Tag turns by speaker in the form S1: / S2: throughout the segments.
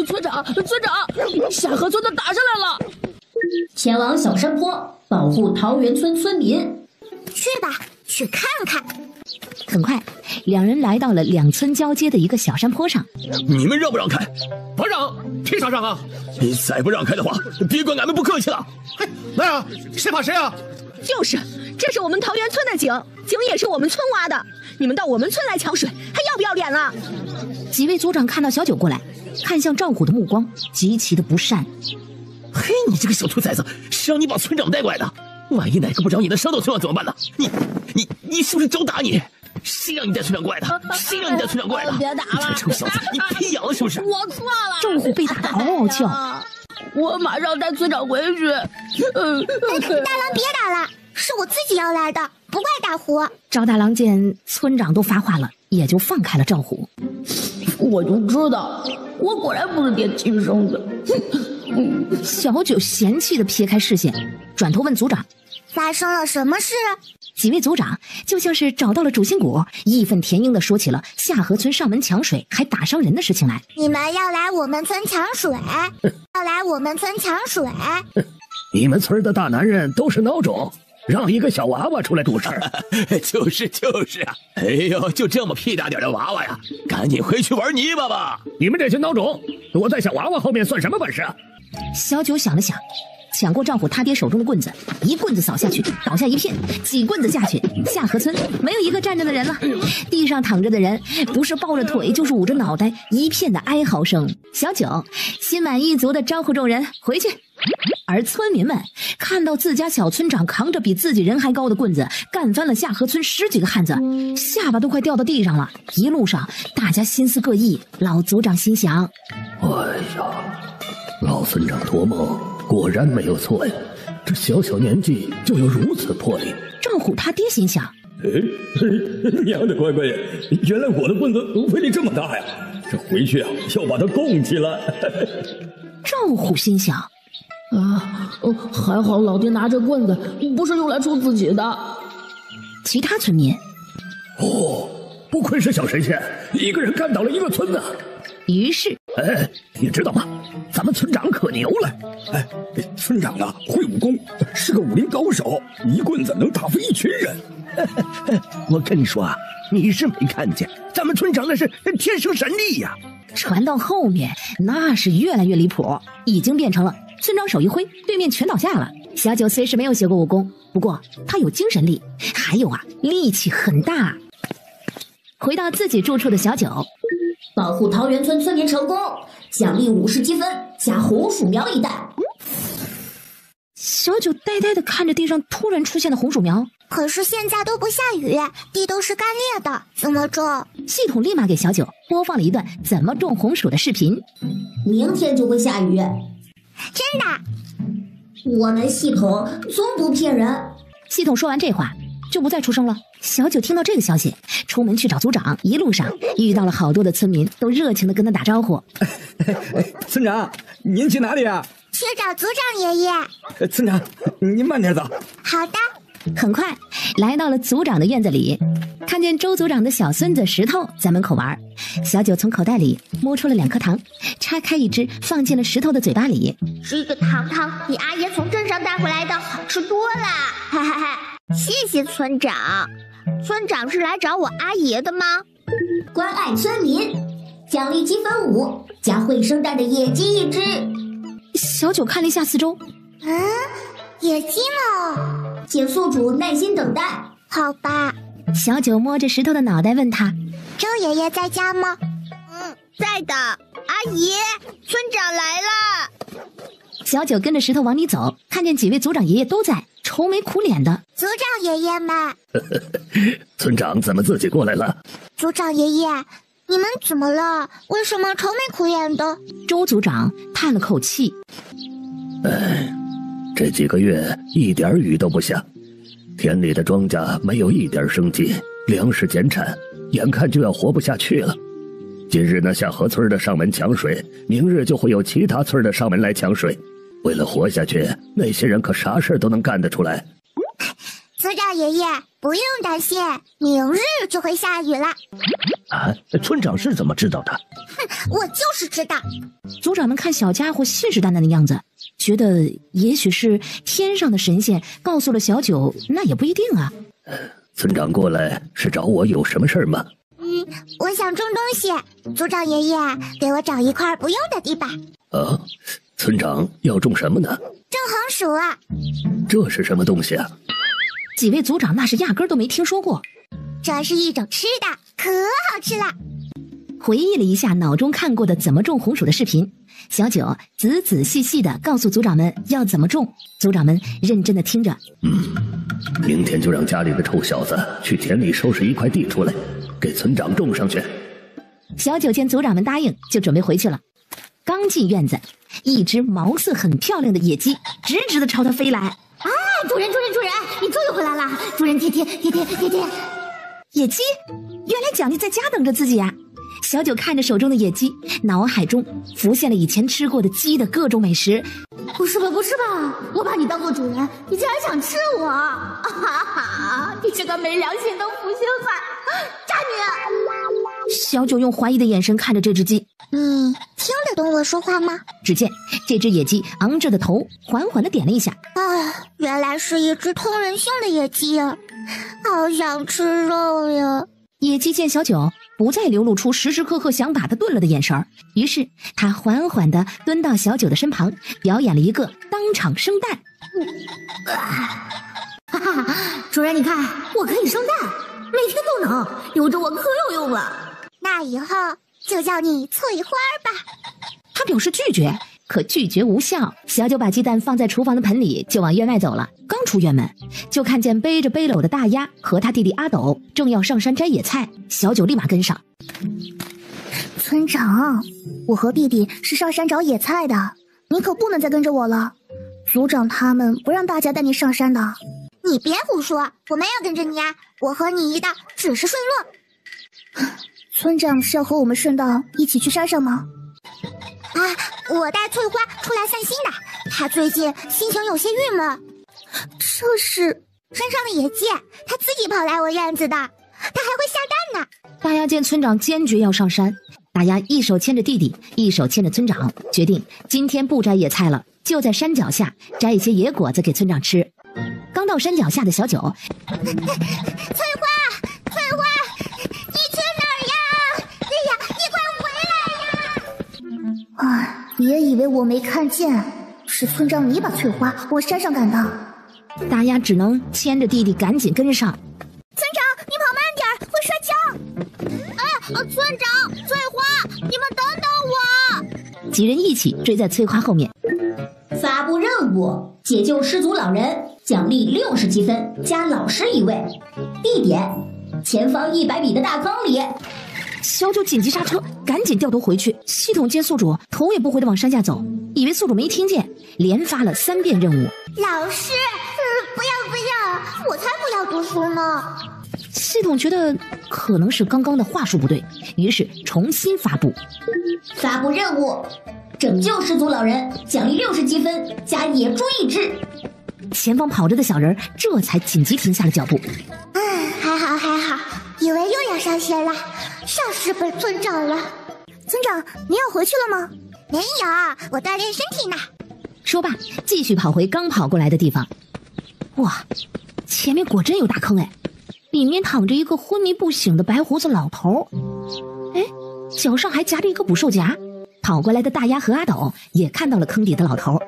S1: 村长，下河村的打上来了！
S2: 前往小山坡，保护桃源村村民。
S3: 去吧，去看看。
S4: 很快，两人来到了两村交接的一个小山坡上。
S5: 你们让不让开？不让，凭啥让啊？你再不让开的话，别怪俺们不客气了。
S6: 来啊，谁怕谁啊？
S1: 就是，这是我们桃源村的井也是我们村挖的。你们到我们村来抢水，还要不要脸了？
S4: 几位组长看到小九过来，看向赵虎的目光极其的不善。
S5: 嘿，你这个小兔崽子，谁让你把村长带过来的？万一哪个不长眼的伤到村长怎么办呢？你是不是招打你？谁让你带村长过来的？谁让你带村长过来的？
S1: 别打了！
S5: 你这臭小子，你皮痒了是不是？
S1: 我错了。
S4: 赵虎被打得嗷嗷叫。
S1: 我马上带村长回去。
S3: 大郎别打了，是我自己要来的，不怪大虎。
S4: 赵大郎见村长都发话了，也就放开了赵虎。
S1: 我就知道，我果然不是爹亲生的。
S4: 小九嫌弃的撇开视线，转头问组长：“
S3: 发生了什么事？”
S4: 几位组长就像是找到了主心骨，义愤填膺地说起了下河村上门抢水还打伤人的事情来。
S3: 你们要来我们村抢水，要来我们村抢水。
S7: 你们村的大男人都是孬种，让一个小娃娃出来主事儿。
S5: 就是啊！哎呦，就这么屁大点的娃娃呀，赶紧回去玩泥巴吧！
S7: 你们这群孬种，躲在小娃娃后面算什么本事啊？
S4: 小九想了想，抢过赵虎他爹手中的棍子，一棍子扫下去，倒下一片，几棍子下去，下河村没有一个站着的人了，地上躺着的人不是抱着腿就是捂着脑袋，一片的哀嚎声。小九心满意足地招呼众人回去。而村民们看到自家小村长扛着比自己人还高的棍子干翻了下河村10几个汉子，下巴都快掉到地上了。一路上大家心思各异，老组长心想：
S7: 哎呀，老村长托梦果然没有错呀，这小小年纪就有如此魄力。
S4: 赵虎他爹心想：
S8: 娘的乖乖呀，原来我的棍子威力这么大呀，这回去啊要把它供起来。
S4: 赵虎心想：
S1: 还好老爹拿着棍子不是用来戳自己的。
S4: 其他村民：
S7: 不愧是小神仙，一个人干倒了一个村子。
S4: 于是，
S7: 你知道吗？咱们村长可牛了。
S8: 村长啊，会武功，是个武林高手，一棍子能打飞一群人。
S5: 我跟你说啊，你是没看见，咱们村长那是天生神力呀。
S4: 传到后面，那是越来越离谱，已经变成了村长手一挥，对面全倒下了。小九虽是没有学过武功，不过他有精神力，还有力气很大。回到自己住处的小九，
S2: 保护桃源村村民成功，奖励50积分加红薯苗1袋。
S4: 小九呆呆地看着地上突然出现的红薯苗。
S3: 可是现在都不下雨，地都是干裂的，怎么种？
S4: 系统立马给小九播放了一段怎么种红薯的视频。
S2: 明天就会下雨。
S3: 真的？
S2: 我们系统从不骗人。
S4: 系统说完这话就不再出声了。小九听到这个消息，出门去找组长，一路上遇到了好多的村民，都热情地跟他打招呼。
S8: 村长，您去哪里啊？
S3: 去找组长爷爷。
S8: 村长，您慢点走。
S3: 好的。
S4: 很快来到了组长的院子里，看见周组长的小孙子石头在门口玩，小九从口袋里摸出了2颗糖，拆开一只放进了石头的嘴巴里。
S3: 这个糖糖比阿爷从镇上带回来的好吃多了，哈哈哈！谢谢村长。村长是来找我阿爷的吗？
S2: 关爱村民，奖励积分5加会生蛋的野鸡1只。
S4: 小九看了一下四周，
S3: 野鸡呢？
S2: 请宿主耐心等待。
S3: 好吧。
S4: 小九摸着石头的脑袋问他：
S3: 周爷爷在家吗？
S1: 在的。阿姨，村长来了。
S4: 小九跟着石头往里走，看见几位组长爷爷都在，愁眉苦脸的。
S3: 组长爷爷们。
S7: 村长怎么自己过来了？
S3: 组长爷爷，你们怎么了？为什么愁眉苦脸的？
S4: 周组长叹了口气：
S7: 这几个月一点雨都不下，田里的庄稼没有一点生机，粮食减产，眼看就要活不下去了。今日那下河村的上门抢水，明日就会有其他村的上门来抢水。为了活下去，那些人可啥事都能干得出来。
S3: 组长爷爷，不用担心，明日就会下雨了。
S5: 啊，村长是怎么知道的？
S3: 哼，我就是知道。
S4: 族长们看小家伙信誓旦旦的样子，觉得也许是天上的神仙告诉了小九，那也不一定啊。
S7: 村长过来是找我有什么事儿吗？
S3: 我想种东西，族长爷爷给我找一块不用的地吧。
S7: 啊，村长要种什么呢？
S3: 种红薯啊。
S7: 这是什么东西啊？
S4: 几位族长那是压根儿都没听说过。
S3: 这是一种吃的，可好吃了。
S4: 回忆了一下脑中看过的怎么种红薯的视频，小九仔仔细细的告诉族长们要怎么种。族长们认真的听着。
S7: 明天就让家里的臭小子去田里收拾一块地出来，给村长种上去。
S4: 小九见族长们答应，就准备回去了。刚进院子，一只毛色很漂亮的野鸡直直的朝他飞来。
S3: 啊，主人，你终于回来了！主人，爹。
S4: 野鸡，原来奖励在家等着自己啊！小九看着手中的野鸡，脑海中浮现了以前吃过的鸡的各种美食。
S3: 不是吧？我把你当做主人，你竟然想吃我！啊哈哈！你这个没良心的负心汉！炸你！
S4: 小九用怀疑的眼神看着这只鸡。
S3: 你听得懂我说话吗？
S4: 只见这只野鸡昂着的头缓缓地点了一下。
S3: 原来是一只通人性的野鸡啊！好想吃肉呀！
S4: 野鸡见小九不再流露出时时刻刻想把它炖了的眼神，于是他缓缓地蹲到小九的身旁，表演了一个当场生蛋。
S3: 哈哈，主人，你看，我可以生蛋，每天都能，留着我可有用了。那以后就叫你翠花吧。
S4: 他表示拒绝，可拒绝无效。小九把鸡蛋放在厨房的盆里，就往院外走了。刚出院门，就看见背着背篓的大鸭和他弟弟阿斗正要上山摘野菜。小九立马跟上。
S3: 村长，我和弟弟是上山找野菜的，你可不能再跟着我了。族长他们不让大家带你上山的。你别胡说，我没有跟着你啊，我和你一道只是顺路。村长是要和我们顺道一起去山上吗？我带翠花出来散心的，她最近心情有些郁闷。这是山上的野鸡，它自己跑来我院子的，它还会下蛋呢。
S4: 大鸭见村长坚决要上山，大鸭一手牵着弟弟，一手牵着村长，决定今天不摘野菜了，就在山脚下摘一些野果子给村长吃。刚到山脚下的小九，
S3: 翠花，你去哪儿呀？哎呀，你快回来呀！别以为我没看见，是村长你把翠花往山上赶的。
S4: 大鸭只能牵着弟弟赶紧跟上。
S3: 村长，你跑慢点，会摔跤！村长，翠花，你们等等我！
S4: 几人一起追在翠花后面。
S2: 发布任务：解救失足老人，奖励60积分，加老师1位。地点：前方100米的大坑里。
S4: 小九紧急刹车，赶紧掉头回去。系统见宿主头也不回的往山下走，以为宿主没听见，连发了3遍任务。
S3: 老师，不要，我才不要读书呢。
S4: 系统觉得可能是刚刚的话术不对，于是重新发布。
S2: 发布任务：拯救失足老人，奖励60积分，加野猪1只。
S4: 前方跑着的小人这才紧急停下了脚步。
S3: 还好，以为又要上学了，笑死本村长了。村长，你要回去了吗？没有，我锻炼身体呢。
S4: 说罢，继续跑回刚跑过来的地方。哇，前面果真有大坑哎，里面躺着一个昏迷不醒的白胡子老头，哎，脚上还夹着一个捕兽夹。跑过来的大鸭和阿斗也看到了坑底的老头。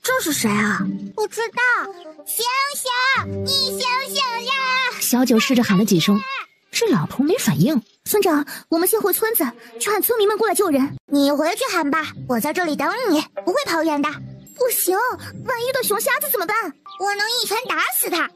S3: 这是谁啊？不知道。醒醒，你醒醒呀！
S4: 小九试着喊了几声，这老头没反应。
S3: 村长，我们先回村子，去喊村民们过来救人。你回去喊吧，我在这里等你，不会跑远的。不行，万一遇到熊瞎子怎么办？我能一拳打死他。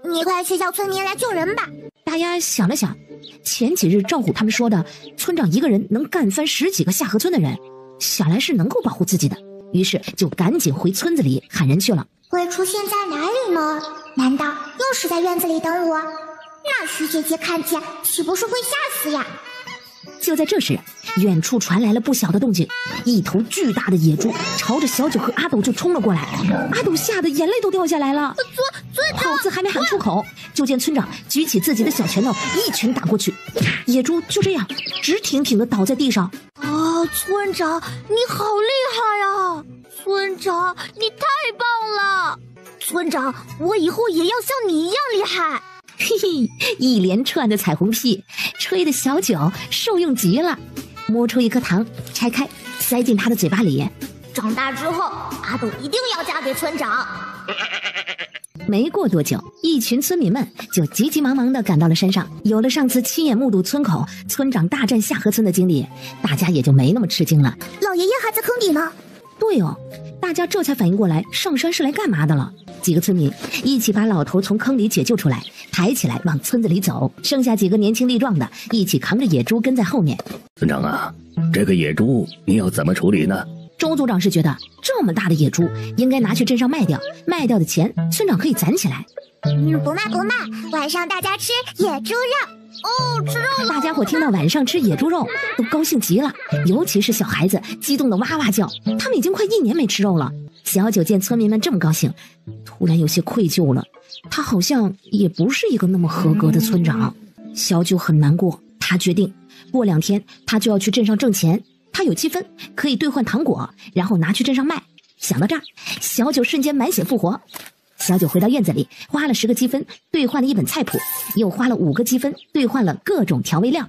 S3: 你快去叫村民来救人吧。
S4: 大鸭想了想，前几日赵虎他们说的村长一个人能干翻10几个下河村的人，想来是能够保护自己的，于是就赶紧回村子里喊人去了。
S3: 会出现在哪里呢？难道又是在院子里等我？那徐姐姐看见岂不是会吓死呀？
S4: 就在这时，远处传来了不小的动静，一头巨大的野猪朝着小九和阿斗就冲了过来。阿斗吓得眼泪都掉下来了。
S3: 村
S4: 好字还没喊出口，就见村长举起自己的小拳头，一拳打过去，野猪就这样直挺挺地倒在地上。
S3: 啊，村长，你好厉害呀！村长，你太棒了！村长，我以后也要像你一样厉害。
S4: 嘿嘿，一连串的彩虹屁，吹得小九受用极了。摸出一颗糖，拆开，塞进他的嘴巴里。
S3: 长大之后，阿斗一定要嫁给村长。
S4: 没过多久，一群村民们就急急忙忙地赶到了山上。有了上次亲眼目睹村口村长大战下河村的经历，大家也就没那么吃惊了。
S3: 老爷爷还在坑底呢。
S4: 对哦，大家这才反应过来上山是来干嘛的了。几个村民一起把老头从坑里解救出来，抬起来往村子里走，剩下几个年轻力壮的一起扛着野猪跟在后面。
S7: 村长啊，这个野猪你要怎么处理呢？
S4: 周组长是觉得这么大的野猪应该拿去镇上卖掉，卖掉的钱村长可以攒起来。
S3: 不卖，晚上大家吃野猪肉。哦，吃肉了！
S4: 大家伙听到晚上吃野猪肉都高兴极了，尤其是小孩子激动的哇哇叫，他们已经快1年没吃肉了。小九见村民们这么高兴，突然有些愧疚了，他好像也不是一个那么合格的村长。小九很难过，他决定过2天他就要去镇上挣钱，他有积分可以兑换糖果，然后拿去镇上卖。想到这儿，小九瞬间满血复活。小九回到院子里，花了10个积分兑换了一本菜谱，又花了5个积分兑换了各种调味料。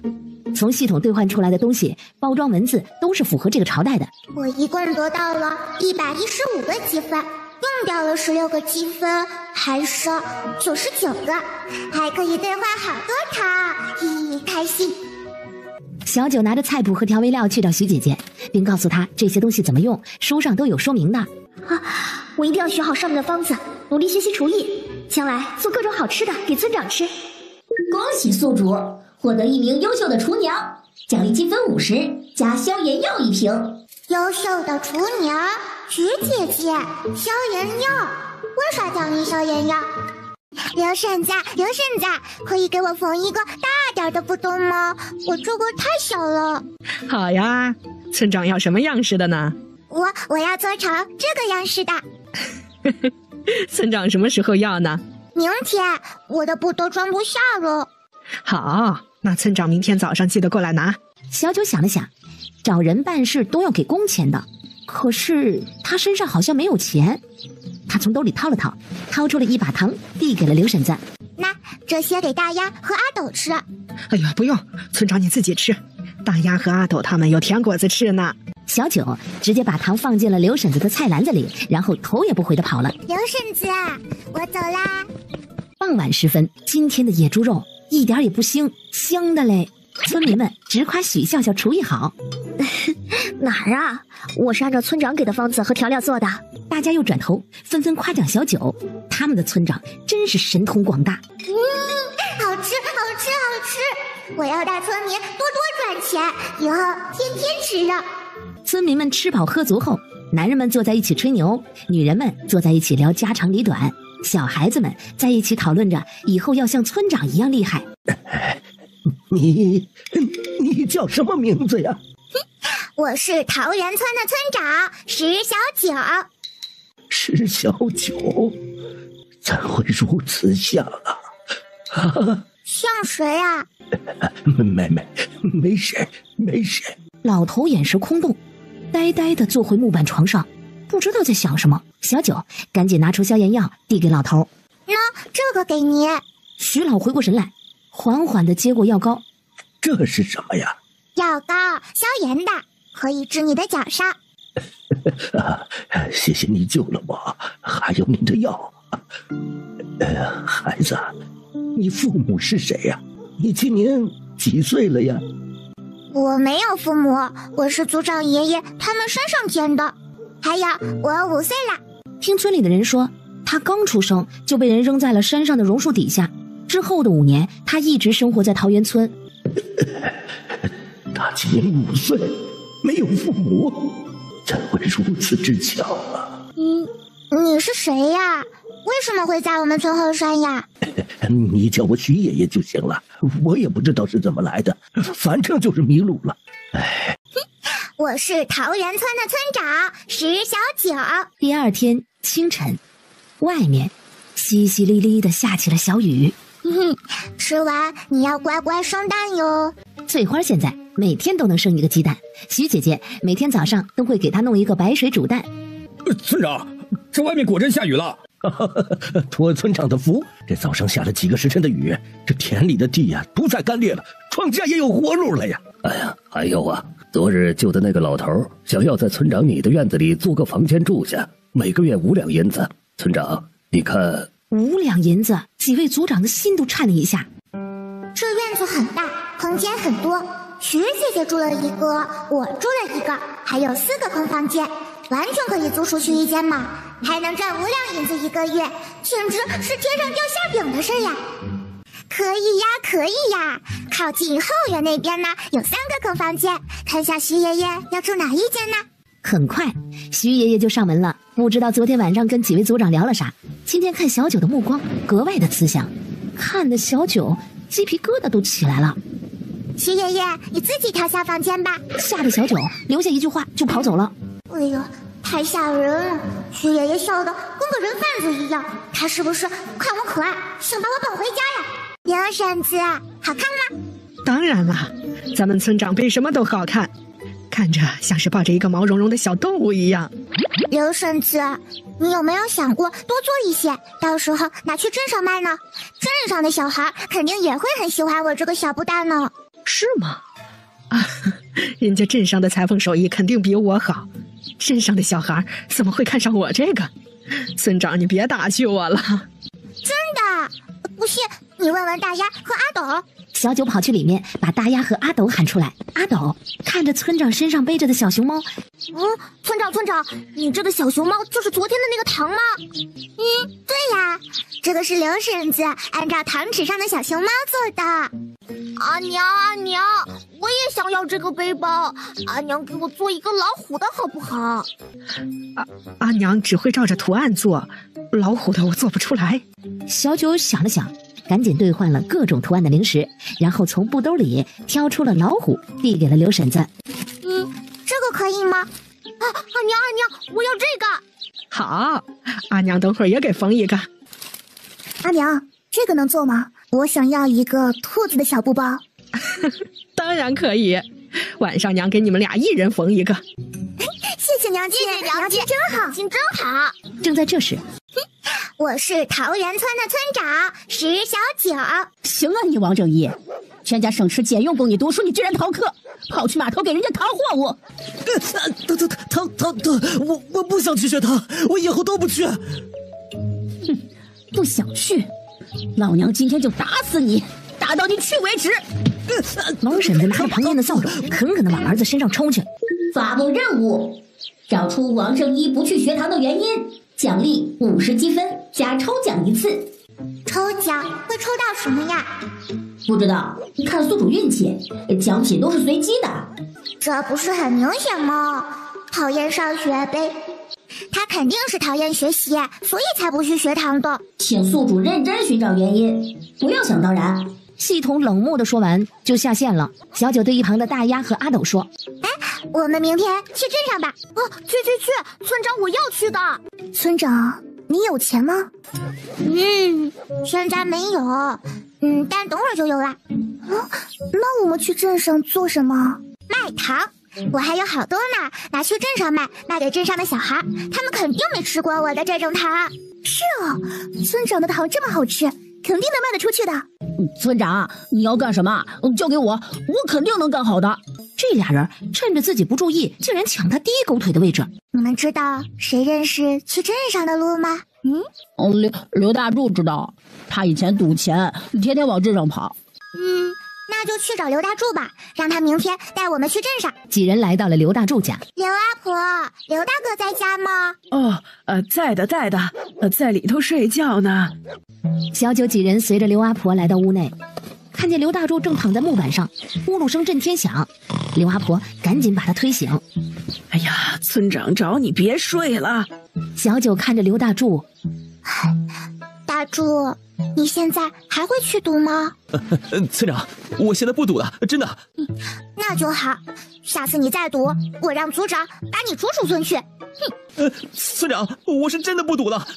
S4: 从系统兑换出来的东西，包装文字都是符合这个朝代的。
S3: 我一共得到了115个积分，用掉了16个积分，还剩99个，还可以兑换好多糖，嘿嘿，开心。
S4: 小九拿着菜谱和调味料去找徐姐姐，并告诉她这些东西怎么用，书上都有说明的。
S3: 我一定要学好上面的方子，努力学习厨艺，将来做各种好吃的给村长吃。
S2: 恭喜宿主获得1名优秀的厨娘，奖励积分50，加消炎药1瓶。
S3: 优秀的厨娘徐姐姐，消炎药，为啥奖励消炎药？刘婶子，可以给我缝一个大点的不动吗？我这个太小了。
S1: 好呀，村长要什么样式的呢？
S3: 我要做成这个样式的。
S1: 村长什么时候要呢？
S3: 明天，我的布都装不下了。
S1: 好，那村长明天早上记得过来拿。
S4: 小九想了想，找人办事都要给工钱的，可是他身上好像没有钱。他从兜里掏了掏，掏出了1把糖，递给了刘婶子。
S3: 那这些给大鸭和阿斗吃。
S1: 哎呀，不用，村长你自己吃。大鸭和阿斗他们有甜果子吃呢。
S4: 小九直接把糖放进了刘婶子的菜篮子里，然后头也不回地跑了。
S3: 刘婶子，我走啦。
S4: 傍晚时分，今天的野猪肉一点也不腥，香的嘞。村民们直夸许笑笑厨艺好。
S3: 哪儿啊？我是按照村长给的方子和调料做的。
S4: 大家又转头纷纷夸奖小九，他们的村长真是神通广大。
S3: 好吃！我要带村民多赚钱，以后天天吃肉。
S4: 村民们吃饱喝足后，男人们坐在一起吹牛，女人们坐在一起聊家长里短，小孩子们在一起讨论着以后要像村长一样厉害。
S7: 你叫什么名字呀？
S3: 我是桃源村的村长石小九。
S7: 石小九，怎会如此像啊？
S3: 像谁啊？
S7: 没谁。
S4: 老头眼神空洞，呆呆地坐回木板床上，不知道在想什么。小九赶紧拿出消炎药递给老头。
S3: 那这个给你。
S4: 徐老回过神来，缓缓地接过药膏。
S7: 这是什么呀？
S3: 药膏，消炎的，可以治你的脚伤。
S7: 谢谢你救了我，还有你的药。孩子，你父母是谁呀？你今年几岁了呀？
S3: 我没有父母，我是族长爷爷他们山上捡的。还有，我5岁了。
S4: 听村里的人说，他刚出生就被人扔在了山上的榕树底下，之后的5年，他一直生活在桃源村。
S7: 他今年5岁，没有父母，怎会如此之巧啊？
S3: 你是谁呀？为什么会在我们村后山呀？
S7: 你叫我徐爷爷就行了，我也不知道是怎么来的，反正就是迷路了。
S3: 我是桃源村的村长石小九。
S4: 第2天清晨，外面淅淅沥沥的下起了小雨。
S3: 吃完你要乖乖生蛋哟。
S4: 翠花现在每天都能生一个鸡蛋，徐姐姐每天早上都会给她弄一个白水煮蛋。
S8: 村长，这外面果真下雨了。
S5: 托村长的福，这早上下了几个时辰的雨，这田里的地呀不再干裂了，庄稼也有活路了呀。
S7: 哎呀，还有啊，昨日救的那个老头想要在村长你的院子里租个房间住下，每个月5两银子。村长，你看
S4: 5两银子，几位组长的心都颤了一下。
S3: 这院子很大，空间很多，徐姐姐住了一个，我住了一个，还有4个空房间，完全可以租出去一间嘛，还能赚5两银子一个月，简直是天上掉馅饼的事呀！可以呀，可以呀！靠近后院那边呢，有3个空房间，看下徐爷爷要住哪一间呢？
S4: 很快，徐爷爷就上门了。不知道昨天晚上跟几位组长聊了啥，今天看小九的目光格外的慈祥，看得小九鸡皮疙瘩都起来了。
S3: 徐爷爷，你自己挑下房间吧。
S4: 吓得小九留下一句话就跑走了。
S3: 哎呦，太吓人了！徐爷爷笑得跟个人贩子一样，他是不是看我可爱，想把我捧回家呀？刘婶子，好看吗？
S9: 当然了，咱们村长比什么都好看，看着像是抱着一个毛茸茸的小动物一样。
S3: 刘婶子，你有没有想过多做一些，到时候拿去镇上卖呢？镇上的小孩肯定也会很喜欢我这个小布袋呢。
S9: 是吗？啊，人家镇上的裁缝手艺肯定比我好，镇上的小孩怎么会看上我这个？村长，你别打趣我了。
S3: 真的？不信你问问大丫和阿斗。
S4: 小九跑去里面把大丫和阿斗喊出来。阿斗看着村长身上背着的小熊猫，
S3: 村长，你这个小熊猫就是昨天的那个糖吗？对呀，这个是刘婶子按照糖纸上的小熊猫做的。阿娘，我也想要这个背包，阿娘给我做一个老虎的好不好？
S9: 阿娘只会照着图案做，老虎的我做不出来。
S4: 小九想了想，赶紧兑换了各种图案的零食，然后从布兜里挑出了老虎，递给了刘婶子。
S3: 这个可以吗？阿娘，我要这个。
S9: 好，阿娘等会儿也给缝一个。
S3: 阿娘，这个能做吗？我想要一个兔子的小布包。
S9: 当然可以，晚上娘给你们俩一人缝一个。
S3: 谢谢娘亲，娘亲真好，真好。
S4: 正在这时，
S3: 我是桃源村的村长石小九。
S1: 行啊，你王正义，全家省吃俭用供你读书，你居然逃课，跑去码头给人家扛货物。
S5: 糖，我不想去学堂，我以后都不去。
S1: 不想去，老娘今天就打死你，打到你去为止。
S4: 王婶子拿着旁边的扫帚，狠狠地往儿子身上冲去。
S2: 发布任务，找出王圣一不去学堂的原因，奖励50积分加抽奖1次。
S3: 抽奖会抽到什么呀？
S2: 不知道，看宿主运气，奖品都是随机的。
S3: 这不是很明显吗？讨厌上学呗。他肯定是讨厌学习，所以才不去学堂的。
S2: 请宿主认真寻找原因，不要想当然。
S4: 系统冷漠的说完就下线了。小九对一旁的大丫和阿斗说：
S3: 我们明天去镇上吧。去，村长我要去的。村长，你有钱吗？现在没有，但等会儿就有了。那我们去镇上做什么？卖糖。我还有好多呢，拿去镇上卖给镇上的小孩，他们肯定没吃过我的这种糖。是哦，村长的糖这么好吃，肯定能卖得出去的。
S1: 村长，你要干什么？交给我，我肯定能干好的。
S4: 这俩人趁着自己不注意，竟然抢他第一狗腿的位置。
S3: 你们知道谁认识去镇上的路吗？
S1: 刘大柱知道，他以前赌钱，天天往镇上跑。
S3: 那就去找刘大柱吧，让他明天带我们去镇上。
S4: 几人来到了刘大柱家。
S3: 刘阿婆，刘大哥在家吗？
S9: 在的，在里头睡觉呢。
S4: 小九几人随着刘阿婆来到屋内，看见刘大柱正躺在木板上，呼噜声震天响。刘阿婆赶紧把他推醒。
S9: 哎呀，村长找你，别睡了。
S4: 小九看着刘大柱，
S3: 大柱，你现在还会去赌吗？
S5: 村长，我现在不赌了，真的。
S3: 那就好，下次你再赌，我让组长把你逐出村去。
S5: 村长，我是真的不赌了，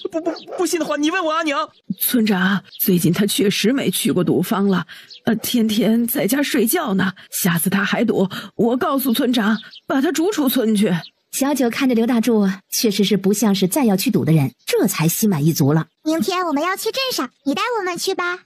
S5: 不信的话，你问我阿娘。
S9: 村长，最近他确实没去过赌坊了，天天在家睡觉呢。下次他还赌，我告诉村长，把他逐出村去。
S4: 小九看着刘大柱，确实是不像是再要去赌的人，这才心满意足了。
S3: 明天我们要去镇上，你带我们去吧。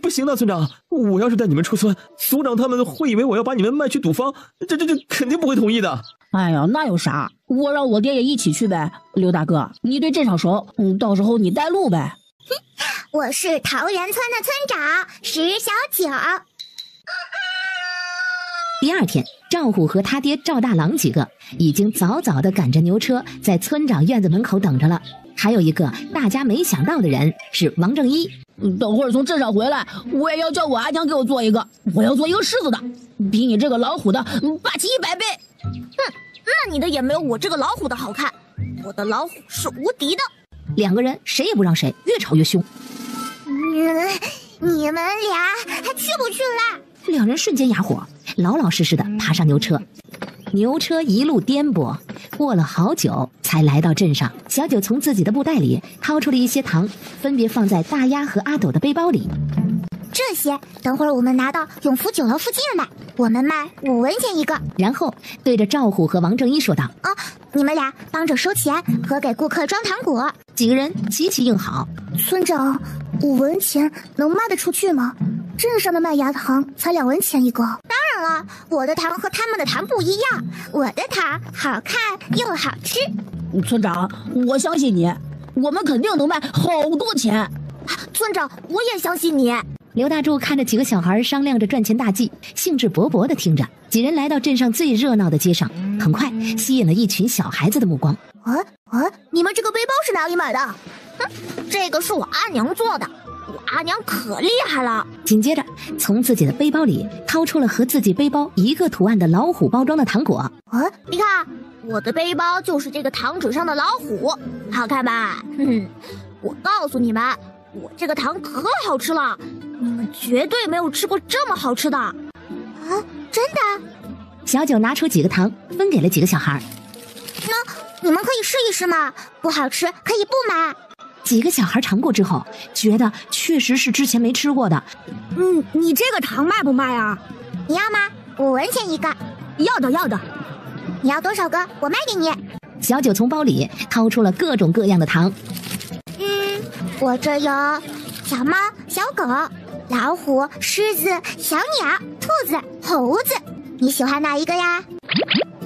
S5: 不行的，村长，我要是带你们出村，族长他们会以为我要把你们卖去赌坊，这肯定不会同意的。
S10: 哎呀，那有啥？我让我爹也一起去呗。刘大哥，你对镇上熟，到时候你带路呗。
S3: 我是桃源村的村长石小九。
S4: 第二天，赵虎和他爹赵大郎几个已经早早地赶着牛车在村长院子门口等着了。还有一个大家没想到的人是王正一。
S10: 等会儿从镇上回来，我也要叫我阿娘给我做一个，我要做一个狮子的，比你这个老虎的霸气100倍。
S3: 那你的也没有我这个老虎的好看，我的老虎是无敌的。
S4: 两个人谁也不让谁，越吵越凶。
S3: 你们俩还去不去啦？
S4: 两人瞬间哑火，老老实实的爬上牛车。牛车一路颠簸，过了好久才来到镇上。小九从自己的布袋里掏出了一些糖，分别放在大丫和阿斗的背包里。
S3: 这些等会儿我们拿到永福酒楼附近卖，我们卖5文钱一个。
S4: 然后对着赵虎和王正一说道：
S3: 你们俩帮着收钱和给顾客装糖果。
S4: 几个人齐齐应好。
S3: 村长，5文钱能卖得出去吗？镇上的麦芽糖才2文钱一个。当然了，我的糖和他们的糖不一样，我的糖好看又好吃。
S10: 村长，我相信你，我们肯定能卖好多钱。
S3: 村长，我也相信你。
S4: 刘大柱看着几个小孩商量着赚钱大计，兴致勃勃地听着。几人来到镇上最热闹的街上，很快吸引了一群小孩子的目光。
S3: 你们这个背包是哪里买的？这个是我阿娘做的，我阿娘可厉害了。
S4: 紧接着从自己的背包里掏出了和自己背包一个图案的老虎包装的糖果。
S3: 你看，我的背包就是这个糖纸上的老虎，好看吧？我告诉你们，我这个糖可好吃了，你们绝对没有吃过这么好吃的。真的？
S4: 小九拿出几个糖分给了几个小孩。
S3: 你们可以试一试嘛，不好吃可以不买。
S4: 几个小孩尝过之后，觉得确实是之前没吃过的。
S3: 你这个糖卖不卖啊？你要吗？5文钱一个。要的。你要多少个？我卖给你。
S4: 小九从包里掏出了各种各样的糖。
S3: 我这有小猫、小狗、老虎、狮子、小鸟、兔子、猴子，你喜欢哪一个呀？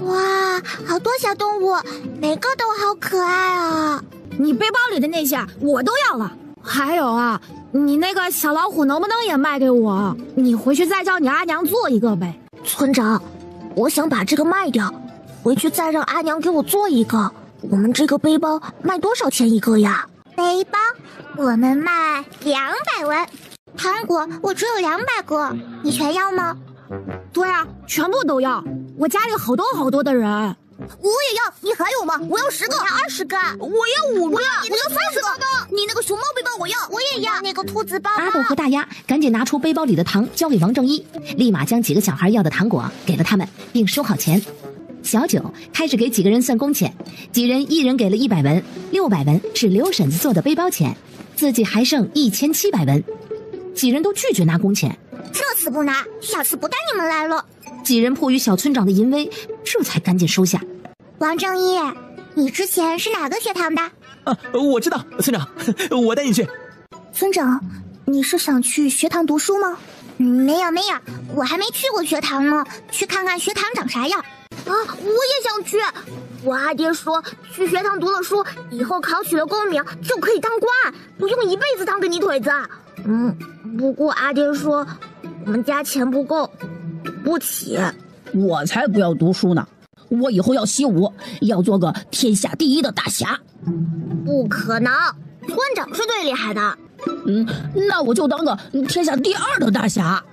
S3: 哇，好多小动物，每个都好可爱啊！
S11: 你背包里的那些我都要了。还有啊，你那个小老虎能不能也卖给我？你回去再叫你阿娘做一个呗。
S3: 村长，我想把这个卖掉，回去再让阿娘给我做一个。我们这个背包卖多少钱一个呀？背包我们卖200文，糖果我只有200个，你全要吗？
S11: 对啊，全部都要。我家里好多的人。
S3: 我也要，你还有吗？我要10个，我要20个，我要5个，我要30个。你那个熊猫背包我要，我也要那个兔子包。
S4: 阿斗和大丫赶紧拿出背包里的糖交给王正一，立马将几个小孩要的糖果给了他们，并收好钱。小九开始给几个人算工钱，几人一人给了100文，600文是刘婶子做的背包钱，自己还剩1700文。几人都拒绝拿工钱，
S3: 这次不拿，下次不带你们来了。
S4: 几人迫于小村长的淫威，这才赶紧收下。
S3: 王正一，你之前是哪个学堂的？
S5: 我知道，村长，我带你去。
S3: 村长，你是想去学堂读书吗？没有，我还没去过学堂呢，去看看学堂长啥样。我也想去。我阿爹说，去学堂读了书，以后考取了功名就可以当官，不用一辈子当个泥腿子。不过阿爹说，我们家钱不够，读不起。
S10: 我才不要读书呢，我以后要习武，要做个天下第一的大侠。
S3: 不可能，村长是最厉害的。
S10: 那我就当个天下第2的大侠。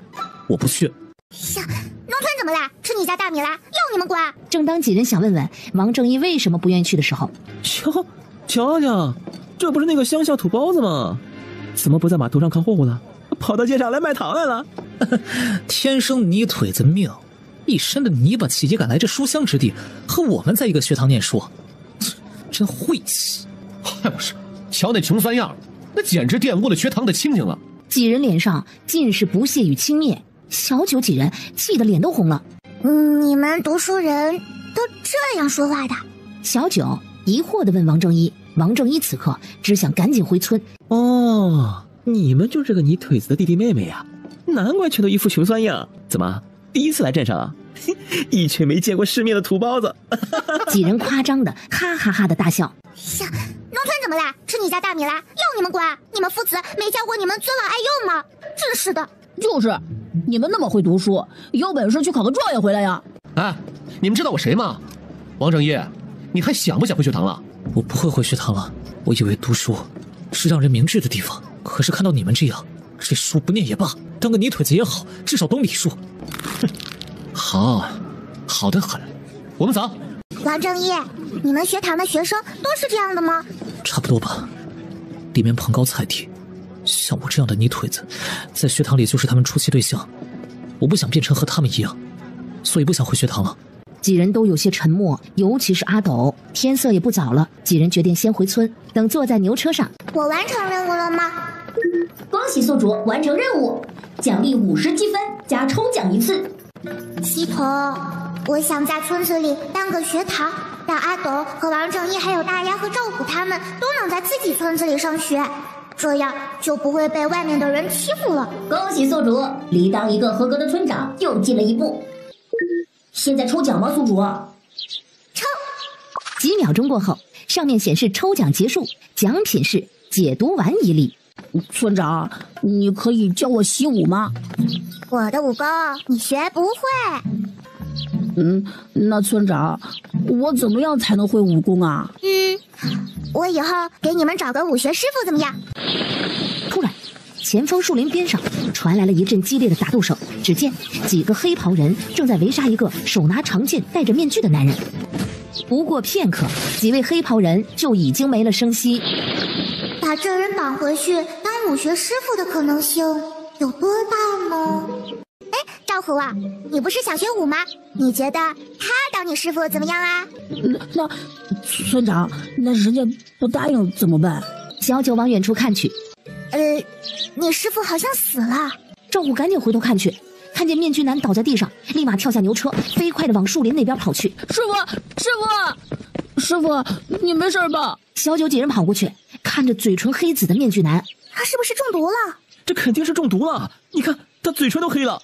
S5: 我不去。
S3: 农村怎么啦？吃你家大米啦？要你们管？
S4: 正当几人想问问王正一为什么不愿意去的时候，
S5: 瞧，这不是那个乡下土包子吗？怎么不在码头上看货物了，跑到街上来卖糖来了？
S12: 天生泥腿子命，一身的泥巴气也敢来这书香之地和我们在一个学堂念书，真晦气！
S6: 还不是，瞧那穷酸样，那简直玷污了学堂的清静了。
S4: 几人脸上尽是不屑与轻蔑，小九几人气得脸都红了。
S3: 你们读书人都这样说话的？
S4: 小九疑惑地问王正一。王正一此刻只想赶紧回村。
S5: 哦，你们就这个泥腿子的弟弟妹妹呀，难怪全都一副穷酸样。怎么第一次来镇上啊？一群没见过世面的土包子。
S4: 几人夸张的哈哈哈的大笑。
S3: 呀，农村怎么啦？吃你家大米啦？要你们管？你们父子没教过你们尊老爱幼吗？真是的。
S10: 就是，你们那么会读书，有本事去考个状元回来呀！
S6: 哎，你们知道我谁吗？王正一，你还想不想回学堂了？
S12: 我不会回学堂了。我以为读书是让人明智的地方，可是看到你们这样，这书不念也罢，当个泥腿子也好，至少懂礼数。
S6: 哼，好的很，我们走。
S3: 王正一，你们学堂的学生都是这样的吗？
S12: 差不多吧，里面捧高踩低，像我这样的泥腿子，在学堂里就是他们出气对象。我不想变成和他们一样，所以不想回学堂了。
S4: 几人都有些沉默，尤其是阿斗。天色也不早了，几人决定先回村。等坐在牛车上，
S3: 我完成任务了吗？
S2: 恭喜宿主完成任务，奖励50积分加抽奖1次。
S3: 西头，我想在村子里当个学堂，让阿斗和王正一还有大丫和赵虎他们都能在自己村子里上学，这样就不会被外面的人欺负了。
S2: 恭喜宿主，离当一个合格的村长又近了一步。现在抽奖吗，宿主？
S3: 抽！
S4: 几秒钟过后，上面显示抽奖结束，奖品是解毒丸1粒。
S10: 村长，你可以教我习武吗？
S3: 我的武功你学不会。
S10: 那村长，我怎么样才能会武功啊？
S3: 我以后给你们找个武学师傅怎么样？
S4: 突然，前方树林边上传来了一阵激烈的打斗声，只见几个黑袍人正在围杀一个手拿长剑戴着面具的男人。不过片刻，几位黑袍人就已经没了声息。
S3: 把这人绑回去当武学师傅的可能性有多大呢？哎，赵虎啊，你不是想学武吗？你觉得他当你师傅怎么样啊？
S10: 那村长，那人家不答应怎么办？
S4: 小九往远处看去，
S3: 你师傅好像死了。
S4: 赵虎赶紧回头看去，看见面具男倒在地上，立马跳下牛车，飞快地往树林那边跑去。
S10: 师傅，你没事吧？
S4: 小九几人跑过去，看着嘴唇黑紫的面具男，
S3: 他是不是中毒了？
S5: 这肯定是中毒了，你看他嘴唇都黑了。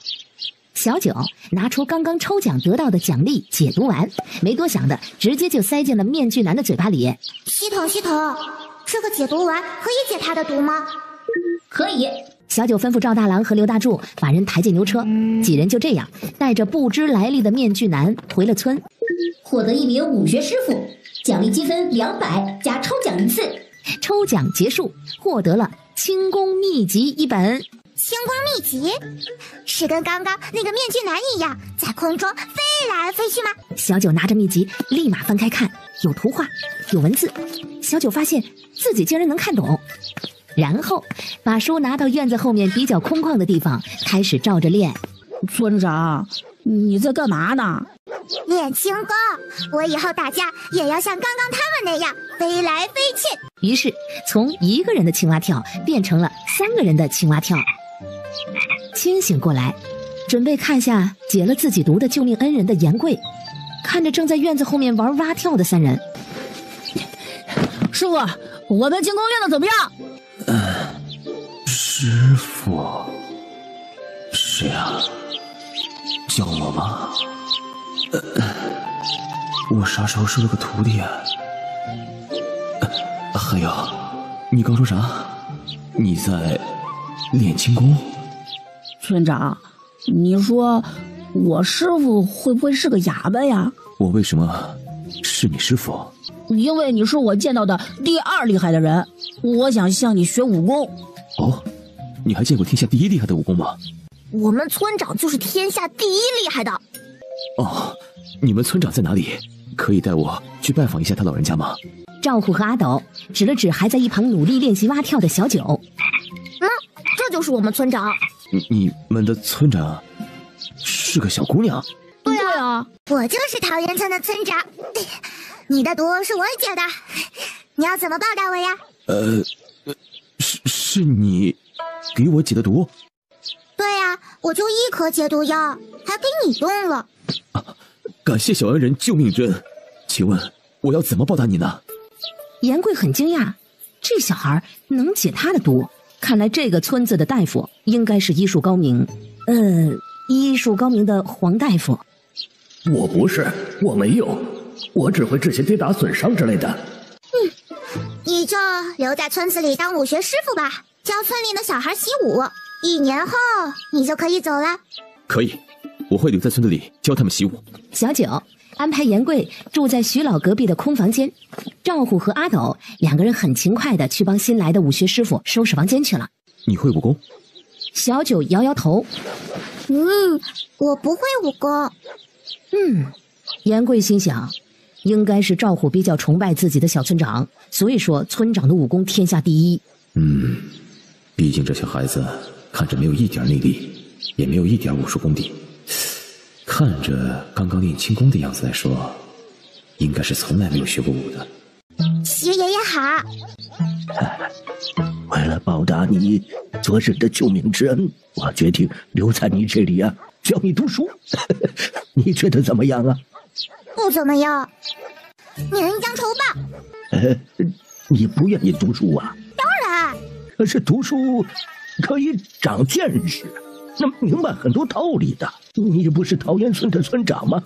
S4: 小九拿出刚刚抽奖得到的奖励解毒丸，没多想的直接就塞进了面具男的嘴巴里。
S3: 系统，这个解毒丸可以解他的毒吗？
S2: 可以。
S4: 小九吩咐赵大郎和刘大柱把人抬进牛车，几人就这样带着不知来历的面具男回了村，
S2: 获得1名武学师傅，奖励积分200加抽奖1次。
S4: 抽奖结束，获得了轻功秘籍1本。
S3: 轻功秘籍是跟刚刚那个面具男一样，在空中飞来飞去吗？
S4: 小九拿着秘籍立马翻开看，有图画，有文字。小九发现自己竟然能看懂，然后把书拿到院子后面比较空旷的地方，开始照着练。
S10: 村长，你在干嘛呢？
S3: 练轻功，我以后打架也要像刚刚他们那样飞来飞去。
S4: 于是从1个人的青蛙跳变成了3个人的青蛙跳。清醒过来，准备看下解了自己毒的救命恩人的严贵，看着正在院子后面玩蛙跳的3人。
S10: 师傅，我们轻功练得怎么样？
S5: 师傅，谁啊？叫我吗？我啥时候收了个徒弟啊？还有，你刚说啥？你在练轻功？
S10: 村长，你说我师傅会不会是个哑巴呀？
S5: 我为什么是你师傅？
S10: 因为你是我见到的第2厉害的人，我想向你学武功。
S5: 哦，你还见过天下第1厉害的武功吗？
S3: 我们村长就是天下第1厉害的。
S5: 哦，你们村长在哪里？可以带我去拜访一下他老人家吗？
S4: 赵虎和阿斗指了指还在一旁努力练习蛙跳的小九。
S3: 这就是我们村长。
S5: 你们的村长是个小姑娘？
S3: 对我就是桃源村的村长，你的毒是我解的，你要怎么报答我呀？
S5: 是你给我解的毒？
S3: 对呀，我就1颗解毒药，还给你用了。
S5: 感谢小恩人救命之恩，请问我要怎么报答你呢？
S4: 严贵很惊讶，这小孩能解他的毒，看来这个村子的大夫应该是医术高明，医术高明的黄大夫。
S7: 我不是，我没有，我只会治些跌打损伤之类的。
S3: 你就留在村子里当武学师傅吧，教村里的小孩习武，1年后你就可以走了。
S5: 可以，我会留在村子里教他们习武。
S4: 小九安排严贵住在徐老隔壁的空房间，赵虎和阿斗2个人很勤快地去帮新来的武学师傅收拾房间去了。
S5: 你会武功？
S4: 小九摇摇头，
S3: 我不会武功。
S4: 严贵心想，应该是赵虎比较崇拜自己的小村长，所以说村长的武功天下第一。
S5: 毕竟这小孩子看着没有一点内力，也没有一点武术功底，看着刚刚练轻功的样子来说，应该是从来没有学过武的。
S3: 徐爷爷好。
S7: 为了报答你昨日的救命之恩，我决定留在你这里教你读书。你觉得怎么样啊？
S3: 不怎么样。你人将仇报。
S7: 你不愿意读书啊？
S3: 当然。
S7: 可是读书可以长见识，那明白很多道理的。你不是桃源村的村长吗？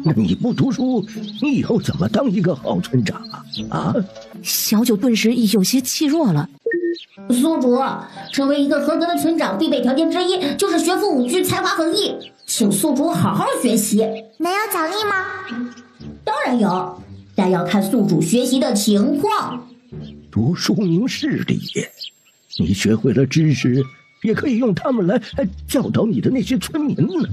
S7: 那你不读书，你以后怎么当一个好村长啊？
S4: 小九顿时有些气弱了。
S2: 宿主，成为一个合格的村长必备条件之一就是学富五车，才华横溢，请宿主好好学习。
S3: 没有奖励吗？
S2: 当然有，但要看宿主学习的情况。
S7: 读书明事理，你学会了知识，也可以用它们来教导你的那些村民呢。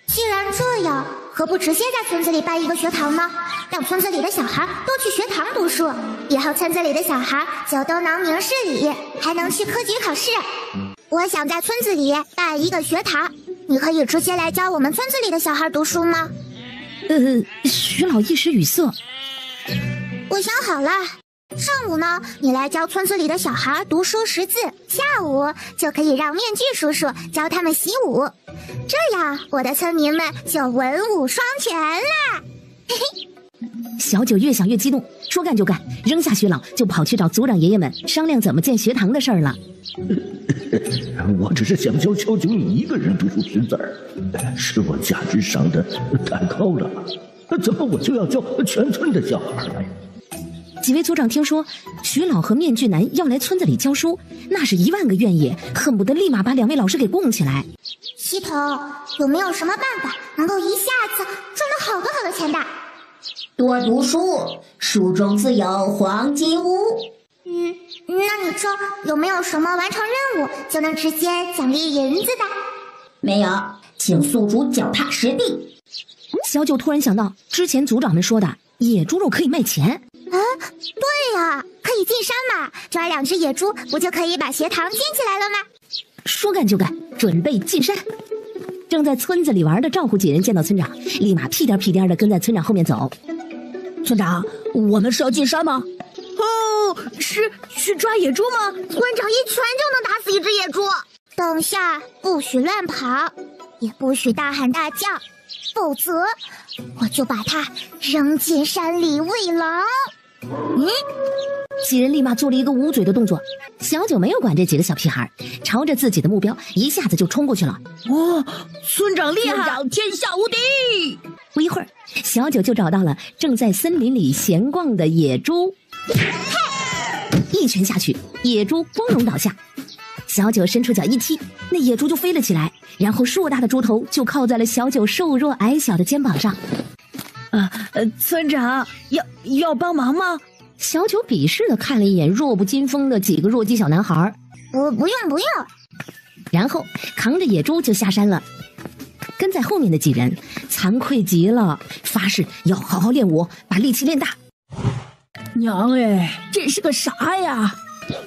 S3: 既然这样，何不直接在村子里办一个学堂呢？让村子里的小孩都去学堂读书，以后村子里的小孩就都能明事理，还能去科举考试。我想在村子里办一个学堂，你可以直接来教我们村子里的小孩读书吗？
S4: 徐老一时语塞。
S3: 我想好了，上午呢，你来教村子里的小孩读书识字，下午就可以让面具叔叔教他们习武，这样我的村民们就文武双全啦。嘿嘿。
S4: 小九越想越激动，说干就干，扔下徐老就跑去找族长爷爷们商量怎么建学堂的事儿了。
S7: 我只是想教小九你一个人读书识字儿，是我价值上的太高了，怎么我就要教全村的小孩来？
S4: 几位族长听说徐老和面具男要来村子里教书，那是1万个愿意，恨不得立马把2位老师给供起来。
S3: 西头，有没有什么办法能够一下子赚到好多好多钱的？
S2: 多读书，书中自有黄金屋。
S3: 那你说有没有什么完成任务就能直接奖励银子的？
S2: 没有，请宿主脚踏实地。
S4: 小九突然想到之前族长们说的野猪肉可以卖钱。
S3: 对呀，可以进山嘛，抓2只野猪不就可以把学堂建起来了吗？
S4: 说干就干，准备进山。正在村子里玩的赵虎几人见到村长，立马屁颠屁颠的跟在村长后面走。
S10: 村长，我们是要进山吗？
S1: 是去抓野猪吗？村长一拳就能打死1只野猪。
S3: 等下不许乱跑，也不许大喊大叫，否则我就把它扔进山里喂狼。
S4: 几人立马做了一个捂嘴的动作。小九没有管这几个小屁孩，朝着自己的目标一下子就冲过去了。
S1: 村长厉害，
S10: 村长天下无敌。
S4: 不一会儿，小九就找到了正在森林里闲逛的野猪，一拳下去，野猪光荣倒下。小九伸出脚一踢，那野猪就飞了起来，然后硕大的猪头就靠在了小九瘦弱矮小的肩膀上。
S1: 村长要帮忙吗？
S4: 小九鄙视地看了一眼弱不禁风的几个弱鸡小男孩。
S3: 不用。
S4: 然后扛着野猪就下山了。跟在后面的几人惭愧极了，发誓要好好练武，把力气练大。
S10: 娘哎，这是个啥呀？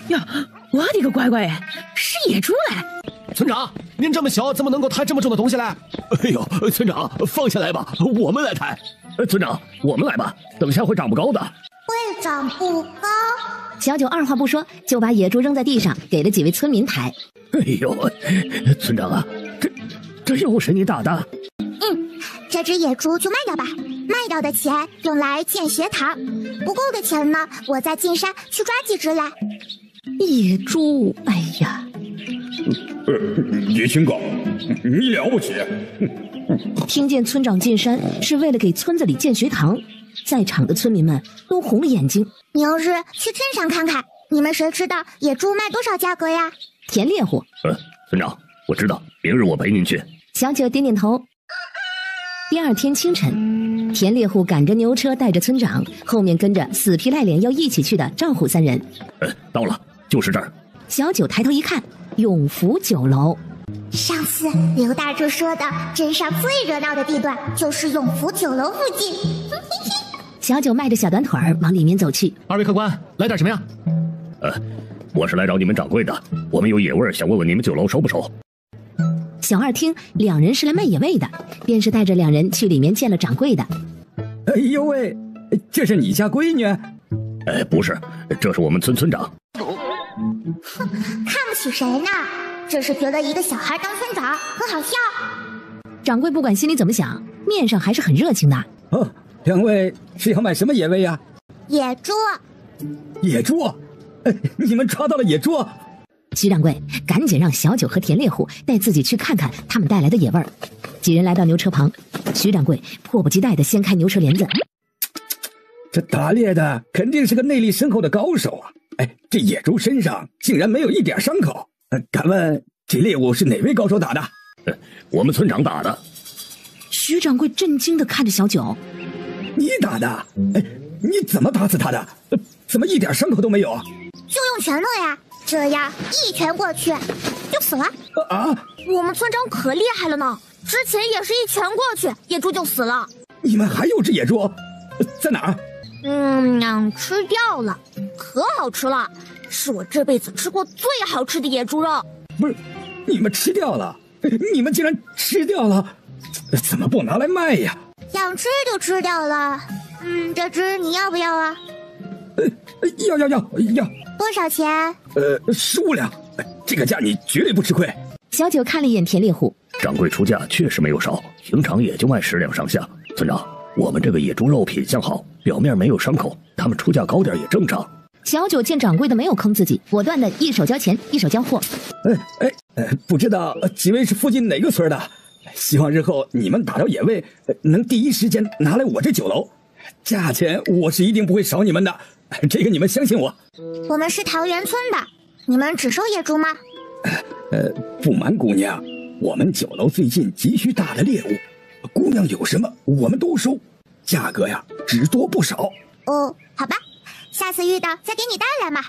S1: 呀，我的个乖乖，是野猪嘞！
S6: 村长，您这么小，怎么能够抬这么重的东西来？
S7: 哎呦，村长，放下来吧，我们来抬。村长，我们来吧，等下会长不高的。
S3: 会长不高。
S4: 小九二话不说就把野猪扔在地上，给了几位村民抬。
S7: 哎呦，村长啊，这又是你打的？
S3: 这只野猪就卖掉吧，卖掉的钱用来建学堂，不够的钱呢，我再进山去抓几只来。
S4: 野猪，哎呀，
S8: 野青哥，你了不起！
S4: 听见村长进山是为了给村子里建学堂，在场的村民们都红了眼睛。
S3: 明日去镇上看看，你们谁知道野猪卖多少价格呀？
S4: 田猎户，
S7: 村长，我知道，明日我陪您去。
S4: 小九点点头。第二天清晨，田猎户赶着牛车，带着村长，后面跟着死皮赖脸要一起去的赵虎三人。
S7: 到了，就是这儿。
S4: 小九抬头一看，永福酒楼。
S3: 上次刘大柱说的，镇上最热闹的地段就是永福酒楼附近。
S4: 小九迈着小短腿儿往里面走去。
S6: 二位客官，来点什么呀？
S7: 我是来找你们掌柜的，我们有野味，想问问你们酒楼收不收？
S4: 小二听两人是来卖野味的，便是带着两人去里面见了掌柜的。
S8: 哎呦喂，这是你家闺女？
S7: 不是，这是我们村长。
S3: 哼，看不起谁呢？这是觉得一个小孩当村长很好笑。
S4: 掌柜不管心里怎么想，面上还是很热情的。
S8: 两位是要买什么野味呀？
S3: 野猪。
S8: 野猪？你们抓到了野猪？
S4: 徐掌柜赶紧让小九和田猎户带自己去看看他们带来的野味儿。几人来到牛车旁，徐掌柜迫不及待地掀开牛车帘子。
S8: 这打猎的肯定是个内力深厚的高手啊！这野猪身上竟然没有一点伤口。敢问这猎物是哪位高手打的？
S7: 我们村长打的。
S4: 徐掌柜震惊地看着小九。
S8: 你打的？你怎么打死他的？怎么一点伤口都没有？
S3: 就用拳头呀，这样一拳过去就死了。
S11: 我们村长可厉害了呢，之前也是一拳过去，野猪就死了。
S8: 你们还有只野猪？在哪儿？
S11: 吃掉了，可好吃了，是我这辈子吃过最好吃的野猪肉。
S8: 不是，你们吃掉了？你们竟然吃掉了？怎么不拿来卖呀？
S3: 想吃就吃掉了。这只你要不要啊？
S8: 要。
S3: 多少钱
S8: ？15两。这个价你绝对不吃亏。
S4: 小九看了一眼田猎户，
S7: 掌柜出价确实没有少，平常也就卖10两上下。村长，我们这个野猪肉品相好，表面没有伤口，他们出价高点也正常。
S4: 小九见掌柜的没有坑自己，果断的一手交钱一手交货。
S8: 不知道几位是附近哪个村的？希望日后你们打到野味能第一时间拿来我这酒楼，价钱我是一定不会少你们的，这个你们相信我。
S3: 我们是桃源村的，你们只收野猪吗？
S8: 不瞒姑娘，我们酒楼最近急需大的猎物，姑娘有什么我们都收，价格呀只多不少。
S3: 好吧，下次遇到再给你带来嘛。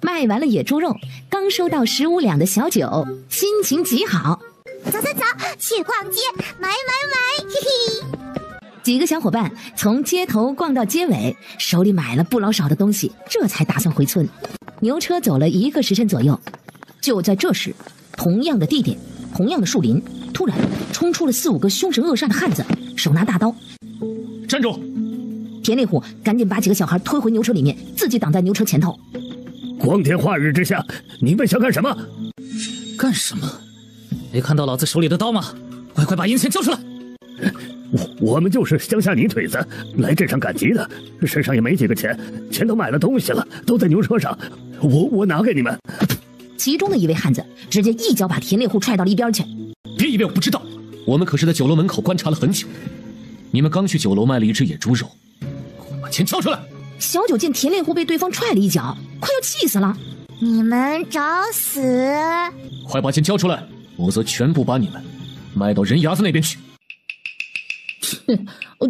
S4: 卖完了野猪肉，刚收到15两的小九心情极好。
S3: 走，去逛街，买，嘿嘿。
S4: 几个小伙伴从街头逛到街尾，手里买了不老少的东西，这才打算回村。牛车走了1个时辰左右，就在这时，同样的地点，同样的树林，突然冲出了4、5个凶神恶煞的汉子，手拿大刀。
S6: 站住！
S4: 田猎户赶紧把几个小孩推回牛车里面，自己挡在牛车前头。
S7: 光天化日之下，你们想干什么？
S12: 干什么？没看到老子手里的刀吗？快把银钱交出来！
S7: 我们就是乡下泥腿子，来镇上赶集的，身上也没几个钱，钱都买了东西了，都在牛车上，我拿给你们。
S4: 其中的一位汉子直接一脚把田猎户踹到了一边去。
S6: 别以为我不知道，我们可是在酒楼门口观察了很久，你们刚去酒楼卖了一只野猪肉，把钱交出来！
S4: 小九见田猎户被对方踹了一脚，快要气死了。
S3: 你们找死！
S6: 快把钱交出来，否则全部把你们卖到人牙子那边去。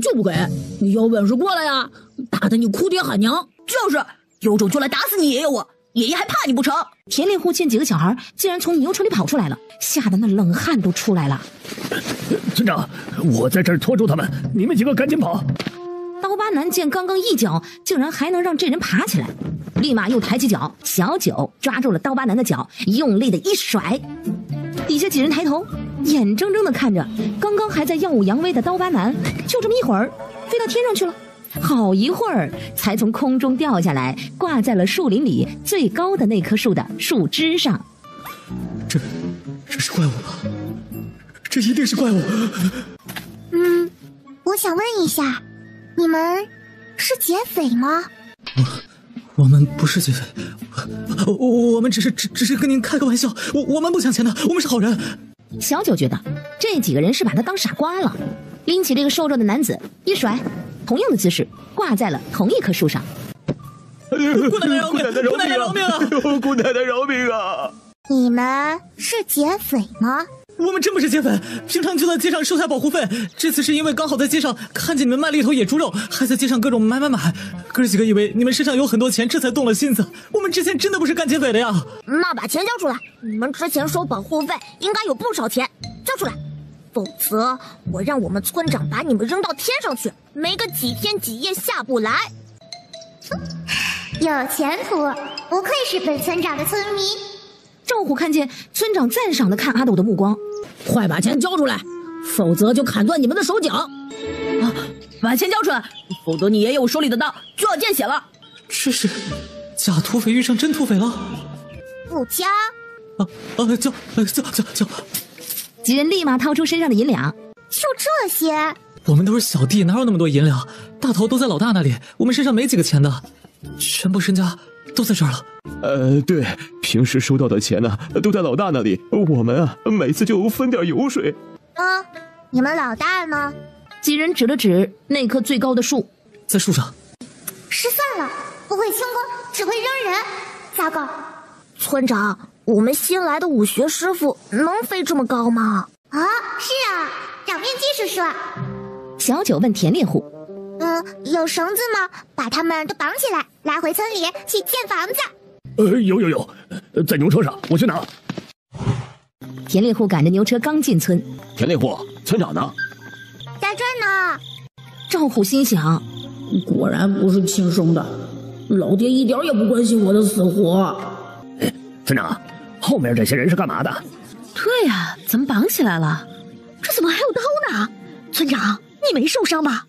S10: 就不给，你有本事过来呀！打得你哭爹喊娘。就是，有种就来打死你爷爷我，爷爷还怕你不成？
S4: 田猎户见几个小孩竟然从牛车里跑出来了，吓得那冷汗都出来了。
S7: 村长，我在这儿拖住他们，你们几个赶紧跑！
S4: 刀疤男见刚刚一脚竟然还能让这人爬起来，立马又抬起脚，小九抓住了刀疤男的脚，用力的一甩。底下几人抬头，眼睁睁地看着刚刚还在耀武扬威的刀疤男，就这么一会儿飞到天上去了。好一会儿才从空中掉下来，挂在了树林里最高的那棵树的树枝上。
S12: 这是怪物吧？这一定是怪物。
S3: 我想问一下，你们是劫匪吗？
S12: 我们不是劫匪，我们只是跟您开个玩笑，我们不抢钱的，我们是好人。
S4: 小九觉得这几个人是把他当傻瓜了，拎起这个瘦弱的男子一甩，同样的姿势挂在了同一棵树上。
S12: 姑奶奶饶命！姑奶奶饶命啊！
S7: 姑奶奶饶命啊！
S3: 你们是劫匪吗？
S12: 我们真不是劫匪，平常就在街上收下保护费。这次是因为刚好在街上看见你们卖了一头野猪肉，还在街上各种买。哥几个以为你们身上有很多钱，这才动了心思。我们之前真的不是干劫匪的呀。
S11: 那把钱交出来！你们之前收保护费应该有不少钱，交出来，否则我让我们村长把你们扔到天上去，没个几天几夜下不来。
S3: 有前途，不愧是本村长的村民。
S4: 赵虎看见村长赞赏的看阿斗的目光，
S10: 快把钱交出来，否则就砍断你们的手脚！把钱交出来，否则你爷爷我手里的刀就要见血了。
S12: 这是假土匪遇上真土匪了。
S3: 不交？
S12: 交！
S4: 几人立马掏出身上的银两。
S3: 就这些？
S12: 我们都是小弟，哪有那么多银两？大头都在老大那里，我们身上没几个钱的，全部身家都在这儿了。
S7: 对，平时收到的钱呢，都在老大那里，我们啊，每次就分点油水。
S3: 你们老大呢？
S4: 几人指了指那棵最高的树，
S12: 在树上。
S3: 失算了，不会轻功，只会扔人，糟糕！
S11: 村长，我们新来的武学师傅能飞这么高吗？
S3: 是啊，找面具叔叔。
S7: 小九问田猎户：“
S3: 有绳子吗？把他们都绑起来，拉回村里去建房子。”
S7: 有，在牛车上，我去拿。
S4: 田猎户赶着牛车刚进村，
S7: 田猎户，村长呢？
S3: 在这呢。
S4: 赵虎心想，
S10: 果然不是亲生的，老爹一点也不关心我的死活。
S7: 村长，后面这些人是干嘛的？
S1: 对呀，怎么绑起来了？这怎么还有刀呢？村长，你没受伤吧？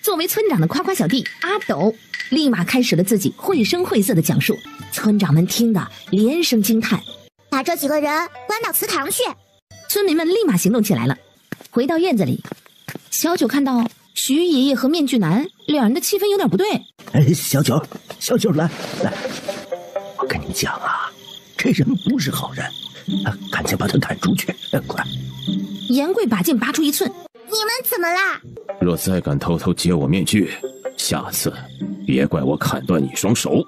S4: 作为村长的夸夸小弟阿斗立马开始了自己绘声绘色的讲述，村长们听得连声惊叹。
S3: 把这几个人关到祠堂去。
S4: 村民们立马行动起来了。回到院子里，小九看到徐爷爷和面具男两人的气氛有点不对。
S7: 小九，来，我跟你讲啊，这人不是好人，赶紧把他赶出去，快！
S4: 严贵把剑拔出1寸。
S3: 你们怎么啦？
S5: 若再敢偷偷揭我面具，下次别怪我砍断你双手。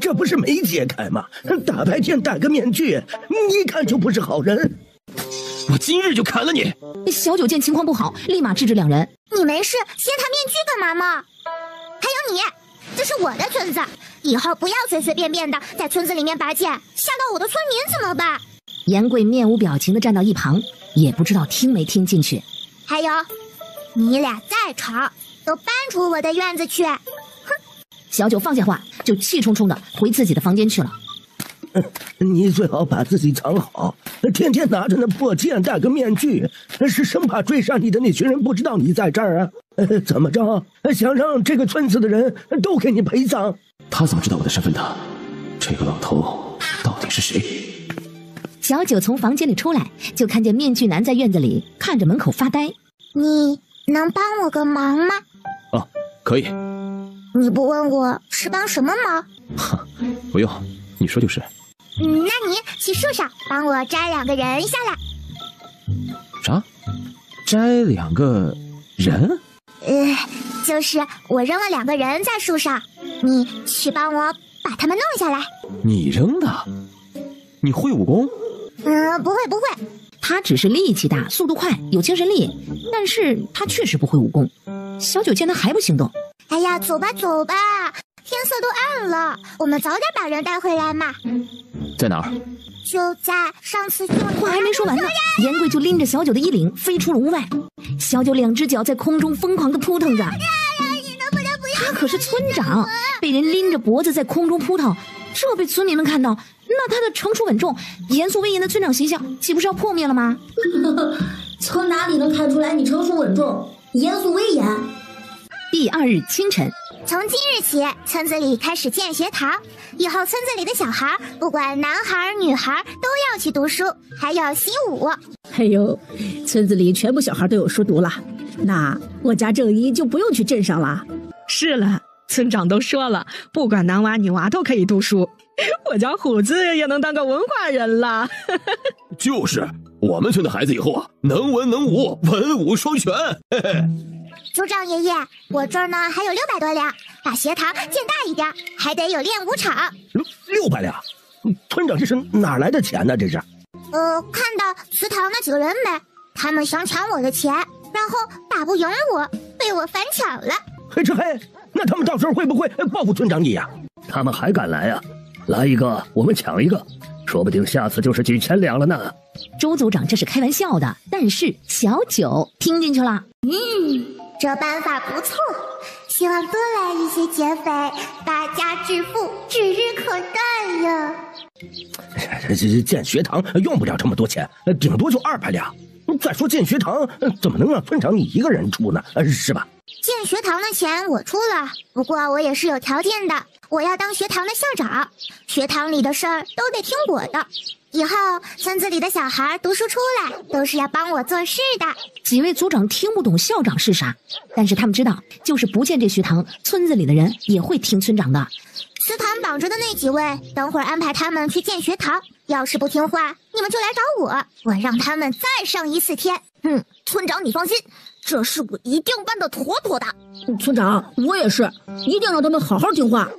S7: 这不是没解开吗？大白天戴个面具，一看就不是好人。
S5: 我今日就砍了你！
S4: 小九见情况不好，立马制止两人。
S3: 你没事掀他面具干嘛吗？还有你，这是我的村子，以后不要随随便便的在村子里面拔剑，吓到我的村民怎么办？
S4: 严贵面无表情的站到一旁，也不知道听没听进去。
S3: 还有，你俩再吵，都搬出我的院子去！哼！
S4: 小九放下话，就气冲冲的回自己的房间去了。
S7: 你最好把自己藏好，天天拿着那破剑戴个面具，是生怕追杀你的那群人不知道你在这儿啊？怎么着？想让这个村子的人都给你陪葬？
S5: 他怎么知道我的身份的？这个老头到底是谁？
S4: 小九从房间里出来，就看见面具男在院子里看着门口发呆。
S3: 你能帮我个忙吗？
S5: 可以。
S3: 你不问我是帮什么忙？
S5: 不用，你说就是。
S3: 那你去树上帮我摘2个人下来。
S5: 啥？摘2个人？
S3: 就是我扔了2个人在树上，你去帮我把他们弄下来。
S5: 你扔的？你会武功？
S3: 不会。
S4: 他只是力气大，速度快，有精神力，但是他确实不会武功。小九见他还不行动，
S3: 哎呀，走吧，天色都暗了，我们早点把人带回来嘛。
S5: 在哪儿？
S3: 就在上次
S4: 话还没说完呢，严贵就拎着小九的衣领飞出了屋外。小九2只脚在空中疯狂地扑腾着。他可是村长，被人拎着脖子在空中扑腾，这被村民们看到，那他的成熟稳重、严肃威严的村长形象岂不是要破灭了吗？
S2: 从哪里能看出来你成熟稳重、严肃威严？
S4: 第2日清晨，
S3: 从今日起，村子里开始建学堂，以后村子里的小孩，不管男孩女孩，都要去读书，还要习武。
S10: 哎呦，村子里全部小孩都有书读了，那我家正一就不用去镇上了。
S9: 是了，村长都说了，不管男娃女娃都可以读书，我家虎子也能当个文化人了。
S6: 就是，我们村的孩子以后啊，能文能武，文武双全。嘿嘿。
S3: 族长爷爷，我这儿呢还有600多两，把学堂建大一点，还得有练武场。
S13: 600两，村长这是哪来的钱呢？这是？
S3: 看到祠堂那几个人没？他们想抢我的钱，然后打不赢我，被我反抢了。
S13: 嘿，这嘿，那他们到时候会不会报复村长你呀？
S7: 他们还敢来啊？来一个我们抢一个，说不定下次就是几千两了呢。
S4: 周组长这是开玩笑的，但是小九听进去了。
S3: 这办法不错，希望多来一些劫匪，大家致富指日可待呀。
S13: 这建学堂用不了这么多钱，顶多就200两。再说建学堂怎么能让村长你一个人出呢？是吧？
S3: 建学堂的钱我出了，不过我也是有条件的，我要当学堂的校长，学堂里的事儿都得听我的。以后村子里的小孩读书出来，都是要帮我做事的。
S4: 几位组长听不懂校长是啥，但是他们知道，就是不建这学堂，村子里的人也会听村长的。
S3: 祠堂绑着的那几位，等会儿安排他们去建学堂，要是不听话，你们就来找我，我让他们再上1、4天。
S11: 村长你放心，这事我一定办得妥妥的。
S10: 村长，我也是，一定让他们好好听话。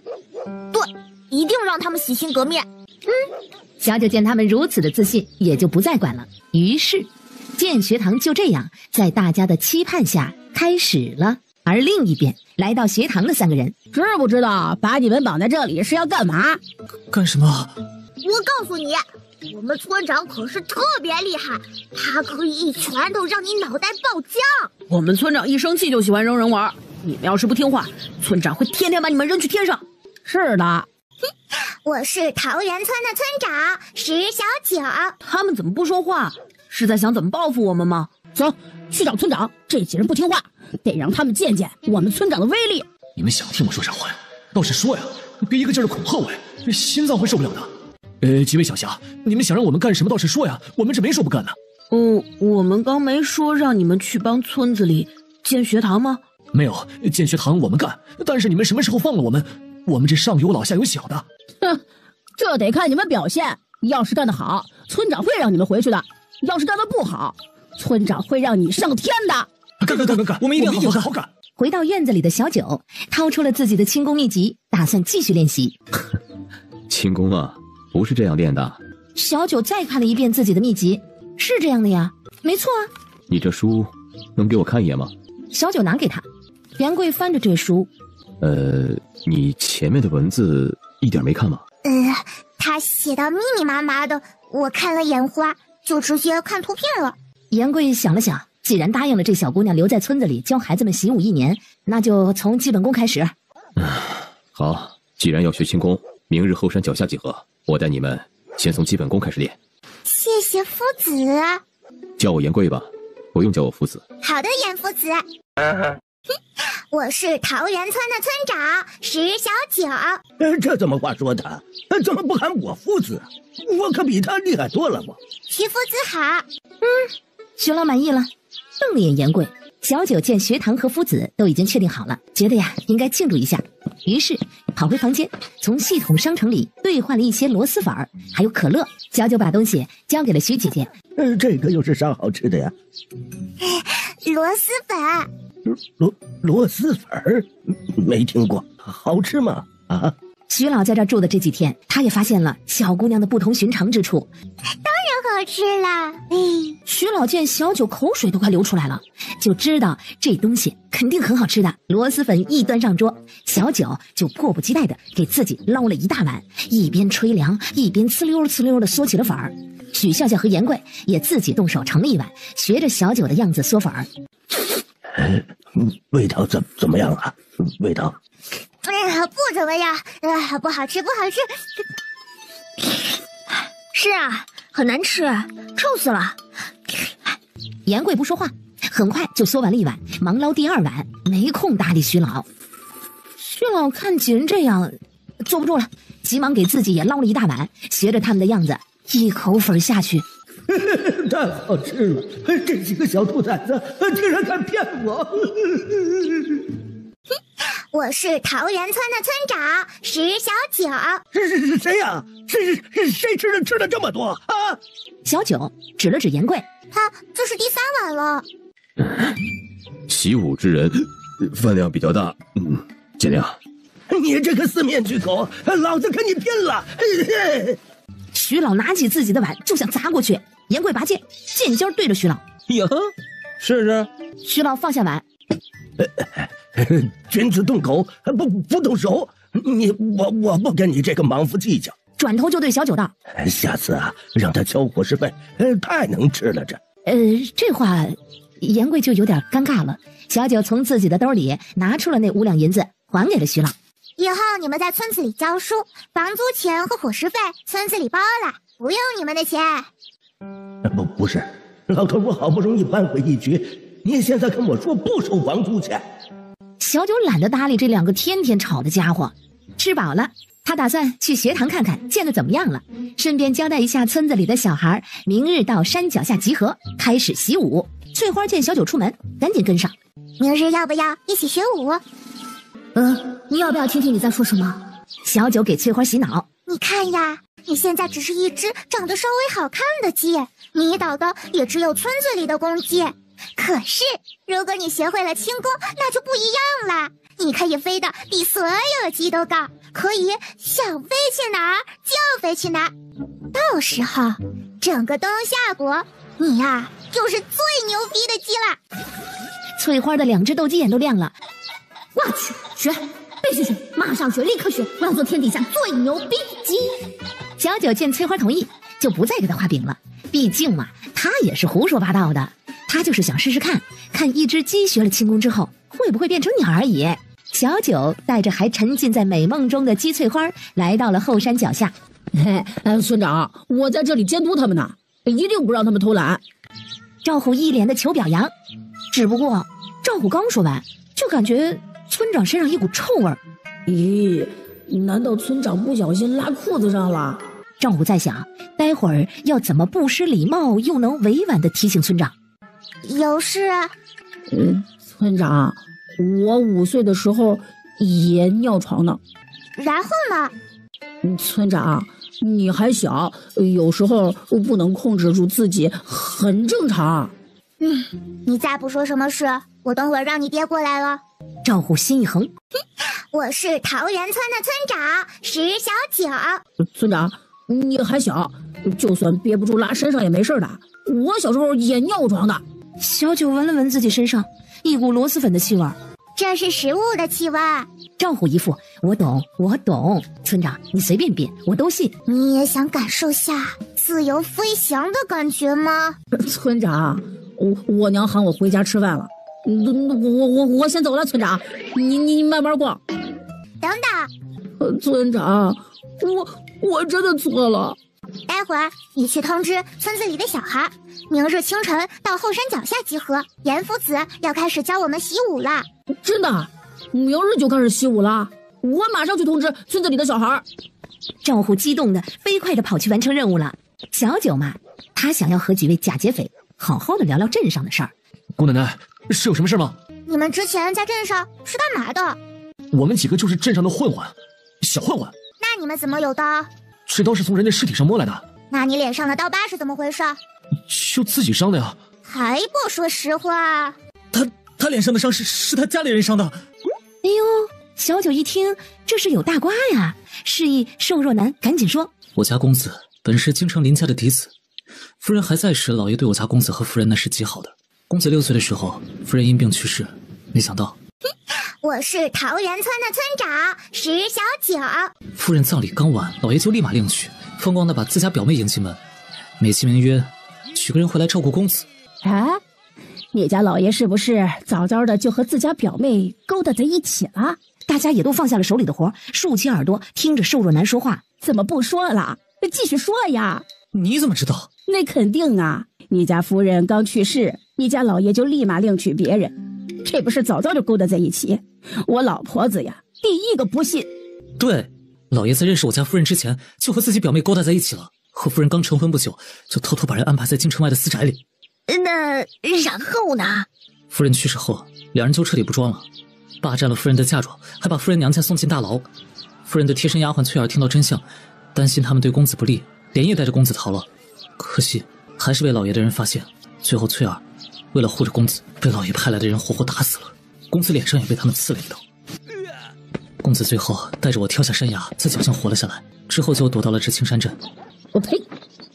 S11: 对，一定让他们洗心革面。
S4: 小九见他们如此的自信，也就不再管了。于是，建学堂就这样在大家的期盼下开始了。而另一边，来到学堂的3个人，
S10: 知不知道把你们绑在这里是要干嘛？
S12: 干什么？
S11: 我告诉你，我们村长可是特别厉害，他可以一拳头让你脑袋爆浆。
S10: 我们村长一生气就喜欢扔人玩，你们要是不听话，村长会天天把你们扔去天上。是的。
S3: 我是桃源村的村长石小九。
S10: 他们怎么不说话？是在想怎么报复我们吗？走，去找村长，这几人不听话，得让他们见见我们村长的威力。
S6: 你们想听我说啥话呀？倒是说呀，别一个劲儿的恐吓我呀，这心脏会受不了的。几位小侠，你们想让我们干什么倒是说呀，我们这没说不干的。
S10: 我们刚没说让你们去帮村子里建学堂吗？
S6: 没有，建学堂我们干，但是你们什么时候放了我们？我们这上有老下有小的。
S10: 哼，这得看你们表现。要是干得好，村长会让你们回去的；要是干得不好，村长会让你上天的。
S12: 干！我们一定好好干。
S4: 回到院子里的小九掏出了自己的轻功秘籍，打算继续练习。
S5: 轻功啊，不是这样练的。
S4: 小九再看了一遍自己的秘籍，是这样的呀，没错啊。
S5: 你这书能给我看一眼吗？
S4: 小九拿给他，袁贵翻着这书。
S5: 你前面的文字一点没看吗？
S3: 他写到密密麻麻的，我看了眼花，就直接看图片了。
S4: 严贵想了想，既然答应了这小姑娘留在村子里教孩子们习武1年，那就从基本功开始。
S5: 好，既然要学轻功，明日后山脚下集合，我带你们先从基本功开始练。
S3: 谢谢夫子。
S5: 叫我严贵吧，不用叫我夫子。
S3: 好的，严夫子。我是桃源村的村长石小九。
S13: 这怎么话说的？怎么不喊我夫子？我可比他厉害多了。
S3: 徐夫子好。
S4: 徐老满意了，瞪了眼严贵。小九见学堂和夫子都已经确定好了，觉得呀应该庆祝一下，于是跑回房间，从系统商城里兑换了一些螺蛳粉还有可乐。小九把东西交给了徐姐姐。
S13: 这个又是啥好吃的呀？
S3: 螺蛳粉。
S13: 螺蛳粉没听过，好吃吗？啊？
S4: 徐老在这住的这几天，他也发现了小姑娘的不同寻常之处。
S3: 当然好吃了。
S4: 徐老见小九口水都快流出来了，就知道这东西肯定很好吃的。螺蛳粉一端上桌，小九就迫不及待的给自己捞了一大碗，一边吹凉一边呲溜呲溜的嗦起了粉儿。许笑笑和严贵也自己动手盛了一碗，学着小九的样子嗦粉儿。
S13: 味道怎么样啊？味道？
S3: 不怎么样，不好吃。是啊，很难吃，臭死了。
S4: 严贵不说话，很快就嗦完了一碗，忙捞第二碗，没空搭理徐老。徐老看几人这样，坐不住了，急忙给自己也捞了一大碗，学着他们的样子，一口粉下去。
S7: 太好吃了！这几个小兔崽子竟然敢骗我！
S3: 我是桃园村的村长石小九。
S7: 是谁呀？是谁吃了这么多啊？
S4: 小九指了指严贵，
S3: 这是第3碗了。
S5: 习武之人，饭量比较大，尽量。
S7: 你这个四面巨狗，老子跟你拼了！
S4: 徐老拿起自己的碗就想砸过去，严贵拔剑，剑尖对着徐老。
S13: 哟，试试。
S4: 徐老放下碗。
S7: 君子动口，不动手。我不跟你这个莽夫计较。
S4: 转头就对小九道：“
S7: 下次啊，让他教伙食费，太能吃了这。”
S4: 这话，严贵就有点尴尬了。小九从自己的兜里拿出了那5两银子，还给了徐老。
S3: 以后你们在村子里教书，房租钱和伙食费村子里包了，不用你们的钱。
S7: 不是，老头，我好不容易扳回一局，你现在跟我说不收房租钱？
S4: 小九懒得搭理这2个天天吵的家伙。吃饱了，他打算去学堂看看建得怎么样了，顺便交代一下村子里的小孩，明日到山脚下集合，开始习武。翠花见小九出门，赶紧跟上。
S3: 明日要不要一起学舞？
S2: 你要不要听听你在说什么？
S4: 小九给翠花洗脑。
S3: 你看呀，你现在只是一只长得稍微好看的鸡，迷倒的也只有村子里的公鸡。可是如果你学会了轻功，那就不一样了。你可以飞得比所有鸡都高，可以想飞去哪儿就飞去哪儿。到时候整个东夏国，你呀就是最牛逼的鸡了。
S4: 翠花的2只斗鸡眼都亮了。
S2: 我去，学，必须学，马上学，立刻学！我要做天底下最牛逼的鸡。
S4: 小九见翠花同意，就不再给他画饼了。毕竟嘛，他也是胡说八道的。他就是想试试看一只鸡学了轻功之后会不会变成鸟而已。小九带着还沉浸在美梦中的鸡翠花来到了后山脚下。
S10: 村长，我在这里监督他们呢，一定不让他们偷懒。
S4: 赵虎一脸的求表扬。只不过赵虎刚说完，就感觉村长身上一股臭味儿。
S10: 咦，难道村长不小心拉裤子上了？
S4: 赵虎在想，待会儿要怎么不失礼貌又能委婉地提醒村长。
S3: 有事？
S10: 村长，我5岁的时候也尿床呢。
S3: 然后呢？
S10: 村长，你还小，有时候不能控制住自己，很正常。
S3: 你再不说什么事，我等会儿让你爹过来了。
S4: 赵虎心一横，
S3: 我是桃园村的村长石小九。
S10: 村长，你还小，就算憋不住拉身上也没事的。我小时候也尿床的。
S4: 小九闻了闻自己身上一股螺蛳粉的气味，
S3: 这是食物的气味。
S4: 赵虎一副我懂，村长你随便编，我都信。
S3: 你也想感受下自由飞翔的感觉吗？
S10: 村长，我娘喊我回家吃饭了，我先走了。村长，你慢慢逛。
S3: 等等，
S10: 村长，我真的错了。
S3: 待会儿你去通知村子里的小孩，明日清晨到后山脚下集合。严夫子要开始教我们习武了。
S10: 真的？明日就开始习武了？我马上去通知村子里的小孩。
S4: 赵虎激动的飞快的跑去完成任务了。小九嘛，他想要和几位假劫匪好好的聊聊镇上的事儿。
S6: 姑奶奶，是有什么事吗？
S3: 你们之前在镇上是干嘛的？
S6: 我们几个就是镇上的混混，小混混。
S3: 那你们怎么有刀？
S6: 这刀是从人家尸体上摸来的。
S3: 那你脸上的刀疤是怎么回事？
S6: 就自己伤的呀。
S3: 还不说实话？
S12: 他脸上的伤是他家里人伤的。
S4: 哎呦，小九一听这是有大瓜呀，示意瘦弱男赶紧说：
S12: 我家公子本是京城林家的嫡子，夫人还在时，老爷对我家公子和夫人那是极好的。公子6岁的时候，夫人因病去世，没想到。
S3: 我是桃园村的村长石小九。
S12: 夫人葬礼刚完，老爷就立马另娶，风光的把自家表妹迎进门，美其名曰娶个人回来照顾公子。
S10: 啊，你家老爷是不是早早的就和自家表妹勾搭在一起了？
S4: 大家也都放下了手里的活，竖起耳朵听着瘦弱男说话。
S10: 怎么不说了？继续说呀！
S12: 你怎么知道？
S10: 那肯定啊，你家夫人刚去世，你家老爷就立马另娶别人，这不是早早就勾搭在一起？我老婆子呀，第一个不信。
S12: 对，老爷在认识我家夫人之前，就和自己表妹勾搭在一起了。和夫人刚成婚不久，就偷偷把人安排在京城外的私宅里。
S3: 那然后呢？
S12: 夫人去世后，两人就彻底不装了，霸占了夫人的嫁妆，还把夫人娘家送进大牢。夫人的贴身丫鬟翠儿听到真相，担心他们对公子不利，连夜带着公子逃了。可惜还是被老爷的人发现，最后翠儿为了护着公子，被老爷派来的人活活打死了。公子脸上也被他们刺了一刀。公子最后带着我跳下山崖，在侥幸活了下来，之后就躲到了这青山镇。
S10: 我呸！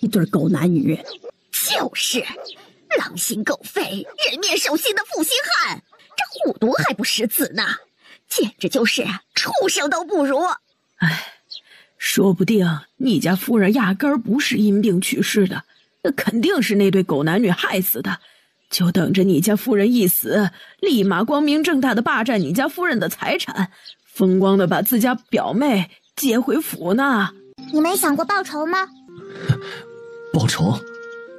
S10: 一对狗男女，
S3: 就是狼心狗肺、人面兽心的负心汉，这虎毒还不识字呢，简直就是畜生都不如。
S9: 哎，说不定你家夫人压根儿不是因病去世的，肯定是那对狗男女害死的，就等着你家夫人一死，立马光明正大的霸占你家夫人的财产，风光的把自家表妹接回府呢。
S3: 你没想过报仇吗？
S6: 报仇？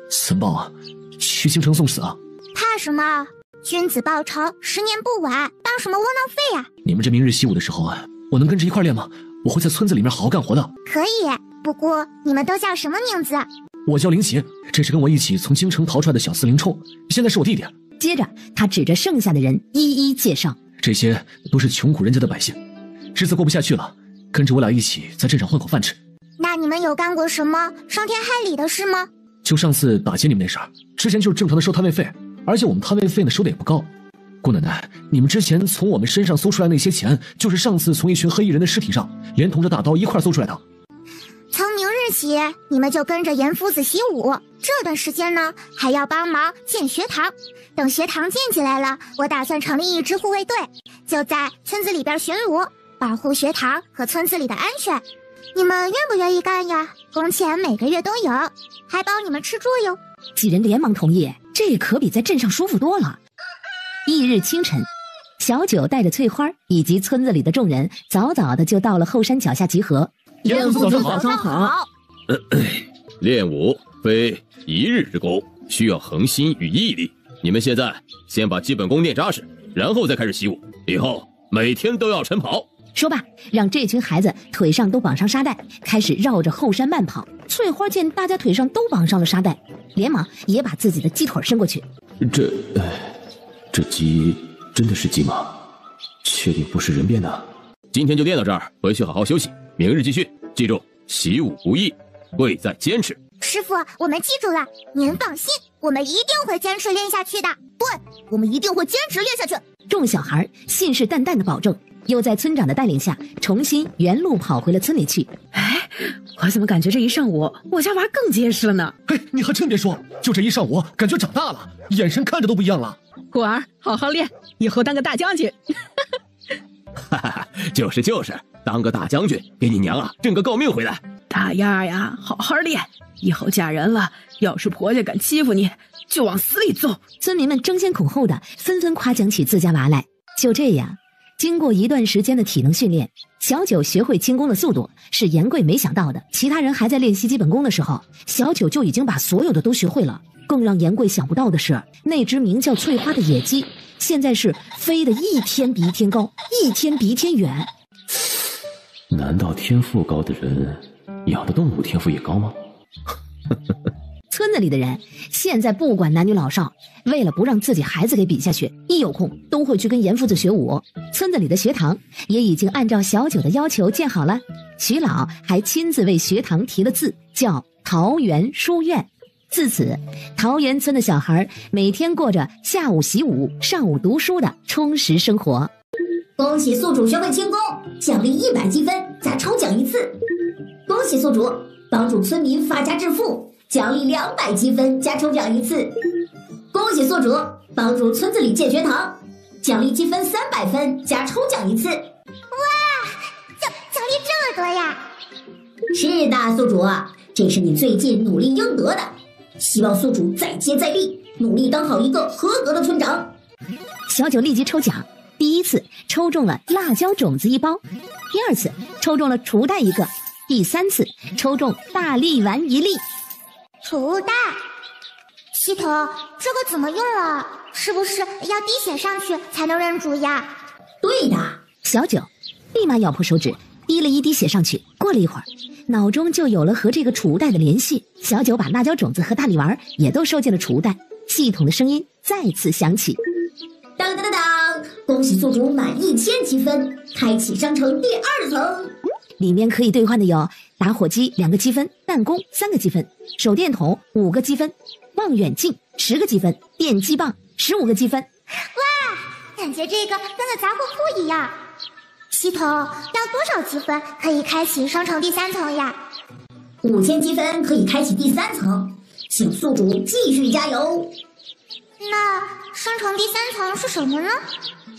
S6: 怎么报啊？去京城送死啊？
S3: 怕什么？君子报仇，10年不晚，当什么窝囊废啊？
S6: 你们这明日习武的时候啊，我能跟着一块练吗？我会在村子里面好好干活的。
S3: 可以，不过你们都叫什么名字？
S6: 我叫林奇，这是跟我一起从京城逃出来的小厮林冲，现在是我弟弟。
S4: 接着他指着剩下的人一一介绍，
S6: 这些都是穷苦人家的百姓，日子过不下去了，跟着我俩一起在镇上混口饭吃。
S3: 那你们有干过什么伤天害理的事吗？
S6: 就上次打劫你们那事儿，之前就是正常的收摊位费，而且我们摊位费呢收的也不高。姑奶奶，你们之前从我们身上搜出来那些钱，就是上次从一群黑衣人的尸体上，连同着大刀一块搜出来的。
S3: 从明日起，你们就跟着严夫子习武，这段时间呢，还要帮忙建学堂。等学堂建起来了，我打算成立一支护卫队，就在村子里边巡逻，保护学堂和村子里的安全。你们愿不愿意干呀？工钱每个月都有，还包你们吃住哟。
S4: 几人连忙同意，这可比在镇上舒服多了。翌日清晨，小九带着翠花以及村子里的众人早早的就到了后山脚下集合。
S10: 严夫子早上好。
S5: 练武非一日之功，需要恒心与毅力。你们现在先把基本功练扎实，然后再开始习武，以后每天都要晨跑。
S4: 说罢，让这群孩子腿上都绑上沙袋，开始绕着后山慢跑。翠花见大家腿上都绑上了沙袋，连忙也把自己的鸡腿伸过去。
S5: 这鸡真的是鸡吗？确定不是人变的？今天就练到这儿，回去好好休息，明日继续。记住，习武不易，贵在坚持。
S3: 师傅，我们记住了，您放心，我们一定会坚持练下去的。对，我们一定会坚持练下去。
S4: 众小孩信誓旦旦的保证，又在村长的带领下重新原路跑回了村里去。
S9: 哎，我怎么感觉这一上午我家娃更结实了呢？
S6: 哎，你还真别说，就这一上午感觉长大了，眼神看着都不一样了。
S9: 果儿好好练，以后当个大将军。
S5: 哈哈，就是，当个大将军，给你娘啊挣个诰命回来。
S9: 大丫呀，好好练，以后嫁人了，要是婆家敢欺负你，就往死里揍。
S4: 村民们争先恐后的纷纷夸奖起自家娃来。就这样，经过一段时间的体能训练，小九学会轻功的速度是严贵没想到的。其他人还在练习基本功的时候，小九就已经把所有的都学会了。更让严贵想不到的是，那只名叫翠花的野鸡现在是飞得一天比一天高，一天比一天远。
S5: 难道天赋高的人养的动物天赋也高吗？
S4: 村子里的人现在不管男女老少，为了不让自己孩子给比下去，一有空都会去跟严夫子学武。村子里的学堂也已经按照小九的要求建好了，徐老还亲自为学堂题了字，叫桃园书院。自此，桃园村的小孩每天过着下午习武、上午读书的充实生活。
S2: 恭喜宿主学会轻功，奖励100积分，再抽奖1次。恭喜宿主帮助村民发家致富，奖励200积分，加抽奖1次。恭喜宿主帮助村子里建学堂，奖励积分300分，加抽奖1次。哇，
S3: 奖励这么多呀！
S2: 是的，宿主，这是你最近努力应得的。希望宿主再接再厉，努力当好一个合格的村长。
S4: 小九立即抽奖，第一次抽中了辣椒种子1包，第二次抽中了雏蛋1个，第3次抽中大力丸1粒。
S3: 储物袋。系统，这个怎么用啊？是不是要滴血上去才能认主呀？
S2: 对的。
S4: 小九立马咬破手指，滴了一滴血上去。过了一会儿，脑中就有了和这个储物袋的联系。小九把辣椒种子和大力丸也都收进了储物袋。系统的声音再次响起：
S2: 当当当当！恭喜宿主满1000积分，开启商城第2层。
S4: 里面可以兑换的有打火机2个积分，弹弓3个积分，手电筒5个积分，望远镜10个积分，电击棒15个积分。
S3: 哇，感觉这个跟个杂货铺一样。系统要多少积分可以开启商城第3层呀
S2: ？5000积分可以开启第3层，请宿主继续加油。
S3: 那商城第3层是什么呢？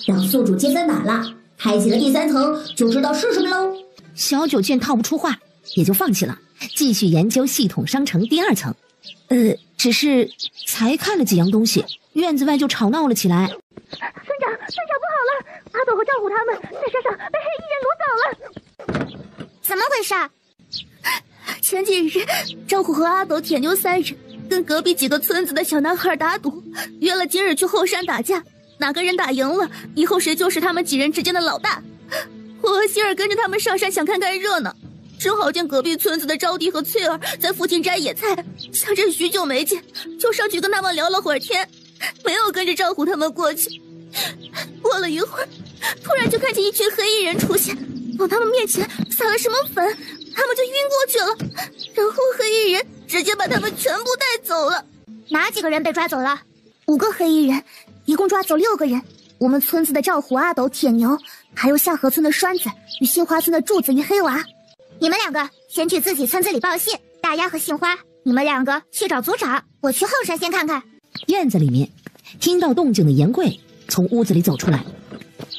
S2: 等宿主积分满了，开启了第3层就知道是什么喽。
S4: 小九见套不出话，也就放弃了，继续研究系统商城第2层。只是才看了几样东西，院子外就吵闹了起来。
S3: 村长不好了，阿斗和赵虎他们在山上被黑衣人掳走了。怎么回事？前几日，赵虎和阿斗、铁牛3人跟隔壁几个村子的小男孩打赌，约了今日去后山打架，哪个人打赢了，以后谁就是他们几人之间的老大。我和希儿跟着他们上山想看看热闹，正好见隔壁村子的招娣和翠儿在附近摘野菜，想着许久没见，就上去跟他们聊了会儿天，没有跟着赵虎他们过去。过了一会儿，突然就看见一群黑衣人出现，往他们面前撒了什么粉，他们就晕过去了，然后黑衣人直接把他们全部带走了。哪几个人被抓走了？5个黑衣人，一共抓走6个人。我们村子的赵虎、阿斗、铁牛，还有下河村的栓子与杏花村的柱子与黑娃。你们2个先去自己村子里报信，大丫和杏花，你们2个去找族长，我去后山先看看。
S4: 院子里面，听到动静的严贵从屋子里走出来。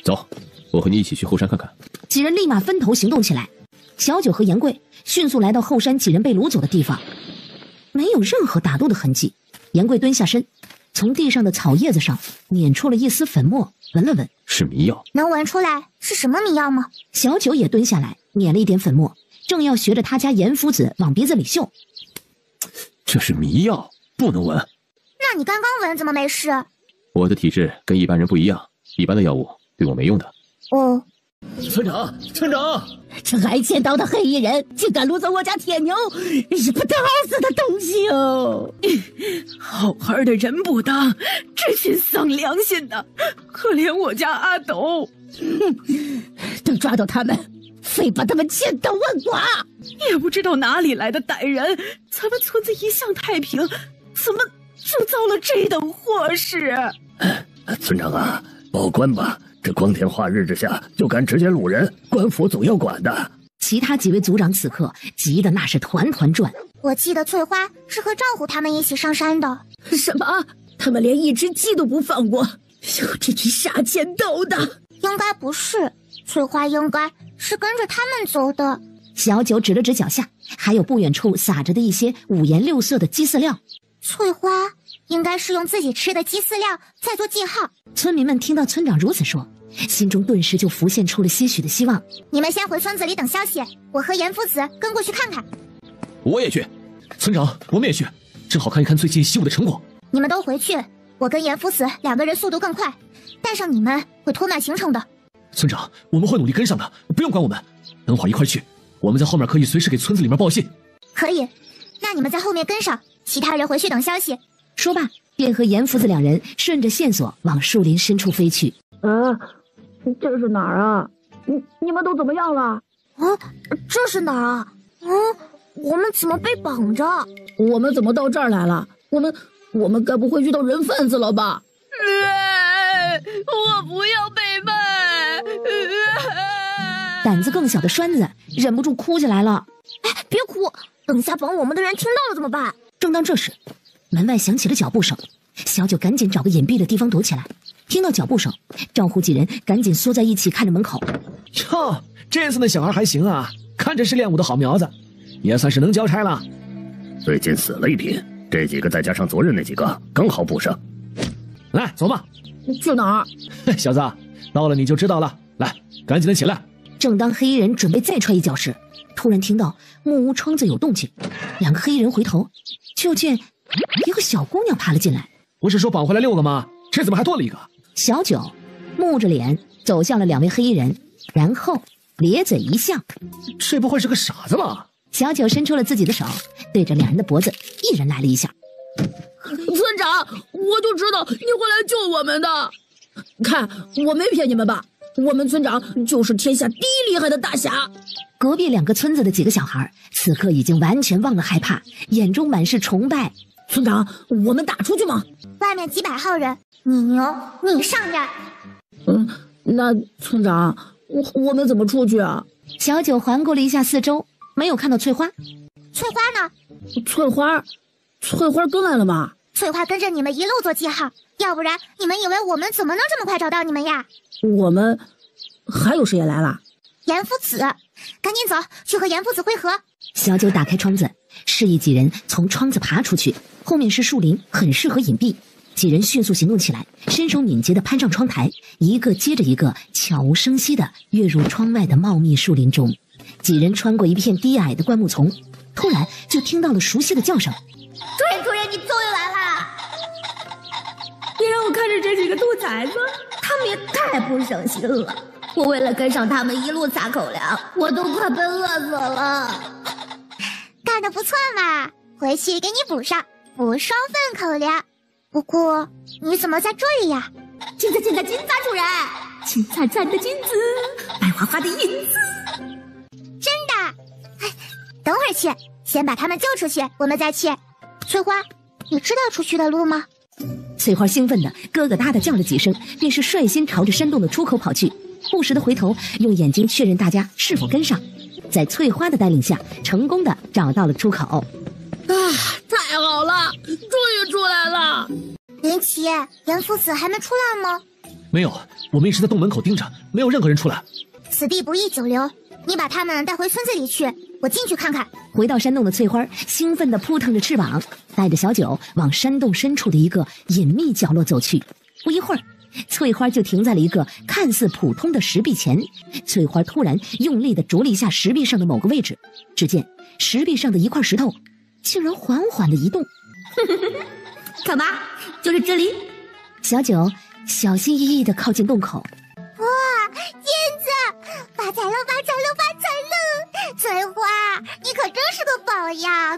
S5: 走，我和你一起去后山看看。
S4: 几人立马分头行动起来。小九和严贵迅速来到后山几人被掳走的地方，没有任何打斗的痕迹。严贵蹲下身，从地上的草叶子上捻出了一丝粉末，闻了闻，
S5: 是迷药。
S3: 能闻出来是什么迷药吗？
S4: 小九也蹲下来，捻了一点粉末，正要学着他家严夫子往鼻子里嗅。
S5: 这是迷药，不能闻。
S3: 那你刚刚闻怎么没事？
S5: 我的体质跟一般人不一样，一般的药物对我没用的。
S3: 哦，
S8: 村长，
S10: 这挨千刀的黑衣人竟敢掳走我家铁牛，是不得好死的东西哦！
S9: 好好的人不当，这群丧良心的，可怜我家阿斗。
S10: 等抓到他们，非把他们千刀万剐！
S9: 也不知道哪里来的歹人，咱们村子一向太平，怎么就遭了这等祸事？
S7: 村长啊，报官吧！这光天化日之下就敢直接掳人，官府总要管的。
S4: 其他几位族长此刻急得那是团团转。
S3: 我记得翠花是和赵虎他们一起上山的。
S10: 什么？他们连一只鸡都不放过？哟，这群杀千刀的！
S3: 应该不是，翠花应该是跟着他们走的。
S4: 小九指了指脚下，还有不远处撒着的一些5颜6色的鸡饲料。
S3: 翠花应该是用自己吃的鸡饲料在做记号。
S4: 村民们听到村长如此说，心中顿时就浮现出了些许的希望。
S3: 你们先回村子里等消息，我和严夫子跟过去看看。
S6: 我也去。村长，我们也去，正好看一看最近习武的成果。
S3: 你们都回去，我跟严夫子2个人速度更快，带上你们会拖慢行程的。
S6: 村长，我们会努力跟上的，不用管我们，等会儿一块去，我们在后面可以随时给村子里面报信。
S3: 可以，那你们在后面跟上，其他人回去等消息。
S4: 说罢，便和严夫子2人顺着线索往树林深处飞去。
S10: 这是哪儿啊？你们都怎么样了？
S11: 这是哪儿啊？我们怎么被绑着？
S10: 我们怎么到这儿来了？我们该不会遇到人贩子了吧？
S9: 我不要被卖！
S4: 胆子更小的栓子忍不住哭起来了。
S11: 别哭，等下绑我们的人听到了怎么办？
S4: 正当这时，门外响起了脚步声，小九赶紧找个隐蔽的地方躲起来。听到脚步声，赵虎几人赶紧缩在一起看着门口。
S6: 哟，这次那小孩还行啊，看着是练武的好苗子，也算是能交差了。
S7: 最近死了一批，这几个再加上昨日那几个，刚好补上。
S6: 来，走吧。
S10: 去哪儿？
S6: 小子，到了你就知道了。来，赶紧的起来。
S4: 正当黑衣人准备再踹一脚时，突然听到木屋窗子有动静，两个黑衣人回头，就见一个小姑娘爬了进来。
S6: 不是说绑回来6个吗？这怎么还多了一个？
S4: 小九木着脸走向了两位黑衣人，然后咧嘴一笑。
S6: 这不会是个傻子吧？
S4: 小九伸出了自己的手，对着两人的脖子一人来了一下。
S10: 村长，我就知道你会来救我们的。看，我没骗你们吧？我们村长就是天下第一厉害的大侠。
S4: 隔壁两个村子的几个小孩此刻已经完全忘了害怕，眼中满是崇拜。
S10: 村长，我们打出去吗？
S3: 外面几百号人，你牛，你上任。
S10: 那村长，我们怎么出去啊？
S4: 小九环顾了一下四周，没有看到翠花。
S3: 翠花呢？
S10: 翠花跟来了吗？
S3: 翠花跟着你们一路做记号，要不然你们以为我们怎么能这么快找到你们呀？
S10: 我们还有谁也来了？
S3: 严夫子，赶紧走去和严夫子会合。
S4: 小九打开窗子，示意几人从窗子爬出去，后面是树林，很适合隐蔽。几人迅速行动起来，身手敏捷地攀上窗台，一个接着一个，悄无声息地跃入窗外的茂密树林中。几人穿过一片低矮的灌木丛，突然就听到了熟悉的叫声：“
S3: 主人，你终于来啦！”
S11: 别让我看着这几个兔崽子，他们也太不省心了。我为了跟上他们一路撒口粮，我都快被饿死了。
S3: 干得不错嘛，回去给你补上，补双份口粮。不过你怎么在这里呀？
S11: 金子主人，金灿灿的金子，白花花的银子。
S3: 真的？哎，等会儿去，先把他们救出去，我们再去。翠花，你知道出去的路吗？
S4: 翠花兴奋地咯咯哒地叫了几声，便是率先朝着山洞的出口跑去，不时地回头用眼睛确认大家是否跟上。在翠花的带领下，成功地找到了出口。
S10: 太好了，终于出来了！
S3: 林奇，严夫子还没出来吗？
S6: 没有，我们一直在洞门口盯着，没有任何人出来。
S3: 此地不宜久留，你把他们带回村子里去，我进去看看。
S4: 回到山洞的翠花兴奋地扑腾着翅膀，带着小九往山洞深处的一个隐秘角落走去。不一会儿，翠花就停在了一个看似普通的石壁前。翠花突然用力地啄了一下石壁上的某个位置，只见石壁上的一块石头竟然缓缓地移动。
S11: 干嘛？就是这里。
S4: 小九小心翼翼地靠近洞口。
S3: 哇，金子！发财了，发财了，发财了！翠花，你可真是个宝呀！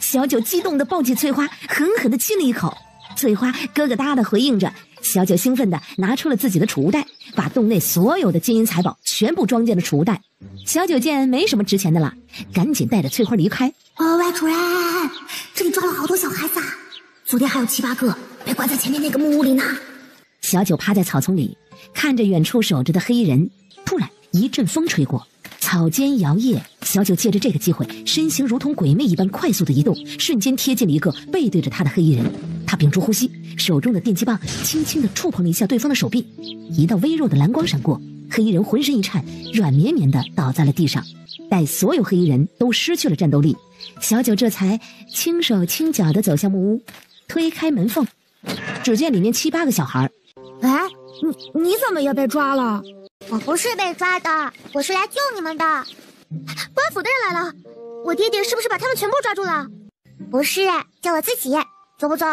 S4: 小九激动地抱起翠花，狠狠地亲了一口。翠花咯咯哒地回应着。小九兴奋地拿出了自己的储物袋，把洞内所有的金银财宝全部装进了储物袋。小九见没什么值钱的了，赶紧带着翠花离开。
S3: 喂，主人，这里抓了好多小孩子啊！昨天还有7、8个被关在前面那个木屋里呢。
S4: 小九趴在草丛里，看着远处守着的黑衣人。突然一阵风吹过，草间摇曳。小九借着这个机会，身形如同鬼魅一般快速的移动，瞬间贴近了一个背对着他的黑衣人。他屏住呼吸，手中的电击棒轻轻地触碰了一下对方的手臂，一道微弱的蓝光闪过，黑衣人浑身一颤，软绵绵地倒在了地上。待所有黑衣人都失去了战斗力，小九这才轻手轻脚地走向木屋，推开门缝，只见里面7、8个小孩。
S3: 哎，你怎么也被抓了？我不是被抓的，我是来救你们的。
S11: 官府的人来了，我爹爹是不是把他们全部抓住了？
S3: 不是，就我自己。走不走？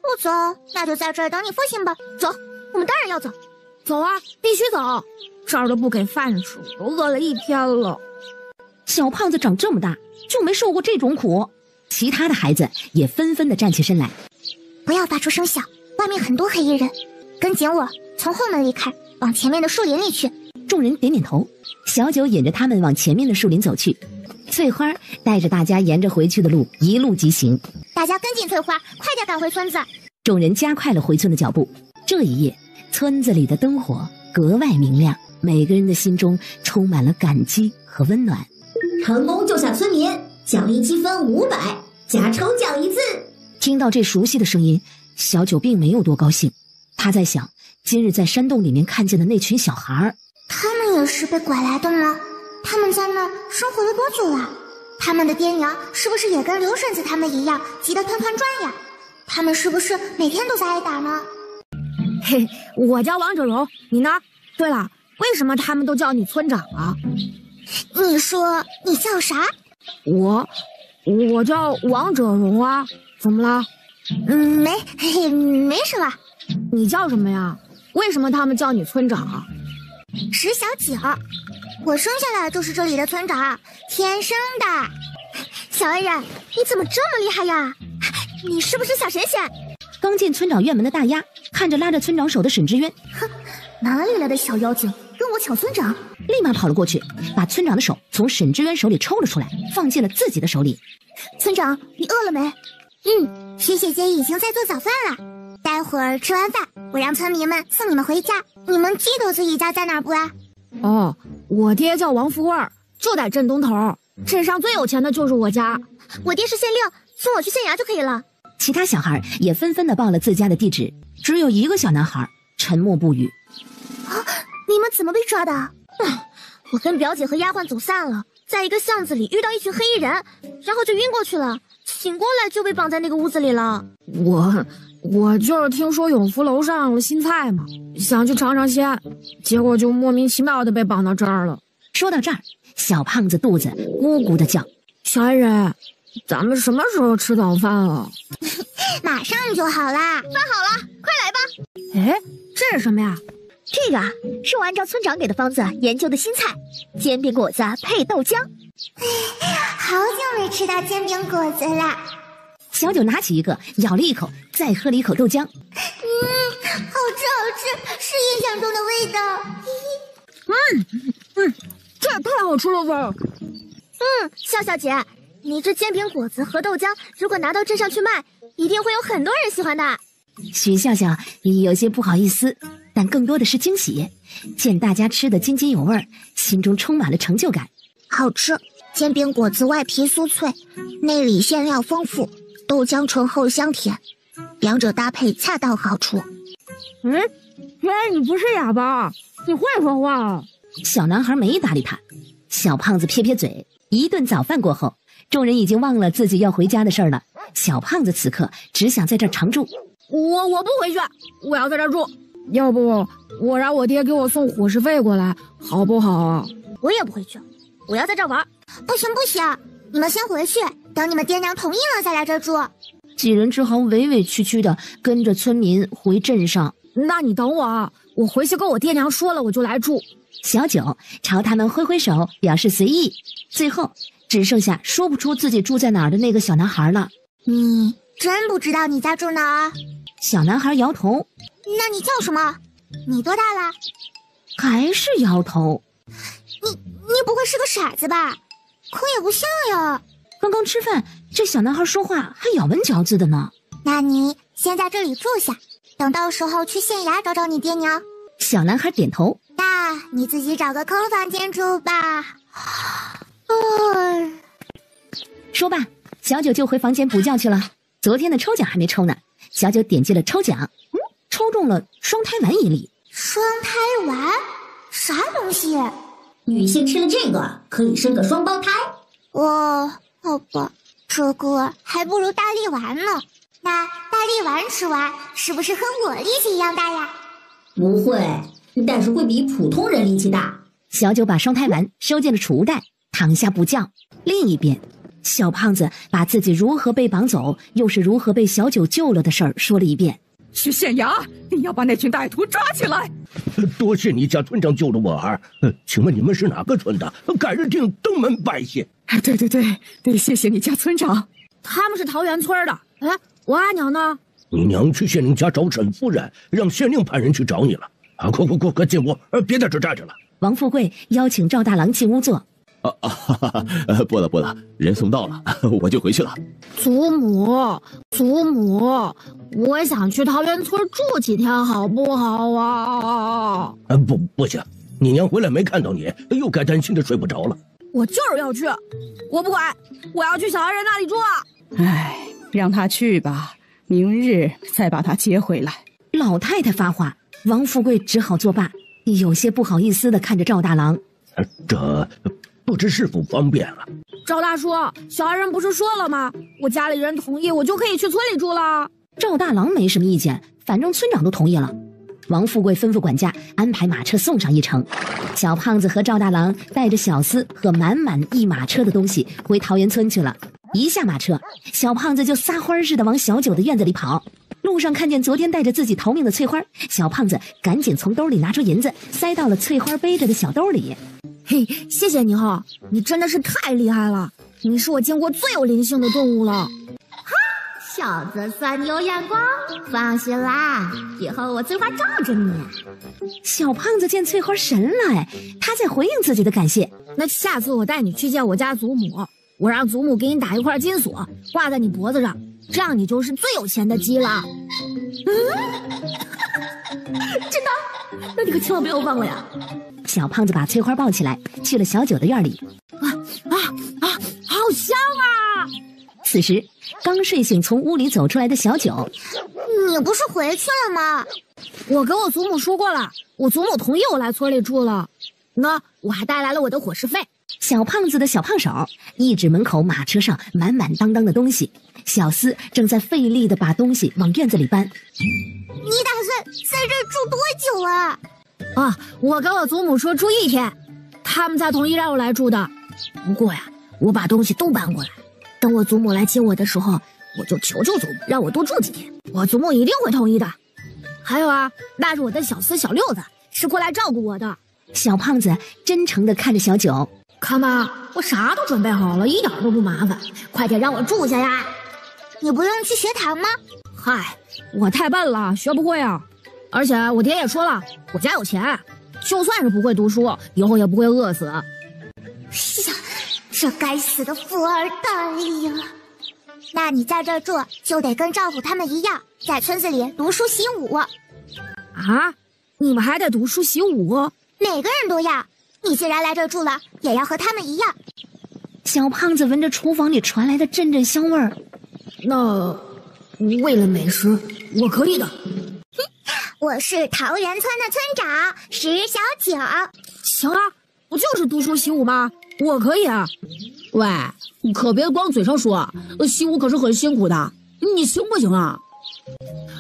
S3: 不走，那就在这儿等你父亲吧。
S11: 走，我们当然要走。
S10: 走啊，必须走！这儿都不给饭吃，都饿了1天了。
S4: 小胖子长这么大就没受过这种苦，其他的孩子也纷纷地站起身来。
S3: 不要发出声响，外面很多黑衣人，跟紧我，从后门离开，往前面的树林里去。
S4: 众人点点头，小九引着他们往前面的树林走去。翠花带着大家沿着回去的路一路疾行。
S3: 大家跟紧翠花，快点赶回村子。
S4: 众人加快了回村的脚步。这一夜，村子里的灯火格外明亮，每个人的心中充满了感激和温暖。
S2: 成功救下村民，奖励积分500，加抽奖1次。
S4: 听到这熟悉的声音，小九并没有多高兴。他在想，今日在山洞里面看见的那群小孩，
S3: 他们也是被拐来的吗？他们在那生活了多久了？他们的爹娘是不是也跟刘婶子他们一样急得团团转呀？他们是不是每天都在挨打呢？
S10: 嘿，我叫王者荣，你呢？对了，
S14: 为什么他们都叫你村长啊？
S3: 你说你叫啥？
S14: 我叫王者荣啊，怎么了？
S3: 没什么。
S14: 你叫什么呀？为什么他们叫你村长啊？
S3: 石小景，我生下来就是这里的村长，天生的。小恩人，你怎么这么厉害呀？你是不是小神仙？
S4: 刚进村长院门的大丫看着拉着村长手的沈之渊，
S3: 哼，哪里来的小妖精跟我抢村长？
S4: 立马跑了过去，把村长的手从沈之渊手里抽了出来，放进了自己的手里。
S3: 村长，你饿了没？雪姐姐已经在做早饭了，待会儿吃完饭，我让村民们送你们回家。你们记得自己家在哪儿不啊？
S14: 哦，我爹叫王富贵，就在镇东头，镇上最有钱的就是我家。
S11: 我爹是县令，送我去县衙就可以了。
S4: 其他小孩也纷纷的报了自家的地址，只有一个小男孩沉默不语。
S3: 你们怎么被抓的？
S11: 我跟表姐和丫鬟走散了，在一个巷子里遇到一群黑衣人，然后就晕过去了，醒过来就被绑在那个屋子里了。
S14: 我就是听说永福楼上有了新菜嘛，想去尝尝鲜，结果就莫名其妙的被绑到这儿了。
S4: 说到这儿，小胖子肚子咕咕的叫。
S14: 小爱人，咱们什么时候吃早饭啊？
S3: 马上就好啦，
S11: 饭好了，快来吧。
S14: 哎，这是什么呀？
S3: 这个是我按照村长给的方子研究的新菜，煎饼果子配豆浆。好久没吃到煎饼果子了。
S4: 小九拿起一个，咬了一口，再喝了一口豆浆。
S3: 好吃，是印象中的味道。
S14: 这也太好吃了吧！
S11: 笑笑姐，你这煎饼果子和豆浆，如果拿到镇上去卖，一定会有很多人喜欢的。
S4: 许笑笑有些不好意思，但更多的是惊喜。见大家吃得津津有味，心中充满了成就感。
S3: 好吃，煎饼果子外皮酥脆，内里馅料丰富，豆浆醇厚香甜，两者搭配恰到好处。
S14: 原来你不是哑巴，你会说话。
S4: 小男孩没搭理他。小胖子撇撇嘴。一顿早饭过后，众人已经忘了自己要回家的事儿了。小胖子此刻只想在这儿常住。
S14: 我不回去，我要在这儿住。要不我让我爹给我送伙食费过来，好不好啊？
S11: 我也不回去，我要在这儿玩。
S3: 不行，你们先回去，等你们爹娘同意了再来这儿住。
S4: 几人只好委委屈屈的跟着村民回镇上。
S14: 那你等我，我回去跟我爹娘说了，我就来住。
S4: 小九朝他们挥挥手表示随意，最后只剩下说不出自己住在哪儿的那个小男孩了。
S3: 你真不知道你家住哪儿？
S4: 小男孩摇头。
S3: 那你叫什么？你多大了？
S4: 还是摇头。
S3: 你不会是个傻子吧？可也不像呀。
S4: 刚刚吃饭，这小男孩说话还咬文嚼字的呢。
S3: 那你先在这里住下，等到时候去县衙找找你爹娘。
S4: 小男孩点头。
S3: 那你自己找个空房间住吧。
S4: 说罢，小九就回房间补觉去了。昨天的抽奖还没抽呢，小九点击了抽奖，抽中了双胎丸一粒。
S3: 双胎丸？啥东西？
S2: 女性吃了这个可以生个双胞胎。
S3: 好吧，这个还不如大力丸呢。那大力丸吃完是不是和我力气一样大呀？
S2: 不会，但是会比普通人力气大。
S4: 小九把双胎丸收进了储物袋，躺下补觉。另一边，小胖子把自己如何被绑走，又是如何被小九救了的事儿说了一遍。
S15: 去县衙，你要把那群歹徒抓起来。
S7: 多谢你家村长救了我儿。请问你们是哪个村的？改日定登门拜谢。
S15: 对，得谢谢你家村长。
S14: 他们是桃源村的。哎，我阿娘呢？
S7: 你娘去县令家找沈夫人，让县令派人去找你了。快进屋，别在这站着了。
S4: 王富贵邀请赵大郎进屋坐。
S5: 不了，人送到了，我就回去了。
S14: 祖母，我想去桃源村住几天，好不好啊？
S7: 不行，你娘回来没看到你，又该担心的睡不着了。
S14: 我就是要去，我不管，我要去小爱人那里住。
S15: 让他去吧，明日再把他接回来。
S4: 老太太发话，王富贵只好作罢，有些不好意思的看着赵大郎。
S7: 这不知是否方便了？
S14: 赵大叔，小爱人不是说了吗？我家里人同意，我就可以去村里住了。
S4: 赵大郎没什么意见，反正村长都同意了。王富贵吩咐管家安排马车送上一程。小胖子和赵大郎带着小厮和满满一马车的东西回桃源村去了。一下马车，小胖子就撒欢似的往小九的院子里跑。路上看见昨天带着自己逃命的翠花，小胖子赶紧从兜里拿出银子，塞到了翠花背着的小兜里。
S14: 嘿，谢谢你哈，你真的是太厉害了，你是我见过最有灵性的动物了。
S2: 小子算有眼光，放心啦，以后我翠花罩着你。
S4: 小胖子见翠花神了，他在回应自己的感谢。
S14: 那下次我带你去见我家祖母，我让祖母给你打一块金锁，挂在你脖子上，这样你就是最有钱的鸡了。
S2: 真的？那你可千万不要忘了呀！
S4: 小胖子把翠花抱起来，去了小九的院里。
S14: 好香啊！
S4: 此时，刚睡醒从屋里走出来的小九，
S2: 你不是回去了吗？
S14: 我跟我祖母说过了，我祖母同意我来村里住了。那我还带来了我的伙食费。
S4: 小胖子的小胖手一指门口马车上满满当当的东西，小厮正在费力地把东西往院子里搬。
S2: 你打算在这住多久啊？
S14: 我跟我祖母说住1天，他们才同意让我来住的。不过呀，我把东西都搬过来，等我祖母来接我的时候，我就求求祖母让我多住几天，我祖母一定会同意的。还有啊，那是我的小厮小六子，是过来照顾我的。
S4: 小胖子真诚地看着小九，
S14: 看吧，我啥都准备好了，一点都不麻烦，快点让我住下呀！
S2: 你不用去学堂吗？
S14: 嗨，我太笨了，学不会啊。而且我爹也说了，我家有钱，就算是不会读书，以后也不会饿死。
S2: 呀，这该死的富二代呀！那你在这住，就得跟赵虎他们一样，在村子里读书习武。
S14: 啊？你们还得读书习武？
S2: 每个人都要。你既然来这住了，也要和他们一样。
S4: 小胖子闻着厨房里传来的阵阵香味儿。
S14: 那为了美食，我可以的。
S2: 我是桃源村的村长石小九。
S14: 行啊，不就是读书习武吗？我可以啊。喂，你可别光嘴上说，习武可是很辛苦的，你行不行啊？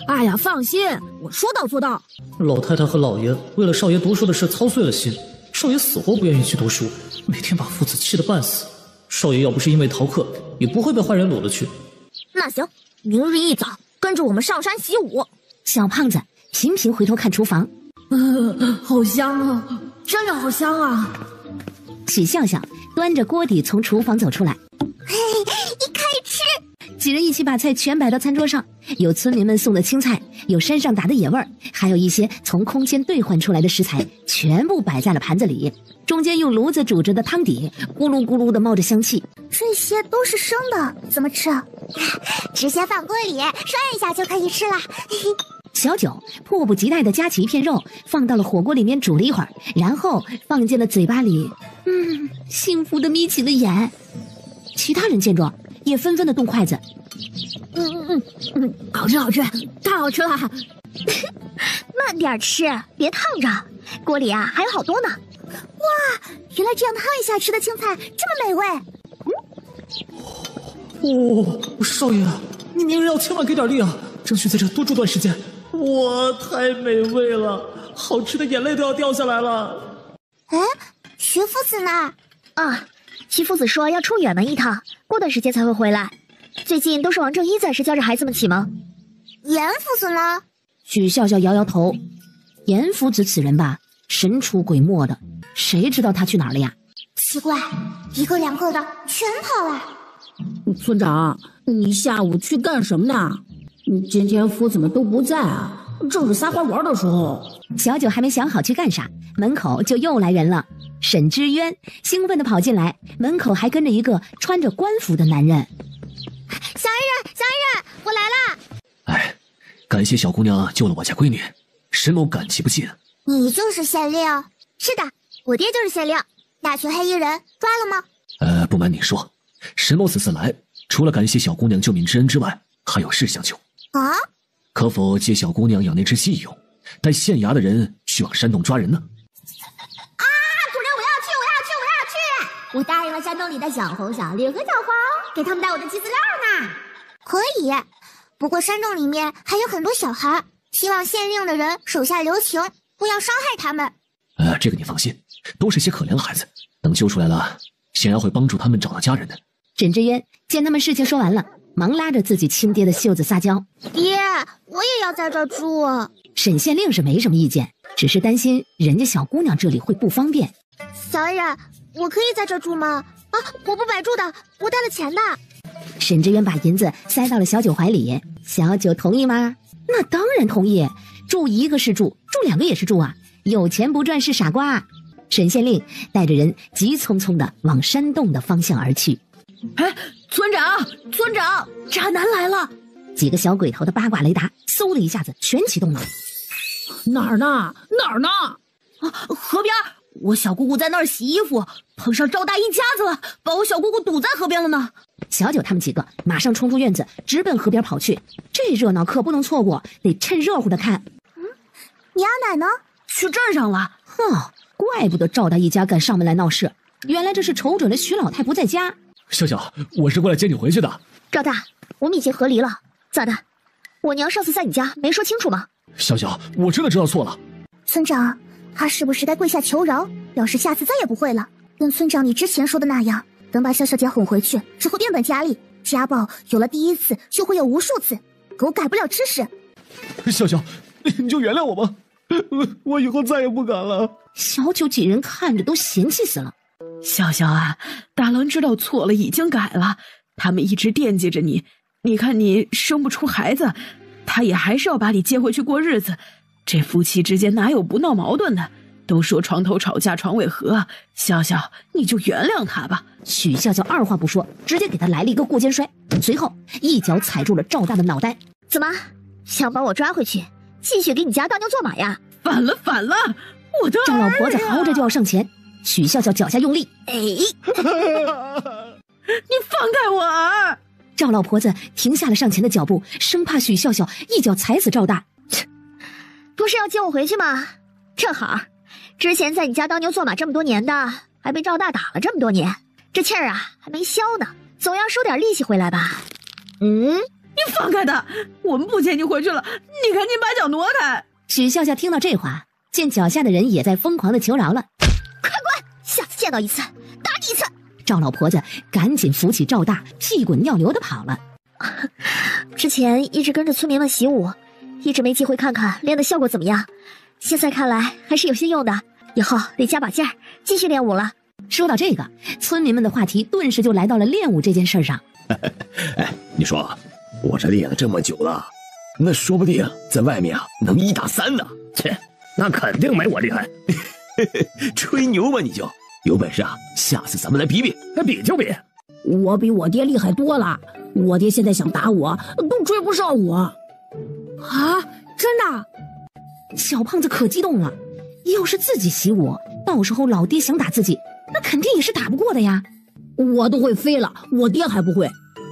S14: 哎呀，放心，我说到做到。
S12: 老太太和老爷为了少爷读书的事操碎了心，少爷死活不愿意去读书，每天把父子气得半死。少爷要不是因为逃课，也不会被坏人掳了去。
S11: 那行，明日一早跟着我们上山习武。
S4: 小胖子频频回头看厨房，
S14: 好香啊，真的好香啊！
S4: 许笑笑端着锅底从厨房走出来，
S2: 嘿，你开吃！
S4: 几人一起把菜全摆到餐桌上，有村民们送的青菜，有山上打的野味儿，还有一些从空间兑换出来的食材，全部摆在了盘子里。中间用炉子煮着的汤底，咕噜咕噜的冒着香气。
S2: 这些都是生的，怎么吃？直接放锅里涮一下就可以吃了。
S4: 小九迫不及待地夹起一片肉，放到了火锅里面煮了一会儿，然后放进了嘴巴里，幸福地眯起了眼。其他人见状也纷纷地动筷子。
S14: 好吃好吃，太好吃了！
S3: 慢点吃，别烫着，锅里啊还有好多呢。
S2: 哇，原来这样烫一下吃的青菜这么美味。
S12: 少爷，你明日要千万给点力啊，争取在这多住段时间。哇，太美味了，好吃的眼泪都要掉下来了。
S2: 哎，徐夫子呢？
S3: 啊，徐夫子说要出远门一趟，过段时间才会回来。最近都是王正一在这教着孩子们骑吗？
S2: 严夫子呢？
S4: 许笑笑摇摇头，严夫子此人吧，神出鬼没的，谁知道他去哪儿了呀？
S2: 奇怪，一个两个的全跑了。
S10: 村长，你下午去干什么呢？今天夫子们都不在啊，正是撒欢玩的时候。
S4: 小九还没想好去干啥，门口就又来人了。沈之渊兴奋地跑进来，门口还跟着一个穿着官服的男人。
S2: 小恩人，我来啦！
S6: 哎，感谢小姑娘救了我家闺女，沈某感激不尽。
S2: 你就是县令？是的，我爹就是县令。那群黑衣人抓了吗？
S6: 不瞒你说，沈某此次来，除了感谢小姑娘救命之恩之外，还有事相求。
S2: 啊？
S6: 可否借小姑娘养那只细用，带县衙的人去往山洞抓人呢？
S2: 啊！主人，我要去！我答应了山洞里的小红、小绿和小黄，给他们带我的鸡饲料呢。可以，不过山洞里面还有很多小孩，
S3: 希望县令的人手下留情，不要伤害他们。
S6: 这个你放心，都是些可怜的孩子，等救出来了，显然会帮助他们找到家人的。
S4: 沈之渊见他们事情说完了，忙拉着自己亲爹的袖子撒娇：“
S3: 爹，我也要在这儿住。”
S4: 沈县令是没什么意见，只是担心人家小姑娘这里会不方便。
S3: 小恩人，我可以在这儿住吗？啊，我不白住的，我带了钱的。
S4: 沈之渊把银子塞到了小九怀里，小九同意吗？那当然同意，住一个是住，住两个也是住啊，有钱不赚是傻瓜。沈县令带着人急匆匆地往山洞的方向而去。
S9: 哎，村长，渣男来了！
S4: 几个小鬼头的八卦雷达嗖的一下子全启动了。
S10: 哪儿呢？啊，河边，我小姑姑在那儿洗衣服，碰上赵大一家子了，把我小姑姑堵在河边了呢。
S4: 小九他们几个马上冲出院子，直奔河边跑去。这热闹可不能错过，得趁热乎的看。
S3: 你阿奶呢？
S9: 去镇上了。
S4: 怪不得赵大一家敢上门来闹事，原来这是瞅准了徐老太不在家。
S6: 笑笑，我是过来接你回去的。
S3: 赵大，我们已经和离了，咋的？我娘上次在你家没说清楚吗？
S6: 笑笑，我真的知道错了。
S3: 村长，他是不是该跪下求饶，表示下次再也不会了？跟村长你之前说的那样，等把笑笑姐哄回去，只会变本加厉。家暴有了第一次，就会有无数次，狗改不了吃屎。
S6: 笑笑，你就原谅我吧，我以后再也不敢了。
S4: 小九几人看着都嫌弃死了。
S9: 笑笑啊，大郎知道错了，已经改了。他们一直惦记着你，你看你生不出孩子，他也还是要把你接回去过日子。这夫妻之间哪有不闹矛盾的？都说床头吵架床尾和，笑笑你就原谅他吧。
S4: 许笑笑二话不说，直接给他来了一个过肩摔，随后一脚踩住了赵大的脑袋。
S3: 怎么想把我抓回去，继续给你家当牛做马呀？
S9: 反了，我的
S4: 赵老婆子嚎着就要上前，许笑笑脚下用力，
S9: 你放开我儿！
S4: 赵老婆子停下了上前的脚步，生怕许笑笑一脚踩死赵大。
S3: 不是要接我回去吗？正好，之前在你家当牛做马这么多年的，还被赵大打了这么多年，这气儿啊还没消呢，总要收点利息回来吧。
S9: 你放开他，我们不接你回去了，你赶紧把脚挪开。
S4: 许笑笑听到这话，见脚下的人也在疯狂的求饶了，
S3: 快滚，下次见到一次打你一次。
S4: 赵老婆子赶紧扶起赵大，屁滚尿流的跑了。
S3: 之前一直跟着村民们习武，一直没机会看看练的效果怎么样，现在看来还是有些用的，以后得加把劲儿继续练武了。
S4: 说到这个，村民们的话题顿时就来到了练武这件事上。
S13: 哎，你说我这练了这么久了，那说不定在外面能1打3呢。切，那肯定没我厉害。吹牛吧你就，有本事下次咱们来比比。比就比。
S10: 我比我爹厉害多了，我爹现在想打我都追不上我。
S3: 啊，真的？
S4: 小胖子可激动了，要是自己习武，到时候老爹想打自己，那肯定也是打不过的呀。
S10: 我都会飞了，我爹还不会。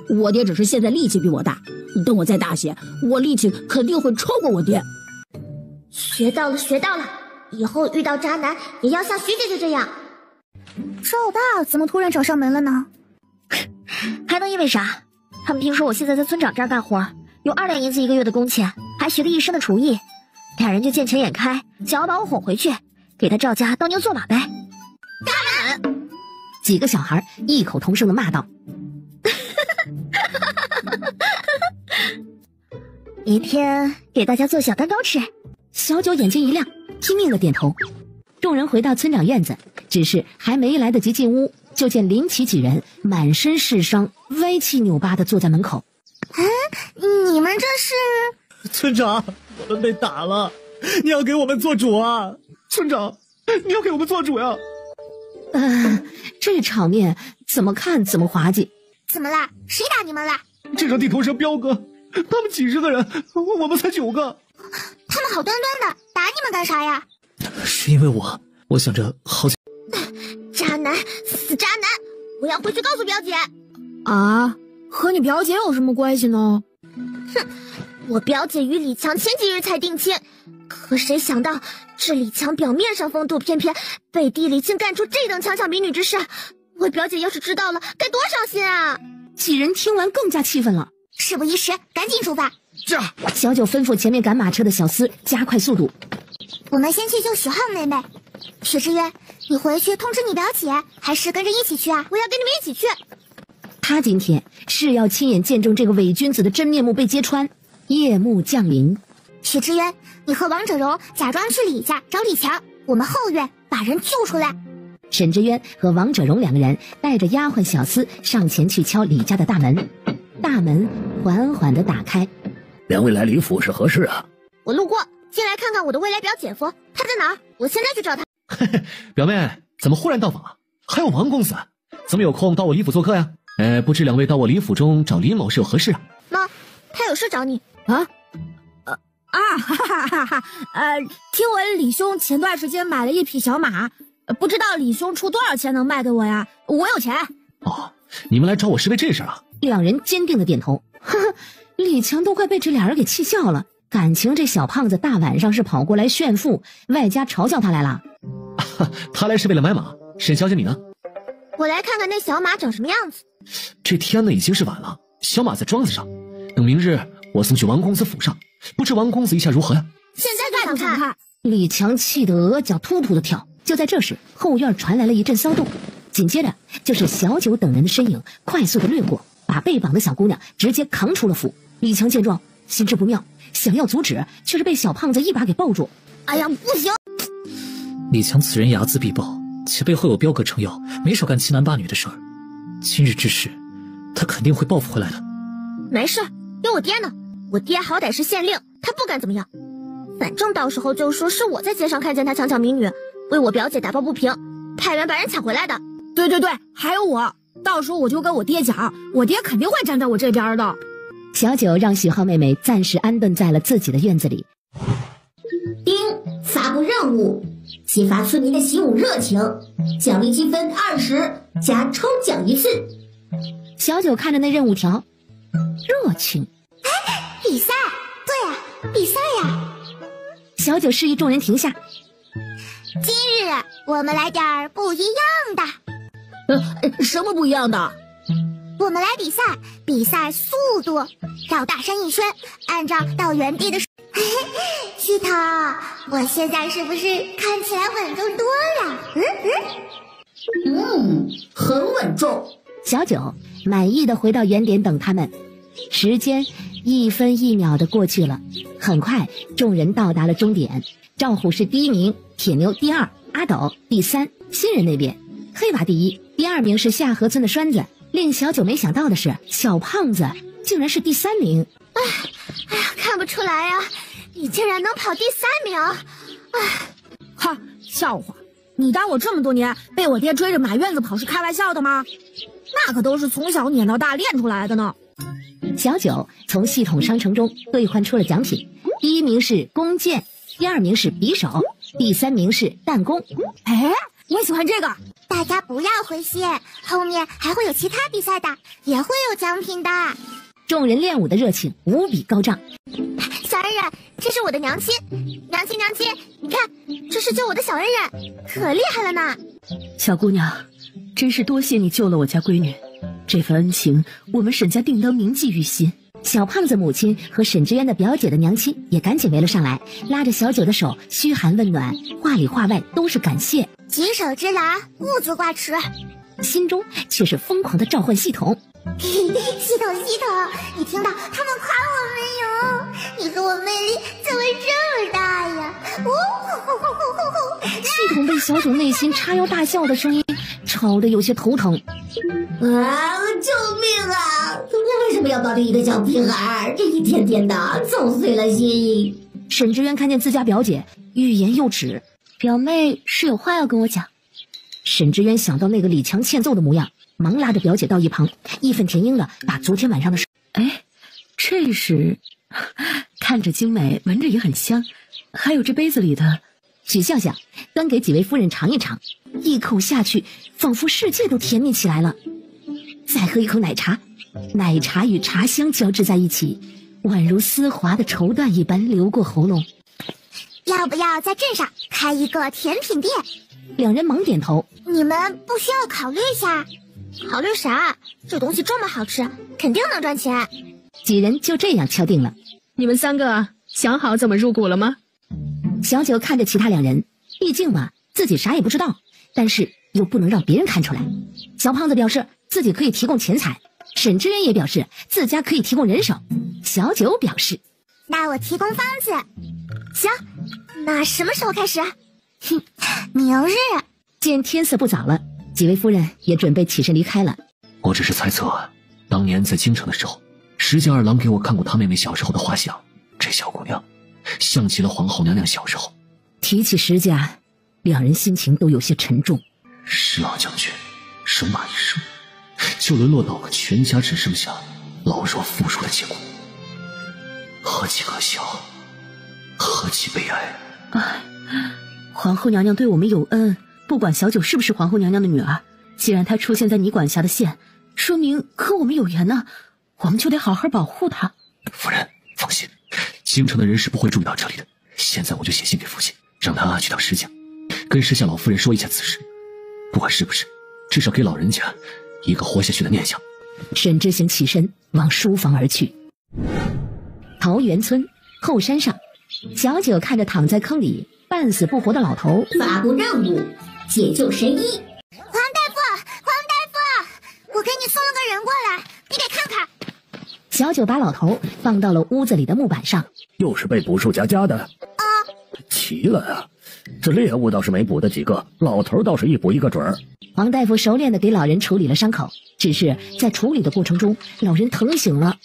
S10: 我爹只是现在力气比我大，等我再大些，我力气肯定会超过我爹。
S3: 学到了，以后遇到渣男也要像徐姐姐这样。赵大怎么突然找上门了呢？还能因为啥？他们听说我现在在村长这儿干活，有2两银子1个月的工钱，还学了一身的厨艺，俩人就见钱眼开，想要把我哄回去，给他赵家当牛做马呗。
S4: 渣男！几个小孩异口同声的骂道。
S3: 明天给大家做小蛋糕吃。
S4: 小九眼睛一亮，拼命的点头。众人回到村长院子，只是还没来得及进屋，就见林奇几人满身是伤，歪七扭八的坐在门口。
S3: 你们这是？
S12: 村长，我们被打了，你要给我们做主啊！村长，你要给我们做主呀！
S4: 这场面怎么看怎么滑稽。
S3: 怎么啦？谁打你们啦？
S12: 这张地图上彪哥，他们几十个人，我们才9个。
S3: 他们好端端的，打你们干啥呀？
S12: 是因为我想着好。
S3: 渣男，死渣男！我要回去告诉表姐。
S14: 啊，和你表姐有什么关系呢？
S3: 哼，我表姐与李强前几日才定亲，可谁想到这李强表面上风度翩翩，背地里竟干出这等强抢民女之事。我表姐要是知道了，该多伤心啊！
S4: 几人听完更加气愤了。
S3: 事不宜迟，赶紧出发。
S8: 驾！
S4: 小九吩咐前面赶马车的小厮加快速度。
S3: 我们先去救许浩妹妹。许知渊，你回去通知你表姐，还是跟着一起去啊？
S11: 我要跟你们一起去。
S4: 他今天是要亲眼见证这个伪君子的真面目被揭穿。夜幕降临，
S3: 许知渊，你和王者荣假装去李家找李强，我们后院把人救出来。
S4: 沈知渊和王者荣两个人带着丫鬟小厮上前去敲李家的大门，大门缓缓地打开。
S7: 两位来李府是何事啊？
S11: 我路过，进来看看我的未来表姐夫，他在哪儿？我现在去找他。
S6: 表妹，怎么忽然到访啊？还有王公子，怎么有空到我李府做客呀？不知两位到我李府中找李某是有何事啊？
S11: 妈，他有事找你
S14: 啊。听闻李兄前段时间买了一匹小马，不知道李兄出多少钱能卖给我呀？我有钱。
S6: 哦，你们来找我是为这事啊？
S4: 两人坚定的点头。呵呵，李强都快被这俩人给气笑了。感情这小胖子大晚上是跑过来炫富，外加嘲笑他来了。
S6: 他来是为了买马。沈小姐你呢？
S11: 我来看看那小马长什么样子。
S6: 这天呢已经是晚了，小马在庄子上，等明日我送去王公子府上，不知王公子意下如何呀？
S11: 现在想看。
S4: 李强气得额角突突的跳。就在这时，后院传来了一阵骚动，紧接着就是小九等人的身影快速的掠过，把被绑的小姑娘直接扛出了府。李强见状心知不妙，想要阻止，却是被小胖子一把给抱住。
S14: 哎呀，不行！
S12: 李强此人睚眦必报，其背后有彪哥撑腰，没少干欺男霸女的事儿。今日之事，他肯定会报复回来的。
S11: 没事，有我爹呢。我爹好歹是县令，他不敢怎么样。反正到时候就说是我在街上看见他强抢民女，为我表姐打抱不平，派人把人抢回来的。
S14: 对，还有我，到时候我就跟我爹讲，我爹肯定会站在我这边的。
S4: 小九让许浩妹妹暂时安顿在了自己的院子里。
S2: 丁发布任务，激发村民的习武热情，奖励积分20，加抽奖1次。
S4: 小九看着那任务条，热情。
S3: 比赛，对啊，比赛呀！
S4: 小九示意众人停下。
S3: 今日我们来点不一样
S14: 的。什么不一样的？
S3: 我们来比赛速度，绕大山一圈，按照到原地的。旭涛，我现在是不是看起来稳重多了？
S2: 很稳重。
S4: 小九满意的回到原点等他们。时间1分1秒的过去了，很快众人到达了终点。赵虎是第1名，铁牛第2，阿斗第3，新人那边黑娃第1，第2名是下河村的栓子。令小九没想到的是，小胖子竟然是第3名。
S11: 哎呀，看不出来呀，你竟然能跑第3名！
S14: 哈，笑话！你当我这么多年被我爹追着满院子跑是开玩笑的吗？那可都是从小撵到大练出来的呢。
S4: 小九从系统商城中兑换出了奖品，第1名是弓箭，第2名是匕首，第3名是弹弓。
S14: 哎，我喜欢这个。
S3: 大家不要灰心，后面还会有其他比赛的，也会有奖品的。
S4: 众人练武的热情无比高涨。
S11: 小恩人，这是我的娘亲，娘亲，你看，这是救我的小恩人，可厉害了呢。
S9: 小姑娘，真是多谢你救了我家闺女，这份恩情我们沈家定当铭记于心。
S4: 小胖子母亲和沈知渊的表姐的娘亲也赶紧围了上来，拉着小九的手嘘寒问暖，话里话外都是感谢。
S3: 举手之劳，勿足挂齿，
S4: 心中却是疯狂的召唤系统。
S3: 系统，你听到他们夸我没有？你和我魅力怎么这么大呀？
S4: 系统被小九内心叉腰大笑的声音吵得有些头疼。
S2: 救命啊！我为什么要抱着一个小屁孩？这一天天的走碎了心。
S4: 沈知渊看见自家表姐欲言又止，表妹是有话要跟我讲。沈知渊想到那个李强欠揍的模样，忙拉着表姐到一旁，义愤填膺的把昨天晚上的事。
S9: 哎，这是看着精美，闻着也很香，还有这杯子里的。
S4: 许笑笑端给几位夫人尝一尝，一口下去，仿佛世界都甜蜜起来了。再喝一口奶茶，奶茶与茶香交织在一起，宛如丝滑的绸缎一般流过喉咙。
S3: 要不要在镇上开一个甜品店？
S4: 两人忙点头。
S3: 你们不需要考虑一下？
S11: 考虑啥？这东西这么好吃，肯定能赚钱。
S4: 几人就这样敲定了。
S1: 你们3个想好怎么入股了吗？
S4: 小九看着其他2人，毕竟嘛，自己啥也不知道，但是又不能让别人看出来。小胖子表示自己可以提供钱财，沈之渊也表示自家可以提供人手，小九表示
S3: 那我提供房子。行，那什么时候开始？哼，明日。
S4: 见天色不早了，几位夫人也准备起身离开了。
S6: 我只是猜测，当年在京城的时候，石家二郎给我看过他妹妹小时候的画像，这小姑娘像极了皇后娘娘小时候。
S4: 提起石家，2人心情都有些沉重。
S6: 石老将军戎马一生，就沦落到全家只剩下老弱妇孺的结果，何其可笑，何其悲哀！
S4: 皇后娘娘对我们有恩，不管小九是不是皇后娘娘的女儿，既然她出现在你管辖的县，说明和我们有缘呢，我们就得好好保护她。
S6: 夫人放心，京城的人是不会注意到这里的。现在我就写信给父亲，让他去到石家，跟石家老夫人说一下此事。不管是不是，至少给老人家一个活下去的念想。
S4: 沈之行起身往书房而去。桃源村后山上，小九看着躺在坑里半死不活的老头，
S2: 发布任务，解救神医。
S3: 黄大夫，我给你送了个人过来，你得看看。
S4: 小九把老头放到了屋子里的木板上。
S7: 又是被捕术家家的？奇了啊！这猎物倒是没捕的几个，老头倒是一捕一个准儿。
S4: 黄大夫熟练地给老人处理了伤口，只是在处理的过程中，老人疼醒了。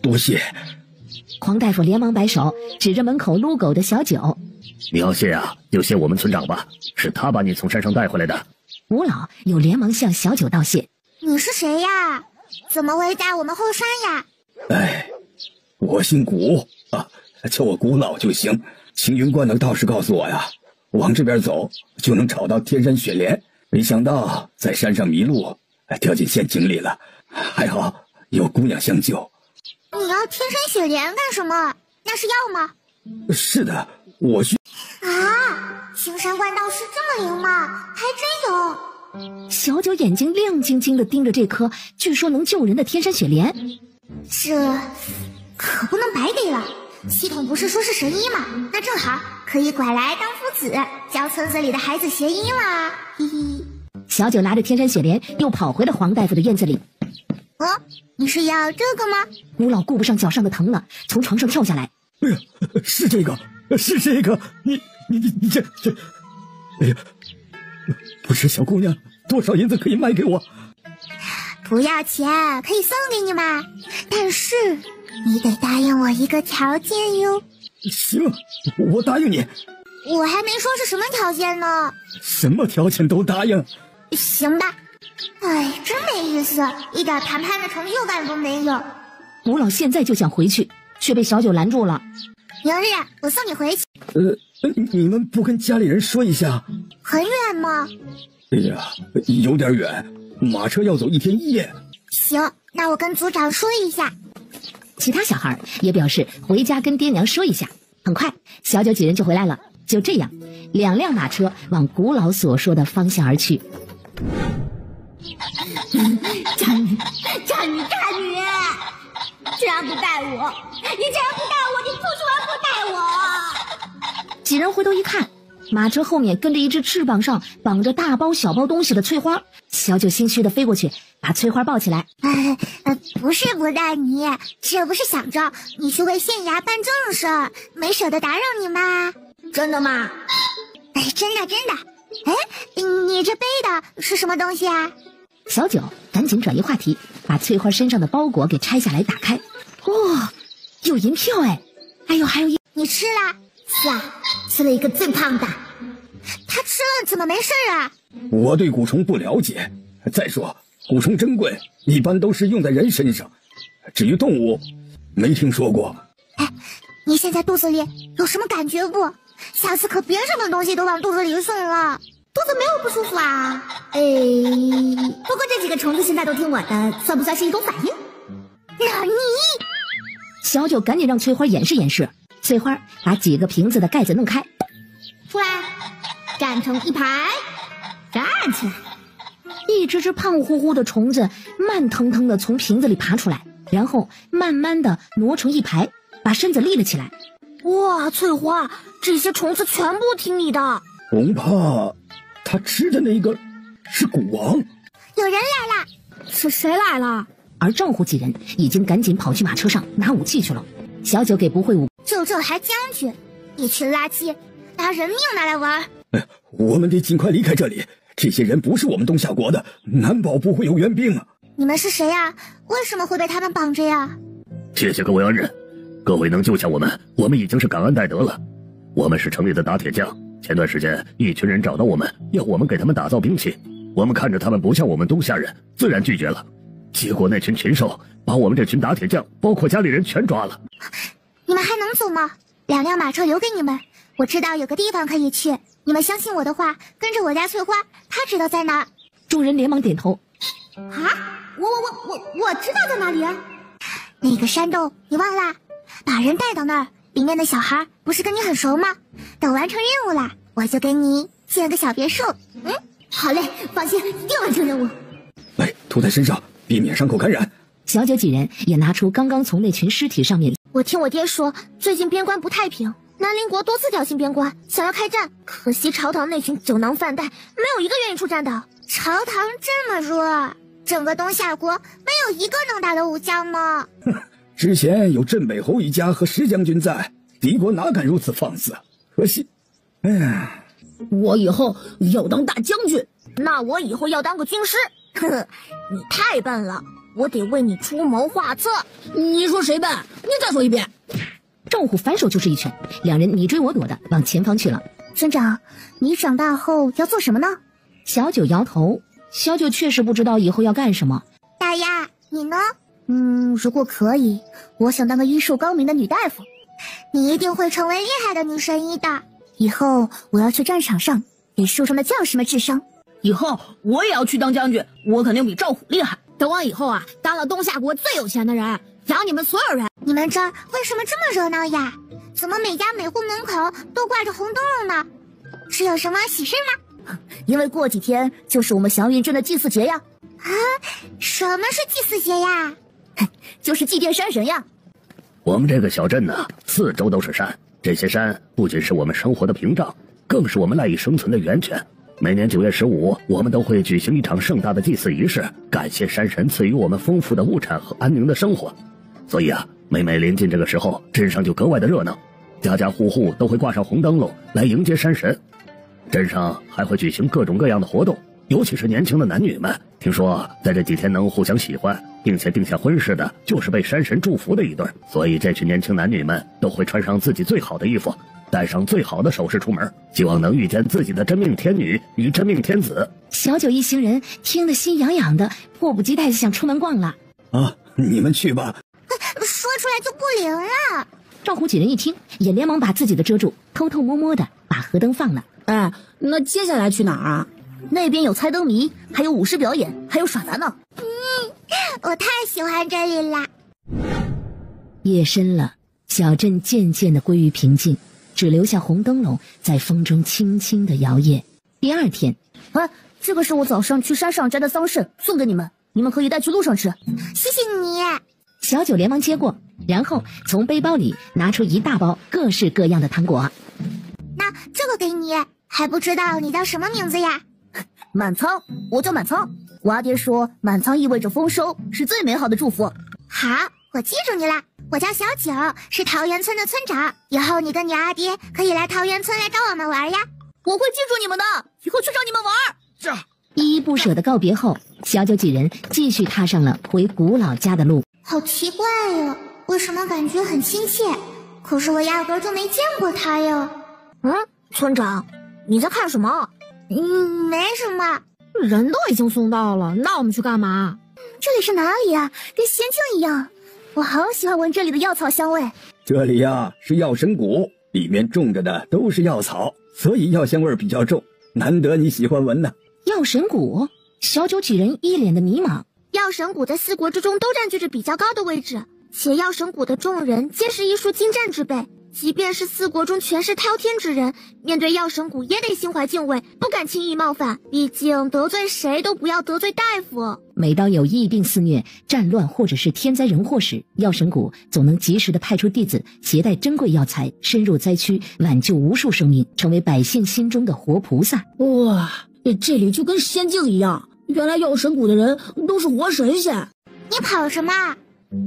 S8: 多谢。
S4: 黄大夫连忙摆手，指着门口撸狗的小九：“
S7: 你要谢啊，就谢我们村长吧，是他把你从山上带回来的。”
S4: 吴老又连忙向小九道谢：“
S3: 你是谁呀？怎么会在我们后山呀？”
S8: 我姓古啊，叫我古老就行。青云观的道士告诉我呀，往这边走就能找到天山雪莲，没想到在山上迷路，掉进陷阱里了，还好有姑娘相救。
S3: 你要天山雪莲干什么？那是药吗？
S8: 是的，我需
S3: 青山观道士这么灵吗？还真有。
S4: 小九眼睛亮晶晶地盯着这颗据说能救人的天山雪莲，
S3: 这可不能白给了。系统不是说是神医吗？那正好可以拐来当夫子，教村子里的孩子学医啦。嘿嘿。
S4: 小九拿着天山雪莲又跑回了黄大夫的院子里。
S3: 你是要这个吗？
S4: 吴老顾不上脚上的疼了，从床上跳下来。
S8: 哎呀，是这个，你这，哎呀，不是小姑娘，多少银子可以卖给我？
S3: 不要钱，可以送给你嘛。但是你得答应我一个条件哟。
S8: 行，我答应你。
S3: 我还没说是什么条件呢。
S8: 什么条件都答应。
S3: 行吧。真没意思，一点谈判的成就感都没有。
S4: 吴老现在就想回去，却被小九拦住了。
S3: 明日我送你回去。
S8: 你们不跟家里人说一下？
S3: 很远吗？
S8: 哎呀，有点远，马车要走1天1夜。
S3: 行，那我跟组长说一下。
S4: 其他小孩也表示回家跟爹娘说一下。很快，小九几人就回来了。就这样，2辆马车往古老所说的方向而去。
S2: 渣女，居然不带我！你居然不带我！你不说不带我！
S4: 几人回头一看，马车后面跟着一只翅膀上绑着大包小包东西的翠花。小九心虚的飞过去，把翠花抱起来。
S3: 不是不带你，这不是想着你去为县衙办正事，没舍得打扰你吗？
S2: 真的吗？
S3: 真的。你这背的是什么东西啊？
S4: 小九赶紧转移话题，把翠花身上的包裹给拆下来打开。有银票哎！还有
S3: 你吃了？
S2: 吃了一个最胖的。
S3: 他吃了怎么没事啊？
S8: 我对蛊虫不了解，再说蛊虫珍贵，一般都是用在人身上，至于动物，没听说过。
S3: 你现在肚子里有什么感觉不？下次可别什么东西都往肚子里送了。
S2: 肚子没有不舒服啊。不过这几个虫子现在都听我的，算不算是一种反应？
S3: 那你……
S4: 小九赶紧让翠花演示。翠花把几个瓶子的盖子弄开，
S2: 出来，站成一排，站起来。
S4: 一只只胖乎乎的虫子慢腾腾的从瓶子里爬出来，然后慢慢的挪成一排，把身子立了起来。
S11: 哇，翠花，这些虫子全部听你的。
S8: 恐怕他吃的那个是蛊王。
S3: 有人来了，
S14: 是谁来了？
S4: 而赵虎几人已经赶紧跑去马车上拿武器去了。小九给不会武，
S3: 就这还将军，一群垃圾，拿人命拿来玩。
S8: 我们得尽快离开这里，这些人不是我们东夏国的，难保不会有援兵啊。
S3: 你们是谁呀？为什么会被他们绑着呀？
S7: 谢谢各位恩人，各位能救下我们，我们已经是感恩戴德了。我们是城里的打铁匠，前段时间一群人找到我们，要我们给他们打造兵器，我们看着他们不像我们东夏人，自然拒绝了。结果那群禽兽把我们这群打铁匠，包括家里人全抓了。
S3: 你们还能走吗？2辆马车留给你们，我知道有个地方可以去，你们相信我的话，跟着我家翠花，她知道在哪儿。
S4: 众人连忙点头。
S3: 啊，我知道在哪里。那个山洞你忘了？把人带到那儿，里面的小孩不是跟你很熟吗？等完成任务了，我就给你建个小别墅。好嘞，放心，一定完成任务。
S8: 涂在身上，避免伤口感染。
S4: 小九几人也拿出刚刚从那群尸体上面。
S11: 我听我爹说，最近边关不太平，南邻国多次挑衅边关，想要开战，可惜朝堂那群酒囊饭袋，没有一个愿意出战的。
S3: 朝堂这么弱，整个东夏国没有一个能打的武将吗？
S8: 之前有镇北侯一家和石将军在，敌国哪敢如此放肆？可惜，
S14: 我以后要当大将军。
S11: 那我以后要当个军师。呵呵，你太笨了，我得为你出谋划策。
S14: 你说谁笨？你再说一遍。
S4: 赵虎反手就是一拳，两人你追我躲的往前方去了。
S3: 村长，你长大后要做什么呢？
S4: 小九摇头，小九确实不知道以后要干什么。
S3: 大丫，你呢？如果可以，我想当个医术高明的女大夫。你一定会成为厉害的女神医的。以后我要去战场上给树上的将士们治伤。
S14: 以后我也要去当将军，我肯定比赵虎厉害。等我以后啊，当了东夏国最有钱的人，养你们所有人。
S3: 你们这儿为什么这么热闹呀？怎么每家每户门口都挂着红灯笼呢？是有什么喜事吗？
S14: 因为过几天就是我们祥云镇的祭祀节呀。
S3: 啊，什么是祭祀节呀？
S14: 就是祭奠山神呀。
S7: 我们这个小镇呢，四周都是山，这些山不仅是我们生活的屏障，更是我们赖以生存的源泉。每年9月15，我们都会举行一场盛大的祭祀仪式，感谢山神赐予我们丰富的物产和安宁的生活。所以啊，每临近这个时候，镇上就格外的热闹，家家户户都会挂上红灯笼来迎接山神。镇上还会举行各种各样的活动，尤其是年轻的男女们，听说在这几天能互相喜欢，并且定下婚事的，就是被山神祝福的一对。所以这群年轻男女们都会穿上自己最好的衣服，带上最好的首饰出门，希望能遇见自己的真命天女与真命天子。
S4: 小九一行人听得心痒痒的，迫不及待想出门逛了。
S8: 你们去吧。
S3: 说出来就不灵了。
S4: 赵虎几人一听，也连忙把自己的遮住，偷偷摸摸的把河灯放了。
S14: 那接下来去哪儿啊？那边有猜灯谜，还有舞狮表演，还有耍杂呢。
S3: 我太喜欢这里啦。
S4: 夜深了，小镇渐渐的归于平静，只留下红灯笼在风中轻轻的摇曳。第二天，
S14: 这个是我早上去山上摘的桑葚，送给你们，你们可以带去路上吃。
S3: 谢谢你。
S4: 小九连忙接过，然后从背包里拿出一大包各式各样的糖果。
S3: 那这个给你，还不知道你叫什么名字呀？
S14: 满仓，我叫满仓。我阿爹说满仓意味着丰收，是最美好的祝福。
S3: 好，我记住你了。我叫小九，是桃源村的村长。以后你跟你阿爹可以来桃源村来找我们玩呀。
S14: 我会记住你们的，以后去找你们玩。
S4: 依依不舍的告别后，小九几人继续踏上了回古老家的路。
S3: 好奇怪呀，为什么感觉很亲切？可是我压根就没见过他呀。
S11: 村长，你在看什么？
S3: 没什么。
S14: 人都已经送到了，那我们去干嘛？
S3: 这里是哪里呀？跟仙境一样。我好喜欢闻这里的药草香味。
S8: 这里呀是药神谷，里面种着的都是药草，所以药香味比较重。难得你喜欢闻呢。
S4: 药神谷？小九几人一脸的迷茫。
S11: 药神谷在4国之中都占据着比较高的位置，且药神谷的众人皆是医术精湛之辈，即便是四国中权势滔天之人，面对药神谷也得心怀敬畏，不敢轻易冒犯。毕竟得罪谁都不要得罪大夫。
S4: 每当有疫病肆虐、战乱或者是天灾人祸时，药神谷总能及时的派出弟子，携带珍贵药材，深入灾区，挽救无数生命，成为百姓心中的活菩萨。
S14: 哇，这里就跟仙境一样，原来药神谷的人都是活神仙。
S3: 你跑什么？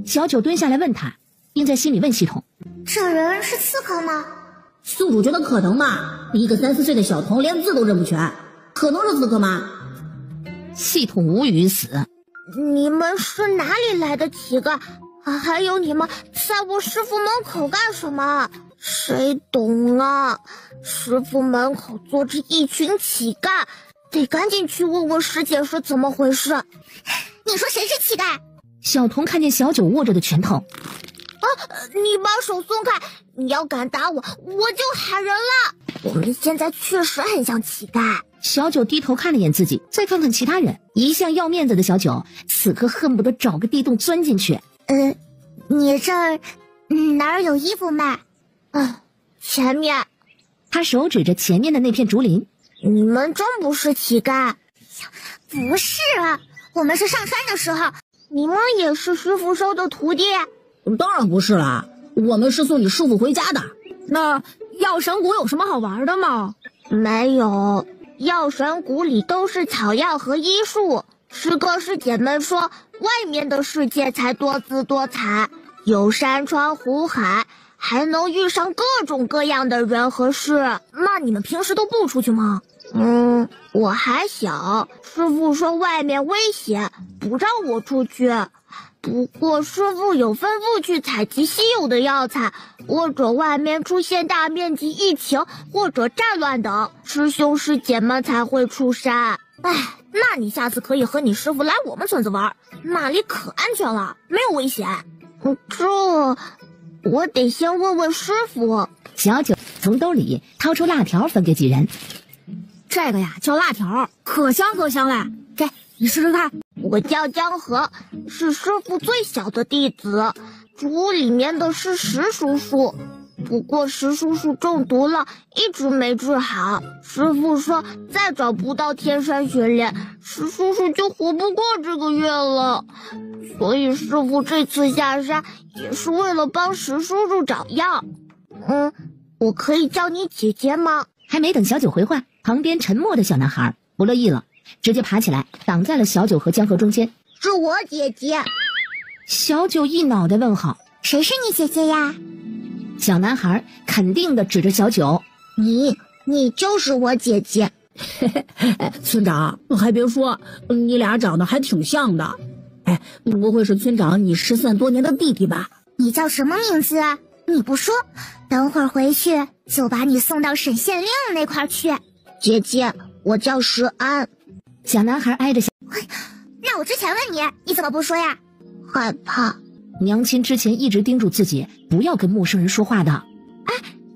S4: 小九蹲下来问他，并在心里问系统：
S3: 这人是刺客吗？
S2: 宿主觉得可能吗？一个3、4岁的小童连字都认不全，可能是刺客吗？
S4: 系统无语死。
S11: 你们是哪里来的乞丐？还有你们在我师傅门口干什么？谁懂啊？师傅门口坐着一群乞丐，得赶紧去问问师姐是怎么回事。
S3: 你说谁是乞丐？
S4: 小童看见小九握着的拳头，
S11: 你把手松开！你要敢打我，我就喊人了。我们现在确实很像乞丐。
S4: 小九低头看了眼自己，再看看其他人，一向要面子的小九此刻恨不得找个地洞钻进去。
S3: 你这儿哪儿有衣服卖？
S11: 前面。
S4: 他手指着前面的那片竹林。
S11: 你们真不是乞丐？
S3: 不是啊，我们是上山的时候。
S11: 你们也是师傅收的徒弟？
S14: 当然不是啦，我们是送你师傅回家的。那药神谷有什么好玩的吗？
S11: 没有，药神谷里都是草药和医术。师哥师姐们说，外面的世界才多姿多彩，有山川湖海，还能遇上各种各样的人和事。那你们平时都不出去吗？我还小，师傅说外面危险，不让我出去。不过师傅有吩咐去采集稀有的药材，或者外面出现大面积疫情或者战乱等，师兄师姐们才会出山。那你下次可以和你师傅来我们村子玩，那里可安全了，没有危险。这我得先问问师傅。
S4: 小九从兜里掏出辣条分给几人。
S14: 这个呀叫辣条，可香可香嘞，给你试试看。
S11: 我叫江河，是师傅最小的弟子，猪里面的是石叔叔，不过石叔叔中毒了，一直没治好。师傅说再找不到天山雪莲，石叔叔就活不过这个月了。所以师傅这次下山也是为了帮石叔叔找药。我可以叫你姐姐吗？
S4: 还没等小九回话，旁边沉默的小男孩不乐意了，直接爬起来挡在了小九和江河中间。
S11: 是我姐姐。
S4: 小九一脑袋问号，
S3: 谁是你姐姐呀？
S4: 小男孩肯定的指着小九，
S11: 你就是我姐姐。
S14: 村长，还别说，你俩长得还挺像的。不会是村长你失散多年的弟弟吧？
S3: 你叫什么名字？你不说，等会儿回去就把你送到沈县令那块去。
S11: 姐姐，我叫石安。
S4: 小男孩挨着
S3: 那我之前问你，你怎么不说呀？
S11: 害怕。
S4: 娘亲之前一直叮嘱自己不要跟陌生人说话的。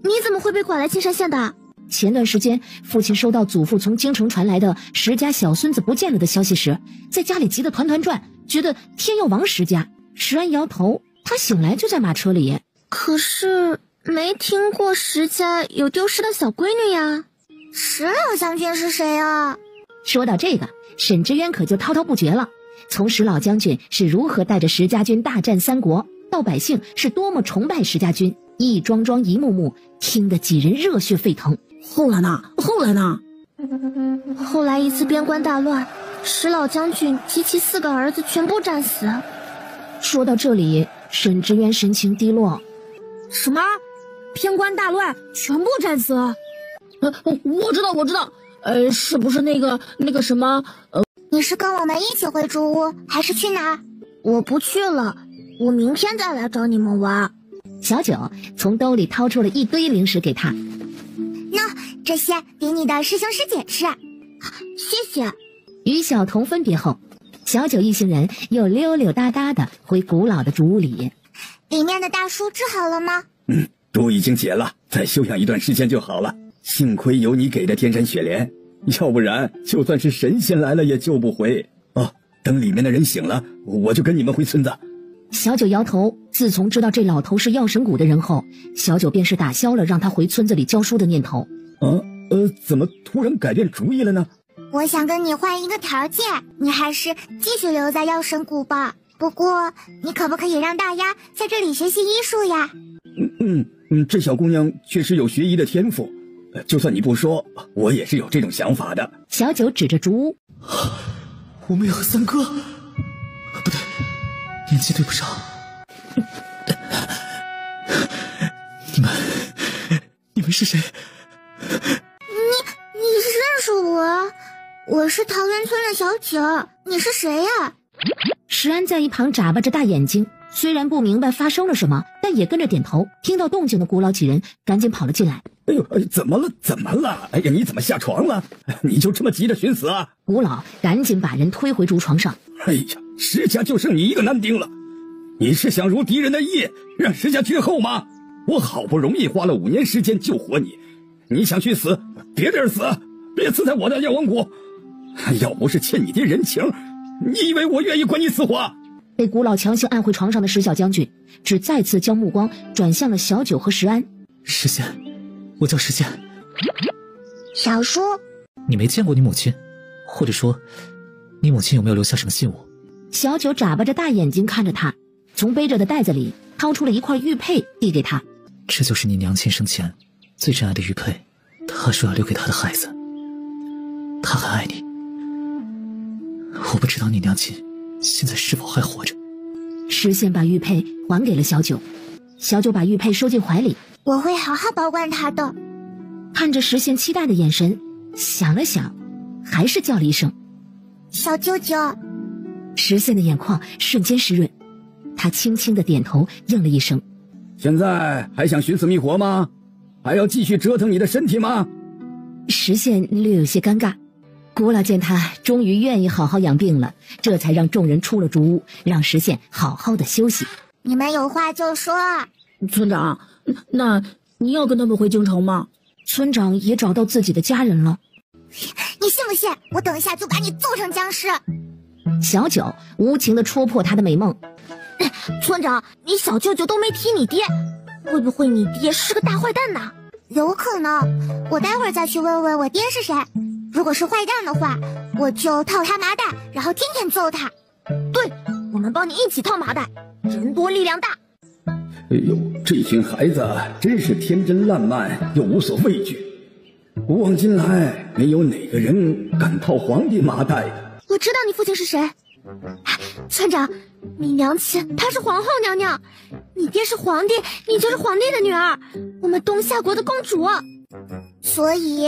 S11: 你怎么会被拐来青山县的？
S4: 前段时间父亲收到祖父从京城传来的石家小孙子不见了的消息时，在家里急得团团转，觉得天要亡石家。石安摇头，他醒来就在马车里。
S11: 可是没听过石家有丢失的小闺女呀。
S3: 石老将军是谁啊？
S4: 说到这个，沈知渊可就滔滔不绝了，从石老将军是如何带着石家军大战三国，到百姓是多么崇拜石家军，一桩桩一幕幕，听得几人热血沸腾。
S14: 后来呢？
S11: 后来一次边关大乱，石老将军及其4个儿子全部战死。
S4: 说到这里，沈知渊神情低落。
S14: 什么？边关大乱全部战死？我知道，是不是那个什么？
S3: 你是跟我们一起回竹屋，还是去哪儿？
S11: 我不去了，我明天再来找你们玩。
S4: 小九从兜里掏出了一堆零食给他。
S3: 那这些给你的师兄师姐吃。
S11: 谢谢。
S4: 与小童分别后，小九一行人又溜溜达达的回古老的竹屋里。
S3: 里面的大树治好了吗？
S8: 都已经解了，再休养一段时间就好了。幸亏有你给的天山雪莲，要不然就算是神仙来了也救不回。等里面的人醒了，我就跟你们回村子。
S4: 小九摇头，自从知道这老头是药神谷的人后，小九便是打消了让他回村子里教书的念头。
S8: 怎么突然改变主意了呢？
S3: 我想跟你换一个条件，你还是继续留在药神谷吧。不过，你可不可以让大丫在这里学习医术呀？
S8: 这小姑娘确实有学医的天赋，就算你不说，我也是有这种想法的。
S4: 小九指着竹屋，
S12: 我妹和三哥，不对，年纪对不上。你们是谁？
S3: 你认识我？我是桃源村的小九，你是谁呀？
S4: 石安在一旁眨巴着大眼睛，虽然不明白发生了什么，但也跟着点头。听到动静的古老几人赶紧跑了进来。
S8: 哎呦，怎么了？哎呀，你怎么下床了？你就这么急着寻死啊？
S4: 古老赶紧把人推回竹床上。
S8: 哎呀，石家就剩你一个男丁了，你是想如敌人的意，让石家绝后吗？我好不容易花了5年时间救活你，你想去死，别地儿死，别死在我的药王谷。要不是欠你爹人情，你以为我愿意管你死活？
S4: 被古老强行按回床上的石小将军，只再次将目光转向了小九和石安。
S12: 石仙，我叫石仙。
S3: 小叔，
S12: 你没见过你母亲，或者说，你母亲有没有留下什么信物？
S4: 小九眨巴着大眼睛看着他，从背着的袋子里掏出了一块玉佩递给他。
S12: 这就是你娘亲生前最珍爱的玉佩，她说要留给她的孩子。她很爱你。我不知道你娘亲现在是否还活着。
S4: 石仙把玉佩还给了小九，小九把玉佩收进怀里。
S3: 我会好好保管它的。
S4: 看着石仙期待的眼神，想了想，还是叫了一声
S3: 小舅舅。
S4: 石仙的眼眶瞬间湿润，他轻轻的点头应了一声。
S8: 现在还想寻死觅活吗？还要继续折腾你的身体吗？
S4: 石仙略有些尴尬。古老见他终于愿意好好养病了，这才让众人出了竹屋，让石仙好好的休息。
S3: 你们有话就说。
S14: 村长，那你要跟他们回京城吗？
S4: 村长也找到自己的家人了。
S3: 你信不信我等一下就把你揍成僵尸？
S4: 小九无情地戳破他的美梦。
S11: 村长，你小舅舅都没提你爹，会不会你爹是个大坏蛋呢？
S3: 有可能，我待会儿再去问问我爹是谁。如果是坏蛋的话，我就套他麻袋，然后天天揍他。
S11: 对，我们帮你一起套麻袋，人多力量大。
S8: 哎呦，这群孩子真是天真烂漫又无所畏惧。古往今来，没有哪个人敢套皇帝麻袋的。
S11: 我知道你父亲是谁，村长，你娘亲她是皇后娘娘，你爹是皇帝，你就是皇帝的女儿，我们东夏国的公主。
S3: 所以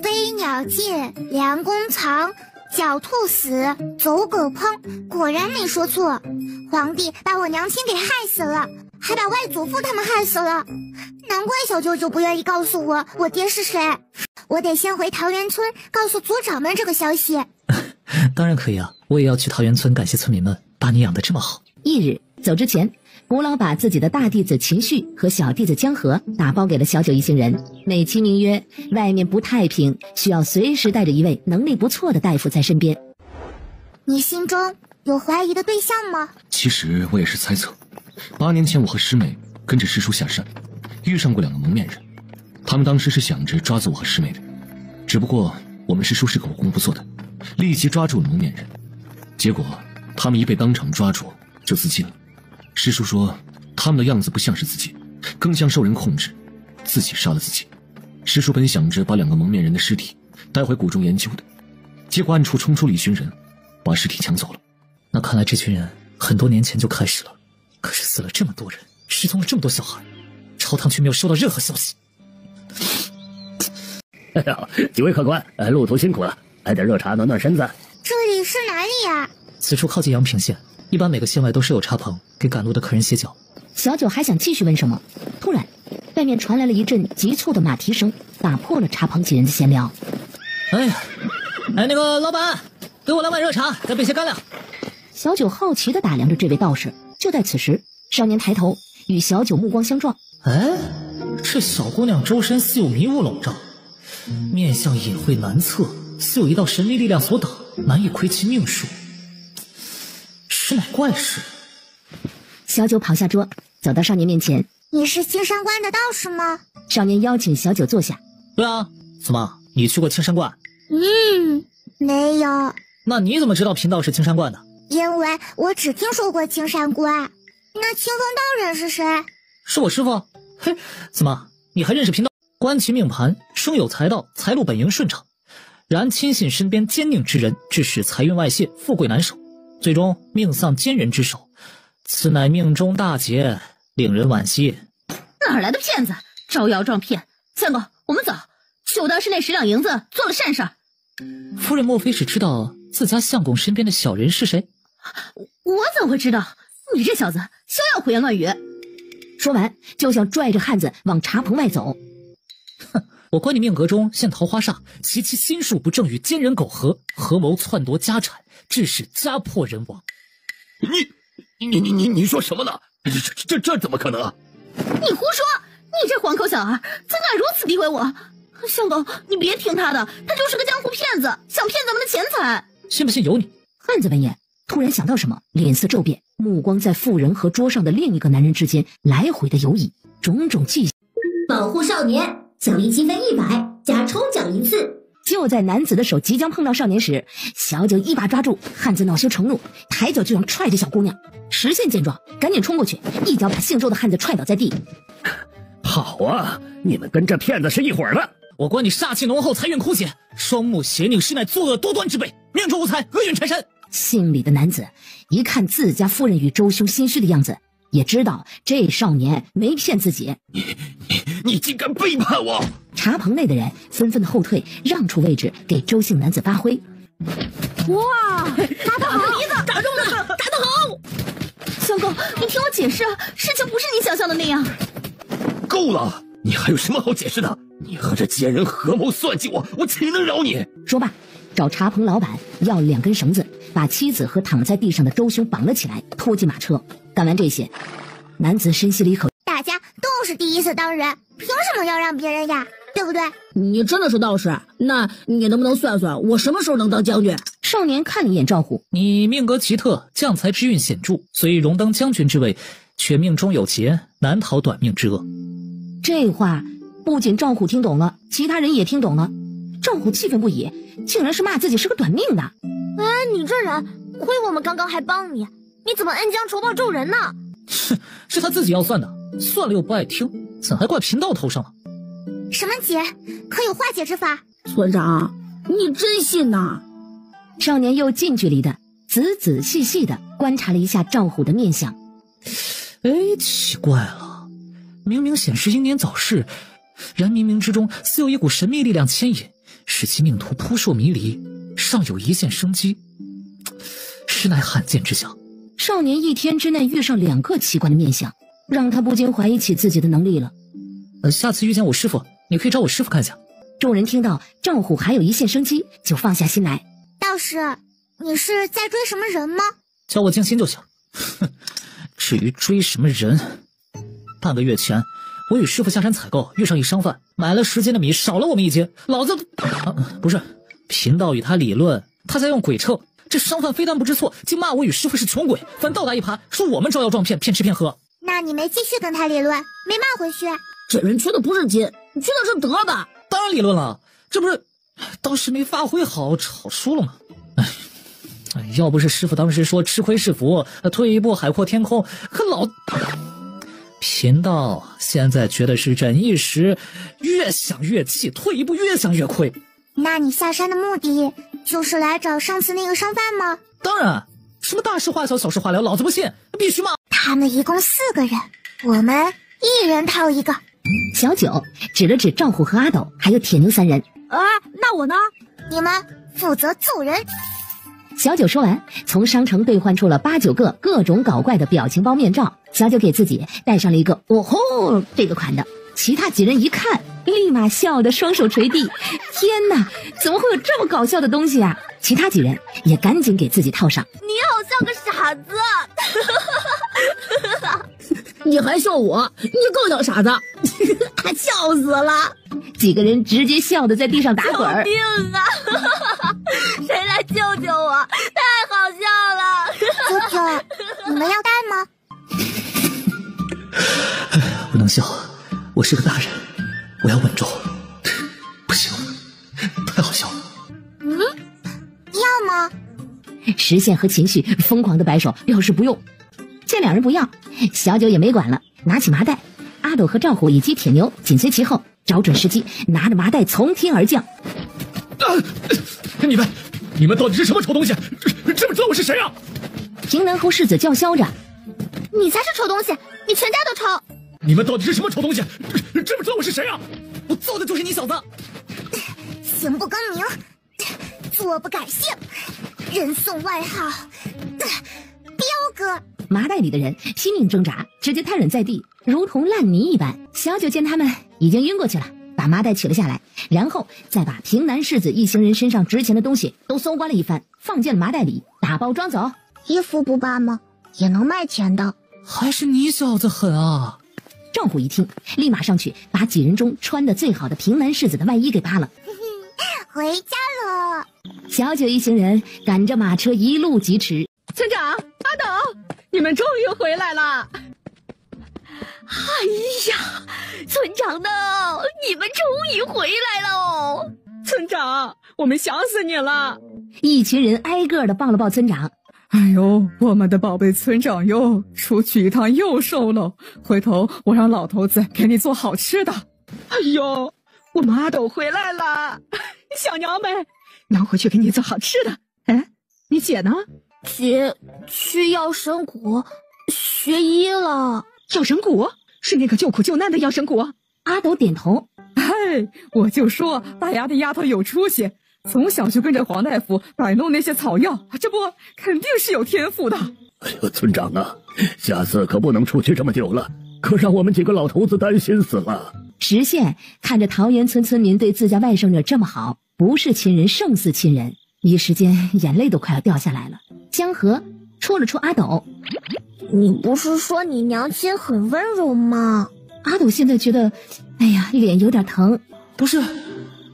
S3: 飞鸟尽，良弓藏，狡兔死，走狗烹，果然没说错。皇帝把我娘亲给害死了，还把外祖父他们害死了。难怪小舅舅不愿意告诉我爹是谁。我得先回桃源村告诉族长们这个消息。
S12: 当然可以啊，我也要去桃源村感谢村民们把你养得这么好。
S4: 翌日走之前，古老把自己的大弟子秦旭和小弟子江河打包给了小九一行人，美其名曰外面不太平，需要随时带着一位能力不错的大夫在身边。
S3: 你心中有怀疑的对象吗？
S6: 其实我也是猜测，8年前我和师妹跟着师叔下山，遇上过2个蒙面人，他们当时是想着抓走我和师妹的，只不过我们师叔是个武功不错的，立即抓住了蒙面人，结果他们一被当场抓住就自尽了。师叔说他们的样子不像是自己，更像受人控制，自己杀了自己。师叔本想着把2个蒙面人的尸体带回谷中研究的，结果暗处冲出了一群人，把尸体抢走了。
S12: 那看来这群人很多年前就开始了，可是死了这么多人，失踪了这么多小孩，朝堂却没有收到任何消息。
S7: 哎呀，几位客官，路途辛苦了，来点热茶暖暖身子。
S3: 这里是哪里呀？
S12: 此处靠近阳平县，一般每个县外都设有茶棚，给赶路的客人歇脚。
S4: 小九还想继续问什么，突然外面传来了一阵急促的马蹄声，打破了茶棚几人的闲聊。
S12: 那个老板，给我2碗热茶，再备些干粮。
S4: 小九好奇地打量着这位道士。就在此时，少年抬头与小九目光相撞。
S12: 这小姑娘周身似有迷雾笼罩，面相隐晦难测，似有一道神秘力量所挡，难以窥其命数，实乃怪事。
S4: 小九跑下桌，走到少年面前。
S3: 你是青山观的道士吗？
S4: 少年邀请小九坐下。
S12: 对啊，怎么，你去过青山观？
S3: 没有。
S12: 那你怎么知道贫道是青山观的？
S3: 因为我只听说过青山观。那清风道人是谁？
S12: 是我师傅。嘿，怎么，你还认识贫道？观其命盘，生有财道，财路本应顺畅，然亲信身边奸佞之人，致使财运外泄，富贵难守，最终命丧奸人之手，此乃命中大劫，令人惋惜。
S4: 哪来的骗子，招摇撞骗！相公，我们走，就当是那10两银子做了善事。
S12: 夫人莫非是知道自家相公身边的小人是谁？
S4: 我怎会知道？你这小子休要胡言乱语！说完就想拽着汉子往茶棚外走。
S12: 哼，我观你命格中现桃花煞，其心术不正与奸人苟合，合谋篡夺家产，致使家破人亡。
S13: 你说什么呢？这怎么可能？
S4: 你胡说！你这黄口小儿怎敢如此诋毁我？相公，你别听他的，他就是个江湖骗子，想骗咱们的钱财。
S12: 信不信由你。
S4: 汉子闻言突然想到什么，脸色骤变，目光在妇人和桌上的另一个男人之间来回的游移，种种迹象。
S2: 保护少年，奖励积分100，加抽奖1次。
S4: 就在男子的手即将碰到少年时，小九一把抓住汉子，恼羞成怒，抬脚就想踹着小姑娘。石县见状，赶紧冲过去，一脚把姓周的汉子踹倒在地。
S7: 好啊，你们跟这骗子是一伙的。
S12: 我观你煞气浓厚，财运枯竭，双目邪佞，实乃作恶多端之辈，命中无财，厄运缠身。
S4: 姓李的男子一看自家夫人与周兄心虚的样子，也知道这少年没骗自己。
S13: 你竟敢背叛我！
S4: 茶棚内的人纷纷的后退，让出位置给周姓男子发挥。
S14: 哇，打得好，
S4: 打中了，打得好！相公，你听我解释，事情不是你想象的那样。
S13: 够了，你还有什么好解释的？你和这奸人合谋算计我岂能饶你？
S4: 说罢，找茶棚老板要2根绳子，把妻子和躺在地上的周兄绑了起来，拖进马车。干完这些，男子深吸了一口。
S3: 大家都是第一次当人，凭什么要让别人呀？对不对？
S14: 你真的是道士？那你能不能算算我什么时候能当将军？
S4: 少年看了一眼赵虎，
S12: 你命格奇特，将才之运显著，虽荣登将军之位，却命中有劫，难逃短命之厄。
S4: 这话不仅赵虎听懂了，其他人也听懂了。赵虎气愤不已，竟然是骂自己是个短命的。
S11: 哎，你这人，亏我们刚刚还帮你，你怎么恩将仇报咒人呢？
S12: 是他自己要算的，算了又不爱听，怎还怪贫道头上了？
S3: 什么劫？可有化解之法？
S14: 村长，你真信呐？
S4: 少年又近距离的、仔仔细细的观察了一下赵虎的面相。
S12: 哎，奇怪了，明明显示英年早逝，然冥冥之中似有一股神秘力量牵引，使其命途扑朔迷离，尚有一线生机，实乃罕见之象。
S4: 少年1天之内遇上2个奇怪的面相，让他不禁怀疑起自己的能力了。
S12: 下次遇见我师父，你可以找我师父看一下。
S4: 众人听到赵虎还有一线生机，就放下心来。
S3: 道士，你是在追什么人吗？
S12: 叫我静心就行。至于追什么人，半个月前我与师父下山采购，遇上一商贩，买了10斤的米，少了我们1斤，老子不是贫道与他理论，他在用鬼秤。这商贩非但不知错，竟骂我与师父是穷鬼，反倒打一耙，说我们招摇撞骗，骗吃骗喝。
S3: 那你没继续跟他理论，没骂回去？
S14: 这人缺的不是金，缺的是德吧？
S12: 当然理论了，这不是当时没发挥好，吵输了吗？要不是师父当时说吃亏是福，退一步海阔天空，可老贫道现在觉得是忍一时，越想越气，退一步越想越亏。
S3: 那你下山的目的就是来找上次那个商贩吗？
S12: 当然，什么大事化小，小事化了，老子不信，必须骂。
S3: 他们一共4个人，我们1人套1个。
S4: 小九指了指赵虎和阿斗，还有铁牛3人。
S14: 那我呢？
S3: 你们负责揍人。
S4: 小九说完，从商城兑换出了8、9个各种搞怪的表情包面罩。小九给自己戴上了一个“哦吼”这个款的，其他几人一看，立马笑得双手垂地。天哪，怎么会有这么搞笑的东西啊？其他几人也赶紧给自己套上。
S11: 你好像个傻子。
S14: 你还笑我？你更像傻子。笑死了。
S4: 几个人直接笑得在地上打滚儿。
S11: 救命啊！谁来救救我？太好笑了。
S3: 舅舅，你们要带吗？
S12: 我是个大人，我要稳重。不行，太好笑了。
S3: 要吗？
S4: 石宪和秦旭疯狂的摆手表示不用。见两人不要，小九也没管了，拿起麻袋。阿斗和赵虎以及铁牛紧随其后，找准时机，拿着麻袋从天而降。
S6: 你们到底是什么臭东西？知不知道我是谁啊？
S4: 平南侯世子叫嚣着：“
S1: 你才是臭东西，你全家都臭！
S6: 你们到底是什么臭东西？知不知道我是谁啊？
S12: 我揍的就是你小子！
S3: 行不更名，坐不改姓，人送外号彪哥。”
S4: 麻袋里的人拼命挣扎，直接瘫软在地，如同烂泥一般。小九见他们已经晕过去了，把麻袋取了下来，然后再把平南世子一行人身上值钱的东西都搜刮了一番，放进了麻袋里，打包装走。
S3: 衣服不罢吗？也能卖钱的。
S12: 还是你小子狠啊！
S4: 赵虎一听，立马上去把几人中穿的最好的平南世子的外衣给扒了。
S3: 回家了。
S4: 小九一行人赶着马车一路疾驰。
S1: 村长，阿斗，你们终于回来了！
S11: 哎呀，村长呢？你们终于回来喽！
S1: 村长，我们想死你了！
S4: 一群人挨个的抱了抱村长。
S15: 哎呦，我们的宝贝村长哟，出去一趟又瘦了。回头我让老头子给你做好吃的。
S1: 哎呦，我们阿斗回来了，小娘们，娘回去给你做好吃的。哎，你姐呢？
S11: 姐去药神谷学医了。
S1: 药神谷是那个救苦救难的药神谷？
S4: 阿斗点头。
S15: 哎，我就说大牙的丫头有出息，从小就跟着黄大夫摆弄那些草药，这不肯定是有天赋的。
S7: 哎呦，村长啊，下次可不能出去这么久了，可让我们几个老头子担心死了。
S4: 石宪看着桃源村村民对自家外甥女这么好，不是亲人胜似亲人，一时间眼泪都快要掉下来了。江河戳了戳阿斗：“
S11: 你不是说你娘亲很温柔吗？”
S4: 阿斗现在觉得，哎呀，脸有点疼。
S12: 不是，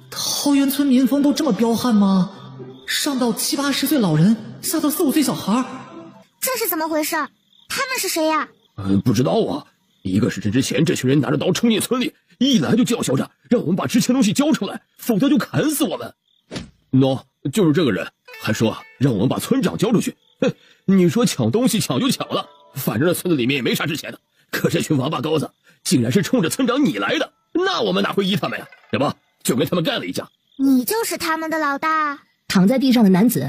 S12: 桃源村民风都这么彪悍吗？上到70、80岁老人，下到4、5岁小孩，
S3: 这是怎么回事？他们是谁呀？
S13: 不知道啊。一个是之前这群人拿着刀冲进村里，一来就叫嚣着让我们把值钱东西交出来，否则就砍死我们。就是这个人，还说让我们把村长交出去。哼，你说抢东西抢就抢了，反正这村子里面也没啥值钱的。可这群王八羔子竟然是冲着村长你来的，那我们哪会依他们呀？对吧？就跟他们干了一架。
S3: 你就是他们的老大。
S4: 躺在地上的男子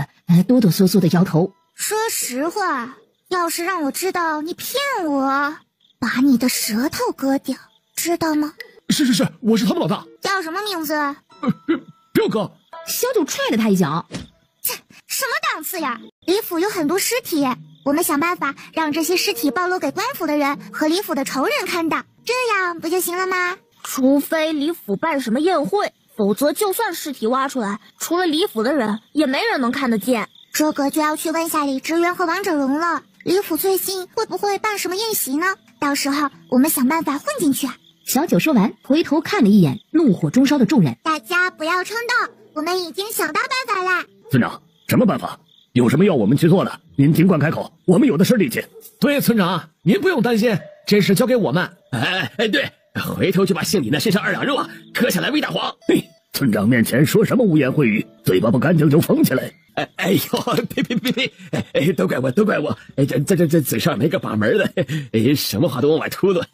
S4: 哆哆嗦嗦的摇头。
S3: 说实话，要是让我知道你骗我，把你的舌头割掉，知道吗？
S6: 是，我是他们老大。
S3: 叫什么名字？
S6: 彪哥。
S4: 小九踹了他一脚。
S3: 这什么档次呀？李府有很多尸体，我们想办法让这些尸体暴露给官府的人和李府的仇人看到，这样不就行了吗？
S11: 除非李府办什么宴会，否则就算尸体挖出来，除了李府的人也没人能看得见。
S3: 这个就要去问下李职员和王者荣了。李府最近会不会办什么宴席呢？到时候我们想办法混进去。
S4: 小九说完，回头看了一眼怒火中烧的众人。
S3: 大家不要冲动，我们已经想到办法了。
S7: 村长，什么办法？有什么要我们去做的，您尽管开口，我们有的是力气。
S6: 对，村长，您不用担心，这事交给我们。
S13: 对，回头就把姓李那身上2两肉割下来喂大黄。
S7: 村长面前说什么污言秽语，嘴巴不干净就缝起来。
S13: 哎呦，呸！都怪我，这嘴上没个把门的，什么话都往外秃噜。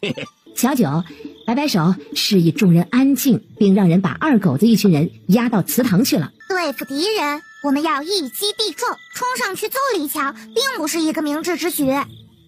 S4: 小九摆摆手，示意众人安静，并让人把二狗子一群人押到祠堂去了。
S3: 对付敌人，我们要一击必中，冲上去揍李强，并不是一个明智之举。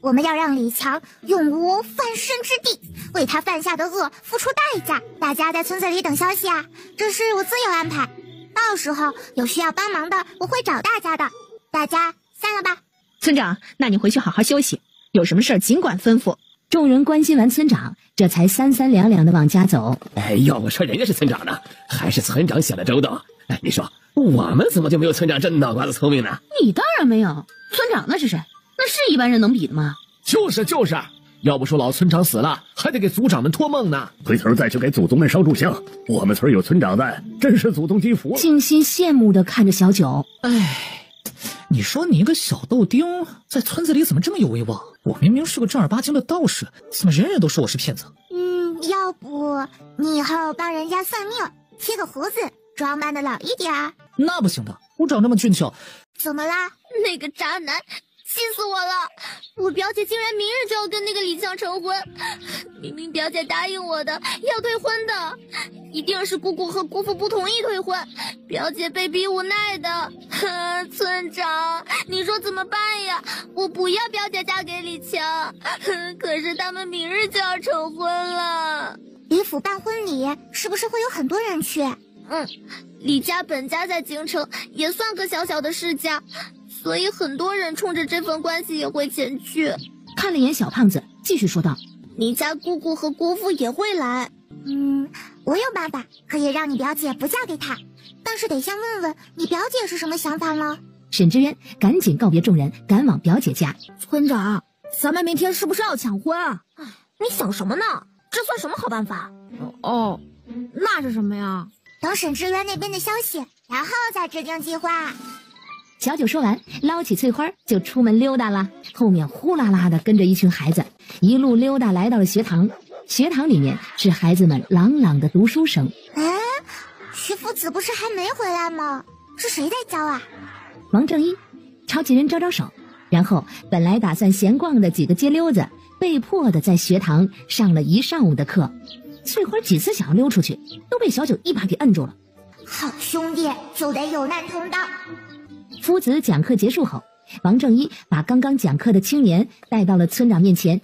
S3: 我们要让李强永无翻身之地，为他犯下的恶付出代价。大家在村子里等消息啊，这是我自有安排。到时候有需要帮忙的，我会找大家的。大家散了吧。
S1: 村长，那你回去好好休息，有什么事尽管吩咐。
S4: 众人关心完村长，这才三三两两的往家走。
S13: 要我说人家是村长呢，还是村长想的周到。你说我们怎么就没有村长这脑瓜子聪明呢？
S4: 你当然没有，村长那是谁？那是一般人能比的吗？
S6: 就是，要不说老村长死了，还得给族长们托梦呢。
S7: 回头再去给祖宗们烧炷香。我们村有村长在，真是祖宗积福了。
S4: 静心羡慕的看着小九。
S12: 你说你一个小豆丁，在村子里怎么这么有威望？我明明是个正儿八经的道士，怎么人人都说我是骗子？
S3: 要不你以后帮人家算命，贴个胡子，装扮的老一点儿。
S12: 那不行的，我长这么俊俏。
S3: 怎么啦？
S11: 那个渣男，气死我了！我表姐竟然明日就要跟那个李强成婚，明明表姐答应我的要退婚的，一定是姑姑和姑父不同意退婚，表姐被逼无奈的。村长，你说怎么办呀？我不要表姐嫁给李强，可是他们明日就要成婚了。
S3: 李府办婚礼是不是会有很多人去？
S11: 李家本家在京城也算个小小的世家，所以很多人冲着这份关系也会前去。
S4: 看了眼小胖子，继续说道：
S11: 你家姑姑和姑父也会来。
S3: 我有办法可以让你表姐不嫁给他，但是得先问问你表姐是什么想法了。
S4: 沈之渊赶紧告别众人，赶往表姐家。
S14: 村长，咱们明天是不是要抢婚啊？
S11: 你想什么呢？这算什么好办法？
S14: 哦，那是什么呀？
S3: 等沈之渊那边的消息，然后再制定计划。
S4: 小九说完，捞起翠花就出门溜达了，后面呼啦啦的跟着一群孩子，一路溜达来到了学堂。学堂里面是孩子们朗朗的读书声。
S3: 徐福子不是还没回来吗？是谁在教啊？
S4: 王正一朝几人招招手，然后本来打算闲逛的几个街溜子被迫的在学堂上了一上午的课。翠花几次想要溜出去，都被小九一把给摁住了。
S3: 好兄弟就得有难同当。
S4: 夫子讲课结束后，王正一把刚刚讲课的青年带到了村长面前。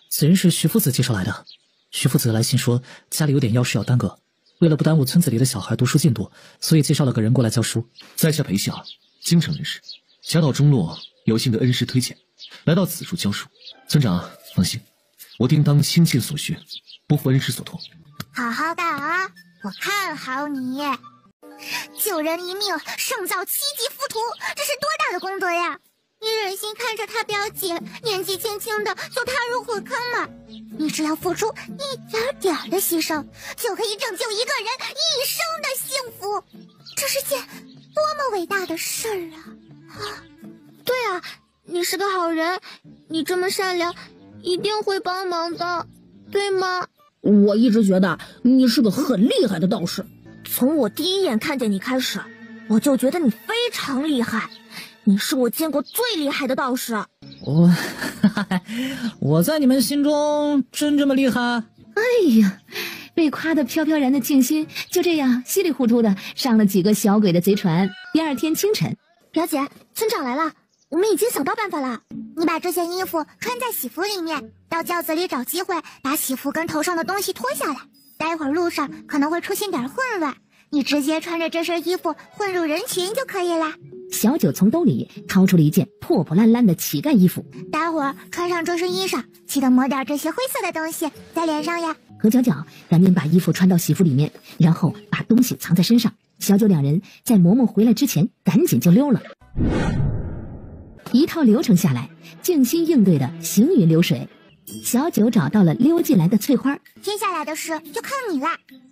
S12: 此人是徐夫子介绍来的。徐夫子来信说家里有点要事要耽搁，为了不耽误村子里的小孩读书进度，所以介绍了个人过来教书。
S6: 在下裴夏，京城人士，侠盗中落，有幸的恩师推荐，来到此处教书。村长放心，我定当倾尽所学，不负恩师所托。
S3: 好好干啊，我看好你。救人一命胜造7级浮屠，这是多大的功德呀！你忍心看着他表姐年纪轻轻的就踏入火坑吗？你只要付出一点点的牺牲，就可以拯救一个人一生的幸福，这是件多么伟大的事儿啊！
S11: 对啊，你是个好人，你这么善良，一定会帮忙的，对吗？
S14: 我一直觉得你是个很厉害的道士，
S11: 从我第一眼看见你开始，我就觉得你非常厉害，你是我见过最厉害的道士。
S12: 我在你们心中真这么厉害？
S4: 哎呀，被夸得飘飘然的静心就这样稀里糊涂的上了几个小鬼的贼船。第二天清晨，
S3: 表姐，村长来了，我们已经想到办法了。你把这些衣服穿在喜服里面，到轿子里找机会把喜服跟头上的东西脱下来。待会儿路上可能会出现点混乱，你直接穿着这身衣服混入人群就可以了。
S4: 小九从兜里掏出了一件破破烂烂的乞丐衣服。
S3: 待会儿穿上这身衣裳，记得抹点这些灰色的东西在脸上呀。
S4: 何角角赶紧把衣服穿到喜服里面，然后把东西藏在身上。小九两人在嬷嬷回来之前赶紧就溜了。一套流程下来，静心应对的行云流水。小九找到了溜进来的翠花，
S3: 接下来的事就靠你了，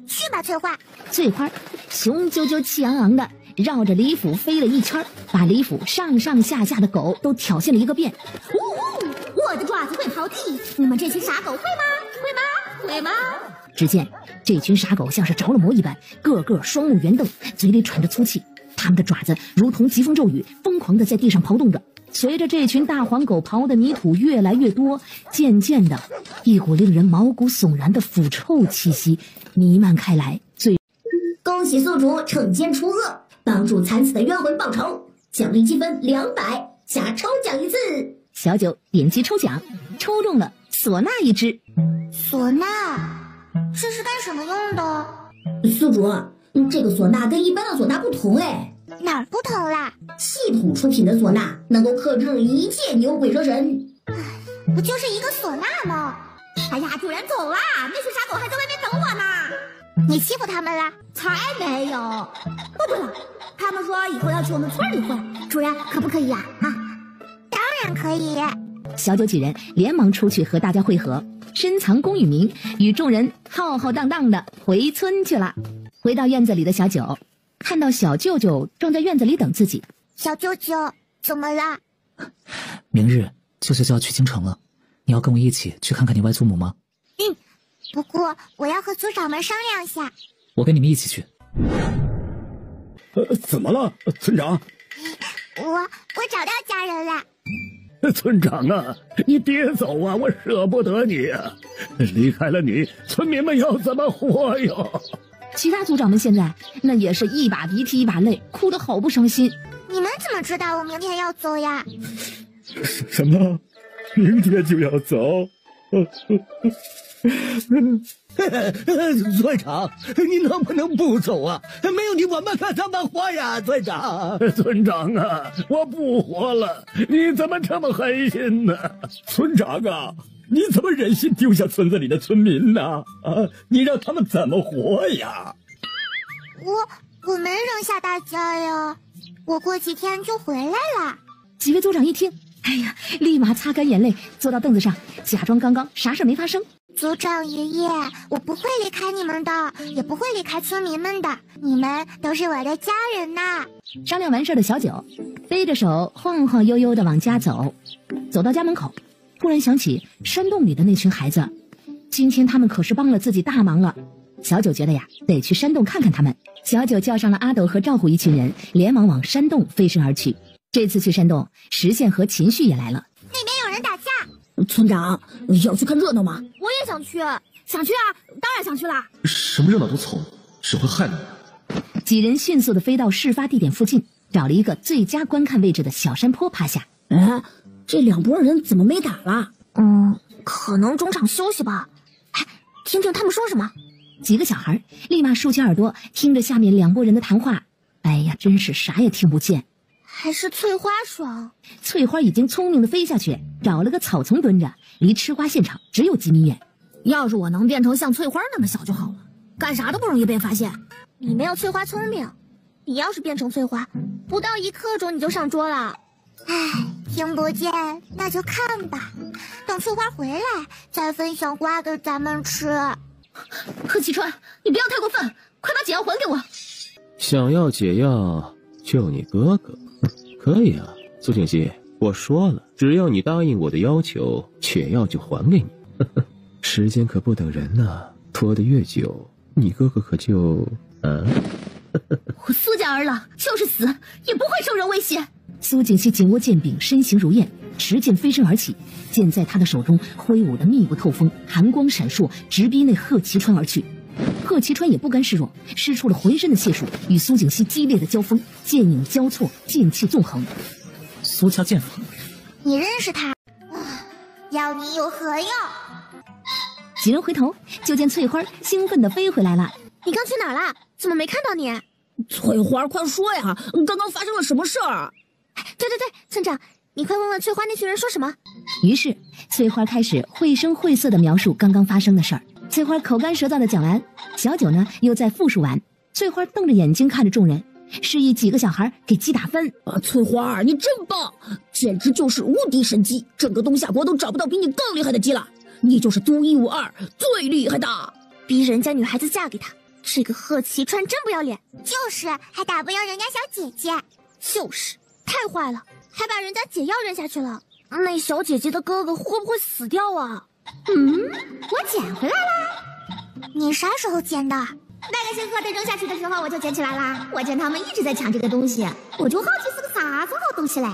S3: 去吧翠花。
S4: 翠花雄赳赳气昂昂的绕着李府飞了一圈，把李府上上下下的狗都挑衅了一个遍。
S3: 我的爪子会刨地，你们这群傻狗会吗？会吗？
S4: 只见这群傻狗像是着了魔一般，个个双目圆瞪，嘴里喘着粗气，他们的爪子如同疾风骤雨，疯狂的在地上刨动着。随着这群大黄狗刨的泥土越来越多，渐渐的一股令人毛骨悚然的腐臭气息弥漫开来。
S2: 恭喜宿主惩奸除恶，帮助惨死的冤魂报仇，奖励积分200，下抽奖一次。
S4: 小九点击抽奖，抽中了唢呐一只。
S3: 唢呐，这是干什么用的？
S2: 宿主，这个唢呐跟一般的唢呐不同哎。
S3: 哪儿不同啦？
S2: 系统出品的唢呐能够克制一切牛鬼蛇神。
S3: 不就是一个唢呐吗？
S14: 哎呀，主人走啦，那群傻狗还在外面等我呢。
S3: 你欺负他们了？
S14: 才没有。哦，对了，他们说以后要去我们村里混，主人可不可以呀？
S3: 当然可以。
S4: 小九几人连忙出去和大家会合，深藏功与名，与众人浩浩荡荡的回村去了。回到院子里的小九看到小舅舅正在院子里等自己。
S3: 小舅舅，怎么了？
S12: 明日舅舅就要去京城了，你要跟我一起去看看你外祖母吗？
S11: 不过我要和组长们商量下。
S12: 我跟你们一起去。
S8: 怎么了，村长？
S11: 我找到家人了。
S7: 村长啊，你别走啊，我舍不得你啊！离开了你，村民们要怎么活哟？
S4: 其他组长们现在那也是一把鼻涕一把泪，哭得好不伤心。
S11: 你们怎么知道我明天要走呀？
S8: 什么？明天就要走？
S7: 村长，你能不能不走啊？没有你，我们可怎么活呀？村长，村长啊，我不活了！你怎么这么狠心呢？
S8: 村长啊，你怎么忍心丢下村子里的村民呢？你让他们怎么活呀？
S11: 我没扔下大家呀，我过几天就回来了。
S4: 几位组长一听，哎呀，立马擦干眼泪，坐到凳子上，假装刚刚啥事没发生。
S11: 组长爷爷，我不会离开你们的，也不会离开村民们的，你们都是我的家人呐。
S4: 商量完事的小九背着手晃晃悠悠地往家走，走到家门口，突然想起山洞里的那群孩子，今天他们可是帮了自己大忙了。小九觉得呀，得去山洞看看他们。小九叫上了阿斗和赵虎一群人，连忙往山洞飞身而去。这次去山洞，石宪和秦旭也来了。
S11: 那边有人打架。
S14: 村长要去看热闹吗？
S11: 我也想去。
S14: 想去啊，当然想去啦。
S6: 什么热闹都凑，只会害了你。
S4: 几人迅速地飞到事发地点附近，找了一个最佳观看位置的小山坡趴下。
S14: 哎，这两拨人怎么没打了？
S11: 可能中场休息吧。哎，听听他们说什么。
S4: 几个小孩立马竖起耳朵，听着下面两拨人的谈话。哎呀，真是啥也听不见。
S11: 还是翠花爽。
S4: 翠花已经聪明地飞下去，找了个草丛蹲着，离吃瓜现场只有几米远。
S14: 要是我能变成像翠花那么小就好了，干啥都不容易被发现。
S11: 你没有翠花聪明，你要是变成翠花，不到1刻钟你就上桌了。唉，听不见那就看吧，等翠花回来再分享瓜给咱们吃。
S14: 贺启川，你不要太过分，快把解药还给我。
S5: 想要解药就你哥哥。可以啊，苏静熙，我说了，只要你答应我的要求，解药就还给你。时间可不等人呐，拖得越久，你哥哥可就……
S14: 我苏家儿了，就是死也不会受人威胁。
S4: 苏静熙紧握剑柄，身形如燕，持剑飞身而起，剑在他的手中挥舞得密不透风，寒光闪烁，直逼那贺其川而去。贺其川也不甘示弱，施出了浑身的解数，与苏景熙激烈的交锋，剑影交错，剑气纵横。
S12: 苏家剑法，
S11: 你认识他？要你有何用？
S4: 几人回头，就见翠花兴奋地飞回来了。
S11: 你刚去哪儿了？怎么没看到你？
S14: 翠花，快说呀！刚刚发生了什么事儿？
S11: 对，村长，你快问问翠花那群人说什么。
S4: 于是翠花开始绘声绘色地描述刚刚发生的事儿。翠花口干舌燥地讲完，小九呢又在复述完。翠花瞪着眼睛看着众人，示意几个小孩给鸡打分。
S14: 翠花，你真棒，简直就是无敌神鸡，整个东夏国都找不到比你更厉害的鸡了，你就是独一无二，最厉害的。
S11: 逼人家女孩子嫁给他，这个贺其川真不要脸。就是还打不赢人家小姐姐，
S14: 就是
S11: 太坏了，还把人家解药扔下去了。那小姐姐的哥哥会不会死掉啊？我捡回来啦。你啥时候捡的？
S2: 那个星河被扔下去的时候我就捡起来啦。我见他们一直在抢这个东西，我就好奇是个啥子好东西嘞。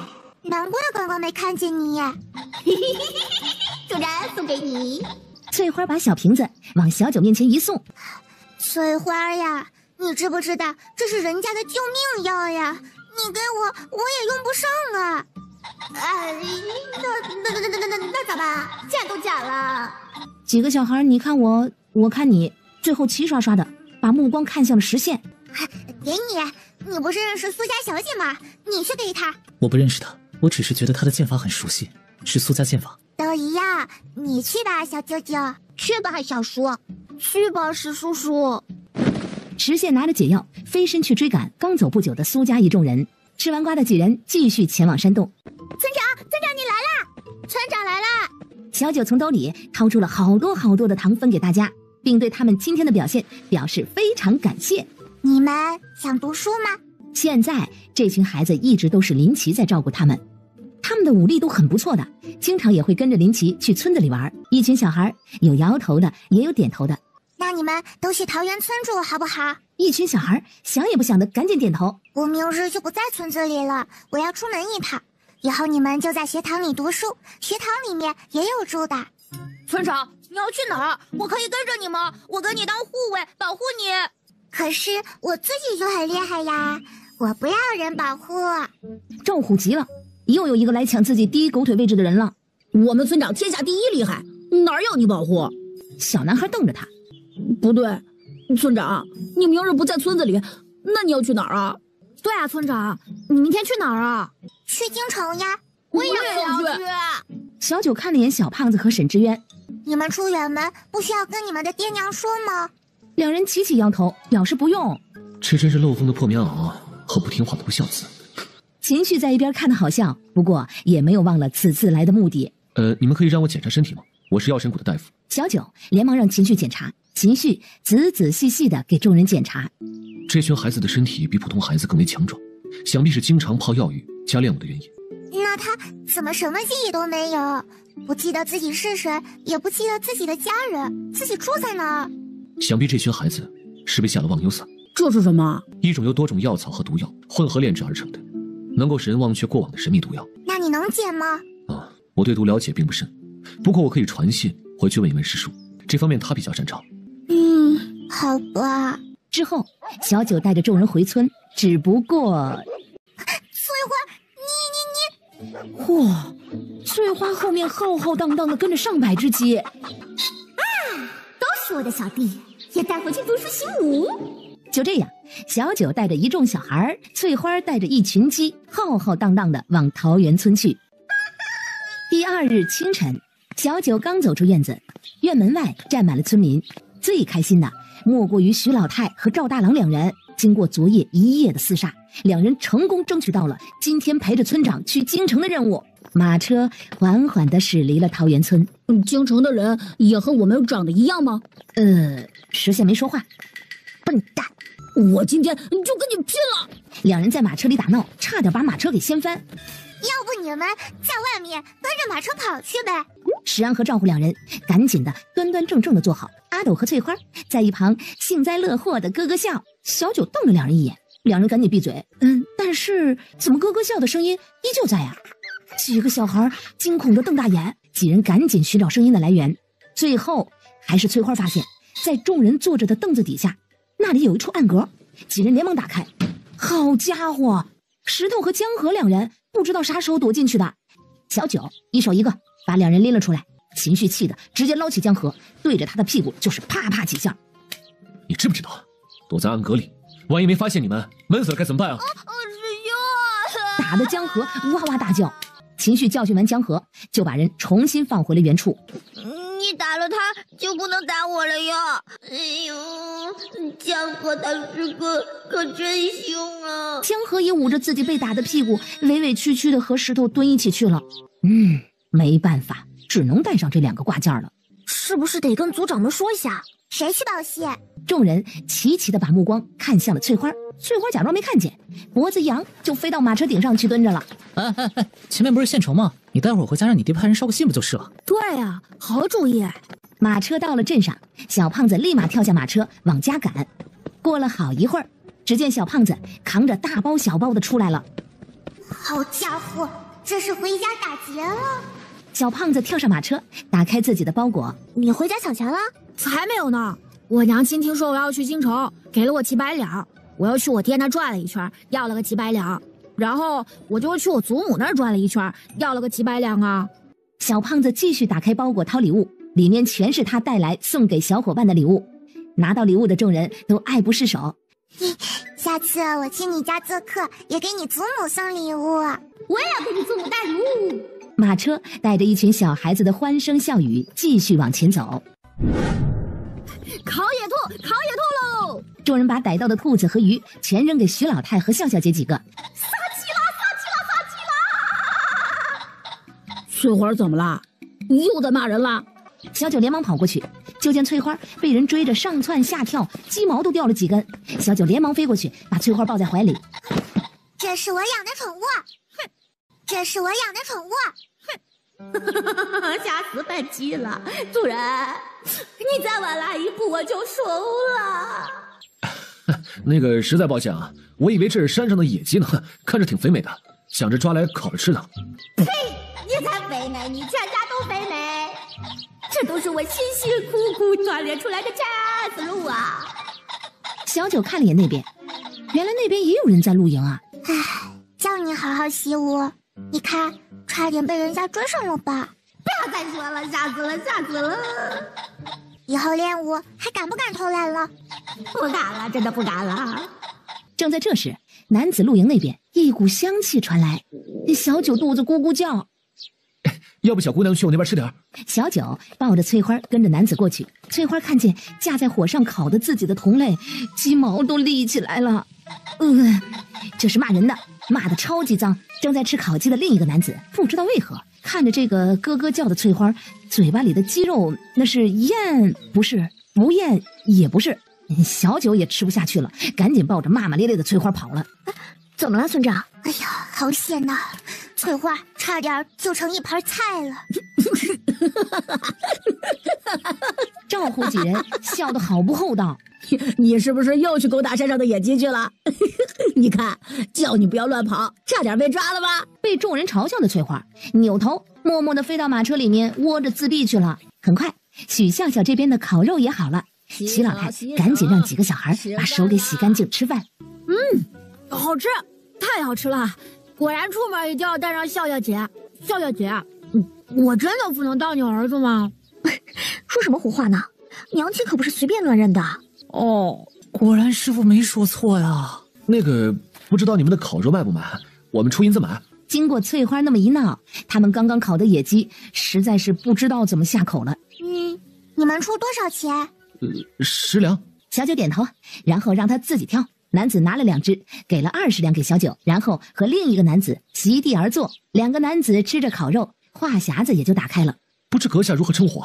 S11: 难怪刚刚没看见你。
S2: 主人，送给你。
S4: 翠花把小瓶子往小九面前一送。
S11: 翠花呀，你知不知道这是人家的救命药呀？你给我也用不上啊。
S2: 那咋办？捡都捡了。
S4: 几个小孩你看我，我看你，最后齐刷刷的把目光看向了石宪。
S11: 给你不是认识苏家小姐吗？你去给她。
S12: 我不认识她，我只是觉得她的剑法很熟悉，是苏家剑法。
S11: 都一样，你去吧，小舅舅。
S2: 去吧，小叔。
S11: 去吧，石叔叔。
S4: 石宪拿着解药飞身去追赶刚走不久的苏家一众人。吃完瓜的几人继续前往山洞。
S11: 村长你来啦！村长来啦！
S4: 小九从兜里掏出了好多好多的糖分给大家，并对他们今天的表现表示非常感谢。
S11: 你们想读书吗？
S4: 现在这群孩子一直都是林奇在照顾他们们的武力都很不错的，经常也会跟着林奇去村子里玩。一群小孩有摇头的，也有点头的。
S3: 那你们都去桃园村住好不好？
S4: 一群小孩想也不想的赶紧点头。
S3: 我明日就不在村子里了，我要出门一趟。以后你们就在学堂里读书，学堂里面也有住的。
S14: 村长，你要去哪儿？我可以跟着你吗？我跟你当护卫，保护你。
S3: 可是我自己就很厉害呀，我不要人保护。
S4: 赵虎急了，又有一个来抢自己第一狗腿位置的人了。
S14: 我们村长天下第一厉害，哪儿要你保护？
S4: 小男孩瞪着他。
S14: 不对，村长，你明日不在村子里，那你要去哪儿啊？
S3: 对啊，村长，你明天去哪儿啊？去京城呀。
S14: 我也要去。
S4: 小九看了眼小胖子和沈之渊，
S3: 你们出远门不需要跟你们的爹娘说吗？
S4: 两人齐齐摇头，表示不用。
S6: 这真是漏风的破棉袄和不听话的不孝子。
S4: 秦旭在一边看得好笑，不过也没有忘了此次来的目的。
S6: 你们可以让我检查身体吗？我是药神谷的大夫。
S4: 小九连忙让秦旭检查，秦旭仔仔细细的给众人检查。
S6: 这群孩子的身体比普通孩子更为强壮，想必是经常泡药浴加练武的原因。
S3: 那他怎么什么记忆都没有？不记得自己是谁，也不记得自己的家人，自己住在哪儿？
S6: 想必这群孩子是被下了忘忧散。
S14: 这是什么？
S6: 一种由多种药草和毒药混合炼制而成的，能够使人忘却过往的神秘毒药。
S3: 那你能解吗？
S6: 我对毒了解并不深，不过我可以传信回去问一问师叔，这方面他比较擅长。
S3: 好吧。
S4: 之后，小九带着众人回村，只不过
S3: 翠花，你，
S4: 嚯！翠花后面浩浩荡荡的跟着上百只鸡。
S3: 都是我的小弟，也带回去读书习武。
S4: 就这样，小九带着一众小孩，翠花带着一群鸡，浩浩荡荡的往桃源村去。第二日清晨，小九刚走出院子，院门外站满了村民，最开心的莫过于徐老太和赵大郎两人。经过昨夜一夜的厮杀，两人成功争取到了今天陪着村长去京城的任务。马车缓缓地驶离了桃源村。
S14: 京城的人也和我们长得一样吗？
S4: 石县没说话。
S14: 笨蛋，我今天就跟你拼了！
S4: 两人在马车里打闹，差点把马车给掀翻。
S3: 要不你们在外面跟着马车跑去呗。
S4: 石安和赵虎两人赶紧的端端正正的坐好，阿斗和翠花在一旁幸灾乐祸的咯咯笑。小九瞪了两人一眼，两人赶紧闭嘴。但是怎么咯咯笑的声音依旧在呀？几个小孩惊恐的瞪大眼，几人赶紧寻找声音的来源。最后还是翠花发现，在众人坐着的凳子底下，那里有一处暗格，几人连忙打开。好家伙，石头和江河两人不知道啥时候躲进去的。小九一手一个把两人拎了出来，秦旭气的直接捞起江河，对着他的屁股就是啪啪几下。
S6: 你知不知道躲在暗格里，万一没发现你们，闷死了该怎么办啊？
S4: 打得江河哇哇大叫。秦旭教训完江河，就把人重新放回了原处。
S11: 你打了他就不能打我了哟！哎呦，江河大师哥可真凶啊！
S4: 江河也捂着自己被打的屁股，委委屈屈的和石头蹲一起去了。没办法，只能带上这两个挂件了。
S3: 是不是得跟族长们说一下？谁去报谢？
S4: 众人齐齐的把目光看向了翠花，翠花假装没看见，脖子一扬就飞到马车顶上去蹲着了。
S12: 前面不是县城吗？你待会儿回家让你爹派人捎个信不就是了？
S14: 对呀，好主意。
S4: 马车到了镇上，小胖子立马跳下马车往家赶。过了好一会儿，只见小胖子扛着大包小包的出来了。
S3: 好家伙，这是回家打劫了！
S4: 小胖子跳上马车，打开自己的包裹。
S3: 你回家抢钱了？
S14: 才没有呢！我娘亲听说我要去京城，给了我几百两，我又去我爹那转了一圈，要了个几百两，然后我就去我祖母那儿转了一圈，要了个几百两啊！
S4: 小胖子继续打开包裹掏礼物，里面全是他带来送给小伙伴的礼物。拿到礼物的众人都爱不释手。
S3: 下次我去你家做客，也给你祖母送礼物。我也要给你祖母带礼物。
S4: 马车带着一群小孩子的欢声笑语继续往前走。
S14: 烤野兔，烤野兔喽！
S4: 众人把逮到的兔子和鱼全扔给徐老太和笑笑姐几个。
S3: 撒气啦，撒气啦，撒气啦！
S14: 翠花怎么啦？又在骂人啦？
S4: 小九连忙跑过去，就见翠花被人追着上窜下跳，鸡毛都掉了几根。小九连忙飞过去，把翠花抱在怀里。
S3: 这是我养的宠物。这是我养的宠物。
S2: 哼，吓死本鸡了！主人，你再晚来一步我就熟了。
S6: 那个实在抱歉啊，我以为这是山上的野鸡呢，看着挺肥美的，想着抓来烤着吃的。
S2: 呸！你才肥美，你全家都肥美，这都是我辛辛苦苦锻炼出来的架子路啊！
S4: 小九看了眼那边，原来那边也有人在露营啊。
S3: 唉，叫你好好习武，你看差点被人家追上了吧？
S2: 不要再说了，吓死了，吓死了！
S3: 以后练武还敢不敢偷懒了？
S2: 不敢了，真的不敢了。
S4: 正在这时，男子露营那边一股香气传来，小九肚子咕咕叫。
S6: 要不小姑娘去我那边吃点？
S4: 小九抱着翠花跟着男子过去。翠花看见架在火上烤的自己的同类，鸡毛都立起来了。这是骂人的，骂的超级脏。正在吃烤鸡的另一个男子不知道为何看着这个咯咯叫的翠花，嘴巴里的鸡肉那是咽不是，不咽也不是。小九也吃不下去了，赶紧抱着骂骂咧咧的翠花跑了。
S3: 怎么了，村长？哎呀，好险呐！翠花差点就成一盘菜了。
S4: 赵虎几人笑得好不厚道。
S10: 你是不是又去勾搭山上的野鸡去了？你看，叫你不要乱跑，差点被抓了吧？
S4: 被众人嘲笑的翠花扭头默默地飞到马车里面窝着自闭去了。很快，许笑笑这边的烤肉也好了，许老太赶紧让几个小孩把手给洗干净吃饭。
S14: 好吃，太好吃了！果然出门一定要带上笑笑姐。笑笑姐，我真的不能当你儿子吗？
S3: 说什么胡话呢？娘亲可不是随便乱认的。
S12: 哦，果然师傅没说错呀。
S6: 那个不知道你们的烤肉卖不卖？我们出银子买。
S4: 经过翠花那么一闹，他们刚刚烤的野鸡实在是不知道怎么下口了。
S3: 你们出多少钱
S6: ？10两。
S4: 小九点头，然后让他自己挑。男子拿了2只，给了20两给小九，然后和另一个男子席地而坐。2个男子吃着烤肉，话匣子也就打开了。
S6: 不知阁下如何称呼？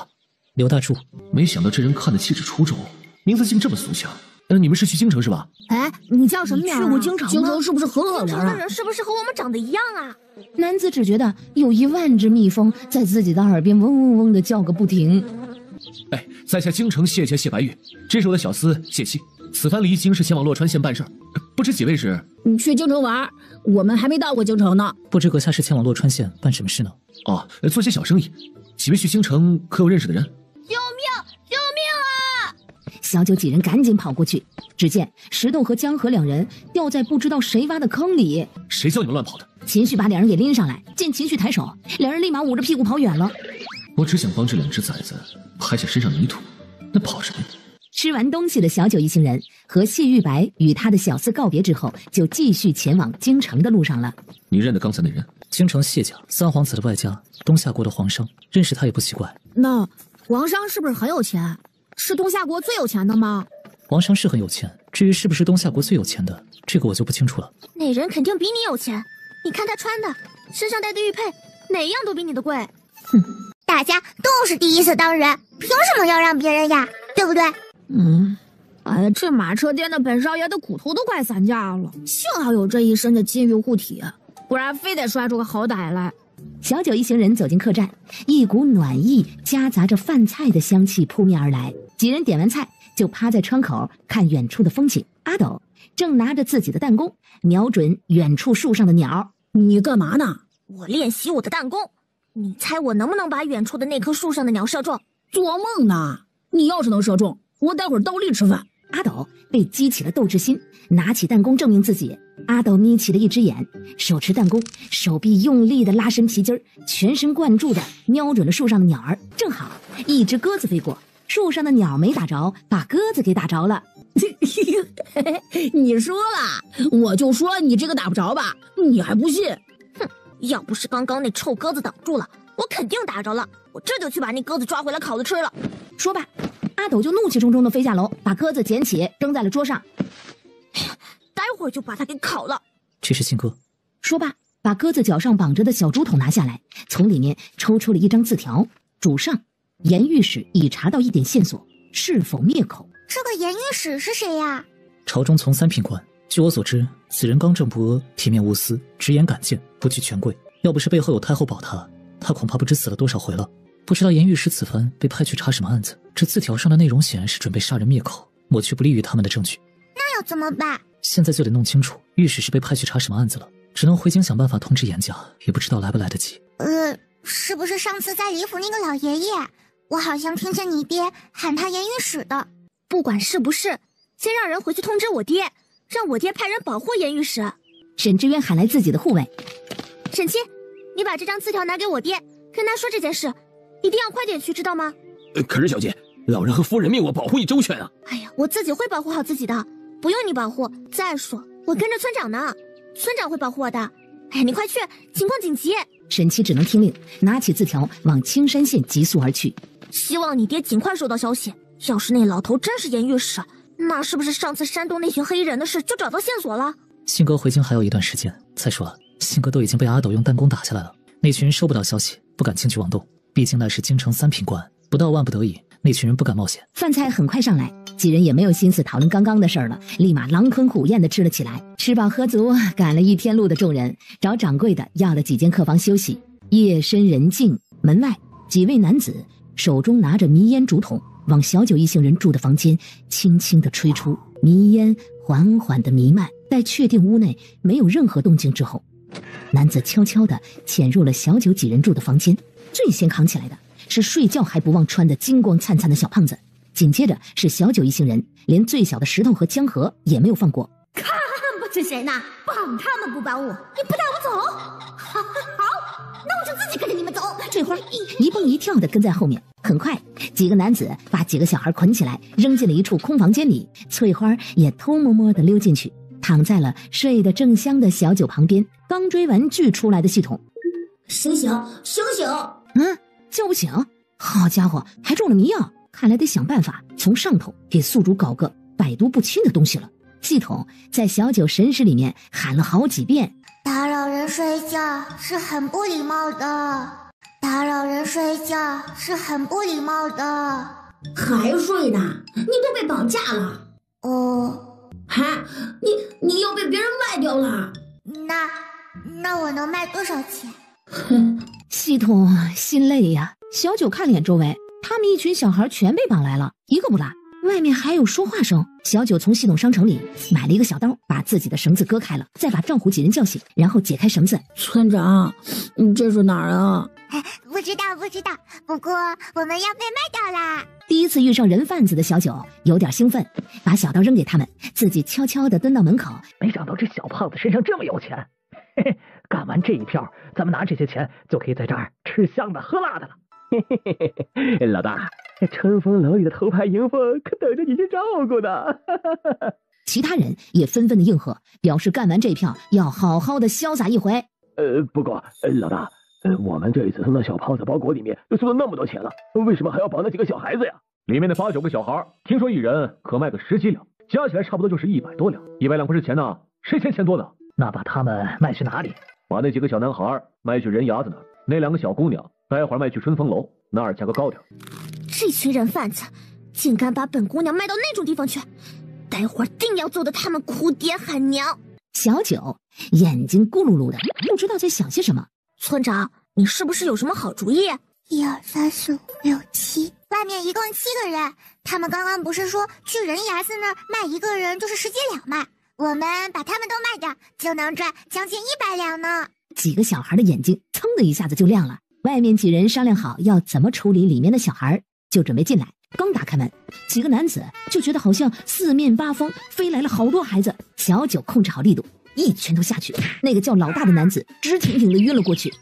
S12: 刘大柱。
S6: 没想到这人看得气质出众，名字竟这么俗气。你们是去京城是吧？
S14: 哎，你叫什么名？
S3: 去过京城吗？
S14: 京城是不是很好玩啊？
S3: 京城的人是不是和我们长得一样啊？
S4: 男子只觉得有10000只蜜蜂在自己的耳边嗡嗡嗡的叫个不停。
S6: 哎，在下京城谢谢白玉，这是我的小厮谢七。此番离京是前往洛川县办事儿，不知几位是？
S10: 你去京城玩，我们还没到过京城呢。
S12: 不知阁下是前往洛川县办什么事呢？
S6: 哦，做些小生意。几位去京城可有认识的人？
S11: 救命！救命啊！
S4: 小九几人赶紧跑过去，只见石头和江河2人掉在不知道谁挖的坑里。
S6: 谁叫你们乱跑的？
S4: 秦旭把2人给拎上来，见秦旭抬手，2人立马捂着屁股跑远了。
S6: 我只想帮这2只崽子拍下身上泥土，那跑什么呀？
S4: 吃完东西的小九一行人和谢玉白与他的小厮告别之后，就继续前往京城的路上了。
S6: 你认得刚才那人？
S12: 京城谢家3皇子的外家，东夏国的皇商，认识他也不奇怪。
S14: 那皇商是不是很有钱？是东夏国最有钱的吗？
S12: 皇商是很有钱，至于是不是东夏国最有钱的，这个我就不清楚了。
S3: 那人肯定比你有钱，你看他穿的，身上戴的玉佩，哪样都比你的贵。大家都是第一次当人，凭什么要让别人呀？对不对？
S14: 哎，这马车店的本少爷的骨头都快散架了，幸好有这一身的金玉护体，不然非得摔出个好歹来。
S4: 小九一行人走进客栈，一股暖意夹杂着饭菜的香气扑面而来。几人点完菜，就趴在窗口看远处的风景。阿斗正拿着自己的弹弓，瞄准远处树上的鸟。
S10: 你干嘛呢？
S3: 我练习我的弹弓，你猜我能不能把远处的那棵树上的鸟射中？
S10: 做梦呢！你要是能射中，我待会儿倒立吃饭。
S4: 阿斗被激起了斗志心，拿起弹弓证明自己。阿斗眯起了一只眼，手持弹弓，手臂用力的拉伸皮筋，全神贯注的瞄准了树上的鸟儿。正好一只鸽子飞过，树上的鸟没打着，把鸽子给打着了。
S10: 你说了，我就说你这个打不着吧，你还不信？
S3: 哼，要不是刚刚那臭鸽子挡住了，我肯定打着了。我这就去把那鸽子抓回来烤了吃了。
S4: 说罢，阿斗就怒气冲冲地飞下楼，把鸽子捡起扔在了桌上。
S3: 待会儿就把它给烤了。
S12: 这是信鸽。
S4: 说罢，把鸽子脚上绑着的小竹筒拿下来，从里面抽出了一张字条。主上，严御史已查到一点线索，是否灭口？
S3: 这个严御史是谁呀？
S12: 朝中从3品官，据我所知，此人刚正不阿，铁面无私，直言敢谏，不惧权贵。
S16: 要不是背后有太后保他，他恐怕不知死了多少回了。不知道严御史此番被派去查什么案子？这字条上的内容显然是准备杀人灭口，抹去不利于他们的证据。
S3: 那要怎么办？
S16: 现在就得弄清楚御史是被派去查什么案子了，只能回京想办法通知严家，也不知道来不来得及。
S3: 是不是上次在李府那个老爷爷？我好像听见你爹喊他严御史的。
S11: 不管是不是，先让人回去通知我爹，让我爹派人保护严御史。
S4: 沈知渊喊来自己的护卫，
S11: 沈七，你把这张字条拿给我爹，跟他说这件事，一定要快点去，知道吗？
S13: 可是小姐，老人和夫人命我保护你周全啊！
S11: 哎呀，我自己会保护好自己的，不用你保护。再说我跟着村长呢，村长会保护我的。哎呀，你快去，情况紧急。
S4: 沈七只能听令，拿起字条往青山县急速而去。
S11: 希望你爹尽快收到消息。要是那老头真是严御史，那是不是上次山东那群黑衣人的事就找到线索了？
S16: 信哥回京还有一段时间。再说了，信哥都已经被阿斗用弹弓打下来了，那群人收不到消息，不敢轻举妄动。毕竟那是京城3品官，不到万不得已，那群人不敢冒险。
S4: 饭菜很快上来，几人也没有心思讨论刚刚的事儿了，立马狼吞虎咽地吃了起来。吃饱喝足，赶了一天路的众人找掌柜的要了几间客房休息。夜深人静，门外几位男子手中拿着迷烟竹筒，往小九一行人住的房间轻轻地吹出，迷烟缓缓地弥漫。在确定屋内没有任何动静之后，男子悄悄地潜入了小九几人住的房间。最先扛起来的是睡觉还不忘穿的金光灿灿的小胖子，紧接着是小九一行人，连最小的石头和江河也没有放过。
S3: 看不起谁呢？帮他们不帮我，你不带我走？好，那我就自己跟着你们走。
S4: 翠花一蹦一跳的跟在后面，很快几个男子把几个小孩捆起来，扔进了一处空房间里。翠花也偷摸摸的溜进去，躺在了睡得正香的小九旁边。刚追完锯出来的系统，
S2: 醒醒，醒醒！
S4: 叫不醒。好家伙，还中了迷药，看来得想办法从上头给宿主搞个百毒不侵的东西了。系统在小九神识里面喊了好几遍，
S3: 打扰人睡觉是很不礼貌的，打扰人睡觉是很不礼貌的。
S2: 还睡呢？你都被绑架了。哈，你要被别人卖掉了。
S3: 那我能卖多少钱？
S4: 系统心累呀。小九看了眼周围，他们一群小孩全被绑来了，一个不落。外面还有说话声。小九从系统商城里买了一个小刀，把自己的绳子割开了，再把赵虎几人叫醒，然后解开绳子。
S10: 村长，你这是哪儿啊？
S3: 不知道，不过我们要被卖掉啦。
S4: 第一次遇上人贩子的小九有点兴奋，把小刀扔给他们，自己悄悄地蹲到门口。
S17: 没想到这小胖子身上这么有钱，嘿嘿，干完这一票，咱们拿这些钱就可以在这儿吃香的喝辣的了。嘿嘿嘿嘿，老大，春风楼里的头牌迎风可等着你去照顾呢。
S4: 其他人也纷纷的应和，表示干完这票要好好的潇洒一回。
S17: 不过老大，我们这一次从那小胖子包裹里面又收了那么多钱了，为什么还要绑那几个小孩子呀？
S6: 里面的8、9个小孩，听说一人可卖个10几两，加起来差不多就是100多两。100两不是钱呐，谁嫌钱多呢？
S17: 那把他们卖去哪里？
S6: 把那几个小男孩卖去人牙子那儿，那2个小姑娘待会儿卖去春风楼，那儿价格高点。
S11: 这群人贩子竟敢把本姑娘卖到那种地方去，待会儿定要揍得他们哭爹喊娘。
S4: 小九眼睛咕噜噜的，不知道在想些什么。
S11: 村长，你是不是有什么好主意
S3: ？1、2、3、4、5、6、7，外面一共7个人。他们刚刚不是说去人牙子那儿卖一个人就是10几两吗？我们把他们都卖掉，就能赚将近100两呢。
S4: 几个小孩的眼睛噌的一下子就亮了。外面几人商量好要怎么处理里面的小孩，就准备进来。刚打开门，几个男子就觉得好像四面八方飞来了好多孩子。小九控制好力度，一拳头下去，那个叫老大的男子直挺挺的晕了过去。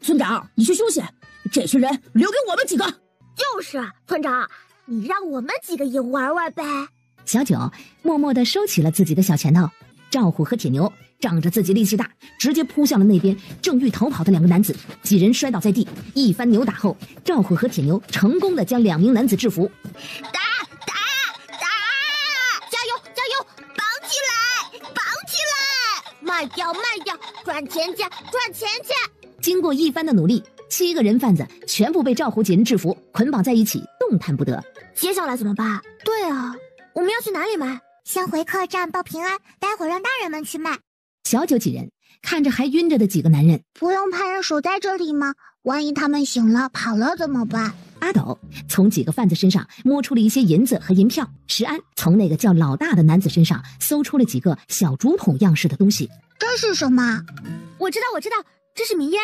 S10: 村长，你去休息，这群人留给我们几个。
S11: 就是村长，你让我们几个也玩玩呗。
S4: 小九默默地收起了自己的小拳头。赵虎和铁牛仗着自己力气大，直接扑向了那边正欲逃跑的2个男子。几人摔倒在地，一番扭打后，赵虎和铁牛成功的将2名男子制服。
S11: 打！加油！绑起来！卖掉！赚钱去！
S4: 经过一番的努力，7个人贩子全部被赵虎几人制服，捆绑在一起，动弹不得。
S11: 接下来怎么办？对啊，我们要去哪里卖？
S3: 先回客栈报平安，待会儿让大人们去卖。
S4: 小九几人看着还晕着的几个男人。
S3: 不用派人守在这里吗？万一他们醒了跑了怎么办？
S4: 阿斗从几个贩子身上摸出了一些银子和银票，石安从那个叫老大的男子身上搜出了几个小竹筒样式的东西。
S3: 这是什么？
S14: 我知道，这是迷烟，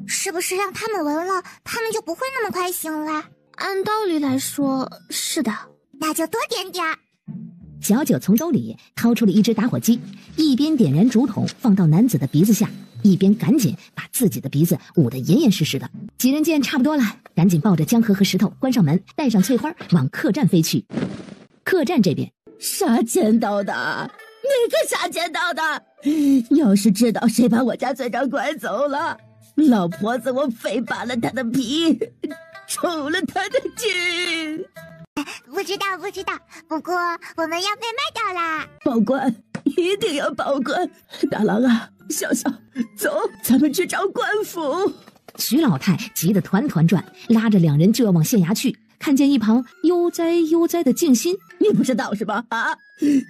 S3: 是不是让他们闻了，他们就不会那么快醒了？
S14: 按道理来说是的，
S3: 那就多点点。
S4: 小九从兜里掏出了一只打火机，一边点燃竹筒放到男子的鼻子下，一边赶紧把自己的鼻子捂得严严实实的。几人见差不多了，赶紧抱着江河和石头关上门，带上翠花往客栈飞去。客栈这边，
S10: 杀千刀的，哪个杀千刀的？要是知道谁把我家村长拐走了，老婆子我非扒了他的皮，抽了他的筋。
S3: 不知道，不过我们要被卖掉啦！
S10: 保管，一定要保管！大郎啊，小小，走，咱们去找官府。
S4: 徐老太急得团团转，拉着两人就要往县衙去。看见一旁悠哉的静心，
S10: 你不知道是吧？啊，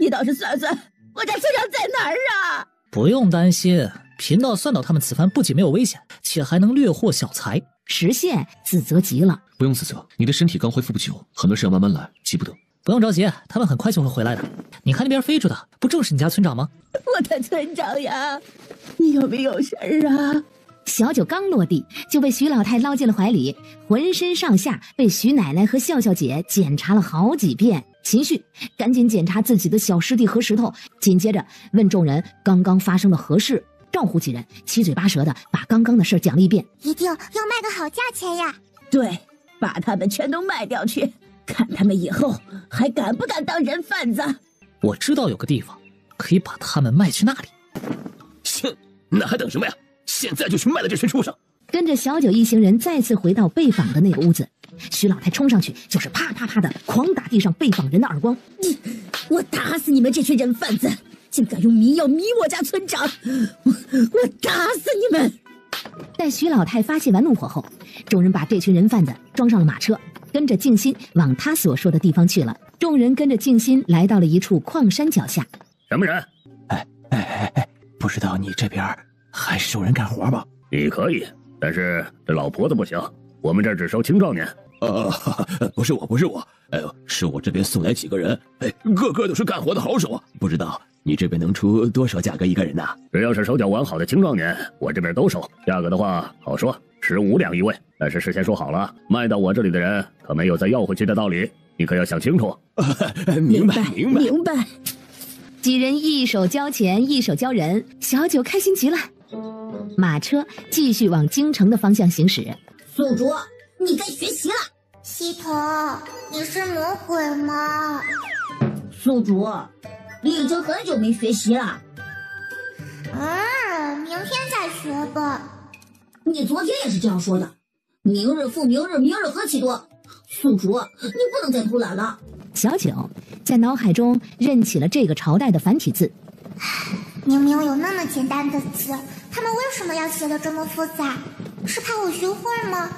S10: 你倒是算算，我家村长在哪儿啊？
S16: 不用担心，贫道算到他们此番不仅没有危险，且还能掠获小财。
S4: 石县自责极了。
S6: 不用自责，你的身体刚恢复不久，很多事要慢慢来，急不得。
S16: 不用着急，他们很快就会回来的。你看那边飞着的，不正是你家村长吗？
S10: 我的村长呀，你有没有事儿啊？
S4: 小九刚落地，就被徐老太捞进了怀里，浑身上下被徐奶奶和笑笑姐检查了好几遍。秦旭赶紧检查自己的小师弟和石头，紧接着问众人刚刚发生了何事。赵虎几人七嘴八舌的把刚刚的事讲了一遍。
S3: 一定要卖个好价钱呀！
S10: 对，把他们全都卖掉去，看他们以后还敢不敢当人贩子。
S16: 我知道有个地方可以把他们卖去那里。
S13: 行，那还等什么呀？现在就去卖了这群畜生！
S4: 跟着小九一行人再次回到被访的那个屋子，徐老太冲上去就是啪啪啪的狂打地上被访人的耳光。
S10: 我打死你们这群人贩子！竟敢用迷药迷我家村长，我打死你们！
S4: 待徐老太发泄完怒火后，众人把这群人贩子装上了马车，跟着静心往他所说的地方去了。众人跟着静心来到了一处矿山脚下。
S7: 什么人？
S13: 不知道你这边还收人干活吗？
S7: 你可以，但是这老婆子不行，我们这儿只收青壮年。
S13: 不是我，是我这边送来几个人，个个都是干活的好手啊！不知道你这边能出多少价格一个人呐？
S7: 只要是手脚完好的青壮年，我这边都收。价格的话好说，15两一位，但是事先说好了，卖到我这里的人可没有再要回去的道理，你可要想清楚。
S13: 明白。
S4: 几人一手交钱一手交人，小九开心极了。马车继续往京城的方向行驶。
S2: 宿主，你该学习了。
S3: 西头，你是魔鬼吗？
S2: 宿主，你已经很久没学习了。
S3: 明天再学吧。
S2: 你昨天也是这样说的。明日复明日，明日何其多。宿主，你不能再偷懒了。
S4: 小九在脑海中认起了这个朝代的繁体字。
S3: 明明有那么简单的字，他们为什么要写得这么复杂？是怕我学会吗？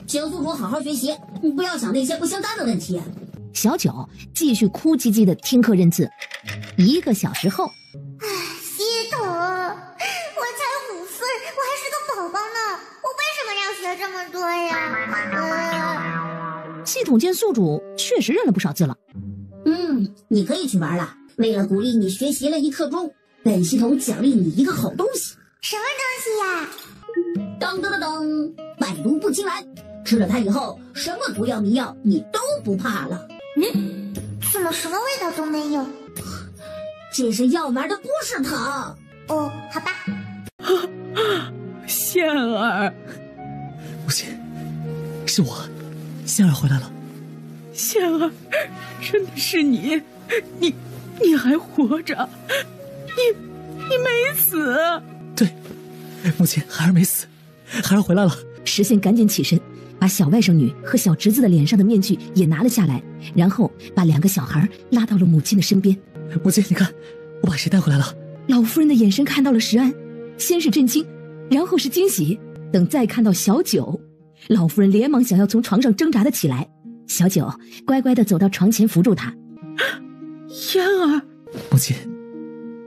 S2: 请宿主好好学习，不要想那些不相干的问题。
S4: 小九继续哭唧唧的听课认字。1个小时后，
S3: 西头，我才5岁，我还是个宝宝呢，我为什么要学这么多呀？
S4: 系统见宿主确实认了不少字了。
S2: 你可以去玩了。为了鼓励你学习了1刻钟，本系统奖励你一个好东西。
S3: 什么东西呀？
S2: 当当当当，百毒不侵蓝，吃了它以后，什么毒药迷药你都不怕了。
S3: 怎么什么味道都没有？
S2: 这是药丸的不是糖。
S3: 哦，好吧。
S9: 仙儿，
S12: 母亲，是我，仙儿回来了。
S9: 仙儿，真的是你，你还活着，你没死。
S12: 对，母亲，孩儿没死，孩儿回来了。
S4: 石信赶紧起身，把小外甥女和小侄子的脸上的面具也拿了下来，然后把2个小孩拉到了母亲的身边。
S12: 母亲，你看，我把谁带回来了？
S4: 老夫人的眼神看到了石安，先是震惊，然后是惊喜，等再看到小九，老夫人连忙想要从床上挣扎的起来。小九乖乖的走到床前扶住她。
S9: 嫣儿，
S12: 母亲，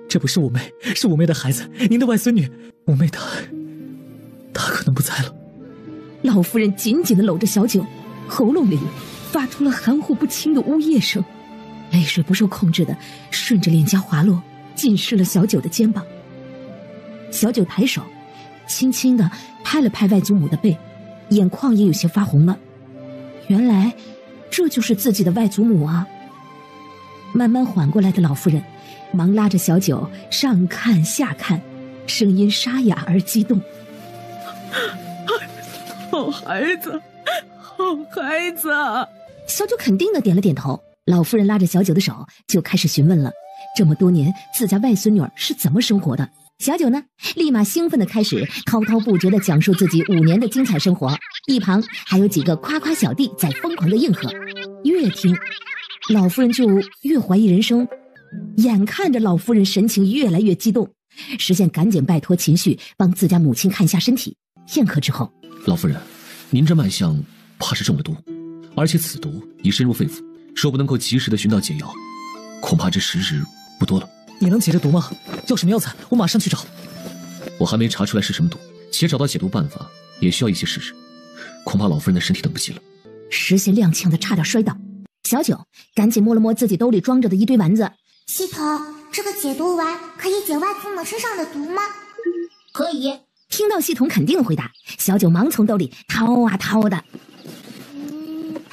S16: 这不是五妹，是五妹的孩子，您的外孙女。五妹她可能不在了。
S4: 老夫人紧紧地搂着小九，喉咙里发出了含糊不清的呜咽声，泪水不受控制地顺着脸颊滑落，浸湿了小九的肩膀。小九抬手轻轻地拍了拍外祖母的背，眼眶也有些发红了。原来这就是自己的外祖母啊！慢慢缓过来的老夫人忙拉着小九上看下看，声音沙哑而激动。
S9: 好孩子，好孩子！
S4: 小九肯定的点了点头。老夫人拉着小九的手就开始询问了，这么多年自家外孙女儿是怎么生活的。小九呢，立马兴奋的开始滔滔不绝的讲述自己5年的精彩生活，一旁还有几个夸夸小弟在疯狂的应和。越听，老夫人就越怀疑人生。眼看着老夫人神情越来越激动，石县赶紧拜托秦旭帮自家母亲看一下身体。片刻之后，
S6: 老夫人，您这脉象怕是中了毒，而且此毒已深入肺腑，若不能够及时的寻到解药，恐怕这时日不多了。
S16: 你能解这毒吗？要什么药材，我马上去找。
S6: 我还没查出来是什么毒，且找到解毒办法也需要一些时日，恐怕老夫人的身体等不及了。
S4: 石贤踉跄的差点摔倒，小九赶紧摸了摸自己兜里装着的一堆丸子。
S3: 系统，这个解毒丸可以解外祖母身上的毒吗？
S2: 可以。
S4: 听到系统肯定的回答，小九忙从兜里掏啊掏的。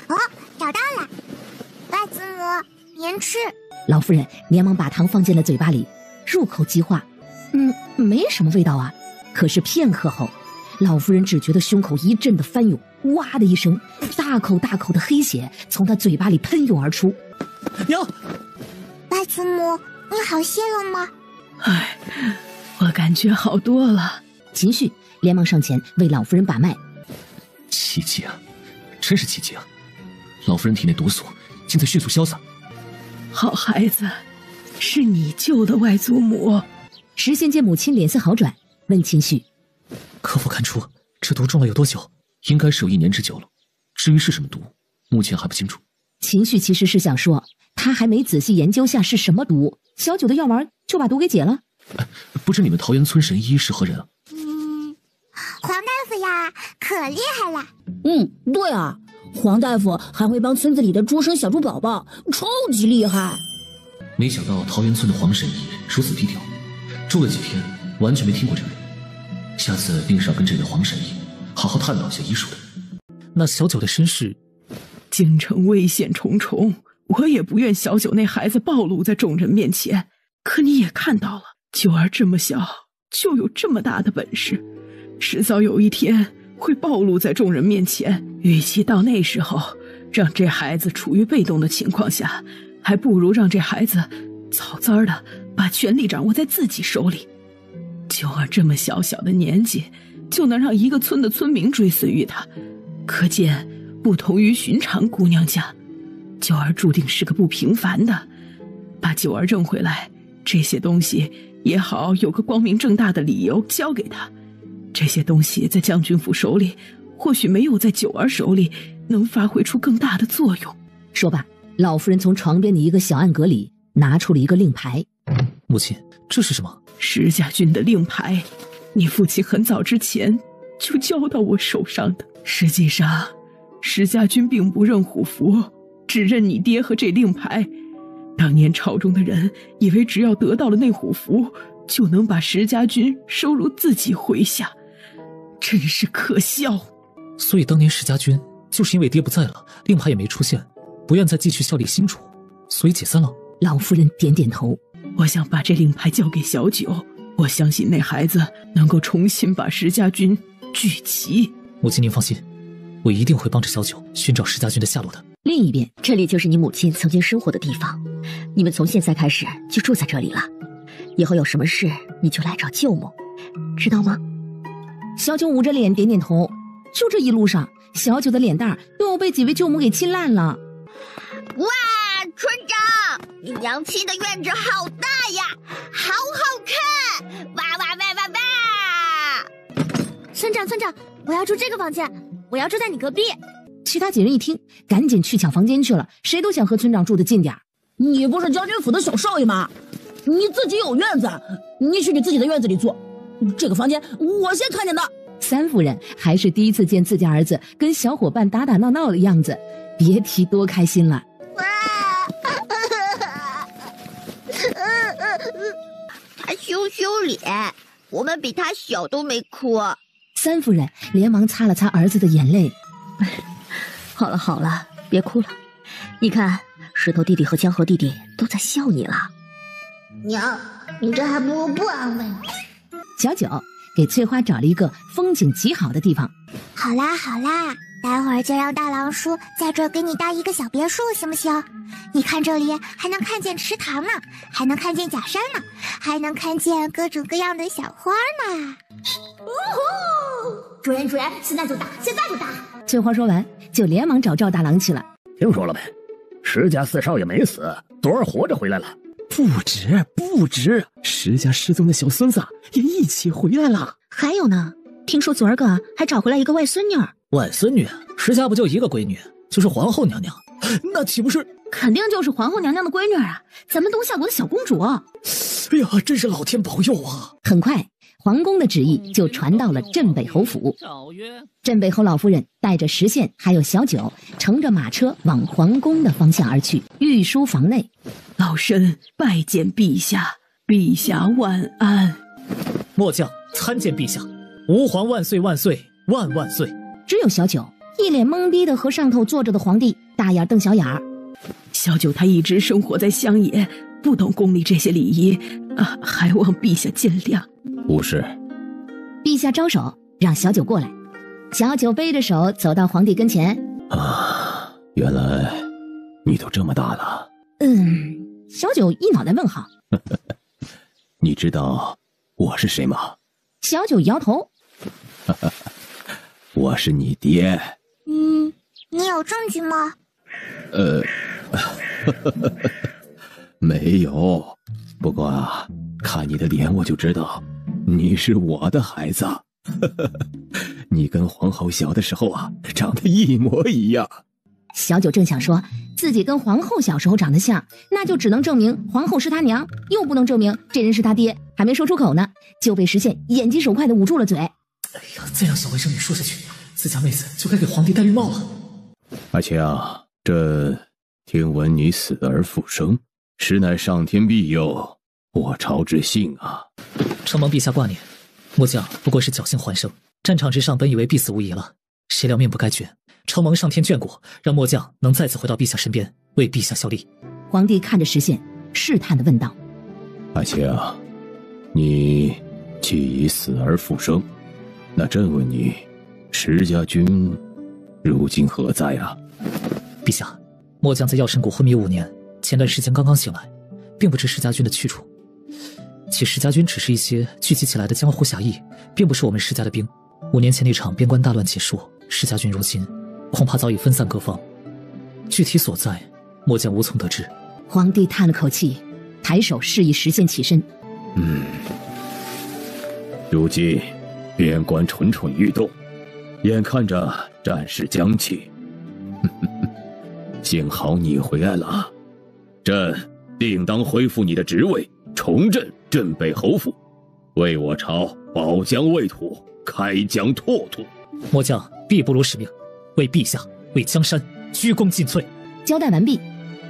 S3: 哦，找到了，外祖母您吃。
S4: 老夫人连忙把糖放进了嘴巴里，入口即化，没什么味道啊。可是片刻后，老夫人只觉得胸口一阵的翻涌，哇的一声，大口大口的黑血从她嘴巴里喷涌而出。
S16: 娘，
S3: 外祖母，你好些了吗？
S9: 哎，我感觉好多了。
S4: 秦旭连忙上前为老夫人把脉。
S6: 奇迹啊，真是奇迹啊！老夫人体内毒素竟在迅速消散。
S9: 好孩子，是你救的外祖母。
S4: 石县见母亲脸色好转，问秦旭：
S16: 可否看出这毒中了有多久？
S6: 应该是有1年之久了。至于是什么毒，目前还不清楚。
S4: 秦旭其实是想说，他还没仔细研究下是什么毒，小九的药丸就把毒给解了。
S6: 不知你们桃源村神医是何人啊？
S3: 黄大夫呀，可厉害了。
S10: 对啊，黄大夫还会帮村子里的猪生小猪宝宝，超级厉害。
S6: 没想到桃源村的黄神医如此低调，住了几天完全没听过这个人。下次定是要跟这位黄神医好好探讨一下医术的。
S16: 那小九的身世，
S9: 京城危险重重，我也不愿小九那孩子暴露在众人面前。可你也看到了，九儿这么小就有这么大的本事，迟早有一天会暴露在众人面前。与其到那时候让这孩子处于被动的情况下，还不如让这孩子早早的把权力掌握在自己手里。九儿这么小小的年纪就能让一个村的村民追随于他，可见不同于寻常姑娘家，九儿注定是个不平凡的。把九儿认回来，这些东西也好有个光明正大的理由交给他。这些东西在将军府手里或许没有在九儿手里能发挥出更大的作用。
S4: 说罢，老夫人从床边的一个小暗格里拿出了一个令牌。
S16: 母亲，这是什么？
S9: 石家军的令牌，你父亲很早之前就交到我手上的。实际上石家军并不认虎符，只认你爹和这令牌。当年朝中的人以为只要得到了那虎符，就能把石家军收入自己麾下，真是可笑。
S16: 所以当年石家军就是因为爹不在了，令牌也没出现，不愿再继续效力新主，所以解散了。
S4: 老夫人点点头。
S9: 我想把这令牌交给小九，我相信那孩子能够重新把石家军聚齐。
S16: 母亲您放心，我一定会帮着小九寻找石家军的下落的。
S18: 另一边，这里就是你母亲曾经生活的地方，你们从现在开始就住在这里了。以后有什么事你就来找舅母，知道吗？
S4: 小九捂着脸点点头。就这一路上，小九的脸蛋又被几位舅母给亲烂了。
S11: 哇，村长，你娘亲的院子好大呀，好好看！哇哇哇哇哇！
S3: 村长，我要住这个房间，我要住在你隔壁。
S4: 其他几人一听，赶紧去抢房间去了，谁都想和村长住得近点。
S10: 你不是将军府的小少爷吗？你自己有院子，你去你自己的院子里住。这个房间我先看见的。
S4: 三夫人还是第一次见自家儿子跟小伙伴打打闹闹的样子，别提多开心了。
S11: 他羞羞脸，我们比他小都没哭。
S4: 三夫人连忙擦了擦儿子的眼泪。
S18: 好了好了，别哭了。你看，石头弟弟和江河弟弟都在笑你了。
S2: 娘，你这还不如不安慰你。
S4: 小九给翠花找了一个风景极好的地方。
S3: 好啦好啦，待会儿就让大郎叔在这儿给你搭一个小别墅，行不行？你看这里还能看见池塘呢，还能看见假山呢，还能看见各种各样的小花呢。
S2: 主人，现在就打，现在就打！
S4: 翠花说完，就连忙找赵大郎去了。
S7: 听说了没？石家四少爷没死，昨儿活着回来了。
S13: 不止，石家失踪的小孙子也一起回来了。
S18: 还有呢，听说昨儿个还找回来一个外孙女儿。
S16: 外孙女？石家不就一个闺女，就是皇后娘娘，那岂不是？
S18: 肯定就是皇后娘娘的闺女啊，咱们东夏国的小公主。
S16: 哎呀，真是老天保佑啊！
S4: 很快，皇宫的旨意就传到了镇北侯府。镇北侯老夫人带着石宪还有小九，乘着马车往皇宫的方向而去。御书房内，
S9: 老身拜见陛下，陛下万安。
S16: 末将参见陛下，吾皇万岁万岁万万岁。
S4: 只有小九一脸懵逼的和上头坐着的皇帝大眼瞪小眼儿。
S9: 小九他一直生活在乡野，不懂宫里这些礼仪，还望陛下见谅。
S5: 无事。
S4: 陛下招手让小九过来，小九背着手走到皇帝跟前。
S5: 原来你都这么大了。
S4: 小九一脑袋问号。
S5: 你知道我是谁吗？
S4: 小九摇头。
S5: 我是你爹。
S3: 你有证据吗？
S5: 没有，不过看你的脸我就知道你是我的孩子。你跟皇后小的时候长得一模一样。
S4: 小九正想说自己跟皇后小时候长得像，那就只能证明皇后是他娘，又不能证明这人是他爹，还没说出口呢，就被石宪眼疾手快的捂住了嘴。
S16: 哎呀，再让小卫生女说下去，自家妹子就该给皇帝戴绿帽了。
S5: 阿青，这听闻你死而复生，实乃上天庇佑，我朝之幸啊！
S16: 承蒙陛下挂念，末将不过是侥幸还生。战场之上本以为必死无疑了，谁料命不该绝，承蒙上天眷顾，让末将能再次回到陛下身边，为陛下效力。
S4: 皇帝看着石宪，试探地问道：
S5: 阿青，你既已死而复生，那朕问你，石家军如今何在啊？
S16: 陛下，末将在药神谷昏迷5年，前段时间刚刚醒来，并不知石家军的去处。其石家军只是一些聚集起来的江湖侠义，并不是我们石家的兵。5年前那场边关大乱结束，石家军如今恐怕早已分散各方，具体所在，末将无从得知。
S4: 皇帝叹了口气，抬手示意石宪起身。
S5: 如今边关蠢蠢欲动，眼看着战事将起，幸好你回来了，朕定当恢复你的职位，重振镇北侯府，为我朝保疆卫土，开疆拓土。
S16: 末将必不辱使命，为陛下为江山鞠躬尽瘁。
S4: 交代完毕，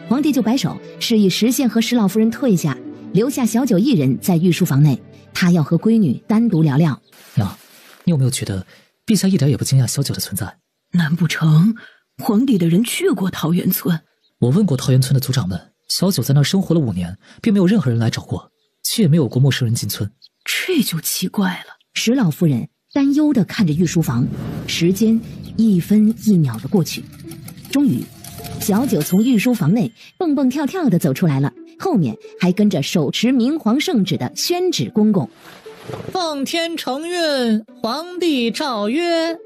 S4: 皇帝就摆手示意石宪和石老夫人退下，留下小九一人在御书房内，他要和闺女单独聊聊。
S16: 娘，你有没有觉得陛下一点也不惊讶小九的存在？
S9: 难不成皇帝的人去过桃源村？
S16: 我问过桃源村的族长们，小九在那儿生活了5年，并没有任何人来找过，却也没有过陌生人进村。
S9: 这就奇怪了。
S4: 石老夫人担忧地看着御书房，时间1分1秒的过去。终于，小九从御书房内蹦蹦跳跳地走出来了，后面还跟着手持明皇圣旨的宣旨公公。
S19: 奉天承运，皇帝诏曰：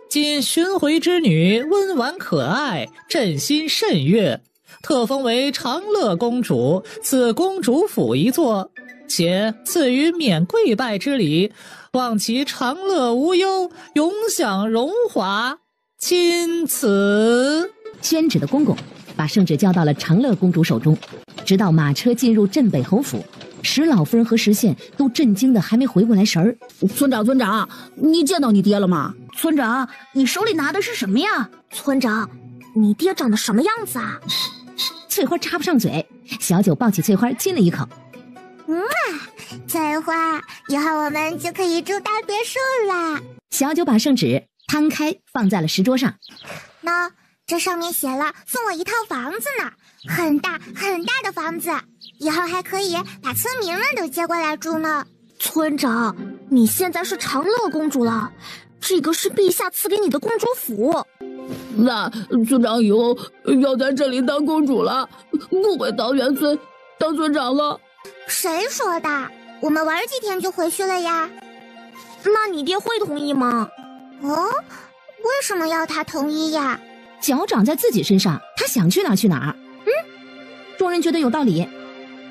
S19: 今寻回之女温婉可爱，朕心甚悦，特封为长乐公主，赐公主府一座，且赐予免跪拜之礼，望其长乐无忧，永享荣华。钦此。
S4: 宣旨的公公把圣旨交到了长乐公主手中，直到马车进入镇北侯府，使老夫人和石县都震惊的还没回过来神儿。
S14: 村长，你见到你爹了吗？村长，你手里拿的是什么呀？
S11: 村长，你爹长得什么样子啊？
S4: 翠花插不上嘴，小九抱起翠花亲了一口。
S3: 翠花，以后我们就可以住大别墅了。
S4: 小九把圣旨摊开放在了石桌上。
S3: 喏，这上面写了送我一套房子呢，很大很大的房子，以后还可以把村民们都接过来住呢。
S11: 村长，你现在是长乐公主了，这个是陛下赐给你的公主府。
S14: 那村长以后要在这里当公主了，不回桃源村当村长了。
S3: 谁说的？我们玩几天就回去了呀。
S11: 那你爹会同意吗？
S3: 为什么要他同意呀？
S4: 脚长在自己身上，他想去哪儿去哪儿。众人觉得有道理。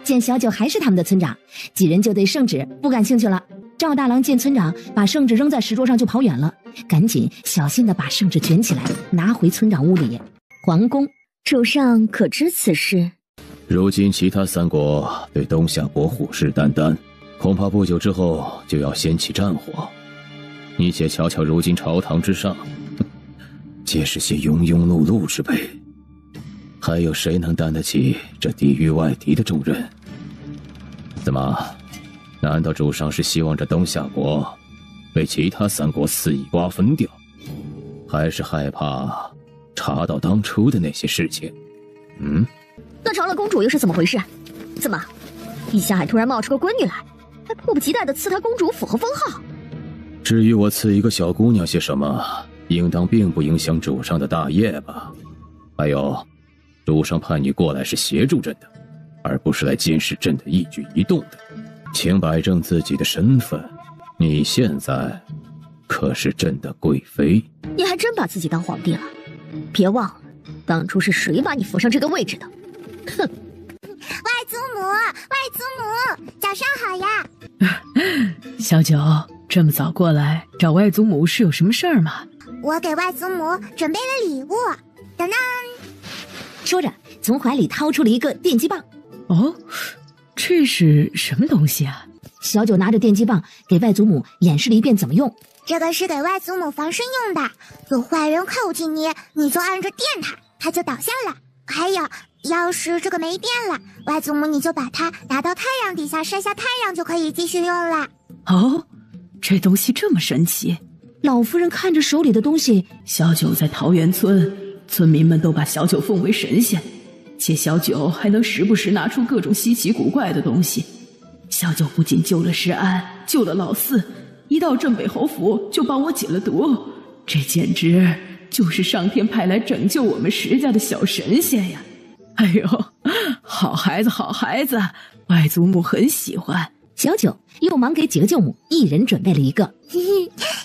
S4: 见小九还是他们的村长，几人就对圣旨不感兴趣了。赵大郎见村长把圣旨扔在石桌上就跑远了，赶紧小心地把圣旨卷起来，拿回村长屋里。皇宫，
S18: 主上可知此事？
S5: 如今其他三国对东夏国虎视眈眈，恐怕不久之后就要掀起战火。你且瞧瞧如今朝堂之上，皆是些庸庸碌碌之辈，还有谁能担得起这地域外敌的重任？怎么，难道主上是希望这东夏国被其他三国肆意瓜分掉，还是害怕查到当初的那些事情？
S18: 那长乐公主又是怎么回事？怎么，陛下还突然冒出个闺女来，还迫不及待地赐她公主府和封号？
S5: 至于我赐一个小姑娘些什么，应当并不影响主上的大业吧。还有，主上派你过来是协助朕的，而不是来监视朕的一举一动的。请摆正自己的身份，你现在可是朕的贵妃。
S18: 你还真把自己当皇帝了？别忘了，当初是谁把你扶上这个位置的？哼！
S3: 外祖母，早上好呀！
S9: 小九，这么早过来找外祖母是有什么事儿吗？
S3: 我给外祖母准备了礼物，等等。
S4: 说着，从怀里掏出了一个电击棒。
S9: 这是什么东西啊？
S4: 小九拿着电击棒给外祖母演示了一遍怎么用。
S3: 这个是给外祖母防身用的，有坏人靠近你，你就按着电它，它就倒下了。还有，要是这个没电了，外祖母你就把它拿到太阳底下晒下太阳，就可以继续用了。
S9: 这东西这么神奇。
S4: 老夫人看着手里的东西，
S9: 小九在桃源村，村民们都把小九奉为神仙，且小九还能时不时拿出各种稀奇古怪的东西。小九不仅救了石安，救了老四，一到镇北侯府就帮我解了毒，这简直就是上天派来拯救我们石家的小神仙呀！哎呦，好孩子，好孩子，外祖母很喜欢。
S4: 小九又忙给几个舅母一人准备了一个。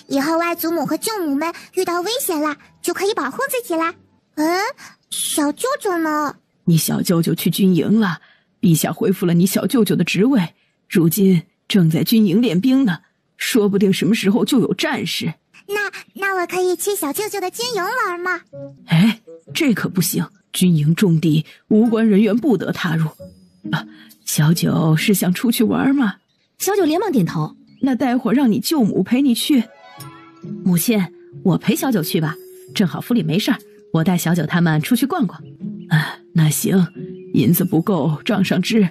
S3: 以后外祖母和舅母们遇到危险了，就可以保护自己啦。小舅舅呢？
S9: 你小舅舅去军营了，陛下恢复了你小舅舅的职位，如今正在军营练兵呢，说不定什么时候就有战事。
S3: 那我可以去小舅舅的军营玩吗？
S9: 这可不行，军营重地，无关人员不得踏入。小九是想出去玩吗？
S4: 小九连忙点头。
S9: 那待会儿让你舅母陪你去。
S18: 母亲，我陪小九去吧，正好府里没事儿，我带小九他们出去逛逛。
S9: 那行，银子不够账上支，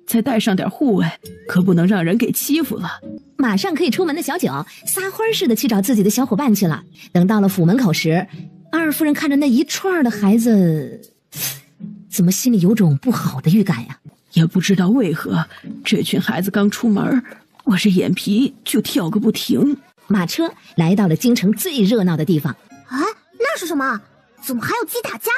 S9: 再带上点护卫，可不能让人给欺负了。
S4: 马上可以出门的小九撒欢似的去找自己的小伙伴去了。等到了府门口时，二夫人看着那一串的孩子，怎么心里有种不好的预感呀？
S9: 也不知道为何，这群孩子刚出门，我这眼皮就跳个不停。
S4: 马车来到了京城最热闹的地方。
S11: 那是什么？怎么还有鸡打架？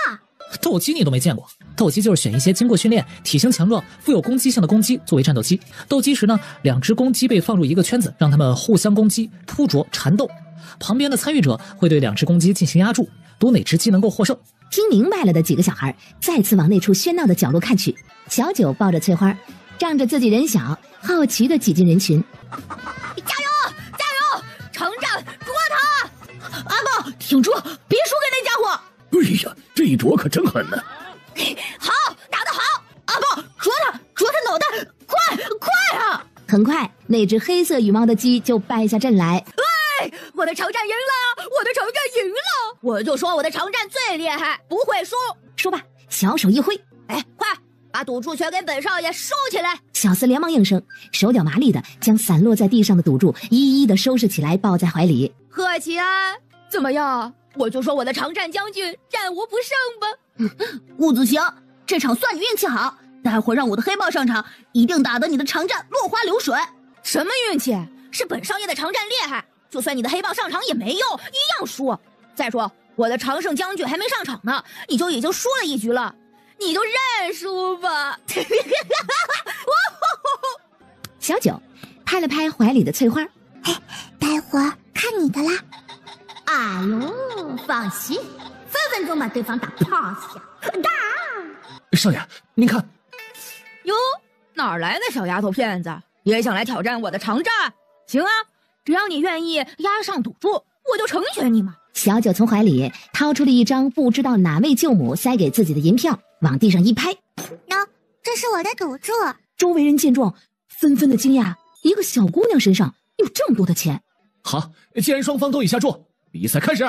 S19: 斗鸡你都没见过？斗鸡就是选一些经过训练、体型强壮、富有攻击性的公鸡作为战斗机。斗鸡时呢，2只公鸡被放入一个圈子，让它们互相攻击、扑啄、缠斗。旁边的参与者会对2只公鸡进行压住，赌哪只鸡能够获胜。
S4: 听明白了的几个小孩再次往那处喧闹的角落看去。小九抱着翠花，仗着自己人小，好奇地挤进人群。
S11: 加油！城战捉他！
S14: 阿豹，挺住，别输给那家伙！
S7: 哎呀，这一啄可真狠呢！
S11: 好，打得好！
S14: 阿豹，啄他脑袋，快！
S4: 很快，那只黑色羽毛的鸡就败下阵来。
S14: 哎，我的城战赢了！我的城战赢了！我就说我的城战最厉害，不会输。
S4: 说罢，小手一挥，
S14: 哎，快把赌注全给本少爷收起来！
S4: 小厮连忙应声，手脚麻利的将散落在地上的赌注一一的收拾起来，抱在怀里。
S14: 贺齐安，怎么样？我就说我的常战将军战无不胜吧。伍子行，这场算你运气好，待会让我的黑豹上场，一定打得你的常战落花流水。什么运气？是本少爷的常战厉害，就算你的黑豹上场也没用，一样输。再说我的常胜将军还没上场呢，你就已经输了一局了，你就认输吧。
S4: 小九拍了拍怀里的翠花，
S3: 待会儿看你的啦。
S2: 哎呦，放心，分分钟把对方打趴下。
S6: 少爷，您看，
S14: 哟，哪儿来的小丫头片子，也想来挑战我的常战？行啊，只要你愿意押上赌注，我就成全你嘛。
S4: 小九从怀里掏出了一张不知道哪位舅母塞给自己的银票，往地上一拍，
S3: 喏，这是我的赌注。
S4: 周围人见状纷纷的惊讶，一个小姑娘身上有这么多的钱。
S6: 好，既然双方都已下注，比赛开始。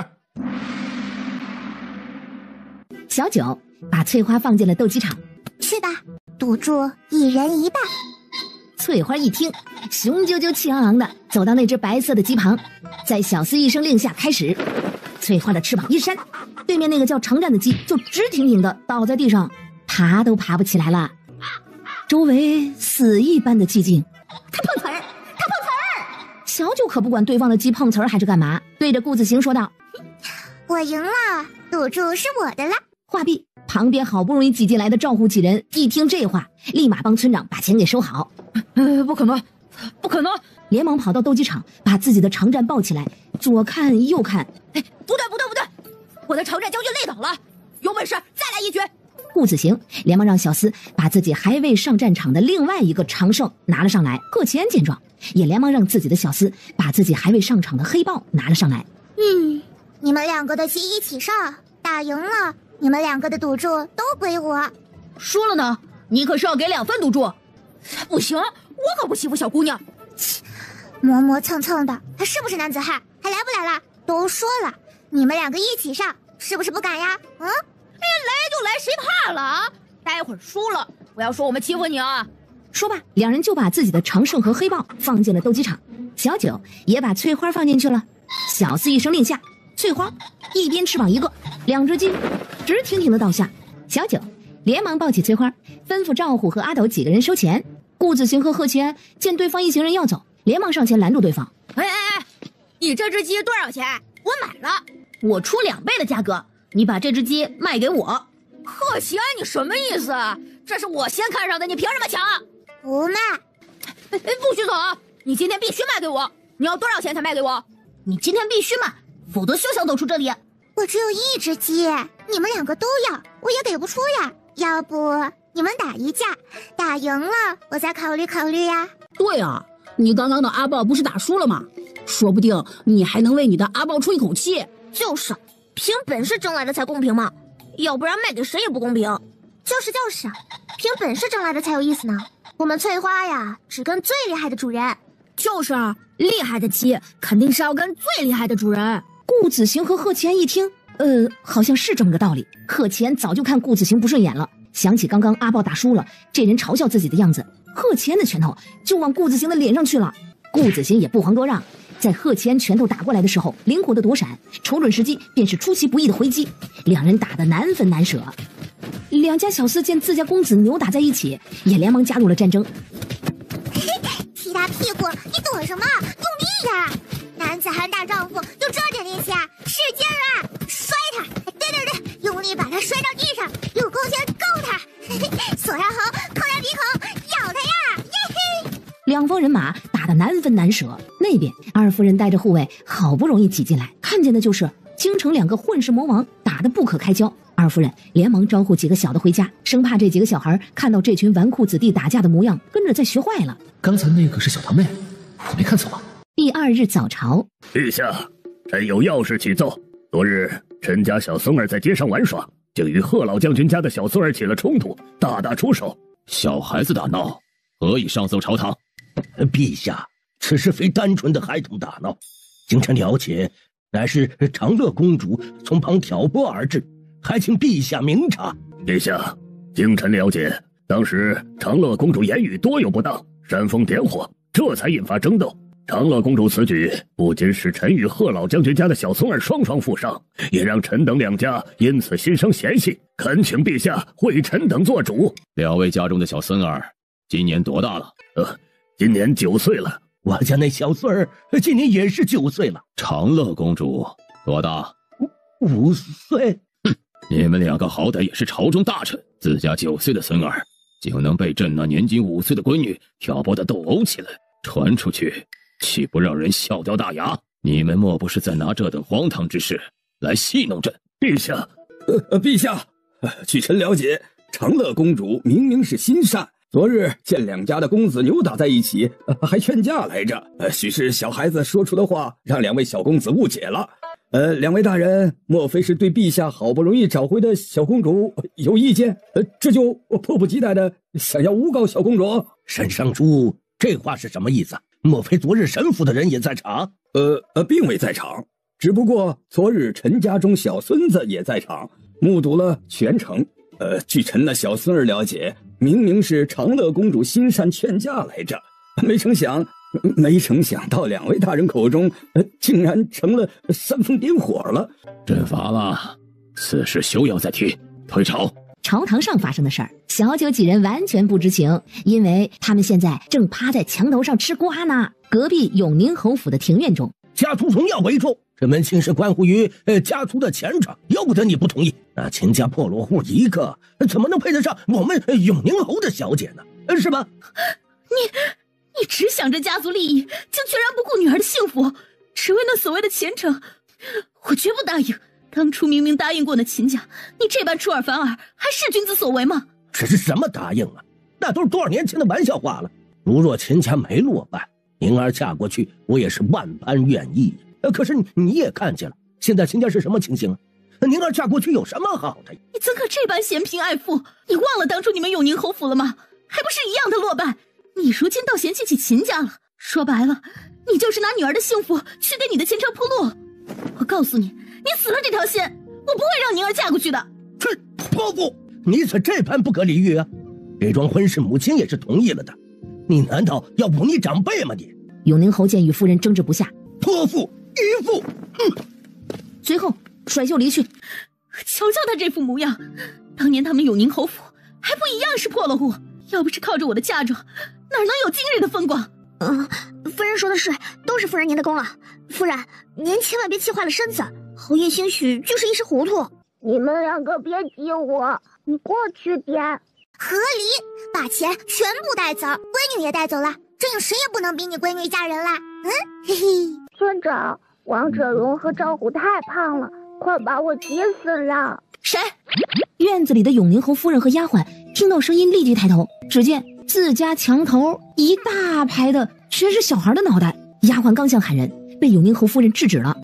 S4: 小九把翠花放进了斗鸡场，
S3: 去吧，赌注1人1半。
S4: 翠花一听，雄赳赳气昂昂的走到那只白色的鸡旁，在小厮一声令下开始。翠花的翅膀一扇，对面那个叫常战的鸡就直挺挺的倒在地上，爬都爬不起来了。周围死一般的寂静。
S2: 他碰瓷儿，他碰瓷儿！
S4: 小九可不管对方的鸡碰瓷儿还是干嘛，对着顾子行说道：“
S3: 我赢了，赌注是我的啦。”
S4: 话毕，旁边好不容易挤进来的赵户几人一听这话，立马帮村长把钱给收好。
S14: 不可能，不可能！
S4: 连忙跑到斗鸡场，把自己的常战抱起来，左看右看。
S14: 哎，不对，我的常战将军累倒了，有本事再来一局！
S4: 顾子行连忙让小厮把自己还未上战场的另外一个常胜拿了上来。贺钱见状，也连忙让自己的小厮把自己还未上场的黑豹拿了上来。
S3: 你们2个的鸡一起上，打赢了，你们2个的赌注都归我。
S14: 输了呢，你可是要给2份赌注。不行，我可不欺负小姑娘。
S3: 磨磨蹭蹭的，还是不是男子汉？还来不来了？都说了，你们2个一起上，是不是不敢呀？
S14: 来就来，谁怕了啊？待会儿输了，不要说我们欺负你啊！
S4: 说罢，两人就把自己的常胜和黑豹放进了斗鸡场，小九也把翠花放进去了。小厮一声令下，翠花一边翅膀一个，2只鸡直挺挺的倒下。小九连忙抱起翠花，吩咐赵虎和阿斗几个人收钱。顾子行和贺钱见对方一行人要走，连忙上前拦住对方。
S14: 哎，你这只鸡多少钱？我买了，我出2倍的价格，你把这只鸡卖给我。贺齐安，你什么意思？这是我先看上的，你凭什么抢？
S3: 不卖！
S14: 不许走啊！你今天必须卖给我，你要多少钱才卖给我？你今天必须卖，否则休想走出这里。
S3: 我只有1只鸡，你们2个都要，我也给不出呀。要不你们打一架，打赢了我再考虑考虑呀。
S10: 对啊，你刚刚的阿豹不是打输了吗？说不定你还能为你的阿豹出一口气。
S11: 就是，凭本事挣来的才公平嘛，要不然卖给谁也不公平。
S3: 就是，凭本事挣来的才有意思呢。我们翠花呀，只跟最厉害的主人。
S14: 就是啊，厉害的鸡肯定是要跟最厉害的主人。
S4: 顾子行和贺钱一听，好像是这么个道理。贺钱早就看顾子行不顺眼了，想起刚刚阿豹打输了，这人嘲笑自己的样子，贺钱的拳头就往顾子行的脸上去了。顾子行也不遑多让，在贺钱拳头打过来的时候，灵活的躲闪，瞅准时机便是出其不意的回击，两人打得难分难舍。2家小厮见自家公子扭打在一起，也连忙加入了战争。
S3: 踢他屁股，你躲什么？用力呀！男子汉大丈夫就这点力气啊，使劲啊，摔他！对，用力把他摔到地上，有空先够他，锁上喉，抠下鼻孔，咬他呀！耶嘿
S4: ！2方人马打得难分难舍，那边二夫人带着护卫好不容易挤进来，看见的就是京城2个混世魔王打得不可开交。二夫人连忙招呼几个小的回家，生怕这几个小孩看到这群纨绔子弟打架的模样，跟着再学坏了。
S6: 刚才那个是小堂妹，我没看错吧？
S4: 第2日早朝，
S7: 陛下，臣有要事启奏。昨日臣家小孙儿在街上玩耍，竟与贺老将军家的小孙儿起了冲突，大打出手。
S5: 小孩子打闹，何以上奏朝堂？
S7: 陛下，此事非单纯的孩童打闹，经臣了解，乃是长乐公主从旁挑拨而至，还请陛下明察。陛下，经臣了解，当时长乐公主言语多有不当，煽风点火，这才引发争斗。长乐公主此举不仅使臣与贺老将军家的小孙儿双双负伤，也让臣等两家因此心生嫌隙，恳请陛下为臣等做主。
S5: 两位家中的小孙儿今年多大了？
S7: 今年9岁了。我家那小孙儿今年也是9岁了。
S5: 长乐公主多大
S7: ？5岁。
S5: 你们两个好歹也是朝中大臣，自家9岁的孙儿竟能被朕那年仅5岁的闺女挑拨的斗殴起来，传出去岂不让人笑掉大牙？你们莫不是在拿这等荒唐之事来戏弄朕？
S7: 陛下，
S8: 陛下，据臣了解，长乐公主明明是心善，昨日见两家的公子扭打在一起，还劝架来着。许是小孩子说出的话让两位小公子误解了。两位大人，莫非是对陛下好不容易找回的小公主有意见？这就迫不及待的想要诬告小公主？
S7: 沈尚书，这话是什么意思？莫非昨日沈府的人也在场？
S8: 并未在场，只不过昨日陈家中小孙子也在场，目睹了全程。据臣那小孙儿了解，明明是长乐公主心善劝架来着，没成想到两位大人口中，竟然成了煽风点火了。
S5: 朕罚了，此事休要再提，退朝。
S4: 朝堂上发生的事儿，小九几人完全不知情，因为他们现在正趴在墙头上吃瓜呢。隔壁永宁侯府的庭院中，
S7: 家族荣耀为重，这门亲事关乎于家族的前程，由不得你不同意。那秦家破落户一个，怎么能配得上我们永宁侯的小姐呢？是吧？
S9: 你只想着家族利益，竟全然不顾女儿的幸福，只为那所谓的前程，我绝不答应。当初明明答应过那秦家，你这般出尔反尔，还是君子所为吗？
S7: 这是什么答应啊？那都是多少年前的玩笑话了。如若秦家没落败，宁儿嫁过去，我也是万般愿意。可是你也看见了，现在秦家是什么情形啊？宁儿嫁过去有什么好的？
S9: 你怎可这般嫌贫爱富？你忘了当初你们永宁侯府了吗？还不是一样的落败？你如今倒嫌弃起秦家了，说白了，你就是拿女儿的幸福去给你的前程铺路。我告诉你，你死了这条心，我不会让宁儿嫁过去的。
S7: 这泼妇，你怎这般不可理喻啊？这桩婚事母亲也是同意了的，你难道要忤逆长辈吗？你
S4: 永宁侯见与夫人争执不下，
S7: 泼妇淫妇，
S4: 随后甩袖离去。
S9: 瞧瞧他这副模样，当年他们永宁侯府还不一样是破了户，要不是靠着我的嫁妆，哪能有今日的风光？
S3: 夫人说的是，都是夫人您的功劳。夫人，您千万别气坏了身子，侯爷兴许就是一时糊涂。
S11: 你们两个别激我，你过去点。
S3: 合理，把钱全部带走，闺女也带走了，这样谁也不能逼你闺女嫁人啦。嘿嘿。
S11: 村长，王者荣和赵虎太胖了，快把我急死了。
S9: 谁？
S4: 院子里的永宁侯夫人和丫鬟听到声音立即抬头，只见自家墙头一大排的全是小孩的脑袋。丫鬟刚想喊人，被永宁侯夫人制止了。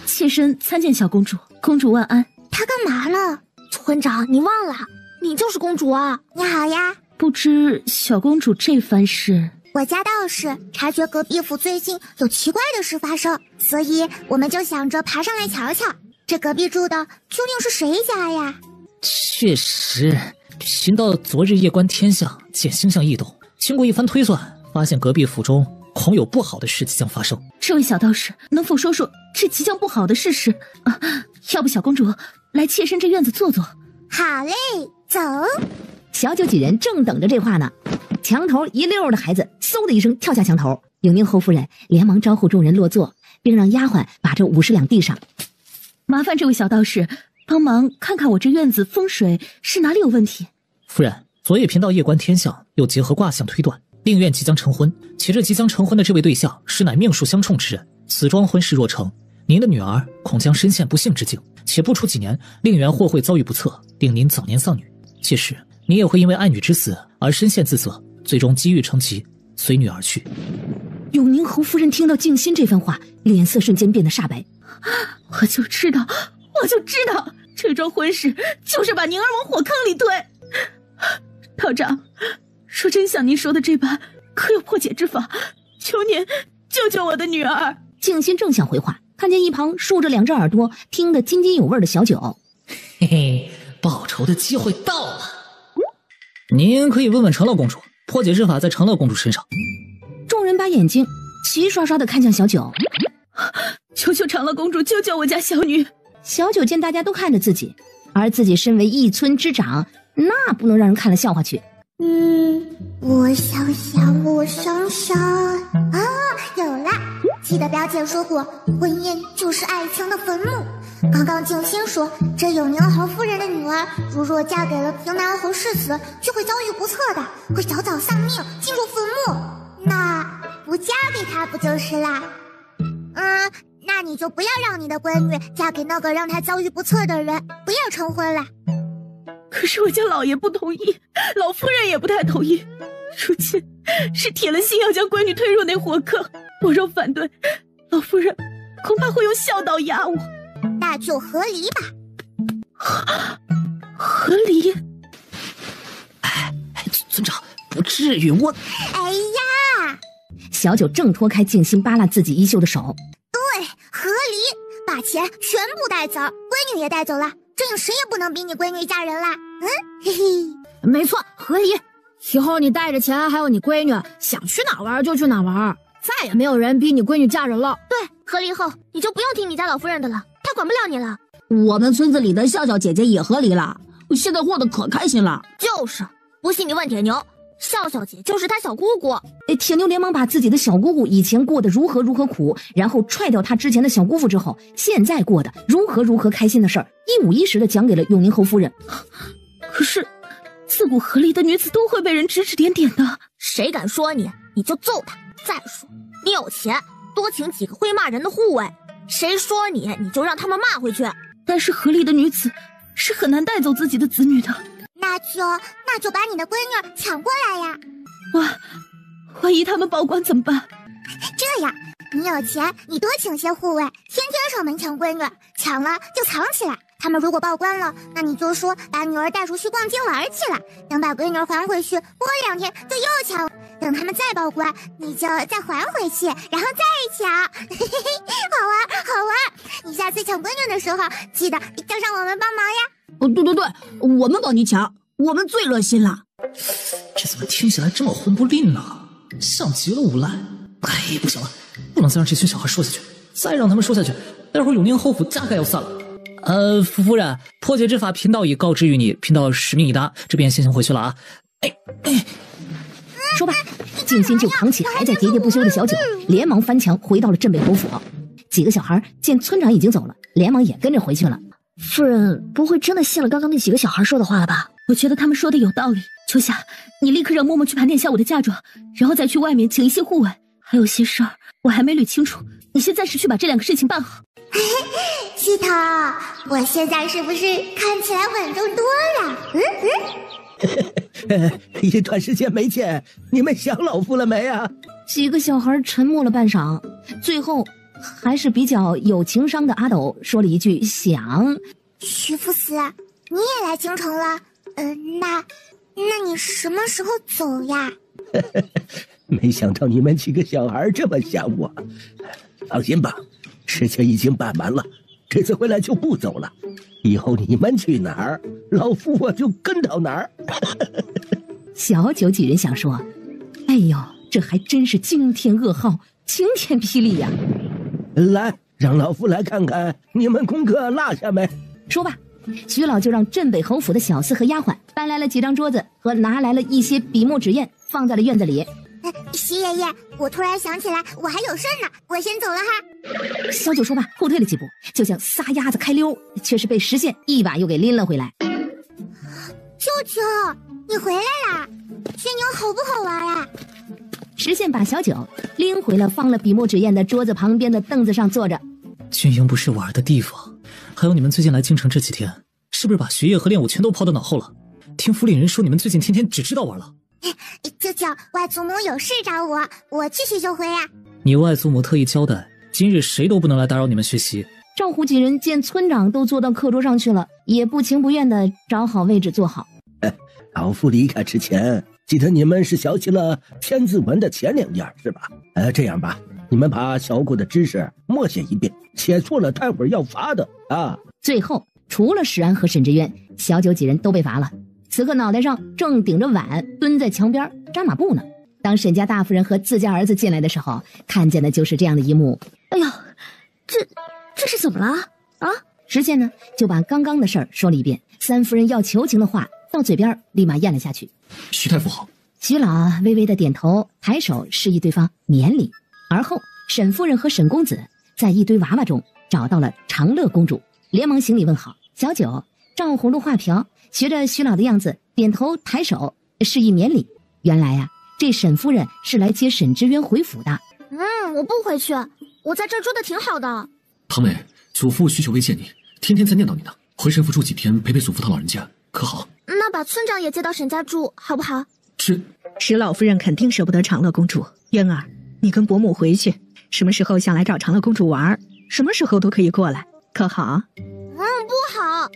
S9: 妾身参见小公主，公主万安。
S3: 她干嘛呢？村长，你忘了，你就是公主啊！你好呀。
S9: 不知小公主这番事，
S3: 我家道士察觉隔壁府最近有奇怪的事发生，所以我们就想着爬上来瞧瞧，这隔壁住的究竟是谁家呀？
S16: 确实，贫道昨日夜观天象，见星象异动，经过一番推算，发现隔壁府中恐有不好的事即将发生。
S9: 这位小道士，能否说说这即将不好的事实啊？要不小公主来妾身这院子坐坐？
S3: 好嘞，走。
S4: 小九几人正等着这话呢，墙头一溜的孩子嗖的一声跳下墙头。永宁侯夫人连忙招呼众人落座，并让丫鬟把这50两递上。
S9: 麻烦这位小道士帮忙看看我这院子风水是哪里有问题。
S16: 夫人，昨夜贫道夜观天象，又结合卦象推断，令院即将成婚，且这即将成婚的这位对象是乃命数相冲之人。此桩婚事若成，您的女儿恐将身陷不幸之境，且不出几年，令园或会遭遇不测，令您早年丧女。届时你也会因为爱女之死而深陷自责，最终积郁成疾，随女而去。
S4: 永宁侯夫人听到静心这番话，脸色瞬间变得煞白。
S9: 我就知道，这桩婚事就是把宁儿往火坑里推。道长，若真像您说的这般，可有破解之法？求您救救我的女儿！
S4: 静心正想回话，看见一旁竖着2只耳朵听得津津有味的小九。
S19: 嘿嘿，报仇的机会到了。您可以问问长乐公主，破解之法在长乐公主身上。
S4: 众人把眼睛齐刷刷地看向小九，
S9: 求求长乐公主救救我家小女！
S4: 小九见大家都看着自己，而自己身为一村之长，那不能让人看了笑话去。
S3: 我想想啊，有了！记得表姐说过，婚姻就是爱情的坟墓。刚刚静心说，这永宁侯夫人的女儿，如若嫁给了平南侯世子，就会遭遇不测的，会早早丧命，进入坟墓。那不嫁给他不就是啦？那你就不要让你的闺女嫁给那个让她遭遇不测的人，不要成婚了。
S9: 可是我家老爷不同意，老夫人也不太同意。如今是铁了心要将闺女推入那火坑，我若反对，老夫人恐怕会用孝道压我。
S3: 那就和离吧。
S9: 和离？
S19: 哎，村长不至于，我……
S3: 哎呀！
S4: 小九正脱开静心扒拉自己衣袖的手。
S3: 对，和离，把钱全部带走，闺女也带走了，这样谁也不能逼你闺女嫁人啦。嘿嘿，
S14: 没错，和离。以后你带着钱，还有你闺女，想去哪玩就去哪玩，再也没有人逼你闺女嫁人了。
S11: 对，和离后你就不用听你家老夫人的了，她管不了你了。
S10: 我们村子里的笑笑姐姐也和离了，现在过得可开心了。
S11: 就是，不信你问铁牛，笑笑姐就是她小姑姑。
S4: 铁牛连忙把自己的小姑姑以前过得如何苦，然后踹掉她之前的小姑父之后，现在过得如何开心的事儿，一五一十的讲给了永宁侯夫人。
S9: 可是自古和离的女子都会被人指指点点的，
S11: 谁敢说你，你就揍他。再说你有钱，多请几个会骂人的护卫，谁说你，你就让他们骂回去。
S9: 但是和离的女子是很难带走自己的子女的。
S3: 那就把你的闺女抢过来呀！
S9: 万一他们报官怎么办？
S3: 这样，你有钱，你多请些护卫，天天上门抢闺女，抢了就藏起来。他们如果报官了，那你就说把女儿带出去逛街玩去了，等把闺女还回去，过2天就又抢了。等他们再报官，你就再还回去，然后再抢。嘿嘿嘿，好玩！你下次抢闺女的时候，记得叫上我们帮忙呀。
S10: 对，我们帮你抢，我们最热心了。
S19: 这怎么听起来这么混不吝呢？像极了无赖。哎，不行了，不能再让这群小孩说下去，再让他们说下去，待会儿永宁侯府大概要散了。夫人，破解之法贫道已告知于你，贫道使命已达，这边先行回去了啊。
S4: 说罢，静心就扛起还在喋喋不休的小九，连忙翻墙回到了镇北侯府。几个小孩见村长已经走了，连忙也跟着回去了。
S14: 夫人不会真的信了刚刚那几个小孩说的话了吧？
S9: 我觉得他们说的有道理。秋夏，你立刻让嬷嬷去盘点下我的嫁妆，然后再去外面请一些护卫。还有些事儿我还没捋清楚，你先暂时去把这2个事情办好。
S3: 西头，我现在是不是看起来稳重多了？
S7: 一段时间没见，你们想老夫了没啊？
S4: 几个小孩沉默了半晌，最后还是比较有情商的阿斗说了一句想。
S3: 徐副司，你也来京城了？那你什么时候走呀？
S7: 没想到你们几个小孩这么想我。放心吧，事情已经办完了，这次回来就不走了。以后你们去哪儿，老夫我就跟到哪儿。
S4: 小九几人想说，哎呦，这还真是惊天噩耗，晴天霹雳呀！
S7: 来，让老夫来看看你们功课落下没。
S4: 说罢，徐老就让镇北侯府的小厮和丫鬟搬来了几张桌子和拿来了一些笔墨纸砚，放在了院子里。
S3: 徐爷爷，我突然想起来我还有事呢，我先走了哈。
S4: 小九说罢后退了几步，就像撒丫子开溜，却是被石宪一把又给拎了回来。
S3: 舅舅，你回来啦？吹牛好不好玩啊？
S4: 石宪把小九拎回了放了笔墨纸砚的桌子旁边的凳子上坐着。
S19: 军营不是玩的地方，还有你们最近来京城这几天，是不是把学业和练武全都抛到脑后了？听府里人说你们最近天天只知道玩了。
S3: 舅舅，外祖母有事找我，我去去就回啊。
S19: 你外祖母特意交代，今日谁都不能来打扰你们学习。
S4: 赵虎几人见村长都坐到课桌上去了，也不情不愿的找好位置坐好。
S7: 老夫离开之前，记得你们是小气了千字文的前2页是吧？这样吧，你们把小谷的知识默写一遍，写错了待会儿要罚的啊。
S4: 最后，除了史安和沈之渊，小九几人都被罚了。此刻脑袋上正顶着碗，蹲在墙边扎马步呢。当沈家大夫人和自家儿子进来的时候，看见的就是这样的一幕。
S3: 哎呦，这是怎么了啊？
S4: 知县呢就把刚刚的事儿说了一遍，三夫人要求情的话到嘴边立马咽了下去。
S6: 徐太傅好。
S4: 徐老微微的点头，抬手示意对方免礼。而后沈夫人和沈公子在一堆娃娃中找到了长乐公主，连忙行礼问好。小九照葫芦画瓢，学着徐老的样子点头抬手示意免礼。原来呀，这沈夫人是来接沈之渊回府的。
S3: 我不回去，我在这儿住的挺好的。
S6: 堂妹，祖父许久未见你，天天在念叨你呢。回沈府住几天，陪陪祖父他老人家，可好？
S3: 那把村长也接到沈家住，好不好？
S1: 石老夫人肯定舍不得长乐公主。渊儿，你跟伯母回去，什么时候想来找长乐公主玩，什么时候都可以过来，可好？
S3: 不好。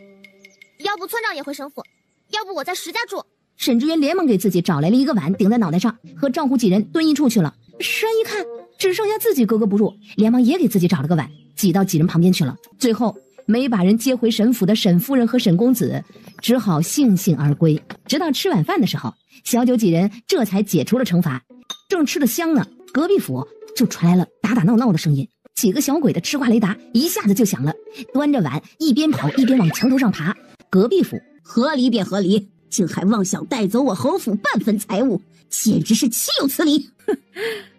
S3: 要不村长也回沈府，要不我在石家住。
S4: 沈之渊连忙给自己找来了一个碗，顶在脑袋上，和赵虎几人蹲一处去了。山一看只剩下自己格格不入，连忙也给自己找了个碗，挤到几人旁边去了。最后没把人接回沈府的沈夫人和沈公子只好悻悻而归。直到吃晚饭的时候，小九几人这才解除了惩罚。正吃得香呢，隔壁府就传来了打打闹闹的声音，几个小鬼的吃话雷达一下子就响了，端着碗一边跑一边往墙头上爬。隔壁府
S10: 合理便合理，竟还妄想带走我侯府半分财物，简直是岂有此理！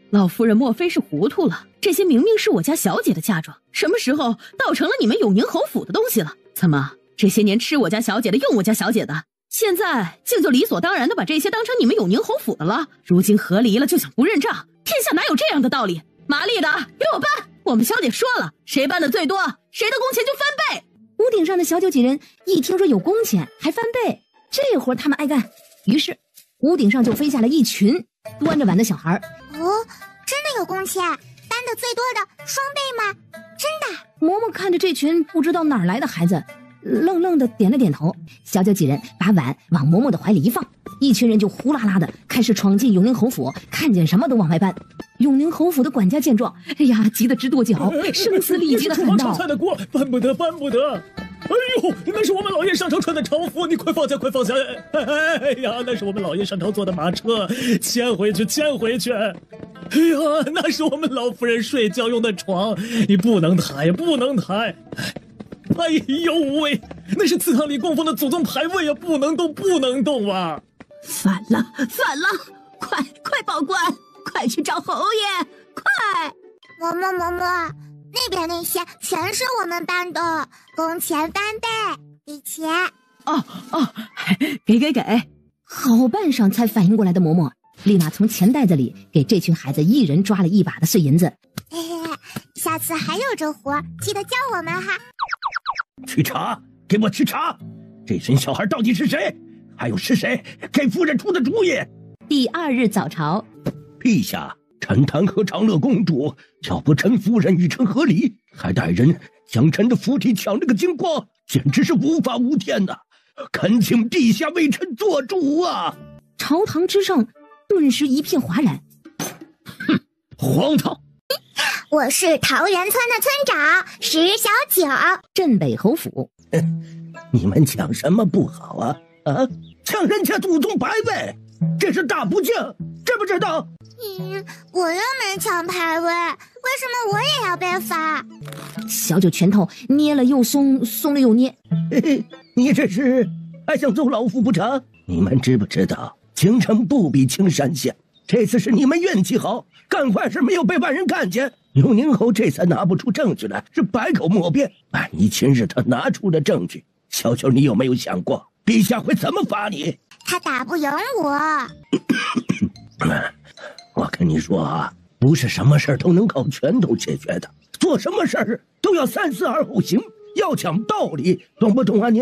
S9: 老夫人莫非是糊涂了？这些明明是我家小姐的嫁妆，什么时候倒成了你们永宁侯府的东西了？怎么这些年吃我家小姐的，用我家小姐的，现在竟就理所当然的把这些当成你们永宁侯府的了？如今和离了就想不认账，天下哪有这样的道理？麻利的给我搬！我们小姐说了，谁搬的最多，谁的工钱就翻倍。
S4: 屋顶上的小九几人一听说有工钱还翻倍，这活他们爱干。于是屋顶上就飞下了一群端着碗的小孩。
S3: 真的有工钱，搬的最多的双倍吗？真的？
S4: 嬷嬷看着这群不知道哪儿来的孩子，愣愣的点了点头。小九几人把碗往嬷嬷的怀里一放，一群人就呼啦啦的开始闯进永宁侯府，看见什么都往外搬。永宁侯府的管家见状，哎呀，急得直跺脚，声嘶力竭的喊道：
S12: 炒菜的锅搬不得，搬不得！哎呦，那是我们老爷上朝穿的朝服，你快放下，快放下！哎呀，那是我们老爷上朝坐的马车，牵回去，牵回去！哎呀，那是我们老夫人睡觉用的床，你不能抬，不能抬！哎呦喂，那是祠堂里供奉的祖宗牌位啊，不能动，不能动啊！
S10: 反了，反了！快报官！快去找侯爷！快！
S3: 嬷嬷，那边那些全是我们搬的，工钱翻倍，给钱。
S9: 给。
S4: 好半晌才反应过来的嬷嬷，立马从钱袋子里给这群孩子一人抓了一把的碎银子。
S3: 下次还有这活，记得叫我们哈。
S7: 去查，给我去查，这群小孩到底是谁？还有是谁给夫人出的主意？
S4: 第2日早朝，
S7: 陛下，臣弹劾长乐公主，要不臣夫人与臣和离，还带人将臣的府邸抢了个精光，简直是无法无天呐！恳请陛下为臣做主啊！
S4: 朝堂之上顿时一片哗然。
S7: 哼，荒唐！
S3: 我是桃源村的村长石小九，
S4: 镇北侯府。
S7: 你们抢什么不好啊？抢人家祖宗牌位，这是大不敬，知不知道？
S3: 我又没抢牌位，为什么我也要被罚？
S4: 小九拳头捏了又松，松了又捏。
S7: 你这是还想走老夫不成？你们知不知道，京城不比青山县，这次是你们运气好，干坏事没有被外人看见，永宁侯这才拿不出证据来，是百口莫辩。万一今日他拿出了证据，小九你有没有想过，陛下会怎么罚你？
S3: 他打不赢我。
S7: 我跟你说啊，不是什么事都能靠拳头解决的，做什么事儿都要三思而后行，要讲道理，懂不懂啊你？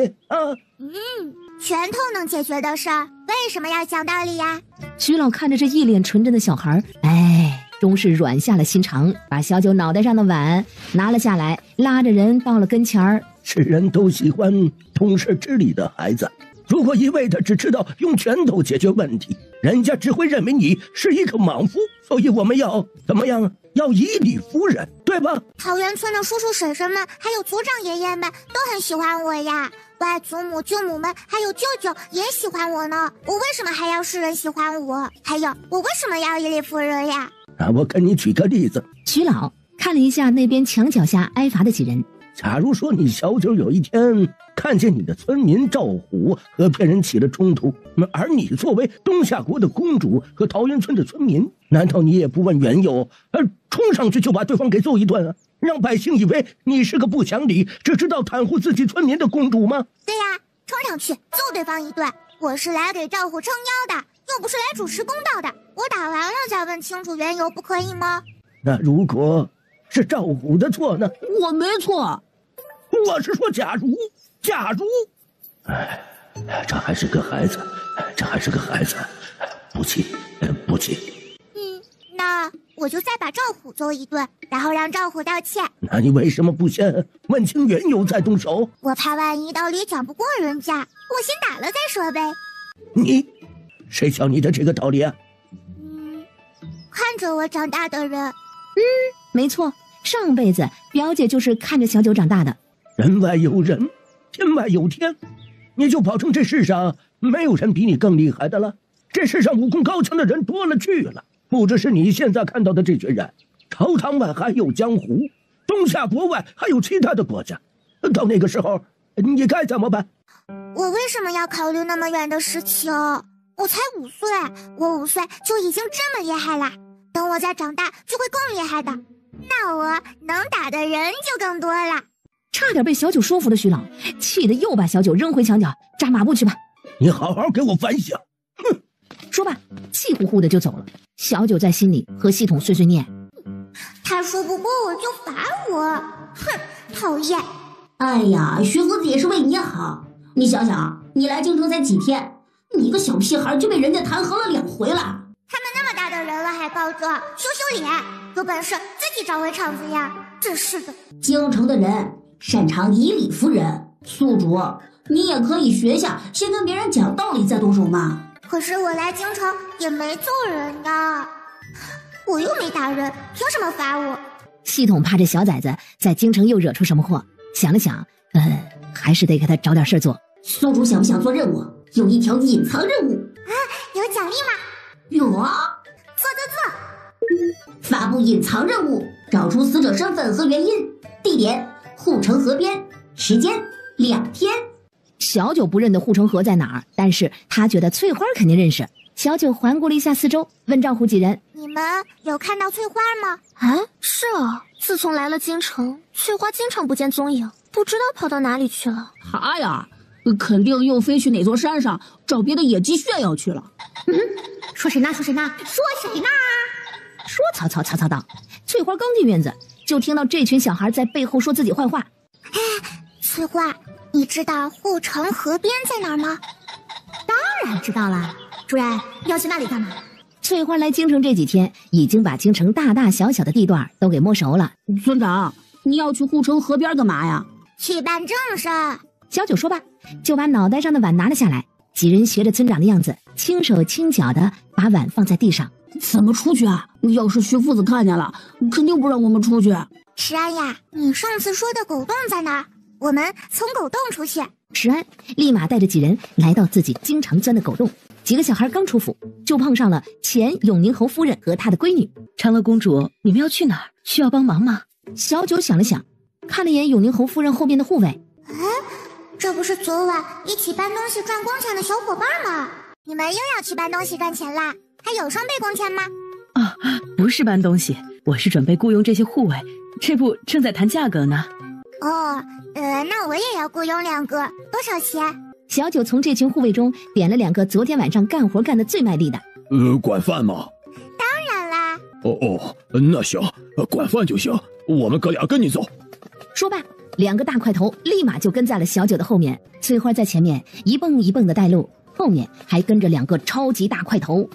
S3: 拳头能解决的事儿，为什么要讲道理呀？
S4: 徐老看着这一脸纯真的小孩，终是软下了心肠，把小九脑袋上的碗拿了下来，拉着人到了跟前儿。
S7: 世人都喜欢懂事知礼的孩子，如果一味的只知道用拳头解决问题，人家只会认为你是一个莽夫。所以我们要怎么样？要以理服人，对吧？
S3: 桃源村的叔叔婶婶们，还有族长爷爷们都很喜欢我呀。外祖母、舅母们还有舅舅也喜欢我呢。我为什么还要世人喜欢我？还有，我为什么要以理服人呀？
S7: 让我给你举个例子。
S4: 徐老看了一下那边墙脚下挨罚的几人。
S7: 假如说你小九有一天看见你的村民赵虎和别人起了冲突，而你作为东夏国的公主和桃源村的村民，难道你也不问缘由，冲上去就把对方给揍一顿啊？让百姓以为你是个不讲理、只知道袒护自己村民的公主吗？
S3: 对呀，冲上去揍对方一顿。我是来给赵虎撑腰的，又不是来主持公道的。我打完了再问清楚缘由，不可以吗？
S7: 那如果是赵虎的错呢？
S10: 我没错。
S7: 我是说假如。这还是个孩子，不气。
S3: 那我就再把赵虎揍一顿，然后让赵虎道歉。
S7: 那你为什么不先问清缘由再动手？
S3: 我怕万一道理讲不过人家，我先打了再说呗。
S7: 谁教你的这个道理啊？
S3: 看着我长大的人。
S4: 没错，上辈子表姐就是看着小九长大的。
S7: 人外有人，天外有天，你就保证这世上没有人比你更厉害的了。这世上武功高强的人多了去了，不只是你现在看到的这群人，朝堂外还有江湖，东夏国外还有其他的国家。到那个时候，你该怎么办？
S3: 我为什么要考虑那么远的事情？我才5岁，我5岁就已经这么厉害了，等我再长大就会更厉害的，那我能打的人就更多了。
S4: 差点被小九说服的徐老，气得又把小九扔回墙角，扎马步去吧。
S7: 你好好给我反省。
S4: 哼！说罢，气呼呼的就走了。小九在心里和系统碎碎念：
S3: 他说不过我就罚我，哼，讨厌。
S2: 哎呀，徐夫子也是为你好。你想想，你来京城才几天，你一个小屁孩就被人家弹劾了2回了。
S3: 他们那么大的人了还告状，羞羞脸，有本事自己找回场子呀！真是的。
S2: 京城的人擅长以理服人，宿主，你也可以学下，先跟别人讲道理再动手嘛。
S3: 可是我来京城也没揍人呀，我又没打人，凭什么罚我？
S4: 系统怕这小崽子在京城又惹出什么祸，想了想，还是得给他找点事做。
S2: 宿主想不想做任务？有一条隐藏任务
S3: 啊，有奖励吗？
S2: 有啊，
S3: 做。
S2: 发布隐藏任务，找出死者身份和原因，地点护城河边，时间2天。
S4: 小九不认得护城河在哪儿，但是他觉得翠花肯定认识。小九环顾了一下四周，问赵虎几人：
S3: 你们有看到翠花吗？
S11: 啊，是啊，自从来了京城，翠花经常不见踪影，不知道跑到哪里去了。
S10: 她呀，肯定又飞去哪座山上找别的野鸡炫耀去了。
S3: 说谁呢？说
S4: 曹操道。翠花刚进院子，就听到这群小孩在背后说自己坏话。
S3: 翠花，你知道护城河边在哪儿吗？
S14: 当然知道了。主任，要去那里干嘛？
S4: 翠花来京城这几天，已经把京城大大小小的地段都给摸熟了。
S10: 村长，你要去护城河边干嘛呀？
S3: 去办正事。
S4: 小九说罢，就把脑袋上的碗拿了下来。几人学着村长的样子，轻手轻脚的把碗放在地上。
S10: 怎么出去啊？要是徐夫子看见了，肯定不让我们出去。
S3: 石安呀，你上次说的狗洞在哪儿？我们从狗洞出去。
S4: 石安立马带着几人来到自己经常钻的狗洞。几个小孩刚出府，就碰上了前永宁侯夫人和她的闺女。
S20: 长乐公主，你们要去哪儿？需要帮忙吗？
S4: 小九想了想，看了眼永宁侯夫人后面的护卫。
S3: 这不是昨晚一起搬东西赚工钱的小伙伴吗？你们又要去搬东西赚钱啦？还有双倍工钱吗？
S20: 不是搬东西，我是准备雇佣这些护卫，这不正在谈价格呢。
S3: 那我也要雇佣2个，多少钱？
S4: 小九从这群护卫中点了2个昨天晚上干活干得最卖力的。
S21: 管饭吗？
S3: 当然啦。
S21: 那行，管饭就行，我们哥俩跟你走。
S4: 说罢，2个大块头立马就跟在了小九的后面。翠花在前面一蹦一蹦的带路，后面还跟着2个超级大块头。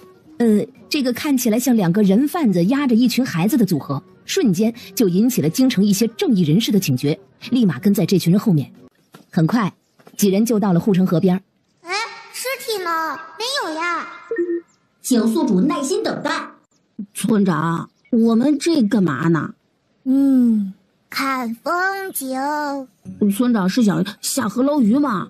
S4: 这个看起来像2个人贩子压着一群孩子的组合，瞬间就引起了京城一些正义人士的警觉，立马跟在这群人后面。很快，几人就到了护城河边。
S11: 没有呀。
S2: 请宿主耐心等待。
S10: 村长，我们这干嘛呢？
S11: 看风景。
S10: 村长是想下河捞鱼吗？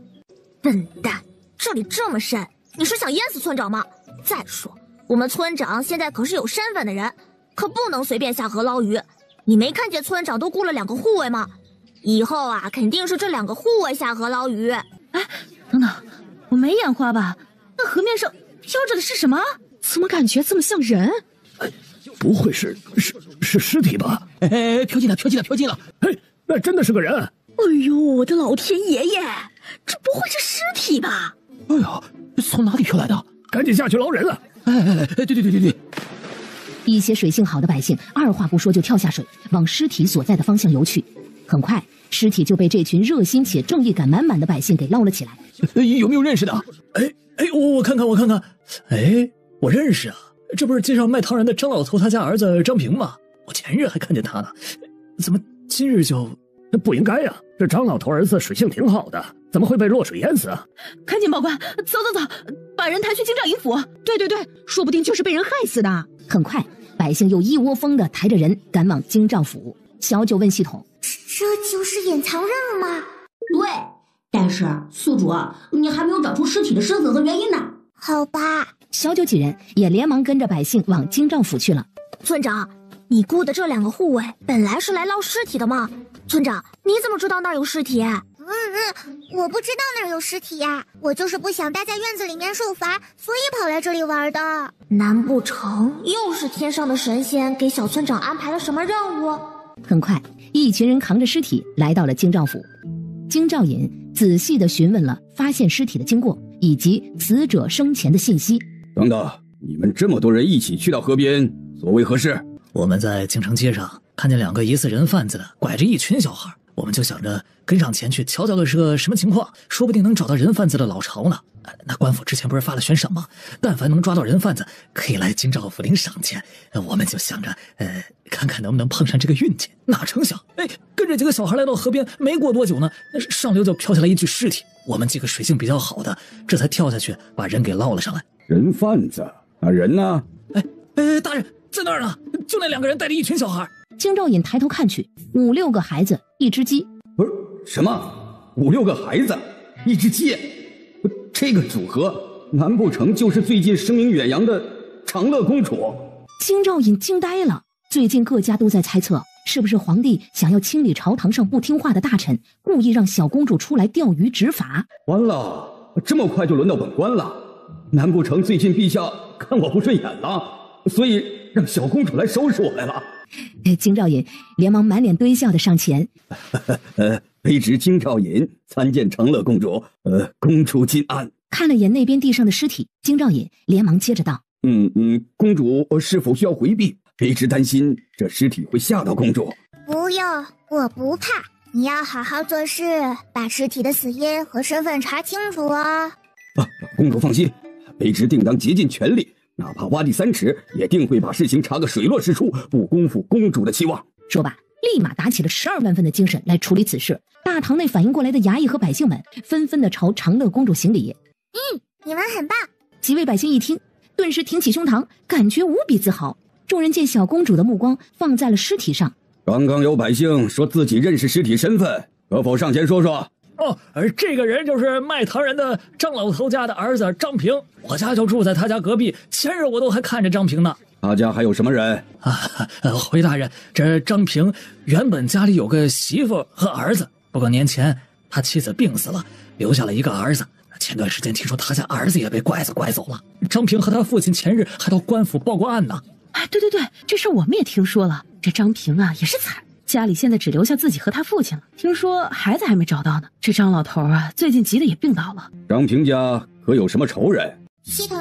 S3: 笨蛋，这里这么深，你是想淹死村长吗？再说，我们村长现在可是有身份的人，可不能随便下河捞鱼。你没看见村长都雇了2个护卫吗？以后啊，肯定是这2个护卫下河捞鱼。
S20: 哎，等等，我没眼花吧？那河面上飘着的是什么？
S1: 怎么感觉这么像人？
S7: 不会是尸体吧？
S8: 哎，飘进了！
S7: 哎，那真的是个人！
S9: 哎呦，我的老天爷爷，这不会是尸体吧？
S6: 哎呀，从哪里飘来的？
S7: 赶紧下去捞人了！
S6: 哎，对。
S4: 一些水性好的百姓二话不说就跳下水，往尸体所在的方向游去。很快，尸体就被这群热心且正义感满满的百姓给捞了起来。
S6: 有没有认识的？我看看。哎，我认识啊，这不是街上卖汤圆的张老头他家儿子张平吗？我前日还看见他呢，怎么今日就……
S7: 不应该呀，这张老头儿子水性挺好的，怎么会被落水淹死啊？
S20: 赶紧报官，走，把人抬去京兆尹府。
S1: 对，说不定就是被人害死的。
S4: 很快，百姓又一窝蜂的抬着人赶往京兆府。小九问系统：
S11: 这就是隐藏任务吗？
S2: 对，但是宿主，你还没有找出尸体的身份和原因呢。
S11: 好吧。
S4: 小九几人也连忙跟着百姓往京兆府去了。
S3: 村长，你雇的这2个护卫本来是来捞尸体的吗？村长，你怎么知道那儿有尸体？
S11: 我不知道那儿有尸体呀，我就是不想待在院子里面受罚，所以跑来这里玩的。
S3: 难不成又是天上的神仙给小村长安排了什么任务？
S4: 很快，一群人扛着尸体来到了京兆府。京兆尹仔细地询问了发现尸体的经过以及死者生前的信息。
S8: 等等，你们这么多人一起去到河边，所为何事？
S19: 我们在京城街上看见2个疑似人贩子拐着一群小孩，我们就想着跟上前去瞧瞧个是个什么情况，说不定能找到人贩子的老巢呢。那官府之前不是发了悬赏吗？但凡能抓到人贩子，可以来京兆府领赏钱。我们就想着，看看能不能碰上这个运气。哪成想，跟着几个小孩来到河边，没过多久呢，上流就飘下来一具尸体。我们几个水性比较好的，这才跳下去把人给捞了上来。
S8: 人贩子？那人呢？
S19: 大人在那儿呢，就那2个人带着一群小孩。
S4: 京兆尹抬头看去，5、6个孩子，一只鸡。
S8: 不是什么5、6个孩子，一只鸡，这个组合难不成就是最近声名远扬的长乐公主？
S4: 京兆尹惊呆了。最近各家都在猜测，是不是皇帝想要清理朝堂上不听话的大臣，故意让小公主出来钓鱼执法？
S8: 完了，这么快就轮到本官了？难不成最近陛下看我不顺眼了，所以让小公主来收拾我来了？
S4: 京兆尹连忙满脸堆笑的上前，
S8: 卑职京兆尹参见长乐公主，公主金安。
S4: 看了眼那边地上的尸体，京兆尹连忙接着道：
S8: 公主是否需要回避？卑职担心这尸体会吓到公主。
S11: 不用，我不怕，你要好好做事，把尸体的死因和身份查清楚啊。
S8: 公主放心，卑职定当竭尽全力，哪怕挖地3尺，也定会把事情查个水落石出，不辜负公主的期望。
S4: 说罢，立马打起了12万分的精神来处理此事。大堂内反应过来的衙役和百姓们纷纷的朝长乐公主行礼。
S11: 你们很棒。
S4: 几位百姓一听，顿时挺起胸膛，感觉无比自豪。众人见小公主的目光放在了尸体上，
S8: 刚刚有百姓说自己认识尸体身份，可否上前说说？
S19: 而这个人就是卖糖人的张老头家的儿子张平，我家就住在他家隔壁，前日我都还看着张平呢。
S8: 他家还有什么人？
S19: 回大人，这张平原本家里有个媳妇和儿子，不过年前他妻子病死了，留下了一个儿子。前段时间听说他家儿子也被拐子拐走了，张平和他父亲前日还到官府报过案呢。
S20: 对，这事我们也听说了。这张平啊也是惨，家里现在只留下自己和他父亲了，听说孩子还没找到呢。这张老头啊最近急得也病倒了。
S8: 张平家可有什么仇人？
S11: 系统，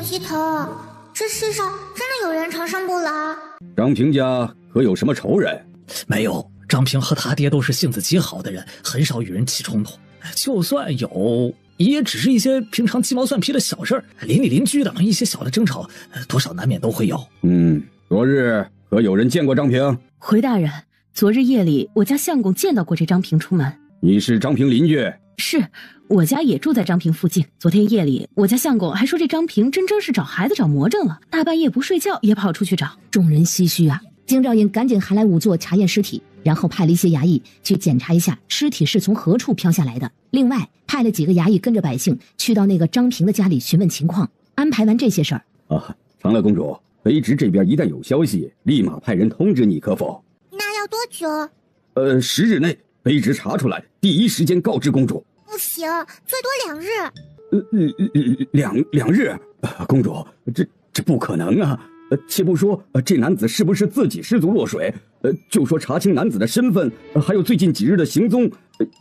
S11: 这世上真的有人长生不老？
S8: 张平家可有什么仇人？
S19: 没有，张平和他爹都是性子极好的人，很少与人起冲突。就算有，也只是一些平常鸡毛蒜皮的小事儿，邻里邻居的一些小的争吵，多少难免都会有。
S8: 昨日可有人见过张平？
S20: 回大人，昨日夜里我家相公见到过这张平出门。
S8: 你是张平邻居？
S20: 是，我家也住在张平附近。昨天夜里，我家相公还说这张平真是找孩子找魔怔了，大半夜不睡觉也跑出去找。
S4: 众人唏嘘啊，京兆尹赶紧喊来仵作查验尸体，然后派了一些衙役去检查一下尸体是从何处飘下来的。另外派了几个衙役跟着百姓去到那个张平的家里询问情况。安排完这些事儿
S8: 啊，长乐公主，卑职这边一旦有消息，立马派人通知你，可否？
S3: 那要多久
S8: ？10日内，卑职查出来，第一时间告知公主。
S3: 不行，最多2日。
S8: 两日？公主，这不可能啊！且不说这男子是不是自己失足落水，就说查清男子的身份，还有最近几日的行踪，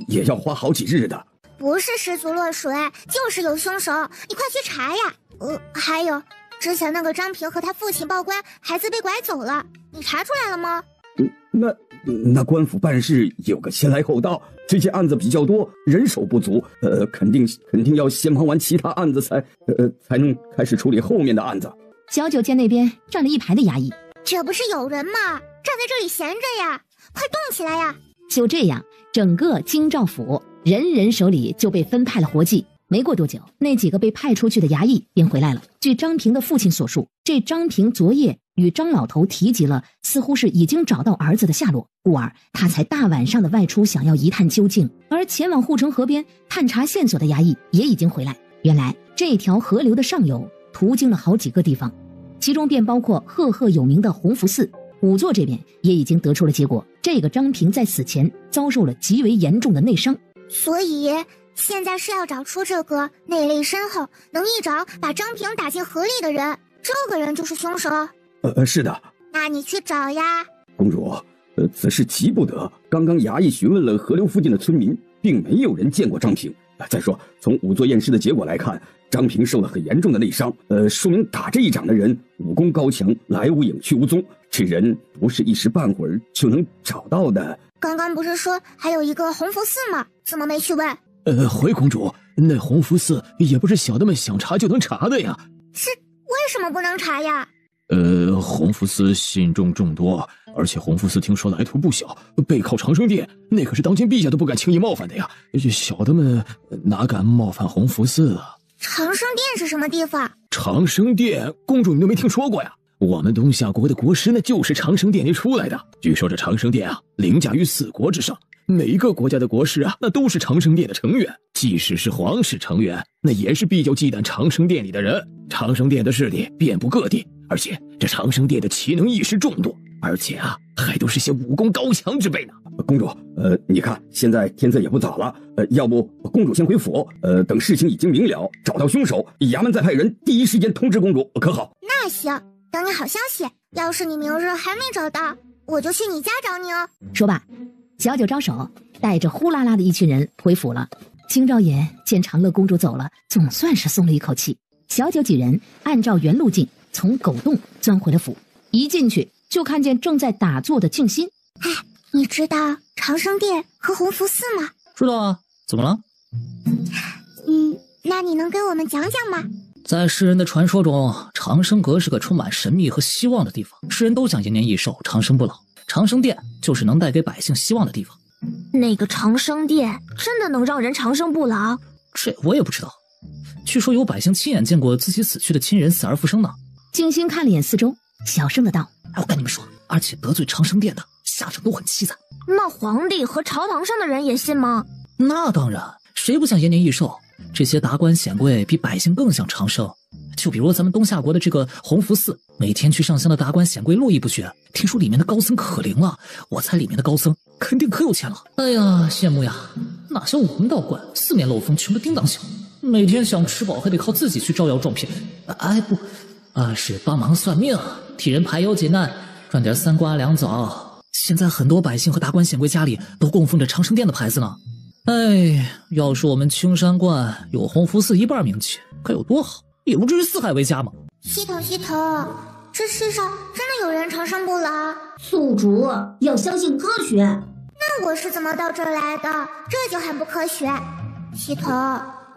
S8: 也要花好几日的。
S3: 不是失足落水，就是有凶手，你快去查呀！还有之前那个张平和他父亲报官，孩子被拐走了，你查出来了吗？
S8: 那官府办事有个先来后到，这件案子比较多，人手不足，肯定要先忙完其他案子才能开始处理后面的案子。
S4: 小九监那边站了一排的衙役，
S3: 这不是有人吗？站在这里闲着呀，快动起来呀！
S4: 就这样，整个京兆府人人手里就被分派了活计。没过多久，那几个被派出去的衙役便回来了。据张平的父亲所述，这张平昨夜与张老头提及了，似乎是已经找到儿子的下落，故而他才大晚上的外出，想要一探究竟。而前往护城河边探查线索的衙役也已经回来。原来这条河流的上游途经了好几个地方，其中便包括赫赫有名的弘福寺。仵作这边也已经得出了结果，这个张平在死前遭受了极为严重的内伤，
S3: 所以现在是要找出这个内力深厚，能一掌把张平打进河里的人，这个人就是凶手。
S8: 是的。
S3: 那你去找呀。
S8: 公主，此事急不得。刚刚衙役询问了河流附近的村民，并没有人见过张平。再说，从仵作验尸的结果来看，张平受了很严重的内伤，说明打这一掌的人武功高强，来无影去无踪，这人不是一时半会儿就能找到的。
S3: 刚刚不是说还有一个弘福寺吗？怎么没去问？
S21: 回公主，那弘福寺也不是小的们想查就能查的呀。
S3: 是为什么不能查呀？
S21: 弘福寺信众多，而且弘福寺听说来头不小，背靠长生殿，那可是当今陛下都不敢轻易冒犯的呀。小的们哪敢冒犯弘福寺啊？
S3: 长生殿是什么地方？
S21: 长生殿，公主你都没听说过呀？我们东夏国的国师那就是长生殿里出来的。据说这长生殿啊，凌驾于4国之上。每一个国家的国师啊，那都是长生殿的成员，即使是皇室成员，那也是必就忌惮长生殿里的人。长生殿的势力遍布各地，而且这长生殿的奇能异士众多，而且啊，还都是些武功高强之辈呢。
S8: 公主，你看现在天色也不早了，要不公主先回府，等事情已经明了，找到凶手，衙门再派人第一时间通知公主，可好？
S3: 那行，等你好消息。要是你明日还没找到，我就去你家找你哦。
S4: 说罢，小九招手，带着呼啦啦的一群人回府了。京兆尹见长乐公主走了，总算是松了一口气。小九几人按照原路径从狗洞钻回了府，一进去就看见正在打坐的静心。
S3: 你知道长生殿和弘福寺吗？
S19: 知道啊，怎么了？
S3: 那你能给我们讲讲吗？
S19: 在世人的传说中，长生阁是个充满神秘和希望的地方，世人都想延年益寿，长生不老。长生殿就是能带给百姓希望的地方。
S11: 那个长生殿真的能让人长生不老？
S19: 这我也不知道，据说有百姓亲眼见过自己死去的亲人死而复生呢。
S4: 静心看了眼四周，小声的道：
S19: 我跟你们说，而且得罪长生殿的下场都很凄惨。
S11: 那皇帝和朝堂上的人也信吗？
S19: 那当然，谁不想延年益寿？这些达官显贵比百姓更想长生。就比如咱们东夏国的这个弘福寺，每天去上香的达官显贵络绎不绝，听说里面的高僧可灵了，我猜里面的高僧肯定可有钱了。哎呀，羡慕呀！哪像我们道观，四面漏风，穷得叮当响，每天想吃饱还得靠自己去招摇撞骗。是帮忙算命，替人排忧解难，赚点3瓜2枣。现在很多百姓和达官显贵家里都供奉着长生殿的牌子呢。要是我们青山观有弘福寺一半名气，该有多好，也不至于四海为家嘛。
S3: 西头，这世上真的有人长生不老？
S2: 宿主要相信科学。
S3: 那我是怎么到这儿来的？这就很不科学。西头，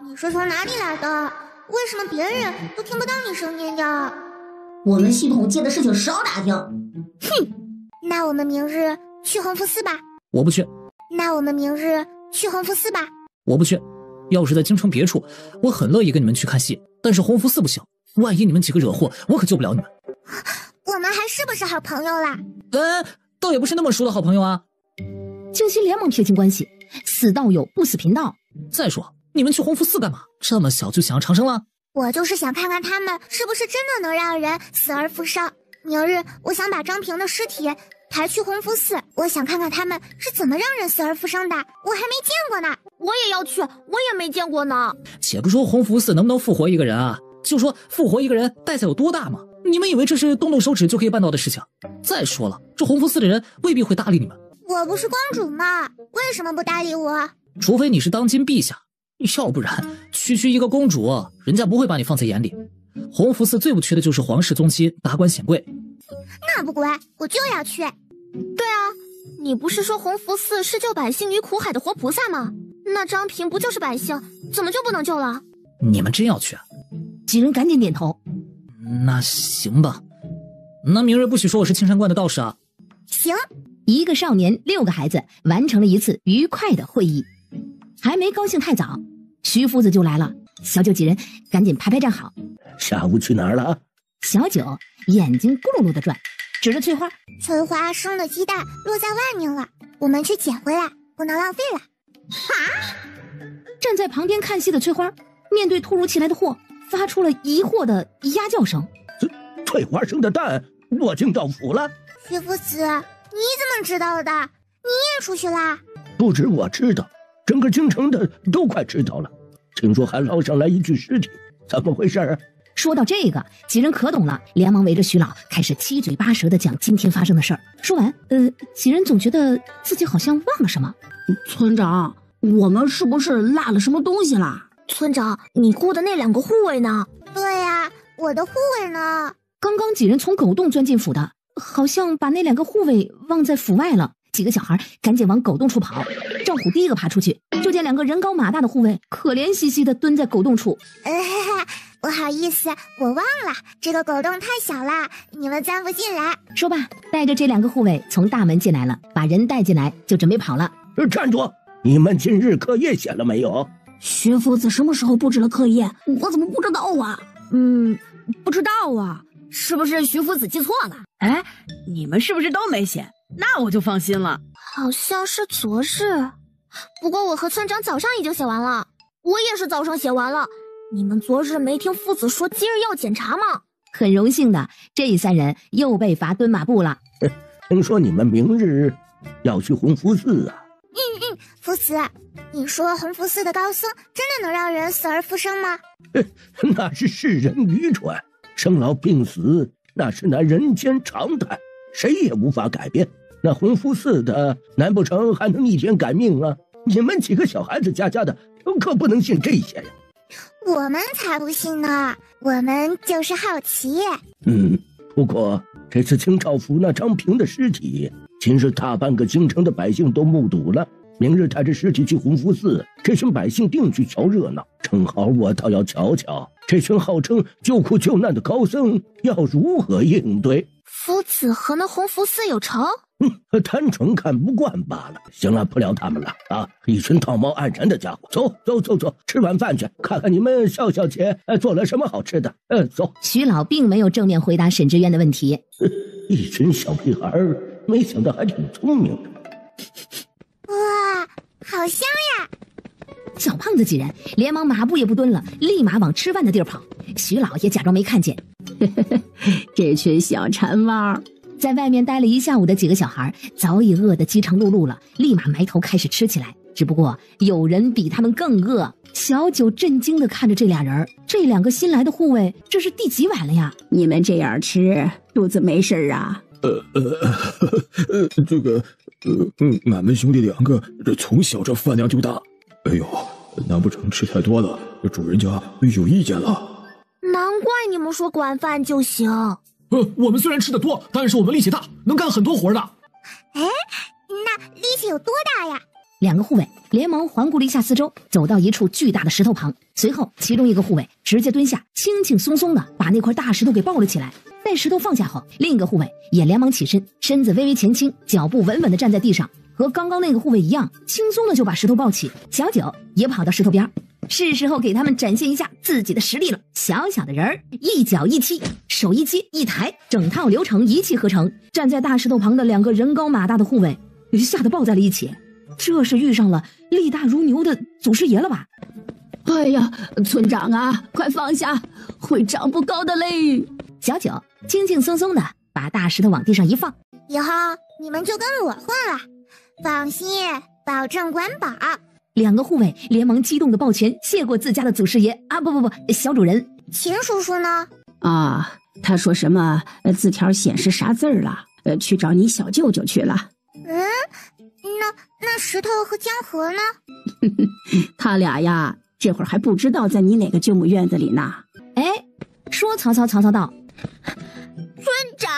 S3: 你是从哪里来的？为什么别人都听不到你声音呀？
S2: 我们系统界的事情少打听。
S3: 那我们明日去弘福寺吧。
S19: 我不去。
S3: 那我们明日去弘福寺吧。
S16: 我不去，要是在京城别处，我很乐意跟你们去看戏，但是弘福寺不行，万一你们几个惹祸，我可救不了你们。
S3: 我们还是不是好朋友啦？
S16: 倒也不是那么熟的好朋友啊。
S4: 静心连忙撇清关系，死道友不死贫道。
S16: 再说，你们去弘福寺干嘛？这么小就想要长生了？
S3: 我就是想看看他们是不是真的能让人死而复生。明日我想把张平的尸体抬去弘福寺，我想看看他们是怎么让人死而复生的，我还没见过呢。
S11: 我也要去，我也没见过呢。
S16: 且不说弘福寺能不能复活一个人啊，就说复活一个人代价有多大嘛？你们以为这是动动手指就可以办到的事情？再说了，这弘福寺的人未必会搭理你们。
S3: 我不是公主吗？为什么不搭理我？
S16: 除非你是当今陛下，要不然区一个公主，人家不会把你放在眼里。弘福寺最不缺的就是皇室宗亲、达官显贵。
S3: 那不乖，我就要去。
S11: 对啊，你不是说弘福寺是救百姓于苦海的活菩萨吗？那张平不就是百姓，怎么就不能救了？
S16: 你们真要去啊？
S4: 几人赶紧点头。
S16: 那行吧，那明日不许说我是青山观的道士啊。
S3: 行。
S4: 一个少年6个孩子完成了一次愉快的会议。还没高兴太早，徐夫子就来了。小九几人赶紧排站好。
S7: 下午去哪儿了？
S4: 小九眼睛咕噜噜的转，指着翠花。
S3: 翠花生的鸡蛋落在外面了，我们去捡回来，不能浪费了。
S4: 站在旁边看戏的翠花面对突如其来的祸，发出了疑惑的鸭叫声。
S7: 翠花生的蛋落进道府了。
S3: 徐夫子，你怎么知道的？你也出去啦？
S7: 不止我知道，整个京城的都快知道了。听说还捞上来一具尸体，怎么回事？
S4: 说到这个，几人可懂了，连忙围着徐老开始七嘴八舌的讲今天发生的事儿。说完，几人总觉得自己好像忘了什么。
S10: 村长，我们是不是落了什么东西啦？
S11: 村长，你雇的那2个护卫呢？
S3: 对呀，我的护卫呢？
S4: 刚刚几人从狗洞钻进府的，好像把那2个护卫忘在府外了。几个小孩赶紧往狗洞处跑。赵虎第一个爬出去，就见2个人高马大的护卫可怜兮兮的蹲在狗洞处。
S3: 不好意思，我忘了，这个狗洞太小了，你们钻不进来。
S4: 说罢，带着这2个护卫从大门进来了，把人带进来就准备跑了。
S7: 站住！你们今日课业写了没有？
S10: 徐夫子什么时候布置了课业？我怎么不知道啊？
S14: 不知道啊，是不是徐夫子记错了？
S9: 哎，你们是不是都没写？那我就放心了。
S11: 好像是昨日，不过我和村长早上已经写完了。我也是早上写完了。你们昨日没听夫子说今日要检查吗？
S4: 很荣幸的，这3人又被罚蹲马步了。
S7: 听说你们明日要去弘福寺啊？
S3: 夫子，你说弘福寺的高僧真的能让人死而复生吗？
S7: 那是世人愚蠢，生老病死那是那人间常态，谁也无法改变。那弘福寺的难不成还能逆天改命啊？你们几个小孩子家的可不能信这些呀。
S3: 我们才不信呢，我们就是好奇。
S7: 不过这次清照府那张平的尸体，今日大半个京城的百姓都目睹了。明日带着尸体去弘福寺，这群百姓定去瞧热闹。正好我倒要瞧瞧，这群号称救苦救难的高僧要如何应对。
S11: 夫子和那弘福寺有仇？
S7: 单纯看不惯罢了。行了，不聊他们了啊！一群道貌岸然的家伙，走，吃晚饭去，看看你们笑笑姐做了什么好吃的。走。
S4: 徐老并没有正面回答沈知渊的问题。
S7: 一群小屁孩，没想到还挺聪明的。
S3: 哇，好香呀！
S4: 小胖子几人连忙马步也不蹲了，立马往吃饭的地儿跑。徐老也假装没看见。
S10: 这群小馋猫。
S4: 在外面待了一下午的几个小孩早已饿得饥肠辘辘了，立马埋头开始吃起来。只不过有人比他们更饿。小九震惊地看着这俩人，这2个新来的护卫，这是第几碗了呀？
S10: 你们这样吃，肚子没事啊？
S21: 俺们兄弟2个从小这饭量就大。哎呦，难不成吃太多了，主人家有意见了？
S11: 难怪你们说管饭就行。
S6: 我们虽然吃得多，但是我们力气大，能干很多活的。
S3: 哎，那力气有多大呀
S4: ？2个护卫连忙环顾了一下四周，走到一处巨大的石头旁，随后其中一个护卫直接蹲下，轻轻松松的把那块大石头给抱了起来。待石头放下后，另一个护卫也连忙起身，身子微微前倾，脚步稳稳地站在地上，和刚刚那个护卫一样，轻松的就把石头抱起。小九也跑到石头边，是时候给他们展现一下自己的实力了。小小的人儿，一脚一踢，手一接一抬，整套流程一气呵成。站在大石头旁的2个人高马大的护卫吓得抱在了一起，这是遇上了力大如牛的祖师爷了吧？
S10: 哎呀，村长啊，快放下，会长不高的嘞！
S4: 小九轻轻松松的把大石头往地上一放，
S3: 以后你们就跟我混了，放心，保证管饱。
S4: 2个护卫连忙激动的抱拳，谢过自家的祖师爷啊！不，小主人。
S3: 秦叔叔呢？
S10: 啊，他说什么字条显示啥字儿了？去找你小舅舅去了。
S3: 那石头和江河呢？
S10: 他俩呀，这会儿还不知道在你哪个舅母院子里呢。
S4: 哎，说曹操到。
S11: 村长，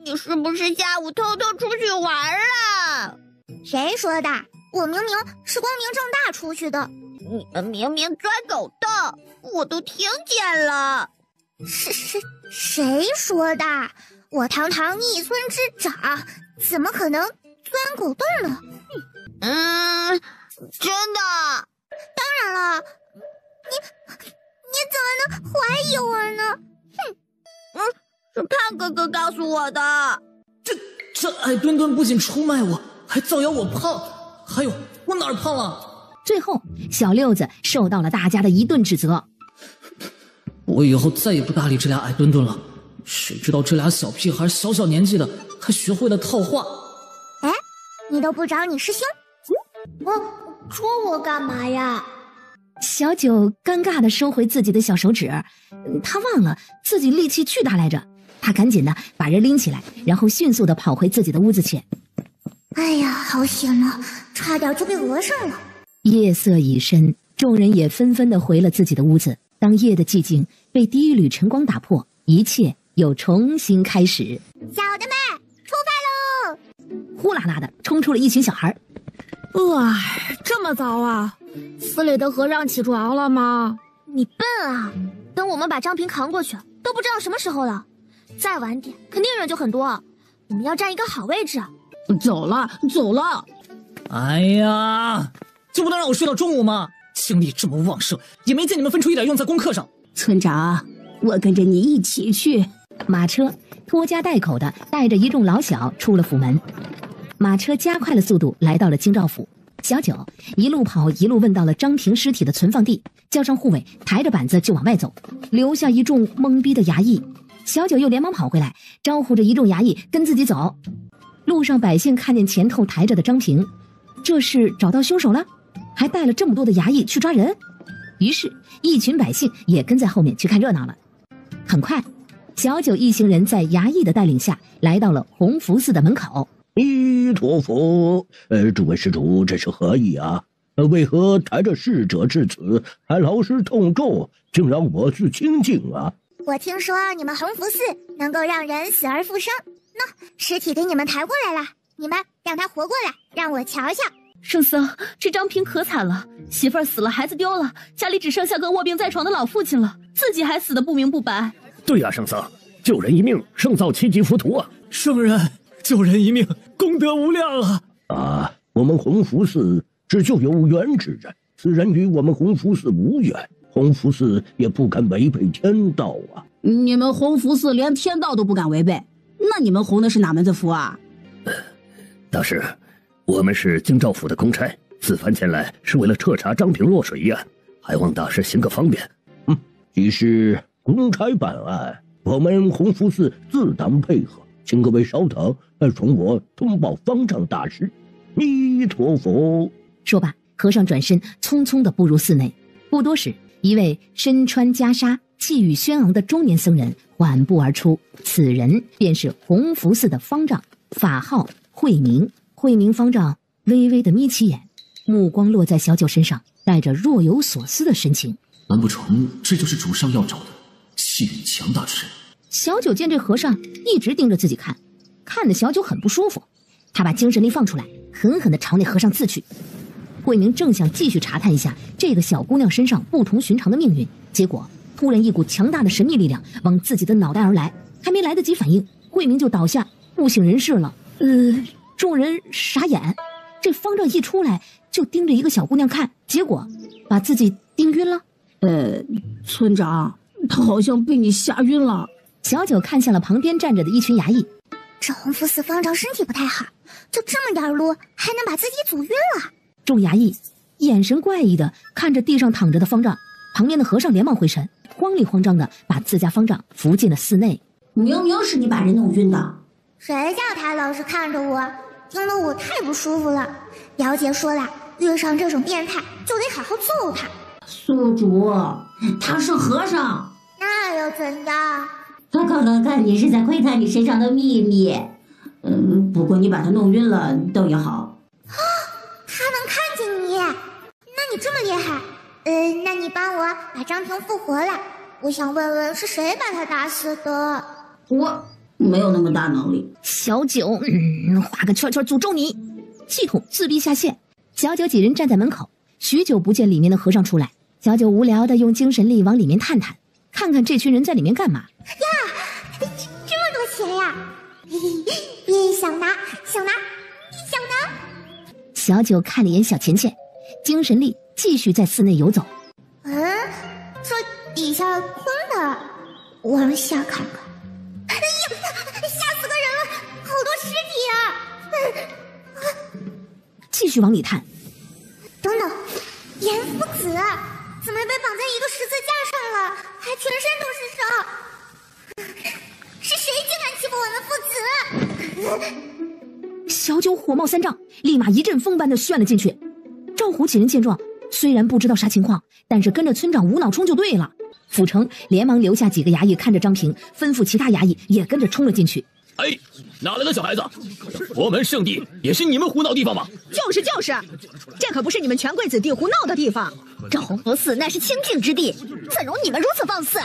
S11: 你是不是下午偷偷出去玩了？
S3: 谁说的？我明明是光明正大出去的。
S11: 你们明明钻狗洞，我都听见了。
S3: 谁说的？我堂堂一村之长，怎么可能钻狗洞呢？
S11: 真的。
S3: 当然了，你怎么能怀疑我呢？
S11: 是胖哥哥告诉我的。
S12: 这矮墩墩不仅出卖我，还造谣我胖，还有我哪儿胖了？
S4: 最后小六子受到了大家的一顿指责。
S12: 我以后再也不搭理这俩矮墩墩了。谁知道这俩小屁孩小年纪的还学会了套话。
S3: 哎，你都不找你师兄？
S11: 戳我干嘛呀？
S4: 小九尴尬地收回自己的小手指，他忘了自己力气巨大来着。他赶紧的把人拎起来，然后迅速的跑回自己的屋子去。
S3: 哎呀，好险啊，差点就被讹上了。
S4: 夜色已深，众人也纷纷的回了自己的屋子。当夜的寂静被第一缕晨光打破，一切又重新开始。
S3: 小的们，出发喽！
S4: 呼啦啦的冲出了一群小孩。
S14: 哇，这么早啊？寺里的和尚起床了吗？
S3: 你笨啊！等我们把张平扛过去，都不知道什么时候了。再晚点，肯定人就很多。我们要占一个好位置。
S10: 走了。
S12: 哎呀，就不能让我睡到中午吗？精力这么旺盛，也没见你们分出一点用在功课上。
S10: 村长，我跟着你一起去。
S4: 马车拖家带口的带着一众老小出了府门。马车加快了速度，来到了京兆府。小九一路跑一路问到了张平尸体的存放地，叫上护卫，抬着板子就往外走，留下一众懵逼的衙役。小九又连忙跑回来，招呼着一众衙役跟自己走。路上百姓看见前头抬着的张平，这是找到凶手了，还带了这么多的衙役去抓人。于是一群百姓也跟在后面去看热闹了。很快，小九一行人在衙役的带领下来到了弘福寺的门口。
S7: 弥陀佛，诸位施主，这是何意啊？为何抬着逝者至此，还劳师动众，竟让我寺清净啊？
S3: 我听说你们弘福寺能够让人死而复生，喏，尸体给你们抬过来了，你们让他活过来，让我瞧瞧。
S20: 圣僧，这张平可惨了，媳妇儿死了，孩子丢了，家里只剩下个卧病在床的老父亲了，自己还死得不明不白。
S7: 对呀，圣僧，救人一命，胜造7级浮屠啊！
S12: 圣人救人一命，功德无量啊！
S7: 啊，我们弘福寺只救有缘之人，此人与我们弘福寺无缘，弘福寺也不敢违背天道啊！
S10: 你们弘福寺连天道都不敢违背，那你们弘的是哪门子福啊？
S7: 大师，我们是京兆府的公差，此番前来是为了彻查张平落水一案，还望大师行个方便。既是公差办案，我们弘福寺自当配合，请各位稍等，容我通报方丈大师。弥陀佛。
S4: 说罢，和尚转身匆匆地步入寺内。不多时，一位身穿袈裟、气宇轩昂的中年僧人缓步而出，此人便是弘福寺的方丈，法号慧明。慧明方丈微微地眯起眼，目光落在小九身上，带着若有所思的神情。
S6: 难不成这就是主上要找的气宇强大之人？
S4: 小九见这和尚一直盯着自己看，看得小九很不舒服。他把精神力放出来，狠狠地朝那和尚刺去。慧明正想继续查探一下这个小姑娘身上不同寻常的命运，结果突然一股强大的神秘力量往自己的脑袋而来，还没来得及反应，慧明就倒下不省人事了。众人傻眼。这方丈一出来就盯着一个小姑娘看，结果把自己盯晕了。
S10: 村长，他好像被你吓晕了。
S4: 小九看向了旁边站着的一群衙役，
S3: 这洪福寺方丈身体不太好，就这么点路还能把自己阻晕了。
S4: 众衙役眼神怪异的看着地上躺着的方丈，旁边的和尚连忙回神，慌里慌张的把自家方丈扶进了寺内。
S2: 明明是你把人弄晕的，
S3: 谁叫他老是看着我，听得我太不舒服了。表姐说了，遇上这种变态就得好好揍他。
S2: 宿主，他是和尚，
S3: 那又怎样？
S2: 他刚刚看你是在窥探你身上的秘密。不过你把他弄晕了倒也好。
S3: 他能看见你？那你这么厉害？那你帮我把张平复活了。我想问问是谁把他打死的？
S2: 我没有那么大能力。
S4: 小九，画个圈圈诅咒你。系统自闭下线。小九几人站在门口，许久不见里面的和尚出来。小九无聊的用精神力往里面探探，看看这群人在里面干嘛。
S3: 呀，这么多钱呀！想拿。
S4: 小九看了一眼小钱钱，精神力继续在寺内游走。
S3: 这底下空的，往下看看。哎呀，吓死个人了，好多尸体啊！
S4: 继续往里探。
S3: 等等，严夫子怎么被绑在一个十字架上了？还全身都是伤。是谁竟敢欺负我们父子？
S4: 小九火冒三丈，立马一阵风般的旋了进去。赵虎几人见状，虽然不知道啥情况，但是跟着村长无脑冲就对了。府城连忙留下几个衙役看着张平，吩咐其他衙役也跟着冲了进去。
S21: 哎，哪来的小孩子？这佛门圣地也是你们胡闹地方吗？
S1: 就是，这可不是你们权贵子弟胡闹的地方。
S3: 这洪福寺那是清净之地，怎容你们如此放肆？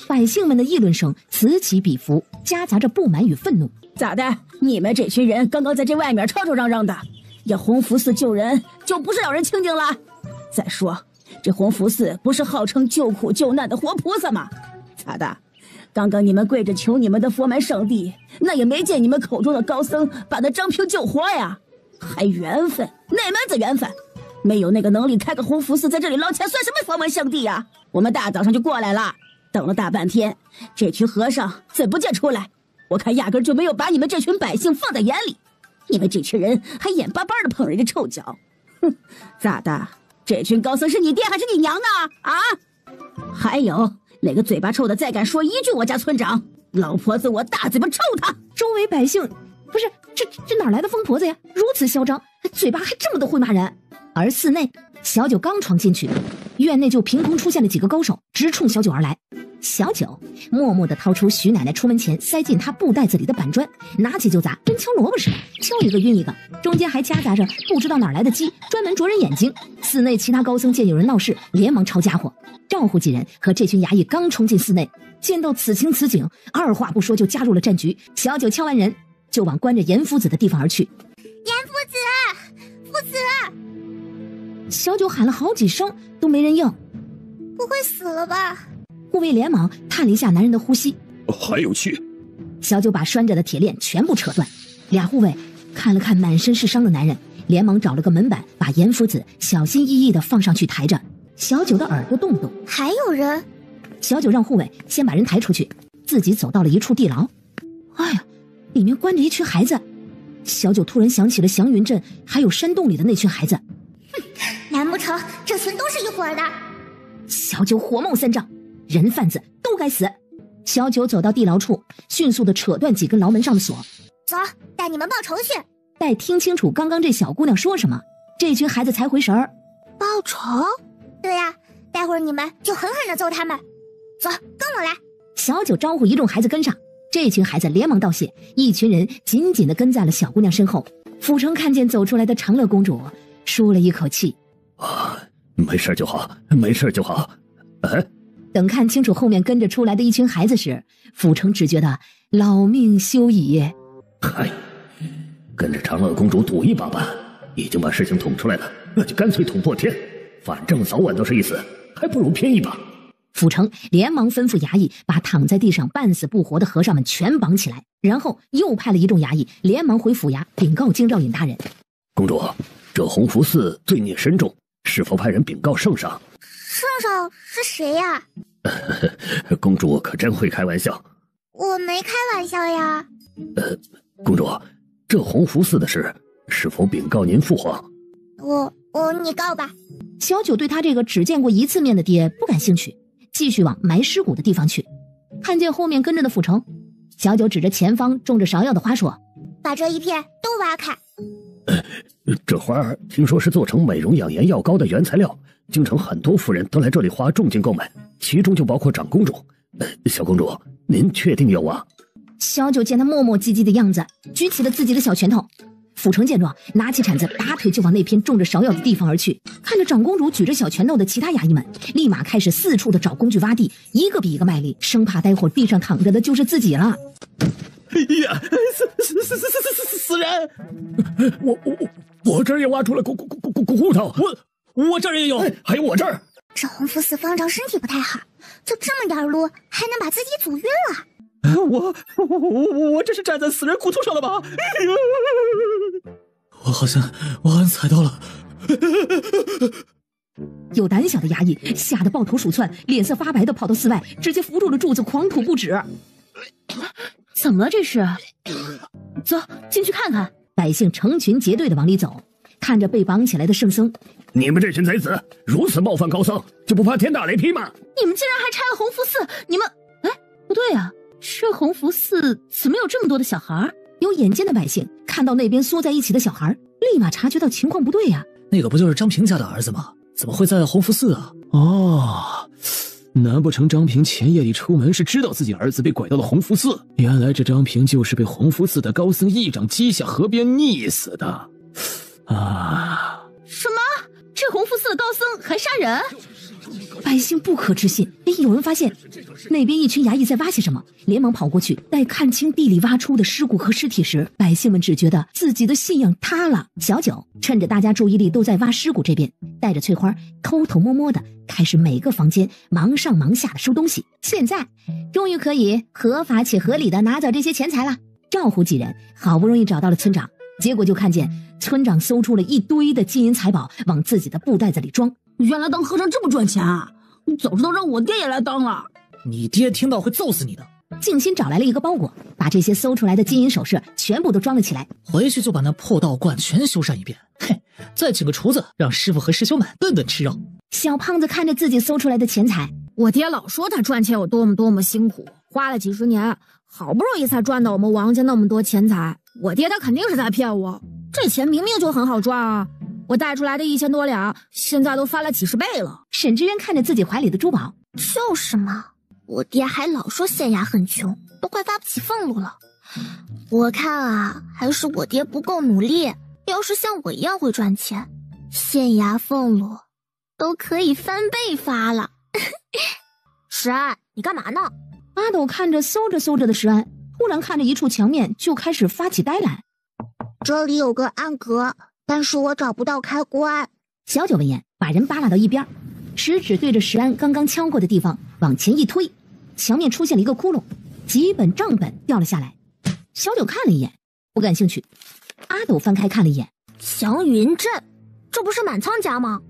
S4: 百姓们的议论声此起彼伏，夹杂着不满与愤怒。
S10: 咋的？你们这群人刚刚在这外面吵吵嚷嚷的，也洪福寺救人就不是让人清静了？再说，这洪福寺不是号称救苦救难的活菩萨吗？咋的？刚刚你们跪着求你们的佛门圣地，那也没见你们口中的高僧把那张平救活呀？还缘分？哪门子缘分？没有那个能力开个洪福寺在这里捞钱，算什么佛门圣地呀？我们大早上就过来了，等了大半天，这群和尚怎不见出来？我看压根就没有把你们这群百姓放在眼里，你们这群人还眼巴巴的碰人家臭脚。哼，咋的？这群高僧是你爹还是你娘啊？还有哪个嘴巴臭的再敢说一句我家村长，老婆子我大嘴巴抽他！
S4: 周围百姓不是这哪来的疯婆子呀？如此嚣张，嘴巴还这么多会骂人。而寺内，小九刚闯进去，院内就凭空出现了几个高手，直冲小九而来。小九默默地掏出徐奶奶出门前塞进他布袋子里的板砖，拿起就砸，跟敲萝卜似的，敲一个晕一个，中间还夹杂着不知道哪来的鸡，专门啄人眼睛。寺内其他高僧见有人闹事，连忙抄家伙。赵虎几人和这群衙役刚冲进寺内，见到此情此景，二话不说就加入了战局。小九敲完人，就往关着严夫子的地方而去。
S3: 严夫子，
S4: 小九喊了好几声都没人应，
S3: 不会死了吧？
S4: 护卫连忙探了一下男人的呼吸，
S21: 还有气。
S4: 小九把拴着的铁链全部扯断。俩护卫看了看满身是伤的男人，连忙找了个门板，把严夫子小心翼翼地放上去抬着。小九的耳朵动动，
S3: 还有人。
S4: 小九让护卫先把人抬出去，自己走到了一处地牢。哎呀，里面关着一群孩子。小九突然想起了祥云镇还有山洞里的那群孩子。
S3: 难不成这群都是一伙的？
S4: 小九火冒三丈，人贩子都该死。小九走到地牢处，迅速地扯断几根牢门上的锁。
S3: 走，带你们报仇去。
S4: 待听清楚刚刚这小姑娘说什么，这群孩子才回神儿。
S3: 报仇？对呀，待会儿你们就狠狠地揍他们。走，跟我来。
S4: 小九招呼一众孩子跟上，这群孩子连忙道谢，一群人紧紧地跟在了小姑娘身后。府城看见走出来的长乐公主，舒了一口气。
S7: 没事就好，没事就好。
S4: 等看清楚后面跟着出来的一群孩子时，府城只觉得老命休矣。
S7: 嗨，跟着长乐公主赌一把吧，已经把事情捅出来了，那就干脆捅破天，反正早晚都是一死，还不如拼一把。
S4: 府城连忙吩咐衙役把躺在地上半死不活的和尚们全绑起来，然后又派了一众衙役连忙回府衙禀告京兆尹大人。
S7: 公主，这洪福寺罪孽深重，是否派人禀告圣上？
S3: 圣上是谁呀？
S7: 公主可真会开玩笑。
S3: 我没开玩笑呀。
S7: 公主，这洪福寺的事是否禀告您父皇？
S3: 你告吧。
S4: 小九对他这个只见过一次面的爹不感兴趣，继续往埋尸骨的地方去。看见后面跟着的府城，小九指着前方种着芍药的花说：“
S3: 把这一片都挖开。”
S7: 这花听说是做成美容养颜药膏的原材料，京城很多夫人都来这里花重金购买，其中就包括长公主。小公主，您确定有啊？
S4: 小九见他磨磨唧唧的样子，举起了自己的小拳头。府城见状，拿起铲子，拔腿就往那片种着芍药的地方而去。看着长公主举着小拳头的其他衙役们，立马开始四处的找工具挖地，一个比一个卖力，生怕待会儿地上躺着的就是自己了。
S21: 哎呀，死人！我这儿也挖出了骨头，我这儿也有，还有我这儿。
S3: 这洪福寺方丈身体不太好，就这么点路还能把自己阻晕了。
S12: 我这是站在死人骨头上了吧？我好像踩到了。
S4: 有胆小的衙役吓得抱头鼠窜，脸色发白的跑到寺外，直接扶住了柱子，狂吐不止。
S20: 怎么了这是？走进去看看。
S4: 百姓成群结队的往里走，看着被绑起来的圣僧，
S7: 你们这群贼子如此冒犯高僧，就不怕天打雷劈吗？
S20: 你们竟然还拆了洪福寺！你们，不对啊，这洪福寺怎么有这么多的小孩？
S4: 有眼尖的百姓看到那边缩在一起的小孩，立马察觉到情况不对呀。
S16: 那个不就是张平家的儿子吗？怎么会在洪福寺啊？
S21: 哦，难不成张平前夜里出门是知道自己儿子被拐到了洪福寺？原来这张平就是被洪福寺的高僧一掌击下河边溺死的啊！
S20: 什么？这洪福寺的高僧还杀人？
S4: 百姓不可置信。有人发现那边一群衙役在挖些什么，连忙跑过去。待看清地里挖出的尸骨和尸体时，百姓们只觉得自己的信仰塌了。小九趁着大家注意力都在挖尸骨这边，带着翠花偷偷摸摸的开始每个房间忙上忙下的收东西。现在终于可以合法且合理的拿走这些钱财了。赵虎几人好不容易找到了村长，结果就看见村长搜出了一堆的金银财宝往自己的布袋子里装。
S10: 原来当和尚这么赚钱啊！早知道让我爹也来当了。
S16: 你爹听到会揍死你的。
S4: 静心找来了一个包裹，把这些搜出来的金银首饰全部都装了起来，
S16: 回去就把那破道观全修缮一遍。嘿，再请个厨子，让师傅和师兄们顿顿吃肉。
S4: 小胖子看着自己搜出来的钱财，
S14: 我爹老说他赚钱有多么辛苦，花了几十年，好不容易才赚到我们王家那么多钱财。我爹他肯定是在骗我，这钱明明就很好赚啊！我带出来的1000多两，现在都翻了几十倍了。
S4: 沈之渊看着自己怀里的珠宝，
S3: 就是嘛，我爹还老说县衙很穷，都快发不起俸禄了。我看啊，还是我爹不够努力。要是像我一样会赚钱，县衙俸禄都可以翻倍发了。石安，你干嘛呢？
S4: 阿斗看着搜着的石安，突然看着一处墙面就开始发起呆来。
S3: 这里有个暗格，但是我找不到开关。
S4: 小九闻言把人扒拉到一边，食指对着石安刚刚敲过的地方往前一推，墙面出现了一个窟窿，几本账本掉了下来。小九看了一眼，不感兴趣。阿斗翻开看了一眼，
S3: 祥云镇，这不是满仓家吗？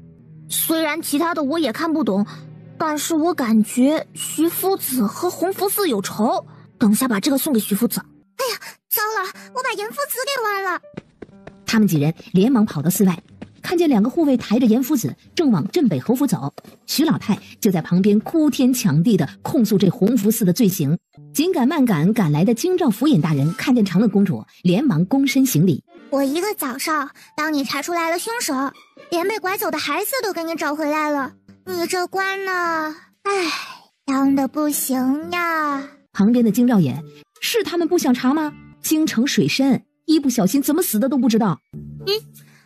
S3: 虽然其他的我也看不懂，但是我感觉徐夫子和洪福寺有仇。等下把这个送给徐夫子。哎呀，糟了，我把严夫子给忘了。
S4: 他们几人连忙跑到寺外，看见2个护卫抬着严夫子正往镇北侯府走，徐老太就在旁边哭天抢地的控诉这洪福寺的罪行。紧赶慢赶赶来的京兆府尹大人看见长乐公主，连忙躬身行礼。
S3: 我一个早上帮你查出来了凶手，连被拐走的孩子都给你找回来了。你这官呢，当的不行呀。
S4: 旁边的京兆尹，是他们不想查吗？京城水深，一不小心怎么死的都不知道。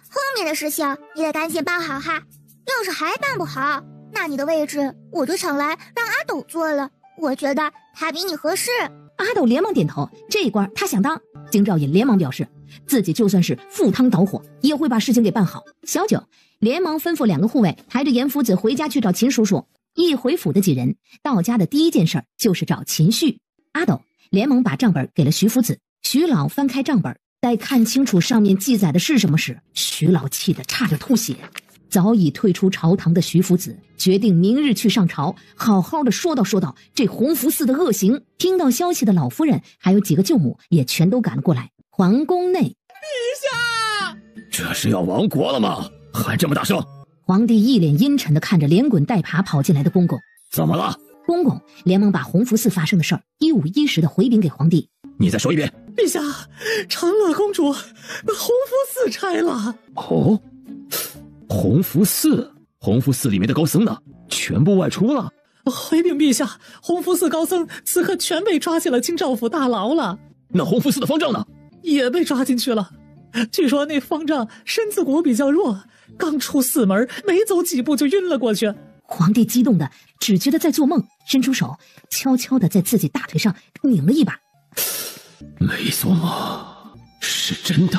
S3: 后面的事情你得赶紧办好哈，要是还办不好，那你的位置我就抢来让阿斗做了，我觉得他比你合适。
S4: 阿斗连忙点头，这一关他想当。京兆尹连忙表示自己就算是赴汤蹈火也会把事情给办好。小九连忙吩咐2个护卫抬着严夫子回家去找秦叔叔。一回府的几人到家的第一件事就是找秦旭。阿斗连忙把账本给了徐夫子，徐老翻开账本，待看清楚上面记载的是什么时，徐老气得差点吐血。早已退出朝堂的徐福子决定明日去上朝，好好的说道这弘福寺的恶行。听到消息的老夫人还有几个舅母也全都赶了过来。皇宫内，
S21: 陛下，这是要亡国了吗？还这么大声！
S4: 皇帝一脸阴沉地看着连滚带爬跑进来的公公。
S21: 怎么了？
S4: 公公连忙把弘福寺发生的事儿一五一十的回禀给皇帝。
S21: 你再说一遍。
S12: 陛下，长乐公主把弘福寺拆了。
S21: 哦，弘福寺里面的高僧呢？全部外出了。
S12: 回禀陛下，弘福寺高僧此刻全被抓进了京兆府大牢了。
S21: 那弘福寺的方丈呢？
S12: 也被抓进去了。据说那方丈身子骨比较弱，刚出寺门没走几步就晕了过去。
S4: 皇帝激动的只觉得在做梦，伸出手悄悄的在自己大腿上拧了一把。
S21: 没做梦，是真的。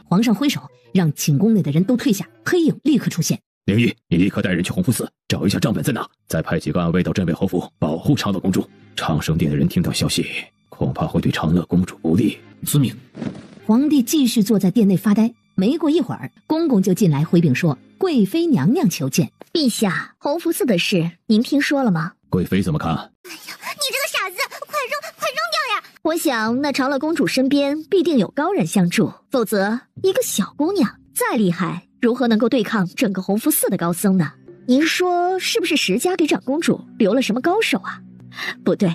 S4: 皇上挥手让寝宫内的人都退下，黑影立刻出现。
S21: 灵异，你立刻带人去弘福寺找一下账本在哪，再派几个暗卫到镇北侯府保护长乐公主。长生殿的人听到消息，恐怕会对长乐公主不利。
S6: 遵命。
S4: 皇帝继续坐在殿内发呆。没过一会儿，公公就进来回禀说，贵妃娘娘求见。
S18: 陛下，弘福寺的事您听说了吗？
S21: 贵妃怎么看？
S3: 你这个傻子，快扔掉呀！
S18: 我想那长乐公主身边必定有高人相助，否则一个小姑娘再厉害，如何能够对抗整个弘福寺的高僧呢？您说是不是石家给长公主留了什么高手啊？不对，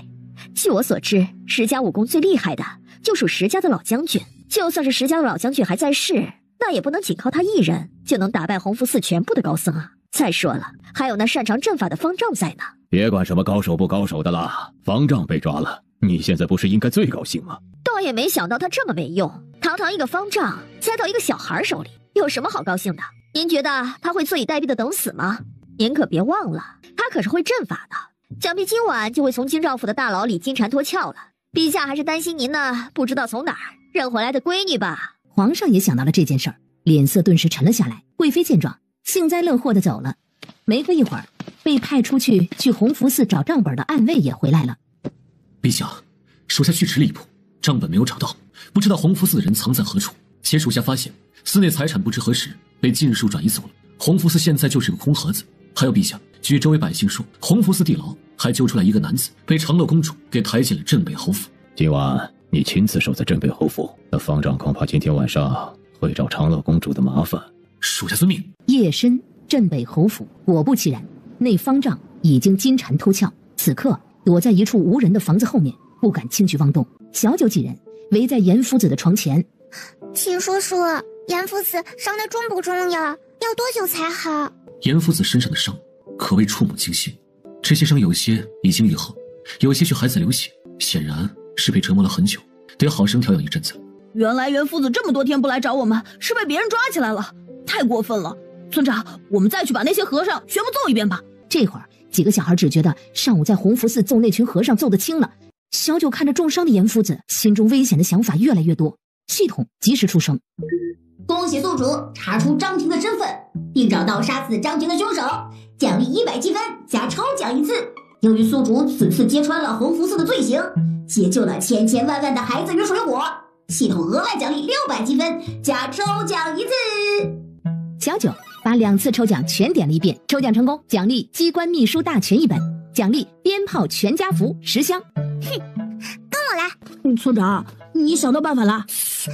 S18: 据我所知，石家武功最厉害的就属石家的老将军。就算是石家的老将军还在世，那也不能仅靠他一人就能打败弘福寺全部的高僧啊！再说了，还有那擅长阵法的方丈在呢。
S21: 别管什么高手不高手的了，方丈被抓了，你现在不是应该最高兴吗？
S18: 倒也没想到他这么没用，堂堂一个方丈栽到一个小孩手里，有什么好高兴的？您觉得他会坐以待毙的等死吗？您可别忘了，他可是会阵法的，想必今晚就会从京兆府的大牢里金蝉脱壳了。陛下还是担心您呢，不知道从哪儿认回来的闺女吧？
S4: 皇上也想到了这件事儿，脸色顿时沉了下来。贵妃见状，幸灾乐祸的走了。没过一会儿，被派出去弘福寺找账本的暗卫也回来了。
S6: 陛下，属下去迟离谱，账本没有找到，不知道弘福寺的人藏在何处。且属下发现，寺内财产不知何时被尽数转移走了，弘福寺现在就是个空盒子。还有陛下，据周围百姓说，弘福寺地牢还揪出来一个男子，被长乐公主给抬进了镇北侯府。
S5: 今晚你亲自守在镇北侯府，那方丈恐怕今天晚上会找长乐公主的麻烦。
S6: 属下遵命。
S4: 夜深，镇北侯府果不其然，那方丈已经金蝉脱壳，此刻躲在一处无人的房子后面，不敢轻举妄动。小九几人围在严夫子的床前。
S3: 请说说，严夫子伤得重不重呀？要多久才好？
S6: 严夫子身上的伤可谓触目惊心，这些伤有些已经愈合，有些却还在流血，显然是被折磨了很久，得好生调养一阵子。
S9: 原来袁夫子这么多天不来找我们，是被别人抓起来了，太过分了。村长，我们再去把那些和尚全部揍一遍吧。
S4: 这会儿几个小孩只觉得上午在弘福寺揍那群和尚揍得轻了。小九看着重伤的严夫子，心中危险的想法越来越多。系统及时出声：
S2: 恭喜宿主查出张婷的身份，并找到杀死张婷的凶手，奖励100积分加抽奖1次。由于宿主此次揭穿了弘福寺的罪行，解救了千千万万的孩子与水果，系统额外奖励600积分加抽奖1次。
S4: 小九把2次抽奖全点了一遍，抽奖成功，奖励机关秘书大全1本，奖励鞭炮全家福10箱。
S3: 哼，跟我来。
S10: 村长，你想到办法了？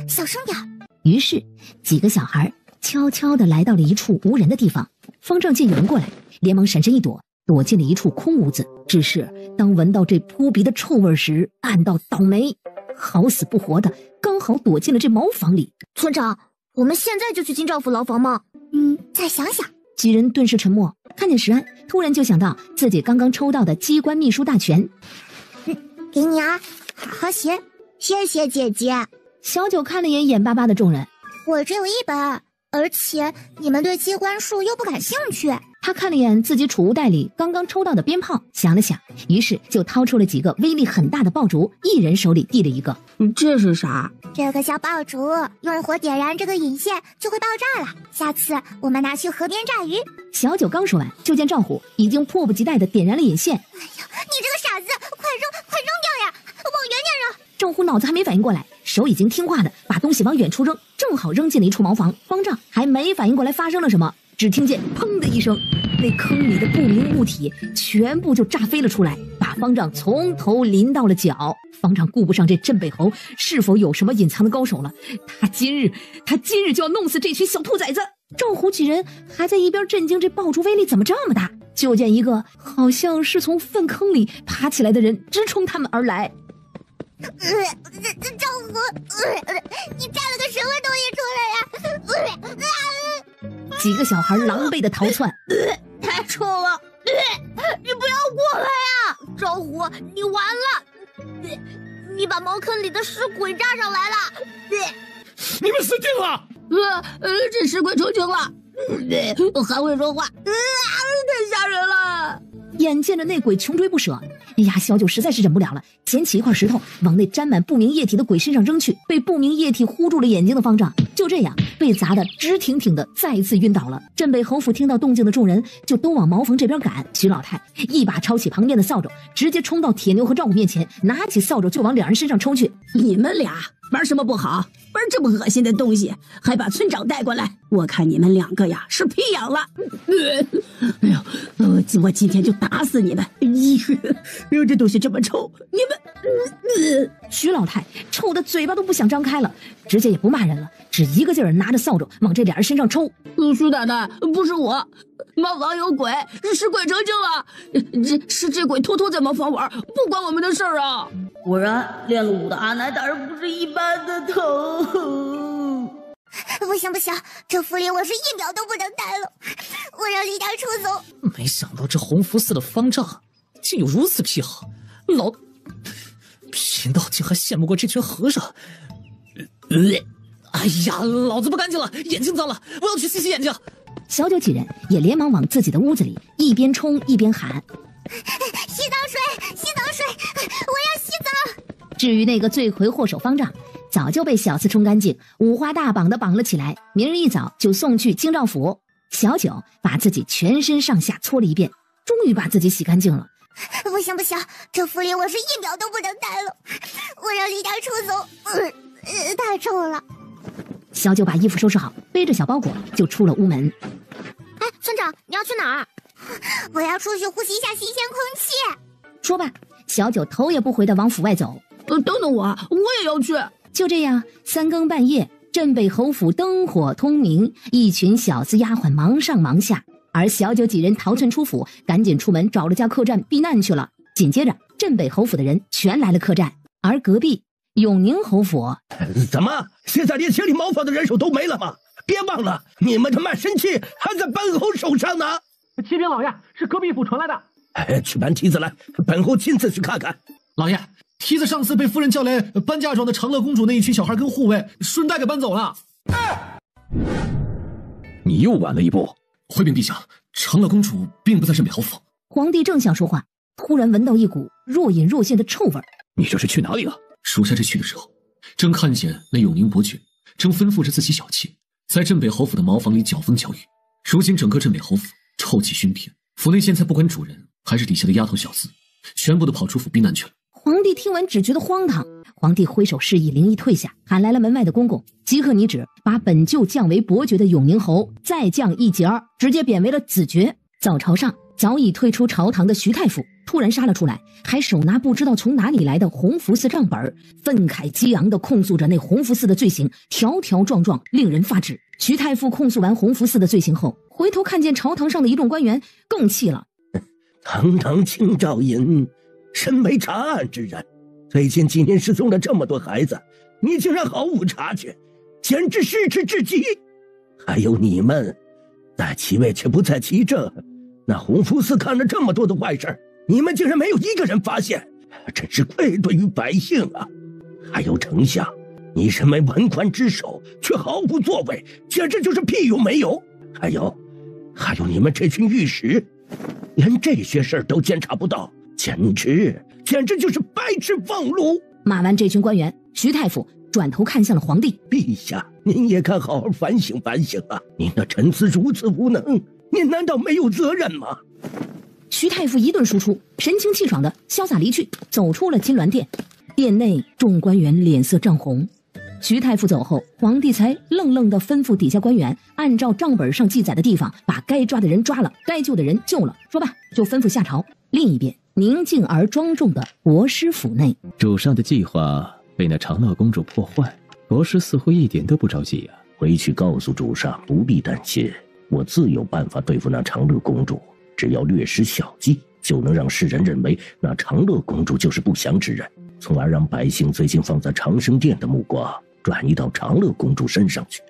S3: 小声点。
S4: 于是几个小孩悄悄地来到了一处无人的地方。方丈见有人过来，连忙闪身一躲，躲进了一处空屋子。只是当闻到这扑鼻的臭味时，暗道倒霉，好死不活的刚好躲进了这茅房里。
S3: 村长，我们现在就去京兆府牢房吗？再想想。
S4: 几人顿时沉默，看见石安，突然就想到自己刚刚抽到的机关秘书大全。
S3: 给你啊，好好学。谢谢姐姐。
S4: 小九看了眼眼巴巴的众人，
S3: 我只有1本，而且你们对机关术又不感兴趣。
S4: 他看了眼自己储物袋里刚刚抽到的鞭炮，想了想，于是就掏出了几个威力很大的爆竹，一人手里递了一个。
S10: 这是啥？
S3: 这个小爆竹用火点燃这个引线就会爆炸了，下次我们拿去河边炸鱼。
S4: 小九刚说完，就见赵虎已经迫不及待地点燃了引线。
S3: 哎呀，你这个傻子，快扔掉呀，往远点扔。
S4: 赵虎脑子还没反应过来，手已经听话的把东西往远处扔，正好扔进了一处茅房。方丈还没反应过来发生了什么，只听见砰的一声，那坑里的不明物体全部就炸飞了出来，把方丈从头淋到了脚。方丈顾不上这镇北侯是否有什么隐藏的高手了，他今日就要弄死这群小兔崽子。赵虎几人还在一边震惊这爆竹威力怎么这么大，就见一个好像是从粪坑里爬起来的人直冲他们而来。
S11: 赵虎，你炸了个什么东西出来呀？
S4: 几个小孩狼狈的逃窜，
S11: 太臭了！你不要过来呀！赵虎，你完了！你把茅坑里的尸鬼炸上来了！
S21: 你们死定了！
S10: 这尸鬼成精了，还会说话，太吓人了！
S4: 眼见着那鬼穷追不舍，呀，小九实在是忍不了了，捡起一块石头往那沾满不明液体的鬼身上扔去。被不明液体糊住了眼睛的方丈就这样被砸得直挺挺的，再一次晕倒了。镇北侯府听到动静的众人就都往茅房这边赶。徐老太一把抄起旁边的扫帚，直接冲到铁牛和赵虎面前，拿起扫帚就往两人身上抽去。
S10: 你们俩玩什么不好？玩这么恶心的东西，还把村长带过来，我看你们两个呀是皮痒了。哎呦，我今天就打死你们！这东西这么臭，你们……
S4: 徐老太臭的嘴巴都不想张开了，直接也不骂人了，只一个劲儿拿着扫帚往这俩人身上抽。
S10: 徐奶奶，不是我，茅房有鬼，是鬼成精了，这鬼偷偷在茅房玩，不关我们的事儿啊！
S15: 果然，练了武的阿奶大人不是一般的疼。
S11: 不行，这府里我是一秒都不能待了，我让李大出走。
S19: 没想到这洪福寺的方丈竟有如此癖好，贫道竟还羡慕过这群和尚。哎呀，老子不干净了，眼睛脏了，我要去洗洗眼睛。
S4: 小九几人也连忙往自己的屋子里一边冲一边喊：
S11: 洗澡水，我要洗澡。
S4: 至于那个罪魁祸首方丈，早就被小厮冲干净，五花大绑的绑了起来，明日一早就送去京兆府。小九把自己全身上下搓了一遍，终于把自己洗干净了。
S11: 不行，这府里我是一秒都不能待了，我让李大出走。太臭了。
S4: 小九把衣服收拾好，背着小包裹就出了屋门。
S11: 哎，村长，你要去哪儿？我要出去呼吸一下新鲜空气。
S4: 说罢，小九头也不回的往府外走。
S10: 等等我也要去。
S4: 就这样，三更半夜，镇北侯府灯火通明，一群小厮丫鬟忙上忙下，而小九几人逃窜出府，赶紧出门找了家客栈避难去了。紧接着，镇北侯府的人全来了客栈，而隔壁永宁侯府，
S7: 怎么现在连清理茅房的人手都没了吗？别忘了，你们的卖身契还在本侯手上呢。
S17: 启禀老爷，是隔壁府传来的。
S7: 去搬梯子来，本侯亲自去看看。
S6: 老爷，梯子上次被夫人叫来搬嫁妆的长乐公主那一群小孩跟护卫顺带给搬走了。
S5: 你又晚了一步。
S6: 回禀陛下，长乐公主并不在镇北侯府。
S4: 皇帝正想说话，突然闻到一股若隐若现的臭味。
S5: 你这是去哪里了？
S6: 属下这去的时候，正看见那永宁伯爵正吩咐着自己小妾，在镇北侯府的茅房里搅风搅雨。如今整个镇北侯府臭气熏天，府内现在不管主人还是底下的丫头小厮，全部都跑出府避难去了。
S4: 皇帝听完只觉得荒唐，皇帝挥手示意灵异退下，喊来了门外的公公，即刻拟旨把本就降为伯爵的永宁侯再降一节，直接贬为了子爵。早朝上，早已退出朝堂的徐太傅突然杀了出来，还手拿不知道从哪里来的洪福寺账本，愤慨激昂地控诉着那洪福寺的罪行，条条状状，令人发指。徐太傅控诉完洪福寺的罪行后，回头看见朝堂上的一众官员，更气了。
S7: 堂堂清照尹，身为查案之人，最近几年失踪了这么多孩子，你竟然毫无察觉，简直失职至极。还有你们，在其位却不在其政，那洪福寺干了这么多的坏事，你们竟然没有一个人发现，真是愧对于百姓啊！还有丞相，你身为文官之首，却毫无作为，简直就是屁用没有。还有你们这群御史，连这些事儿都监察不到，简直就是白痴放路。
S4: 骂完这群官员，徐太傅转头看向了皇帝。
S7: 陛下，您也该好好反省反省啊！您的臣子如此无能，您难道没有责任吗？
S4: 徐太傅一顿输出，神清气爽的潇洒离去，走出了金銮殿。殿内众官员脸色涨红，徐太傅走后，皇帝才愣愣地吩咐底下官员按照账本上记载的地方，把该抓的人抓了，该救的人救了。说罢，就吩咐下朝。另一边，宁静而庄重的国师府内，
S5: 主上的计划被那长乐公主破坏，国师似乎一点都不着急啊。
S7: 回去告诉主上，不必担心，我自有办法对付那长乐公主。只要略施小计，就能让世人认为那长乐公主就是不祥之人，从而让百姓最近放在长生殿的目光转移到长乐公主身上去。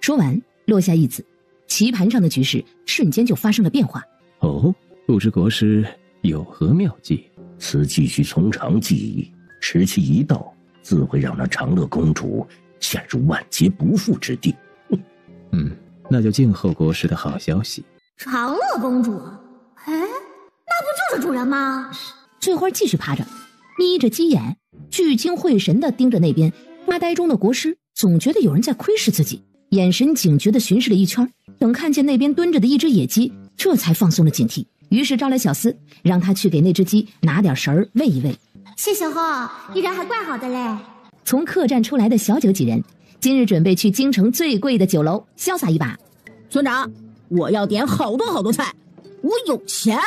S4: 说完，落下一子，棋盘上的局势瞬间就发生了变化。
S5: 哦，不知国师有何妙计？
S7: 此计需从长计议，时期一到，自会让那长乐公主陷入万劫不复之地。
S5: 那就静候国师的好消息。
S3: 长乐公主，哎，那不就是主人吗？
S4: 翠花继续趴着，眯着鸡眼，聚精会神地盯着那边。发呆中的国师总觉得有人在窥视自己，眼神警觉地巡视了一圈，等看见那边蹲着的一只野鸡，这才放松了警惕。于是招来小厮，让他去给那只鸡拿点食儿喂一喂。
S3: 谢谢后，你人还怪好的嘞。
S4: 从客栈出来的小九几人，今日准备去京城最贵的酒楼潇洒一把。
S10: 村长，我要点好多好多菜，我有钱。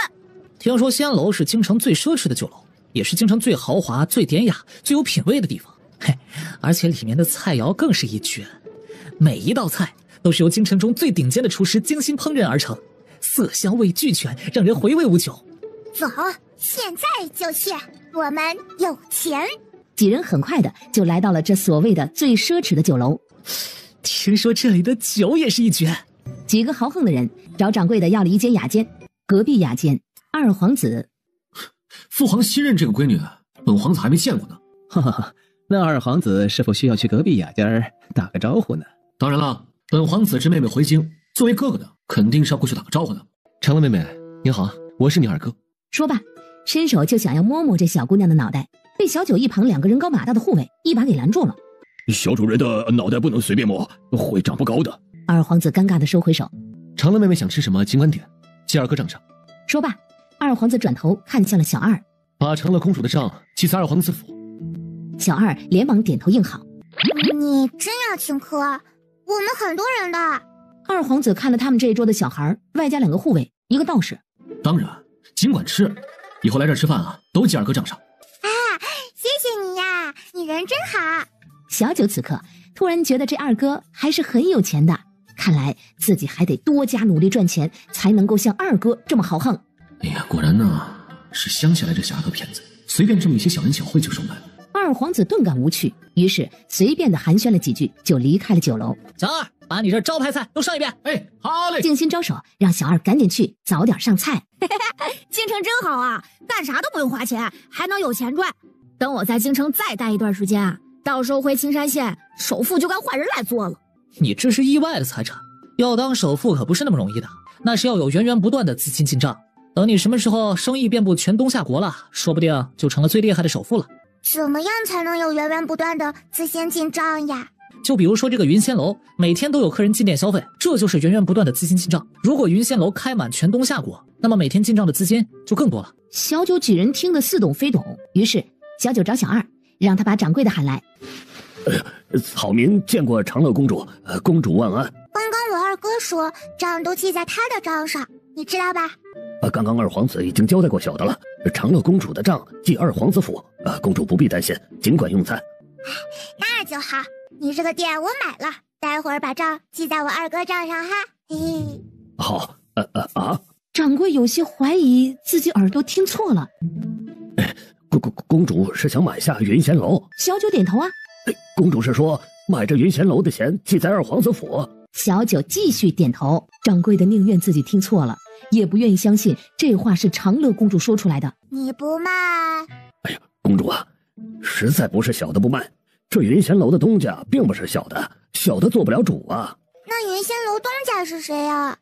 S19: 听说仙楼是京城最奢侈的酒楼，也是京城最豪华、最典雅、最有品味的地方。嘿，而且里面的菜肴更是一绝，每一道菜都是由京城中最顶尖的厨师精心烹饪而成，色香味俱全，让人回味无穷。
S3: 走，现在就去，我们有钱。
S4: 几人很快的就来到了这所谓的最奢侈的酒楼。
S19: 听说这里的酒也是一绝。
S4: 几个豪横的人找掌柜的要了一间雅间，隔壁雅间，二皇子。
S6: 父皇新任这个闺女，本皇子还没见过呢。
S5: 哈哈哈，那二皇子是否需要去隔壁雅间打个招呼呢？
S6: 当然了，本皇子这妹妹回京，作为哥哥的，肯定是要过去打个招呼的。长乐妹妹，你好，我是你二哥。
S4: 说罢，伸手就想要摸摸这小姑娘的脑袋，被小九一旁两个人高马大的护卫一把给拦住了。
S21: 小主人的脑袋不能随便摸，会长不高的。
S4: 二皇子尴尬的收回手。
S6: 长乐妹妹想吃什么尽管点，记二哥账上。
S4: 说罢，二皇子转头看向了小二，
S6: 把长乐公主的账记在二皇子府。
S4: 小二连忙点头应好。
S3: 你真要请客？我们很多人的。
S4: 二皇子看了他们这一桌的小孩，外加两个护卫，一个道士。
S6: 当然，尽管吃，以后来这儿吃饭啊，都记二哥账上。
S3: 啊，谢谢你呀，你人真好。
S4: 小九此刻突然觉得这二哥还是很有钱的，看来自己还得多加努力赚钱，才能够像二哥这么豪横。
S6: 哎呀，果然呢，是乡下来这侠客骗子，随便这么一些小恩小惠就收买了。
S4: 二皇子顿感无趣，于是随便的寒暄了几句，就离开了酒楼。
S19: 小二，把你这招牌菜都上一遍。
S6: 哎，好嘞！
S4: 静心招手，让小二赶紧去早点上菜。
S14: 京城真好啊，干啥都不用花钱，还能有钱赚。等我在京城再待一段时间啊，到时候回青山县，首富就该换人来做了。
S19: 你这是意外的财产，要当首富可不是那么容易的，那是要有源源不断的资金进账。等你什么时候生意遍布全东夏国了，说不定就成了最厉害的首富了。
S3: 怎么样才能有源源不断的资金进账呀？
S19: 就比如说这个云仙楼，每天都有客人进店消费，这就是源源不断的资金进账。如果云仙楼开满全东夏国，那么每天进账的资金就更多了。
S4: 小九几人听得似懂非懂，于是小九找小二，让他把掌柜的喊来。
S7: 草民见过长乐公主，公主万安。
S3: 刚刚我二哥说账都记在他的账上，你知道吧？
S7: 刚刚二皇子已经交代过小的了，长乐公主的账记二皇子府，公主不必担心，尽管用餐。
S3: 那就好，你这个店我买了，待会儿把账记在我二哥账上哈。嘿嘿。
S7: 好，
S4: 掌柜有些怀疑自己耳朵听错了。
S7: 公主是想买下云仙楼。
S4: 小九点头啊。
S7: 公主是说买这云仙楼的钱记在二皇子府。
S4: 小九继续点头。掌柜的宁愿自己听错了，也不愿意相信这话是长乐公主说出来的。
S3: 你不卖？
S7: 哎呀，公主啊，实在不是小的不卖，这云仙楼的东家并不是小的，小的做不了主啊。
S3: 那云仙楼东家是谁呀？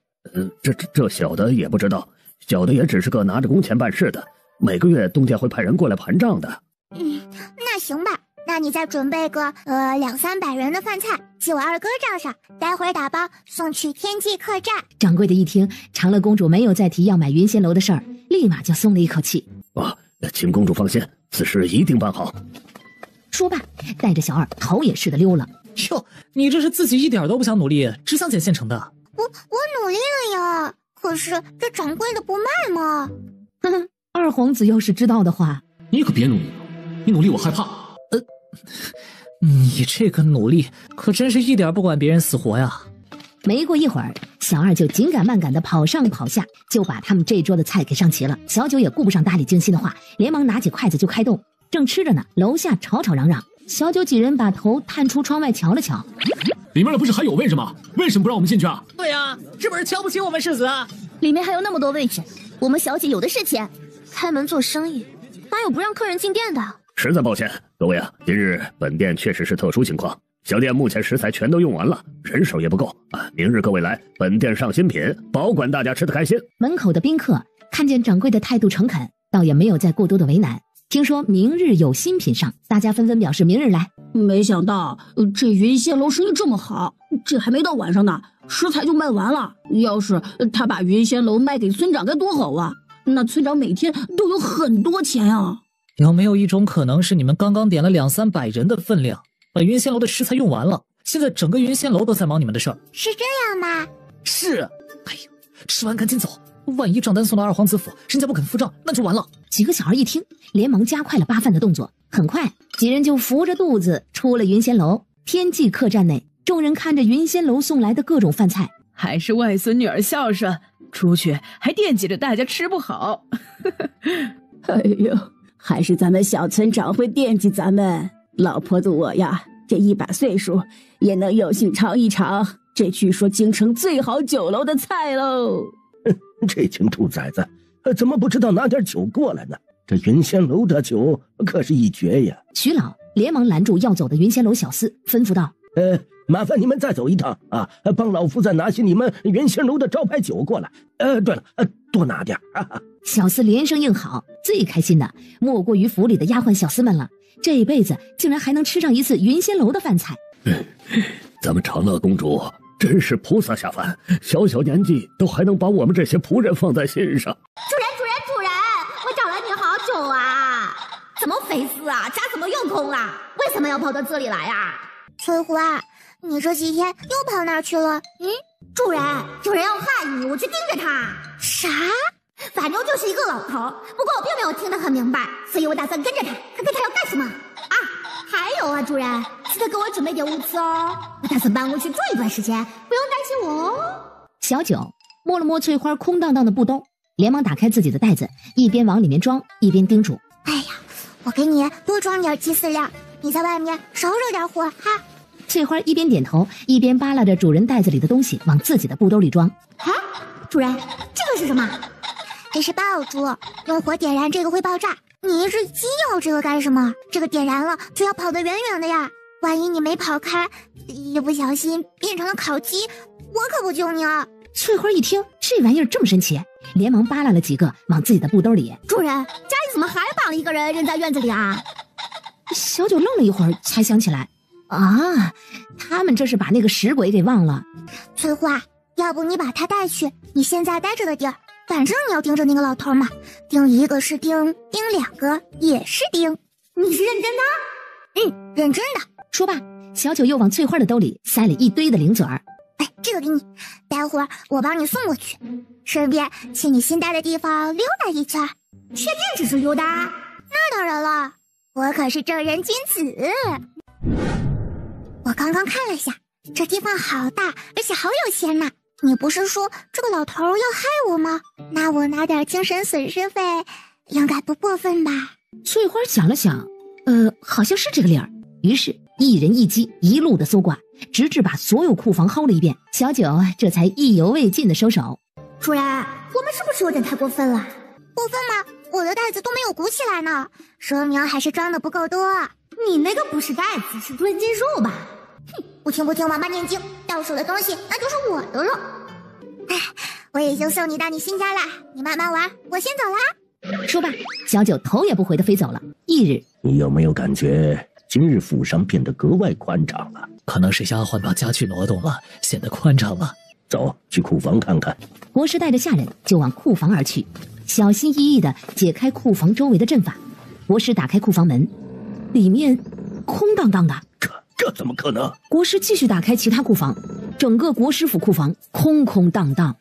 S7: 这小的也不知道，小的也只是个拿着工钱办事的，每个月东家会派人过来盘账的。
S3: 那行吧，那你再准备个200-300人的饭菜，记我二哥账上，待会儿打包送去天际客栈。
S4: 掌柜的一听长乐公主没有再提要买云仙楼的事儿，立马就松了一口气。
S7: 请公主放心，此事一定办好。
S4: 说罢，带着小二逃也似的溜了。
S19: 哟，你这是自己一点都不想努力，只想捡现成的。
S3: 我努力了呀，可是这掌柜的不卖嘛。
S4: 哼哼，二皇子要是知道的话，
S6: 你可别努力了，你努力我害怕。
S19: 你这个努力可真是一点不管别人死活呀。
S4: 没过一会儿，小二就紧赶慢赶的跑上跑下，就把他们这桌的菜给上齐了。小九也顾不上搭理静心的话，连忙拿起筷子就开动。正吃着呢，楼下吵吵嚷嚷。小九几人把头探出窗外瞧了瞧，
S6: 里面的不是还有位置吗？为什么不让我们进去啊？
S19: 对呀，是不是瞧不起我们世子啊？
S3: 里面还有那么多位置，我们小姐有的是钱，开门做生意，哪有不让客人进店的？
S7: 实在抱歉，各位啊，今日本店确实是特殊情况，小店目前食材全都用完了，人手也不够啊。明日各位来，本店上新品，保管大家吃得开心。
S4: 门口的宾客看见掌柜的态度诚恳，倒也没有再过多的为难。听说明日有新品上，大家纷纷表示明日来。
S10: 没想到这云仙楼生意这么好，这还没到晚上呢，食材就卖完了。要是他把云仙楼卖给村长该多好啊，那村长每天都有很多钱啊。
S19: 有没有一种可能是你们刚刚点了200-300人的分量，把云仙楼的食材用完了，现在整个云仙楼都在忙你们的事儿？
S3: 是这样吗？
S19: 是。哎呀，吃完赶紧走，万一账单送到二皇子府，人家不肯付账，那就完了。
S4: 几个小孩一听，连忙加快了扒饭的动作。很快，几人就扶着肚子出了云仙楼。天际客栈内，众人看着云仙楼送来的各种饭菜，
S20: 还是外孙女儿孝顺，出去还惦记着大家吃不好。
S10: 哎呦，还是咱们小村长会惦记咱们。老婆子我呀，这一把岁数也能有幸尝一尝这据说京城最好酒楼的菜喽。
S7: 这群兔崽子怎么不知道拿点酒过来呢？这云仙楼的酒可是一绝呀！
S4: 徐老连忙拦住要走的云仙楼小厮，吩咐道：
S7: 麻烦你们再走一趟啊，帮老夫再拿些你们云仙楼的招牌酒过来。对了，多拿点啊！
S4: 小厮连声应好，最开心的莫过于府里的丫鬟小厮们了，这一辈子竟然还能吃上一次云仙楼的饭菜。
S7: 咱们长乐公主真是菩萨下凡，小小年纪都还能把我们这些仆人放在心上。
S2: 主人，我找了你好久啊！怎么回事啊？家怎么又空了？为什么要跑到这里来啊？
S3: 翠花，你这几天又跑哪去了？
S2: 主人要害你，我去盯着他。
S3: 啥？
S2: 反正就是一个老头，不过我并没有听得很明白，所以我打算跟着他，看看他要干什么。啊，还有啊，主人，记得给我准备点物资哦，我打算搬过去住一段时间，不用担心我哦。
S4: 小九摸了摸翠花空荡荡的布兜，连忙打开自己的袋子，一边往里面装，一边叮嘱：
S3: 哎呀，我给你多装点鸡饲料，你在外面少惹点祸哈。
S4: 翠花一边点头，一边扒拉着主人袋子里的东西往自己的布兜里装。
S2: 啊，主人，这个是什么？
S3: 这是爆竹，用火点燃这个会爆炸。你一只鸡要这个干什么？这个点燃了就要跑得远远的呀，万一你没跑开，一不小心变成了烤鸡，我可不救你啊！
S4: 翠花一听这玩意儿这么神奇，连忙扒拉了几个往自己的布兜里。
S2: 主人，家里怎么还绑了一个人扔在院子里啊？
S4: 小九愣了一会儿，才想起来，啊，他们这是把那个食鬼给忘了。
S3: 翠花，要不你把他带去你现在待着的地儿，反正你要盯着那个老头嘛，盯一个是盯，盯2个也是盯。
S2: 你是认真的？
S3: 认真的。
S4: 说罢，小九又往翠花的兜里塞了一堆的零嘴儿。
S3: 这个给你，待会儿我帮你送过去，顺便去你新待的地方溜达一圈。
S2: 确定只是溜达？
S3: 那当然了，我可是正人君子。我刚刚看了一下，这地方好大，而且好有钱呐。你不是说这个老头要害我吗？那我拿点精神损失费应该不过分吧？
S4: 翠花想了想，好像是这个理儿。于是一人一鸡一路的搜刮，直至把所有库房薅了一遍。小九这才意犹未尽的收手。
S2: 主人，我们是不是有点太过分了？
S3: 过分吗？我的袋子都没有鼓起来呢，说明还是装的不够多。
S2: 你那个不是袋子，是吞金术吧？
S3: 不听王八念经，到手的东西那就是我的了。我已经送你到你新家了，你慢慢玩，我先走啦。
S4: 说罢，小九头也不回的飞走了。翌日，
S7: 你有没有感觉今日府上变得格外宽敞了？
S19: 可能是丫鬟把家具挪动了，显得宽敞了。
S7: 走，去库房看看。
S4: 国师带着下人就往库房而去，小心翼翼的解开库房周围的阵法。国师打开库房门，里面空荡荡的。
S7: 这怎么可能？
S4: 国师继续打开其他库房，整个国师府库房空空荡荡。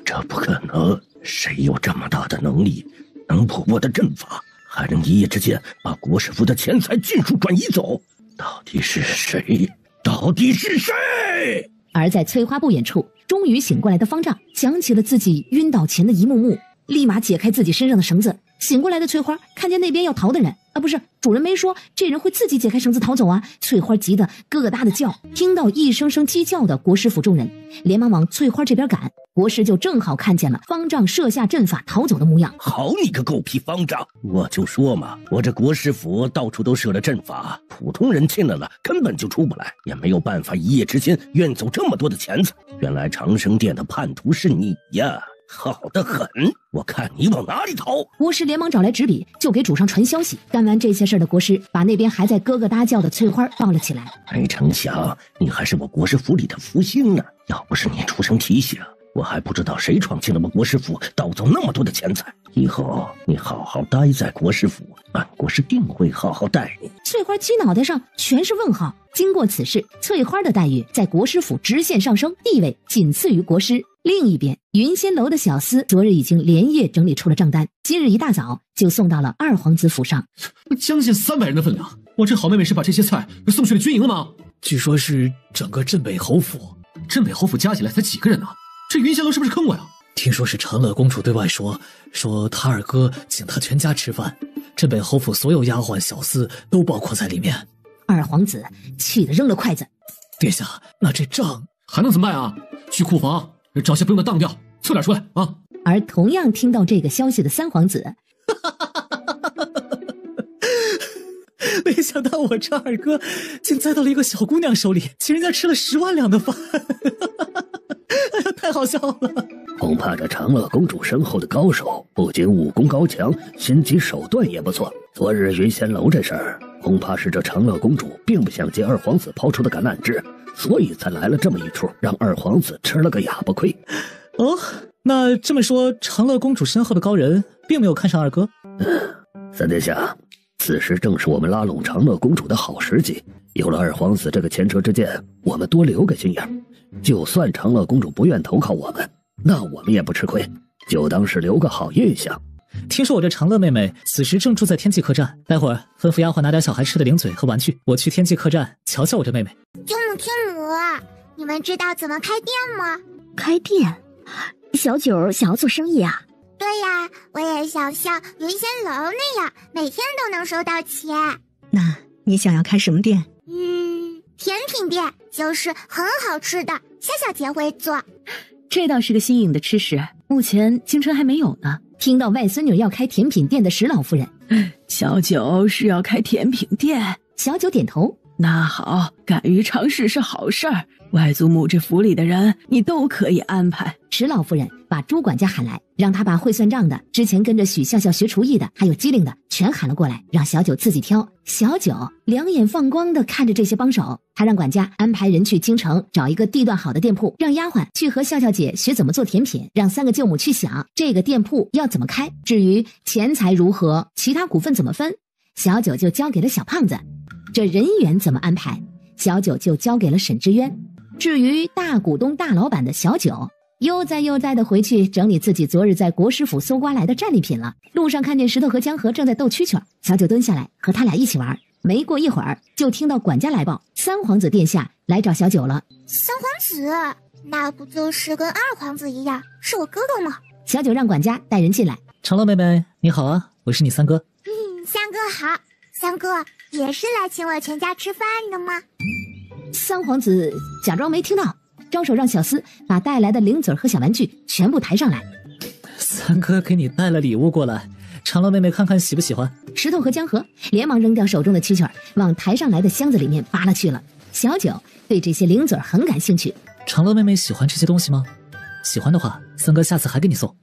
S7: 这不可能！谁有这么大的能力，能破我的阵法，还能一夜之间把国师府的钱财尽数转移走？到底是谁？到底是谁？
S4: 而在翠花不远处，终于醒过来的方丈想起了自己晕倒前的一幕幕，立马解开自己身上的绳子。醒过来的翠花看见那边要逃的人啊，不是，主人没说这人会自己解开绳子逃走啊！翠花急得咯哒的叫，听到一声声鸡叫的国师府众人连忙往翠花这边赶，国师就正好看见了方丈设下阵法逃走的模样。
S7: 好你个狗屁方丈！我就说嘛，我这国师府到处都设了阵法，普通人进来了根本就出不来，也没有办法一夜之间运走这么多的钱财。原来长生殿的叛徒是你呀！好得很，我看你往哪里逃！
S4: 国师连忙找来纸笔，就给主上传消息。干完这些事的国师，把那边还在咯咯哒叫的翠花抱了起来。
S7: 没成想，你还是我国师府里的福星呢！要不是你出声提醒，我还不知道谁闯进了我国师府，盗走那么多的钱财。以后你好好待在国师府，俺国师定会好好待你。
S4: 翠花鸡脑袋上全是问号。经过此事，翠花的待遇在国师府直线上升，地位仅次于国师。另一边，云仙楼的小厮昨日已经连夜整理出了账单，今日一大早就送到了二皇子府上。
S6: 将近300人的分量，我这好妹妹是把这些菜送去了军营了吗？据说是整个镇北侯府，镇北侯府加起来才几个人呢？这云仙楼是不是坑我呀？听说是长乐公主对外说她二哥请她全家吃饭，镇北侯府所有丫鬟小厮都包括在里面。
S4: 二皇子气得扔了筷子。
S6: 殿下，那这账还能怎么办啊？去库房找些不用的当掉，凑点出来啊！
S4: 而同样听到这个消息的三皇子，
S12: 没想到我这二哥竟栽到了一个小姑娘手里，请人家吃了10万两的饭，哎呀，太好笑了！
S7: 恐怕这长乐公主身后的高手不仅武功高强，心机手段也不错。昨日云仙楼这事儿，恐怕是这长乐公主并不想接二皇子抛出的橄榄枝，所以才来了这么一出，让二皇子吃了个哑巴亏。
S12: 哦，那这么说，长乐公主身后的高人并没有看上二哥？
S7: 三殿下，此时正是我们拉拢长乐公主的好时机。有了二皇子这个前车之鉴，我们多留个心眼，就算长乐公主不愿投靠我们，那我们也不吃亏，就当是留个好印象。
S12: 听说我这长乐妹妹此时正住在天际客栈，待会儿吩咐丫鬟拿点小孩吃的零嘴和玩具，我去天际客栈瞧瞧我这妹妹。
S11: 天母，你们知道怎么开店吗？
S18: 开店？小九想要做生意啊？
S11: 对呀，我也想像云仙楼那样，每天都能收到钱。
S1: 那你想要开什么店？
S11: 甜品店，就是很好吃的，夏小姐会做。
S20: 这倒是个新颖的吃食，目前京城还没有呢。
S4: 听到外孙女要开甜品店的石老夫人，
S9: 小九是要开甜品店。
S4: 小九点头。
S9: 那好，敢于尝试是好事儿。外祖母这府里的人，你都可以安排。
S4: 石老夫人把朱管家喊来，让他把会算账的、之前跟着许笑笑学厨艺的，还有机灵的全喊了过来，让小九自己挑。小九两眼放光的看着这些帮手，他让管家安排人去京城找一个地段好的店铺，让丫鬟去和笑笑姐学怎么做甜品，让3个舅母去想这个店铺要怎么开。至于钱财如何，其他股份怎么分，小九就交给了小胖子。这人员怎么安排，小九就交给了沈之渊。至于大股东大老板的小九，悠哉的回去整理自己昨日在国师府搜刮来的战利品了。路上看见石头和江河正在斗蛐蛐，小九蹲下来和他俩一起玩。没过一会儿，就听到管家来报，三皇子殿下来找小九了。
S11: 三皇子，那不就是跟二皇子一样，是我哥哥吗？
S4: 小九让管家带人进来。
S12: 长乐妹妹，你好啊，我是你三哥。
S11: 三哥好。三哥也是来请我全家吃饭的吗？
S4: 三皇子假装没听到，招手让小厮把带来的零嘴和小玩具全部抬上来。
S12: 三哥给你带了礼物过来，长乐妹妹看看喜不喜欢。
S4: 石头和江河连忙扔掉手中的蛐蛐，往抬上来的箱子里面扒拉去了。小九对这些零嘴很感兴趣。
S12: 长乐妹妹喜欢这些东西吗？喜欢的话，三哥下次还给你送。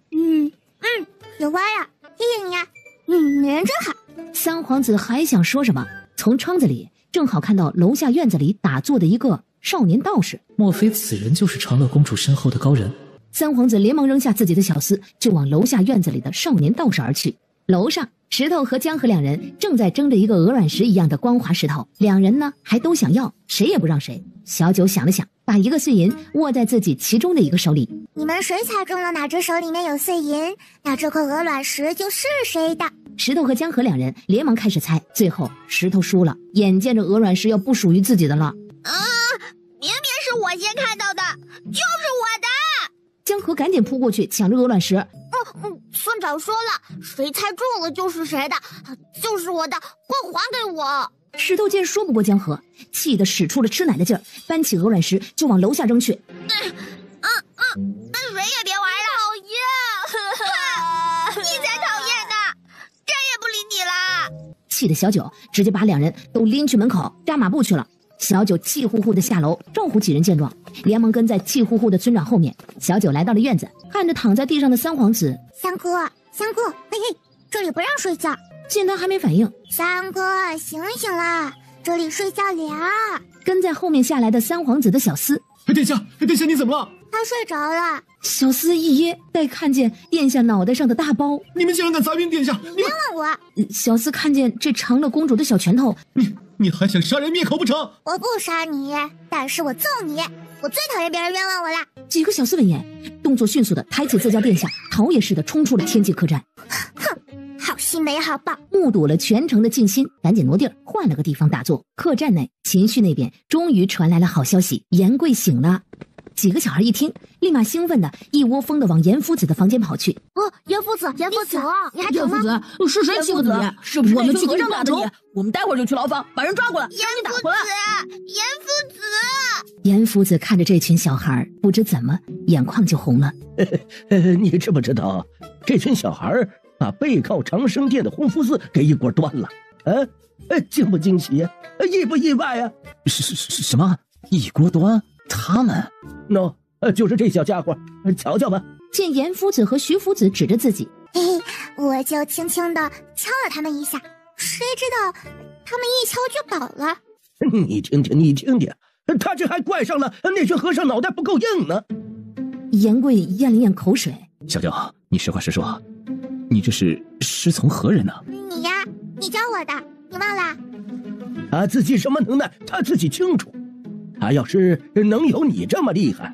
S11: 喜欢呀，谢谢你啊。你人真好。
S4: 三皇子还想说什么，从窗子里正好看到楼下院子里打坐的一个少年道士。
S12: 莫非此人就是长乐公主身后的高人？
S4: 三皇子连忙扔下自己的小厮，就往楼下院子里的少年道士而去。楼上，石头和江河两人正在争着一个鹅卵石一样的光滑石头，两人呢还都想要，谁也不让谁。小九想了想，把一个碎银握在自己其中的一个手里。
S3: 你们谁猜中了哪只手里面有碎银，那这块鹅卵石就是谁的。
S4: 石头和江河两人连忙开始猜，最后石头输了，眼见着鹅卵石要不属于自己的了。
S11: 明明是我先看到的，就是我的。
S4: 江河赶紧扑过去抢着鹅卵石。
S11: 村长说了，谁猜中了就是谁的，就是我的，快还给我。
S4: 石头见说不过江河，气得使出了吃奶的劲儿，搬起鹅卵石就往楼下扔去。
S11: 谁也别玩了，讨厌！你才讨厌呢，谁也不理你了。
S4: 气得小九直接把两人都拎去门口扎马步去了。小九气呼呼的下楼，赵虎几人见状，连忙跟在气呼呼的村长后面。小九来到了院子，看着躺在地上的三皇子，
S3: 三哥，嘿嘿，这里不让睡觉。
S4: 见他还没反应，
S3: 三哥醒醒啦，这里睡觉凉。
S4: 跟在后面下来的三皇子的小厮，
S6: 殿下你怎么了？
S3: 他睡着了。
S4: 小厮一噎，待看见殿下脑袋上的大包，
S6: 你们竟然敢砸晕殿下！
S3: 冤枉我！
S4: 小厮看见这长乐公主的小拳头，
S6: 你还想杀人灭口不成？
S3: 我不杀你，但是我揍你！我最讨厌别人冤枉我了。
S4: 几个小厮闻言，动作迅速的抬起自家殿下，逃也似的冲出了天际客栈。
S3: 哼，好心没好报。
S4: 目睹了全城的静心，赶紧挪地儿，换了个地方打坐。客栈内，秦旭那边终于传来了好消息，严贵醒了。几个小孩一听，立马兴奋的一窝蜂的往严夫子的房间跑去。
S3: 严夫子，你还疼吗？
S14: 严夫子，是谁欺负你？是不是我们去和尚打的你？我们待会儿就去牢房把人抓过来，让你打回来。
S4: 严夫子看着这群小孩，不知怎么眼眶就红了。
S7: 你知不知道，这群小孩把背靠长生殿的洪福寺给一锅端了？惊不惊喜呀？意不意外呀？
S5: 什么？一锅端？他们
S7: 就是这小家伙，瞧瞧吧。
S4: 见严夫子和徐夫子指着自己，
S3: 嘿嘿，我就轻轻的敲了他们一下，谁知道他们一敲就倒了。
S7: 你听听，他这还怪上了那群和尚脑袋不够硬呢。
S4: 严贵咽了咽口水，
S5: 小九，你实话实说，你这是师从何人呢？
S3: 你呀，你教我的，你忘了？
S7: 他自己什么能耐，他自己清楚。他要是能有你这么厉害，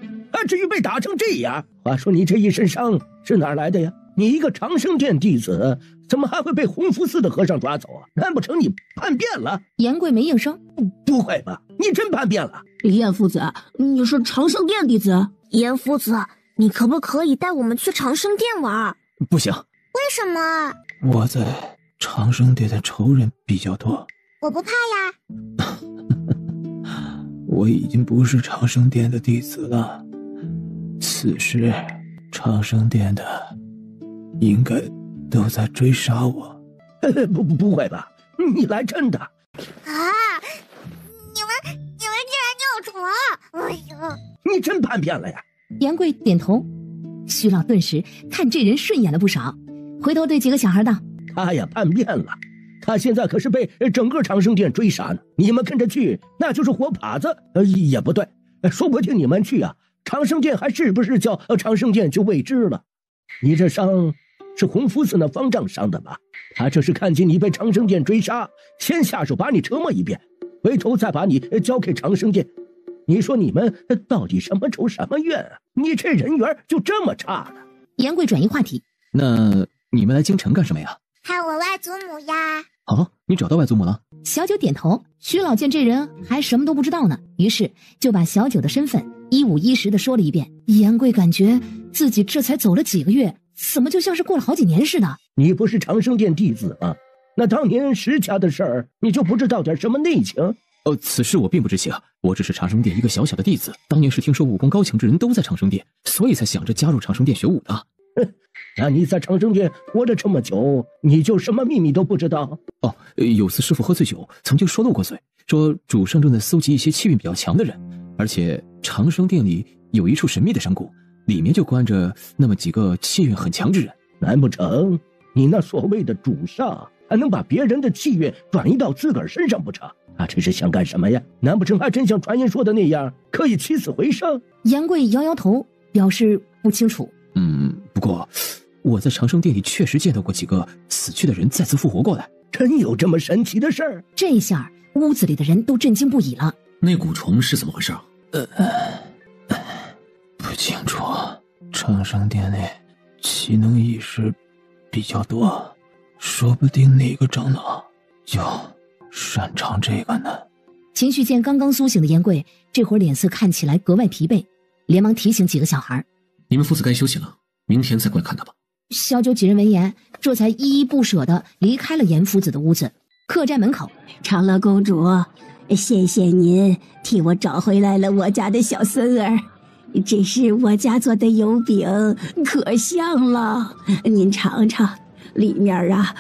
S7: 至于被打成这样？话说你这一身伤是哪儿来的呀？你一个长生殿弟子，怎么还会被洪福寺的和尚抓走啊？难不成你叛变了？
S4: 严贵没应声。
S7: 不会吧，你真叛变了？
S14: 严夫子，你是长生殿弟子？
S11: 严夫子，你可不可以带我们去长生殿玩？
S5: 不行。
S3: 为什么？
S5: 我在长生殿的仇人比较多。
S3: 我不怕呀。
S5: 我已经不是长生殿的弟子了，此时长生殿的应该都在追杀我。
S7: 不会吧？你来真的？
S3: 你们竟然尿床！哎呀，
S7: 你真叛变了呀！
S4: 严贵点头，徐老顿时看这人顺眼了不少，回头对几个小孩道：
S7: 他呀叛变了。他现在可是被整个长生殿追杀呢，你们跟着去，那就是活靶子。也不对，说不定你们去啊，长生殿还是不是叫长生殿就未知了。你这伤是洪福寺那方丈伤的吧？他这是看见你被长生殿追杀，先下手把你折磨一遍，回头再把你交给长生殿。你说你们到底什么仇什么怨啊？你这人缘就这么差呢？
S4: 严贵转移话题，
S5: 那你们来京城干什么呀？
S3: 看我外祖母呀。
S5: 你找到外祖母了？
S4: 小九点头。徐老见这人还什么都不知道呢，于是就把小九的身份一五一十的说了一遍。严贵感觉自己这才走了几个月，怎么就像是过了好几年似的？
S7: 你不是长生殿弟子吗？那当年石家的事儿，你就不知道点什么内情？
S5: 此事我并不知情，我只是长生殿一个小小的弟子。当年是听说武功高强之人都在长生殿，所以才想着加入长生殿学武的。
S7: 那你在长生殿活了这么久，你就什么秘密都不知道？
S5: 有次师父喝醉酒，曾经说漏过嘴，说主圣正在搜集一些气运比较强的人，而且长生殿里有一处神秘的山谷，里面就关着那么几个气运很强之人。
S7: 难不成你那所谓的主上还能把别人的气运转移到自个儿身上不成？他这是想干什么呀？难不成还真像传言说的那样，可以起死回生？
S4: 严贵摇摇头，表示不清楚。
S5: 不过
S21: 我在长生殿里确实见到过几个死去的人再次复活过来。
S7: 真有这么神奇的事儿？
S4: 这下屋子里的人都震惊不已了。
S6: 那蛊虫是怎么回事？
S21: 不清楚。长生殿里奇能异事比较多，说不定哪个长老就擅长这个呢。
S4: 秦旭见刚刚苏醒的严贵这会儿脸色看起来格外疲惫，连忙提醒几个小孩：
S6: 你们父子该休息了，明天再过来看他吧。
S4: 小九几人闻言，这才依依不舍地离开了严夫子的屋子。客栈门口，
S10: 长乐公主，谢谢您替我找回来了我家的小孙儿，这是我家做的油饼，可香了，您尝尝，里面啊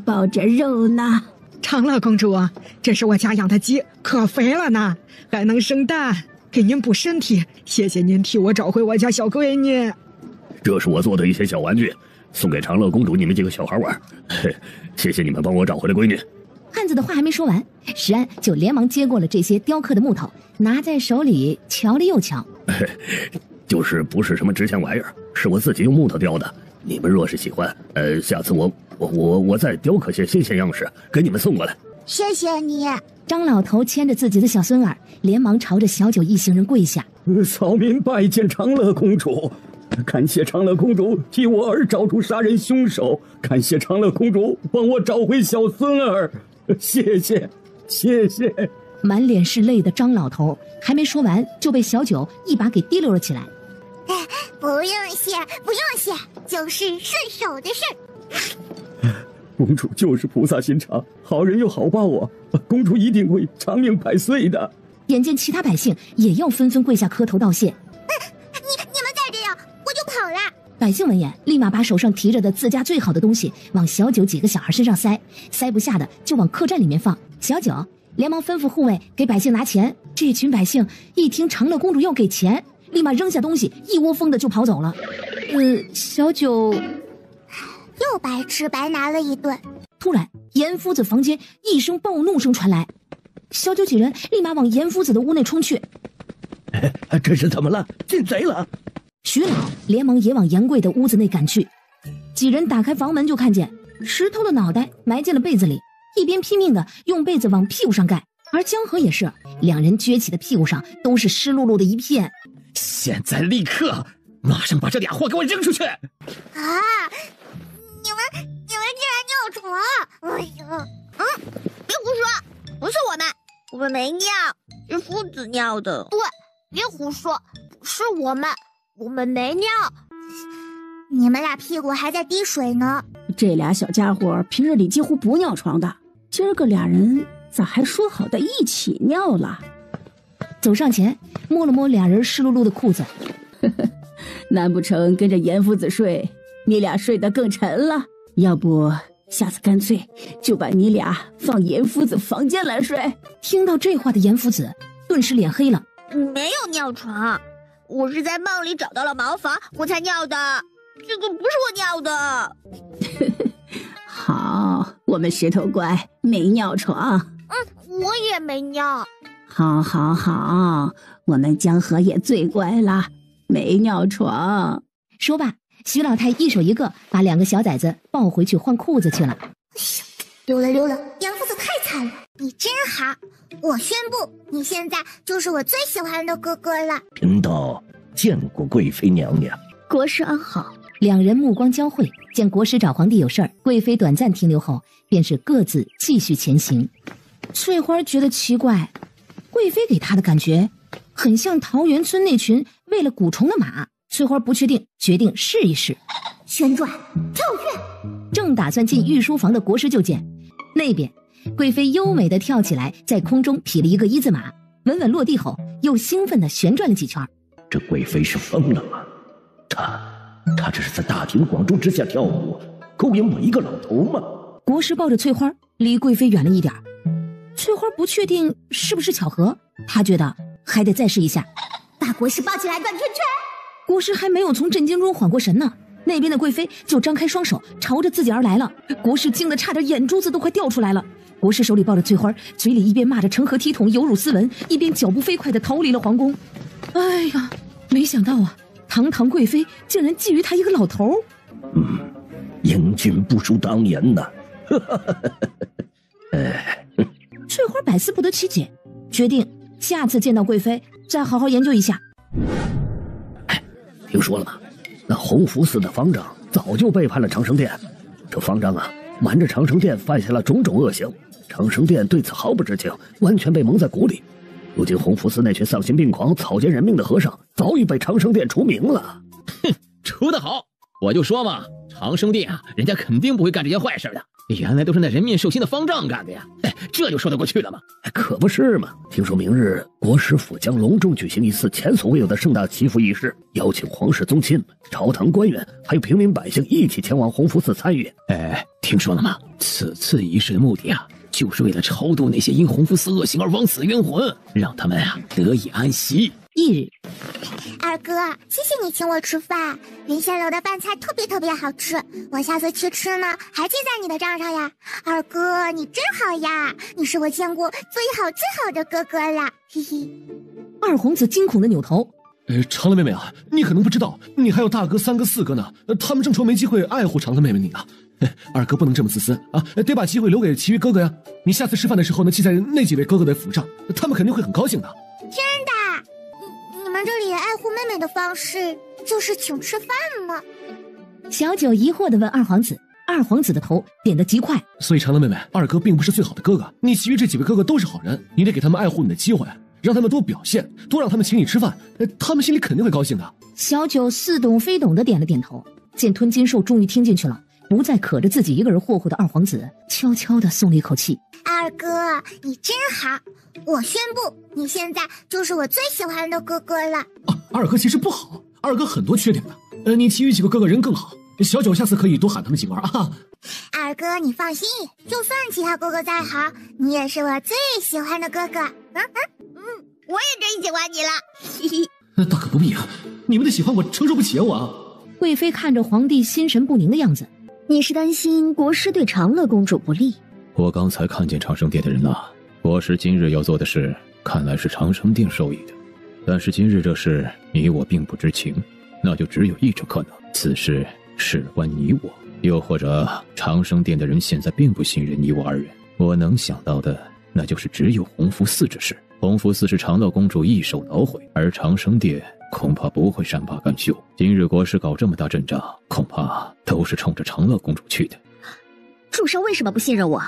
S10: 包着肉呢。
S1: 长乐公主，这是我家养的鸡，可肥了呢，还能生蛋，给您补身体。谢谢您替我找回我家小闺女。
S7: 这是我做的一些小玩具，送给长乐公主你们几个小孩玩。谢谢你们帮我找回了闺女。
S4: 汉子的话还没说完，石安就连忙接过了这些雕刻的木头，拿在手里瞧了又瞧。
S7: 就是不是什么值钱玩意儿，是我自己用木头雕的。你们若是喜欢，下次我再雕刻些新鲜样式给你们送过来。
S3: 谢谢你。
S4: 张老头牵着自己的小孙儿，连忙朝着小九一行人跪下。
S8: 草民拜见长乐公主。感谢长乐公主替我儿找出杀人凶手，感谢长乐公主帮我找回小孙儿，谢谢。
S4: 满脸是泪的张老头还没说完，就被小九一把给提溜了起来。
S3: 不用谢，就是顺手的事儿。
S8: 公主就是菩萨心肠，好人有好报啊，公主一定会长命百岁的。
S4: 眼见其他百姓也要纷纷跪下磕头道谢。
S3: 你们再这样，我就跑了。
S4: 百姓闻言，立马把手上提着的自家最好的东西往小九几个小孩身上塞，塞不下的就往客栈里面放。小九连忙吩咐护卫给百姓拿钱。这群百姓一听长乐公主要给钱，立马扔下东西，一窝蜂的就跑走了。小九
S3: 又白吃白拿了一顿。
S4: 突然，严夫子房间一声暴怒声传来，小九几人立马往严夫子的屋内冲去。
S7: 这是怎么了？进贼了！
S4: 徐老连忙也往严贵的屋子内赶去。几人打开房门，就看见石头的脑袋埋进了被子里，一边拼命的用被子往屁股上盖，而江河也是，两人撅起的屁股上都是湿漉漉的一片。
S21: 现在立刻马上把这俩货给我扔出去！
S3: 啊！你们竟然尿床！哎呀，
S11: 别胡说，不是我们没尿，是夫子尿的。
S3: 对，别胡说，是我们没尿。你们俩屁股还在滴水呢。
S10: 这俩小家伙平日里几乎不尿床的，今儿个俩人咋还说好的一起尿了？
S4: 走上前摸了摸俩人湿漉漉的裤子。
S10: 难不成跟着严夫子睡，你俩睡得更沉了？要不下次干脆就把你俩放严夫子房间来睡。
S4: 听到这话的严夫子顿时脸黑了。
S11: 没有尿床，我是在梦里找到了茅房我才尿的，这个不是我尿的。
S10: 好，我们石头怪没尿床。
S11: 我也没尿。
S10: 好，我们江河也最乖了，没尿床。
S4: 说罢，徐老太一手一个把两个小崽子抱回去换裤子去了。
S3: 溜了，杨夫子太惨了，你真好。我宣布，你现在就是我最喜欢的哥哥了。
S7: 贫道见过贵妃娘娘。
S4: 国师安好。两人目光交汇，见国师找皇帝有事儿，贵妃短暂停留后，便是各自继续前行。翠花觉得奇怪，贵妃给她的感觉很像桃源村那群为了蛊虫的马。翠花不确定，决定试一试。
S3: 旋转跳跃。
S4: 正打算进御书房的国师就见那边贵妃优美的跳起来，在空中劈了一个一字马，稳稳落地后又兴奋的旋转了几圈。
S7: 这贵妃是疯了吗？她这是在大庭广众之下跳舞，勾引我一个老头吗？
S4: 国师抱着翠花离贵妃远了一点，翠花不确定是不是巧合，她觉得还得再试一下。
S3: 把国师抱起来转圈圈。
S4: 国师还没有从震惊中缓过神呢，那边的贵妃就张开双手朝着自己而来了。国师惊得差点眼珠子都快掉出来了。国师手里抱着翠花，嘴里一边骂着成何体统有辱斯文，一边脚步飞快地逃离了皇宫。哎呀，没想到啊，堂堂贵妃竟然觊觎他一个老头。
S7: 英俊不输当年呐。
S4: 翠花百思不得其解，决定下次见到贵妃再好好研究一下。
S7: 听说了吗？那弘福寺的方丈早就背叛了长生殿。这方丈啊，瞒着长生殿犯下了种种恶行，长生殿对此毫不知情，完全被蒙在鼓里。如今弘福寺那群丧心病狂、草菅人命的和尚早已被长生殿除名了。
S21: 哼，除得好！我就说嘛，长生殿啊，人家肯定不会干这些坏事的。原来都是那人面兽心的方丈干的呀！这就说得过去了吗？
S7: 可不是嘛！听说明日国师府将隆重举行一次前所未有的盛大祈福仪式，邀请皇室宗亲、朝堂官员还有平民百姓一起前往弘福寺参与。
S21: 听说了吗？此次仪式的目的啊，就是为了超度那些因弘福寺恶行而枉死的冤魂，让他们啊得以安息。
S4: 翌日，
S3: 二哥，谢谢你请我吃饭，云仙楼的饭菜特别好吃，我下次去吃呢，还记在你的账上呀。二哥，你真好呀，你是我见过最好的哥哥了，嘿嘿。
S4: 二皇子惊恐的扭头。
S6: 长乐妹妹啊，你可能不知道，你还有大哥、三哥、四哥呢，他们正愁没机会爱护长乐妹妹你呢。二哥不能这么自私啊，得把机会留给其余哥哥呀。你下次吃饭的时候呢，记在那几位哥哥的府上，他们肯定会很高兴的。
S3: 真的？你们这里爱护妹妹的方式就是请吃饭吗？
S4: 小九疑惑地问二皇子，二皇子的头点得极快。
S6: 所以长乐妹妹，二哥并不是最好的哥哥，你其余这几位哥哥都是好人，你得给他们爱护你的机会，让他们多表现，多让他们请你吃饭，他们心里肯定会高兴的。
S4: 小九似懂非懂地点了点头。见吞金兽终于听进去了，不再可着自己一个人霍霍的二皇子悄悄地松了一口气。
S3: 二哥，你真好，我宣布你现在就是我最喜欢的哥哥了。
S6: 二哥其实不好，二哥很多缺点的，你其余几个哥哥人更好，小九下次可以多喊他们几个啊。
S3: 二哥你放心，就算其他哥哥再好，你也是我最喜欢的哥哥。我也真喜欢你了，嘿嘿。
S6: 大可不必啊，你们的喜欢我承受不起啊我。
S4: 贵妃看着皇帝心神不宁的样子，
S18: 你是担心国师对长乐公主不利？
S5: 我刚才看见长生殿的人了，国师今日要做的事，看来是长生殿授意的。但是今日这事，你我并不知情，那就只有一种可能，此事事关你我，又或者长生殿的人现在并不信任你我二人。我能想到的，那就是只有弘福寺之事。弘福寺是长乐公主一手捣毁，而长生殿恐怕不会善罢甘休。今日国师搞这么大阵仗，恐怕都是冲着长乐公主去的。
S18: 主上为什么不信任我？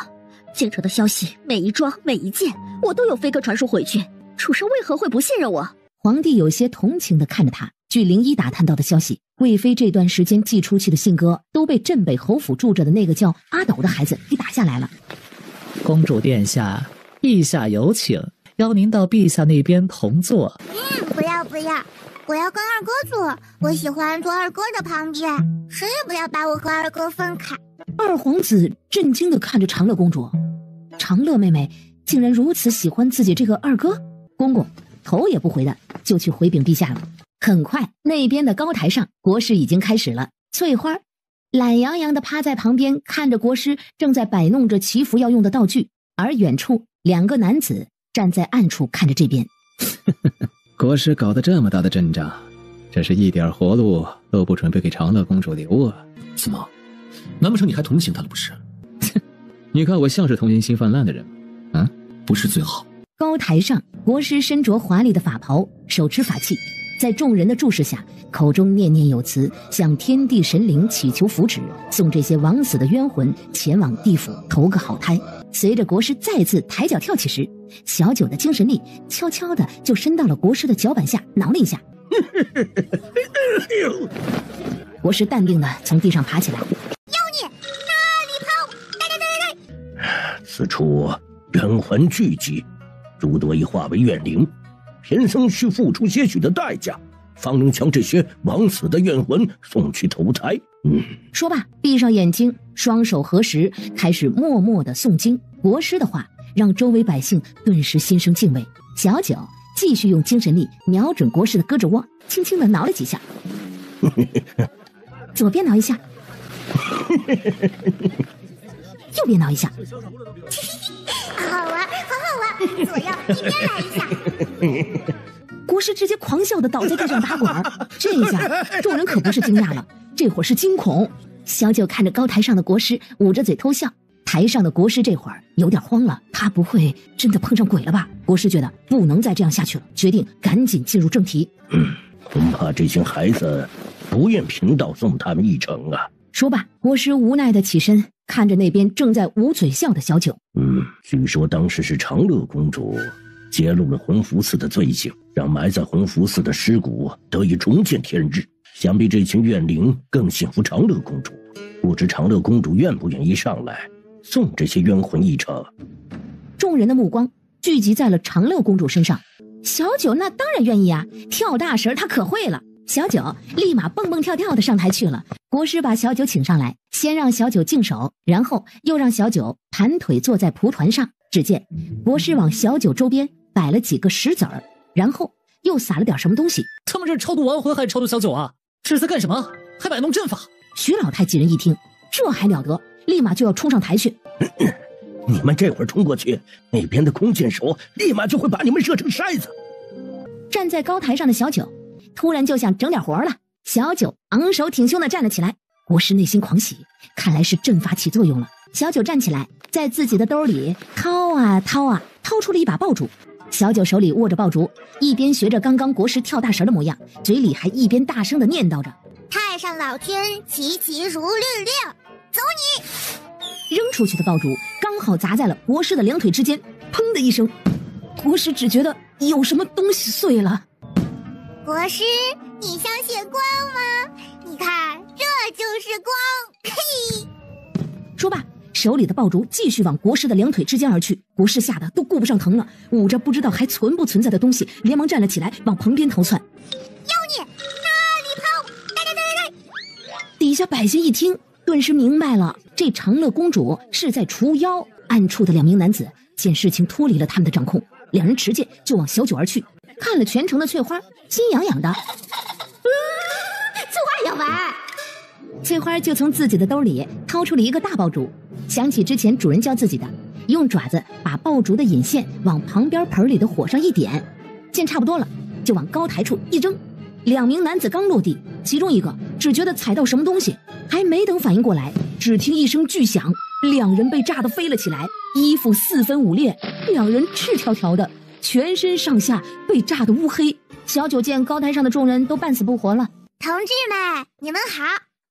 S18: 京城的消息每一桩每一件，我都有飞鸽传书回去。主上为何会不信任我？
S4: 皇帝有些同情地看着他。据灵医打探到的消息，贵妃这段时间寄出去的信鸽都被镇北侯府住着的那个叫阿斗的孩子给打下来了。
S19: 公主殿下，陛下有请，邀您到陛下那边同坐。
S3: 不要，我要跟二哥坐，我喜欢坐二哥的旁边，谁也不要把我和二哥分开。
S4: 二皇子震惊地看着长乐公主，长乐妹妹竟然如此喜欢自己这个二哥。公公头也不回的就去回禀陛下了。很快，那边的高台上，国事已经开始了。翠花懒洋洋地趴在旁边，看着国师正在摆弄着祈福要用的道具，而远处两个男子站在暗处看着这边。
S5: 国师搞得这么大的阵仗，这是一点活路都不准备给长乐公主留啊！
S6: 怎么？难不成你还同情他了不是？
S5: 你看我像是同情心泛滥的人吗？
S6: 不是最好。
S4: 高台上，国师身着华丽的法袍，手持法器，在众人的注视下，口中念念有词，向天地神灵祈求福祉，送这些枉死的冤魂前往地府投个好胎。随着国师再次抬脚跳起时，小九的精神力悄悄的就伸到了国师的脚板下，挠了一下。国师淡定的从地上爬起来。
S3: 妖孽，那里跑！对！
S7: 此处冤魂聚集，诸多已化为怨灵，贫僧需付出些许的代价，方能将这些枉死的怨魂送去投胎。
S4: 说罢，闭上眼睛，双手合十，开始默默的诵经。国师的话让周围百姓顿时心生敬畏。小九继续用精神力瞄准国师的胳肢窝，轻轻的挠了几下，左边挠一下，右边挠一下，
S3: 好玩，好好玩，左右一边来一下。
S4: 国师直接狂笑的倒在地上打滚。这下众人可不是惊讶了，这会儿是惊恐。小九看着高台上的国师，捂着嘴偷笑。台上的国师这会儿有点慌了，他不会真的碰上鬼了吧？国师觉得不能再这样下去了，决定赶紧进入正题。
S7: 恐怕这群孩子不愿贫道送他们一程啊。
S4: 说罢，国师无奈的起身，看着那边正在捂嘴笑的小九。
S7: 据说当时是长乐公主揭露了弘福寺的罪行，让埋在弘福寺的尸骨得以重见天日。想必这群怨灵更信服长乐公主，不知长乐公主愿不愿意上来送这些冤魂一程。
S4: 众人的目光聚集在了长乐公主身上。小九那当然愿意啊，跳大神她可会了。小九立马蹦蹦跳跳的上台去了。国师把小九请上来，先让小九净手，然后又让小九盘腿坐在蒲团上。只见国师往小九周边摆了几个石子儿，然后又撒了点什么东西。
S16: 他们这超度亡魂还是超度小九啊？这是在干什么？还摆弄阵法？
S4: 徐老太几人一听，这还了得，立马就要冲上台去。
S7: 你们这会儿冲过去，那边的弓箭手立马就会把你们射成筛子。
S4: 站在高台上的小九突然就想整点活了。小九昂首挺胸地站了起来。国师内心狂喜，看来是阵法起作用了。小九站起来，在自己的兜里掏啊掏啊，掏出了一把爆竹。小九手里握着爆竹，一边学着刚刚国师跳大神的模样，嘴里还一边大声地念叨着：
S11: 太上老君齐齐如律令，走你！
S4: 扔出去的爆竹刚好砸在了国师的两腿之间，砰的一声，国师只觉得有什么东西碎了。
S11: 国师，你相信光吗？你看，这就是光。嘿！
S4: 说罢，手里的爆竹继续往国师的两腿之间而去。国师吓得都顾不上疼了，捂着不知道还存不存在的东西，连忙站了起来，往旁边逃窜。
S11: 妖孽，哪里跑？来！
S4: 底下百姓一听，顿时明白了，这长乐公主是在除妖。暗处的两名男子见事情脱离了他们的掌控，两人持剑就往小九而去。看了全城的翠花，心痒痒的。
S11: 翠花要玩。
S4: 翠花就从自己的兜里掏出了一个大爆竹，想起之前主人教自己的，用爪子把爆竹的引线往旁边盆里的火上一点，见差不多了，就往高台处一扔。两名男子刚落地，其中一个只觉得踩到什么东西，还没等反应过来，只听一声巨响，两人被炸得飞了起来，衣服四分五裂，两人赤条条的，全身上下被炸得乌黑。小九见高台上的众人都半死不活了，
S11: 同志们，你们好，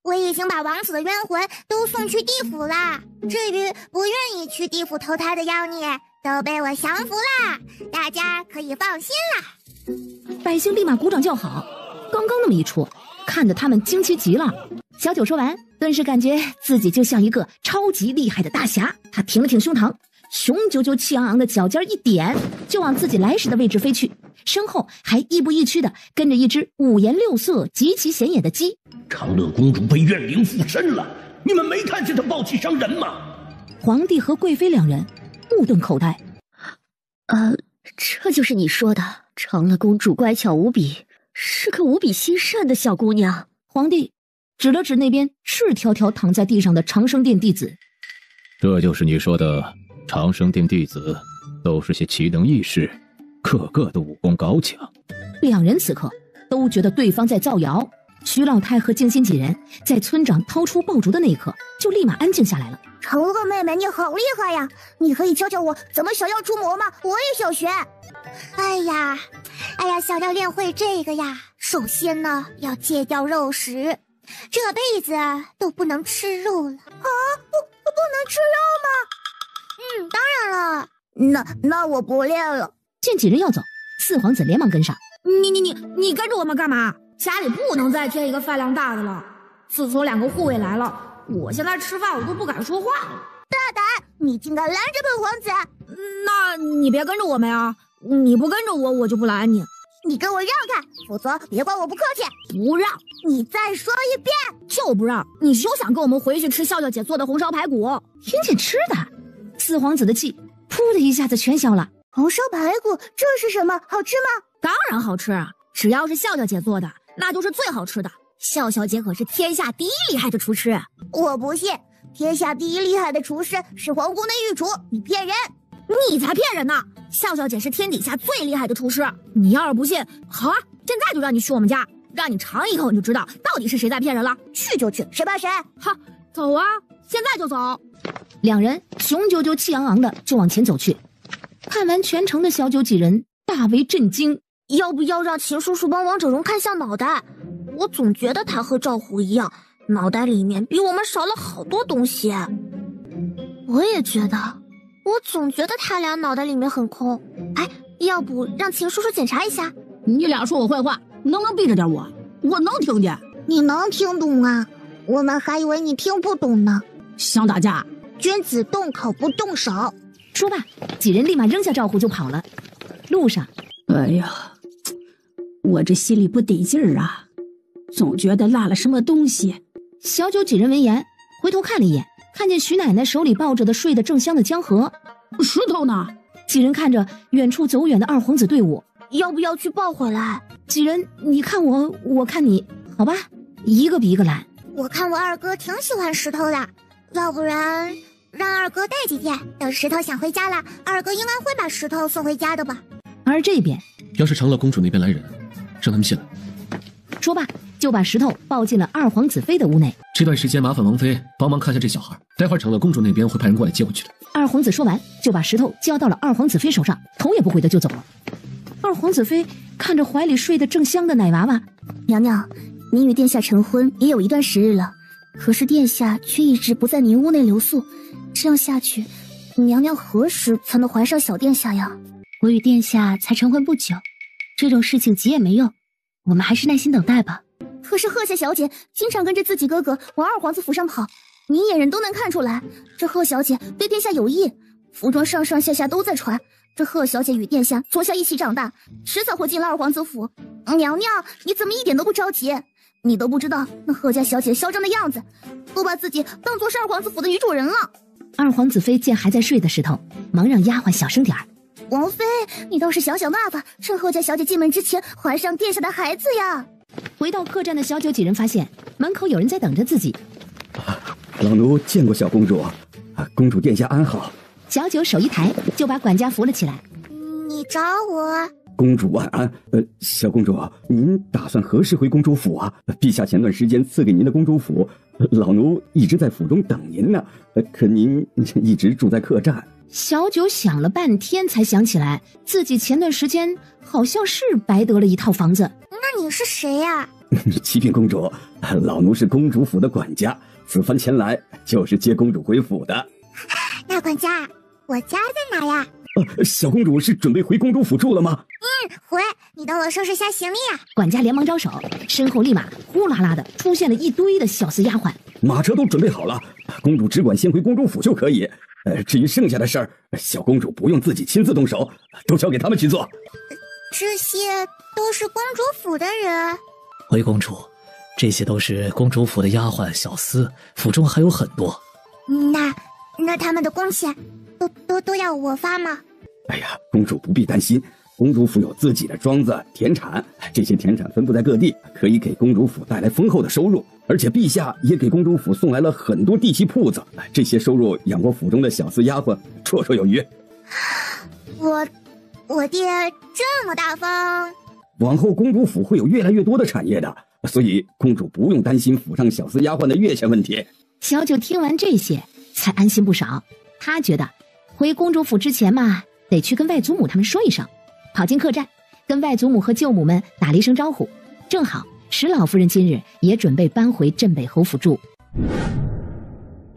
S11: 我已经把王子的冤魂都送去地府了。至于不愿意去地府投胎的妖孽，都被我降服啦，大家可以放心啦。
S4: 百姓立马鼓掌叫好。刚刚那么一出，看得他们惊奇极了。小九说完，顿时感觉自己就像一个超级厉害的大侠。他挺了挺胸膛，雄赳赳气昂昂的脚尖一点，就往自己来时的位置飞去，身后还亦步亦趋的跟着一只五颜六色极其显眼的鸡。
S7: 长乐公主被怨灵附身了，你们没看见她暴气伤人吗？
S4: 皇帝和贵妃两人目瞪口呆。
S18: 这就是你说的长乐公主乖巧无比，是个无比心善的小姑娘。
S4: 皇帝指了指那边赤条条躺在地上的长生殿弟子，
S5: 这就是你说的长生殿弟子，都是些奇能异士，个个都武功高强。
S4: 两人此刻都觉得对方在造谣。徐老太和静心几人在村长掏出爆竹的那一刻就立马安静下来了。
S3: 长乐妹妹，你好厉害呀！你可以教教我怎么降妖除魔吗？我也想学。
S11: 哎呀，想要练会这个呀，首先呢要戒掉肉食，这辈子都不能吃肉了。啊，
S3: 不能吃肉
S11: 吗？当然了。
S3: 那我不练了。
S4: 见几人要走，四皇子连忙跟上。
S14: 你跟着我们干嘛？家里不能再添一个饭量大的了。自从两个护卫来了，我现在吃饭我都不敢说话了。
S3: 大胆，你竟敢拦着本皇子！
S14: 那你别跟着我们呀！你不跟着我就不拦你。
S3: 你跟我让开，否则别怪我不客气。
S14: 不让！
S3: 你再说一遍！
S14: 就不让！你休想跟我们回去吃笑笑姐做的红烧排骨。
S4: 听见吃的，四皇子的气噗的一下子全消了。
S3: 红烧排骨这是什么？好吃吗？
S14: 当然好吃啊！只要是笑笑姐做的，那就是最好吃的。笑笑姐可是天下第一厉害的厨师。
S3: 我不信，天下第一厉害的厨师是皇宫的御厨，你骗人！
S14: 你才骗人呢！笑笑姐是天底下最厉害的厨师。你要是不信，好啊，现在就让你去我们家，让你尝一口，你就知道到底是谁在骗人了。
S3: 去就去，谁怕谁？
S14: 好，走啊，现在就走。
S4: 两人雄赳赳气昂昂的就往前走去。看完全程的小九几人大为震惊，
S11: 要不要让秦叔叔帮王者荣看下脑袋？我总觉得他和赵虎一样，脑袋里面比我们少了好多东西。我也觉得，我总觉得他俩脑袋里面很空。哎，要不让秦叔叔检查一下？
S14: 你俩说我坏话，能不能避着点我？我能听见。
S3: 你能听懂啊？我们还以为你听不懂呢。
S14: 想打架？
S3: 君子动口不动手。
S4: 说罢，几人立马扔下赵虎就跑了。路上，
S9: 哎呀，我这心里不得劲儿啊，总觉得落了什么东西。
S4: 小九几人闻言回头看了一眼，看见徐奶奶手里抱着的睡得正香的江河。
S14: 石头呢？
S4: 几人看着远处走远的二皇子队伍，
S11: 要不要去抱回来？
S4: 几人你看我，我看你，好吧，一个比一个懒。
S3: 我看我二哥挺喜欢石头的，要不然让二哥带几天，等石头想回家了，二哥应该会把石头送回家的吧。
S4: 而这边，
S6: 要是长乐公主那边来人，让他们进来。
S4: 说罢，就把石头抱进了二皇子妃的屋内。
S6: 这段时间麻烦王妃帮忙看下这小孩，待会儿长乐公主那边会派人过来接回去的。
S4: 二皇子说完，就把石头交到了二皇子妃手上，头也不回的就走了。二皇子妃看着怀里睡得正香的奶娃娃，
S3: 娘娘，您与殿下成婚也有一段时日了，可是殿下却一直不在您屋内留宿，这样下去，娘娘何时才能怀上小殿下呀？
S18: 我与殿下才成婚不久，这种事情急也没用，我们还是耐心等待吧。
S3: 可是贺夏小姐经常跟着自己哥哥往二皇子府上跑，明眼人都能看出来，这贺小姐对殿下有意，服装上上下下都在传。这贺小姐与殿下从小一起长大，迟早会进了二皇子府。娘娘，你怎么一点都不着急？你都不知道那贺家小姐嚣张的样子，都把自己当作是二皇子府的女主人了。
S4: 二皇子妃见还在睡的石头，忙让丫鬟小声点儿。
S3: 王妃，你倒是想想办法，趁贺家小姐进门之前怀上殿下的孩子呀！
S4: 回到客栈的小九几人发现门口有人在等着自己。
S8: 老奴见过小公主，公主殿下安好。
S4: 小九手一抬，就把管家扶了起来。
S3: 你找我？
S8: 公主晚安。小公主，您打算何时回公主府啊？陛下前段时间赐给您的公主府，老奴一直在府中等您呢，可您一直住在客栈。
S4: 小九想了半天，才想起来自己前段时间好像是白得了一套房子。
S3: 那你是谁呀？
S8: 启禀公主，老奴是公主府的管家，此番前来就是接公主回府的。
S3: 那管家，我家在哪呀？
S8: 小公主是准备回公主府住了吗？
S3: 回，你等我收拾下行李啊。
S4: 管家连忙招手，身后立马呼啦啦的出现了一堆的小厮丫鬟。
S8: 马车都准备好了，公主只管先回公主府就可以。至于剩下的事儿，小公主不用自己亲自动手，都交给他们去做。
S3: 这些都是公主府的人。
S16: 回公主，这些都是公主府的丫鬟小厮，府中还有很多。
S3: 那他们的工钱都要我发吗？
S8: 哎呀，公主不必担心，公主府有自己的庄子、田产，这些田产分布在各地，可以给公主府带来丰厚的收入。而且陛下也给公主府送来了很多地契铺子，这些收入养活府中的小厮丫鬟绰绰有余。
S3: 我爹这么大方，
S8: 往后公主府会有越来越多的产业的，所以公主不用担心府上小厮丫鬟的月钱问题。
S4: 小九听完这些才安心不少，他觉得回公主府之前嘛，得去跟外祖母他们说一声，跑进客栈跟外祖母和舅母们打了一声招呼。正好石老夫人今日也准备搬回镇北侯府住。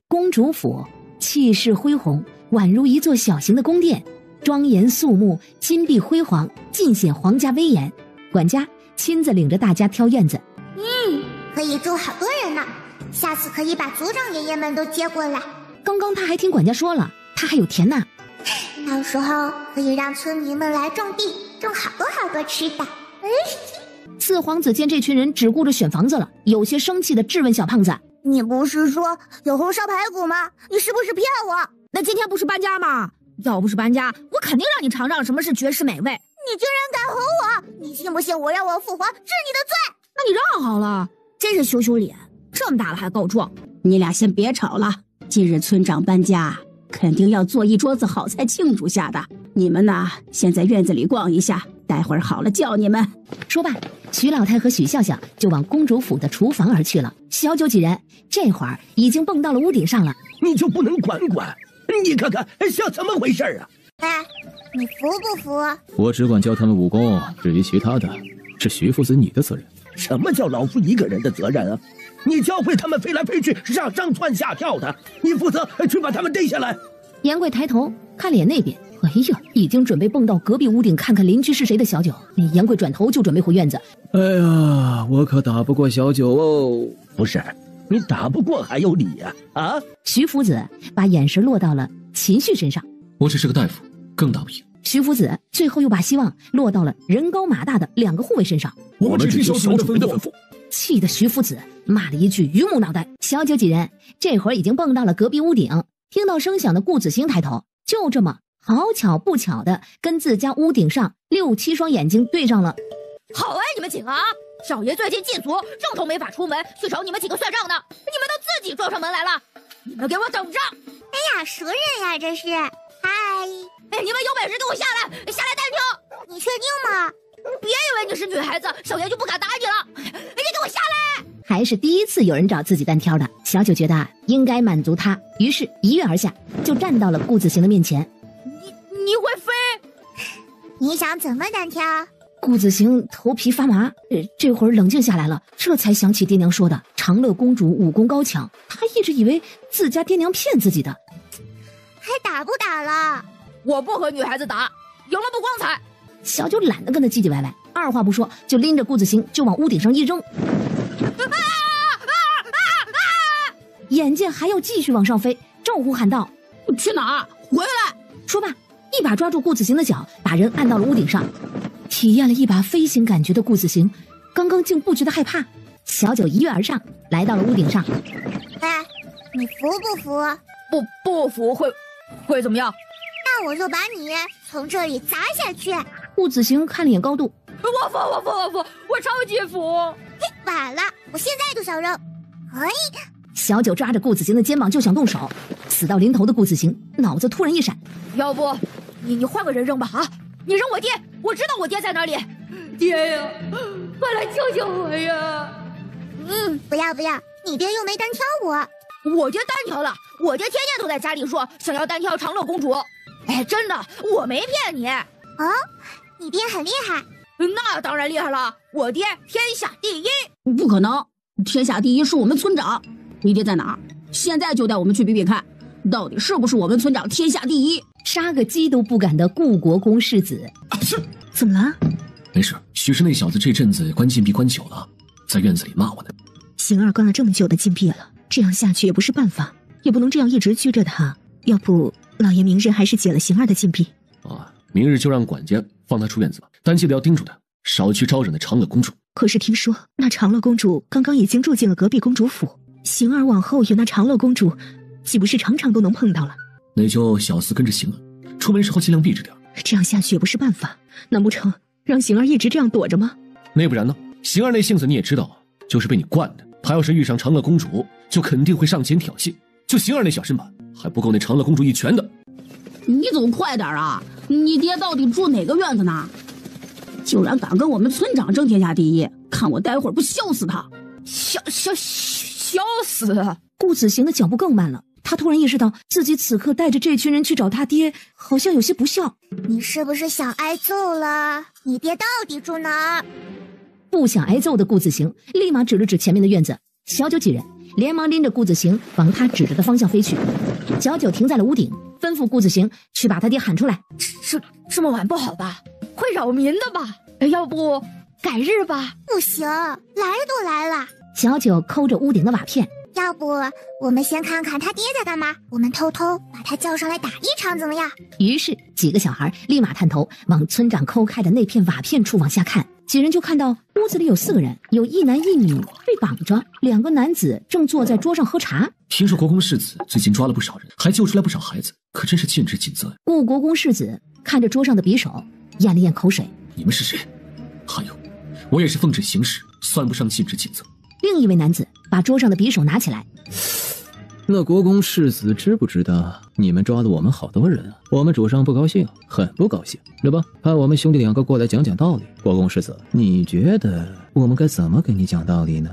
S4: 公主府气势恢宏，宛如一座小型的宫殿，庄严肃穆，金碧辉煌，尽显皇家威严。管家亲自领着大家挑院子。
S3: 可以住好多人呢，下次可以把族长爷爷们都接过来。
S4: 刚刚他还听管家说了，他还有田呢，
S3: 到时候可以让村民们来种地，种好多好多吃的。
S4: 四皇子见这群人只顾着选房子了，有些生气的质问小胖子：“
S3: 你不是说有红烧排骨吗？你是不是骗我？
S14: 那今天不是搬家吗？要不是搬家，我肯定让你尝尝什么是绝世美味。
S3: 你居然敢吼我！你信不信我让我父皇治你的罪？
S14: 那你让好了，真是羞羞脸，这么大了还告状。
S9: 你俩先别吵了，今日村长搬家，肯定要做一桌子好菜庆祝下的。你们呐，先在院子里逛一下，待会儿好了叫你们。”
S4: 说罢，徐老太和许笑笑就往公主府的厨房而去了。小九几人这会儿已经蹦到了屋顶上了。
S7: 你就不能管管？你看看像怎么回事啊？
S11: 哎，你服不服？
S5: 我只管教他们武功，至于其他的，是徐夫子你的责任。
S7: 什么叫老夫一个人的责任啊？你教会他们飞来飞去、上蹿下跳的，你负责去把他们逮下来。
S4: 杨贵抬头看了眼那边，哎呦，已经准备蹦到隔壁屋顶看看邻居是谁的小九。杨贵转头就准备回院子。
S5: 哎呀，我可打不过小九哦。
S7: 不是，你打不过还有理呀？啊！
S4: 徐夫子把眼神落到了秦旭身上。
S6: 我只是个大夫，更打不赢。
S4: 徐夫子最后又把希望落到了人高马大的2个护卫身上。
S21: 我们只听小主的吩咐。
S4: 气得徐夫子骂了一句榆木脑袋。小九几人这会儿已经蹦到了隔壁屋顶，听到声响的顾子兴抬头，就这么好巧不巧的跟自家屋顶上6、7双眼睛对上了。
S14: 好哎，你们几个啊！少爷最近禁足，正愁没法出门，去找你们几个算账呢。你们都自己撞上门来了，你们给我等着！
S11: 哎呀，谁人呀这是？嗨，
S14: 哎，你们有本事给我下来单挑！
S11: 你确定吗？
S14: 别以为你是女孩子，少爷就不敢打你了。你给我下来！
S4: 还是第一次有人找自己单挑的，小九觉得应该满足他，于是一跃而下，就站到了顾子兴的面前。
S14: 你会飞？
S11: 你想怎么单挑？
S4: 顾子兴头皮发麻，这会儿冷静下来了，这才想起爹娘说的长乐公主武功高强，他一直以为自家爹娘骗自己的。
S11: 还打不打了？
S14: 我不和女孩子打，赢了不光彩。
S4: 小九懒得跟他唧唧歪歪，二话不说就拎着顾子兴就往屋顶上一扔。眼见还要继续往上飞，赵虎喊道：“
S14: 去哪儿？回来！”
S4: 说罢，一把抓住顾子兴的脚，把人按到了屋顶上。体验了一把飞行感觉的顾子兴，刚刚竟不觉得害怕。小九一跃而上，来到了屋顶上。
S11: 哎，你服不服？
S14: 不服会怎么样？
S11: 那我就把你从这里砸下去。
S4: 顾子兴看了眼高度，
S14: 我服，我超级服。
S11: 晚了，我现在就想扔。哎，
S4: 小九抓着顾子兴的肩膀就想动手，死到临头的顾子兴脑子突然一闪，
S14: 要不你换个人扔吧啊！你扔我爹，我知道我爹在哪里。爹呀，快来救救我呀！
S11: 不要，你爹又没单挑我。
S14: 我爹单挑了，我爹天天都在家里说想要单挑长乐公主。哎，真的，我没骗你。
S11: 哦，你爹很厉害。
S14: 那当然厉害了，我爹天下第一。
S15: 不可能，天下第一是我们村长。你爹在哪儿？现在就带我们去比比看，到底是不是我们村长天下第一？
S4: 杀个鸡都不敢的顾国公世子，怎么了？
S6: 没事，许是那小子这阵子关禁闭关久了，在院子里骂我呢。
S1: 邢儿关了这么久的禁闭了，这样下去也不是办法，也不能这样一直拘着他。要不老爷明日还是解了邢儿的禁闭。
S6: 明日就让管家放他出院子吧，但记得要叮嘱他少去招惹那长乐公主。
S1: 可是听说那长乐公主刚刚已经住进了隔壁公主府，邢儿往后与那长乐公主岂不是常常都能碰到了？
S6: 那就小厮跟着邢儿，出门时候尽量避着点。
S1: 这样下去也不是办法，难不成让邢儿一直这样躲着吗？
S6: 那不然呢？邢儿那性子你也知道，就是被你惯的。他要是遇上长乐公主，就肯定会上前挑衅。就邢儿那小身板，还不够那长乐公主一拳的。
S15: 你走快点啊！你爹到底住哪个院子呢？竟然敢跟我们村长争天下第一，看我待会儿不削死他！
S14: 削死！
S4: 顾子兴的脚步更慢了。他突然意识到自己此刻带着这群人去找他爹，好像有些不孝。
S11: 你是不是想挨揍了？你爹到底住哪儿？
S4: 不想挨揍的顾子兴立马指了指前面的院子，小九几人连忙拎着顾子兴往他指着的方向飞去。小九停在了屋顶，吩咐顾子兴去把他爹喊出来。
S14: 这么晚不好吧？会扰民的吧？要不改日吧？
S11: 不行，来都来了。
S4: 小九抠着屋顶的瓦片，
S11: 要不我们先看看他爹在干嘛，我们偷偷把他叫上来打一场怎么样？
S4: 于是几个小孩立马探头往村长抠开的那片瓦片处往下看。几人就看到屋子里有4个人，有1男1女被绑着，2个男子正坐在桌上喝茶。
S6: 听说国公世子最近抓了不少人，还救出来不少孩子，可真是尽职尽责呀。
S4: 顾国公世子看着桌上的匕首，咽了咽口水。
S6: 你们是谁？还有，我也是奉旨行事，算不上尽职尽责。
S4: 另一位男子把桌上的匕首拿起来，
S21: 那国公世子知不知道你们抓了我们好多人啊？我们主上不高兴，很不高兴，对吧？派我们兄弟两个过来讲讲道理。国公世子，你觉得我们该怎么给你讲道理呢？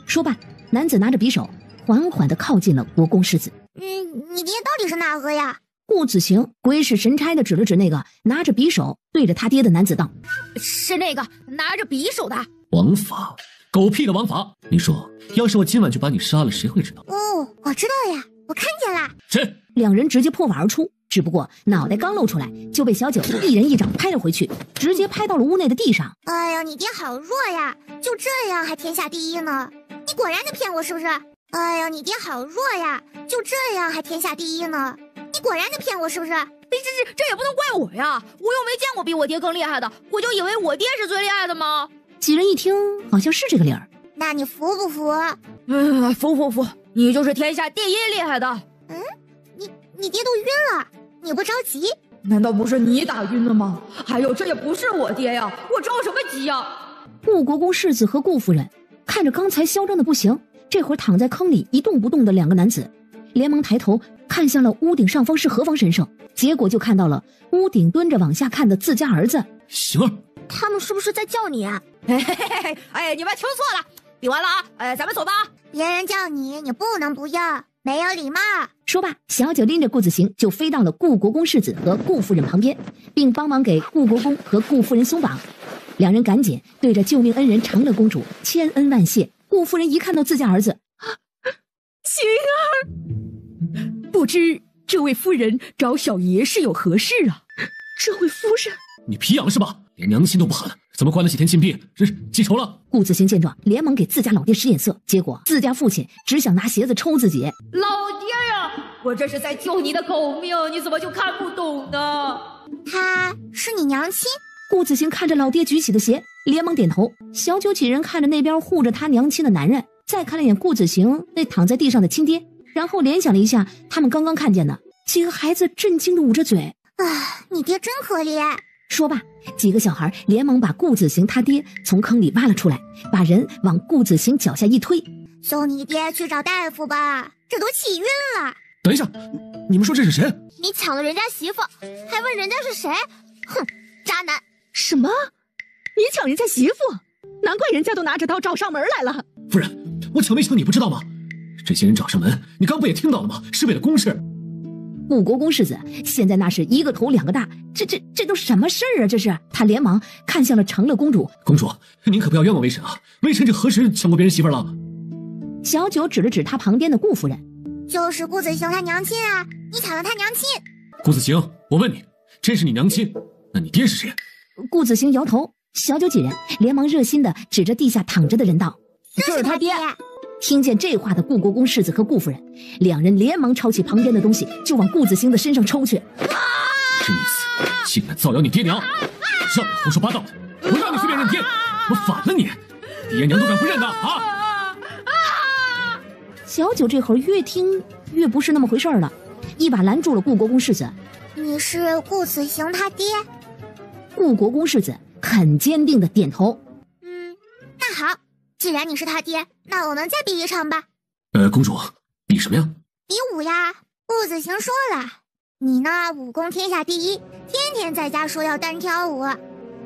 S4: 说罢，男子拿着匕首，缓缓地靠近了国公世子。
S3: 你爹到底是哪个呀？
S4: 顾子行鬼使神差地指了指那个拿着匕首对着他爹的男子道：“
S14: 是那个拿着匕首的
S6: 王法，狗屁的王法！你说，要是我今晚就把你杀了，谁会知道？”
S3: 我知道呀，我看见了。
S6: 谁？
S4: 两人直接破瓦而出，只不过脑袋刚露出来，就被小九一人一掌拍了回去，直接拍到了屋内的地上。
S3: 哎呀，你爹好弱呀，就这样还天下第一呢？你果然在骗我是不是？哎呀，你爹好弱呀，就这样还天下第一呢？你果然在骗我是不是？
S14: 这也不能怪我呀，我又没见过比我爹更厉害的，我就以为我爹是最厉害的吗？
S4: 几人一听，好像是这个理儿。
S3: 那你服不服？
S14: 服，你就是天下第一厉害的。
S3: 你爹都晕了，你不着急？
S14: 难道不是你打晕了吗？还有，这也不是我爹呀，我着什么急呀？
S4: 顾国公世子和顾夫人看着刚才嚣张的不行，这会儿躺在坑里一动不动的两个男子，连忙抬头看向了屋顶上方是何方神圣，结果就看到了屋顶蹲着往下看的自家儿子。
S6: 行儿，
S3: 他们是不是在叫你啊？
S14: 哎，你们听错了，比完了啊，咱们走吧。
S3: 别人叫你，你不能不应，没有礼貌。
S4: 说罢，小九拎着顾子行就飞到了顾国公世子和顾夫人旁边，并帮忙给顾国公和顾夫人松绑。两人赶紧对着救命恩人长乐公主千恩万谢。顾夫人一看到自家儿子，
S9: 行儿，不知这位夫人找小爷是有何事啊？
S14: 这位夫人，
S6: 你皮痒是吧？连娘亲都不喊了，怎么关了几天禁闭？这是记仇了？
S4: 顾子行见状，连忙给自家老爹使眼色，结果自家父亲只想拿鞋子抽自己。
S14: 老爹呀，我这是在救你的狗命，你怎么就看不懂呢？
S3: 她是你娘亲？
S4: 顾子行看着老爹举起的鞋，连忙点头。小九几人看着那边护着他娘亲的男人，再看了眼顾子行那躺在地上的亲爹，然后联想了一下他们刚刚看见的几个孩子，震惊的捂着嘴。
S3: 你爹真可怜。
S4: 说罢，几个小孩连忙把顾子行他爹从坑里挖了出来，把人往顾子行脚下一推。
S3: 送你爹去找大夫吧，这都气晕了。
S6: 等一下，你们说这是谁？
S3: 你抢了人家媳妇，还问人家是谁？哼，渣男！
S9: 什么？你抢人家媳妇？难怪人家都拿着刀找上门来了。
S6: 夫人，我抢没抢你不知道吗？这些人找上门，你刚不也听到了吗？是为了公事。
S4: 顾国公世子现在那是一个头两个大，这都什么事儿啊？这是他连忙看向了长乐公主。
S6: 公主，您可不要冤枉微臣啊！微臣这何时抢过别人媳妇了？
S4: 小九指了指他旁边的顾夫人，
S3: 就是顾子行他娘亲啊！你抢了他娘亲。
S6: 顾子行，我问你，真是你娘亲？那你爹是谁？
S4: 顾子行摇头。小九几人连忙热心的指着地下躺着的人道：“
S3: 这是他爹。”
S4: 听见这话的顾国公世子和顾夫人，两人连忙抄起旁边的东西就往顾子行的身上抽去。
S6: 是你死，竟敢造谣你爹娘，让你胡说八道的，我让你随便认爹，我反了你，爹娘都敢不认的啊！
S4: 小九这会儿越听越不是那么回事了，一把拦住了顾国公世子。
S3: 你是顾子行他爹？
S4: 顾国公世子很坚定的点头。
S3: 那好，既然你是他爹，那我们再比一场吧。
S6: 公主，比什么呀？
S3: 比武呀。顾子行说了，你呢武功天下第一，天天在家说要单挑我，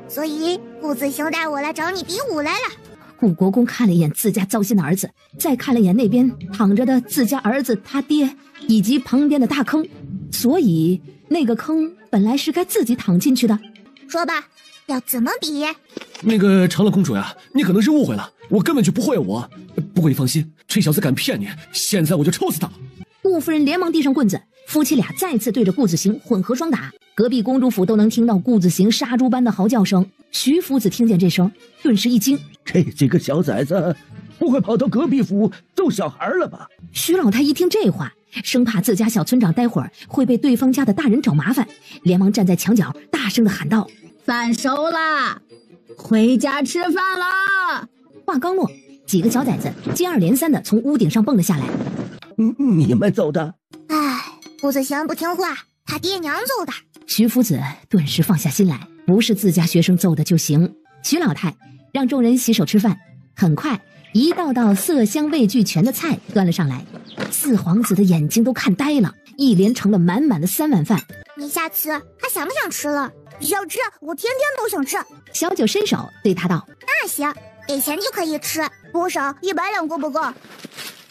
S3: 所以顾子行带我来找你比武来了。
S4: 顾国公看了一眼自家糟心的儿子，再看了一眼那边躺着的自家儿子他爹以及旁边的大坑，所以那个坑本来是该自己躺进去的。
S3: 说吧，要怎么比？
S6: 那个长乐公主呀，你可能是误会了，我根本就不会我。不过你放心，这小子敢骗你，现在我就抽死他。
S4: 顾夫人连忙递上棍子，夫妻俩再次对着顾子行混合双打。隔壁公主府都能听到顾子行杀猪般的嚎叫声。徐夫子听见这声，顿时一惊，
S7: 这几个小崽子不会跑到隔壁府揍小孩了吧？
S4: 徐老太一听这话，生怕自家小村长待会儿会被对方家的大人找麻烦，连忙站在墙角大声的喊道：“
S15: 饭熟啦，回家吃饭啦！”
S4: 话刚落，几个小崽子接二连三的从屋顶上蹦了下来。
S7: 你们揍的？
S3: 顾子行不听话，他爹娘揍的。
S4: 徐夫子顿时放下心来，不是自家学生揍的就行。徐老太让众人洗手吃饭，很快一道道色香味俱全的菜端了上来，四皇子的眼睛都看呆了，一连盛了满满的3碗饭。
S3: 你下次还想不想吃了？想吃，我天天都想吃。
S4: 小九伸手对他道：
S3: 那行，给钱就可以吃，多少？100两够不够？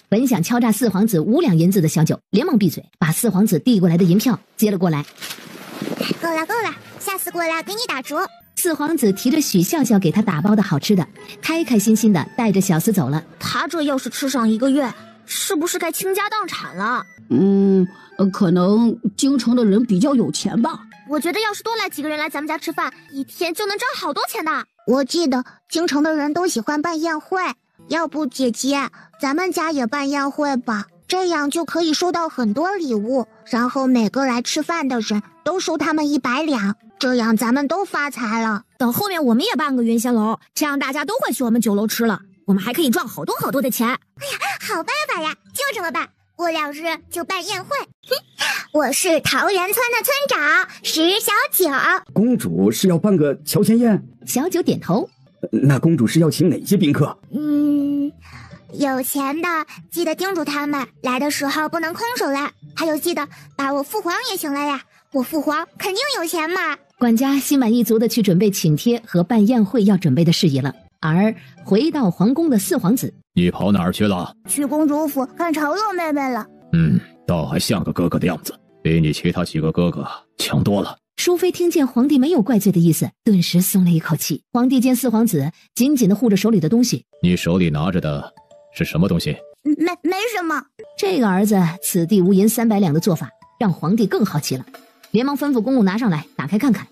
S4: 本想敲诈四皇子5两银子的小九连忙闭嘴，把四皇子递过来的银票接了过来。
S3: 够了够了，下次过来给你打折。
S4: 四皇子提着许笑笑给他打包的好吃的，开开心心的带着小厮走了。
S11: 他这要是吃上1个月，是不是该倾家荡产了？
S15: 可能京城的人比较有钱吧。
S11: 我觉得要是多来几个人来咱们家吃饭，一天就能挣好多钱的。
S3: 我记得京城的人都喜欢办宴会，要不姐姐，咱们家也办宴会吧，这样就可以收到很多礼物，然后每个来吃饭的人都收他们100两，这样咱们都发财了。
S14: 等后面我们也办个云仙楼，这样大家都会去我们酒楼吃了，我们还可以赚好多好多的钱。
S3: 哎呀，好办法呀，就这么办。过2日就办宴会。我是桃源村的村长石小九。
S8: 公主是要办个乔迁宴？
S4: 小九点头。
S8: 那公主是要请哪些宾客？
S3: 有钱的记得叮嘱他们来的时候不能空手来，还有记得把我父皇也请来呀，我父皇肯定有钱嘛。
S4: 管家心满意足的去准备请帖和办宴会要准备的事宜了。而回到皇宫的四皇子，
S7: 你跑哪儿去了？
S3: 去公主府看长乐妹妹了。
S7: 倒还像个哥哥的样子，比你其他几个哥哥强多了。
S4: 淑妃听见皇帝没有怪罪的意思，顿时松了一口气。皇帝见四皇子紧紧地护着手里的东西，
S7: 你手里拿着的是什么东西？
S3: 没什么。
S4: 这个儿子此地无银300两的做法，让皇帝更好奇了，连忙吩咐公公拿上来，打开看看。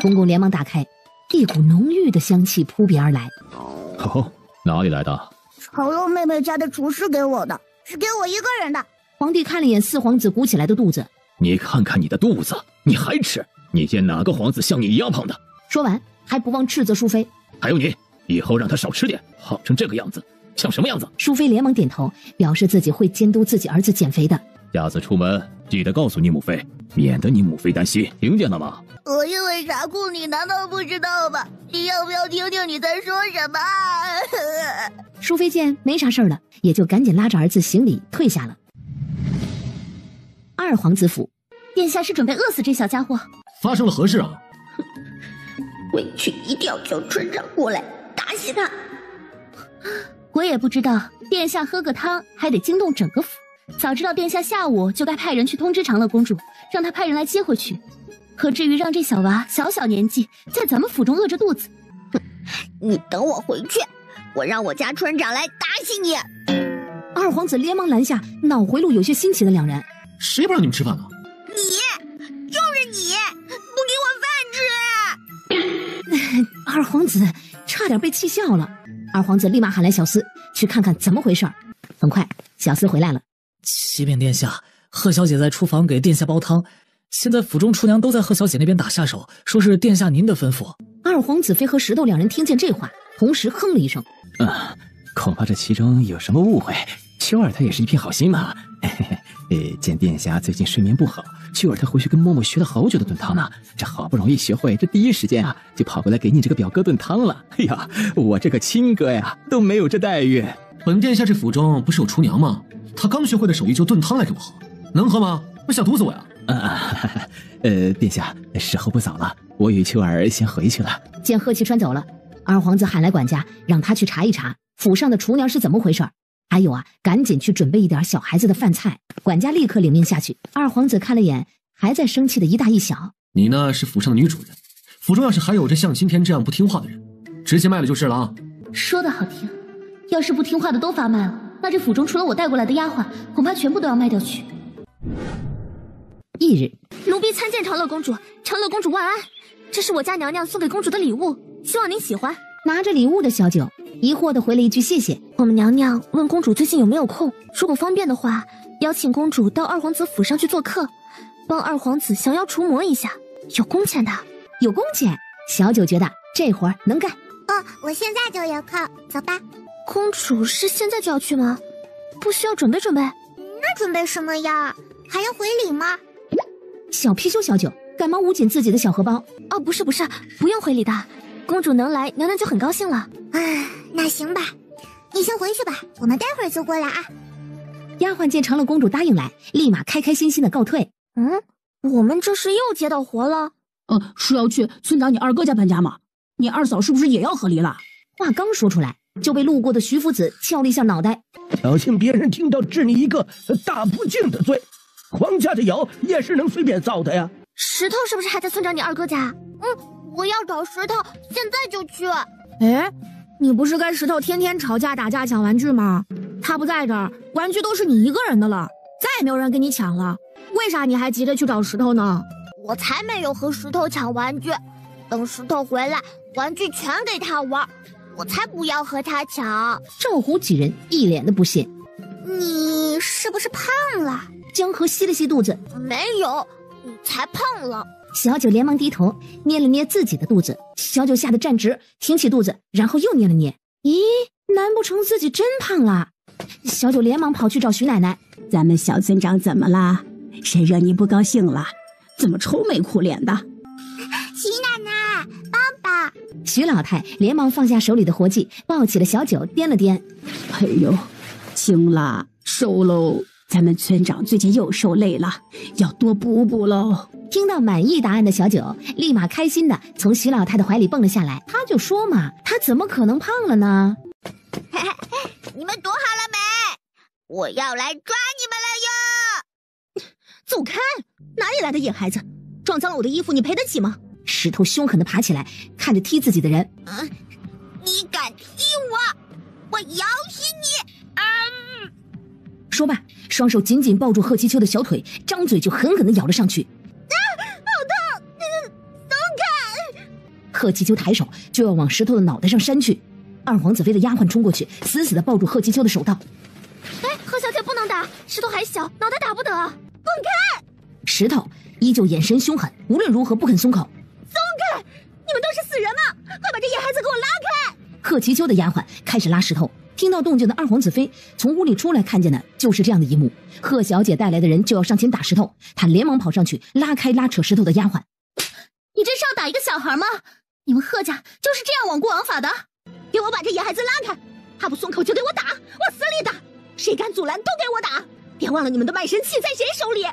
S4: 公公连忙打开，一股浓郁的香气扑鼻而来。
S7: 哦，哪里来的？
S3: 长乐妹妹家的厨师给我的，是给我一个人的。
S4: 皇帝看了眼四皇子鼓起来的肚子，
S7: 你看看你的肚子，你还吃？你见哪个皇子像你一样胖的？
S4: 说完还不忘斥责淑妃。
S7: 还有你，以后让他少吃点，胖成这个样子，像什么样子？
S4: 淑妃连忙点头，表示自己会监督自己儿子减肥的。
S7: 下次出门记得告诉你母妃，免得你母妃担心，听见了吗？
S3: 我因为傻哭，你难道不知道吗？你要不要听听你在说什么？
S4: 淑妃见没啥事儿了，也就赶紧拉着儿子行礼退下了。二皇子府，
S18: 殿下是准备饿死这小家伙？
S6: 发生了何事啊？
S11: 回去一定要叫村长过来打死他。
S18: 我也不知道，殿下喝个汤还得惊动整个府。早知道殿下下午就该派人去通知长乐公主，让她派人来接回去，何至于让这小娃小小年纪在咱们府中饿着肚子？
S11: 你等我回去，我让我家村长来打死你！
S4: 二皇子连忙拦下脑回路有些新奇的两人。
S6: 谁不让你们吃饭了？
S11: 你，就是你，不给我饭吃！
S4: 二皇子差点被气笑了。二皇子立马喊来小厮去看看怎么回事。很快小厮回来了。
S19: 启禀殿下，贺小姐在厨房给殿下煲汤，现在府中厨娘都在贺小姐那边打下手，说是殿下您的吩咐。
S4: 二皇子妃和石头两人听见这话，同时哼了一声。
S5: 恐怕这其中有什么误会。秋儿她也是一片好心嘛。见殿下最近睡眠不好，秋儿她回去跟默默学了好久的炖汤呢，这好不容易学会，这第一时间啊就跑过来给你这个表哥炖汤了。哎呀，我这个亲哥呀都没有这待遇。
S6: 本殿下这府中不是有厨娘吗？她刚学会的手艺就炖汤来给我喝，能喝吗？我想毒死我呀！
S5: 殿下，时候不早了，我与秋儿先回去了。
S4: 见贺其川走了，二皇子喊来管家，让他去查一查府上的厨娘是怎么回事。还有啊，赶紧去准备一点小孩子的饭菜。管家立刻领命下去。二皇子看了眼还在生气的一大一小，
S6: 你呢是府上的女主人，府中要是还有这像今天这样不听话的人，直接卖了就是了啊。
S18: 说的好听，要是不听话的都发卖了，那这府中除了我带过来的丫鬟，恐怕全部都要卖掉去。
S4: 翌日，
S11: 奴婢参见长乐公主，长乐公主万安。这是我家娘娘送给公主的礼物，希望您喜欢。
S4: 拿着礼物的小九疑惑地回了一句谢谢。
S11: 我们娘娘问公主最近有没有空，如果方便的话，邀请公主到二皇子府上去做客，帮二皇子降妖除魔一下，有工钱的。
S4: 有工钱？小九觉得这活儿能干。
S3: 我现在就有空，走吧。
S11: 公主是现在就要去吗？不需要准备准备？
S3: 那准备什么呀？还要回礼吗？
S4: 小貔貅小九赶忙捂紧自己的小荷包。
S11: 不是，不用回礼的。公主能来，娘娘就很高兴了。
S3: 那行吧。你先回去吧，我们待会儿就过来啊。
S4: 丫鬟见长乐公主答应来，立马开开心心的告退。
S11: 我们这是又接到活了？
S15: 是要去村长你二哥家搬家吗？你二嫂是不是也要和离了？
S4: 话刚说出来，就被路过的徐夫子翘了一下脑袋。
S7: 小心别人听到治你一个大不敬的罪，皇家的谣也是能随便造的呀。
S11: 石头是不是还在村长你二哥家？我要找石头，现在就去。
S14: 哎，你不是跟石头天天吵架打架抢玩具吗？他不在这儿，玩具都是你一个人的了，再也没有人跟你抢了。为啥你还急着去找石头呢？
S11: 我才没有和石头抢玩具，等石头回来，玩具全给他玩，我才不要和他抢。
S4: 赵虎几人一脸的不屑。
S11: 你是不是胖了？
S4: 江河吸了吸肚子，
S11: 没有，你才胖了。
S4: 小九连忙低头捏了捏自己的肚子，小九吓得站直，挺起肚子，然后又捏了捏。咦，难不成自己真胖了？小九连忙跑去找徐奶奶。
S9: 咱们小村长怎么啦？谁惹你不高兴了？怎么愁眉苦脸的？
S3: 徐奶奶，爸爸。
S4: 徐老太连忙放下手里的活计，抱起了小九，掂了掂。
S9: 哎呦，轻了，瘦喽。咱们村长最近又瘦累了，要多补补喽。
S4: 听到满意答案的小九立马开心的从徐老太的怀里蹦了下来。他就说嘛，他怎么可能胖了呢？
S11: 你们躲好了没？我要来抓你们了哟！
S1: 走开！哪里来的野孩子？撞脏了我的衣服，你赔得起吗？
S4: 石头凶狠地爬起来，看着踢自己的人。
S11: 你敢踢我，我咬死你！
S4: 说罢，双手紧紧抱住贺七秋的小腿，张嘴就狠狠地咬了上去。
S11: 好痛！松开！
S4: 贺七秋抬手就要往石头的脑袋上扇去，二皇子妃的丫鬟冲过去，死死地抱住贺七秋的手道：“
S11: 贺小姐不能打，石头还小，脑袋打不得，放开！”
S4: 石头依旧眼神凶狠，无论如何不肯松口。
S11: 松开！你们都是死人吗？快把这野孩子给我拉开！
S4: 贺七秋的丫鬟开始拉石头。听到动静的二皇子妃从屋里出来，看见的就是这样的一幕。贺小姐带来的人就要上前打石头，她连忙跑上去拉开拉扯石头的丫鬟。
S11: 你这是要打一个小孩吗？你们贺家就是这样罔顾王法的？给我把这野孩子拉开！他不松口就给我打，往死里打！谁敢阻拦都给我打！别忘了你们的卖身契在谁手里！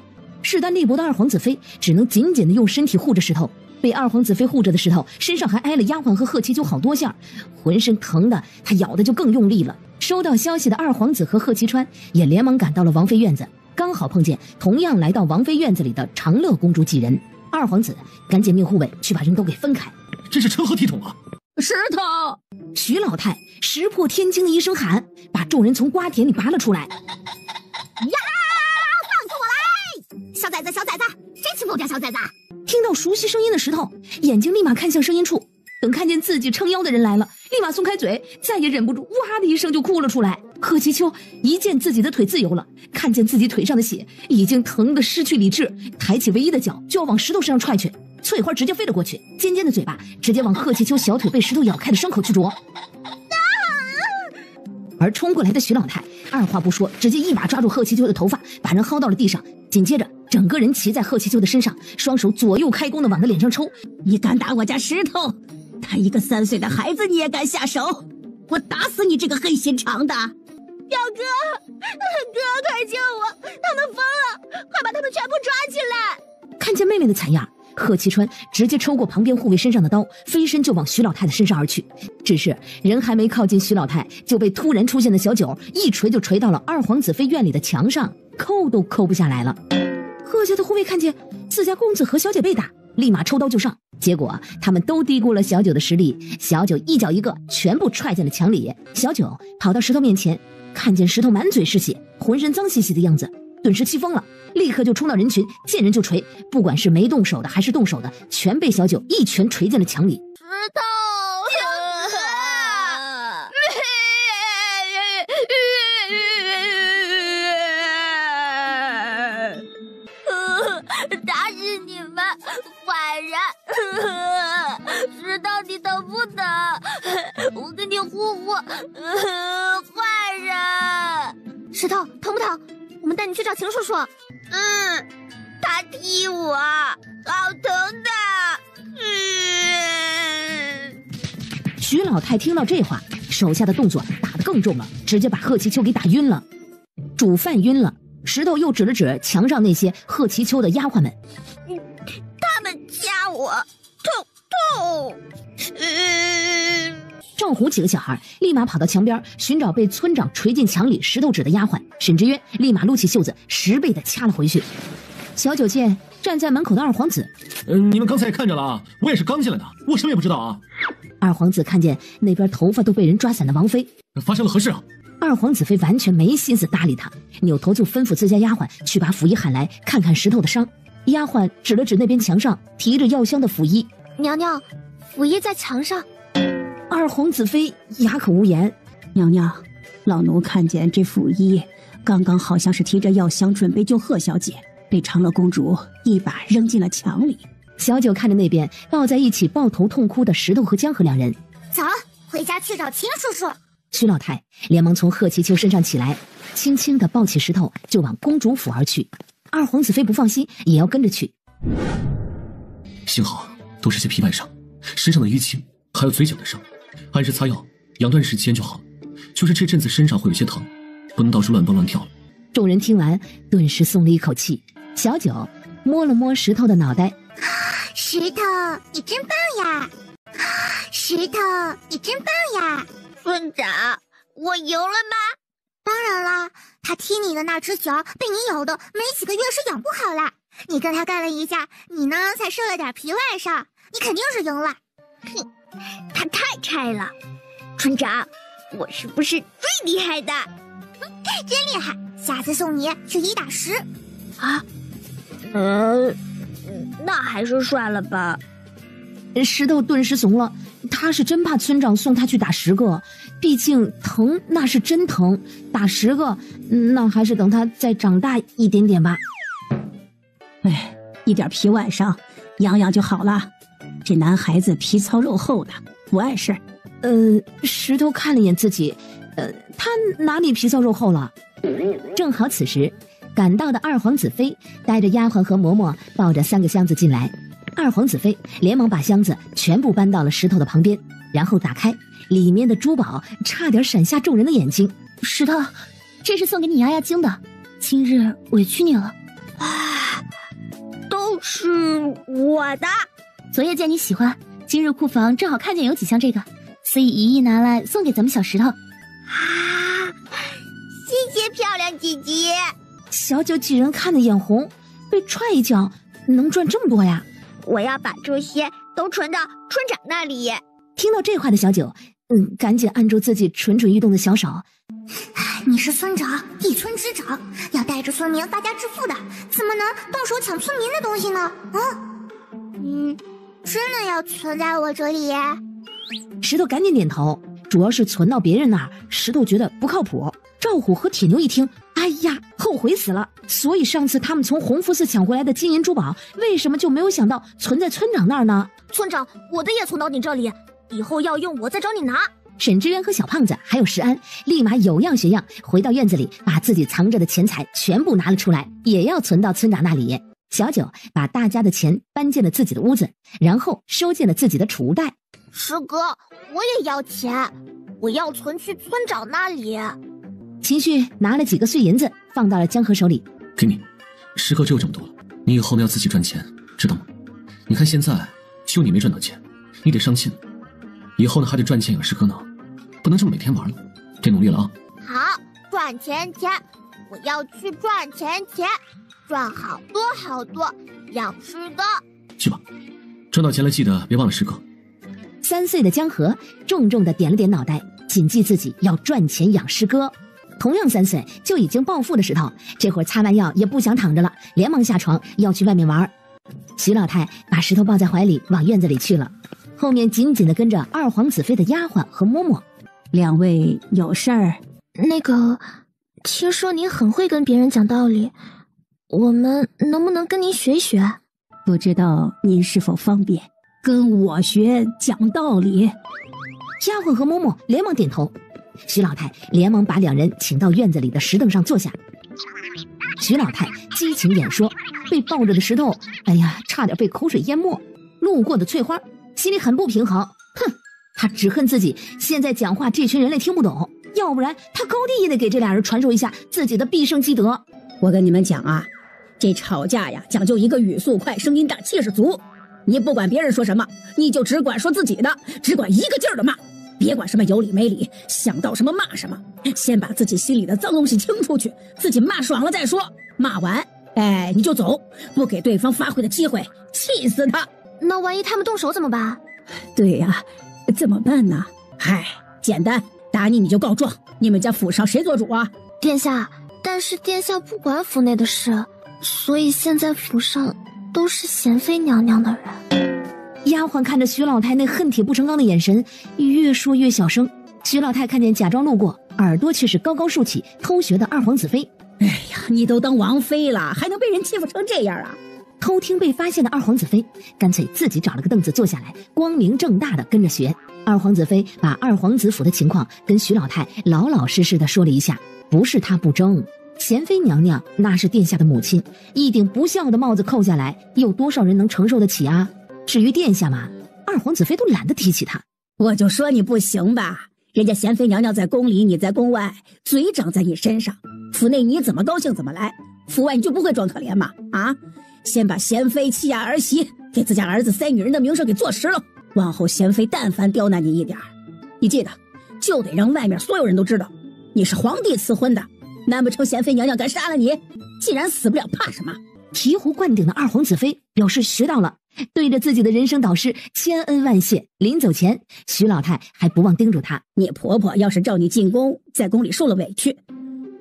S4: 势单力薄的二皇子妃只能紧紧地用身体护着石头。被二皇子妃护着的石头身上还挨了丫鬟和贺七秋好多下，浑身疼的他咬的就更用力了。收到消息的二皇子和贺其川也连忙赶到了王妃院子，刚好碰见同样来到王妃院子里的长乐公主几人。二皇子赶紧命护卫去把人都给分开。
S6: 这是成何体统啊！
S15: 石头！
S4: 徐老太石破天惊的一声喊，把众人从瓜田里拔了出来。
S11: 呀！放开我来！小崽子，小崽子，谁欺负我家小崽子？
S4: 听到熟悉声音的石头眼睛立马看向声音处，等看见自己撑腰的人来了，立马松开嘴，再也忍不住哇的一声就哭了出来。贺其秋一见自己的腿自由了，看见自己腿上的血已经疼得失去理智，抬起唯一的脚就要往石头身上踹去。翠花直接飞了过去，尖尖的嘴巴直接往贺其秋小腿被石头咬开的伤口去啄。而冲过来的徐老太二话不说，直接一把抓住贺其秋的头发，把人薅到了地上，紧接着整个人骑在贺其秋的身上，双手左右开弓的往他脸上抽。
S9: 你敢打我家石头，他一个3岁的孩子你也敢下手？我打死你这个黑心肠的！
S11: 表哥，快救我！他们疯了，快把他们全部抓起来！
S4: 看见妹妹的惨样，贺其川直接抽过旁边护卫身上的刀，飞身就往徐老太的身上而去。只是人还没靠近徐老太，就被突然出现的小九一锤就锤到了二皇子妃院里的墙上，扣都扣不下来了。贺家的护卫看见自家公子和小姐被打，立马抽刀就上，结果他们都低估了小九的实力，小九一脚一个全部踹进了墙里。小九跑到石头面前，看见石头满嘴是血，浑身脏兮兮的样子，顿时气疯了，立刻就冲到人群，见人就捶，不管是没动手的还是动手的，全被小九一拳捶进了墙里。
S11: 石头，打死你们坏人！石头，你疼不疼？我给你呼呼。坏人！石头，疼不疼？我们带你去找秦叔叔。他踢我，好疼的。
S4: 徐老太听到这话，手下的动作打得更更重了，直接把贺其秋给打晕了。煮饭晕了，石头又指了指墙上那些贺其秋的丫鬟们，
S11: 他们掐我，痛。
S4: 赵虎几个小孩立马跑到墙边寻找被村长锤进墙里石头指的丫鬟，沈之渊立马撸起袖子10倍的掐了回去。小九见站在门口的二皇子，
S6: 你们刚才也看着了啊，我也是刚进来的，我什么也不知道啊。
S4: 二皇子看见那边头发都被人抓散的王妃，
S6: 发生了何事啊？
S4: 二皇子妃完全没心思搭理他，扭头就吩咐自家丫鬟去把溥仪喊来看看石头的伤。丫鬟指了指那边墙上提着药箱的溥仪，
S11: 娘娘，溥仪在墙上。
S4: 二皇子妃哑口无言。
S15: 娘娘，老奴看见这溥仪刚刚好像是提着药箱准备救贺小姐，被长乐公主一把扔进了墙里。
S4: 小九看着那边抱在一起抱头痛哭的石头和江河两人，
S3: 走，回家去找秦叔叔。
S4: 徐老太连忙从贺其秋身上起来，轻轻地抱起石头就往公主府而去。二皇子妃不放心，也要跟着去。
S6: 幸好都是些皮外伤，身上的淤青还有嘴角的伤，按时擦药养段时间就好了。就是这阵子身上会有些疼，不能到处乱蹦乱跳了。
S4: 众人听完顿时松了一口气。小九摸了摸石头的脑袋，
S3: 石头你真棒呀，石头你真棒呀。
S11: 村长，我赢了吗？
S3: 当然啦，他踢你的那只脚被你咬的没几个月是养不好啦。你跟他干了一架，你呢才受了点皮外伤，你肯定是赢了。
S11: 哼，他太菜了。村长，我是不是最厉害的？
S3: 真厉害，下次送你去1打10。
S11: 啊？那还是算了吧。
S4: 石头顿时怂了，他是真怕村长送他去打10个，毕竟疼那是真疼，打10个那还是等他再长大一点点吧。
S15: 哎，一点皮外伤养养就好了。这男孩子皮糙肉厚的，不碍事。
S4: 石头看了眼自己，他哪里皮糙肉厚了？正好此时赶到的二皇子妃带着丫鬟和嬷嬷抱着3个箱子进来。二皇子妃连忙把箱子全部搬到了石头的旁边，然后打开，里面的珠宝差点闪瞎众人的眼睛。
S18: 石头，这是送给你压压惊的，今日委屈你了。
S11: 都是我的。
S18: 昨夜见你喜欢，今日库房正好看见有几箱这个，所以一意拿来送给咱们小石头。
S11: 谢谢漂亮姐姐。
S4: 小九几人看得眼红，被踹一脚能赚这么多呀？
S11: 我要把这些都存到村长那里。
S4: 听到这话的小九，赶紧按住自己蠢蠢欲动的小手。
S3: 你是村长，一村之长，要带着村民发家致富的，怎么能动手抢村民的东西呢？真的要存在我这里？
S4: 石头赶紧点头，主要是存到别人那儿，石头觉得不靠谱。赵虎和铁牛一听，哎呀，后悔死了。所以上次他们从弘福寺抢回来的金银珠宝，为什么就没有想到存在村长那儿呢？
S11: 村长，我的也存到你这里，以后要用我再找你拿。
S4: 沈之渊和小胖子还有石安立马有样学样，回到院子里把自己藏着的钱财全部拿了出来，也要存到村长那里。小九把大家的钱搬进了自己的屋子，然后收进了自己的储物袋。
S11: 师哥，我也要钱，我要存去村长那里。
S4: 秦旭拿了几个碎银子放到了江河手里，
S6: 给你，石哥只有这么多了，你以后呢要自己赚钱，知道吗？你看现在就你没赚到钱，你得上进，以后呢还得赚钱养石哥呢，不能这么每天玩了，得努力了啊！
S11: 好，赚钱，我要去赚钱，赚好多好多，养石哥。
S6: 去吧，赚到钱了记得别忘了石哥。
S4: 3岁的江河重重地点了点脑袋，谨记自己要赚钱养师哥。同样3岁就已经暴富的石头，这会儿擦完药也不想躺着了，连忙下床要去外面玩。徐老太把石头抱在怀里往院子里去了，后面紧紧地跟着二皇子妃的丫鬟和嬷嬷。
S15: 2位有事儿？
S11: 那个，听说您很会跟别人讲道理，我们能不能跟您学一学？
S15: 不知道您是否方便跟我学讲道理？
S4: 丫鬟和嬷嬷连忙点头。徐老太连忙把2人请到院子里的石凳上坐下。徐老太激情演说，被抱着的石头，哎呀，差点被口水淹没。路过的翠花心里很不平衡，哼，她只恨自己现在讲话这群人类听不懂，要不然他高低也得给这俩人传授一下自己的必胜积德。
S15: 我跟你们讲啊，这吵架呀，讲究一个语速快，声音大，气势足。你不管别人说什么，你就只管说自己的，只管一个劲儿的骂，别管什么有理没理，想到什么骂什么，先把自己心里的脏东西清出去，自己骂爽了再说。骂完，哎，你就走，不给对方发挥的机会，气死他。
S3: 那万一他们动手怎么办？
S15: 对呀，怎么办呢？嗨，简单，打你就告状。你们家府上谁做主啊？
S3: 殿下，但是殿下不管府内的事，所以现在府上都是贤妃娘娘的人。
S4: 丫鬟看着徐老太那恨铁不成钢的眼神，越说越小声。徐老太看见假装路过，耳朵却是高高竖起，偷学的二皇子妃。
S15: 哎呀，你都当王妃了，还能被人欺负成这样啊？
S4: 偷听被发现的二皇子妃干脆自己找了个凳子坐下来，光明正大的跟着学。二皇子妃把二皇子府的情况跟徐老太老老实实的说了一下。不是她不争，贤妃娘娘那是殿下的母亲，一顶不孝的帽子扣下来，有多少人能承受得起啊？至于殿下嘛，二皇子妃都懒得提起他。
S15: 我就说你不行吧，人家贤妃娘娘在宫里，你在宫外，嘴长在你身上，府内你怎么高兴怎么来，府外你就不会装可怜吗？啊，先把贤妃欺压儿媳，给自家儿子塞女人的名声给坐实了，往后贤妃但凡刁难你一点，你记得就得让外面所有人都知道你是皇帝赐婚的，难不成贤妃娘娘敢杀了你？既然死不了，怕什么？
S4: 醍醐灌顶的二皇子妃表示学到了，对着自己的人生导师千恩万谢。临走前，徐老太还不忘叮嘱她：
S15: 你婆婆要是召你进宫，在宫里受了委屈，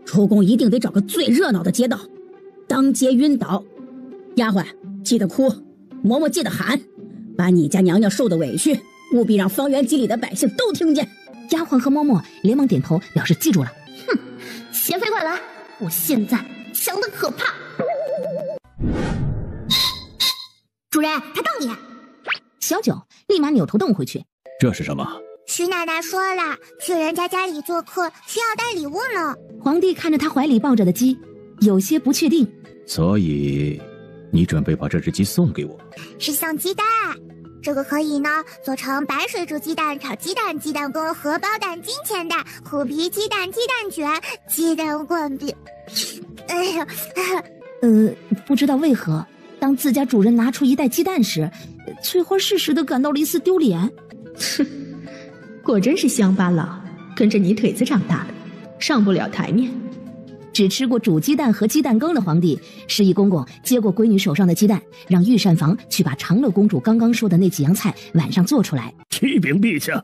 S15: 出宫一定得找个最热闹的街道，当街晕倒。丫鬟记得哭，嬷嬷记得喊，把你家娘娘受的委屈，务必让方圆几里的百姓都听见。
S4: 丫鬟和嬷嬷连忙点头表示记住了。
S3: 哼，贤妃快来，我现在强得可怕。主人，他瞪你。
S4: 小九立马扭头瞪回去。
S21: 这是什么？
S3: 徐奶奶说了，去人家家里做客需要带礼物呢。
S4: 皇帝看着他怀里抱着的鸡，有些不确定。
S5: 所以，你准备把这只鸡送给我？
S3: 是像鸡蛋，这个可以呢做成白水煮鸡蛋、炒鸡蛋、鸡蛋羹、荷包蛋、金钱蛋、虎皮鸡蛋、鸡蛋卷、鸡蛋灌饼。哎呀，
S4: 不知道为何，当自家主人拿出一袋鸡蛋时，翠花适时的感到了一丝丢脸。
S1: 哼，果真是乡巴佬，跟着泥腿子长大的，上不了台面。
S4: 只吃过煮鸡蛋和鸡蛋羹的皇帝，示意公公接过闺女手上的鸡蛋，让御膳房去把长乐公主刚刚说的那几样菜晚上做出来。
S7: 启禀陛下，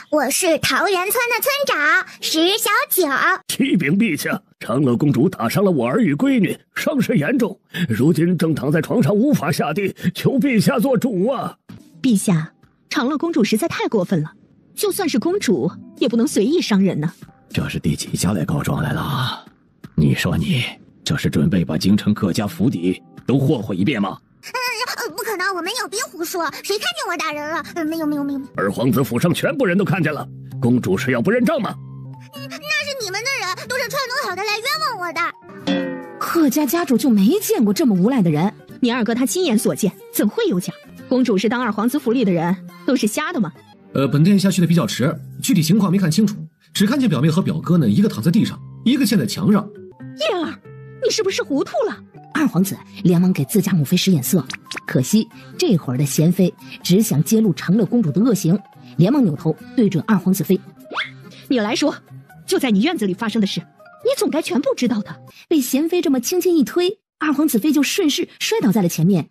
S3: 我是桃源村的村长石小九。
S7: 启禀陛下，长乐公主打伤了我儿与闺女，伤势严重，如今正躺在床上无法下地，求陛下做主啊！
S1: 陛下，长乐公主实在太过分了，就算是公主也不能随意伤人呢。
S5: 这是第几家来告状来了？你说你这是准备把京城各家府邸都霍霍一遍吗？
S3: 不可能，我没有，别胡说，谁看见我打人了？没有。
S7: 二皇子府上全部人都看见了，公主是要不认账吗？
S3: 那是你们的人，都是串通好的来冤枉我的。
S4: 贺家家主就没见过这么无赖的人，
S1: 你二哥他亲眼所见，怎会有假？公主是当二皇子府里的人，都是瞎的吗？
S6: 本殿下去的比较迟，具体情况没看清楚，只看见表妹和表哥呢，一个躺在地上，一个嵌在墙上。
S1: 燕儿，你是不是糊涂了？
S4: 二皇子连忙给自家母妃使眼色，可惜这会儿的贤妃只想揭露长乐公主的恶行，连忙扭头对准二皇子妃：
S1: 你来说，就在你院子里发生的事，你总该全部知道的。
S4: 被贤妃这么轻轻一推，二皇子妃就顺势摔倒在了前面。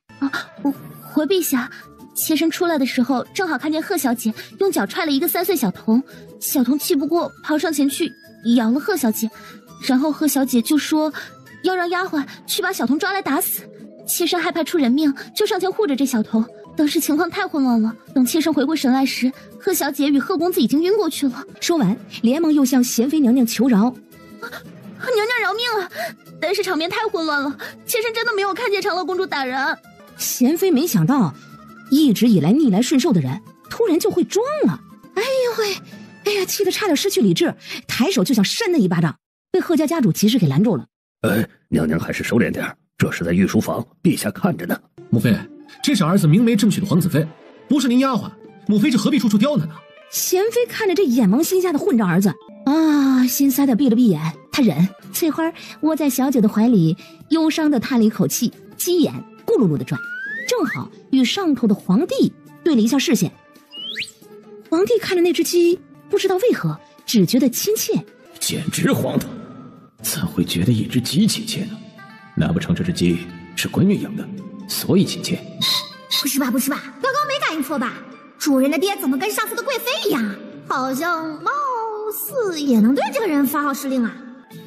S3: 回陛下，妾身出来的时候，正好看见贺小姐用脚踹了一个3岁小童，小童气不过，跑上前去咬了贺小姐，然后贺小姐就说要让丫鬟去把小童抓来打死，妾身害怕出人命，就上前护着这小童。当时情况太混乱了，等妾身回过神来时，贺小姐与贺公子已经晕过去了。
S4: 说完，连忙又向贤妃娘娘求饶：
S3: 娘娘饶命啊！但是场面太混乱了，妾身真的没有看见长乐公主打人。
S4: 贤妃没想到，一直以来逆来顺受的人，突然就会装了。哎呦喂！哎呀，气得差点失去理智，抬手就想扇那一巴掌，被贺家家主及时给拦住了。
S7: 娘娘还是收敛点，这是在御书房，陛下看着呢。
S6: 母妃，这是儿子明媒正娶的皇子妃，不是您丫鬟，母妃就何必处处刁难呢？
S4: 贤妃看着这眼盲心瞎的混账儿子，啊，心塞的闭了闭眼，他忍。翠花窝在小九的怀里，忧伤的叹了一口气，鸡眼咕噜噜的转，正好与上头的皇帝对了一下视线。皇帝看着那只鸡，不知道为何只觉得亲切，
S21: 简直荒唐，怎会觉得一只鸡亲切呢？难不成这只鸡是官运养的，所以亲切？
S3: 不是吧，不是吧，刚刚没感应错吧？主人的爹怎么跟上司的贵妃一样？好像貌似也能对这个人发号施令啊！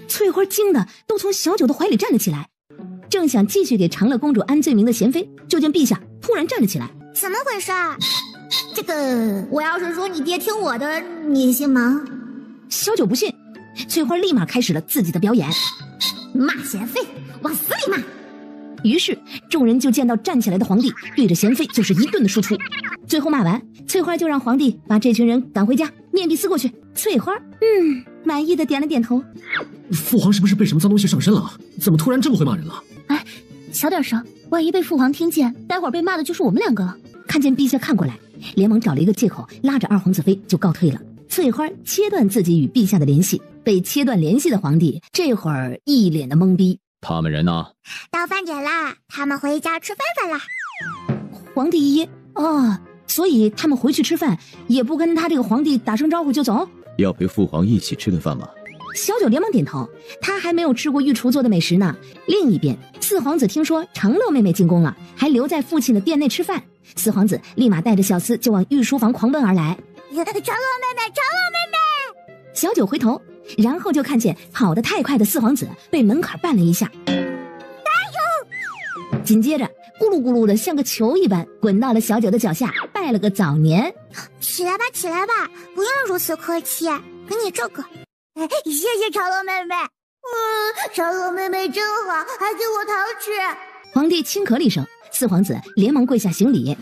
S4: 翠花惊得都从小九的怀里站了起来，正想继续给长乐公主安罪名的娴妃，就见陛下突然站了起来。
S3: 怎么回事？这个，我要是说你爹听我的，你信吗？
S4: 小九不信，翠花立马开始了自己的表演，
S3: 骂娴妃，往死里骂。
S4: 于是众人就见到站起来的皇帝对着娴妃就是一顿的输出。最后骂完，翠花就让皇帝把这群人赶回家，面壁思过去。翠花满意的点了点头。
S6: 父皇是不是被什么脏东西上身了？怎么突然这么会骂人了？
S3: 哎，小点声，万一被父皇听见，待会儿被骂的就是我们两个了。
S4: 看见陛下看过来，连忙找了一个借口拉着二皇子妃就告退了。翠花切断自己与陛下的联系，被切断联系的皇帝这会儿一脸的懵逼。
S21: 他们人呢？
S3: 到饭点啦，他们回家吃饭饭啦。
S4: 皇帝一噎，所以他们回去吃饭也不跟他这个皇帝打声招呼就走？
S5: 要陪父皇一起吃顿饭吗？
S4: 小九连忙点头，他还没有吃过御厨做的美食呢。另一边，四皇子听说长乐妹妹进宫了，还留在父亲的殿内吃饭，四皇子立马带着小厮就往御书房狂奔而来。
S3: 长乐妹妹，长乐妹妹！
S4: 小九回头，然后就看见跑得太快的四皇子被门槛绊了一下，紧接着咕噜咕噜的像个球一般滚到了小九的脚下，拜了个早年。
S3: 起来吧，起来吧，不用如此客气，给你这个。谢谢长乐妹妹。长乐妹妹真好，还给我糖吃。
S4: 皇帝轻咳了一声，四皇子连忙跪下行礼。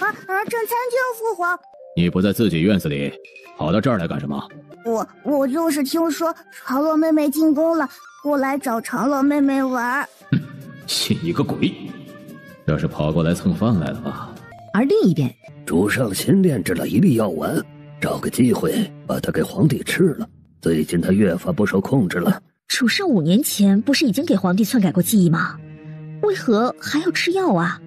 S3: 正餐厅父皇。
S21: 你不在自己院子里，跑到这儿来干什么？
S3: 我就是听说长乐妹妹进宫了，过来找长乐妹妹玩。
S21: 信你个鬼！这是跑过来蹭饭来了吧？
S4: 而另一边，
S7: 主上新炼制了一粒药丸，找个机会把它给皇帝吃了。最近他越发不受控制了。
S18: 主上5年前不是已经给皇帝篡改过记忆吗？为何还要吃药啊？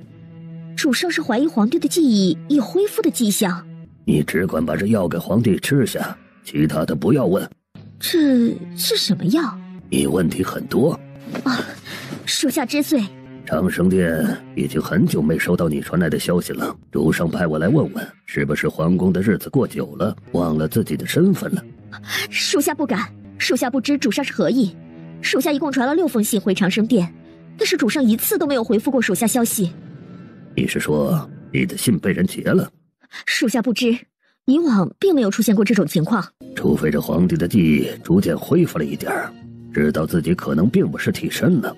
S18: 主上是怀疑皇帝的记忆有恢复的迹象。
S7: 你只管把这药给皇帝吃下，其他的不要问。
S18: 这是什么药？
S7: 你问题很多。
S18: 属下知罪。
S7: 长生殿已经很久没收到你传来的消息了，主上派我来问问，是不是皇宫的日子过久了，忘了自己的身份了？
S18: 属下不敢，属下不知主上是何意。属下一共传了6封信回长生殿，但是主上一次都没有回复过属下消息。
S7: 你是说你的信被人劫了？
S18: 属下不知，以往并没有出现过这种情况。
S7: 除非这皇帝的记忆逐渐恢复了一点，知道自己可能并不是替身了，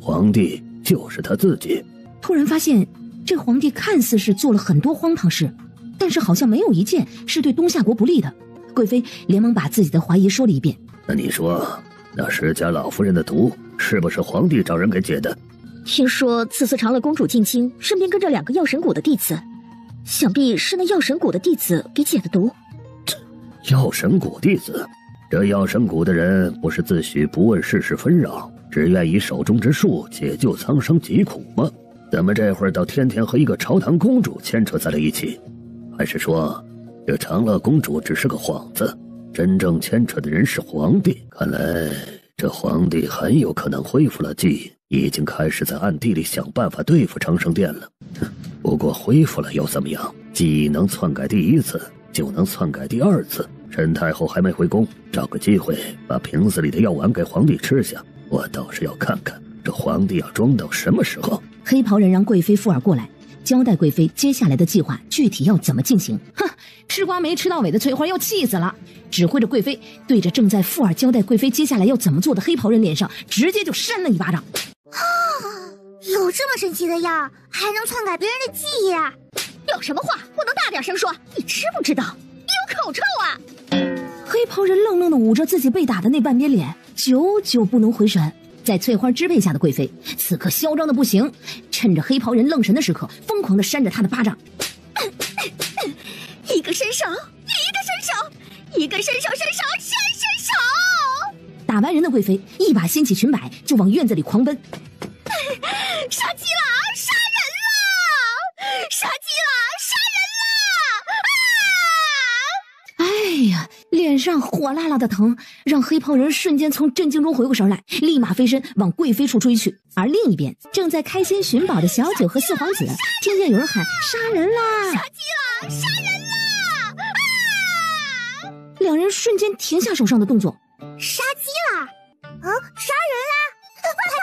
S7: 皇帝就是他自己。
S4: 突然发现这皇帝看似是做了很多荒唐事，但是好像没有一件是对东夏国不利的。贵妃连忙把自己的怀疑说了一遍。
S7: 那你说，那施家老夫人的毒是不是皇帝找人给解的？
S18: 听说此次长乐公主进京，身边跟着2个药神谷的弟子，想必是那药神谷的弟子给解的毒。
S7: 药神谷弟子？这药神谷的人不是自诩不问世事纷扰，只愿以手中之术解救苍生疾苦吗？怎么这会儿倒天天和一个朝堂公主牵扯在了一起？还是说这长乐公主只是个幌子，真正牵扯的人是皇帝？看来这皇帝很有可能恢复了记忆，已经开始在暗地里想办法对付长生殿了。不过恢复了又怎么样？记忆能篡改第1次，就能篡改第2次。陈太后还没回宫，找个机会把瓶子里的药丸给皇帝吃下，我倒是要看看这皇帝要装到什么时候。
S4: 黑袍人让贵妃附耳过来，交代贵妃接下来的计划具体要怎么进行。吃瓜没吃到尾的翠花要气死了，指挥着贵妃对着正在附耳交代贵妃接下来要怎么做的黑袍人脸上直接就扇了一巴掌。
S3: 有这么神奇的药，还能篡改别人的记忆啊？
S18: 有什么话不能大点声说？你知不知道你有口臭啊？
S4: 黑袍人愣愣的捂着自己被打的那半边脸，久久不能回神。在翠花支配下的贵妃此刻嚣张的不行，趁着黑袍人愣神的时刻疯狂的扇着他的巴掌。
S18: 一个伸手，一个伸手，一个伸手，伸手，伸手。
S4: 打完人的贵妃一把掀起裙摆就往院子里狂奔。
S3: 杀鸡了！杀人了！杀鸡了！杀人了！啊！
S4: 哎呀，脸上火辣辣的疼，让黑袍人瞬间从震惊中回过神来，立马飞身往贵妃处追去。而另一边，正在开心寻宝的小九和四皇子听见有人喊杀人啦！
S3: 杀鸡了！杀人了！啊！
S4: 两人瞬间停下手上的动作。
S3: 杀鸡了！啊！杀人啦！快跑！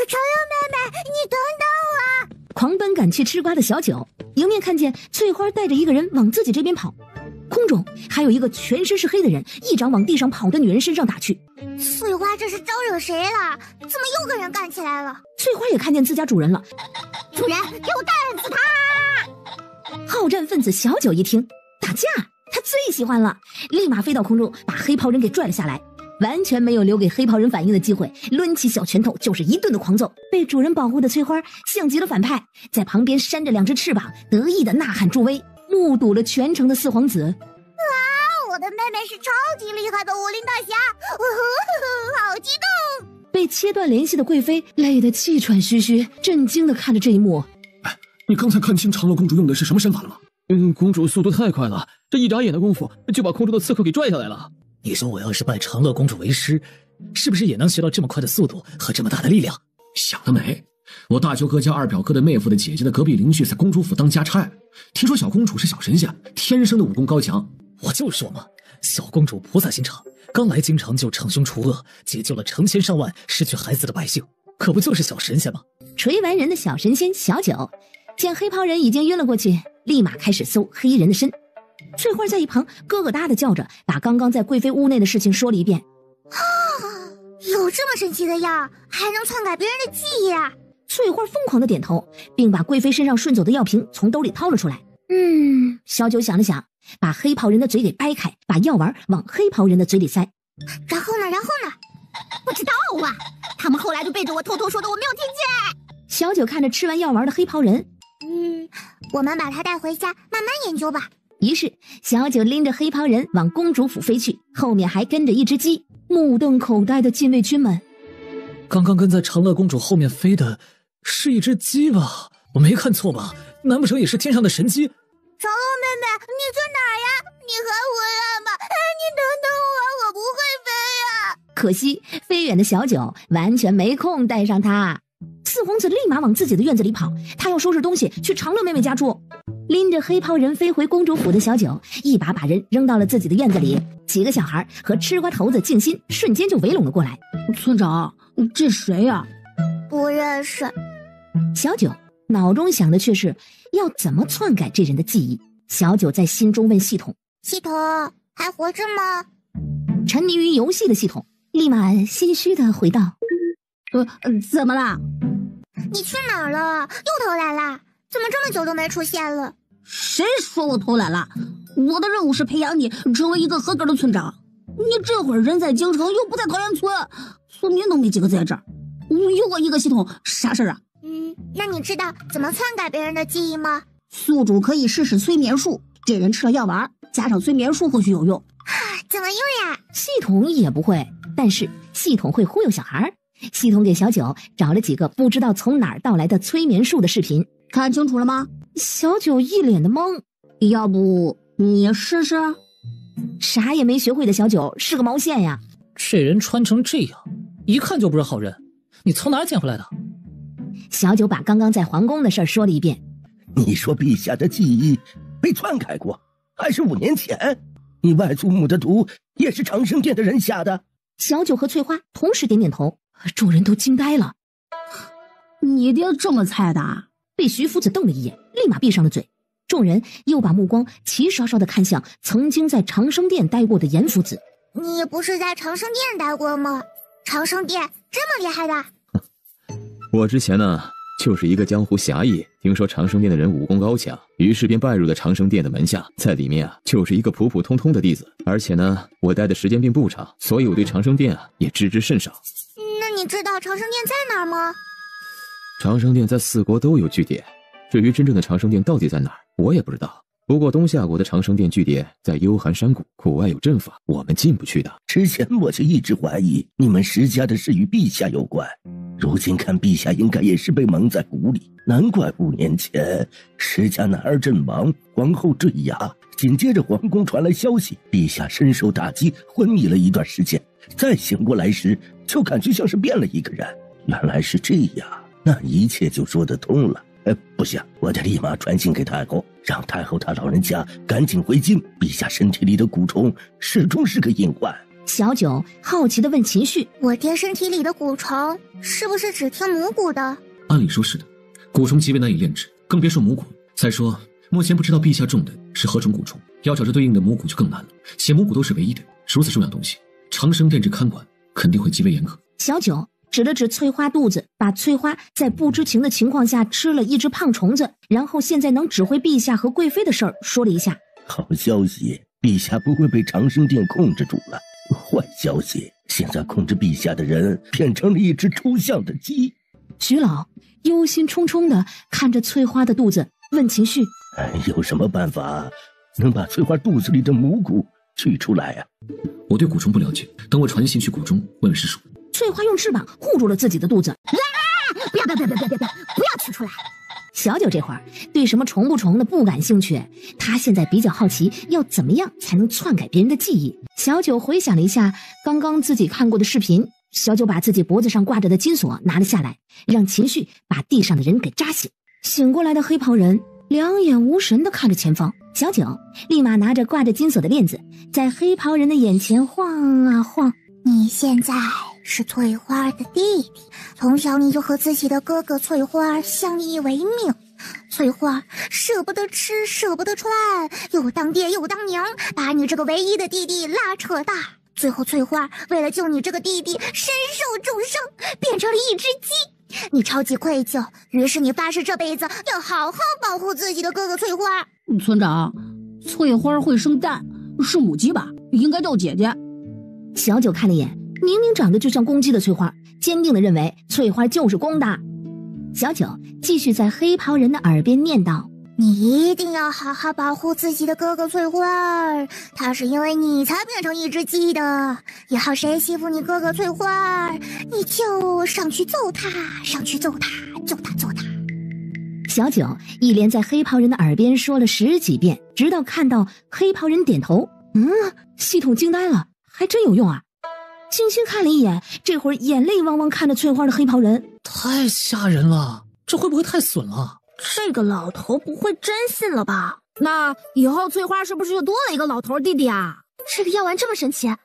S3: 长柚妹妹，你等等我！
S4: 狂奔赶去吃瓜的小九，迎面看见翠花带着一个人往自己这边跑，空中还有一个全身是黑的人，一掌往地上跑的女人身上打去。
S3: 翠花这是招惹谁了？怎么又跟人干起来了？
S4: 翠花也看见自家主人了，
S3: 主人，给我干死他！
S4: 好战分子小九一听打架，他最喜欢了，立马飞到空中把黑袍人给拽了下来，完全没有留给黑袍人反应的机会，抡起小拳头就是一顿的狂揍。被主人保护的翠花像极了反派，在旁边扇着两只翅膀，得意的呐喊助威，目睹了全程的四皇子。
S3: 哇，我的妹妹是超级厉害的武林大侠，好激动！
S4: 被切断联系的贵妃累得气喘吁吁，震惊的看着这一幕。
S6: 你刚才看清长乐公主用的是什么身法了吗？
S21: 公主速度太快了，这一眨眼的功夫就把空中的刺客给拽下来了。
S16: 你说我要是拜长乐公主为师，是不是也能学到这么快的速度和这么大的力量？
S6: 想得美！我大舅哥家二表哥的妹夫的姐姐的隔壁邻居在公主府当家差，听说小公主是小神仙，天生的武功高强。
S16: 我就说嘛，小公主菩萨心肠，刚来京城就惩凶除恶，解救了成千上万失去孩子的百姓，可不就是小神仙吗？
S4: 锤完人的小神仙小九见黑袍人已经晕了过去，立马开始搜黑衣人的身。翠花在一旁咯咯哒的叫着，把刚刚在贵妃屋内的事情说了一遍。
S3: 啊，有这么神奇的药，还能篡改别人的记忆啊！
S4: 翠花疯狂的点头，并把贵妃身上顺走的药瓶从兜里掏了出来。小九想了想，把黑袍人的嘴给掰开，把药丸往黑袍人的嘴里塞。
S3: 然后呢？不知道啊，他们后来就背着我偷偷说的，我没有听见。
S4: 小九看着吃完药丸的黑袍人，
S3: 我们把他带回家，慢慢研究吧。
S4: 于是小九拎着黑袍人往公主府飞去，后面还跟着一只鸡。目瞪口呆的禁卫军们，
S16: 刚刚跟在长乐公主后面飞的是一只鸡吧？我没看错吧？难不成也是天上的神鸡？
S3: 长乐妹妹，你去哪儿呀？你还回来吗？你等等我，我不会飞呀。
S4: 可惜飞远的小九完全没空带上他。四皇子立马往自己的院子里跑，他要收拾东西去长乐妹妹家住。拎着黑袍人飞回公主府的小九，一把把人扔到了自己的院子里。几个小孩和吃瓜头子静心瞬间就围拢了过来。
S14: 村长，这谁呀？
S3: 不认识。
S4: 小九脑中想的却是要怎么篡改这人的记忆。小九在心中问系统：
S3: 系统还活着吗？
S4: 沉迷于游戏的系统立马心虚的回道：
S14: 怎么了？
S3: 你去哪儿了？又偷懒啦？怎么这么久都没出现了？
S14: 谁说我偷懒了？我的任务是培养你成为一个合格的村长。你这会儿人在京城，又不在桃源村，村民都没几个在这儿，有我一个系统，啥事儿啊？
S3: 那你知道怎么篡改别人的记忆吗？
S14: 宿主可以试试催眠术，这人吃了药丸，加上催眠术或许有用。
S3: 怎么用呀？
S4: 系统也不会，但是系统会忽悠小孩。系统给小九找了几个不知道从哪儿到来的催眠术的视频，
S14: 看清楚了吗？
S4: 小九一脸的懵，
S14: 要不你试试？
S4: 啥也没学会的小九是个毛线呀！
S16: 这人穿成这样，一看就不是好人。你从哪儿捡回来的？
S4: 小九把刚刚在皇宫的事说了一遍。
S7: 你说陛下的记忆被篡改过，还是5年前？你外祖母的毒也是长生殿的人下的？
S4: 小九和翠花同时点点头，众人都惊呆了。
S14: 你爹这么菜的？
S4: 被徐夫子瞪了一眼，立马闭上了嘴。众人又把目光齐刷刷地看向曾经在长生殿待过的严夫子。
S3: 你不是在长生殿待过吗？长生殿这么厉害的？
S5: 我之前呢，就是一个江湖侠义，听说长生殿的人武功高强，于是便拜入了长生殿的门下，在里面啊，就是一个普普通通的弟子。而且呢，我待的时间并不长，所以我对长生殿啊也知之甚少。
S3: 那你知道长生殿在哪儿吗？
S5: 长生殿在4国都有据点，至于真正的长生殿到底在哪儿，我也不知道。不过东夏国的长生殿据点在幽寒山谷，谷外有阵法，我们进不去的。
S13: 之前我就一直怀疑你们石家的事与陛下有关，如今看陛下应该也是被蒙在鼓里，难怪5年前石家男儿阵亡，皇后坠崖，紧接着皇宫传来消息，陛下深受打击，昏迷了一段时间，再醒过来时就感觉像是变了一个人。原来是这样，那一切就说得通了。不行，我得立马传信给太后，让太后她老人家赶紧回京。陛下身体里的蛊虫始终是个隐患。
S4: 小九好奇地问秦旭：“
S3: 我爹身体里的蛊虫是不是只听母蛊的？”
S6: 按理说是的，蛊虫极为难以炼制，更别说母蛊。再说，目前不知道陛下种的是何种蛊虫，要找着对应的母蛊就更难了。且母蛊都是唯一的，如此重要东西，长生殿这看管肯定会极为严苛。
S4: 小九指了指翠花肚子，把翠花在不知情的情况下吃了一只胖虫子，然后现在能指挥陛下和贵妃的事儿说了一下。
S13: 好消息，陛下不会被长生殿控制住了。坏消息，现在控制陛下的人变成了一只抽象的鸡。
S4: 徐老忧心忡忡地看着翠花的肚子，问秦旭：“
S13: 有什么办法能把翠花肚子里的母蛊取出来啊？”
S6: 我对蛊虫不了解，等我传信去蛊中问问实属。
S4: 翠花用翅膀护住了自己的肚子，
S3: 不要取出来！
S4: 小九这会儿对什么虫不虫的不感兴趣，他现在比较好奇要怎么样才能篡改别人的记忆。小九回想了一下刚刚自己看过的视频，小九把自己脖子上挂着的金锁拿了下来，让秦旭把地上的人给扎醒。醒过来的黑袍人两眼无神地看着前方，小九立马拿着挂着金锁的链子在黑袍人的眼前晃啊晃。
S3: 你现在是翠花的弟弟，从小你就和自己的哥哥翠花相依为命。翠花舍不得吃，舍不得穿，又当爹又当娘，把你这个唯一的弟弟拉扯大。最后翠花为了救你这个弟弟，身受重伤，变成了一只鸡。你超级愧疚，于是你发誓这辈子要好好保护自己的哥哥翠花。
S14: 村长，翠花会生蛋，是母鸡吧？应该叫姐姐。
S4: 小九看了一眼，明明长得就像公鸡的翠花，坚定地认为翠花就是公的。小九继续在黑袍人的耳边念叨：“
S3: 你一定要好好保护自己的哥哥翠花，他是因为你才变成一只鸡的。以后谁欺负你哥哥翠花，你就上去揍他，上去揍他，揍他揍他。”
S4: 小九一连在黑袍人的耳边说了10几遍，直到看到黑袍人点头。系统惊呆了，还真有用啊！星星看了一眼，这会儿眼泪汪汪看着翠花的黑袍人，
S19: 太吓人了，这会不会太损了？
S3: 这个老头不会真信了吧？
S14: 那以后翠花是不是就多了一个老头弟弟啊？
S3: 这个药丸这么神奇，还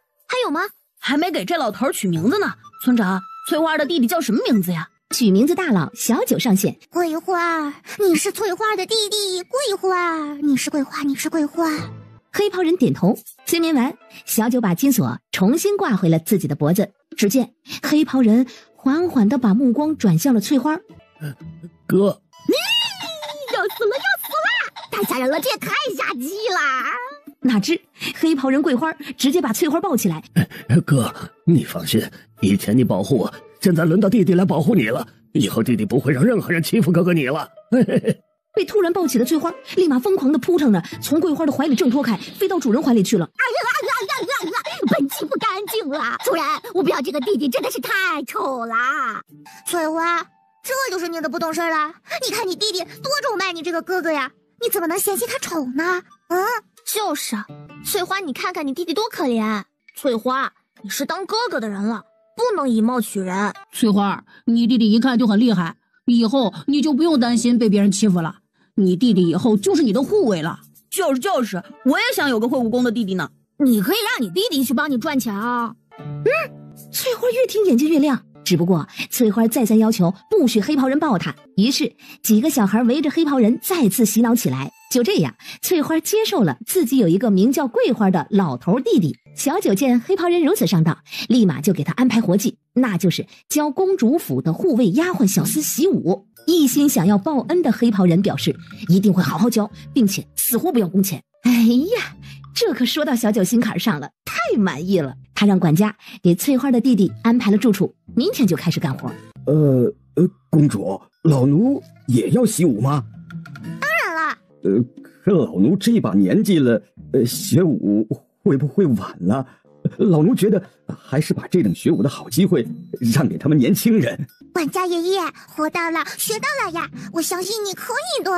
S3: 有吗？
S14: 还没给这老头取名字呢。村长，翠花的弟弟叫什么名字呀？
S4: 取名字大佬小九上线。
S3: 桂花，你是翠花的弟弟，桂花，你是桂花，你是桂花。
S4: 黑袍人点头，催眠完，小九把金锁重新挂回了自己的脖子。只见黑袍人缓缓地把目光转向了翠花。
S13: 哥，
S3: 要死了，要死了！太吓人了，这也太下鸡了！
S4: 哪知黑袍人桂花直接把翠花抱起来。
S13: 哥，你放心，以前你保护我，现在轮到弟弟来保护你了。以后弟弟不会让任何人欺负哥哥你了。
S4: 被突然抱起的翠花立马疯狂地扑腾着从桂花的怀里挣脱开，飞到主人怀里去了。
S3: 本鸡不干净了，主人，我不要这个弟弟，真的是太丑了。翠花，这就是你的不懂事了。你看你弟弟多咒骂你这个哥哥呀，你怎么能嫌弃他丑呢？就是，翠花，你看看你弟弟多可怜。翠花，你是当哥哥的人了，不能以貌取人。
S14: 翠花，你弟弟一看就很厉害，以后你就不用担心被别人欺负了。你弟弟以后就是你的护卫了。
S22: 就是，我也想有个会武功的弟弟呢。
S14: 你可以让你弟弟去帮你赚钱啊。
S4: 翠花越听眼睛越亮，只不过翠花再三要求不许黑袍人抱她，于是几个小孩围着黑袍人再次洗脑起来。就这样，翠花接受了自己有一个名叫桂花的老头弟弟。小九见黑袍人如此上当，立马就给他安排活计，那就是教公主府的护卫丫鬟小厮习武。一心想要报恩的黑袍人表示一定会好好教，并且死活不要工钱。哎呀，这可说到小九心坎上了，太满意了。他让管家给翠花的弟弟安排了住处，明天就开始干活。
S8: 公主，老奴也要习武吗？
S3: 当然了。
S8: 可老奴这把年纪了，学武会不会晚了？老奴觉得还是把这等学武的好机会让给他们年轻人。
S3: 管家爷爷，活到老学到老呀，我相信你可以的。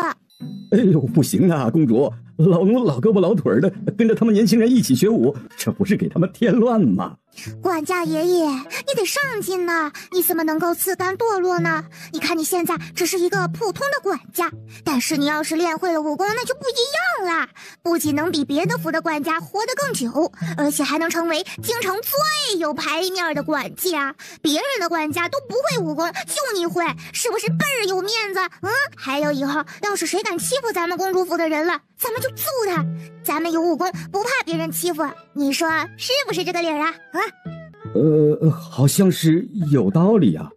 S8: 哎呦，不行啊，公主，老奴老胳膊老腿的跟着他们年轻人一起学武，这不是给他们添乱吗？
S3: 管家爷爷，你得上进呐！你怎么能够自甘堕落呢？你看你现在只是一个普通的管家，但是你要是练会了武功，那就不一样啦！不仅能比别的府的管家活得更久，而且还能成为京城最有牌面的管家。别人的管家都不会武功，就你会，是不是倍儿有面子？还有以后要是谁敢欺负咱们公主府的人了，咱们就揍他。咱们有武功，不怕别人欺负，你说是不是这个理儿啊？
S8: 好像是有道理啊。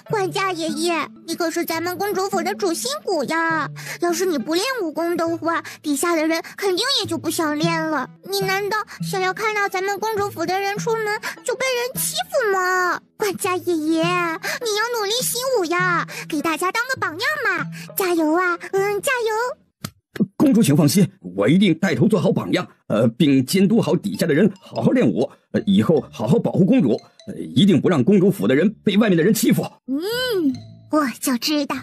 S3: 管家爷爷，你可是咱们公主府的主心骨呀！要是你不练武功的话，底下的人肯定也就不想练了。你难道想要看到咱们公主府的人出门就被人欺负吗？管家爷爷，你要努力习武呀，给大家当个榜样嘛！加油啊，加油！
S8: 公主请放心，我一定带头做好榜样，并监督好底下的人好好练武，以后好好保护公主，一定不让公主府的人被外面的人欺负。
S3: 我就知道，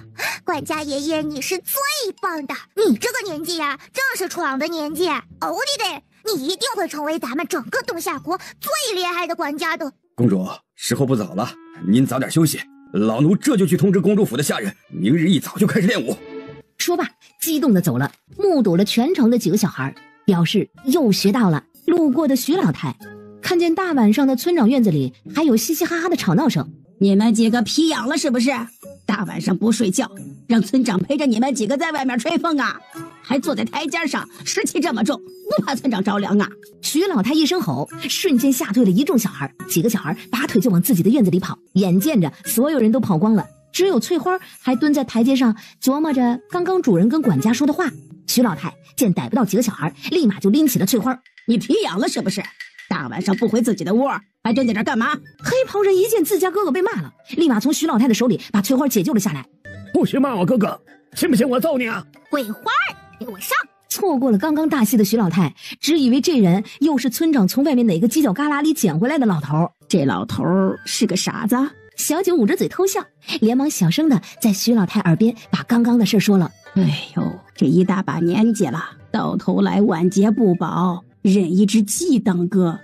S3: 管家爷爷你是最棒的，你这个年纪呀，正是闯的年纪。哦，弟弟，你一定会成为咱们整个东夏国最厉害的管家的。
S8: 公主，时候不早了，您早点休息，老奴这就去通知公主府的下人，明日一早就开始练武。
S4: 说罢，激动的走了，目睹了全城的几个小孩，表示又学到了。路过的徐老太看见大晚上的村长院子里还有嘻嘻哈哈的吵闹声，
S15: 你们几个皮痒了是不是？大晚上不睡觉，让村长陪着你们几个在外面吹风啊？还坐在台阶上，湿气这么重，不怕村长着凉啊？
S4: 徐老太一声吼，瞬间吓退了一众小孩，几个小孩拔腿就往自己的院子里跑。眼见着所有人都跑光了，只有翠花还蹲在台阶上琢磨着刚刚主人跟管家说的话。徐老太见逮不到几个小孩，立马就拎起了翠花。
S15: 你皮痒了是不是？大晚上不回自己的窝，还蹲在这干嘛？
S4: 黑袍人一见自家哥哥被骂了，立马从徐老太的手里把翠花解救了下来。
S7: 不许骂我哥哥，信不信我揍你啊？
S3: 桂花儿，给我上！
S4: 错过了刚刚大戏的徐老太，只以为这人又是村长从外面哪个犄角旮旯里捡回来的老头。
S15: 这老头是个傻子。
S4: 小九捂着嘴偷笑，连忙小声的在徐老太耳边把刚刚的事说了。
S15: 哎呦，这一大把年纪了，到头来晚节不保，认一只鸡当哥，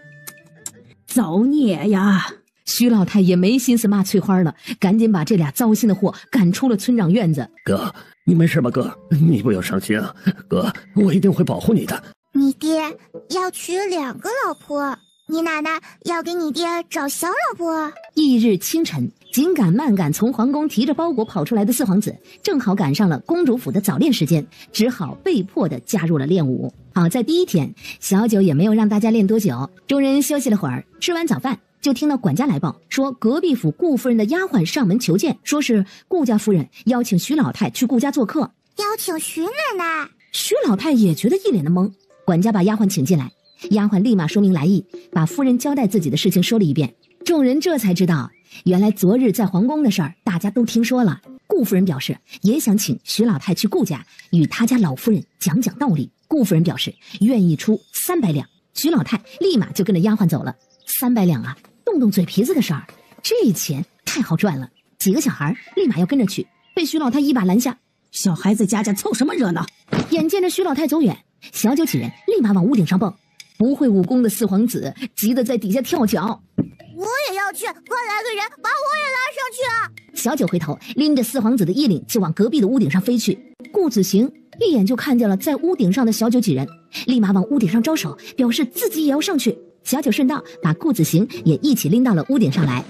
S15: 造孽呀！
S4: 徐老太也没心思骂翠花了，赶紧把这俩糟心的货赶出了村长院子。
S7: 哥，你没事吧？哥，你不要伤心啊！哥，我一定会保护你的。
S3: 你爹要娶2个老婆，你奶奶要给你爹找小老婆。
S4: 翌日清晨，紧赶慢赶从皇宫提着包裹跑出来的四皇子，正好赶上了公主府的早练时间，只好被迫的加入了练武。好在第一天，小九也没有让大家练多久，众人休息了会儿，吃完早饭，就听到管家来报说，隔壁府顾夫人的丫鬟上门求见，说是顾家夫人邀请徐老太去顾家做客。
S3: 邀请徐奶奶？
S4: 徐老太也觉得一脸的懵。管家把丫鬟请进来，丫鬟立马说明来意，把夫人交代自己的事情说了一遍。众人这才知道，原来昨日在皇宫的事儿大家都听说了。顾夫人表示也想请徐老太去顾家与他家老夫人讲讲道理。顾夫人表示愿意出300两，徐老太立马就跟着丫鬟走了。300两啊，动动嘴皮子的事儿，这钱太好赚了。几个小孩立马要跟着去，被徐老太一把拦下。
S15: 小孩子家凑什么热闹？
S4: 眼见着徐老太走远，小九几人立马往屋顶上蹦。不会武功的四皇子急得在底下跳脚。
S3: 我也要去，快来个人把我也拉上去啊！
S4: 小九回头拎着四皇子的衣领就往隔壁的屋顶上飞去。顾子行一眼就看见了在屋顶上的小九几人，立马往屋顶上招手，表示自己也要上去。小九顺道把顾子行也一起拎到了屋顶上来。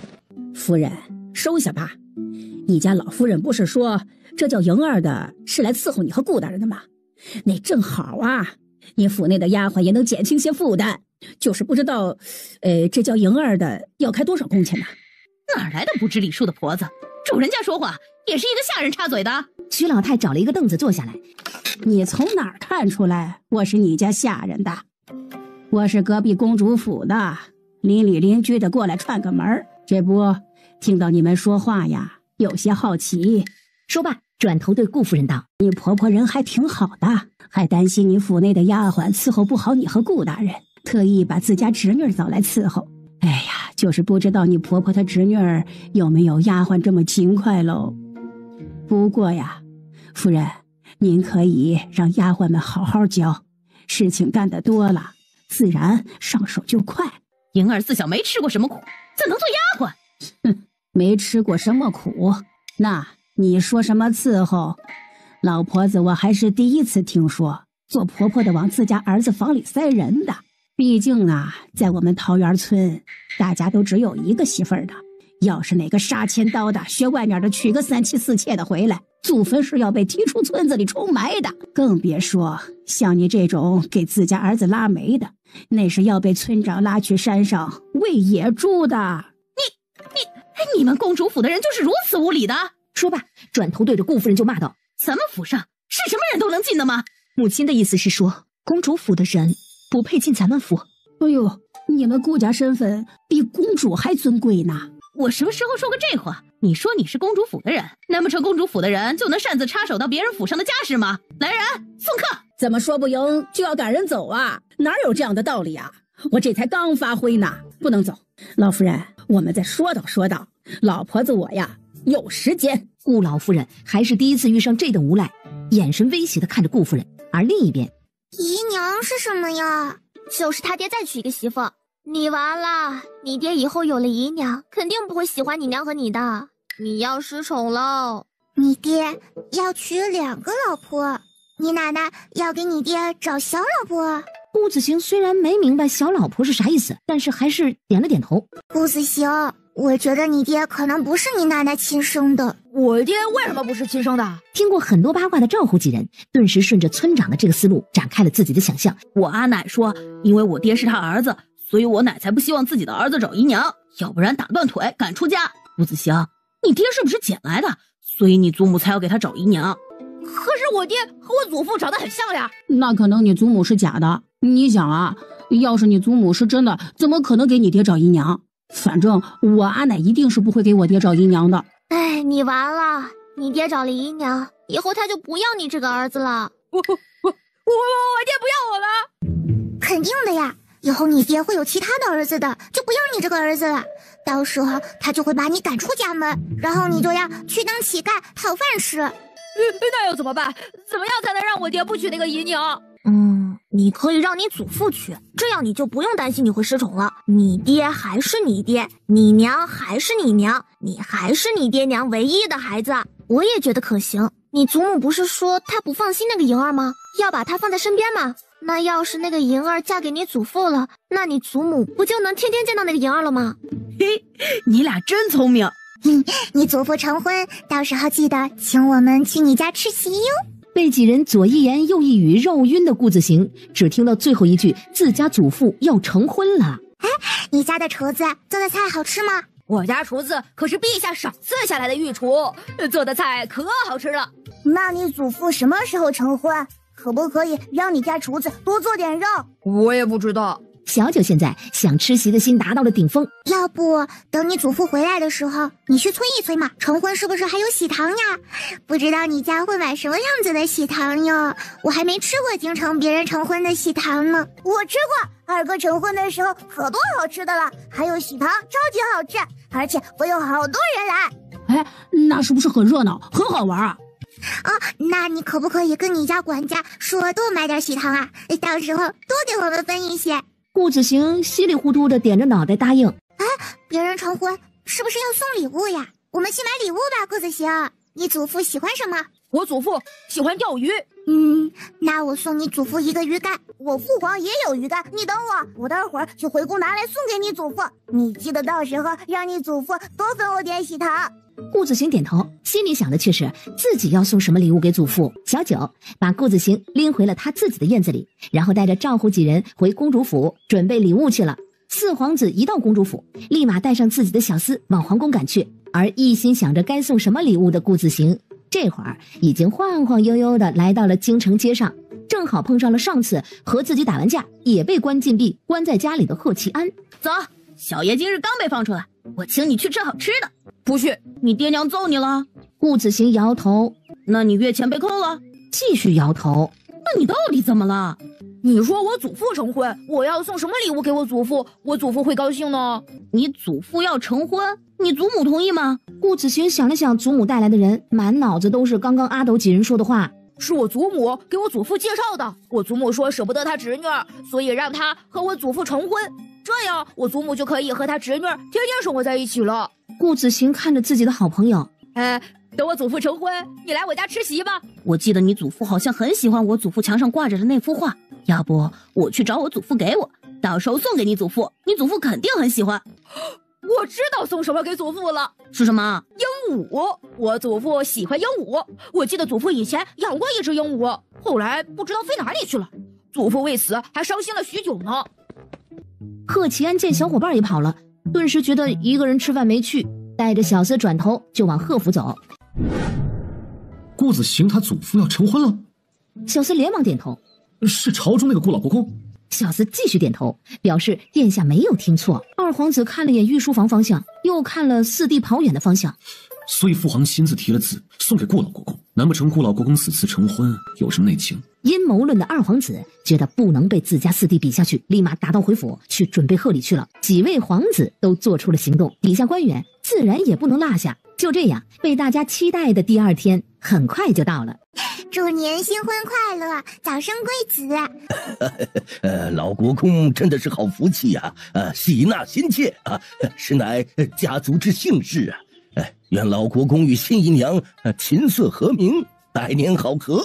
S15: 夫人，收下吧。你家老夫人不是说这叫莹儿的是来伺候你和顾大人的吗？那正好啊，你府内的丫鬟也能减轻些负担。就是不知道，这叫莹儿的要开多少工钱呢？
S20: 哪来的不知礼数的婆子？主人家说话也是一个下人插嘴的。
S4: 徐老太找了一个凳子坐下来。
S15: 你从哪儿看出来我是你家下人的？我是隔壁公主府的，邻里邻居的过来串个门，这不听到你们说话呀，有些好奇。
S4: 说罢，转头对顾夫人道：“
S14: 你婆婆人还挺好的，还担心你府内的丫鬟伺候不好你和顾大人，特意把自家侄女找来伺候。哎呀，就是不知道你婆婆她侄女有没有丫鬟这么勤快喽。不过呀，夫人，您可以让丫鬟们好好教，事情干得多了，自然上手就快。
S20: 莹儿自小没吃过什么苦，怎能做丫鬟？
S14: 哼，没吃过什么苦，那你说什么伺候？老婆子我还是第一次听说做婆婆的往自家儿子房里塞人的。毕竟啊，在我们桃园村，大家都只有一个媳妇儿的。要是哪个杀千刀的学外面的娶个3妻4妾的回来，祖坟是要被踢出村子里重埋的。更别说像你这种给自家儿子拉媒的，那是要被村长拉去山上喂野猪的。
S20: 你们公主府的人就是如此无礼的！
S4: 说罢，转头对着顾夫人就骂道：“
S20: 咱们府上是什么人都能进的吗？”
S4: 母亲的意思是说，公主府的人不配进咱们府。
S14: 哎呦，你们顾家身份比公主还尊贵呢。
S20: 我什么时候说过这话？你说你是公主府的人，难不成公主府的人就能擅自插手到别人府上的家事吗？来人，送客！
S14: 怎么说不赢就要赶人走啊？哪有这样的道理啊？我这才刚发挥呢，不能走。老夫人，我们再说道说道。老婆子我呀，有时间。
S4: 顾老夫人还是第一次遇上这等无赖，眼神威胁地看着顾夫人。而另一边，
S3: 姨娘是什么呀？
S11: 就是他爹再娶一个媳妇，你完了。你爹以后有了姨娘，肯定不会喜欢你娘和你的，你要失宠喽。
S3: 你爹要娶2个老婆，你奶奶要给你爹找小老婆。
S4: 顾子行虽然没明白小老婆是啥意思，但是还是点了点头。
S3: 顾子行，我觉得你爹可能不是你奶奶亲生的。
S22: 我爹为什么不是亲生的？
S4: 听过很多八卦的赵户几人顿时顺着村长的这个思路展开了自己的想象。
S22: 我阿奶说，因为我爹是他儿子，所以我奶才不希望自己的儿子找姨娘，要不然打断腿赶出家。顾子行，你爹是不是捡来的？所以你祖母才要给他找姨娘。可是我爹和我祖父长得很像呀。
S14: 那可能你祖母是假的。你想啊，要是你祖母是真的，怎么可能给你爹找姨娘？反正我阿奶一定是不会给我爹找姨娘的。
S11: 哎，你完了，你爹找了姨娘，以后他就不要你这个儿子了。
S22: 我爹不要我了？
S3: 肯定的呀，以后你爹会有其他的儿子的，就不要你这个儿子了。到时候他就会把你赶出家门，然后你就要去当乞丐讨饭吃。
S22: 那又怎么办？怎么样才能让我爹不娶那个姨娘？
S11: 你可以让你祖父娶，这样你就不用担心你会失宠了。你爹还是你爹，你娘还是你娘，你还是你爹娘唯一的孩子。我也觉得可行。你祖母不是说她不放心那个莹儿吗？要把她放在身边吗？那要是那个莹儿嫁给你祖父了，那你祖母不就能天天见到那个莹儿了吗？
S22: 嘿，你俩真聪明。
S3: 你祖父成婚，到时候记得请我们去你家吃席哟。
S4: 被几人左一言右一语绕晕的顾子行，只听到最后一句自家祖父要成婚了。
S3: 哎，你家的厨子做的菜好吃吗？
S22: 我家厨子可是陛下赏赐下来的御厨，做的菜可好吃了。
S3: 那你祖父什么时候成婚？可不可以让你家厨子多做点肉？
S22: 我也不知道。
S4: 小九现在想吃席的心达到了顶峰。
S3: 要不等你祖父回来的时候，你去催一催嘛。成婚是不是还有喜糖呀？不知道你家会买什么样子的喜糖哟？我还没吃过京城别人成婚的喜糖呢。我吃过，二哥成婚的时候可多好吃的了，还有喜糖超级好吃，而且会有好多人来。
S14: 哎，那是不是很热闹，很好玩啊？
S3: 那你可不可以跟你家管家说多买点喜糖啊？到时候多给我们分一些。
S4: 顾子行稀里糊涂的点着脑袋答应。
S3: 别人成婚是不是要送礼物呀？我们去买礼物吧，顾子行。你祖父喜欢什么？
S22: 我祖父喜欢钓鱼。
S3: 那我送你祖父一个鱼竿。我父皇也有鱼竿，你等我待会儿去回宫拿来送给你祖父。你记得到时候让你祖父多分我点喜糖。
S4: 顾子行点头，心里想的却是自己要送什么礼物给祖父。小九把顾子行拎回了他自己的院子里，然后带着赵户几人回公主府准备礼物去了。四皇子一到公主府，立马带上自己的小厮往皇宫赶去。而一心想着该送什么礼物的顾子行，这会儿已经晃晃悠悠的来到了京城街上，正好碰上了上次和自己打完架也被关禁闭关在家里的贺齐安。
S22: 走，小爷今日刚被放出来，我请你去吃好吃的。不去，你爹娘揍你了。
S4: 顾子行摇头，
S22: 那你月钱被扣了？
S4: 继续摇头。
S22: 那你到底怎么了？
S14: 你说我祖父成婚，我要送什么礼物给我祖父？我祖父会高兴呢？
S22: 你祖父要成婚，你祖母同意吗？
S4: 顾子行想了想祖母带来的人，满脑子都是刚刚阿斗几人说的话。
S14: 是我祖母给我祖父介绍的。我祖母说舍不得他侄女，所以让他和我祖父成婚，这样我祖母就可以和他侄女天天生活在一起了。
S4: 顾子行看着自己的好朋友，
S14: 等我祖父成婚，你来我家吃席吧。
S22: 我记得你祖父好像很喜欢我祖父墙上挂着的那幅画，要不我去找我祖父给我，到时候送给你祖父，你祖父肯定很喜欢。
S14: 我知道送什么给祖父了。
S22: 是什么？
S14: 鹦鹉。我祖父喜欢鹦鹉，我记得祖父以前养过一只鹦鹉，后来不知道飞哪里去了，祖父为此还伤心了许久呢。
S4: 贺启安见小伙伴也跑了，顿时觉得一个人吃饭没趣，带着小厮转头就往贺府走。
S6: 顾子行他祖父要成婚了？
S4: 小厮连忙点头。
S6: 是朝中那个顾老国公？
S4: 小厮继续点头，表示殿下没有听错。二皇子看了眼御书房方向，又看了四弟跑远的方向。
S6: 所以父皇亲自题了字送给顾老国公，难不成顾老国公此次成婚有什么内情？
S4: 阴谋论的二皇子觉得不能被自家四弟比下去，立马打道回府去准备贺礼去了。几位皇子都做出了行动，底下官员自然也不能落下。就这样，被大家期待的第二天很快就到了。
S3: 祝您新婚快乐，早生贵子。
S13: 老国公真的是好福气呀！喜纳新妾啊，是乃家族之幸事啊！愿老国公与新姨娘琴瑟和鸣，百年好合。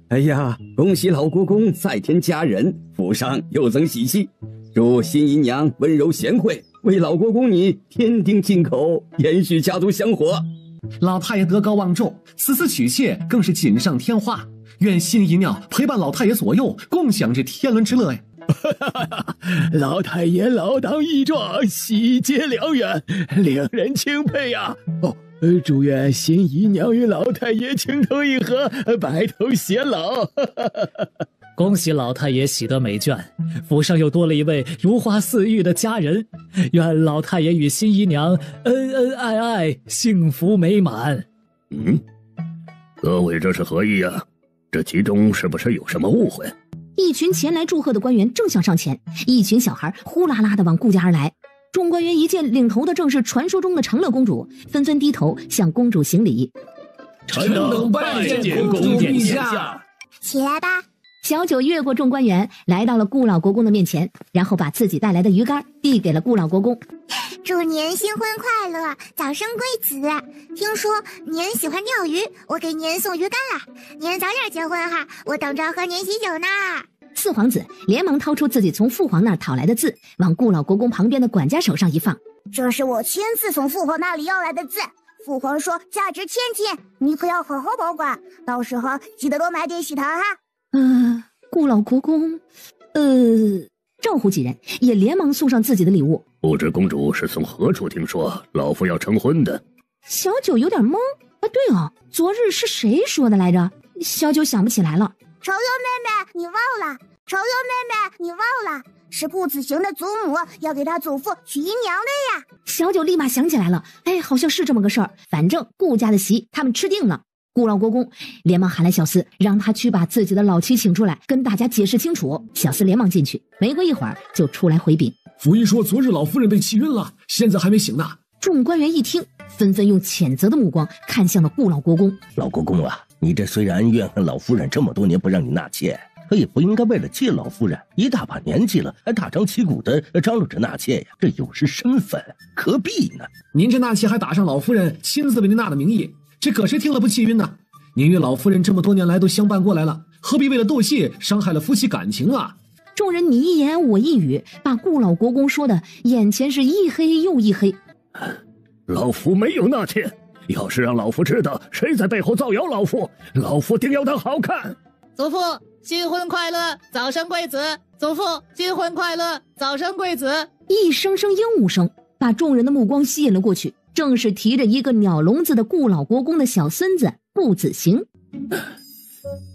S8: 哎呀，恭喜老国公再添佳人，府上又增喜气。祝新姨娘温柔贤惠，为老国公你添丁进口，延续家族香火。
S6: 老太爷德高望重，此次娶妾更是锦上添花。愿新姨娘陪伴老太爷左右，共享这天伦之乐呀！
S21: 老太爷老当益壮，喜结良缘，令人钦佩呀！祝愿新姨娘与老太爷情投意合，白头偕老。
S16: 恭喜老太爷喜得美眷，府上又多了一位如花似玉的佳人，愿老太爷与新姨娘恩恩爱爱，幸福美满。
S7: 各位这是何意啊？这其中是不是有什么误会？
S4: 一群前来祝贺的官员正想上前，一群小孩呼啦啦的往顾家而来。众官员一见领头的正是传说中的长乐公主，纷纷低头向公主行礼。
S21: 臣等拜见公主殿下。
S3: 起来吧。
S4: 小九越过众官员，来到了顾老国公的面前，然后把自己带来的鱼竿递给了顾老国公。
S3: 祝您新婚快乐，早生贵子。听说您喜欢钓鱼，我给您送鱼竿了。您早点结婚哈，我等着和您喜酒呢。
S4: 四皇子连忙掏出自己从父皇那儿讨来的字，往顾老国公旁边的管家手上一放。
S3: 这是我亲自从父皇那里要来的字，父皇说价值千金，你可要好好保管，到时候记得多买点喜糖哈。
S4: 顾老国公，赵虎几人也连忙送上自己的礼物。
S7: 不知公主是从何处听说老夫要成婚的？
S4: 小九有点懵。对哦，昨日是谁说的来着？小九想不起来了。
S3: 愁幽妹妹，你忘了？愁幽妹妹，你忘了？是顾子行的祖母要给他祖父娶姨娘的呀。
S4: 小九立马想起来了，好像是这么个事儿。反正顾家的席他们吃定了。顾老国公连忙喊来小厮，让他去把自己的老妻请出来，跟大家解释清楚。小厮连忙进去，没过一会儿就出来回禀。
S6: 府医说昨日老夫人被气晕了，现在还没醒呢。
S4: 众官员一听，纷纷用谴责的目光看向了顾老国公。
S13: 老国公啊，你这虽然怨恨老夫人这么多年不让你纳妾，可也不应该为了借老夫人一大把年纪了，还大张旗鼓的张罗着纳妾呀，这有失身份，何必呢？
S6: 您这纳妾还打上老夫人亲自为您纳的名义，这可谁听了不气晕呢？您与老夫人这么多年来都相伴过来了，何必为了斗气伤害了夫妻感情啊？
S4: 众人你一言我一语，把顾老国公说的眼前是一黑又一黑。
S7: 老夫没有纳妾，要是让老夫知道谁在背后造谣老夫，老夫定要他好看。
S19: 祖父新婚快乐，早生贵子。祖父新婚快乐，早生贵子。
S4: 一声声鹦鹉声把众人的目光吸引了过去，正是提着一个鸟笼子的顾老国公的小孙子顾子行。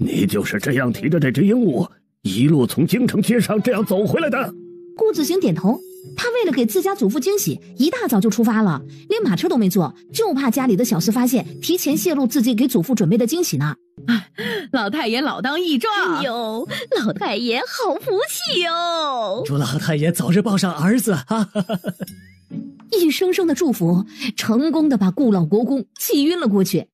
S7: 你就是这样提着这只鹦鹉一路从京城街上这样走回来的？
S4: 顾子行点头。他为了给自家祖父惊喜，一大早就出发了，连马车都没坐，就怕家里的小厮发现，提前泄露自己给祖父准备的惊喜呢。
S22: 老太爷老当益壮，
S18: 哎呦，老太爷好福气哟！
S12: 祝老太爷早日抱上儿子！哈哈哈！
S4: 一声声的祝福，成功的把顾老国公气晕了过去。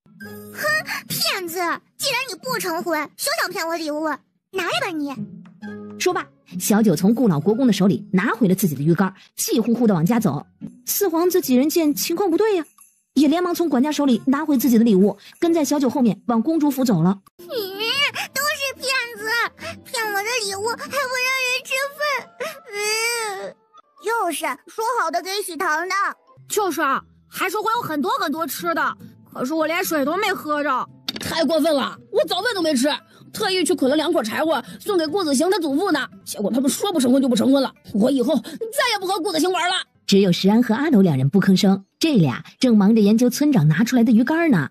S3: 哼，骗子！既然你不成婚，休想骗我礼物，拿来吧你！
S4: 说罢，小九从顾老国公的手里拿回了自己的鱼竿，气呼呼的往家走。四皇子几人见情况不对呀，也连忙从管家手里拿回自己的礼物，跟在小九后面往公主府走了。
S3: 都是骗子，骗我的礼物还不让人吃饭。就是说好的给喜糖的，
S14: 就是啊，还说会有很多很多吃的，可是我连水都没喝着，
S10: 太过分了！我早饭都没吃，特意去捆了2捆柴火送给顾子行他祖父呢。结果他们说不成婚就不成婚了，我以后再也不和顾子行玩了。
S4: 只有石安和阿斗2人不吭声，这俩正忙着研究村长拿出来的鱼竿呢。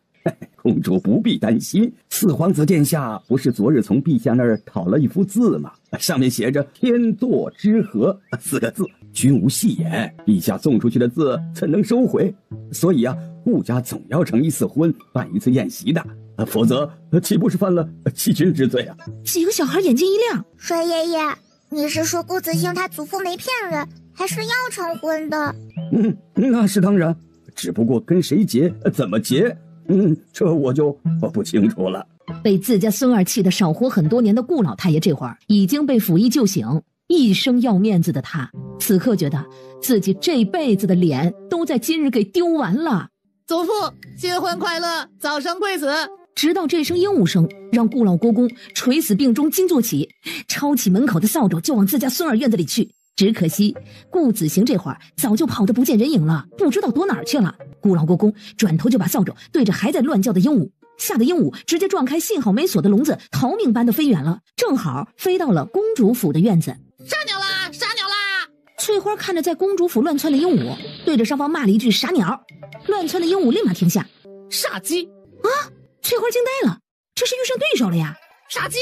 S8: 公主不必担心，四皇子殿下不是昨日从陛下那儿讨了一幅字吗？上面写着天作之合4个字，君无戏言，陛下送出去的字怎能收回？所以啊，顾家总要成一次婚，办一次宴席的，否则岂不是犯了欺君之罪啊？
S4: 几个小孩眼睛一亮，
S3: 衰爷爷，你是说顾子兴他祖父没骗人，还是要成婚的？
S8: 那是当然，只不过跟谁结，怎么结，这我就不清楚了。
S4: 被自家孙儿气得少活很多年的顾老太爷，这会儿已经被抚衣救醒。一生要面子的他，此刻觉得自己这辈子的脸都在今日给丢完了。
S19: 祖父新婚快乐，早生贵子。
S4: 直到这声鹦鹉声，让顾老国公垂死病中惊坐起，抄起门口的扫帚就往自家孙儿院子里去。只可惜顾子行这会儿早就跑得不见人影了，不知道躲哪儿去了。顾老国公转头就把扫帚对着还在乱叫的鹦鹉，吓得鹦鹉直接撞开幸好没锁的笼子，逃命般的飞远了，正好飞到了公主府的院子。
S19: 傻鸟啦，傻鸟啦！
S4: 翠花看着在公主府乱窜的鹦鹉，对着上方骂了一句傻鸟。乱窜的鹦鹉立马停下。
S19: 傻鸡
S4: 啊！翠花惊呆了，这是遇上对手了呀！
S19: 傻鸡！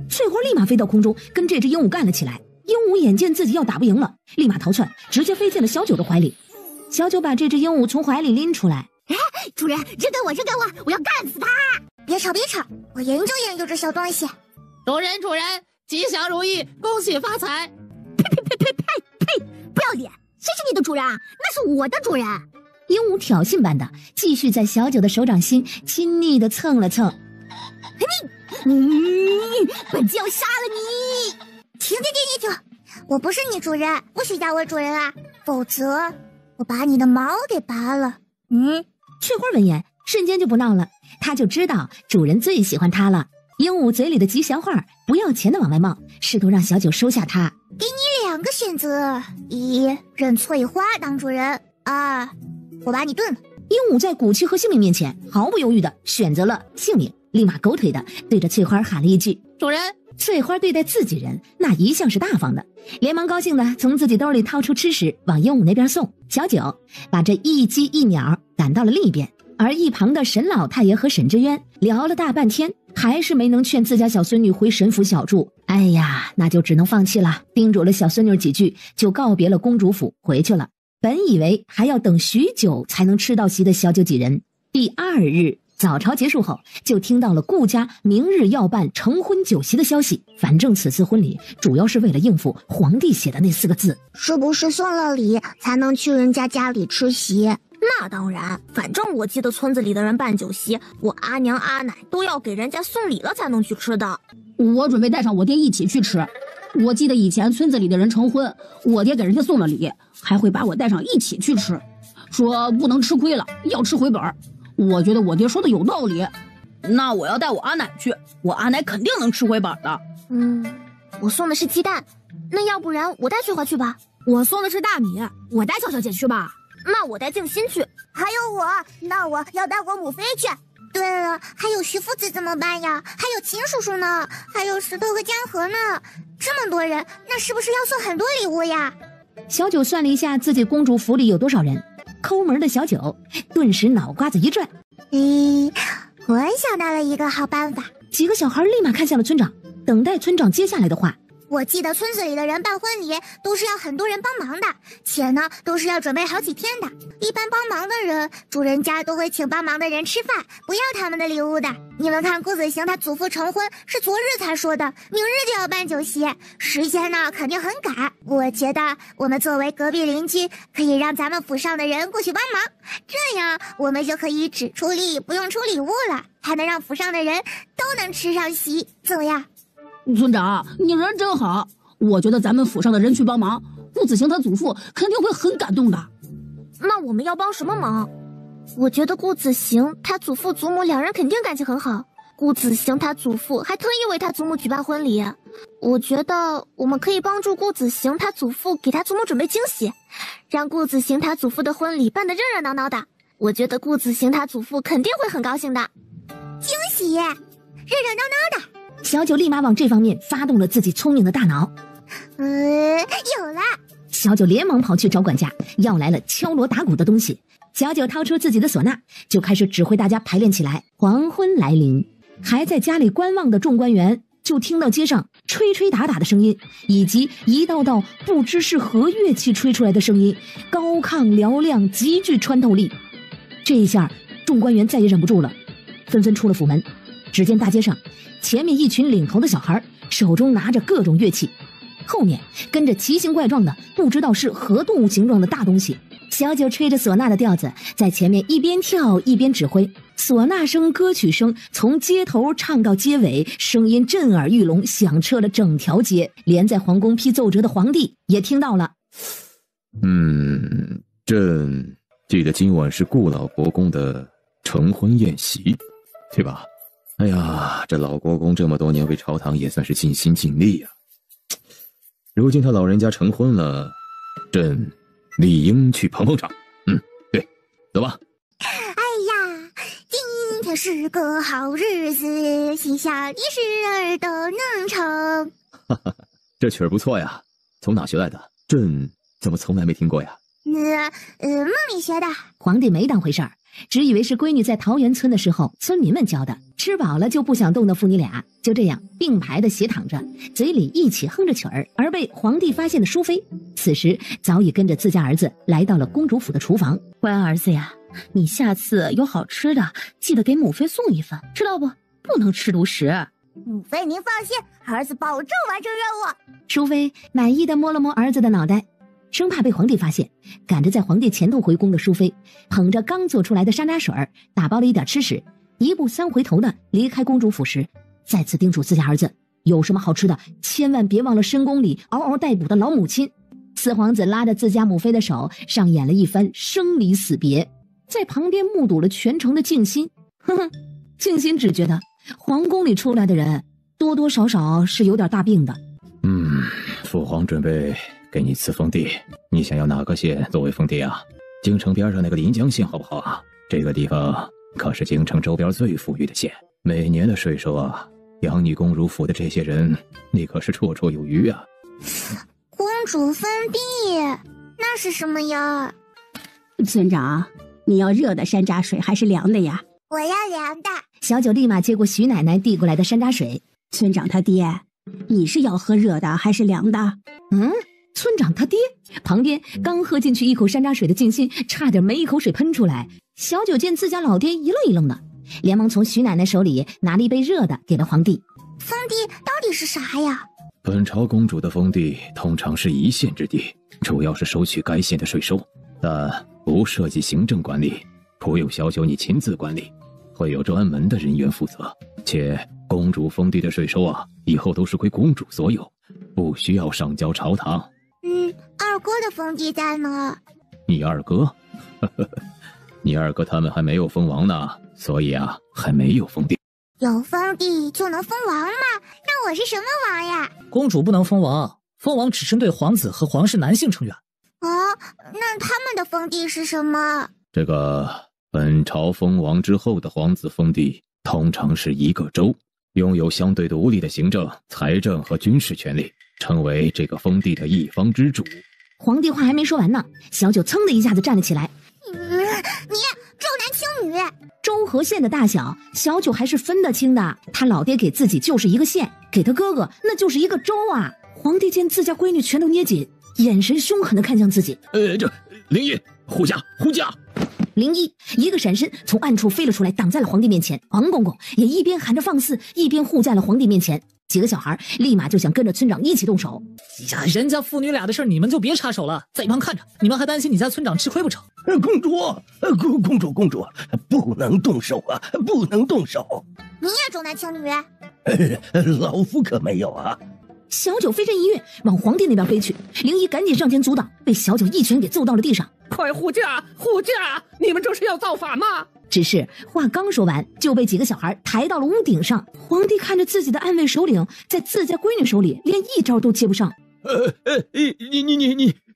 S4: 翠花立马飞到空中跟这只鹦鹉干了起来。鹦鹉眼见自己要打不赢了，立马逃窜，直接飞进了小九的怀里。小九把这只鹦鹉从怀里拎出来。
S3: 主人，扔给我，扔给我，我要干死他！别吵别吵，我研究研究这小东西。
S19: 主人，吉祥如意，恭喜发财！
S3: 呸！不要脸！谁是你的主人？那是我的主人！
S4: 鹦鹉挑衅般的继续在小九的手掌心亲昵的蹭了蹭。
S3: 本姬要杀了你！停！我不是你主人，不许叫我主人啊，否则我把你的毛给拔了。
S4: 翠花闻言瞬间就不闹了，她就知道主人最喜欢她了。鹦鹉嘴里的吉祥话不要钱的往外冒，试图让小九收下她。
S3: 给你2个选择：1认翠花当主人；2我把你炖了。
S4: 鹦鹉在骨气和性命面前毫不犹豫的选择了性命，立马狗腿的对着翠花喊了一句
S19: 主人。
S4: 翠花对待自己人那一向是大方的，连忙高兴的从自己兜里掏出吃食往鹦鹉那边送。小九把这一鸡一鸟赶到了另一边，而一旁的沈老太爷和沈之渊聊了大半天，还是没能劝自家小孙女回沈府小住。哎呀，那就只能放弃了，叮嘱了小孙女几句就告别了公主府回去了。本以为还要等许久才能吃到席的小九几人，第2日早朝结束后，就听到了顾家明日要办成婚酒席的消息。反正此次婚礼主要是为了应付皇帝写的那4个字，
S3: 是不是送了礼才能去人家家里吃席？那当然，反正我记得村子里的人办酒席，我阿娘阿奶都要给人家送礼了才能去吃的。
S10: 我准备带上我爹一起去吃。我记得以前村子里的人成婚，我爹给人家送了礼，还会把我带上一起去吃，说不能吃亏了，要吃回本。我觉得我爹说的有道理，那我要带我阿奶去，我阿奶肯定能吃回本的。
S3: 我送的是鸡蛋，那要不然我带翠花去吧。
S14: 我送的是大米，我带笑笑姐去吧。
S3: 那我带静心去。还有我，那我要带我母妃去。对了，还有徐夫子怎么办呀？还有秦叔叔呢？还有石头和江河呢？这么多人，那是不是要送很多礼物呀？
S4: 小九算了一下自己公主府里有多少人，抠门的小九顿时脑瓜子一转。
S3: 我想到了一个好办法。
S4: 几个小孩立马看向了村长，等待村长接下来的话。
S3: 我记得村子里的人办婚礼都是要很多人帮忙的，且呢都是要准备好几天的。一般帮忙的人，主人家都会请帮忙的人吃饭，不要他们的礼物的。你们看顾子行他祖父成婚是昨日才说的，明日就要办酒席，时间呢肯定很赶。我觉得我们作为隔壁邻居，可以让咱们府上的人过去帮忙，这样我们就可以只出力不用出礼物了，还能让府上的人都能吃上席，怎么样？
S14: 村长，你人真好，我觉得咱们府上的人去帮忙，顾子行他祖父肯定会很感动的。
S11: 那我们要帮什么忙？我觉得顾子行他祖父祖母两人肯定感情很好，顾子行他祖父还特意为他祖母举办婚礼。我觉得我们可以帮助顾子行他祖父给他祖母准备惊喜，让顾子行他祖父的婚礼办得热热闹闹的。我觉得顾子行他祖父肯定会很高兴的。
S3: 惊喜，热热闹闹的。
S4: 小九立马往这方面发动了自己聪明的大脑。
S3: 有了！
S4: 小九连忙跑去找管家，要来了敲锣打鼓的东西。小九掏出自己的唢呐，就开始指挥大家排练起来。黄昏来临，还在家里观望的众官员就听到街上吹吹打打的声音，以及一道道不知是何乐器吹出来的声音，高亢嘹亮，极具穿透力。这一下，众官员再也忍不住了，纷纷出了府门。只见大街上，前面一群领头的小孩手中拿着各种乐器，后面跟着奇形怪状的不知道是何动物形状的大东西。小九吹着唢呐的调子，在前面一边跳一边指挥，唢呐声、歌曲声从街头唱到街尾，声音震耳欲聋，响彻了整条街。连在皇宫批奏折的皇帝也听到了。
S5: 朕记得今晚是顾老国公的成婚宴席，对吧？哎呀，这老国公这么多年为朝堂也算是尽心尽力啊。如今他老人家成婚了，朕理应去捧捧场。对，走吧。
S3: 哎呀，今天是个好日子，心想你时儿都能成。
S5: 哈哈，这曲儿不错呀，从哪学来的？朕怎么从来没听过呀？
S3: 梦里学的。
S4: 皇帝没当回事儿，只以为是闺女在桃源村的时候村民们教的，吃饱了就不想动的父女俩就这样并排的斜躺着，嘴里一起哼着曲儿。而被皇帝发现的淑妃此时早已跟着自家儿子来到了公主府的厨房。
S22: 乖儿子呀，你下次有好吃的记得给母妃送一份，知道不？不能吃独食。
S3: 母妃您放心，儿子保证完成任务。
S4: 淑妃满意的摸了摸儿子的脑袋，生怕被皇帝发现，赶着在皇帝前头回宫的淑妃捧着刚做出来的山楂水，打包了一点吃食，一步三回头的离开公主府时，再次叮嘱自家儿子，有什么好吃的千万别忘了深宫里嗷嗷待哺的老母亲。四皇子拉着自家母妃的手，上演了一番生离死别。在旁边目睹了全程的静心，静心只觉得皇宫里出来的人多多少少是有点大病的。
S5: 父皇准备给你赐封地，你想要哪个县作为封地啊？京城边上那个临江县好不好啊？这个地方可是京城周边最富裕的县，每年的税收啊，养你公主府的这些人，你可是绰绰有余啊。
S3: 公主封地，那是什么呀？
S14: 村长，你要热的山楂水还是凉的呀？
S3: 我要凉的。
S4: 小九立马接过徐奶奶递过来的山楂水。
S14: 村长他爹，你是要喝热的还是凉的？
S4: 村长他爹旁边刚喝进去一口山楂水的静心差点没一口水喷出来。小九见自家老爹一愣一愣的，连忙从徐奶奶手里拿了一杯热的给了皇帝。
S3: 封地到底是啥呀？
S5: 本朝公主的封地通常是一县之地，主要是收取该县的税收，但不涉及行政管理，不用小九你亲自管理，会有专门的人员负责。且公主封地的税收啊，以后都是归公主所有，不需要上交朝堂。
S3: 二哥的封地在哪？
S5: 你二哥？你二哥他们还没有封王呢，所以啊，还没有封地。
S3: 有封地就能封王吗？那我是什么王呀？
S19: 公主不能封王，封王只针对皇子和皇室男性成员。
S3: 那他们的封地是什么？
S5: 这个本朝封王之后的皇子封地，通常是一个州，拥有相对独立的行政、财政和军事权力，成为这个封地的一方之主。
S4: 皇帝话还没说完呢，小九噌的一下子站了起来。
S3: 你重男轻女！
S4: 州和县的大小，小九还是分得清的。他老爹给自己就是一个县，给他哥哥那就是一个州啊。皇帝见自家闺女拳头捏紧，眼神凶狠地看向自己。
S21: 这灵异护驾护驾！
S4: 灵一一个闪身从暗处飞了出来，挡在了皇帝面前。黄公公也一边喊着放肆，一边护在了皇帝面前。几个小孩立马就想跟着村长一起动手。
S19: 呀，人家父女俩的事你们就别插手了，在一旁看着。你们还担心你家村长吃亏不成？
S13: 公主，不能动手啊，不能动手！
S3: 你也重男轻女？
S13: 老夫可没有啊！
S4: 小九飞身一跃，往皇帝那边飞去。灵一赶紧上前阻挡，被小九一拳给揍到了地上。
S2: 快护驾！护驾！你们这是要造反吗？
S4: 只是话刚说完，就被几个小孩抬到了屋顶上。皇帝看着自己的暗卫首领在自家闺女手里连一招都接不上。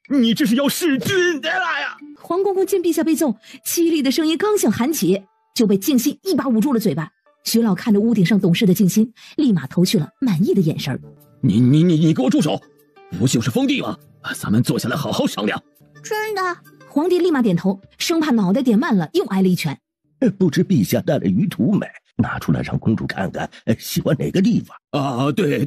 S21: 你这是要弑君的了呀！
S4: 黄公公见陛下被揍，凄厉的声音刚想喊起，就被静心一把捂住了嘴巴。徐老看着屋顶上懂事的静心，立马投去了满意的眼神。
S21: 你给我住手！不就是封地吗？咱们坐下来好好商量。
S3: 真的？
S4: 皇帝立马点头，生怕脑袋点慢了又挨了一拳。
S13: 不知陛下带了鱼图没？拿出来让公主看看，喜欢哪个地方
S21: 啊？对，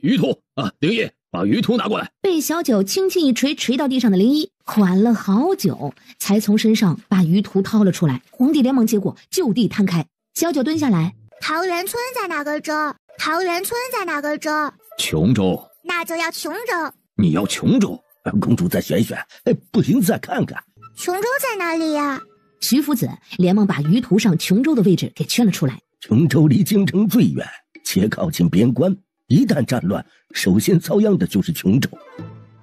S21: 鱼图啊，灵一把鱼图拿过来。
S4: 被小九轻轻一捶，捶到地上的灵一缓了好久，才从身上把鱼图掏了出来。皇帝连忙接过，就地摊开。小九蹲下来，
S3: 桃源村在哪个州？桃源村在哪个州？
S21: 琼州。
S3: 那就要琼州。
S21: 你要琼州？
S13: 公主再选选，不行再看看。
S3: 琼州在哪里呀？
S4: 徐夫子连忙把鱼图上琼州的位置给圈了出来。
S13: 琼州离京城最远，且靠近边关，一旦战乱，首先遭殃的就是琼州。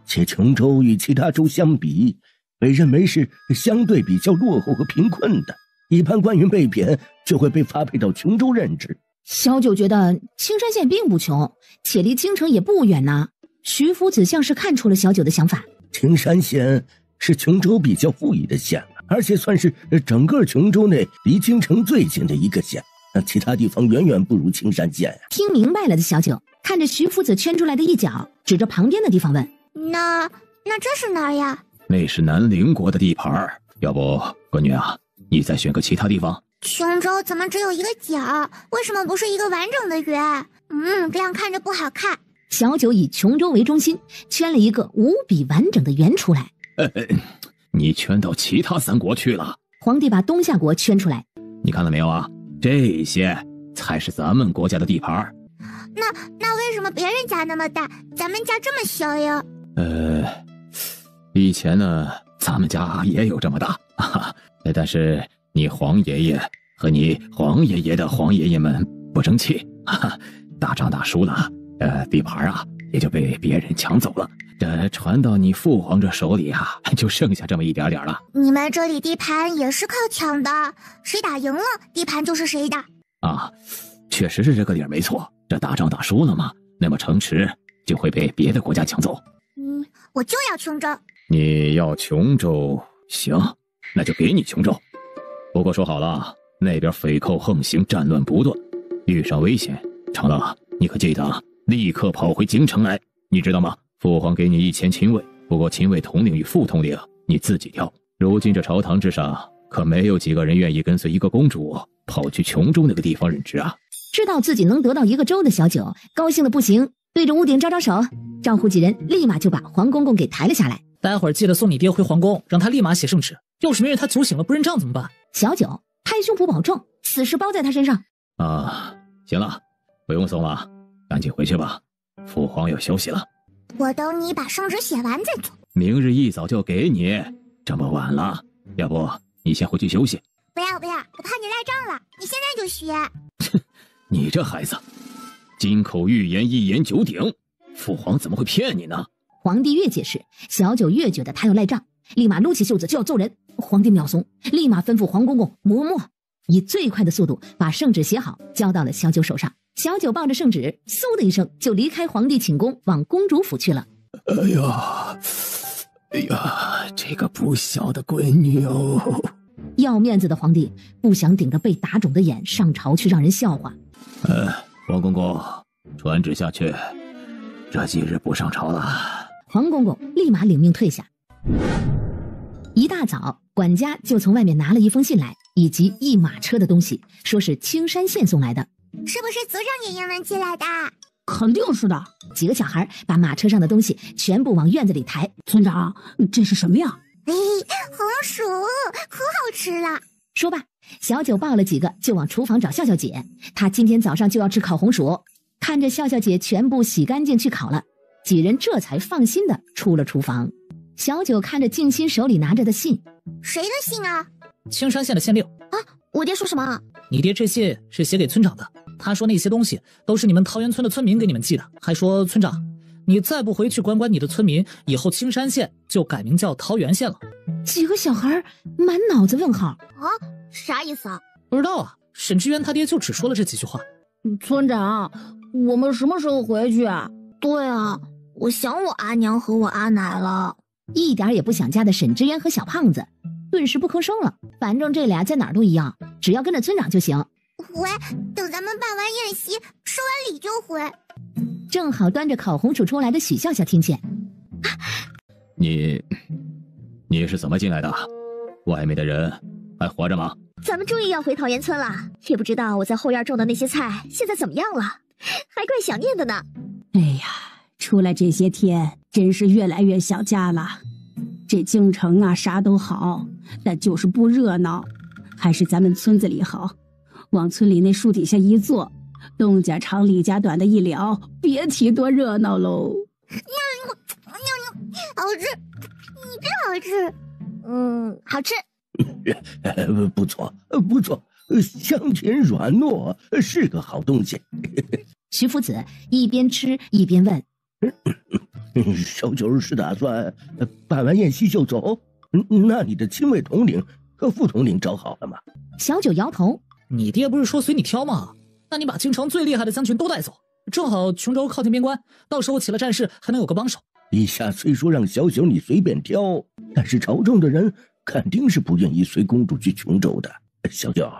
S13: 且琼州与其他州相比，被认为是相对比较落后和贫困的，一般官员被贬就会被发配到琼州任职。
S4: 小九觉得青山县并不穷，且离京城也不远呐。徐夫子像是看出了小九的想法。
S13: 青山县是琼州比较富裕的县，而且算是整个琼州内离京城最近的一个县，其他地方远远不如青山县。
S4: 听明白了的小九看着徐夫子圈出来的一角，指着旁边的地方问：
S3: 那这是哪儿呀？
S21: 那是南陵国的地盘，要不闺女啊，你再选个其他地方。
S3: 琼州怎么只有一个角？为什么不是一个完整的圆？这样看着不好看。
S4: 小九以琼州为中心，圈了一个无比完整的圆出来。
S21: 你圈到其他三国去了。
S4: 皇帝把东夏国圈出来。
S21: 你看到没有啊？这些才是咱们国家的地盘。
S3: 那为什么别人家那么大，咱们家这么小呀？
S21: 以前呢，咱们家也有这么大，但是你皇爷爷和你皇爷爷的皇爷爷们不争气，打仗打输了，地盘啊也就被别人抢走了。这传到你父皇这手里啊，就剩下这么一点点了。
S3: 你们这里地盘也是靠抢的，谁打赢了，地盘就是谁的。
S21: 啊，确实是这个理儿没错。这打仗打输了嘛，那么城池就会被别的国家抢走。
S3: 我就要琼州。
S21: 你要琼州，行，那就给你琼州。不过说好了，那边匪寇横行，战乱不断，遇上危险，长乐，你可记得立刻跑回京城来，你知道吗？父皇给你1000亲卫，不过亲卫统领与副统领你自己挑。如今这朝堂之上，可没有几个人愿意跟随一个公主跑去琼州那个地方任职啊。
S4: 知道自己能得到一个州的小九高兴的不行，对着屋顶招招手，招呼几人立马就把黄公公给抬了下来。
S19: 待会儿记得送你爹回皇宫，让他立马写圣旨。要是明日他酒醒了不认账怎么办？
S4: 小九拍胸脯保证，此事包在他身上。
S21: 行了，不用送了，赶紧回去吧，父皇要休息了。
S3: 我等你把圣旨写完再做。
S21: 明日一早就给你，这么晚了，要不你先回去休息。
S3: 不要，我怕你赖账了，你现在就学。
S21: 你这孩子，金口玉言，一言九鼎，父皇怎么会骗你呢？
S4: 皇帝越解释，小九越觉得他要赖账，立马撸起袖子就要揍人。皇帝秒怂，立马吩咐黄公公磨墨，以最快的速度把圣旨写好，交到了小九手上。小九抱着圣旨，嗖的一声就离开皇帝寝宫，往公主府去了。
S21: 哎呀，这个不孝的闺女哦！
S4: 要面子的皇帝不想顶着被打肿的眼上朝去让人笑话。
S21: 黄公公，传旨下去，这几日不上朝了。
S4: 黄公公立马领命退下。一大早，管家就从外面拿了一封信来，以及一马车的东西，说是青山县送来的。
S3: 是不是族长爷爷们寄来的？
S14: 肯定是的。
S4: 几个小孩把马车上的东西全部往院子里抬。
S14: 村长，这是什么呀？
S3: 红薯，可好吃了。
S4: 说罢，小九抱了几个就往厨房找笑笑姐。她今天早上就要吃烤红薯。看着笑笑姐全部洗干净去烤了，几人这才放心的出了厨房。小九看着静心手里拿着的信，
S3: 谁的信啊？
S19: 青山县的县令
S3: 啊！我爹说什么？
S19: 你爹这信是写给村长的，他说那些东西都是你们桃源村的村民给你们寄的，还说村长，你再不回去管管你的村民，以后青山县就改名叫桃源县了。
S4: 几个小孩满脑子问号
S3: 啊，啥意思啊？
S19: 不知道啊，沈志渊他爹就只说了这几句话。
S14: 村长，我们什么时候回去啊？
S3: 对啊，我想我阿娘和我阿奶了。
S4: 一点也不想家的沈志渊和小胖子顿时不吭声了。反正这俩在哪儿都一样，只要跟着村长就行。
S3: 回，等咱们办完宴席，收完礼就回。
S4: 正好端着烤红薯出来的许笑笑听见，
S5: 你是怎么进来的？外面的人还活着吗？
S18: 咱们终于要回桃源村了，也不知道我在后院种的那些菜现在怎么样了，还怪想念的呢。
S14: 哎呀，出来这些天，真是越来越想家了。这京城啊，啥都好，但就是不热闹，还是咱们村子里好。往村里那树底下一坐，东家长李家短的一聊，别提多热闹喽。
S3: 好吃，你真好吃。好吃。
S13: 不错，不错，香甜软糯，是个好东西。
S4: 徐夫子一边吃一边问：“
S13: 小九是打算办完宴席就走？那你的亲卫统领和副统领找好了吗？”
S4: 小九摇头：“
S19: 你爹不是说随你挑吗？那你把京城最厉害的将军都带走，正好琼州靠近边关，到时候起了战事还能有个帮手。”
S13: 陛下虽说让小九你随便挑，但是朝中的人肯定是不愿意随公主去琼州的。小九，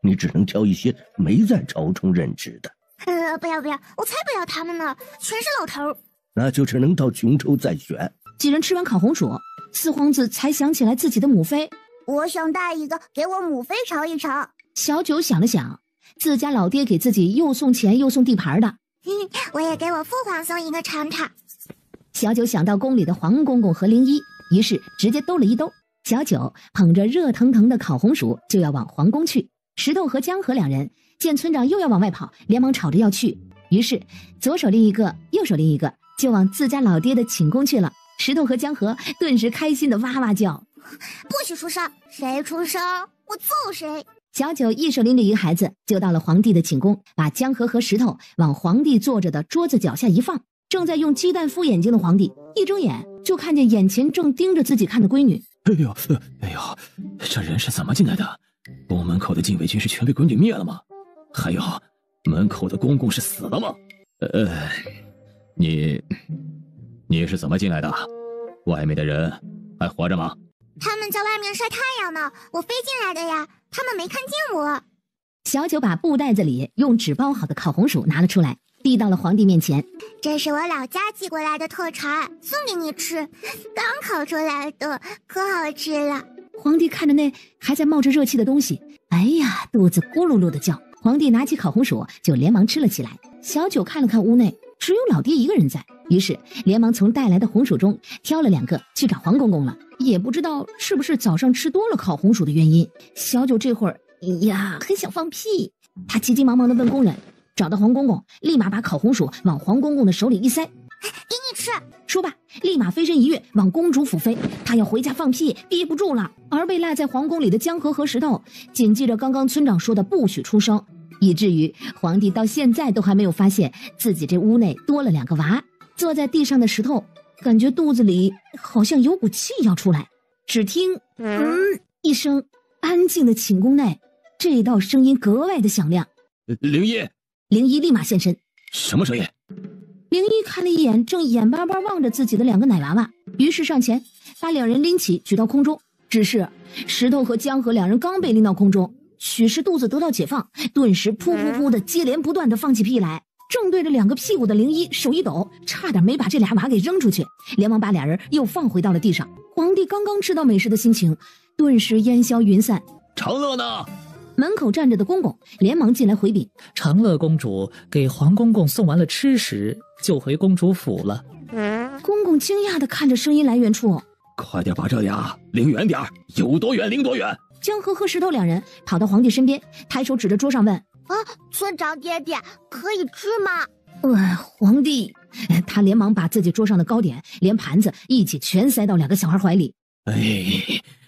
S13: 你只能挑一些没在朝中任职的。
S3: 不要，我才不要他们呢，全是老头。
S13: 那就只能到琼州再选。
S4: 几人吃完烤红薯，四皇子才想起来自己的母妃。
S3: 我想带一个给我母妃尝一尝。
S4: 小九想了想，自家老爹给自己又送钱又送地盘的，
S3: 我也给我父皇送一个尝尝。
S4: 小九想到宫里的黄公公和灵一，于是直接兜了一兜。小九捧着热腾腾的烤红薯就要往皇宫去。石头和江河两人见村长又要往外跑，连忙吵着要去，于是左手拎一个，右手拎一个，就往自家老爹的寝宫去了。石头和江河顿时开心的哇哇叫：“
S3: 不许出声，谁出声我揍谁！”
S4: 小九一手拎着一个孩子就到了皇帝的寝宫，把江河和石头往皇帝坐着的桌子脚下一放。正在用鸡蛋敷眼睛的皇帝一睁眼就看见眼前正盯着自己看的闺女。
S21: 哎呦，这人是怎么进来的？宫门口的禁卫军是全被鬼女灭了吗？还有，门口的公公是死了吗？
S5: 你是怎么进来的？外面的人还活着吗？
S3: 他们在外面晒太阳呢，我飞进来的呀，他们没看见我。
S4: 小九把布袋子里用纸包好的烤红薯拿了出来，递到了皇帝面前。
S3: 这是我老家寄过来的特产，送给你吃，刚烤出来的，可好吃了。
S4: 皇帝看着那还在冒着热气的东西，哎呀，肚子咕噜噜的叫。皇帝拿起烤红薯就连忙吃了起来。小九看了看屋内，只有老爹一个人在，于是连忙从带来的红薯中挑了2个去找黄公公了。也不知道是不是早上吃多了烤红薯的原因，小九这会儿很想放屁。他急急忙忙地问工人，找到黄公公，立马把烤红薯往黄公公的手里一塞，
S3: 给你吃。
S4: 说罢立马飞身一跃往公主府飞。他要回家放屁，憋不住了。而被赖在皇宫里的江河和石头谨记着刚刚村长说的不许出声，以至于皇帝到现在都还没有发现自己这屋内多了2个娃。坐在地上的石头感觉肚子里好像有股气要出来，只听一声，安静的寝宫内这道声音格外的响亮。
S21: 灵一
S4: 立马现身。
S21: 什么声音？
S4: 灵一看了一眼正眼巴巴望着自己的2个奶娃娃，于是上前把2人拎起举到空中。只是石头和江河2人刚被拎到空中，许是肚子得到解放，顿时噗噗噗的接连不断的放起屁来。正对着2个屁股的灵一手一抖，差点没把这俩娃给扔出去，连忙把2人又放回到了地上。皇帝刚刚吃到美食的心情顿时烟消云散。
S21: 长乐呢？
S4: 门口站着的公公连忙进来回禀：
S16: 长乐公主给黄公公送完了吃食，就回公主府了。
S4: 公公惊讶地看着声音来源处，
S21: 快点把这俩领远点，有多远领多远。
S4: 江河和石头两人跑到皇帝身边，抬手指着桌上问：
S11: 村长爹爹，可以吃吗？
S4: 皇帝，他连忙把自己桌上的糕点连盘子一起全塞到两个小孩怀里。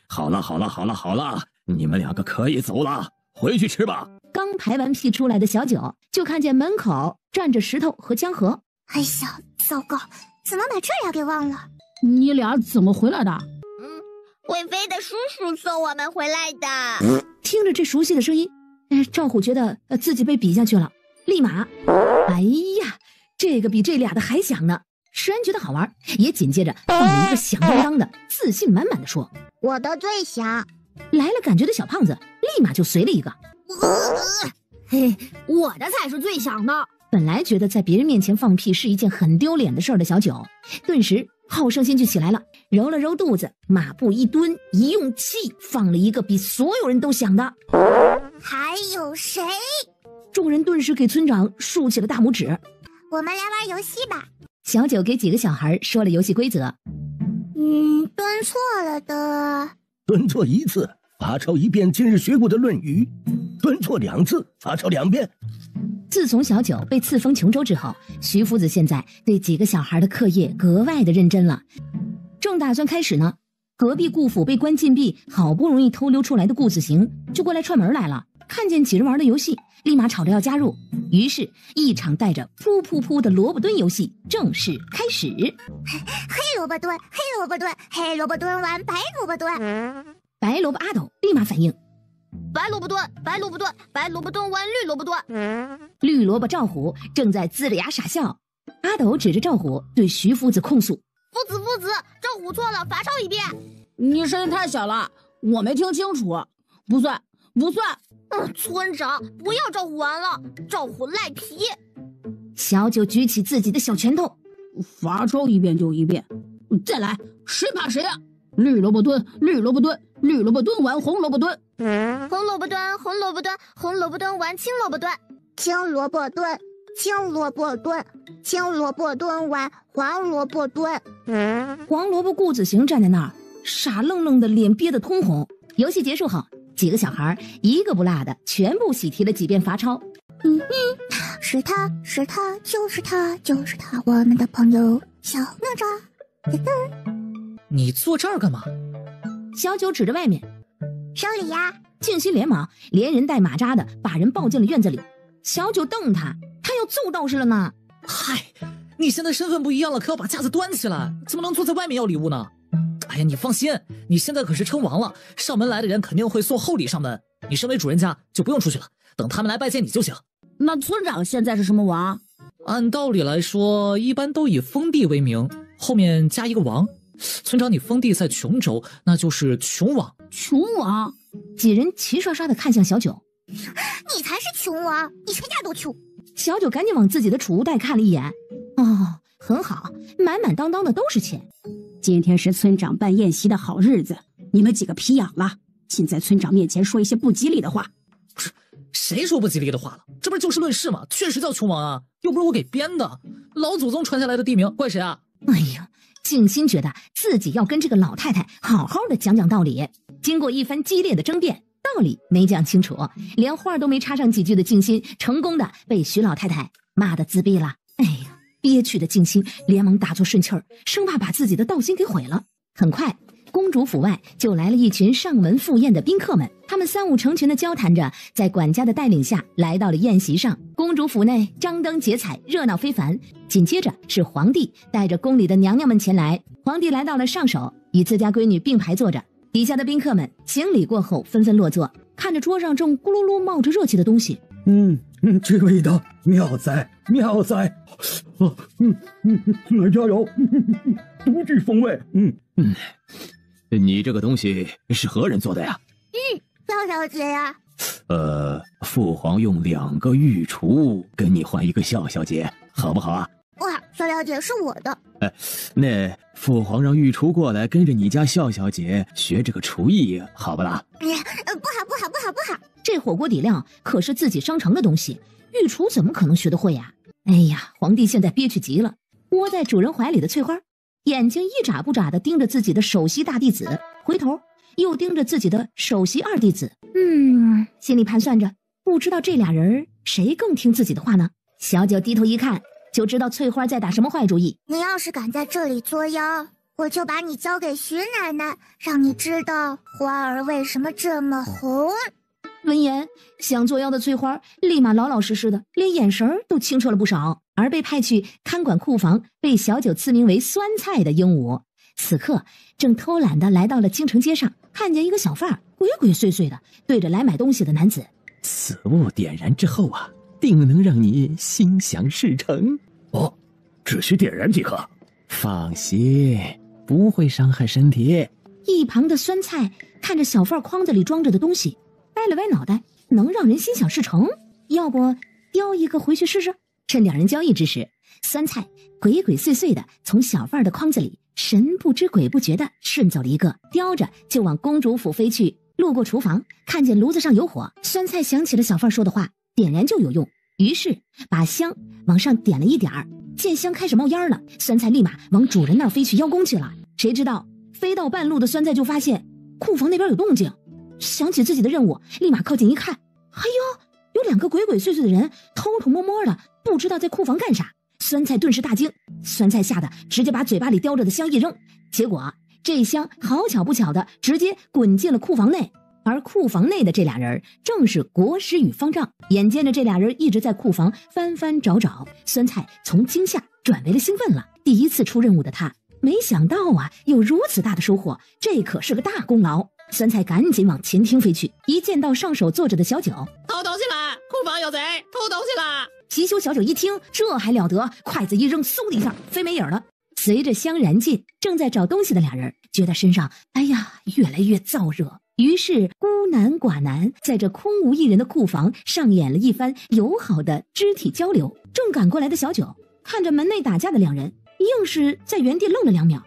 S21: 好了，你们两个可以走了，回去吃吧。
S4: 刚排完屁出来的小九就看见门口站着石头和江河。
S3: 哎呀，糟糕，怎么把这俩给忘了？
S14: 你俩怎么回来的？
S11: 会飞的叔叔送我们回来的。
S4: 听着这熟悉的声音，赵虎觉得自己被比下去了，立马，哎呀，这个比这俩的还响呢。石安觉得好玩，也紧接着放了一个响当当的，自信满满的说：
S11: 我的最响。
S4: 来了感觉的小胖子立马就随了一个，
S14: 嘿，我的才是最响的。
S4: 本来觉得在别人面前放屁是一件很丢脸的事儿的小九，顿时好胜心就起来了，揉了揉肚子，马步一蹲，一用气放了一个比所有人都响的。
S3: 还有谁？
S4: 众人顿时给村长竖起了大拇指。
S3: 我们来玩游戏吧。
S4: 小九给几个小孩说了游戏规则。
S3: 蹲错了的，
S13: 蹲错一次罚抄一遍今日学过的《论语》，蹲错2次罚抄2遍。
S4: 自从小九被赐封琼州之后，徐夫子现在对几个小孩的课业格外的认真了。正打算开始呢，隔壁顾府被关禁闭，好不容易偷溜出来的顾子行就过来串门来了，看见几人玩的游戏，立马吵着要加入。于是一场带着噗噗噗的萝卜蹲游戏正式开始。
S3: 黑萝卜蹲，黑萝卜蹲，黑萝卜蹲完白萝卜蹲。
S4: 白萝卜阿斗立马反应：
S11: 白萝卜蹲，白萝卜蹲，白萝卜蹲完绿萝卜蹲。
S4: 绿萝卜赵虎正在呲着牙傻笑，阿斗指着赵虎对徐夫子控诉：
S11: 夫子，赵虎错了，罚抄一遍。
S14: 你声音太小了，我没听清楚。不算。
S11: 村长，不要赵虎玩了，赵虎赖皮。
S4: 小九举起自己的小拳头：
S14: 罚抄一遍就一遍，再来，谁怕谁啊？绿萝卜蹲，绿萝卜蹲，绿萝卜蹲完红萝卜蹲。
S11: 红萝卜蹲，红萝卜蹲，红萝卜蹲完青萝卜蹲。
S3: 青萝卜蹲，青萝卜蹲，青萝卜蹲完黄萝卜蹲。
S4: 黄萝卜顾子行站在那儿，傻愣愣的，脸憋得通红。游戏结束后，几个小孩一个不落的全部喜提了几遍罚抄。
S3: 是他，就是他，就是他，我们的朋友小哪吒。
S16: 你坐这儿干嘛？
S4: 小九指着外面：
S3: 收礼呀！
S4: 静心连忙连人带马扎的把人抱进了院子里。小九瞪他要揍道士了呢。
S16: 嗨，你现在身份不一样了，可要把架子端起来，怎么能坐在外面要礼物呢？哎呀，你放心，你现在可是称王了，上门来的人肯定会送厚礼上门，你身为主人家就不用出去了，等他们来拜见你就行。
S14: 那村长现在是什么王？
S16: 按道理来说，一般都以封地为名，后面加一个王。村长，你封地在琼州，那就是琼王。
S14: 琼王？
S4: 几人齐刷刷地看向小九。
S3: 你才是琼王，你全家都穷。
S4: 小九赶紧往自己的储物袋看了一眼。哦，很好，满满当当的都是钱。
S14: 今天是村长办宴席的好日子，你们几个皮痒了，请在村长面前说一些不吉利的话。
S16: 不是，谁说不吉利的话了？这不是就事论事吗？确实叫琼王啊，又不是我给编的，老祖宗传下来的地名，怪谁啊？
S4: 哎呀，静心觉得自己要跟这个老太太好好的讲讲道理。经过一番激烈的争辩，道理没讲清楚，连话都没插上几句的静心，成功的被徐老太太骂得自闭了。哎呀，憋屈的静心连忙打作顺气儿，生怕把自己的道心给毁了。很快，公主府外就来了一群上门赴宴的宾客们，他们三五成群的交谈着，在管家的带领下来到了宴席上。公主府内张灯结彩，热闹非凡。紧接着是皇帝带着宫里的娘娘们前来，皇帝来到了上首，与自家闺女并排坐着，底下的宾客们行礼过后纷纷落座，看着桌上正咕噜噜冒着热气的东西。
S8: 这味道妙哉妙哉！哪家有独具风味。
S21: 你这个东西是何人做的呀？
S3: 要了解呀。
S21: 父皇用2个御厨跟你换一个笑笑姐，好不好啊？
S3: 哇，小了解是我的。
S21: 那父皇让御厨过来跟着你家笑笑姐学这个厨艺，好不啦？
S3: 不好。
S4: 这火锅底料可是自己商城的东西，御厨怎么可能学得会呀？哎呀，皇帝现在憋屈极了，窝在主人怀里的翠花，眼睛一眨不眨地盯着自己的首席大弟子，回头又盯着自己的首席二弟子。心里盘算着，不知道这俩人谁更听自己的话呢？小九低头一看，就知道翠花在打什么坏主意。
S3: 你要是敢在这里作妖，我就把你交给徐奶奶，让你知道花儿为什么这么红。
S4: 闻言，想作妖的翠花立马老老实实的，连眼神都清澈了不少。而被派去看管库房，被小九赐名为酸菜的鹦鹉，此刻正偷懒的来到了京城街上，看见一个小贩鬼鬼祟祟的对着来买东西的男子。
S21: 此物点燃之后啊，定能让你心想事成。
S7: 哦，只需点燃即可。
S21: 放心，不会伤害身体。
S4: 一旁的酸菜看着小贩筐子里装着的东西，歪了歪脑袋，能让人心想事成？要不叼一个回去试试？趁两人交易之时，酸菜鬼鬼祟祟的从小贩的筐子里神不知鬼不觉的顺走了一个，叼着就往公主府飞去。路过厨房，看见炉子上有火，酸菜想起了小贩说的话，点燃就有用，于是把香往上点了一点儿。见香开始冒烟了，酸菜立马往主人那儿飞去邀功去了。谁知道飞到半路的酸菜就发现库房那边有动静，想起自己的任务，立马靠近一看，哎呦，有两个鬼鬼祟祟的人偷偷摸摸的，不知道在库房干啥。酸菜顿时大惊，酸菜吓得直接把嘴巴里叼着的香一扔，结果这香好巧不巧的直接滚进了库房内。而库房内的这俩人正是国师与方丈。眼见着这俩人一直在库房翻翻找找，酸菜从惊吓转为了兴奋了。第一次出任务的他没想到啊，有如此大的收获，这可是个大功劳。酸菜赶紧往前厅飞去，一见到上手坐着的小九，
S2: 偷东西啦！库房有贼，偷东西啦！
S4: 貔貅小九一听，这还了得，筷子一扔，嗖的一下飞没影了。随着香燃尽，正在找东西的俩人觉得身上越来越燥热，于是孤男寡男在这空无一人的库房上演了一番友好的肢体交流。正赶过来的小九看着门内打架的两人，硬是在原地愣了2秒。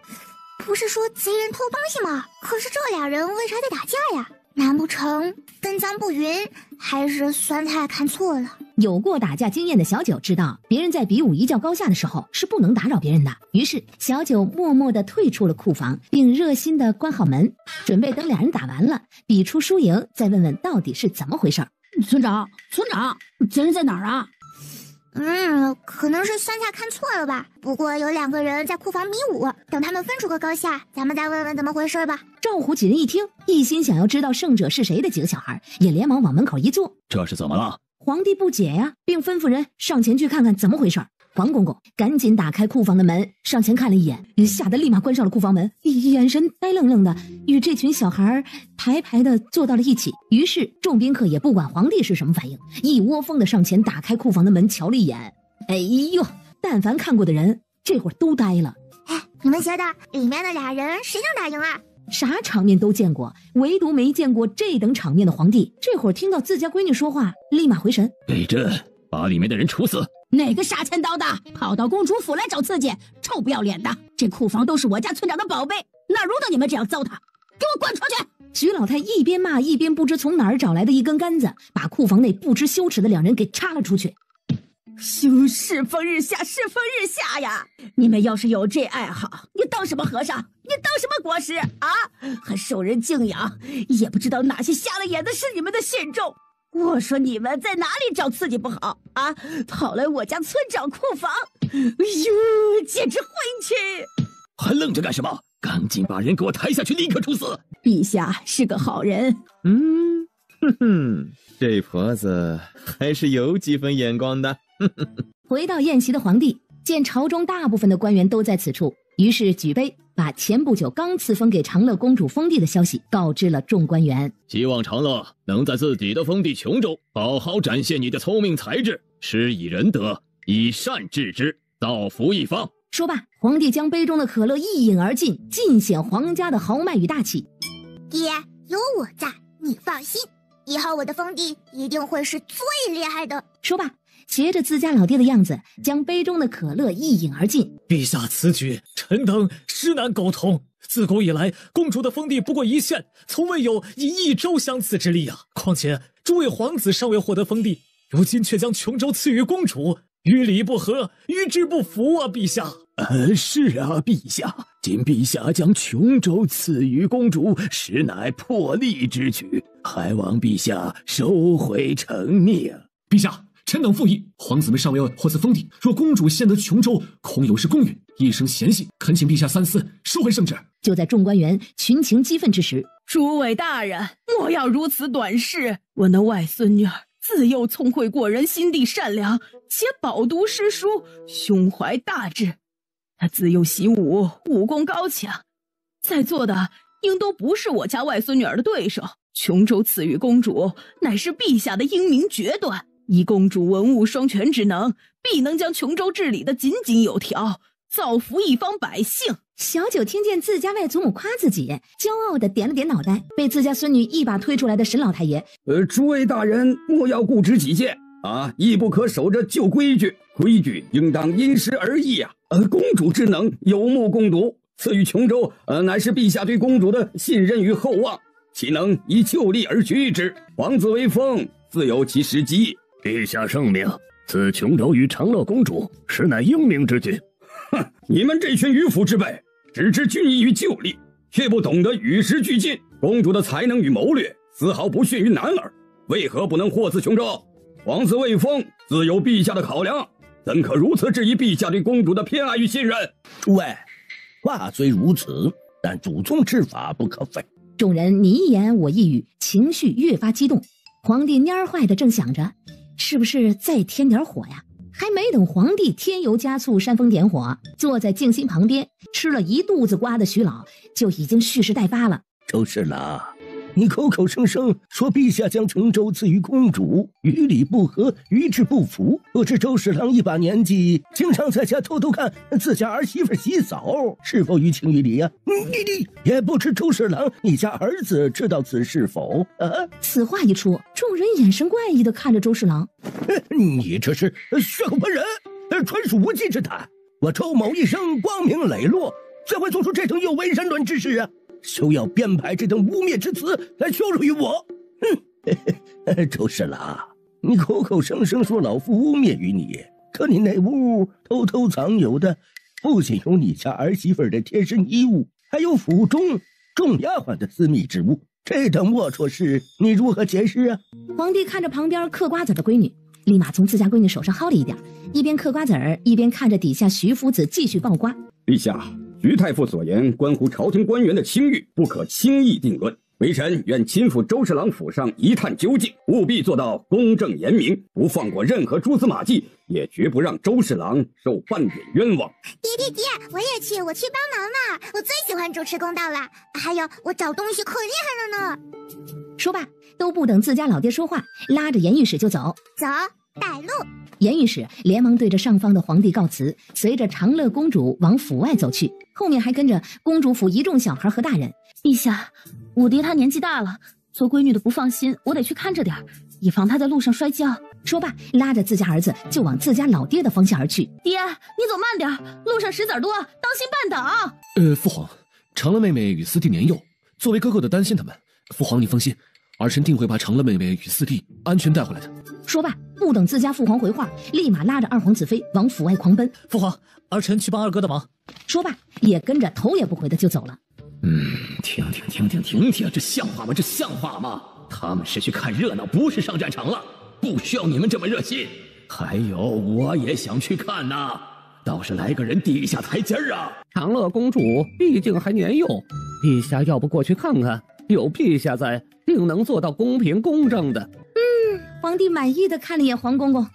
S3: 不是说贼人偷东西吗？可是这俩人为啥在打架呀？难不成分赃不匀，还是酸菜看错了？
S4: 有过打架经验的小九知道，别人在比武一较高下的时候是不能打扰别人的。于是小九默默地退出了库房，并热心地关好门，准备等俩人打完了，比出输赢，再问问到底是怎么回事。
S14: 村长，贼人在哪儿啊？
S3: 可能是酸菜看错了吧。不过有2个人在库房比武，等他们分出个高下，咱们再问问怎么回事吧。
S4: 赵虎几人一听，一心想要知道胜者是谁的几个小孩也连忙往门口一坐。
S21: 这是怎么了？
S4: 皇帝不解呀，并吩咐人上前去看看怎么回事。黄公公赶紧打开库房的门，上前看了一眼，吓得立马关上了库房门，眼神呆愣愣的与这群小孩排排的坐到了一起。于是众宾客也不管皇帝是什么反应，一窝蜂的上前打开库房的门瞧了一眼。哎呦，但凡看过的人这会儿都呆了。
S3: 你们觉得里面的俩人谁能打赢啊？
S4: 啥场面都见过，唯独没见过这等场面的皇帝，这会儿听到自家闺女说话，立马回神。
S21: 给朕把里面的人处死！
S14: 哪个杀千刀的跑到公主府来找刺激？臭不要脸的！这库房都是我家村长的宝贝，哪容得你们这样糟蹋？给我滚出去！
S4: 徐老太一边骂一边不知从哪儿找来的一根杆子，把库房内不知羞耻的两人给插了出去。
S14: 世风日下，世风日下呀！你们要是有这爱好，你当什么和尚？你当什么国师啊？还受人敬仰，也不知道哪些瞎了眼的是你们的信众。我说你们在哪里找刺激不好啊？跑来我家村长库房，哎呦，简直混气！
S21: 还愣着干什么？赶紧把人给我抬下去，立刻处死！
S14: 陛下是个好人。
S9: 这婆子还是有几分眼光的。
S4: 回到宴席的皇帝见朝中大部分的官员都在此处，于是举杯把前不久刚赐封给长乐公主封地的消息告知了众官员。
S5: 希望长乐能在自己的封地琼州好好展现你的聪明才智，施以仁德，以善治之，造福一方。
S4: 说罢，皇帝将杯中的可乐一饮而尽，尽显皇家的豪迈与大气。
S3: 爹，有我在，你放心，以后我的封地一定会是最厉害的。
S4: 说罢，学着自家老爹的样子，将杯中的可乐一饮而尽。
S6: 陛下此举，臣等实难苟同。自古以来，公主的封地不过一县，从未有以1州相似之力啊！况且
S12: 诸位皇子尚未获得封地，如今却将琼州赐予公主，于理不合，于志不符啊！陛下。
S21: 是啊，陛下。今陛下将琼州赐予公主，实乃破例之举，还望陛下收回成命。
S6: 陛下，臣等附议，皇子们尚未获赐封地，若公主先得琼州，恐有失公允，一生嫌隙，恳请陛下三思，收回圣旨。
S4: 就在众官员群情激愤之时，
S22: 诸位大人，莫要如此短视。我那外孙女儿自幼聪慧过人，心地善良，且饱读诗书，胸怀大志。她自幼习武，武功高强，在座的应都不是我家外孙女儿的对手。琼州赐予公主，乃是陛下的英明决断。以公主文武双全之能，必能将琼州治理得井井有条，造福一方百姓。
S4: 小九听见自家外祖母夸自己，骄傲地点了点脑袋，被自家孙女一把推出来的沈老太爷。
S8: 诸位大人莫要固执己见啊，亦不可守着旧规矩，规矩应当因时而异啊。公主之能有目共睹，赐予琼州，乃是陛下对公主的信任与厚望，岂能以旧例而居之？皇子为封，自有其时机。
S7: 陛下圣命，赐琼州于长乐公主，实乃英明之举。
S8: 哼，你们这群迂腐之辈，只知均依于旧例，却不懂得与时俱进。公主的才能与谋略，丝毫不逊于男儿，为何不能获赐琼州？皇子未封，自有陛下的考量，怎可如此质疑陛下对公主的偏爱与信任？
S13: 诸位，话虽如此，但祖宗之法不可废。
S4: 众人你一言我一语，情绪越发激动。皇帝蔫坏的正想着，是不是再添点火呀？还没等皇帝添油加醋煽风点火，坐在静心旁边吃了一肚子瓜的徐老就已经蓄势待发了。
S13: 周侍郎，你口口声声说陛下将琼州赐予公主，于理不合，于志不符。不知周侍郎一把年纪，经常在家偷偷看自家儿媳妇洗澡，是否于情于理呀？你也不知周侍郎你家儿子知道此是否？
S4: 此话一出，众人眼神怪异地看着周侍郎。
S13: 你这是血口喷人，纯属无稽之谈。我周某一生光明磊落，怎会做出这等有违人伦之事啊？休要编排这等污蔑之词来羞辱于我！周侍郎，你口口声声说老夫污蔑于你，可你那屋偷偷藏有的，不仅有你家儿媳妇的贴身衣物，还有府中众丫鬟的私密之物。这等龌龊事，你如何解释啊？
S4: 皇帝看着旁边嗑瓜子的闺女，立马从自家闺女手上薅了一点，一边嗑瓜子儿，一边看着底下徐夫子继续爆瓜。
S8: 陛下，徐太傅所言关乎朝廷官员的清誉，不可轻易定论。微臣愿亲赴周侍郎府上一探究竟，务必做到公正严明，不放过任何蛛丝马迹，也绝不让周侍郎受半点冤枉。
S3: 爹，我也去，我去帮忙嘛！我最喜欢主持公道了。还有，我找东西可厉害了呢。
S4: 说罢，都不等自家老爹说话，拉着严御史就走。
S3: 走，带路。
S4: 严御史连忙对着上方的皇帝告辞，随着长乐公主往府外走去，后面还跟着公主府一众小孩和大人。
S22: 陛下，我爹他年纪大了，做闺女的不放心，我得去看着点，以防他在路上摔跤。
S4: 说罢，拉着自家儿子就往自家老爹的方向而去。
S22: 爹，你走慢点，路上石子多，当心绊倒。
S6: 父皇，长乐妹妹与四弟年幼，作为哥哥的担心他们。父皇您放心，儿臣定会把长乐妹妹与四弟安全带回来的。
S4: 说罢，不等自家父皇回话，立马拉着二皇子妃往府外狂奔。
S12: 父皇，儿臣去帮二哥的忙。
S4: 说罢，也跟着头也不回的就走了。
S21: 停，这像话吗？这像话吗？他们是去看热闹，不是上战场了，不需要你们这么热心。还有，我也想去看呐，倒是来个人递一下台阶啊！
S2: 长乐公主毕竟还年幼，陛下要不过去看看？有陛下在，定能做到公平公正的。
S4: 皇帝满意的看了眼黄公公。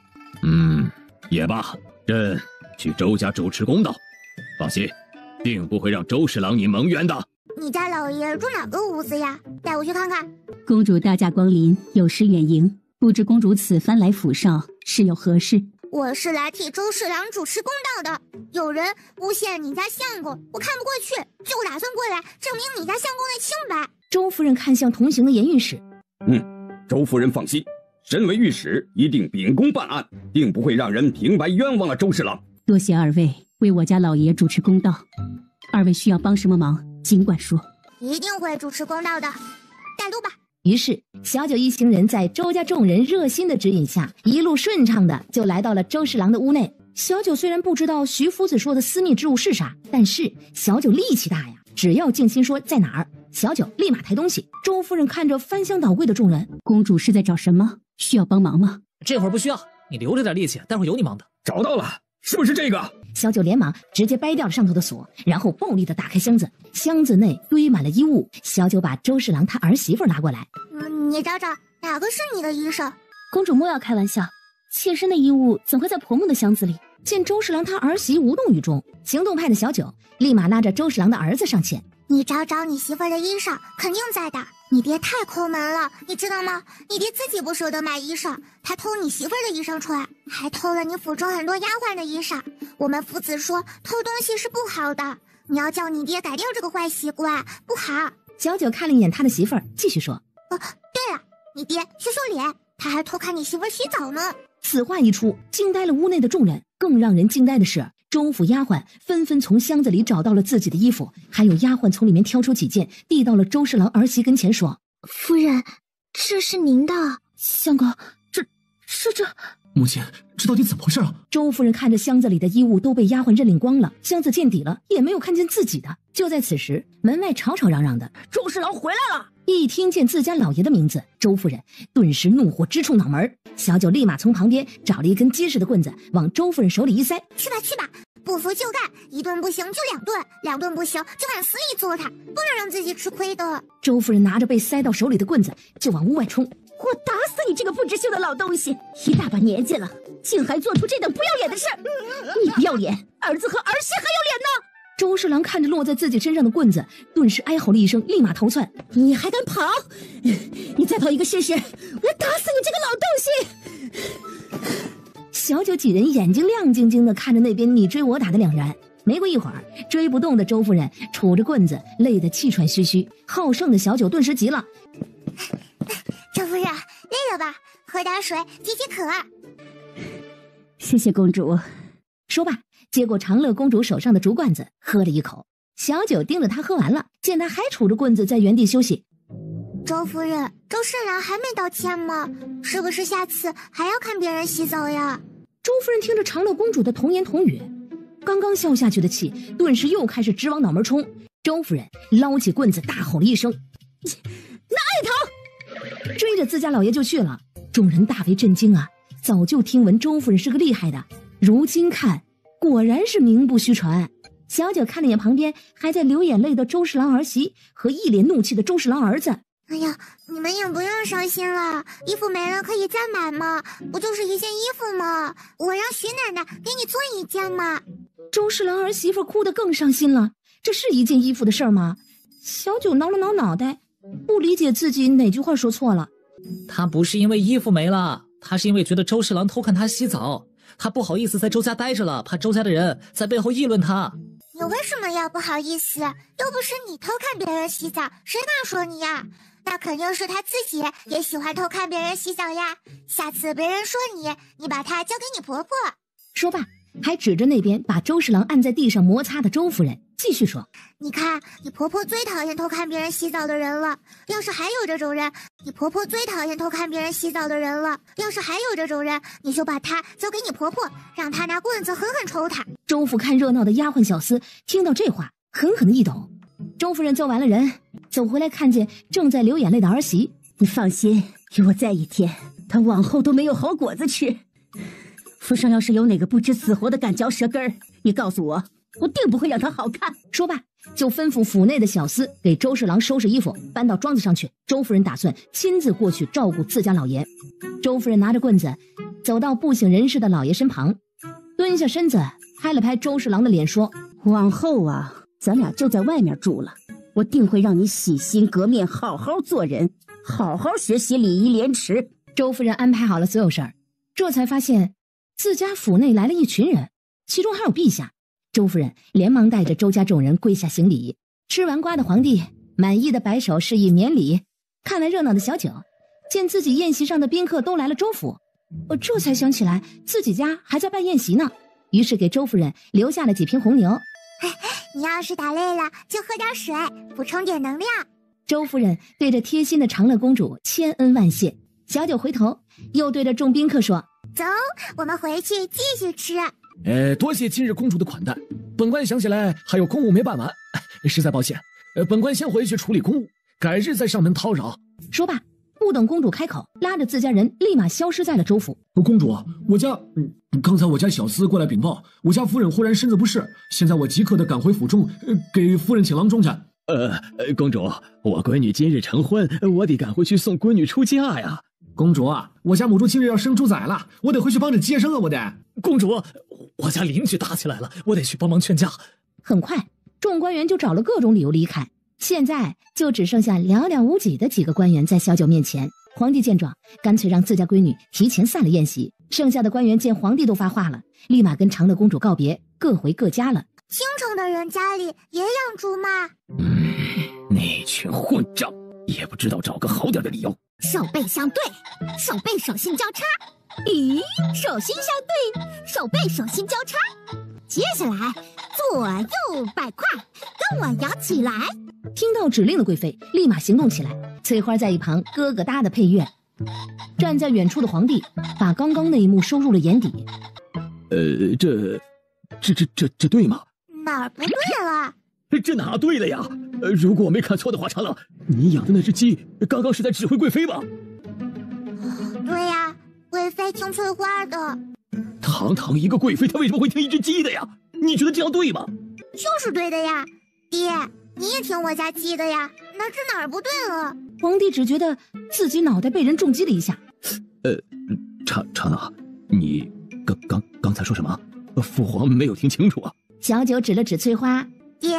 S21: 也罢，朕去周家主持公道。放心，定不会让周侍郎你蒙冤的。
S3: 你家老爷住哪个屋子呀？带我去看看。
S15: 公主大驾光临，有失远迎，不知公主此番来府上是有何事？
S3: 我是来替周侍郎主持公道的。有人诬陷你家相公，我看不过去，就打算过来证明你家相公的清白。
S4: 周夫人看向同行的严御史。
S8: 周夫人放心，身为御史，一定秉公办案，定不会让人平白冤枉了周侍郎。
S15: 多谢二位为我家老爷主持公道，二位需要帮什么忙，尽管说。
S3: 一定会主持公道的，带路吧。
S4: 于是小九一行人在周家众人热心的指引下，一路顺畅的就来到了周侍郎的屋内。小九虽然不知道徐夫子说的私密之物是啥，但是小九力气大呀，只要静心说在哪儿，小九立马抬东西。周夫人看着翻箱倒柜的众人，
S15: 公主是在找什么？需要帮忙吗？
S16: 这会儿不需要，你留着点力气，待会儿有你忙的。
S8: 找到了，是不是这个？
S4: 小九连忙直接掰掉了上头的锁，然后暴力的打开箱子，箱子内堆满了衣物。小九把周侍郎他儿媳妇拉过来，
S3: 你找找哪个是你的衣裳？
S22: 公主莫要开玩笑，妾身的衣物怎会在婆母的箱子里？
S4: 见周侍郎他儿媳无动于衷，行动派的小九立马拉着周侍郎的儿子上前，
S3: 你找找你媳妇儿的衣裳，肯定在的。你爹太抠门了，你知道吗？你爹自己不舍得买衣裳，他偷你媳妇儿的衣裳穿，还偷了你府中很多丫鬟的衣裳。我们夫子说偷东西是不好的，你要叫你爹改掉这个坏习惯，不好。
S4: 小九看了一眼他的媳妇儿，继续说：
S3: 对了，你爹去收敛，他还偷看你媳妇儿洗澡呢。
S4: 此话一出，惊呆了屋内的众人。更让人惊呆的是，周府丫鬟纷纷从箱子里找到了自己的衣服，还有丫鬟从里面挑出几件，递到了周侍郎儿媳跟前，说：
S11: 夫人，这是您的。
S22: 相公，这
S6: 母亲，这到底怎么回事啊？
S4: 周夫人看着箱子里的衣物都被丫鬟认领光了，箱子见底了，也没有看见自己的。就在此时，门外吵吵嚷嚷的，
S15: 周侍郎回来了。
S4: 一听见自家老爷的名字，周夫人顿时怒火直冲脑门。小九立马从旁边找了一根结实的棍子，往周夫人手里一塞：
S3: 去吧去吧，不服就干，一顿不行就2顿，2顿不行就往死里揍他，不能让自己吃亏的。
S4: 周夫人拿着被塞到手里的棍子就往屋外冲。
S15: 我打死你这个不知羞的老东西！一大把年纪了，竟还做出这等不要脸的事！你不要脸，儿子和儿媳还要脸呢！
S4: 周侍郎看着落在自己身上的棍子，顿时哀吼了一声，立马逃窜。
S15: 你还敢跑？你再跑一个试试！我要打死你这个老东西！
S4: 小九几人眼睛亮晶晶的看着那边你追我打的两人。没过一会儿，追不动的周夫人杵着棍子，累得气喘吁吁。好胜的小九顿时急了：
S3: 周夫人，累了吧？喝点水解解渴。
S15: 谢谢公主。
S4: 说罢，接过长乐公主手上的竹罐子，喝了一口。小九盯着他喝完了，见他还杵着棍子在原地休息。
S3: 周夫人，周侍郎还没道歉吗？是不是下次还要看别人洗澡呀？
S4: 周夫人听着长乐公主的童言童语，刚刚消下去的气顿时又开始直往脑门冲。周夫人捞起棍子大吼了一声：
S15: 哪里逃！
S4: 追着自家老爷就去了。众人大为震惊啊，早就听闻周夫人是个厉害的，如今看果然是名不虚传。小九看了眼旁边还在流眼泪的周侍郎儿媳和一脸怒气的周侍郎儿子，
S3: 哎呀，你们也不用伤心了，衣服没了可以再买嘛，不就是一件衣服吗？我让徐奶奶给你做一件嘛。
S4: 周侍郎儿媳妇哭得更伤心了，这是一件衣服的事儿吗？小九挠了挠脑袋，不理解自己哪句话说错了。
S16: 他不是因为衣服没了，他是因为觉得周侍郎偷看他洗澡，他不好意思在周家待着了，怕周家的人在背后议论他。
S3: 你为什么要不好意思？又不是你偷看别人洗澡，谁敢说你呀？那肯定是他自己也喜欢偷看别人洗澡呀。下次别人说你，你把他交给你婆婆。
S4: 说罢，还指着那边把周侍郎按在地上摩擦的周夫人，继续说：
S3: 你看，你婆婆最讨厌偷看别人洗澡的人了。要是还有这种人，你婆婆最讨厌偷看别人洗澡的人了。要是还有这种人，你就把她交给你婆婆，让她拿棍子狠狠抽她。
S4: 周府看热闹的丫鬟小厮听到这话，狠狠的一抖。周夫人揍完了人，走回来看见正在流眼泪的儿媳，
S15: 你放心，有我在一天，她往后都没有好果子吃。府上要是有哪个不知死活的敢嚼舌根儿，你告诉我，我定不会让他好看。
S4: 说罢，就吩咐府内的小厮给周侍郎收拾衣服，搬到庄子上去。周夫人打算亲自过去照顾自家老爷。周夫人拿着棍子，走到不省人事的老爷身旁，蹲下身子，拍了拍周侍郎的脸，说：
S15: 往后啊，咱俩就在外面住了，我定会让你洗心革面，好好做人，好好学习礼仪廉耻。
S4: 周夫人安排好了所有事儿，这才发现自家府内来了一群人，其中还有陛下。周夫人连忙带着周家众人跪下行礼。吃完瓜的皇帝满意的摆手示意免礼。看来热闹的小九见自己宴席上的宾客都来了周府，这才想起来自己家还在办宴席呢，于是给周夫人留下了几瓶红牛。
S3: 你要是打累了就喝点水，补充点能量。
S4: 周夫人对着贴心的长乐公主千恩万谢。小九回头又对着众宾客说：“
S3: 走，我们回去继续吃。”
S6: 多谢今日公主的款待，本官想起来还有公务没办完，实在抱歉。本官先回去处理公务，改日再上门叨扰。
S4: 说罢，不等公主开口，拉着自家人立马消失在了周府。
S6: 公主，刚才我家小厮过来禀报，我家夫人忽然身子不适，现在我即刻的赶回府中，给夫人请郎中去。
S21: 公主，我闺女今日成婚，我得赶回去送闺女出嫁呀。
S6: 公主啊，我家母猪今日要生猪仔了，我得回去帮着接生啊，我得。
S12: 公主，我家邻居打起来了，我得去帮忙劝架。
S4: 很快，众官员就找了各种理由离开。现在就只剩下寥寥无几的几个官员在小九面前。皇帝见状，干脆让自家闺女提前散了宴席。剩下的官员见皇帝都发话了，立马跟长乐公主告别，各回各家了。
S3: 京城的人家里也养猪吗？
S21: 那群混账，也不知道找个好点的理由。
S3: 手背相对，手背手心交叉。咦，手心相对，手背手心交叉。接下来左右摆胯，跟我摇起来。
S4: 听到指令的贵妃立马行动起来，翠花在一旁咯咯哒的配乐。站在远处的皇帝把刚刚那一幕收入了眼底。
S21: 这对吗？
S3: 哪儿不对了？
S21: 这哪对了呀？如果我没看错的话，长乐，你养的那只鸡刚刚是在指挥贵妃吧？
S3: 对呀，贵妃听翠花的。
S21: 堂堂一个贵妃，她为什么会听一只鸡的呀？你觉得这样对吗？
S3: 就是对的呀，爹，你也听我家鸡的呀，那这哪儿不对了？
S4: 皇帝只觉得自己脑袋被人重击了一下。
S21: 长乐，你刚才说什么？父皇没有听清楚啊。
S4: 小九指了指翠花，
S3: 爹，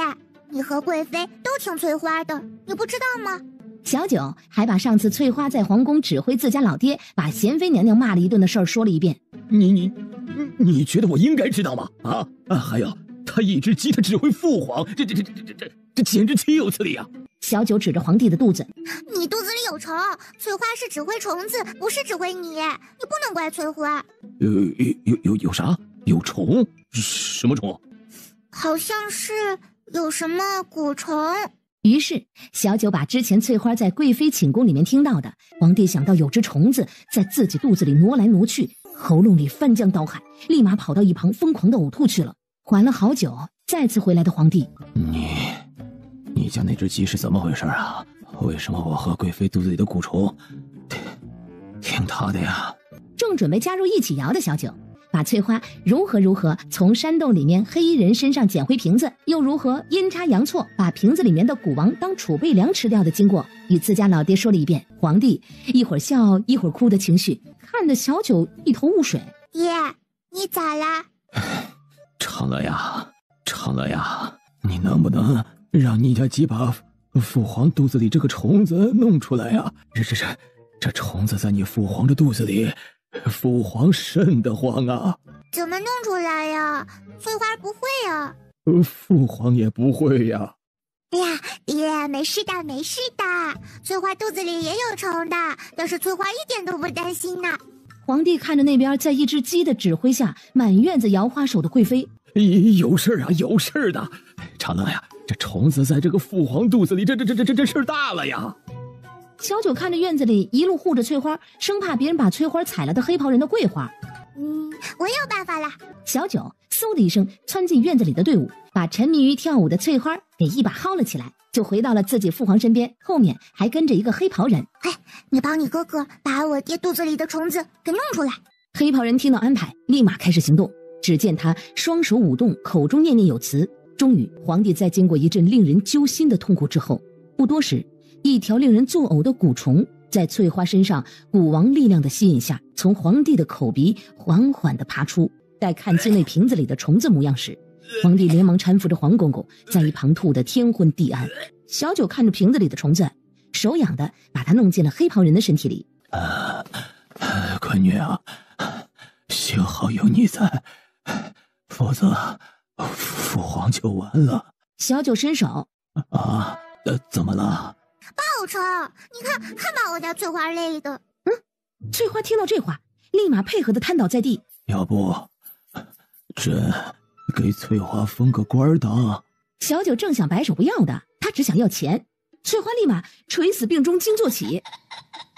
S3: 你和贵妃都听翠花的，你不知道吗？
S4: 小九还把上次翠花在皇宫指挥自家老爹把贤妃娘娘骂了一顿的事儿说了一遍。
S21: 你觉得我应该知道吗？还有，他一只鸡，他指挥父皇，这简直岂有此理啊！
S4: 小九指着皇帝的肚子，
S3: 你肚子里有虫，翠花是指挥虫子，不是指挥你，你不能怪翠花。
S21: 有啥？有虫？什么虫？
S3: 好像是有什么蛊虫。
S4: 于是小九把之前翠花在贵妃寝宫里面听到的，皇帝想到有只虫子在自己肚子里挪来挪去，喉咙里翻江倒海，立马跑到一旁疯狂的呕吐去了。缓了好久，再次回来的皇帝，
S21: 你家那只鸡是怎么回事啊？为什么我和贵妃肚子里的蛊虫听他的呀？
S4: 正准备加入一起摇的小九，把翠花如何从山洞里面黑衣人身上捡回瓶子，又如何阴差阳错把瓶子里面的蛊王当储备粮吃掉的经过，与自家老爹说了一遍。皇帝一会儿笑一会儿哭的情绪，看得小九一头雾水。
S3: 爹，你咋啦？
S21: 长乐呀，你能不能让你家鸡把父皇肚子里这个虫子弄出来呀？这虫子在你父皇的肚子里，父皇瘆得慌啊！
S3: 怎么弄出来呀？翠花不会呀。
S21: 父皇也不会呀。
S3: 哎呀，爹，没事的，翠花肚子里也有虫的，但是翠花一点都不担心呢。
S4: 皇帝看着那边在一只鸡的指挥下满院子摇花手的贵妃，
S21: 有事儿啊，有事儿的。长乐呀，这虫子在这个父皇肚子里，这事儿大了呀！
S4: 小九看着院子里一路护着翠花，生怕别人把翠花踩了的黑袍人的桂花。
S3: 我有办法了。
S4: 小九嗖的一声窜进院子里的队伍，把沉迷于跳舞的翠花给一把薅了起来，就回到了自己父皇身边，后面还跟着一个黑袍人。
S3: 你帮你哥哥把我爹肚子里的虫子给弄出来。
S4: 黑袍人听到安排，立马开始行动。只见他双手舞动，口中念念有词。终于，皇帝在经过一阵令人揪心的痛苦之后，不多时，一条令人作呕的蛊虫在翠花身上蛊王力量的吸引下，从皇帝的口鼻缓缓地爬出。待看清那瓶子里的虫子模样时，皇帝连忙搀扶着黄公公，在一旁吐得天昏地暗。小九看着瓶子里的虫子，手痒的把它弄进了黑袍人的身体里。
S21: 闺女啊，幸好有你在，否则父皇就完了。
S4: 小九伸手，
S21: 怎么了？
S3: 报仇！你看把我家翠花累的。
S4: 翠花听到这话，立马配合的瘫倒在地。
S21: 要不，朕给翠花封个官当。
S4: 小九正想摆手不要的，他只想要钱。翠花立马垂死病中惊坐起。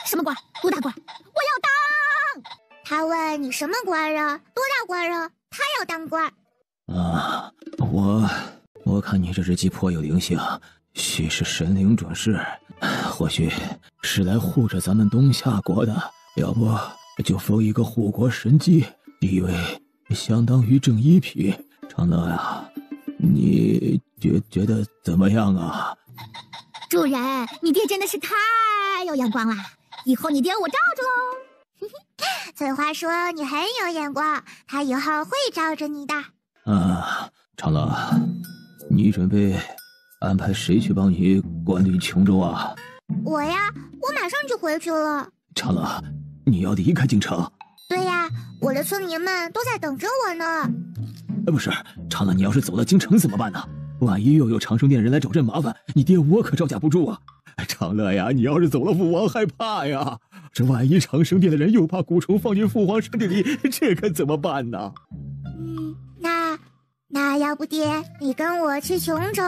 S3: 什么官？多大官？我要当！他问你什么官啊？多大官啊？他要当官。
S21: 啊，我看你这只鸡颇有灵性，许是神灵转世，或许是来护着咱们东夏国的，要不就封一个护国神鸡，地位相当于正一品。长乐呀，你觉得怎么样啊？
S3: 主人，你爹真的是太有眼光了，以后你爹我罩着喽。翠花说你很有眼光，他以后会罩着你的。
S21: 啊，长乐，你准备安排谁去帮你管理琼州啊？
S3: 我呀，我马上就回去了。
S21: 长乐，你要离开京城？
S3: 对呀，我的村民们都在等着我呢。
S21: 不是，长乐，你要是走到京城怎么办呢？万一又有长生殿人来找朕麻烦，你爹我可招架不住啊！长乐呀，你要是走了，父王害怕呀。这万一长生殿的人又把蛊虫放进父皇身体里，这可怎么办呢？
S3: 那要不爹，你跟我去琼州？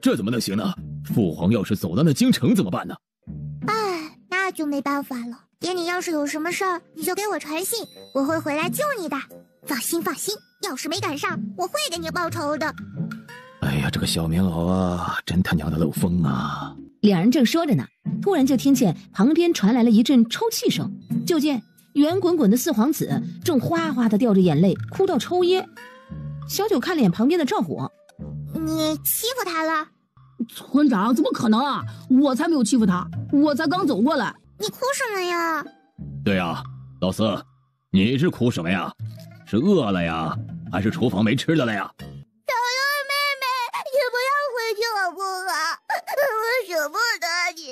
S21: 这怎么能行呢？父皇要是走到那京城怎么办呢？
S3: 哎，那就没办法了。爹，你要是有什么事儿，你就给我传信，我会回来救你的。放心，要是没赶上，我会给你报仇的。
S21: 哎呀，这个小棉袄啊，真他娘的漏风啊！
S4: 两人正说着呢，突然就听见旁边传来了一阵抽泣声，就见圆滚滚的四皇子正哗哗的掉着眼泪，哭到抽噎。小九看了眼旁边的赵虎，
S3: 你欺负他了？
S15: 村长，怎么可能啊？我才没有欺负他，我才刚走过来。
S3: 你哭什么呀？
S21: 对呀，老四，你是哭什么呀？是饿了呀，还是厨房没吃的了呀？
S3: 长乐妹妹，你不要回去好不好？我舍不得你。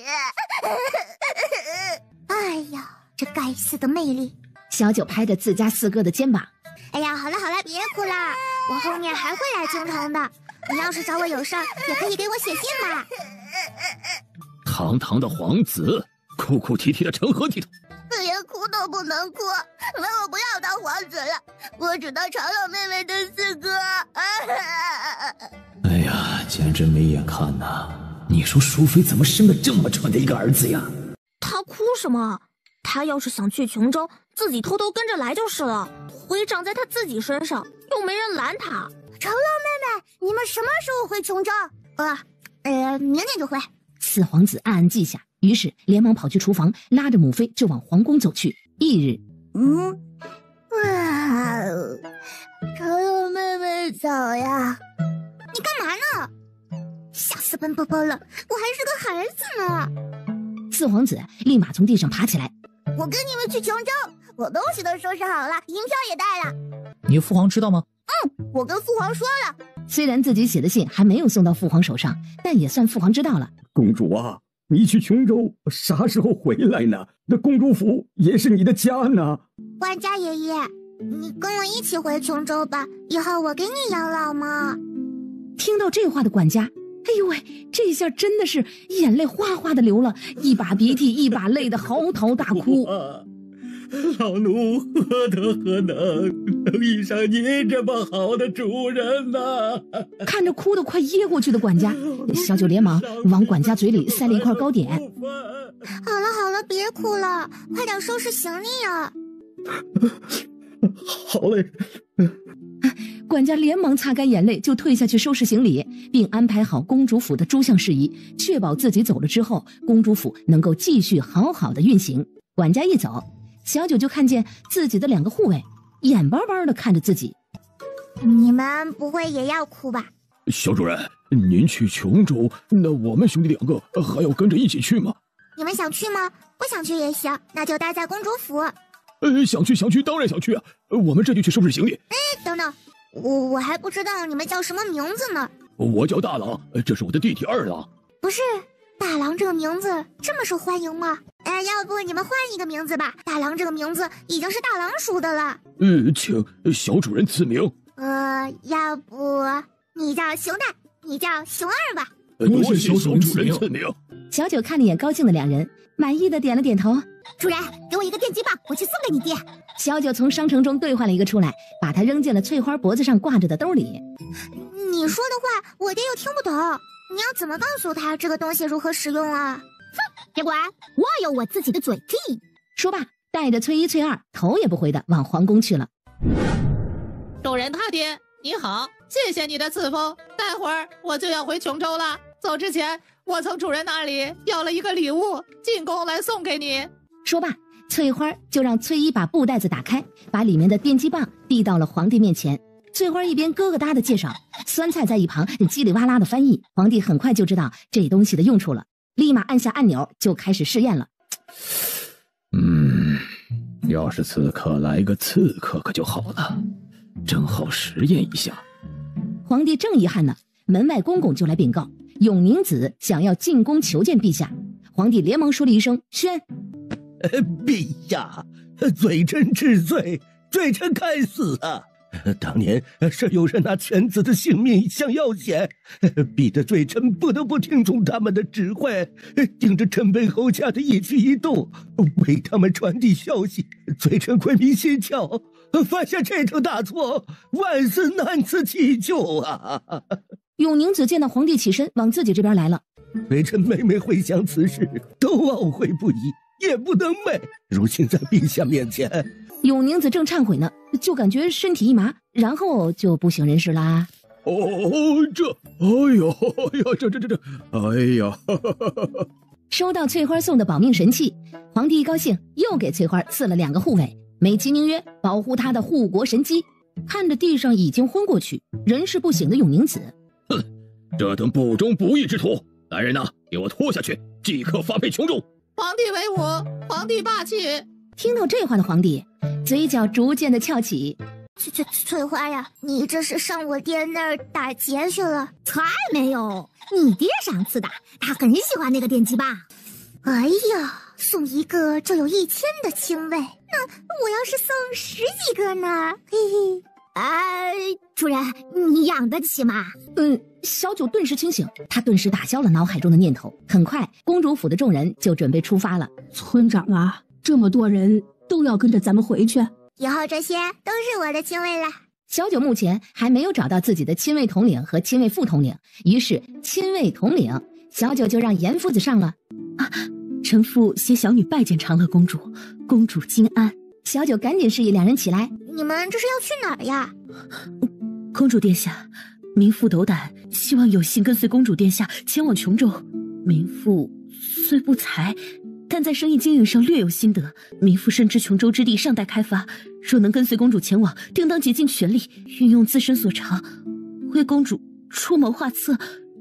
S3: 哎呀，这该死的魅力！
S4: 小九拍着自家四哥的肩膀。
S3: 哎呀，好了，别哭啦，我后面还会来京城的。你要是找我有事儿，也可以给我写信嘛。
S21: 堂堂的皇子，哭哭啼啼的成何体统？
S3: 连哭都不能哭，那我不要当皇子了，我只当长乐妹妹的四哥。
S21: 哎呀，简直没眼看呐！你说淑妃怎么生了这么蠢的一个儿子呀？
S11: 他哭什么？他要是想去琼州，自己偷偷跟着来就是了。腿长在他自己身上，又没人拦他。
S3: 长乐妹妹，你们什么时候回琼州？明天就回。
S4: 四皇子暗暗记下，于是连忙跑去厨房，拉着母妃就往皇宫走去。翌日，
S3: 长乐妹妹早呀！你干嘛呢？吓死笨伯伯了，我还是个孩子呢。
S4: 四皇子立马从地上爬起来，
S3: 我跟你们去琼州，我东西都收拾好了，银票也带了。
S16: 你父皇知道吗？
S3: 我跟父皇说了。
S4: 虽然自己写的信还没有送到父皇手上，但也算父皇知道了。
S8: 公主啊，你去琼州啥时候回来呢？那公主府也是你的家呢。
S3: 管家爷爷，你跟我一起回琼州吧，以后我给你养老嘛。
S4: 听到这话的管家，哎呦喂，这下真的是眼泪哗哗的流了，一把鼻涕一把泪的嚎啕大哭。
S7: 老奴何德何能遇上您这么好的主人呢？
S4: 看着哭得快噎过去的管家，小九连忙往管家嘴里塞了一块糕点。
S3: 好了，别哭了，快点收拾行李呀。
S8: 好嘞。
S4: 管家连忙擦干眼泪，就退下去收拾行李，并安排好公主府的诸项事宜，确保自己走了之后，公主府能够继续好好的运行。管家一走，小九就看见自己的两个护卫眼巴巴的看着自己。
S3: 你们不会也要哭吧？
S21: 小主人，您去琼州，那我们兄弟两个还要跟着一起去吗？
S3: 你们想去吗？不想去也行，那就待在公主府。
S21: 想去，当然想去啊！我们这就去收拾行李。
S3: 等等，我还不知道你们叫什么名字呢。
S21: 我叫大郎，这是我的弟弟二郎。
S3: 不是，大郎这个名字这么受欢迎吗？要不你们换一个名字吧，大郎这个名字已经是大郎叔的了。
S21: 请小主人赐名。
S3: 要不你叫熊大，你叫熊二吧。
S21: 多谢小主人赐名。
S4: 小九看了眼高兴的两人，满意的点了点头。
S3: 主人，给我一个电击棒，我去送给你爹。
S4: 小九从商城中兑换了一个出来，把它扔进了翠花脖子上挂着的兜里。
S3: 你说的话我爹又听不懂，你要怎么告诉他这个东西如何使用啊？
S14: 哼，别管，我有我自己的嘴替。
S4: 说罢，带着崔一、崔二头也不回的往皇宫去了。
S19: 主人他爹，你好，谢谢你的赐封，待会儿我就要回琼州了。走之前，我从主人那里要了一个礼物，进宫来送给你。
S4: 说罢，翠花就让崔一把布袋子打开，把里面的电击棒递到了皇帝面前。翠花一边咯咯哒的介绍，酸菜在一旁叽里哇啦的翻译。皇帝很快就知道这东西的用处了，立马按下按钮就开始试验了。
S21: 要是此刻来个刺客可就好了，正好实验一下。
S4: 皇帝正遗憾呢，门外公公就来禀告，永宁子想要进宫求见陛下。皇帝连忙说了一声宣。
S13: 陛下，罪臣治罪，罪臣该死啊！当年是有人拿犬子的性命相要挟，逼得罪臣不得不听从他们的指挥，盯着陈北侯家的一举一动，为他们传递消息。罪臣鬼迷心窍，犯下这等大错，万死难辞其咎啊！
S4: 永宁子见到皇帝起身往自己这边来了，
S13: 罪臣每每回想此事，都懊悔不已，夜不能寐。如今在陛下面前，
S4: 永宁子正忏悔呢，就感觉身体一麻，然后就不省人事啦。
S21: 哎呀！
S4: 收到翠花送的保命神器，皇帝一高兴，又给翠花赐了2个护卫，美其名曰保护他的护国神机。看着地上已经昏过去、人事不省的永宁子，
S21: 哼，这等不忠不义之徒，来人呐，给我拖下去，即刻发配琼州。
S19: 皇帝威武，皇帝霸气。
S4: 听到这话的皇帝嘴角逐渐的翘起。
S3: 翠花呀，你这是上我爹那儿打劫去了？
S14: 才没有，你爹赏赐的，他很喜欢那个电击棒。
S3: 哎呀，送一个就有1000的亲卫，那我要是送10几个呢？嘿嘿。
S14: 主人，你养得起吗？
S4: 小九顿时清醒，他顿时打消了脑海中的念头。很快，公主府的众人就准备出发了。
S15: 村长啊，这么多人都要跟着咱们回去？
S3: 以后这些都是我的亲卫了。
S4: 小九目前还没有找到自己的亲卫统领和亲卫副统领，于是亲卫统领小九就让严夫子上了。
S22: 臣妇携小女拜见长乐公主，公主金安。
S4: 小九赶紧示意两人起来。
S3: 你们这是要去哪儿呀？
S22: 公主殿下，民妇斗胆，希望有幸跟随公主殿下前往琼州。民妇虽不才，但在生意经营上略有心得。民妇深知琼州之地尚待开发，若能跟随公主前往，定当竭尽全力，运用自身所长，为公主出谋划策，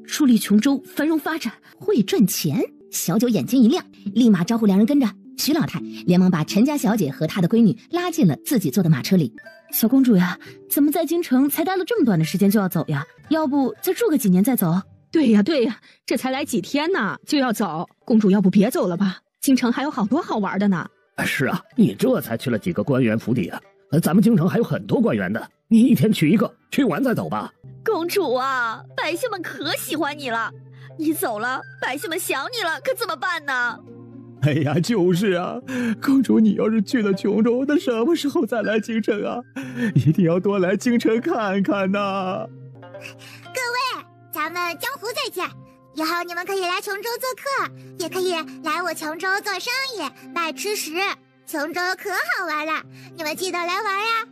S22: 助力琼州繁荣发展。
S4: 会赚钱？小九眼睛一亮，立马招呼两人跟着。徐老太连忙把陈家小姐和她的闺女拉进了自己坐的马车里。
S22: 小公主呀，怎么在京城才待了这么短的时间就要走呀？要不再住个几年再走？
S1: 对呀，这才来几天呢就要走，公主要不别走了吧？京城还有好多好玩的呢。
S7: 是啊，你这才去了几个官员府邸啊？咱们京城还有很多官员的，你一天去一个，去完再走吧。
S18: 公主啊，百姓们可喜欢你了，你走了，百姓们想你了，可怎么办呢？
S9: 哎呀，就是啊，公主，你要是去了琼州，那什么时候再来京城啊？一定要多来京城看看呐！
S3: 各位，咱们江湖再见。以后你们可以来琼州做客，也可以来我琼州做生意、卖吃食。琼州可好玩了，你们记得来玩呀！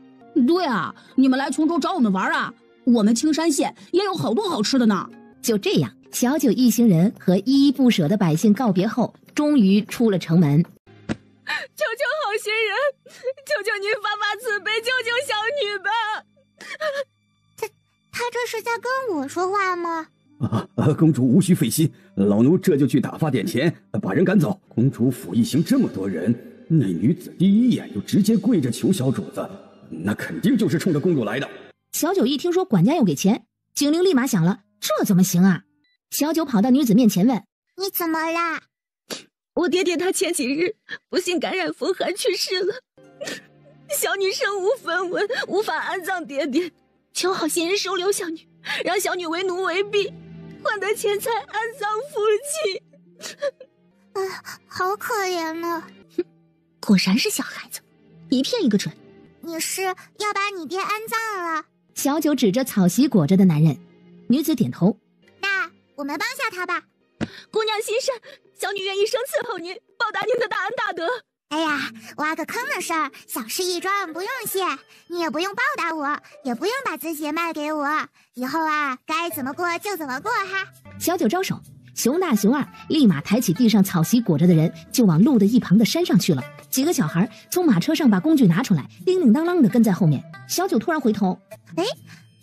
S15: 对啊，你们来琼州找我们玩啊！我们青山县也有好多好吃的呢。
S4: 就这样，小九一行人和依依不舍的百姓告别后，终于出了城门。
S1: 求求好心人，求求您发发慈悲，救救小女吧！
S3: 他这是在跟我说话吗？
S8: 公主无需费心，老奴这就去打发点钱，把人赶走。公主府一行这么多人，那女子第一眼就直接跪着求小主子，那肯定就是冲着公主来的。
S4: 小九一听说管家要给钱，警铃立马响了，这怎么行啊？小九跑到女子面前问：“
S3: 你怎么啦？”
S1: 我爹爹他前几日不幸感染风寒去世了，小女身无分文，无法安葬爹爹，求好心人收留小女，让小女为奴为婢，换得钱财安葬父亲。
S3: 好可怜呢。
S4: 果然是小孩子，一骗一个准。
S3: 你是要把你爹安葬了？
S4: 小九指着草席裹着的男人，女子点头。
S3: 那我们帮下他吧。
S1: 姑娘心善，小女愿一生伺候您，报答您的大恩大德。
S3: 哎呀，挖个坑的事儿，小事一桩，不用谢。你也不用报答我，也不用把自己卖给我。以后啊，该怎么过就怎么过哈。
S4: 小九招手，熊大熊二立马抬起地上草席裹着的人，就往路的一旁的山上去了。几个小孩从马车上把工具拿出来，叮叮当啷的跟在后面。小九突然回头，
S3: 哎，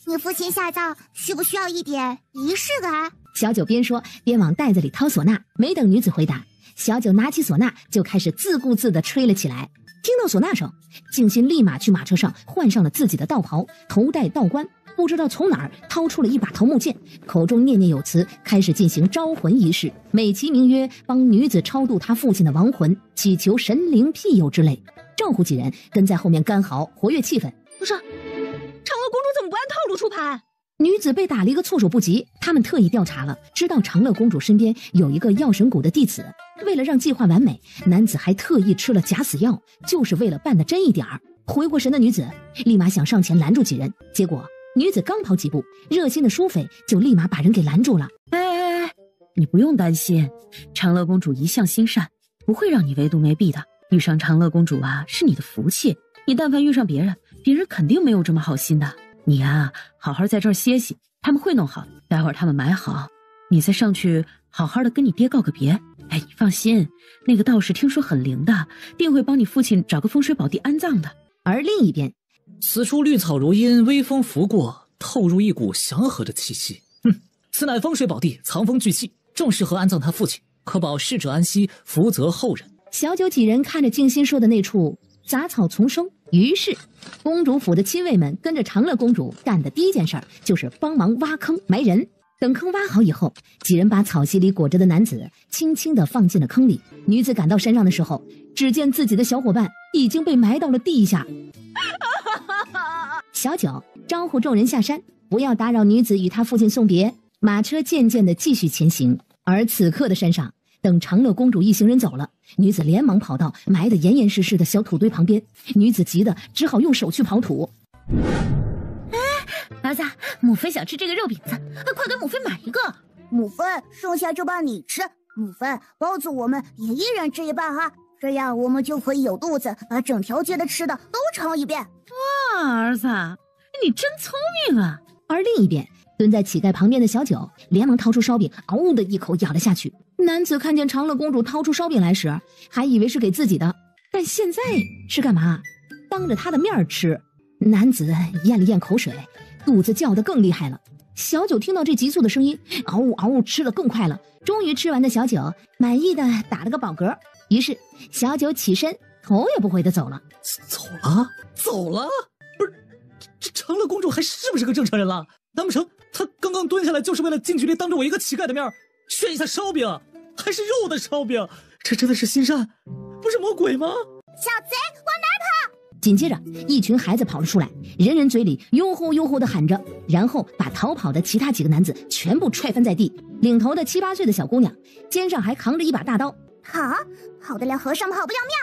S3: 你父亲下葬需不需要一点仪式感？
S4: 小九边说边往袋子里掏唢呐，没等女子回答，小九拿起唢呐就开始自顾自地吹了起来。听到唢呐声，静心立马去马车上换上了自己的道袍，头戴道冠，不知道从哪儿掏出了一把桃木剑，口中念念有词，开始进行招魂仪式，美其名曰帮女子超度她父亲的亡魂，祈求神灵庇佑之类。赵虎几人跟在后面干嚎，活跃气氛。
S1: 不是，长乐公主怎么不按套路出牌？
S4: 女子被打了一个措手不及，他们特意调查了，知道长乐公主身边有一个药神谷的弟子。为了让计划完美，男子还特意吃了假死药，就是为了办得真一点儿。回过神的女子立马想上前拦住几人，结果女子刚跑几步，热心的淑妃就立马把人给拦住了。
S22: 哎，你不用担心，长乐公主一向心善，不会让你唯独没弊的。遇上长乐公主啊，是你的福气。你但凡遇上别人，别人肯定没有这么好心的。你啊，好好在这儿歇息，他们会弄好的。待会儿他们埋好，你再上去好好的跟你爹告个别。哎，你放心，那个道士听说很灵的，定会帮你父亲找个风水宝地安葬的。
S4: 而另一边，
S16: 此处绿草如茵，微风拂过，透入一股祥和的气息。此乃风水宝地，藏风聚气，正适合安葬他父亲，可保逝者安息，福泽后人。
S4: 小九几人看着静心说的那处杂草丛生，于是公主府的亲卫们跟着长乐公主干的第一件事就是帮忙挖坑埋人。等坑挖好以后，几人把草席里裹着的男子轻轻地放进了坑里。女子赶到山上的时候，只见自己的小伙伴已经被埋到了地下。小九招呼众人下山，不要打扰女子与她父亲送别。马车渐渐地继续前行，而此刻的山上，等长乐公主一行人走了，女子连忙跑到埋得严严实实的小土堆旁边，女子急得只好用手去刨土。
S22: 儿子，母妃想吃这个肉饼子，快给母妃买一个。
S3: 母妃，剩下这半你吃。母妃，包子我们也一人吃一半哈，这样我们就可以有肚子，把整条街的吃的都尝一遍。
S22: 哇，儿子，你真聪明啊！
S4: 而另一边，蹲在乞丐旁边的小九连忙掏出烧饼，嗷的一口咬了下去。男子看见长乐公主掏出烧饼来时，还以为是给自己的，但现在是干嘛？当着他的面吃。男子咽了咽口水，肚子叫得更厉害了。小九听到这急促的声音，嗷呜嗷呜吃得更快了。终于吃完的小九满意的打了个饱嗝，于是小九起身，头也不回的走了。
S16: 走了？不是，这长乐公主还是不是个正常人了？难不成她刚刚蹲下来就是为了近距离当着我一个乞丐的面炫一下烧饼，还是肉的烧饼？这真的是心善，不是魔鬼吗？
S3: 小贼，往哪跑？
S4: 紧接着，一群孩子跑了出来，人人嘴里呦吼呦吼的喊着，然后把逃跑的其他几个男子全部踹翻在地。领头的7、8岁的小姑娘肩上还扛着一把大刀。
S3: 好得了和尚跑不了庙，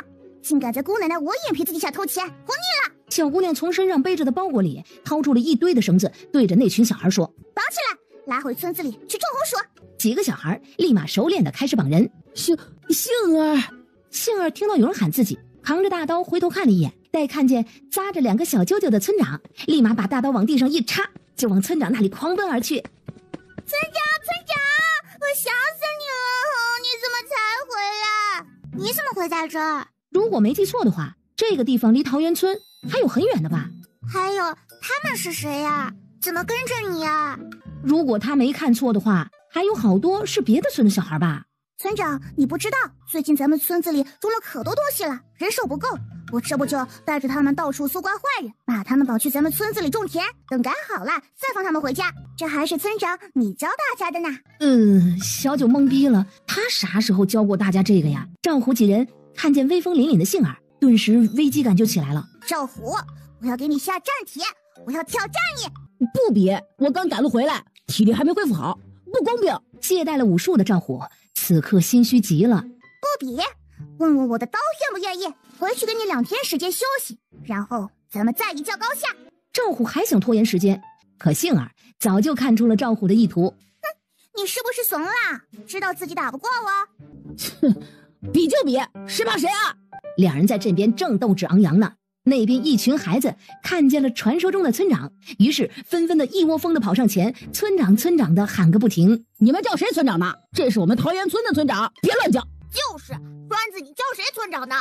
S3: 竟敢在姑奶奶我眼皮子底下偷钱，活腻了！
S4: 小姑娘从身上背着的包裹里掏出了一堆的绳子，对着那群小孩说：“
S3: 绑起来，拉回村子里去种红薯。”
S4: 几个小孩立马熟练的开始绑人。
S22: 杏
S4: 儿听到有人喊自己，扛着大刀回头看了一眼，待看见扎着2个小揪揪的村长，立马把大刀往地上一插，就往村长那里狂奔而去。
S3: 村长，我想死你了！你怎么才回来？你怎么会在这儿？
S4: 如果没记错的话，这个地方离桃源村还有很远的吧？
S3: 还有，他们是谁呀？怎么跟着你呀？
S4: 如果他没看错的话，还有好多是别的村的小孩吧？
S3: 村长，你不知道，最近咱们村子里种了可多东西了，人手不够。我这不就带着他们到处搜刮坏人，把他们保去咱们村子里种田，等赶好了再放他们回家。这还是村长你教大家的呢。
S4: 小九懵逼了，他啥时候教过大家这个呀？赵虎几人看见威风凛凛的杏儿，顿时危机感就起来了。
S3: 赵虎，我要给你下战帖，我要挑战你！
S22: 不比，我刚赶路回来，体力还没恢复好，不公平！
S4: 懈怠了武术的赵虎此刻心虚极了。
S3: 不比，问问我的刀愿不愿意？回去给你2天时间休息，然后咱们再一较高下。
S4: 赵虎还想拖延时间，可杏儿早就看出了赵虎的意图。
S3: 你是不是怂了？知道自己打不过我？
S15: 哼，比就比，谁怕谁啊！
S4: 两人在这边正斗志昂扬呢，那边一群孩子看见了传说中的村长，于是纷纷的一窝蜂的跑上前，村长村长的喊个不停。
S15: 你们叫谁村长呢？这是我们桃源村的村长，别乱叫。
S11: 就是栓子，你叫谁村长呢？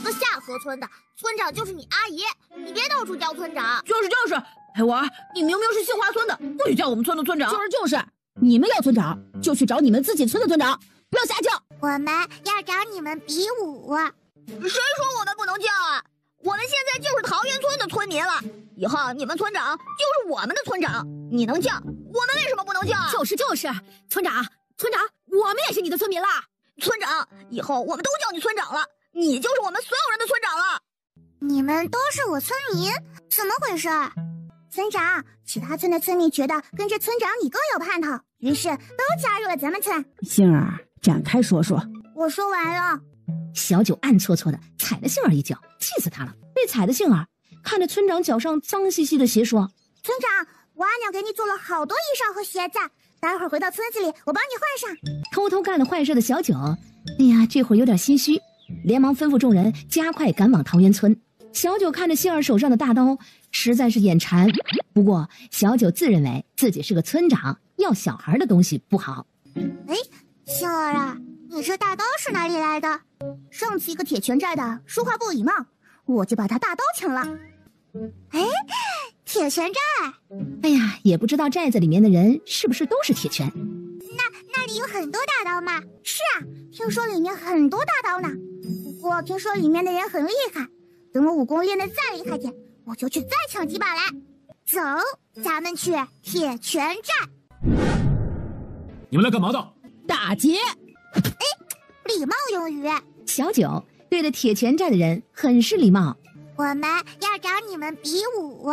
S11: 那下河村的村长就是你阿姨，你别到处叫村长。
S22: 就是，黑娃，你明明是杏花村的，不许叫我们村的村长。
S15: 就是，你们要村长就去找你们自己村的村长，不要瞎叫。
S3: 我们要找你们比武。
S11: 谁说我们不能叫啊？我们现在就是桃源村的村民了，以后你们村长就是我们的村长，你能叫，我们为什么不能叫？
S14: 就是，村长，我们也是你的村民啦。
S11: 村长，以后我们都叫你村长了，你就是我们所有人的村长了。
S3: 你们都是我村民，怎么回事？村长，其他村的村民觉得跟着村长你更有盼头，于是都加入了咱们村。
S15: 杏儿，展开说说。
S3: 我说完了。
S4: 小九暗搓搓的踩了杏儿一脚，气死他了。被踩的杏儿看着村长脚上脏兮兮的鞋说：“
S3: 村长，我阿娘给你做了好多衣裳和鞋子，待会儿回到村子里，我帮你换上。”
S4: 偷偷干了坏事的小九，哎呀，这会儿有点心虚，连忙吩咐众人加快赶往桃源村。小九看着杏儿手上的大刀，实在是眼馋。不过小九自认为自己是个村长，要小孩的东西不好。
S3: 哎，杏儿啊，你这大刀是哪里来的？上次一个铁拳寨的说话不礼貌，我就把他大刀抢了。哎，铁拳寨，
S4: 哎呀，也不知道寨子里面的人是不是都是铁拳。
S3: 那里有很多大刀吗？是啊，听说里面很多大刀呢。不过听说里面的人很厉害，等我武功练得再厉害点，我就去再抢几把来。走，咱们去铁拳寨。
S6: 你们来干嘛的？
S15: 打劫。
S3: 哎，礼貌用语。
S4: 小九对着铁拳寨的人很是礼貌。
S3: 我们要找你们比武。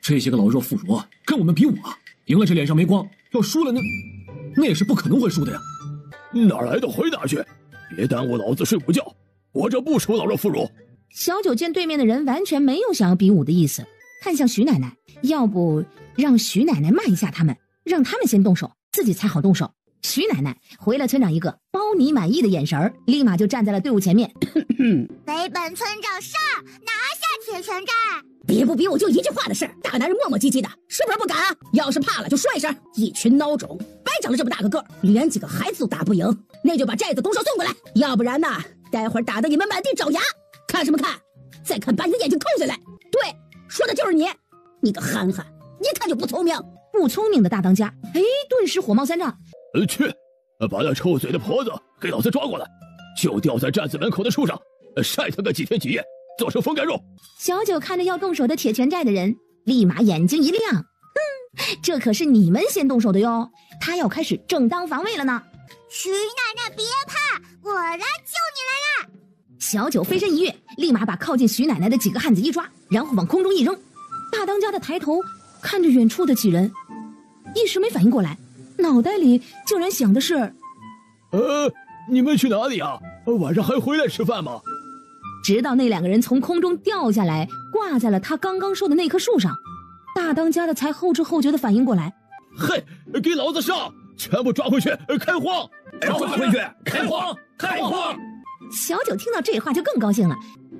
S6: 这些个老弱妇孺跟我们比武啊？赢了这脸上没光，要输了那也是不可能会输的呀。
S9: 哪来的回答去？别耽误老子睡午觉，我这不属老弱妇孺。
S4: 小九见对面的人完全没有想要比武的意思，看向徐奶奶，要不让徐奶奶骂一下他们，让他们先动手，自己才好动手。徐奶奶回了村长一个包你满意的眼神，立马就站在了队伍前面。
S3: 北本村长上，拿下铁拳寨。
S15: 比不比武就一句话的事，大男人磨磨唧唧的，是不是不敢啊？要是怕了就说一声。一群孬种，白长了这么大个个，连几个孩子都打不赢，那就把寨子东西送过来，要不然呢，待会儿打得你们满地找牙。看什么看？再看把你的眼睛抠下来。对，说的就是你，你个憨憨，一看就不聪明。
S4: 不聪明的大当家，哎，顿时火冒三丈。
S9: 去，把那臭嘴的婆子给老子抓过来，就吊在寨子门口的树上，晒他个几天几夜，做成风干肉。
S4: 小九看着要动手的铁拳寨的人，立马眼睛一亮，这可是你们先动手的哟，他要开始正当防卫了呢。
S3: 徐奶奶别怕，我来救你来了。
S4: 小九飞身一跃，立马把靠近徐奶奶的几个汉子一抓，然后往空中一扔。大当家的抬头看着远处的几人，一时没反应过来，脑袋里竟然想的是
S9: 你们去哪里啊？晚上还回来吃饭吗？
S4: 直到那两个人从空中掉下来，挂在了他刚刚说的那棵树上，大当家的才后知后觉的反应过来。
S9: 嘿，给老子上！全部抓回去开荒！抓回去开荒！开荒！
S4: 小九听到这话就更高兴了。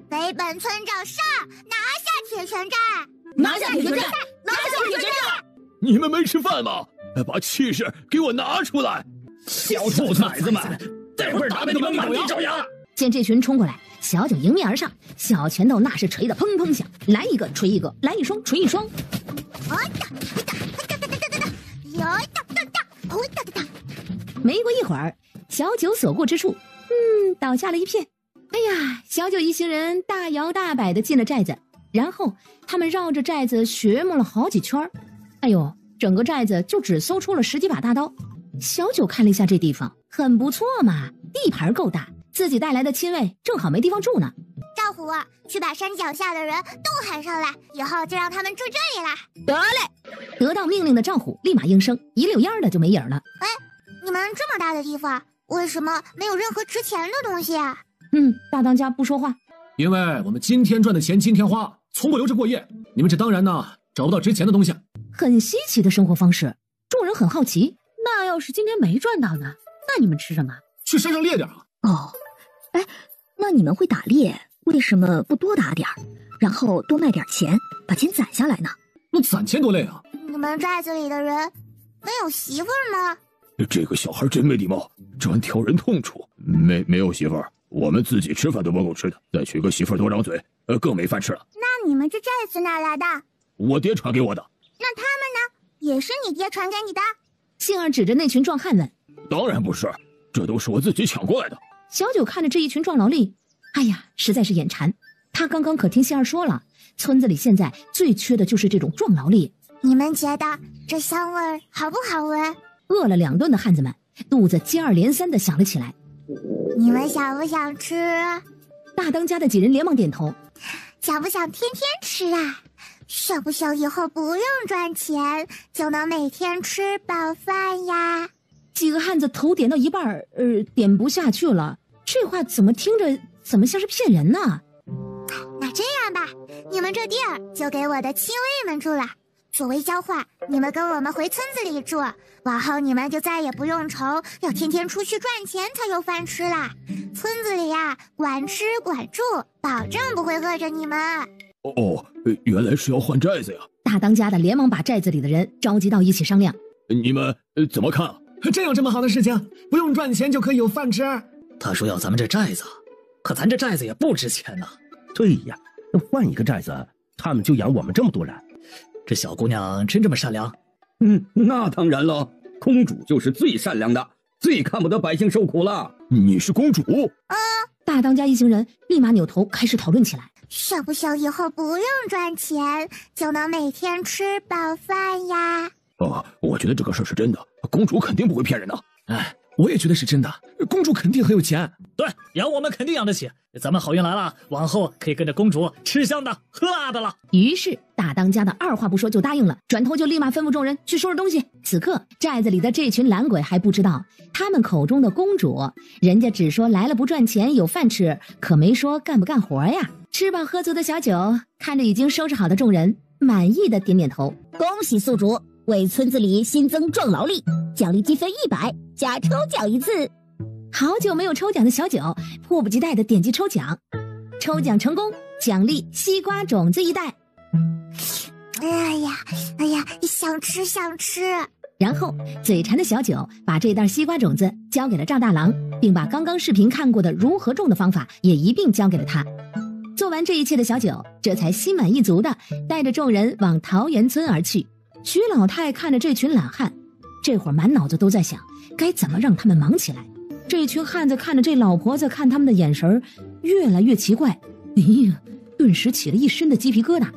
S3: 北本村长上，拿下铁拳寨！
S15: 拿下铁拳寨！拿下铁拳寨！
S9: 你们没吃饭吗？把气势给我拿出来！小兔崽子们，待会儿打得你们满地找牙！
S4: 见这群冲过来，小九迎面而上，小拳头那是捶得砰砰响，来一个捶一个，来一双捶一双。没过一会儿，小九所过之处，倒下了一片。哎呀，小九一行人大摇大摆地进了寨子，然后他们绕着寨子寻摸了好几圈。哎呦，整个寨子就只搜出了10几把大刀。小九看了一下这地方，很不错嘛，地盘够大，自己带来的亲卫正好没地方住呢。
S3: 赵虎，去把山脚下的人都喊上来，以后就让他们住这里啦。
S15: 得嘞。
S4: 得到命令的赵虎立马应声，一溜烟的就没影了。
S3: 哎，你们这么大的地方，为什么没有任何值钱的东西啊？
S4: 大当家不说话。
S6: 因为我们今天赚的钱今天花，从不留着过夜。你们这当然呢找不到值钱的东西。
S4: 很稀奇的生活方式，众人很好奇，
S22: 那要是今天没赚到呢？那你们吃什么？
S6: 去山上猎点啊。
S18: 哦，哎，那你们会打猎，为什么不多打点儿，然后多卖点钱，把钱攒下来呢？
S6: 那攒钱多累啊！
S3: 你们寨子里的人没有媳妇儿吗？
S21: 这个小孩真没礼貌，专挑人痛处。没有媳妇儿，我们自己吃饭都不够吃的，再娶个媳妇儿多张嘴，更没饭吃了。
S3: 那你们这寨子哪来的？
S21: 我爹传给我的。
S3: 那他们呢？也是你爹传给你的？
S4: 杏儿指着那群壮汉问。
S21: 当然不是，这都是我自己抢过来的。
S4: 小九看着这一群壮劳力，哎呀，实在是眼馋。他刚刚可听杏儿说了，村子里现在最缺的就是这种壮劳力。
S3: 你们觉得这香味儿好不好闻？
S4: 饿了2顿的汉子们肚子接二连三地响了起来。
S3: 你们想不想吃？
S4: 大当家的几人连忙点头。
S3: 想不想天天吃啊？想不想以后不用赚钱就能每天吃饱饭呀？
S4: 几个汉子头点到一半，点不下去了。这话怎么听着怎么像是骗人呢？
S3: 那这样吧，你们这地儿就给我的亲卫们住了。作为交换，你们跟我们回村子里住，往后你们就再也不用愁要天天出去赚钱才有饭吃啦。村子里呀，管吃管住，保证不会饿着你们。
S21: 哦，原来是要换寨子呀！
S4: 大当家的连忙把寨子里的人召集到一起商量。
S21: 你们怎么看啊？
S12: 真有这么好的事情？不用赚钱就可以有饭吃？
S16: 他说要咱们这寨子，可咱这寨子也不值钱呐。
S13: 对呀，换一个寨子，他们就养我们这么多人。
S16: 这小姑娘真这么善良？
S8: 那当然了，公主就是最善良的，最看不得百姓受苦了。
S21: 你是公主？
S4: 大当家一行人立马扭头开始讨论起来。
S3: 想不想以后不用赚钱就能每天吃饱饭呀？
S21: 我觉得这个事是真的，公主肯定不会骗人的。
S6: 哎，我也觉得是真的，公主肯定很有钱。
S16: 对，养我们肯定养得起。咱们好运来了，往后可以跟着公主吃香的喝辣的了。
S4: 于是大当家的二话不说就答应了，转头就立马吩咐众人去收拾东西。此刻寨子里的这群懒鬼还不知道，他们口中的公主，人家只说来了不赚钱有饭吃，可没说干不干活呀。吃饱喝足的小九看着已经收拾好的众人，满意的点点头。
S15: 恭喜宿主为村子里新增壮劳力，奖励积分100，加抽奖1次。
S4: 好久没有抽奖的小九迫不及待地点击抽奖，抽奖成功，奖励西瓜种子1袋。
S3: 哎呀，想吃。
S4: 然后嘴馋的小九把这袋西瓜种子交给了赵大郎，并把刚刚视频看过的如何种的方法也一并交给了他。做完这一切的小九这才心满意足地带着众人往桃源村而去。徐老太看着这群懒汉，这会儿满脑子都在想该怎么让他们忙起来。这群汉子看着这老婆子看他们的眼神越来越奇怪，哎呀，顿时起了一身的鸡皮疙瘩。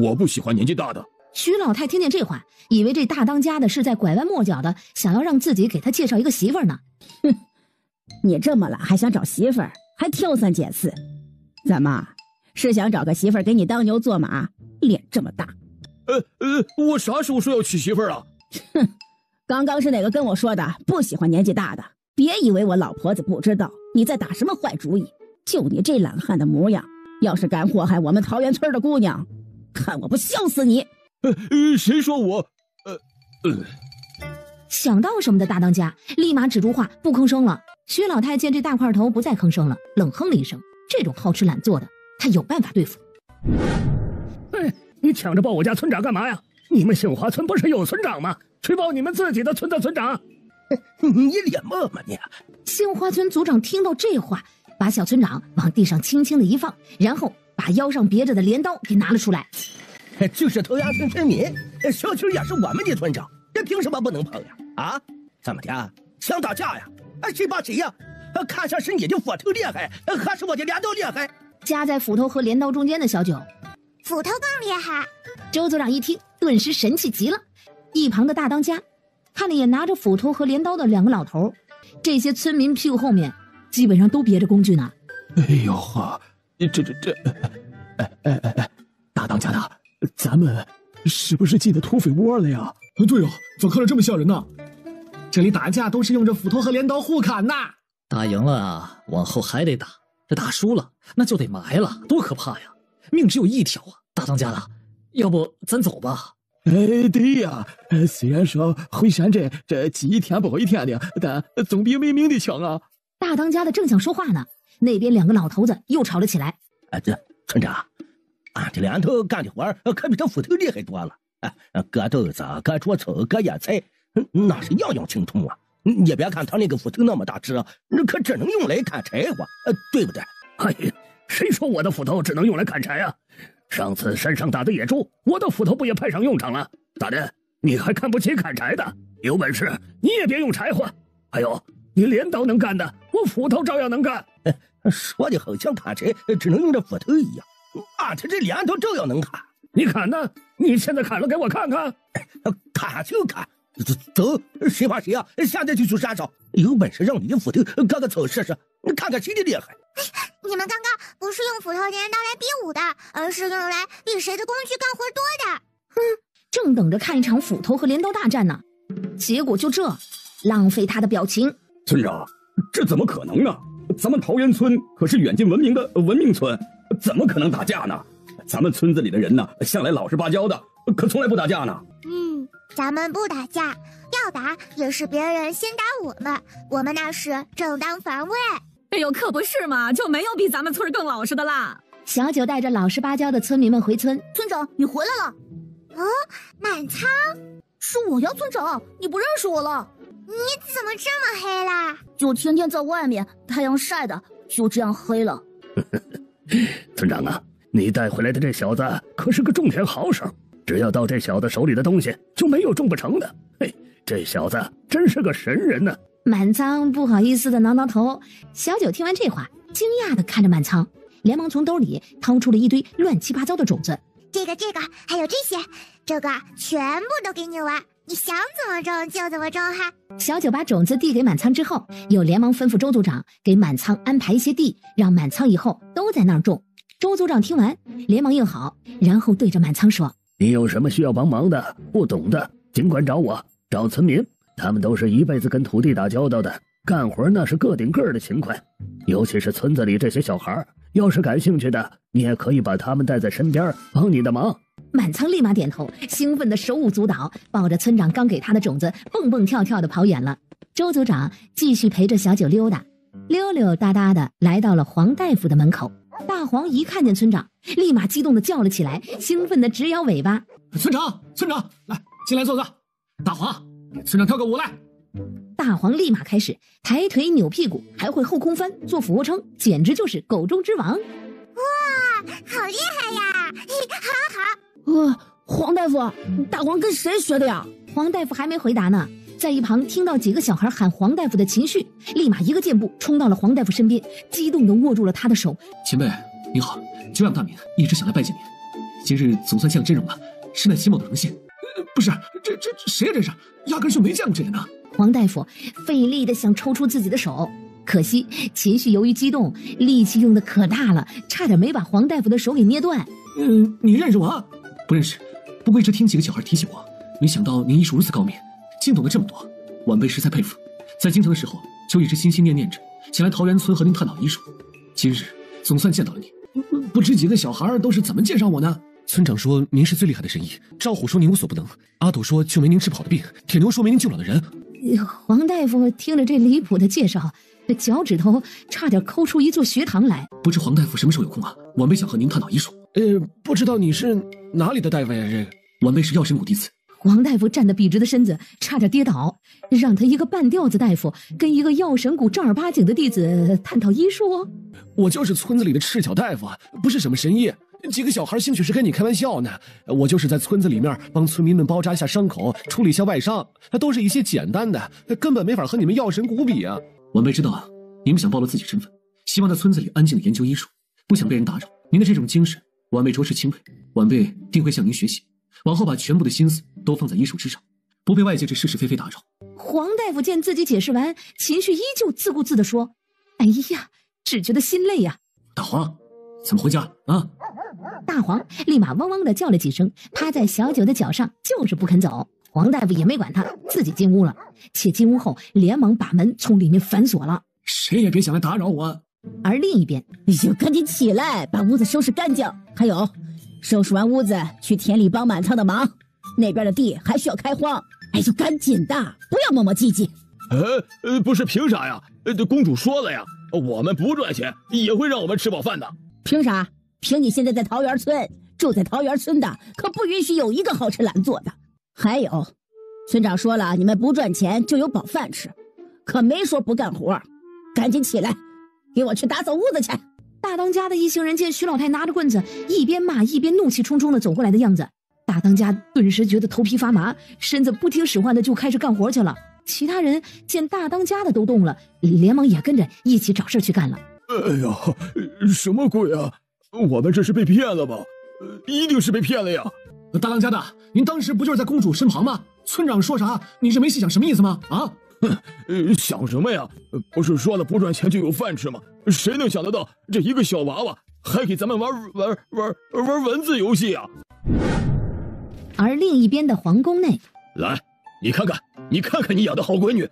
S21: 我不喜欢年纪大的。
S4: 徐老太听见这话，以为这大当家的是在拐弯抹角的想要让自己给他介绍一个媳妇儿呢。
S15: 哼，你这么懒还想找媳妇儿，还挑三拣四，怎么是想找个媳妇儿给你当牛做马？脸这么大。
S21: 我啥时候说要娶媳妇儿了？
S15: 哼，刚刚是哪个跟我说的不喜欢年纪大的？别以为我老婆子不知道你在打什么坏主意。就你这懒汉的模样，要是敢祸害我们桃源村的姑娘，看我不笑死你！
S21: 谁说我？
S4: 想到什么的大当家立马止住话，不吭声了。薛老太见这大块头不再吭声了，冷哼了一声。这种好吃懒做的，他有办法对付。
S7: 你抢着报我家村长干嘛呀？你们杏花村不是有村长吗？去报你们自己的村的村长。
S13: 你脸磨吗你？
S4: 杏花村族长听到这话，把小村长往地上轻轻的一放，然后把腰上别着的镰刀给拿了出来。
S13: 就是头牙村村民，小区也是我们的村长，这凭什么不能碰呀？啊？怎么的？想打架呀？谁怕谁呀？看上是你的斧头厉害，还是我的镰刀厉害？
S4: 夹在斧头和镰刀中间的小九，
S3: 斧头更厉害。
S4: 周组长一听，顿时神气极了。一旁的大当家看了眼拿着斧头和镰刀的两个老头，这些村民屁股后面基本上都别着工具呢。
S21: 哎呦呵，大当家的，咱们是不是进的土匪窝了呀？
S6: 对哦，咋看着这么吓人呢？这里打架都是用着斧头和镰刀互砍呐。
S16: 打赢了啊，往后还得打；这打输了，那就得埋了，多可怕呀！命只有一条啊！大当家的，要不咱走吧？
S9: 对呀，虽然说回山这几天不回天的，但总比没命的强啊。
S4: 大当家的正想说话呢，那边2个老头子又吵了起来。
S13: 这村长，俺这两头干的活可比这斧头厉害多了。割豆子、割锄头、割野菜，那是样样精通啊。你别看他那个斧头那么大只，可只能用来砍柴火，对不对？
S7: 哎，谁说我的斧头只能用来砍柴啊？上次山上打的野猪，我的斧头不也派上用场了？咋的？你还看不起砍柴的？有本事你也别用柴火。还有，你镰刀能干的，我斧头照样能干。
S13: 说的好像砍柴只能用这斧头一样，俺这镰刀照样能砍。
S7: 你砍呢？你现在砍了给我看看。
S13: 砍就砍，走，谁怕谁啊！现在就去山上，有本事让你的斧头割个草试试，你看看谁的厉害。
S3: 你们刚刚不是用斧头镰刀来比武的，而是用来比谁的工具干活多的。
S4: 正等着看一场斧头和镰刀大战呢，结果就这，浪费他的表情。
S8: 村长，这怎么可能呢？咱们桃源村可是远近闻名的文明村，怎么可能打架呢？咱们村子里的人呢，向来老实巴交的，可从来不打架呢。
S3: 咱们不打架，要打也是别人先打我们那是正当防卫。
S22: 哎呦，可不是嘛，就没有比咱们村更老实的啦。
S4: 小九带着老实巴交的村民们回村。
S3: 村长，你回来了。满仓，
S14: 是我呀，村长，你不认识我了？
S3: 你怎么这么黑啦？
S14: 就天天在外面太阳晒的，就这样黑了。
S7: 村长啊，你带回来的这小子可是个种田好手，只要到这小子手里的东西就没有种不成的。嘿，这小子真是个神人呢。
S4: 满仓不好意思的挠挠头。小九听完这话，惊讶的看着满仓，连忙从兜里掏出了一堆乱七八糟的种子。
S3: 这个还有这些，这个全部都给你玩，你想怎么种就怎么种哈。
S4: 小九把种子递给满仓之后，又连忙吩咐周组长给满仓安排一些地，让满仓以后都在那儿种。周组长听完连忙应好，然后对着满仓说：
S7: 你有什么需要帮忙的，不懂的尽管找我，找村民，他们都是一辈子跟土地打交道的，干活那是个顶个的勤快。尤其是村子里这些小孩，要是感兴趣的，你也可以把他们带在身边帮你的忙。
S4: 满仓立马点头，兴奋的手舞足蹈，抱着村长刚给他的种子蹦蹦跳跳的跑远了。周组长继续陪着小九溜达，溜溜达达的来到了黄大夫的门口。大黄一看见村长，立马激动的叫了起来，兴奋的直摇尾巴。
S6: 村长，来，进来坐坐。大黄，给村长跳个舞来。
S4: 大黄立马开始抬腿扭屁股，还会后空翻、做俯卧撑，简直就是狗中之王。
S3: 哇，好厉害呀！好。
S14: 黄大夫，大黄跟谁学的呀？
S4: 黄大夫还没回答呢，在一旁听到几个小孩喊黄大夫的情绪，立马一个箭步冲到了黄大夫身边，激动地握住了他的手。
S6: 前辈你好，久仰大名，一直想来拜见您，今日总算见真容了，是那秦某的荣幸。不是，这谁呀？这是压根就没见过这人呢。
S4: 黄大夫费力地想抽出自己的手，可惜情绪由于激动，力气用的可大了，差点没把黄大夫的手给捏断。
S6: 你认识我？不认识，不过一直听几个小孩提起我，没想到您医术如此高明，竟懂得这么多，晚辈实在佩服。在京城的时候就一直心心念念着前来桃源村和您探讨医术，今日总算见到了你。不知几个小孩都是怎么介绍我呢？村长说您是最厉害的神医，赵虎说您无所不能，阿斗说救没您治不好的病，铁牛说没您救老的人。
S4: 黄大夫听着这离谱的介绍，脚趾头差点抠出一座学堂来。
S6: 不知黄大夫什么时候有空啊？晚辈想和您探讨医术。不知道你是哪里的大夫呀？晚辈是药神谷弟子。
S4: 黄大夫站得笔直的身子差点跌倒，让他一个半吊子大夫跟一个药神谷正儿八经的弟子探讨医术。
S6: 我就是村子里的赤脚大夫，不是什么神医。几个小孩兴许是跟你开玩笑呢，我就是在村子里面帮村民们包扎一下伤口，处理一下外伤，都是一些简单的，根本没法和你们药神谷比啊。晚辈知道你们想暴露自己身份，希望在村子里安静的研究医术，不想被人打扰。您的这种精神，晚辈着实钦佩，晚辈定会向您学习，往后把全部的心思都放在医术之上，不被外界这是是非非打扰。
S4: 黄大夫见自己解释完，情绪依旧自顾自地说：哎呀，只觉得心累呀。
S6: 大黄，怎么回家啊？
S4: 大黄立马汪汪地叫了几声，趴在小九的脚上，就是不肯走。黄大夫也没管他，自己进屋了，且进屋后连忙把门从里面反锁了，
S6: 谁也别想来打扰我。
S4: 而另一边，
S15: 赶紧起来，把屋子收拾干净，还有收拾完屋子去田里帮满仓的忙。那边的地还需要开荒，哎，就赶紧的，不要磨磨唧唧。
S21: 不是凭啥呀？公主说了呀，我们不赚钱也会让我们吃饱饭的。
S15: 凭啥？凭你现在在桃园村，住在桃园村的可不允许有一个好吃懒做的。还有，村长说了，你们不赚钱就有饱饭吃，可没说不干活。赶紧起来，给我去打扫屋子去。
S4: 大当家的一行人见徐老太拿着棍子，一边骂一边怒气冲冲的走过来的样子，大当家顿时觉得头皮发麻，身子不听使唤的就开始干活去了。其他人见大当家的都动了，连忙也跟着一起找事去干了。
S21: 哎呀，什么鬼啊！我们这是被骗了吧？一定是被骗了呀！
S6: 大当家的，您当时不就是在公主身旁吗？村长说啥，你是没细想什么意思吗？啊？
S21: 想什么呀？不是说了不赚钱就有饭吃吗？谁能想得到这一个小娃娃还给咱们玩文字游戏啊？
S4: 而另一边的皇宫内，
S21: 来，你看看你养的好闺女。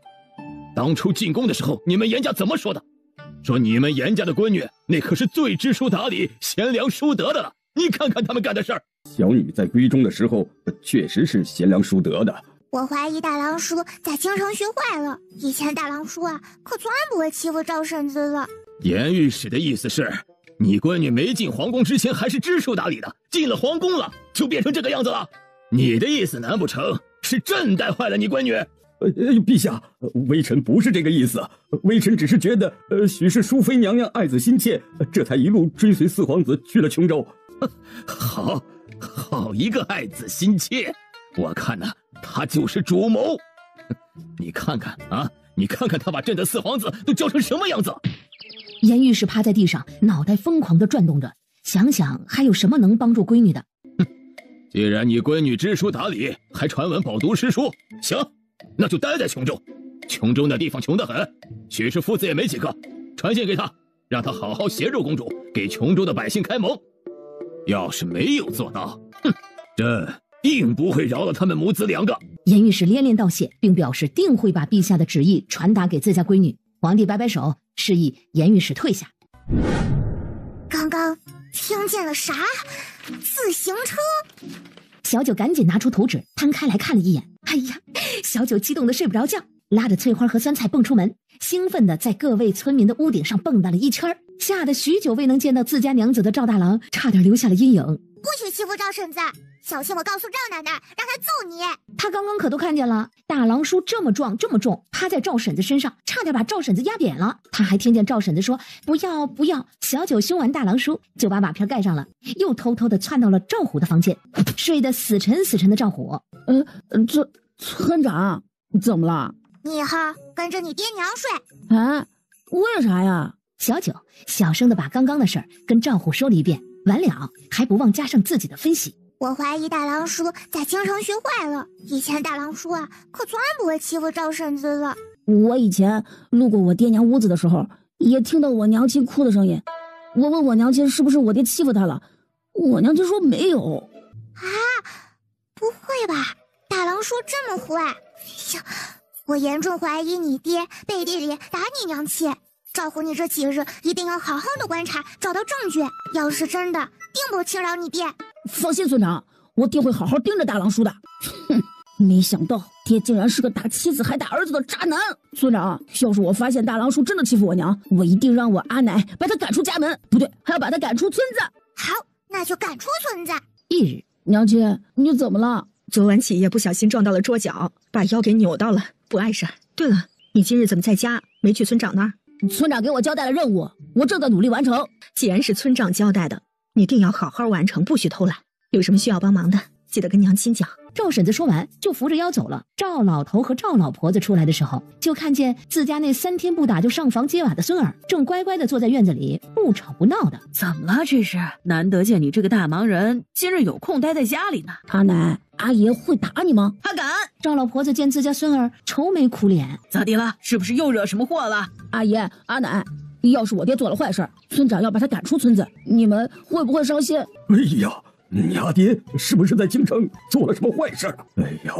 S21: 当初进宫的时候，你们严家怎么说的？说你们严家的闺女那可是最知书达理、贤良淑德的了。你看看他们干的事儿。
S8: 小女在闺中的时候确实是贤良淑德的。
S3: 我怀疑大郎叔在京城学坏了，以前大郎叔啊可从来不会欺负赵婶子的。
S21: 严御史的意思是，你闺女没进皇宫之前还是知书达理的，进了皇宫了就变成这个样子了。你的意思难不成是朕带坏了你闺女？
S8: 陛下，微臣不是这个意思，微臣只是觉得许是淑妃娘娘爱子心切，这才一路追随四皇子去了琼州。
S21: 好一个爱子心切，我看呢，他就是主谋。你看看啊，你看看他把朕的四皇子都教成什么样子。
S4: 严御史趴在地上，脑袋疯狂地转动着，想想还有什么能帮助闺女的。
S21: 既然你闺女知书达理，还传闻饱读诗书，行，那就待在琼州。琼州那地方穷得很，许氏父子也没几个，传信给他，让他好好协助公主，给琼州的百姓开蒙。要是没有做到，朕定不会饶了他们母子两个。
S4: 严御史连连道谢，并表示定会把陛下的旨意传达给自家闺女。皇帝摆摆手，示意严御史退下。
S3: 刚刚听见了啥？自行车？
S4: 小九赶紧拿出图纸摊开来看了一眼，哎呀，小九激动的睡不着觉，拉着翠花和酸菜蹦出门，兴奋的在各位村民的屋顶上蹦跶了一圈，吓得许久未能见到自家娘子的赵大郎差点留下了阴影。
S3: 不许欺负赵婶子，小心我告诉赵奶奶，让她揍你。
S4: 他刚刚可都看见了，大郎叔这么壮这么重，趴在赵婶子身上，差点把赵婶子压扁了。他还听见赵婶子说不要不要。小九凶完大郎叔，就把瓦片盖上了，又偷偷的窜到了赵虎的房间，睡得死沉死沉的赵虎。
S15: 这村长怎么了？
S3: 你以后跟着你爹娘睡
S15: 啊？为啥呀？
S4: 小九小声的把刚刚的事儿跟赵虎说了一遍，完了还不忘加上自己的分析。
S3: 我怀疑大郎叔在京城学坏了，以前大郎叔啊可从来不会欺负赵婶子的。
S15: 我以前路过我爹娘屋子的时候，也听到我娘亲哭的声音。我问我娘亲是不是我爹欺负她了，我娘亲说没有。
S3: 啊，不会吧？大郎叔这么坏？我严重怀疑你爹背地里打你娘亲。赵虎，你这几日一定要好好的观察，找到证据。要是真的，定不轻饶你爹。
S15: 放心，村长，我爹会好好盯着大郎叔的。哼，没想到爹竟然是个打妻子还打儿子的渣男。村长，要是我发现大郎叔真的欺负我娘，我一定让我阿奶把他赶出家门，不对，还要把他赶出村子。
S3: 好，那就赶出村子。
S4: 一日，
S15: 娘亲，你怎么了？
S17: 昨晚起夜不小心撞到了桌角，把腰给扭到了，不碍事。对了，你今日怎么在家，没去村长那儿？
S15: 村长给我交代了任务，我正在努力完成。
S17: 既然是村长交代的，你定要好好完成，不许偷懒。有什么需要帮忙的，记得跟娘亲讲。
S4: 赵婶子说完就扶着腰走了。赵老头和赵老婆子出来的时候，就看见自家那3天不打就上房揭瓦的孙儿正乖乖的坐在院子里不吵不闹的。
S22: 怎么了？这是难得见你这个大忙人今日有空待在家里呢。
S15: 阿奶，阿爷会打你吗？
S22: 他敢！
S4: 赵老婆子见自家孙儿愁眉苦脸，
S22: 咋地了？是不是又惹什么祸了？
S15: 阿爷阿奶，要是我爹做了坏事，村长要把他赶出村子，你们会不会伤心？
S8: 哎呀，你阿爹是不是在京城做了什么坏事啊？哎呀，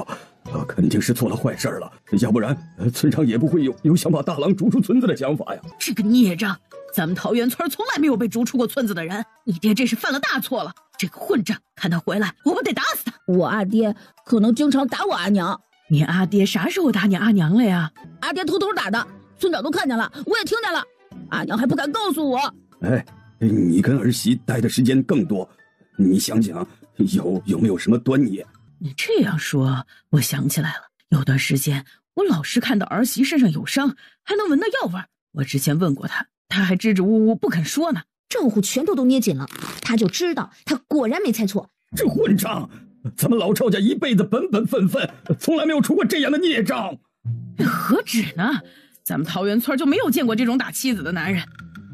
S8: 他肯定是做了坏事了，要不然村长也不会有想把大郎逐出村子的想法呀。
S22: 这个孽障，咱们桃源村从来没有被逐出过村子的人，你爹这是犯了大错了。这个混账，看他回来，我们得打死他。
S14: 我阿爹可能经常打我阿娘。
S22: 你阿爹啥时候打你阿娘了呀？
S14: 阿爹偷偷打的，村长都看见了，我也听见了，阿娘还不敢告诉我。
S8: 哎，你跟儿媳待的时间更多，你想想有没有什么端倪？
S22: 你这样说，我想起来了，有段时间我老是看到儿媳身上有伤，还能闻到药味。我之前问过他，他还支支吾吾不肯说呢。
S4: 赵虎拳头都捏紧了，他就知道他果然没猜错。
S8: 这混账，咱们老赵家一辈子本本分分，从来没有出过这样的孽障。
S22: 何止呢，咱们桃园村就没有见过这种打妻子的男人。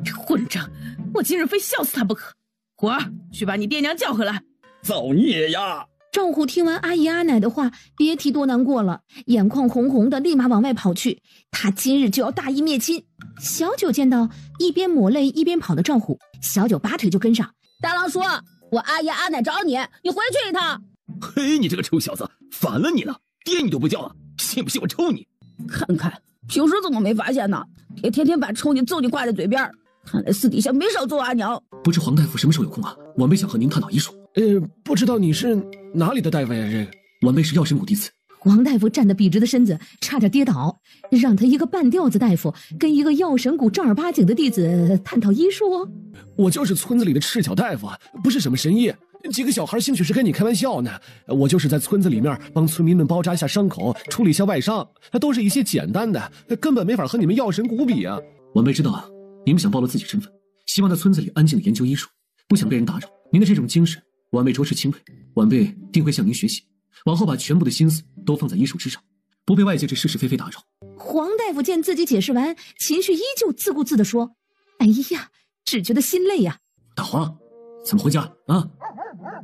S22: 这混账，我今日非笑死他不可。虎儿，去把你爹娘叫回来。
S8: 造孽呀！
S4: 赵虎听完阿姨阿奶的话，别提多难过了，眼眶红红的，立马往外跑去。他今日就要大义灭亲。小九见到一边抹泪一边跑的赵虎，小九拔腿就跟上。
S14: 大郎说，我阿爷阿奶找你，你回去一趟。
S21: 嘿，你这个臭小子，反了你了，爹你都不叫了，信不信我抽你？
S14: 看看平时怎么没发现呢？爹天天把抽你揍你挂在嘴边，看来私底下没少揍阿娘。
S6: 不知黄大夫什么时候有空啊？晚辈想和您探讨医术。不知道你是哪里的大夫呀？这个晚辈是药神谷弟子。
S4: 黄大夫站得笔直的身子差点跌倒，让他一个半吊子大夫跟一个药神谷正儿八经的弟子探讨医术。
S6: 我就是村子里的赤脚大夫，不是什么神医。几个小孩兴许是跟你开玩笑呢，我就是在村子里面帮村民们包扎一下伤口，处理一下外伤，都是一些简单的，根本没法和你们药神谷比啊。晚辈知道你们想暴露自己身份，希望在村子里安静的研究医术，不想被人打扰。您的这种精神，晚辈着实钦佩，晚辈定会向您学习，往后把全部的心思都放在医术之上，不被外界这是是非非打扰。
S4: 黄大夫见自己解释完，情绪依旧自顾自地说：“哎呀，只觉得心累呀。”
S6: 大黄，咱们回家啊！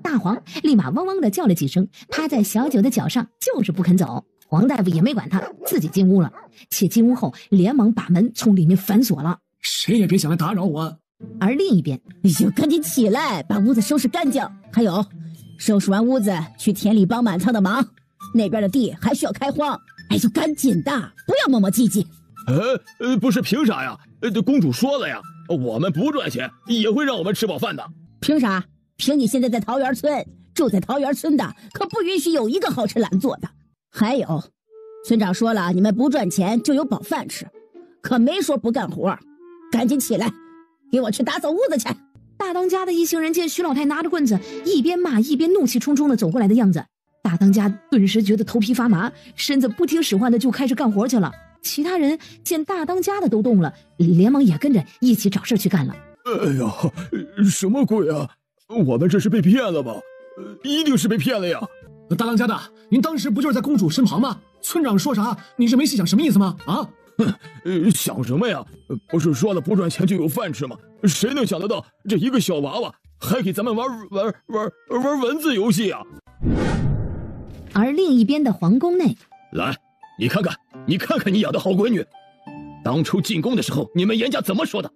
S4: 大黄立马汪汪地叫了几声，趴在小九的脚上，就是不肯走。黄大夫也没管他，自己进屋了。且进屋后，连忙把门从里面反锁了。
S6: 谁也别想来打扰我。
S4: 而另一边，
S14: 哎呦，赶紧起来，把屋子收拾干净。还有，收拾完屋子，去田里帮满仓的忙。那边的地还需要开荒，哎呦，赶紧的，不要磨磨唧唧。
S21: 不是凭啥呀？公主说了呀，我们不赚钱也会让我们吃饱饭的。
S14: 凭啥？凭你现在在桃园村，住在桃园村的可不允许有一个好吃懒做的。还有，村长说了，你们不赚钱就有饱饭吃，可没说不干活。赶紧起来，给我去打扫屋子去。
S4: 大当家的一行人见徐老太拿着棍子，一边骂一边怒气冲冲地走过来的样子，大当家顿时觉得头皮发麻，身子不听使唤的就开始干活去了。其他人见大当家的都动了，连忙也跟着一起找事去干了。
S21: 哎呀，什么鬼啊！我们这是被骗了吧？一定是被骗了呀！
S6: 大当家的，您当时不就是在公主身旁吗？村长说啥，你是没细想什么意思吗？啊？
S21: 想什么呀？不是说了不赚钱就有饭吃吗？谁能想得到这一个小娃娃还给咱们玩文字游戏啊？
S4: 而另一边的皇宫内，
S21: 来，你看看你养的好闺女，当初进宫的时候，你们严家怎么说的？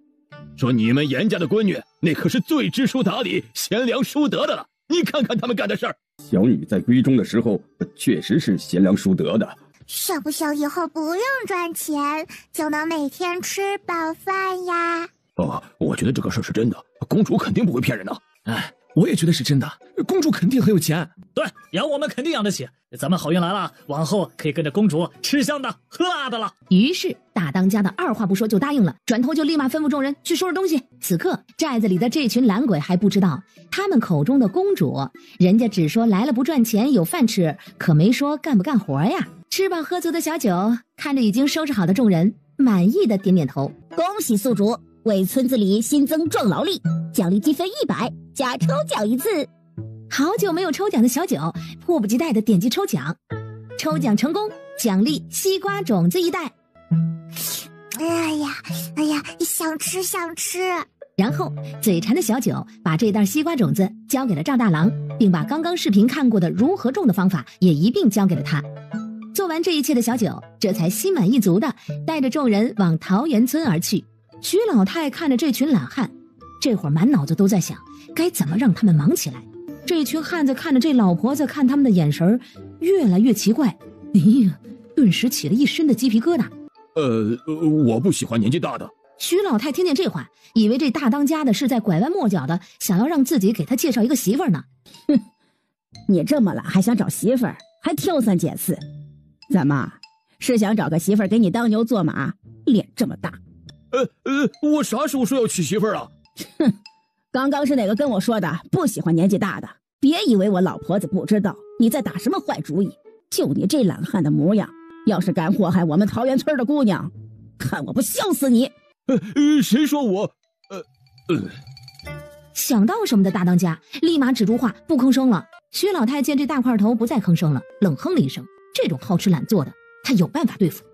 S21: 说你们严家的闺女那可是最知书达理、贤良淑德的了。你看看他们干的事儿。
S8: 小女在闺中的时候，确实是贤良淑德的。
S3: 想不想以后不用赚钱，就能每天吃饱饭呀？
S21: 我觉得这个事儿是真的，公主肯定不会骗人的。
S6: 哎，我也觉得是真的，公主肯定很有钱。
S12: 对，养我们肯定养得起。咱们好运来了，往后可以跟着公主吃香的喝辣的了。
S4: 于是大当家的二话不说就答应了，转头就立马吩咐众人去收拾东西。此刻寨子里的这群懒鬼还不知道，他们口中的公主，人家只说来了不赚钱有饭吃，可没说干不干活呀。吃饱喝足的小九看着已经收拾好的众人，满意的点点头。
S14: 恭喜宿主为村子里新增壮劳力，奖励积分100，加抽奖1次。
S4: 好久没有抽奖的小九迫不及待的点击抽奖，抽奖成功，奖励西瓜种子1袋。
S3: 哎呀，想吃。
S4: 然后嘴馋的小九把这袋西瓜种子交给了赵大郎，并把刚刚视频看过的如何种的方法也一并交给了他。做完这一切的小九这才心满意足的带着众人往桃源村而去。徐老太看着这群懒汉，这会儿满脑子都在想该怎么让他们忙起来。这群汉子看着这老婆子看他们的眼神越来越奇怪，哎呀，顿时起了一身的鸡皮疙瘩。
S21: 我不喜欢年纪大的，
S4: 徐老太听见这话，以为这大当家的是在拐弯抹角的想要让自己给他介绍一个媳妇儿呢。
S15: 哼，你这么懒还想找媳妇儿，还挑三拣四，怎么是想找个媳妇儿给你当牛做马？脸这么大。
S21: 我啥时候说要娶媳妇儿了？
S15: 哼，刚刚是哪个跟我说的不喜欢年纪大的？别以为我老婆子不知道你在打什么坏主意。就你这懒汉的模样，要是敢祸害我们桃源村的姑娘，看我不笑死你！
S21: 谁说我？
S4: 想到什么的大当家立马止住话，不吭声了。薛老太见这大块头不再吭声了，冷哼了一声。这种好吃懒做的，他有办法对付。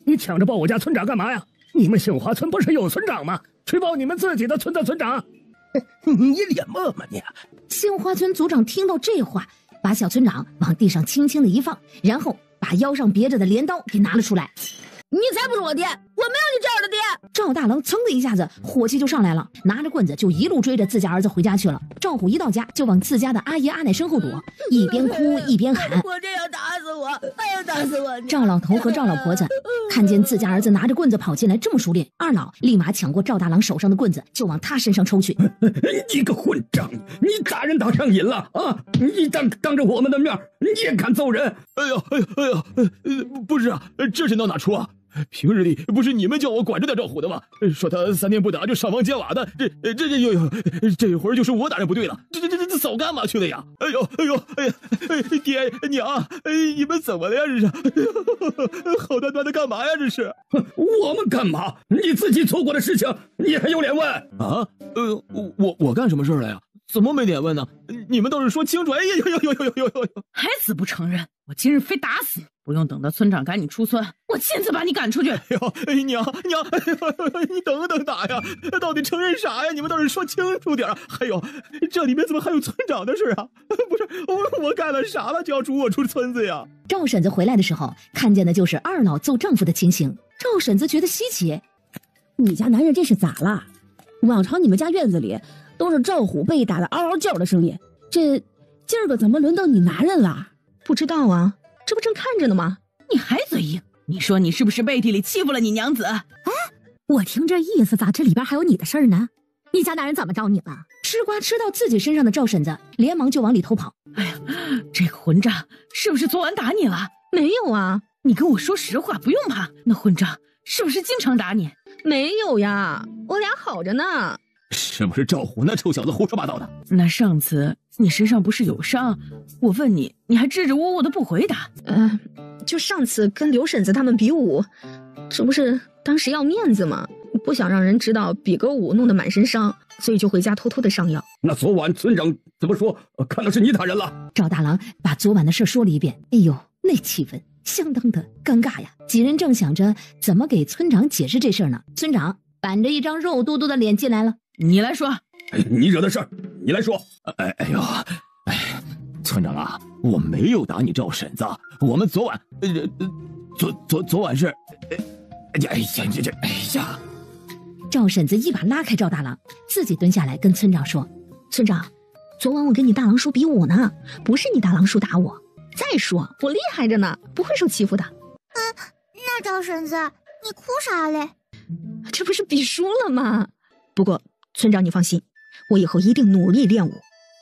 S7: 你抢着报我家村长干嘛呀？你们杏花村不是有村长吗？去报你们自己的村的村长。
S13: 你脸磨磨你！
S4: 杏花村族长听到这话，把小村长往地上轻轻的一放，然后把腰上别着的镰刀给拿了出来。
S14: 你才不是我爹，我没有你这样的爹！
S4: 赵大郎噌的一下子火气就上来了，拿着棍子就一路追着自家儿子回家去了。赵虎一到家就往自家的阿爷阿奶身后躲，一边哭一边喊：
S14: 我这要打死我，还要打死我！
S4: 赵老头和赵老婆子看见自家儿子拿着棍子跑进来这么熟练，二老立马抢过赵大郎手上的棍子就往他身上抽去。
S8: 你个混账，你打人打上瘾了啊！你当着我们的面你也敢揍人？
S21: 哎呀，不是啊，这是闹哪出啊？平日里不是你们叫我管着点赵虎的吗？说他3天不打就上房揭瓦的，这会儿就是我打人不对了，这早干嘛去了呀？哎呀，爹娘，你们怎么了呀？这是好端端的干嘛呀？这是
S8: 我们干嘛？你自己做过的事情，你还有脸问
S21: 啊？我干什么事了呀？怎么没脸问呢？你们倒是说清楚！哎呦，
S22: 还死不承认！我今日非打死你！不用等到村长赶你出村，我亲自把你赶出去！
S21: 娘，你等打呀！到底承认啥呀？你们倒是说清楚点！还有，这里面怎么还有村长的事啊？不是我干了啥了就要逐我出村子呀？
S4: 赵婶子回来的时候，看见的就是二老揍丈夫的情形。赵婶子觉得稀奇，
S15: 你家男人这是咋了？往常你们家院子里都是赵虎被打的嗷嗷叫的声音，这今儿个怎么轮到你男人了？
S17: 不知道啊，这不正看着呢吗？
S22: 你还嘴硬？你说你是不是背地里欺负了你娘子？
S14: 哎，我听这意思，咋这里边还有你的事儿呢？你家男人怎么着你了？
S4: 吃瓜吃到自己身上的赵婶子连忙就往里头跑。
S22: 哎呀，这个混账是不是昨晚打你了？
S17: 没有啊，
S22: 你跟我说实话，不用怕。那混账是不是经常打你？
S17: 没有呀，我俩好着呢。
S21: 是不是赵虎那臭小子胡说八道的？
S22: 那上次你身上不是有伤，我问你，你还支支吾吾的不回答。
S17: 就上次跟刘婶子他们比武，这不是当时要面子吗？不想让人知道比个武弄得满身伤，所以就回家偷偷的上药。
S8: 那昨晚村长怎么说？看到是你打人了。
S4: 赵大郎把昨晚的事说了一遍。哎呦，那气氛相当的尴尬呀！几人正想着怎么给村长解释这事呢，村长板着一张肉嘟嘟的脸进来了。
S22: 你来说，
S8: 你惹的事儿，你来说。
S21: 村长啊，我没有打你赵婶子，我们昨晚，昨晚是，哎呀！
S4: 赵婶子一把拉开赵大郎，自己蹲下来跟村长说：“
S17: 村长，昨晚我跟你大郎叔比武呢，不是你大郎叔打我。再说我厉害着呢，不会受欺负的。”
S3: 那赵婶子，你哭啥嘞？
S17: 这不是比输了吗？不过村长你放心，我以后一定努力练武，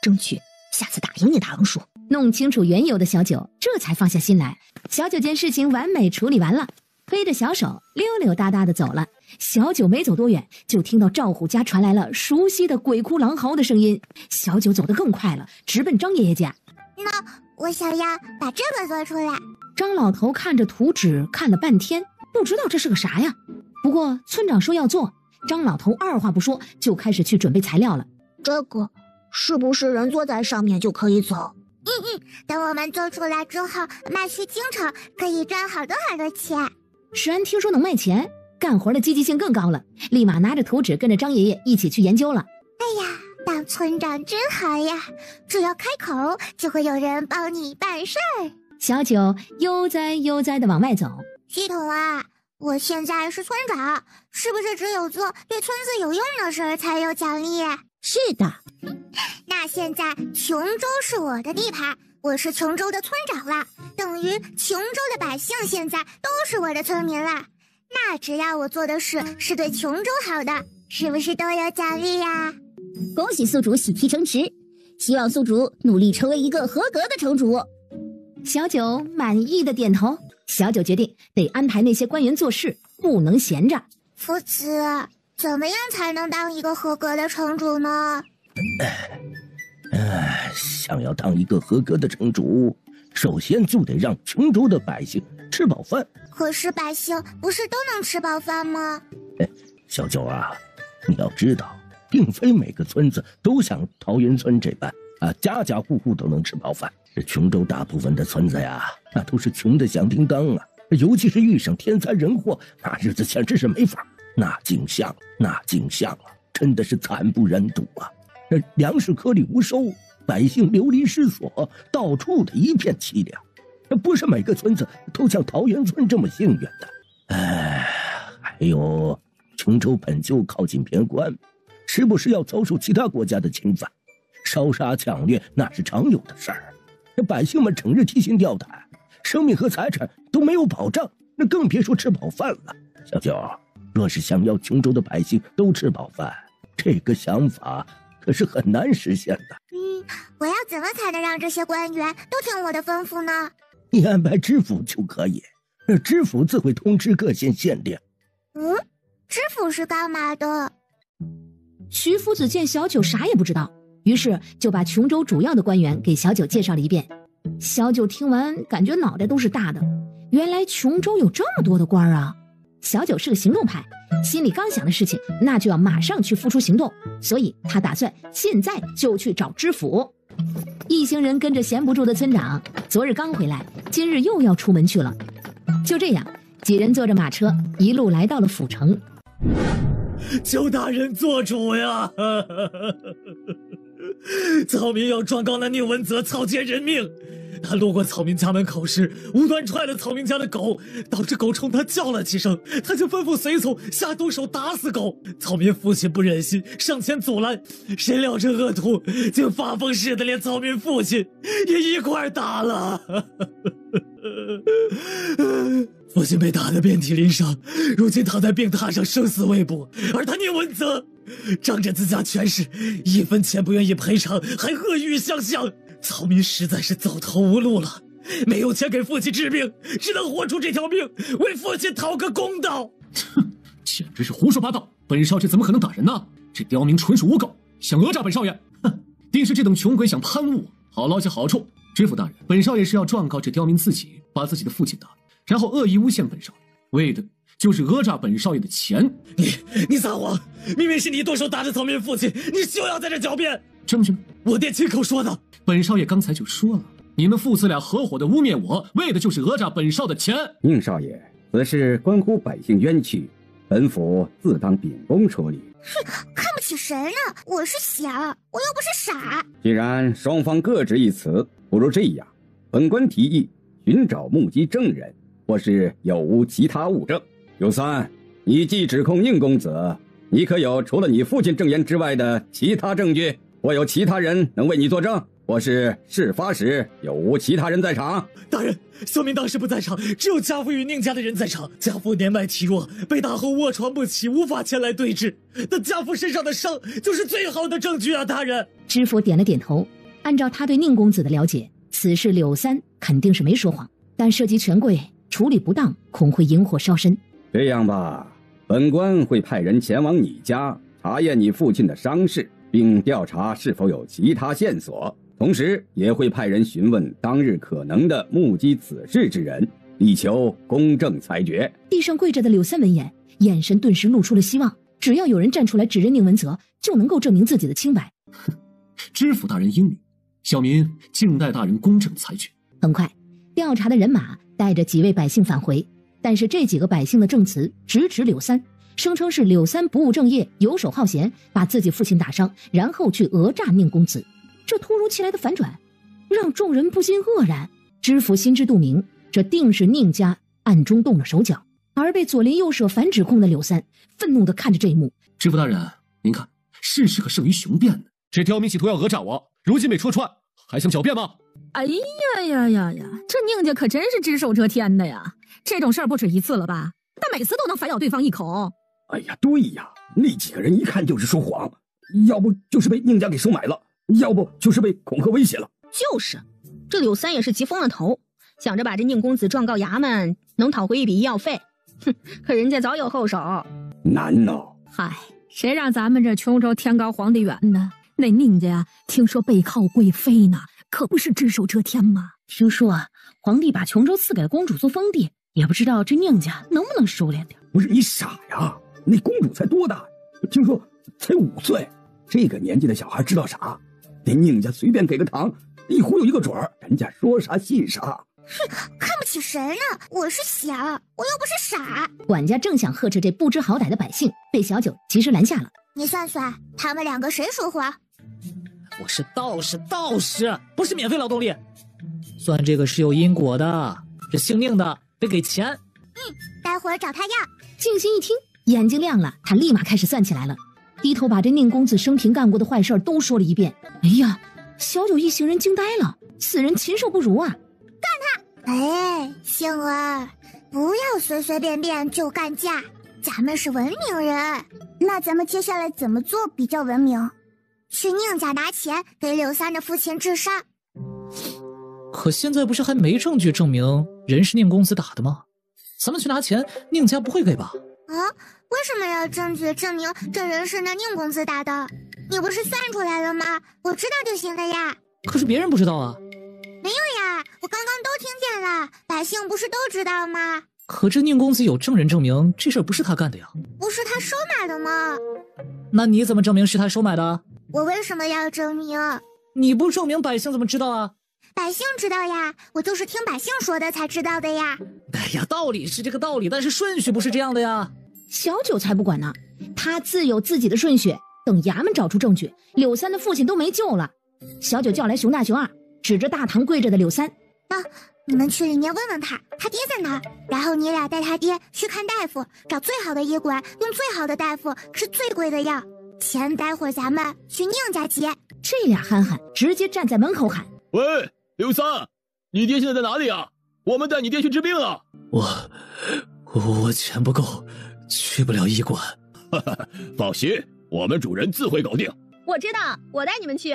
S17: 争取下次打赢你大郎叔。
S4: 弄清楚缘由的小九这才放下心来。小九见事情完美处理完了，推着小手溜溜达达的走了。小九没走多远，就听到赵虎家传来了熟悉的鬼哭狼嚎的声音。小九走得更快了，直奔张爷爷家。
S3: 那我想要把这个做出来。
S4: 张老头看着图纸看了半天，不知道这是个啥呀。不过村长说要做，张老头二话不说就开始去准备材料了。
S3: 这个是不是人坐在上面就可以走？等我们做出来之后，卖去京城可以赚好多好多钱。
S4: 石安听说能卖钱，干活的积极性更高了，立马拿着图纸跟着张爷爷一起去研究了。
S3: 哎呀，当村长真好呀，只要开口就会有人帮你办事儿。
S4: 小九悠哉悠哉地往外走。
S3: 系统啊，我现在是村长，是不是只有做对村子有用的事才有奖励？
S15: 是的。
S3: 那现在琼州是我的地盘，我是琼州的村长了，等于琼州的百姓现在都是我的村民了。那只要我做的事是对琼州好的，是不是都有奖励呀？
S15: 恭喜宿主喜提成职，希望宿主努力成为一个合格的城主。
S4: 小九满意的点头。小九决定得安排那些官员做事，不能闲着。
S3: 夫子，怎么样才能当一个合格的城主呢？
S13: 想要当一个合格的城主，首先就得让琼州的百姓吃饱饭。
S3: 可是百姓不是都能吃饱饭吗？
S13: 小九啊，你要知道，并非每个村子都像桃源村这般家家户户都能吃饱饭。这琼州大部分的村子呀，那都是穷得响叮当啊！尤其是遇上天灾人祸，那日子简直是没法。那景象真的是惨不忍睹啊！粮食颗粒无收，百姓流离失所，到处的一片凄凉。不是每个村子都像桃源村这么幸运的。还有琼州本就靠近边关，时不时要遭受其他国家的侵犯，烧杀抢掠那是常有的事儿。百姓们整日提心吊胆，生命和财产都没有保障，那更别说吃饱饭了。小九，若是想要琼州的百姓都吃饱饭，这个想法可是很难实现的。
S3: 我要怎么才能让这些官员都听我的吩咐呢？
S13: 你安排知府就可以，知府自会通知各县县令。
S3: 知府是干嘛的？
S4: 徐夫子见小九啥也不知道，于是就把琼州主要的官员给小九介绍了一遍。小九听完感觉脑袋都是大的，原来琼州有这么多的官啊！小九是个行动派，心里刚想的事情那就要马上去付出行动，所以他打算现在就去找知府。一行人跟着闲不住的村长，昨日刚回来，今日又要出门去了。就这样，几人坐着马车一路来到了府城。
S12: 求大人做主呀！草民要状告那宁文泽草菅人命，他路过草民家门口时，无端踹了草民家的狗，导致狗冲他叫了几声，他就吩咐随从下毒手打死狗。草民父亲不忍心，上前阻拦，谁料这恶徒竟发疯似的连草民父亲也一块打了。父亲被打得遍体鳞伤，如今躺在病榻上生死未卜，而他宁文泽仗着自家权势，一分钱不愿意赔偿，还恶语相向。草民实在是走投无路了，没有钱给父亲治病，只能豁出这条命为父亲讨个公道。
S6: 简直是胡说八道！本少爷怎么可能打人呢？这刁民纯属诬告，想讹诈本少爷。哼，定是这等穷鬼想攀污，好捞些好处。知府大人，本少爷是要状告这刁民自己把自己的父亲打，然后恶意诬陷本少爷，为的就是讹诈本少爷的钱。
S12: 你撒谎！明明是你动手打的草民父亲，你休要在这狡辩！
S6: 什么？
S12: 我爹亲口说的。
S6: 本少爷刚才就说了，你们父子俩合伙的污蔑我，为的就是讹诈本少的钱。
S10: 宁少爷，此事关乎百姓冤屈，本府自当秉公处理。
S3: 看不起谁呢？我是想，我又不是傻。
S10: 既然双方各执一词，不如这样，本官提议寻找目击证人，或是有无其他物证。有三，你既指控宁公子，你可有除了你父亲证言之外的其他证据？或有其他人能为你作证？或是事发时有无其他人在场？
S12: 大人，小民当时不在场，只有家父与宁家的人在场。家父年迈体弱，被打后卧床不起，无法前来对质。但家父身上的伤就是最好的证据啊！大人，
S4: 知府点了点头。按照他对宁公子的了解，此事柳三肯定是没说谎，但涉及权贵，处理不当恐会引火烧身。
S10: 这样吧，本官会派人前往你家查验你父亲的伤势，并调查是否有其他线索，同时也会派人询问当日可能的目击此事之人，力求公正裁决。
S4: 地上跪着的柳三闻言，眼神顿时露出了希望，只要有人站出来指认宁文泽，就能够证明自己的清白。
S6: 知府大人英明，小民静待大人公正裁决。
S4: 很快，调查的人马带着几位百姓返回，但是这几个百姓的证词直指柳三，声称是柳三不务正业，游手好闲，把自己父亲打伤，然后去讹诈宁公子。这突如其来的反转，让众人不禁愕然。知府心知肚明，这定是宁家暗中动了手脚。而被左邻右舍反指控的柳三，愤怒地看着这一幕。
S6: 知府大人，您看，事实可胜于雄辩呢。这刁民企图要讹诈我，如今被戳穿，还想狡辩吗？
S17: 哎呀，这宁家可真是只手遮天的呀！这种事儿不止一次了吧？但
S14: 每次都能反咬对方一口。
S8: 哎呀，对呀，那几个人一看就是说谎，要不就是被宁家给收买了，要不就是被恐吓威胁了。
S17: 就是，这柳三也是急疯了头，想着把这宁公子状告衙门，能讨回一笔医药费。哼，可人家早有后手。
S8: 难哦。
S14: 嗨，谁让咱们这琼州天高皇帝远呢？那宁家呀，听说背靠贵妃呢，可不是只手遮天吗？
S22: 听说啊，皇帝把琼州赐给了公主做封地，也不知道这宁家能不能收敛点。
S8: 不是你傻呀？那公主才多大？听说才5岁，这个年纪的小孩知道啥？那宁家随便给个糖，一忽悠一个准儿，人家说啥信啥。
S3: 哼，看不起谁呢？我是想，我又不是傻。
S4: 管家正想呵斥这不知好歹的百姓，被小九及时拦下了。
S3: 你算算，他们2个谁说话？
S19: 我是道士，不是免费劳动力。算这个是有因果的，这姓宁的得给钱。
S3: 待会儿找他要。
S4: 静心一听，眼睛亮了，他立马开始算起来了，低头把这宁公子生平干过的坏事都说了一遍。哎呀，小九一行人惊呆了，此人禽兽不如啊！
S3: 干他！哎，杏儿，不要随随便便就干架，咱们是文明人。那咱们接下来怎么做比较文明？去宁家拿钱给柳三的父亲治伤。
S16: 可现在不是还没证据证明人是宁公子打的吗？咱们去拿钱，宁家不会给吧？
S3: 啊，为什么要证据证明这人是那宁公子打的？你不是算出来了吗？我知道就行了呀。
S16: 可是别人不知道啊。
S3: 没有呀，我刚刚都听见了，百姓不是都知道吗？
S16: 可这宁公子有证人证明这事儿不是他干的呀。
S3: 不是他收买的吗？
S16: 那你怎么证明是他收买的？
S3: 我为什么要证明？
S16: 你不证明百姓怎么知道啊？
S3: 百姓知道呀，我就是听百姓说的才知道的呀。
S16: 哎呀，道理是这个道理，但是顺序不是这样的呀。
S4: 小九才不管呢，他自有自己的顺序。等衙门找出证据，柳三的父亲都没救了。小九叫来熊大熊二，指着大堂跪着的柳三：“
S3: 你们去里面问问他爹在哪儿，然后你俩带他爹去看大夫，找最好的医馆，用最好的大夫吃最贵的药。钱待会儿咱们去宁家结。”
S4: 这俩憨憨直接站在门口喊：“
S21: 喂，刘三，你爹现在在哪里啊？我们带你爹去治病啊！”
S16: 我钱不够，去不了医馆。
S21: 放心，我们主人自会搞定。
S17: 我知道，我带你们去。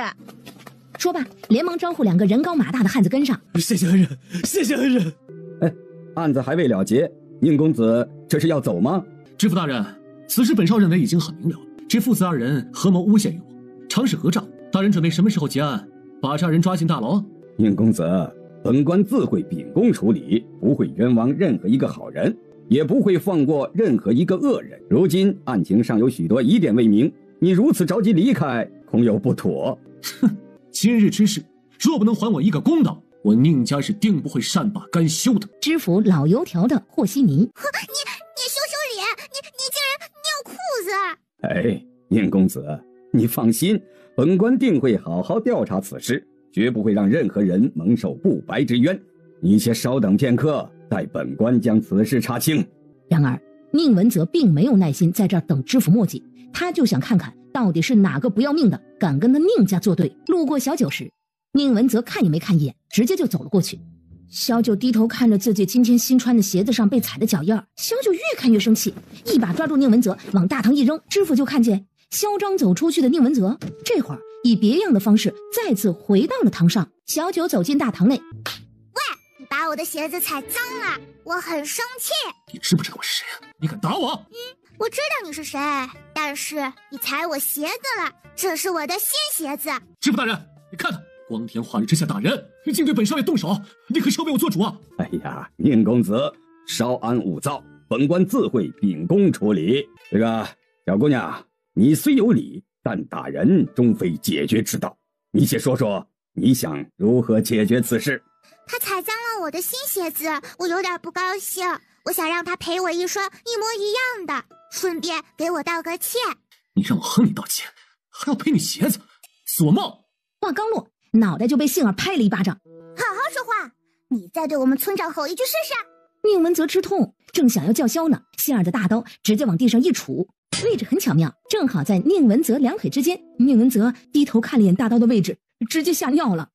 S4: 说罢，连忙招呼2个人高马大的汉子跟上。
S12: 谢谢恩人，谢谢恩人。
S10: 哎，案子还未了结，宁公子这是要走吗？
S6: 知府大人，此事本少认为已经很明了。这父子2人合谋诬陷于我，常是讹诈。大人准备什么时候结案，把这2人抓进大牢？
S10: 宁公子，本官自会秉公处理，不会冤枉任何一个好人，也不会放过任何一个恶人。如今案情尚有许多疑点未明，你如此着急离开，恐有不妥。
S6: 哼，今日之事，若不能还我一个公道，我宁家是定不会善罢甘休的。
S4: 知府老油条的和稀泥，
S3: 你羞羞脸，你竟然尿裤子！
S10: 哎，宁公子，你放心，本官定会好好调查此事，绝不会让任何人蒙受不白之冤。你且稍等片刻，待本官将此事查清。
S4: 然而宁文泽并没有耐心在这儿等知府墨迹，他就想看看到底是哪个不要命的敢跟他宁家作对。路过小九时，宁文泽看也没看一眼，直接就走了过去。小九低头看着自己今天新穿的鞋子上被踩的脚印，小九越看越生气，一把抓住宁文泽往大堂一扔。知府就看见嚣张走出去的宁文泽，这会儿以别样的方式再次回到了堂上。小九走进大堂内，
S3: 喂，你把我的鞋子踩脏了，我很生气。
S6: 你知不知道我是谁啊？你敢打我？
S3: 我知道你是谁，但是你踩我鞋子了，这是我的新鞋子。
S6: 知府大人，你看他光天化日之下打人，你竟对本少爷动手，你可是要为我做主啊！
S10: 哎呀，宁公子，稍安勿躁，本官自会秉公处理。这个小姑娘，你虽有理，但打人终非解决之道。你且说说，你想如何解决此事？
S3: 他踩脏了我的新鞋子，我有点不高兴，我想让他赔我一双一模一样的，顺便给我道个歉。
S6: 你让我和你道歉，还要赔你鞋子，做梦！
S4: 话刚落，脑袋就被杏儿拍了一巴掌。
S3: 好好说话，你再对我们村长吼一句试试。
S4: 宁文泽吃痛，正想要叫嚣呢，杏儿的大刀直接往地上一杵，位置很巧妙，正好在宁文泽2腿之间。宁文泽低头看了眼大刀的位置，直接吓尿了。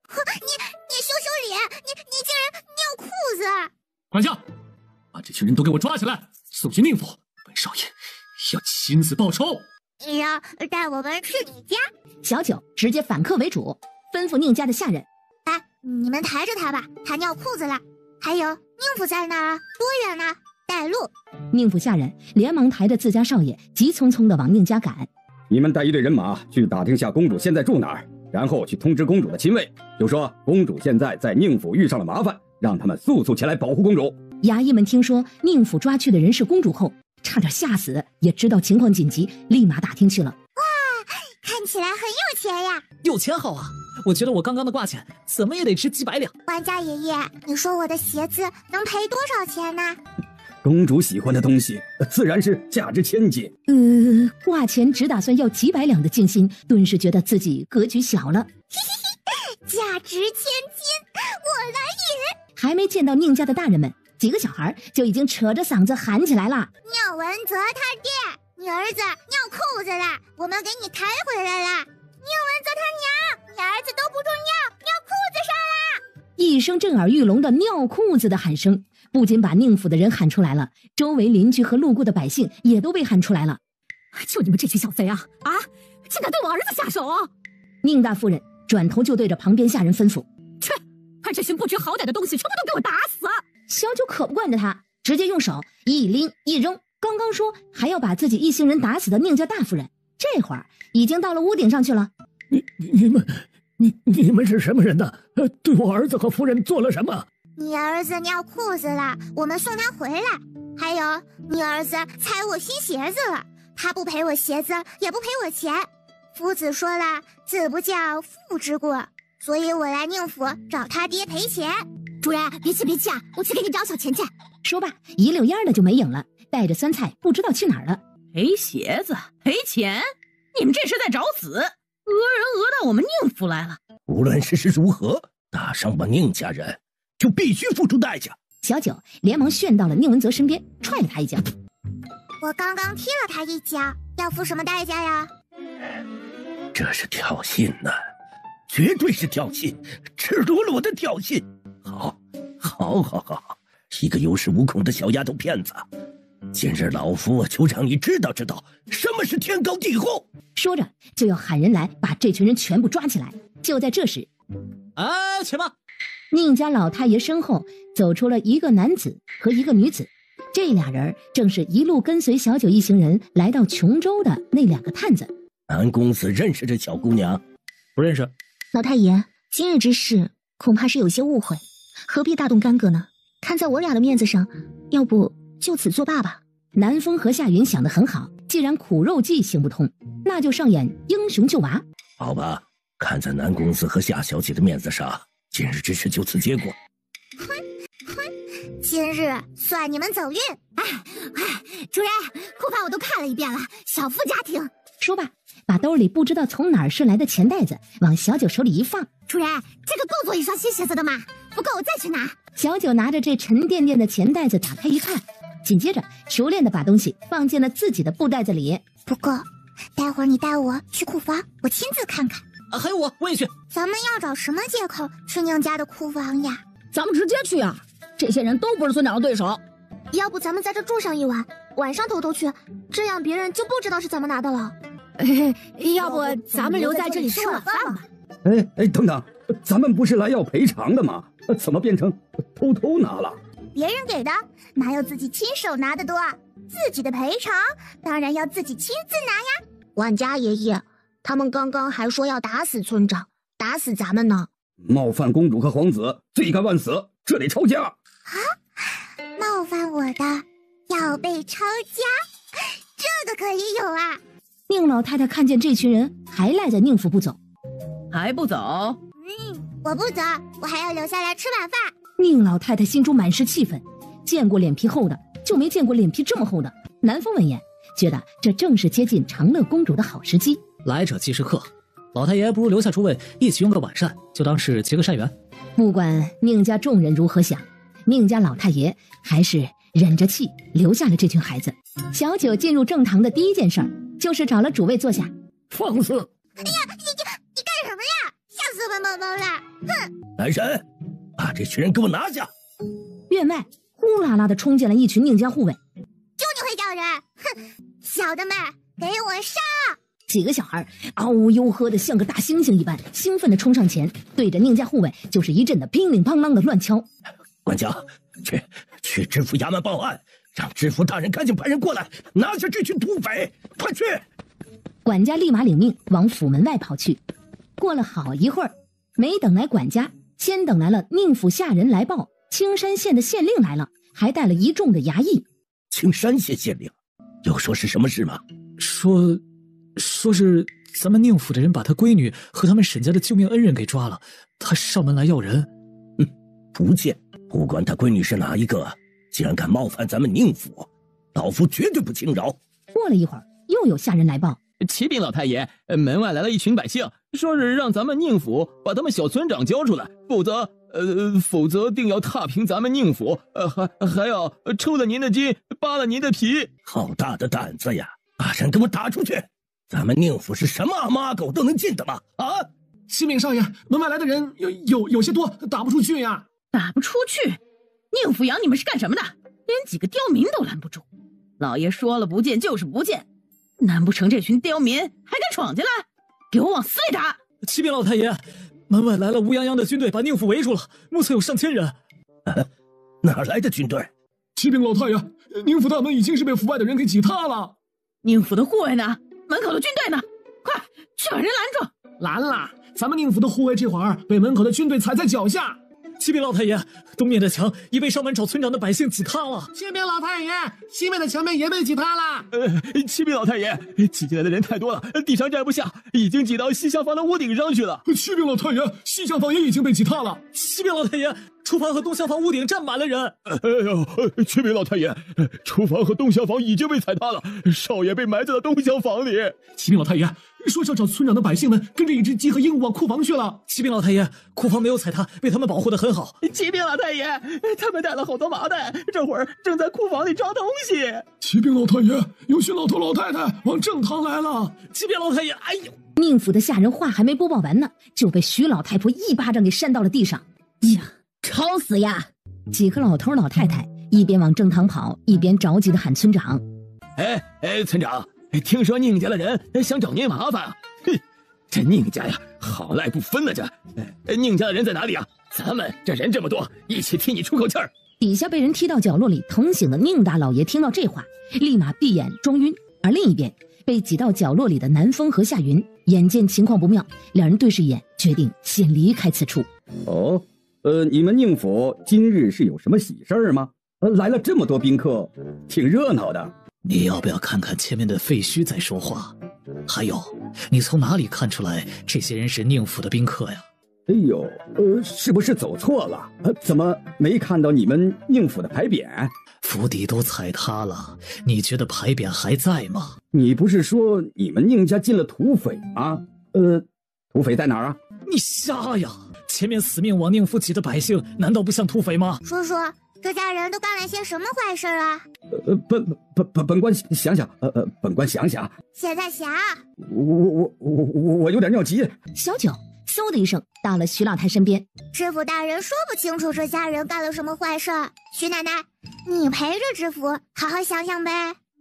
S3: 你羞羞脸，你竟然尿裤子！
S6: 管家，把这群人都给我抓起来，送去宁府，本少爷要亲自报仇。
S3: 你要带我们去你家？
S4: 小九直接反客为主，吩咐宁家的下人：“
S3: 哎，你们抬着他吧，他尿裤子了。还有，宁府在哪儿？多远呢？带路。”
S4: 宁府下人连忙抬着自家少爷，急匆匆地往宁家赶。
S10: 你们带一队人马去打听下公主现在住哪儿，然后去通知公主的亲卫，就说公主现在在宁府遇上了麻烦，让他们速速前来保护公主。
S4: 衙役们听说宁府抓去的人是公主后，差点吓死，也知道情况紧急，立马打听去了。
S3: 哇，看起来很有钱呀！
S16: 有钱好啊，我觉得我刚刚的挂钱怎么也得值几百两。
S3: 官家爷爷，你说我的鞋子能赔多少钱呢？
S8: 公主喜欢的东西，自然是价值千金。
S4: 挂钱只打算要几百两的静心，顿时觉得自己格局小了。
S3: 价值千金，我来也！
S4: 还没见到宁家的大人们，几个小孩就已经扯着嗓子喊起来了：“
S3: 聂文泽他爹，你儿子尿裤子了，我们给你抬回来了。聂文泽他娘，你儿子都不准尿裤子上了！”
S4: 一声震耳欲聋的尿裤子的喊声，不仅把宁府的人喊出来了，周围邻居和路过的百姓也都被喊出来了。
S14: 就你们这群小贼啊！竟敢对我儿子下手！
S4: 宁大夫人转头就对着旁边下人吩咐：“
S14: 去，把这群不知好歹的东西全部都给我打死！”
S4: 小九可不惯着他，直接用手一拎一扔。刚刚说还要把自己一行人打死的宁家大夫人，这会儿已经到了屋顶上去了。
S7: 你们是什么人呢？对我儿子和夫人做了什么？
S3: 你儿子尿裤子了，我们送他回来。还有，你儿子踩我新鞋子了，他不赔我鞋子，也不赔我钱。夫子说了，子不教，父之过，所以我来宁府找他爹赔钱。
S14: 主人，别气啊，我去给你找小钱去。
S4: 说罢，一溜烟的就没影了，带着酸菜不知道去哪儿了。
S22: 赔鞋子，赔钱，你们这是在找死！讹人讹到我们宁府来了。
S13: 无论事实如何，打伤我宁家人，就必须付出代价。
S4: 小九连忙旋到了宁文泽身边，踹了他一脚。
S3: 我刚刚踢了他一脚，要付什么代价呀？
S13: 这是挑衅呢，绝对是挑衅，赤裸裸的挑衅。好，一个有恃无恐的小丫头片子，今日老夫就让你知道什么是天高地厚。
S4: 说着就要喊人来把这群人全部抓起来。就在这时，
S16: 且慢！
S4: 宁家老太爷身后走出了一个男子和一个女子，这俩人正是一路跟随小九一行人来到琼州的那两个探子。
S13: 南公子认识这小姑娘？
S16: 不认识。
S11: 老太爷，今日之事恐怕是有些误会，何必大动干戈呢？看在我俩的面子上，要不就此作罢吧。
S4: 南风和夏云想得很好，既然苦肉计行不通，那就上演英雄救娃。
S13: 好吧，看在南公子和夏小姐的面子上，今日之事就此结果。
S3: 今日算你们走运。
S14: 主人，库房我都看了一遍了，小富家庭。
S4: 说罢，把兜里不知道从哪儿是来的钱袋子往小九手里一放。
S14: 主人，这个够做一双新鞋子的吗？不够我再去拿。
S4: 小九拿着这沉甸甸的钱袋子打开一看，紧接着熟练的把东西放进了自己的布袋子里。
S3: 不过待会儿你带我去库房，我亲自看看。
S16: 还有我也去。
S3: 咱们要找什么借口去宁家的库房呀？
S14: 咱们直接去啊！这些人都不是村长的对手。
S11: 要不咱们在这住上一晚，晚上偷偷去，这样别人就不知道是怎么拿的了。
S14: 要不咱们留在这里吃晚饭吧？
S8: 等等，咱们不是来要赔偿的吗？怎么变成偷偷拿了？
S3: 别人给的哪有自己亲手拿的多？自己的赔偿当然要自己亲自拿呀。
S11: 管家爷爷，他们刚刚还说要打死村长，打死咱们呢。
S8: 冒犯公主和皇子，罪该万死，这得抄家。
S3: 冒犯我的要被抄家，这个可以有啊。
S4: 宁老太太看见这群人还赖在宁府不走，
S22: 还不走？
S3: 我不走，我还要留下来吃晚饭。
S4: 宁老太太心中满是气愤，见过脸皮厚的，就没见过脸皮这么厚的。南风闻言，觉得这正是接近长乐公主的好时机。
S16: 来者即是客，老太爷不如留下诸位一起用个晚膳，就当是结个善缘。
S4: 不管宁家众人如何想，宁家老太爷还是忍着气留下了这群孩子。小九进入正堂的第一件事儿，就是找了主位坐下。
S7: 放肆！
S3: 哎呀，你干什么呀？吓死我们宝宝了！哼！
S13: 来人，把这群人给我拿下！
S4: 院外呼啦啦的冲进来一群宁家护卫。
S3: 就人！哼，小的们，给我上！
S4: 几个小孩嗷呜悠呵的像个大猩猩一般，兴奋的冲上前，对着宁家护卫就是一阵的乒铃乓啷的乱敲。
S13: 管家，去知府衙门报案，让知府大人赶紧派人过来，拿下这群土匪！快去！
S4: 管家立马领命往府门外跑去。过了好一会儿，没等来管家，先等来了宁府下人来报，青山县的县令来了，还带了一众的衙役。
S13: 青山县县令，又说是什么事吗？
S16: 说是咱们宁府的人把他闺女和他们沈家的救命恩人给抓了，他上门来要人。
S13: 不见，不管他闺女是哪一个，既然敢冒犯咱们宁府，老夫绝对不轻饶。
S4: 过了一会儿，又有下人来报，
S21: 启禀老太爷，门外来了一群百姓，说是让咱们宁府把他们小村长交出来，否则定要踏平咱们宁府，还要抽了您的筋，扒了您的皮。
S13: 好大的胆子呀！把人给我打出去！咱们宁府是什么阿猫阿狗都能进的吗？啊！
S6: 启禀少爷，门外来的人有些多，打不出去呀。
S22: 打不出去？宁府养你们是干什么的？连几个刁民都拦不住。老爷说了不见就是不见，难不成这群刁民还敢闯进来？给我往死里打！
S12: 启禀老太爷，门外来了乌泱泱的军队，把宁府围住了，目测有上千人。
S13: 哪来的军队？
S6: 启禀老太爷，宁府大门已经是被府外的人给挤塌了。
S22: 宁府的护卫呢？门口的军队呢？快去把人拦住！
S6: 拦了！咱们宁府的护卫这会儿被门口的军队踩在脚下。
S12: 启禀老太爷，东面的墙已被上门找村长的百姓挤塌了。
S6: 启禀老太爷，西面的墙面也被挤塌了。
S21: 启禀老太爷，挤进来的人太多了，地上站不下，已经挤到西厢房的屋顶上去了。
S6: 启禀老太爷，西厢房也已经被挤塌了。
S12: 启禀老太爷，厨房和东厢房屋顶站满了人。
S21: 启禀老太爷，厨房和东厢房已经被踩塌了，少爷被埋在了东厢房里。
S6: 启禀老太爷，说是找村长的百姓们跟着一只鸡和鹦鹉往库房去了。
S12: 启禀老太爷，库房没有踩塌，被他们保护得很好。
S21: 启禀老太爷，他们带了好多麻袋，这会儿正在库房里装东西。
S6: 启禀老太爷，有群老头老太太往正堂来了。
S12: 启禀老太爷，哎呦！
S4: 宁府的下人话还没播报完呢，就被徐老太婆一巴掌给扇到了地上。
S15: 呀，吵死呀！
S4: 几个老头老太太一边往正堂跑，一边着急的喊村长：“
S21: 村长，听说宁家的人想找您麻烦啊！哼，这宁家呀，好赖不分了这。宁家的人在哪里啊？咱们这人这么多，一起替你出口气儿。”
S4: 底下被人踢到角落里疼醒的宁大老爷听到这话，立马闭眼装晕。而另一边被挤到角落里的南风和夏云眼见情况不妙，两人对视一眼，决定先离开此处。
S10: 哦，你们宁府今日是有什么喜事儿吗？来了这么多宾客，挺热闹的。
S16: 你要不要看看前面的废墟再说话？还有，你从哪里看出来这些人是宁府的宾客呀？
S10: 哎呦，是不是走错了？怎么没看到你们宁府的牌匾？
S16: 府邸都踩塌了，你觉得牌匾还在吗？
S10: 你不是说你们宁家进了土匪吗？土匪在哪儿啊？
S12: 你瞎呀！前面死命往宁府挤的百姓，难道不像土匪吗？
S3: 叔叔，这家人都干了些什么坏事啊？
S10: 本官想想，本官想想。
S3: 现在想，
S10: 我有点尿急。
S4: 小九嗖的一声到了徐老太身边。
S3: 知府大人说不清楚这家人干了什么坏事，徐奶奶，你陪着知府好好想想呗。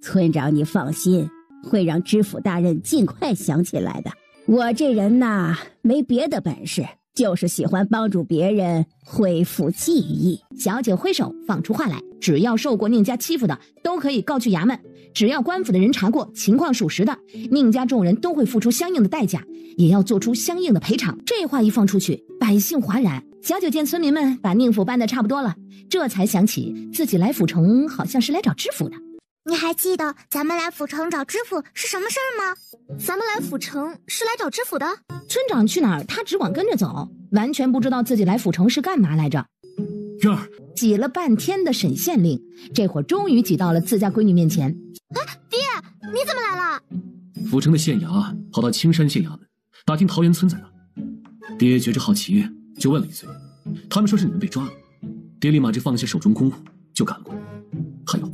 S15: 村长，你放心，会让知府大人尽快想起来的。我这人呐，没别的本事，就是喜欢帮助别人恢复记忆。
S4: 小九挥手放出话来，只要受过宁家欺负的，都可以告去衙门。只要官府的人查过情况属实的，宁家众人都会付出相应的代价，也要做出相应的赔偿。这话一放出去，百姓哗然。小九见村民们把宁府办得差不多了，这才想起自己来府城好像是来找知府的。
S3: 你还记得咱们来府城找知府是什么事儿吗？
S1: 咱们来府城是来找知府的。
S4: 村长去哪儿，他只管跟着走，完全不知道自己来府城是干嘛来着。
S6: 燕儿，
S4: 挤了半天的沈县令，这会儿终于挤到了自家闺女面前。
S3: 爹，你怎么来了？
S6: 府城的县衙跑到青山县衙门，打听桃源村在哪。爹觉着好奇，就问了一嘴。他们说是你们被抓了，爹立马就放下手中公务，就赶了过来。还有，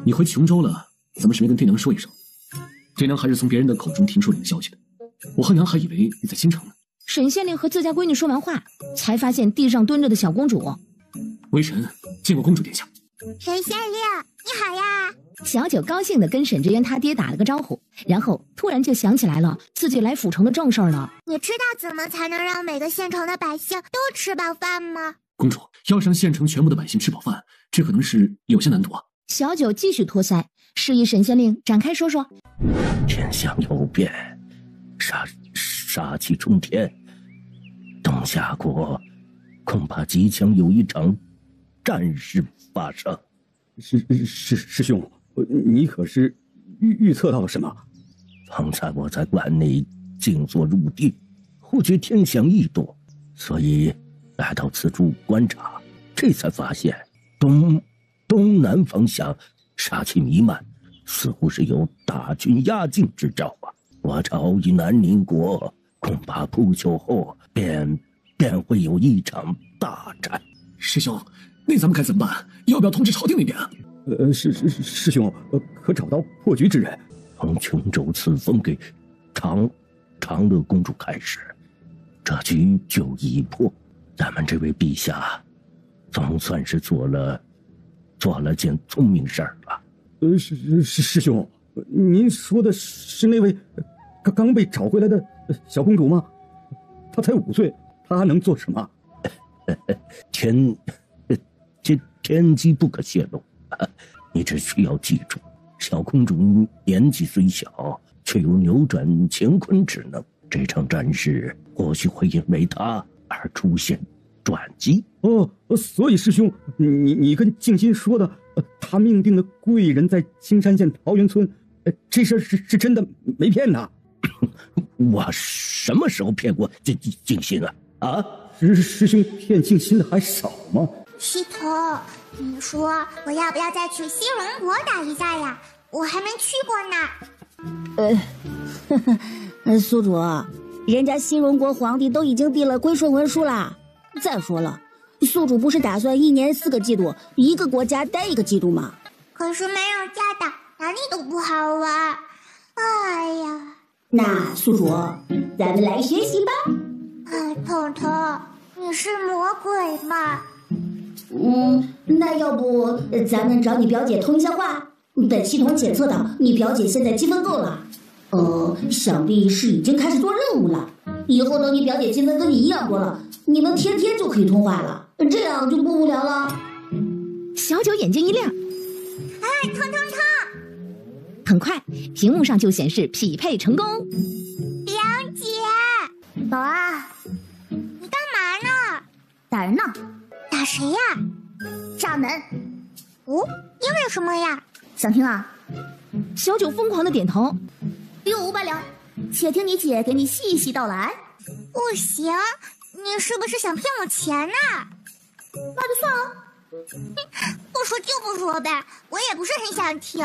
S6: 你回琼州了，怎么是没跟爹娘说一声？爹娘还是从别人的口中听说你的消息的，我和娘还以为你在京城呢。
S4: 沈县令和自家闺女说完话，才发现地上蹲着的小公主。
S6: 微臣见过公主殿下。
S11: 沈县令，你好呀！
S4: 小九高兴地跟沈志渊他爹打了个招呼，然后突然就想起来了自己来府城的正事儿了。
S11: 你知道怎么才能让每个县城的百姓都吃饱饭吗？
S6: 公主，要让县城全部的百姓吃饱饭，这可能是有些难度啊。
S4: 小九继续托腮，示意沈县令展开说说。
S13: 天象有变，杀气冲天，东夏国恐怕即将有一场战事发生。
S8: 师兄，你可是预测到了什么？
S13: 方才我在馆内静坐入定，忽觉天象异动，所以来到此处观察，这才发现东南方向杀气弥漫，似乎是有大军压境之兆啊！我朝与南宁国恐怕不久后便会有一场大战。
S6: 师兄，那咱们该怎么办？要不要通知朝廷那边啊？
S8: 师兄，可找到破局之人？
S13: 从琼州赐封给长乐公主开始，这局就已破。咱们这位陛下，总算是做了件聪明事儿了。
S8: 师兄，您说的是那位刚被找回来的小公主吗？她才5岁，她还能做什么？
S13: 天机不可泄露。你只需要记住，小公主年纪虽小，却有扭转乾坤之能。这场战事或许会因为她而出现转机。
S8: 所以师兄，你跟静心说的，他命定的贵人在青山县桃源村，这事是真的，没骗他。
S13: 我什么时候骗过静心啊？
S8: 师兄骗静心的还少吗？
S11: 西头，你说我要不要再去西戎国打一架呀？我还没去
S15: 过呢。宿主，人家西戎国皇帝都已经递了归顺文书啦。再说了，宿主不是打算1年4个季度，一个国家待1个季度吗？
S11: 可是没有家打，哪里都不好玩。哎呀，
S15: 那宿主，咱们来学习吧。
S11: 彤彤，你是魔鬼吗？
S15: 那要不咱们找你表姐通一下话？本系统检测到你表姐现在积分够了，想必是已经开始做任务了。以后等你表姐积分跟你一样多了，你们天天就可以通话了，这样就不无聊了。
S4: 小九眼睛一亮，
S11: 通！
S4: 很快屏幕上就显示匹配成功。
S11: 表姐，
S3: 宝啊，
S11: 你干嘛呢？
S3: 打人呢。
S11: 打谁呀？
S3: 炸门。
S11: 因为什么呀？
S3: 想听啊？
S4: 小九疯狂的点头。
S3: 给我500两，且听你姐给你细细道来。
S11: 不行，你是不是想骗我钱呢？
S3: 那就算了。
S11: 不说就不说呗，我也不是很想听。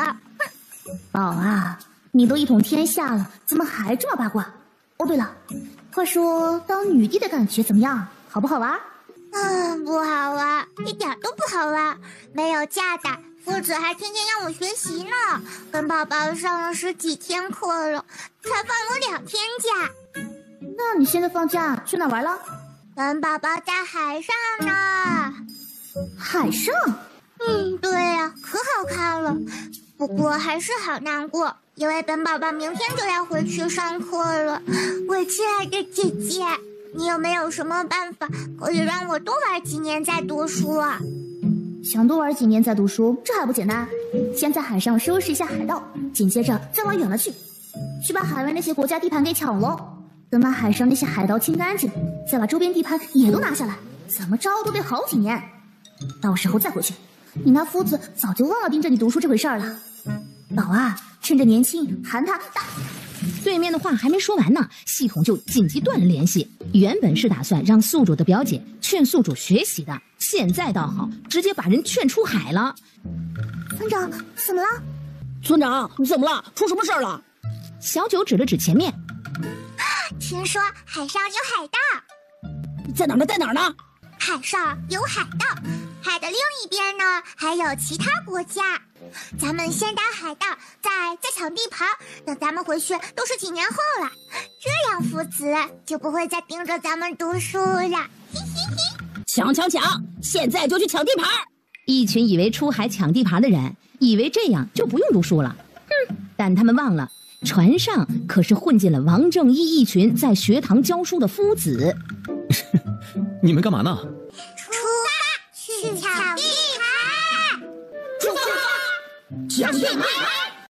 S3: 宝啊，你都一统天下了，怎么还这么八卦？哦，对了，话说当女帝的感觉怎么样？好不好玩？
S11: 不好玩，一点都不好玩。没有假打，父子还天天让我学习呢。跟宝宝上了10几天课了，才放我2天假。
S3: 那你现在放假去哪玩了？
S11: 跟宝宝在海上呢。
S3: 海上？
S11: 对呀，可好看了。不过还是好难过，因为本宝宝明天就要回去上课了。我亲爱的姐姐，你有没有什么办法可以让我多玩几年再读书啊？
S3: 想多玩几年再读书，这还不简单？先在海上收拾一下海盗，紧接着再往远了去把海外那些国家地盘给抢喽。等把海上那些海盗清干净，再把周边地盘也都拿下来，怎么着都得好几年。到时候再回去，你那夫子早就忘了盯着你读书这回事儿了。宝啊，趁着年轻喊他打。
S4: 对面的话还没说完呢，系统就紧急断了联系。原本是打算让宿主的表姐劝宿主学习的，现在倒好，直接把人劝出海了。
S3: 村长，怎么了？
S15: 村长，怎么了？出什么事儿了？
S4: 小九指了指前面，
S11: 听说海上有海盗。
S15: 在哪儿呢？在哪儿呢？
S11: 海上有海盗，海的另一边呢还有其他国家。咱们先打海盗，再抢地盘，等咱们回去都是几年后了，这样父子就不会再盯着咱们读书了。
S15: 抢！现在就去抢地盘！
S4: 一群以为出海抢地盘的人，以为这样就不用读书了。但他们忘了，船上可是混进了王正一一群在学堂教书的夫子。
S6: 你们干嘛呢？
S3: 出发去抢地盘！
S15: 出发抢地盘！